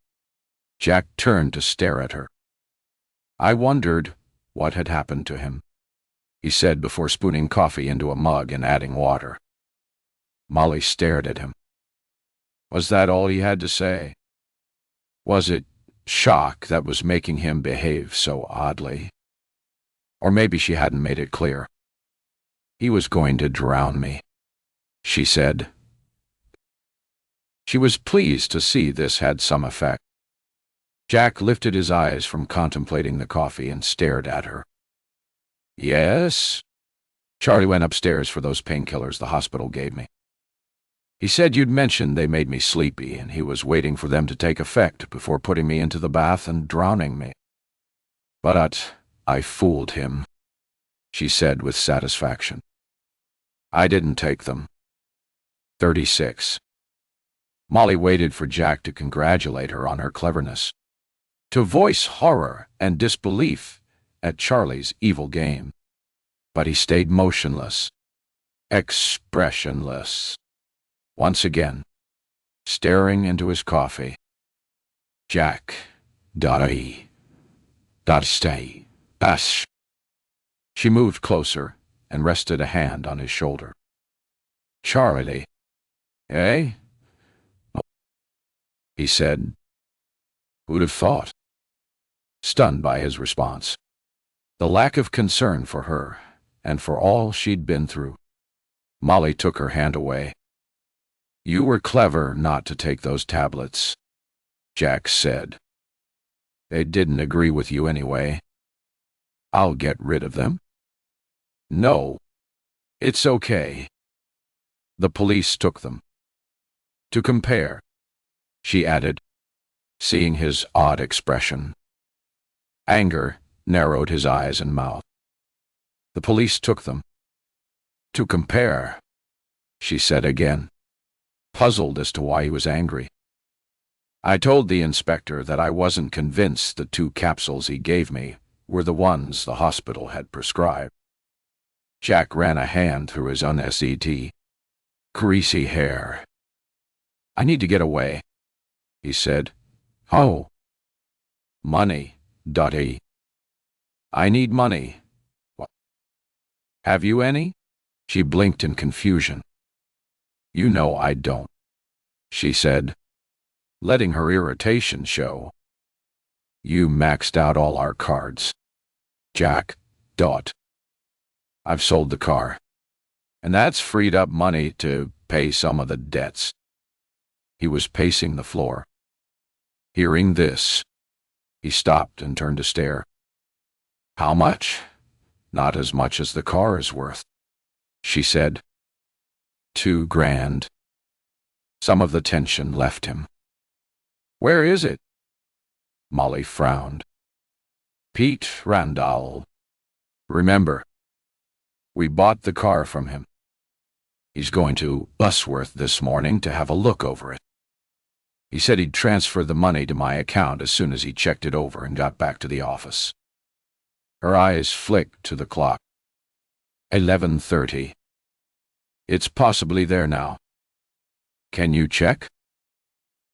Jack turned to stare at her. "I wondered what had happened to him," he said before spooning coffee into a mug and adding water. Molly stared at him. Was that all he had to say? Was it shock that was making him behave so oddly? Or maybe she hadn't made it clear. "He was going to drown me," she said. She was pleased to see this had some effect. Jack lifted his eyes from contemplating the coffee and stared at her. "Yes? Charlie went upstairs for those painkillers the hospital gave me. He said you'd mentioned they made me sleepy, and he was waiting for them to take effect before putting me into the bath and drowning me. But I fooled him," she said with satisfaction. "I didn't take them." 36. Molly waited for Jack to congratulate her on her cleverness, to voice horror and disbelief at Charlie's evil game. But he stayed motionless, expressionless, once again, staring into his coffee. "Jack, stay, ash." She moved closer and rested a hand on his shoulder. "Charlie, eh?" he said. Who'd have thought? Stunned by his response, the lack of concern for her and for all she'd been through, Molly took her hand away. "You were clever not to take those tablets," Jack said. "They didn't agree with you anyway." "I'll get rid of them." "No, it's okay." "The police took them. To compare," she added, seeing his odd expression. Anger narrowed his eyes and mouth. "The police took them. To compare," she said again, puzzled as to why he was angry. "I told the inspector that I wasn't convinced the 2 capsules he gave me were the ones the hospital had prescribed." Jack ran a hand through his unset, greasy hair. "I need to get away," he said. "Oh." "Money, I need money." "What? Have you any?" She blinked in confusion. "You know I don't," she said, letting her irritation show. "You maxed out all our cards, Jack. I've sold the car, and that's freed up money to pay some of the debts." He was pacing the floor. Hearing this, he stopped and turned to stare. "How much?" "Not as much as the car is worth," she said. $2,000. Some of the tension left him. "Where is it?" Molly frowned. "Pete Randall. Remember, we bought the car from him. He's going to Busworth this morning to have a look over it. He said he'd transfer the money to my account as soon as he checked it over and got back to the office." Her eyes flicked to the clock. 11:30. "It's possibly there now. Can you check?"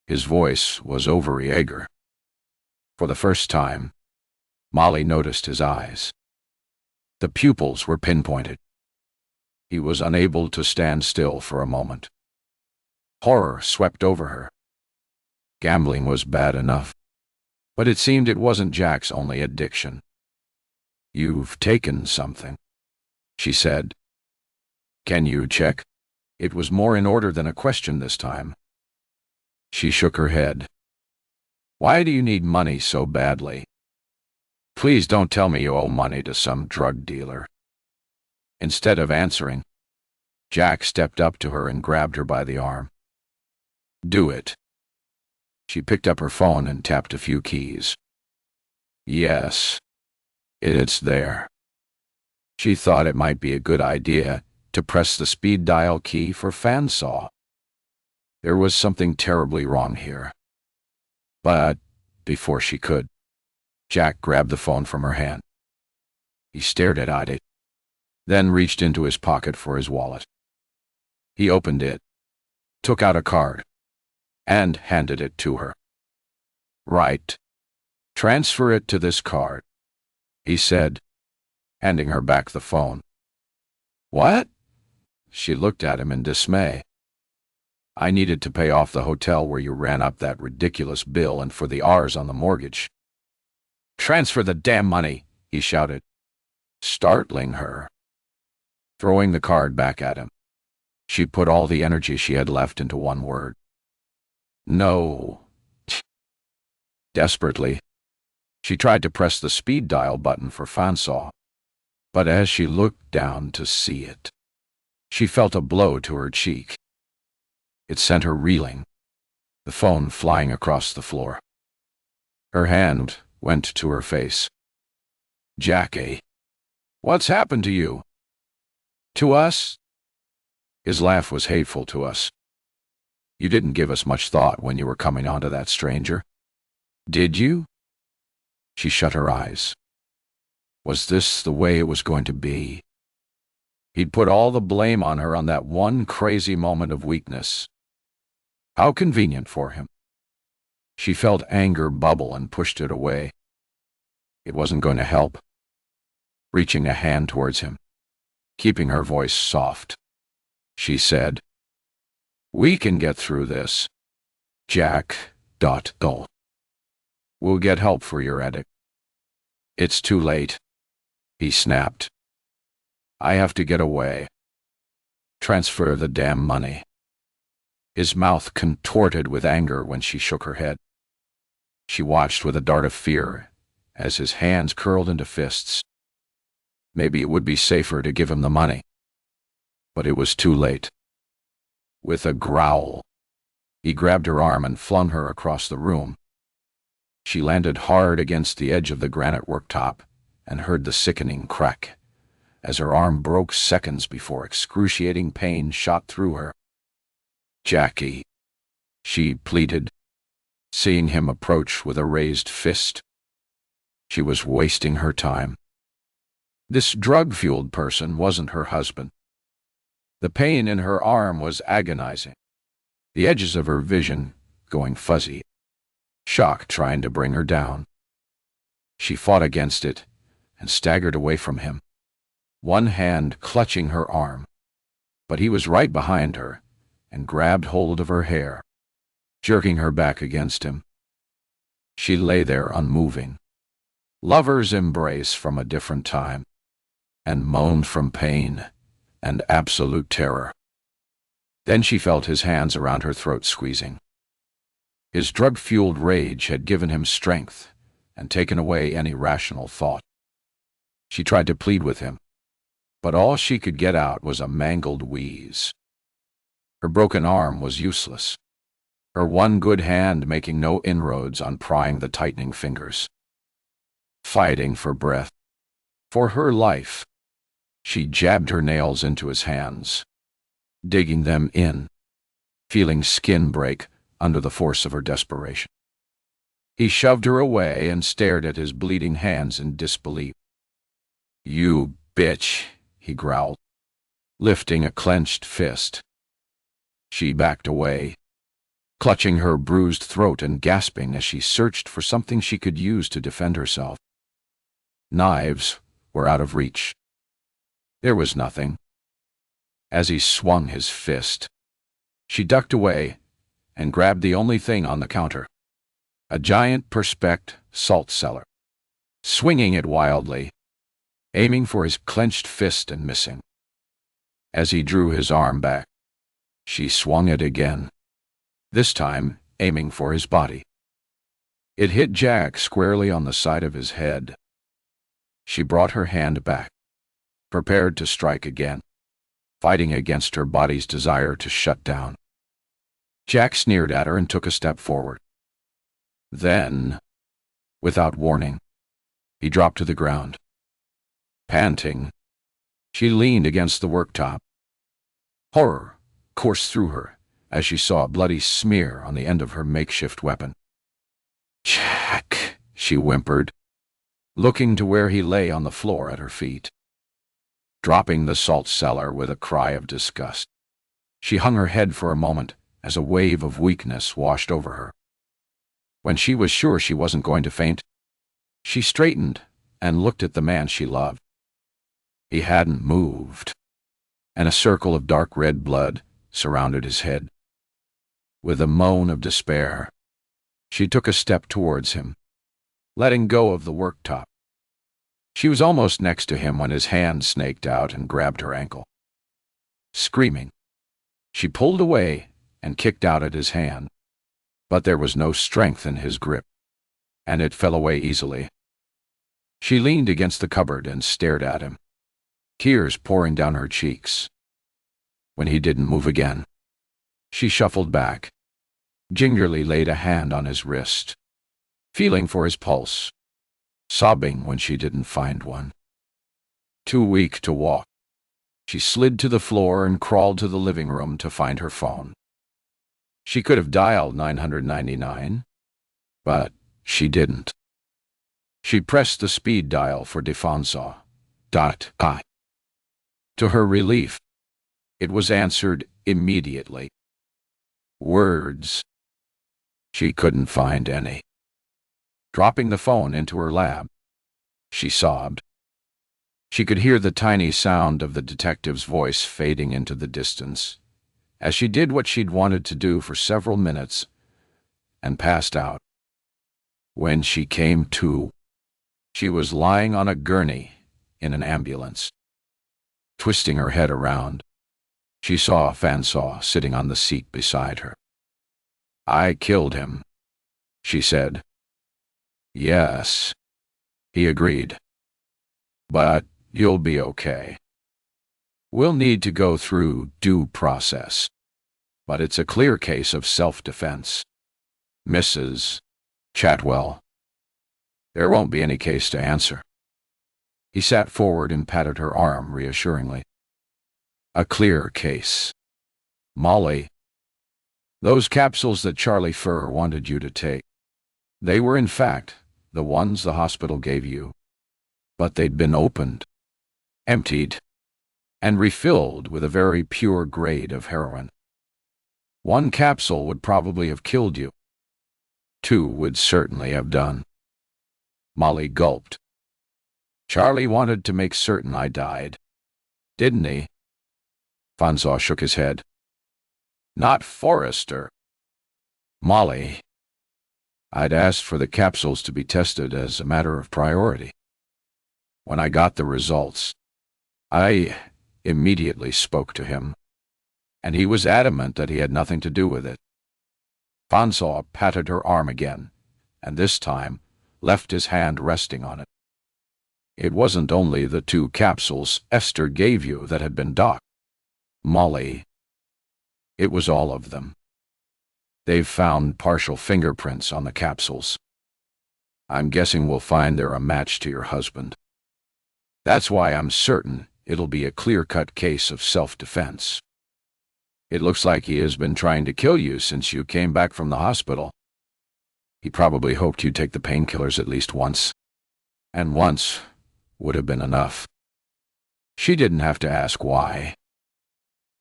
His voice was overly eager. For the first time, Molly noticed his eyes. The pupils were pinpointed. He was unable to stand still for a moment. Horror swept over her. Gambling was bad enough, but it seemed it wasn't Jack's only addiction. "You've taken something," she said. "Can you check?" It was more in order than a question this time. She shook her head. "Why do you need money so badly? Please don't tell me you owe money to some drug dealer." Instead of answering, Jack stepped up to her and grabbed her by the arm. "Do it." She picked up her phone and tapped a few keys. Yes, it's there. She thought it might be a good idea to press the speed dial key for Fansaw. There was something terribly wrong here. But before she could, Jack grabbed the phone from her hand. He stared at it, then reached into his pocket for his wallet. He opened it, took out a card, and handed it to her. "Right. Transfer it to this card," he said, handing her back the phone. "What?" She looked at him in dismay. "I needed to pay off the hotel where you ran up that ridiculous bill and for the R's on the mortgage." "Transfer the damn money," he shouted, startling her. Throwing the card back at him, she put all the energy she had left into one word. "No." Desperately, she tried to press the speed dial button for Fansaw, but as she looked down to see it, she felt a blow to her cheek. It sent her reeling, the phone flying across the floor. Her hand went to her face. "Jackie, what's happened to you?" "To us?" His laugh was hateful to us. "You didn't give us much thought when you were coming onto that stranger. Did you?" She shut her eyes. Was this the way it was going to be? He'd put all the blame on her on that one crazy moment of weakness. How convenient for him. She felt anger bubble and pushed it away. It wasn't going to help. Reaching a hand towards him, keeping her voice soft, she said, "We can get through this, Jack. We'll get help for your addict." "It's too late," he snapped. "I have to get away. Transfer the damn money." His mouth contorted with anger when she shook her head. She watched with a dart of fear as his hands curled into fists. Maybe it would be safer to give him the money. But it was too late. With a growl, he grabbed her arm and flung her across the room. She landed hard against the edge of the granite worktop and heard the sickening crack as her arm broke seconds before excruciating pain shot through her. "Jackie," she pleaded, seeing him approach with a raised fist. She was wasting her time. This drug-fueled person wasn't her husband. The pain in her arm was agonizing, the edges of her vision going fuzzy, shock trying to bring her down. She fought against it and staggered away from him, one hand clutching her arm, but he was right behind her and grabbed hold of her hair, jerking her back against him. She lay there unmoving, lover's embrace from a different time, and moaned from pain and absolute terror. Then she felt his hands around her throat squeezing. His drug-fueled rage had given him strength and taken away any rational thought. She tried to plead with him, but all she could get out was a mangled wheeze. Her broken arm was useless, her one good hand making no inroads on prying the tightening fingers. Fighting for breath, for her life, she jabbed her nails into his hands, digging them in, feeling skin break under the force of her desperation. He shoved her away and stared at his bleeding hands in disbelief. "You bitch," he growled, lifting a clenched fist. She backed away, clutching her bruised throat and gasping as she searched for something she could use to defend herself. Knives were out of reach. There was nothing. As he swung his fist, she ducked away and grabbed the only thing on the counter, a giant Perspex salt cellar, swinging it wildly, aiming for his clenched fist and missing. As he drew his arm back, she swung it again, this time aiming for his body. It hit Jack squarely on the side of his head. She brought her hand back, prepared to strike again, fighting against her body's desire to shut down. Jack sneered at her and took a step forward. Then, without warning, he dropped to the ground. Panting, she leaned against the worktop. Horror coursed through her as she saw a bloody smear on the end of her makeshift weapon. "Jack," she whimpered, looking to where he lay on the floor at her feet. Dropping the salt cellar with a cry of disgust, she hung her head for a moment as a wave of weakness washed over her. When she was sure she wasn't going to faint, she straightened and looked at the man she loved. He hadn't moved, and a circle of dark red blood surrounded his head. With a moan of despair, she took a step towards him, letting go of the worktop. She was almost next to him when his hand snaked out and grabbed her ankle. Screaming, she pulled away and kicked out at his hand, but there was no strength in his grip, and it fell away easily. She leaned against the cupboard and stared at him, tears pouring down her cheeks. When he didn't move again, she shuffled back, gingerly laid a hand on his wrist, feeling for his pulse, sobbing when she didn't find one. Too weak to walk, she slid to the floor and crawled to the living room to find her phone. She could have dialed 999, but she didn't. She pressed the speed dial for Defonso. To her relief, it was answered immediately. Words. She couldn't find any. Dropping the phone into her lap, she sobbed. She could hear the tiny sound of the detective's voice fading into the distance as she did what she'd wanted to do for several minutes and passed out. When she came to, she was lying on a gurney in an ambulance. Twisting her head around, she saw Fansaw sitting on the seat beside her. "I killed him," she said. "Yes," he agreed. "But you'll be okay. We'll need to go through due process, but it's a clear case of self-defense. Mrs. Chatwell, there won't be any case to answer." He sat forward and patted her arm reassuringly. "A clear case. Molly, those capsules that Charlie Furr wanted you to take, they were in fact the ones the hospital gave you, but they'd been opened, emptied, and refilled with a very pure grade of heroin. One capsule would probably have killed you. Two would certainly have done." Molly gulped. "Charlie wanted to make certain I died, didn't he?" Francois shook his head. Not Forrester. Molly. I'd asked for the capsules to be tested as a matter of priority. When I got the results, I immediately spoke to him, and he was adamant that he had nothing to do with it. Francois patted her arm again, and this time left his hand resting on it. It wasn't only the 2 capsules Esther gave you that had been docked, Molly. It was all of them. They've found partial fingerprints on the capsules. I'm guessing we'll find they're a match to your husband. That's why I'm certain it'll be a clear-cut case of self-defense. It looks like he has been trying to kill you since you came back from the hospital. He probably hoped you'd take the painkillers at least once. And once would have been enough. She didn't have to ask why.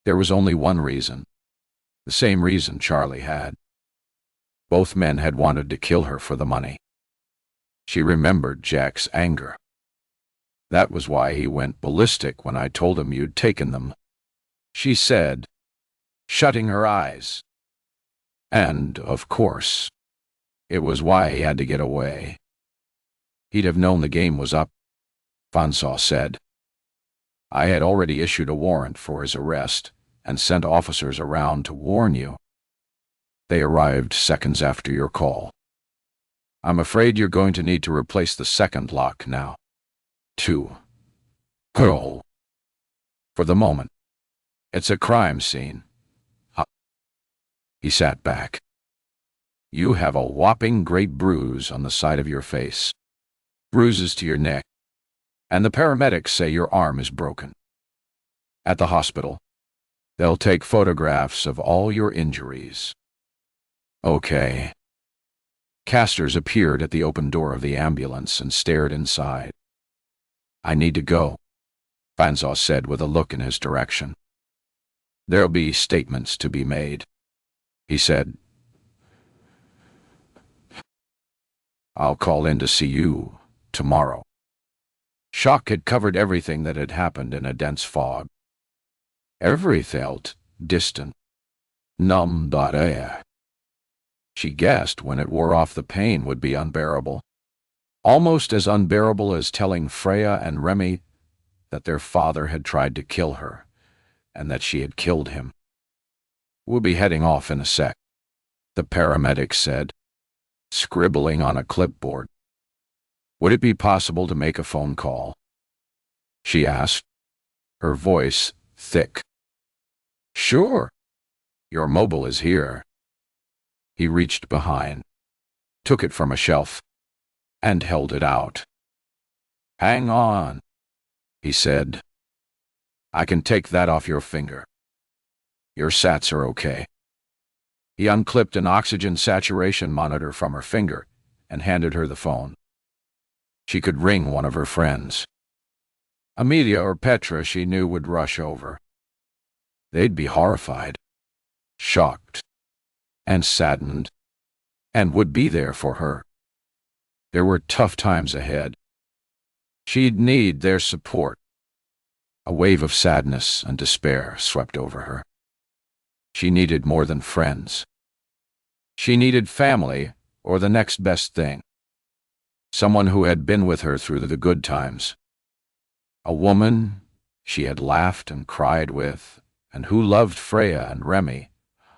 There was only one reason. The same reason Charlie had. Both men had wanted to kill her for the money. She remembered Jack's anger. That was why he went ballistic when I told him you'd taken them, she said, shutting her eyes. And, of course, it was why he had to get away. He'd have known the game was up, Francois said. I had already issued a warrant for his arrest and sent officers around to warn you. They arrived seconds after your call. I'm afraid you're going to need to replace the second lock now. 2. Girl. For the moment. It's a crime scene. He sat back. You have a whopping great bruise on the side of your face. Bruises to your neck. And the paramedics say your arm is broken. At the hospital, they'll take photographs of all your injuries. Okay. Casters appeared at the open door of the ambulance and stared inside. I need to go, Francois said with a look in his direction. There'll be statements to be made, he said. I'll call in to see you tomorrow. Shock had covered everything that had happened in a dense fog. Everything felt distant, numb. She guessed when it wore off the pain would be unbearable. Almost as unbearable as telling Freya and Remy that their father had tried to kill her, and that she had killed him. We'll be heading off in a sec, the paramedic said, scribbling on a clipboard. Would it be possible to make a phone call? She asked, her voice thick. Sure. Your mobile is here. He reached behind, took it from a shelf, and held it out. Hang on, he said. I can take that off your finger. Your sats are okay. He unclipped an oxygen saturation monitor from her finger and handed her the phone. She could ring one of her friends. Amelia or Petra, she knew, would rush over. They'd be horrified, shocked, and saddened, and would be there for her. There were tough times ahead. She'd need their support. A wave of sadness and despair swept over her. She needed more than friends. She needed family, or the next best thing. Someone who had been with her through the good times. A woman she had laughed and cried with, and who loved Freya and Remy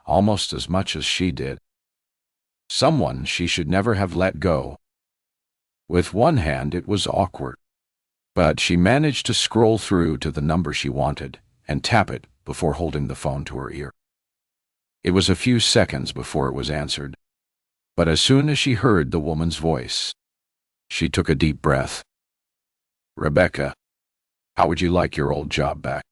almost as much as she did. Someone she should never have let go. With one hand it was awkward, but she managed to scroll through to the number she wanted and tap it before holding the phone to her ear. It was a few seconds before it was answered, but as soon as she heard the woman's voice, she took a deep breath. Rebecca, how would you like your old job back?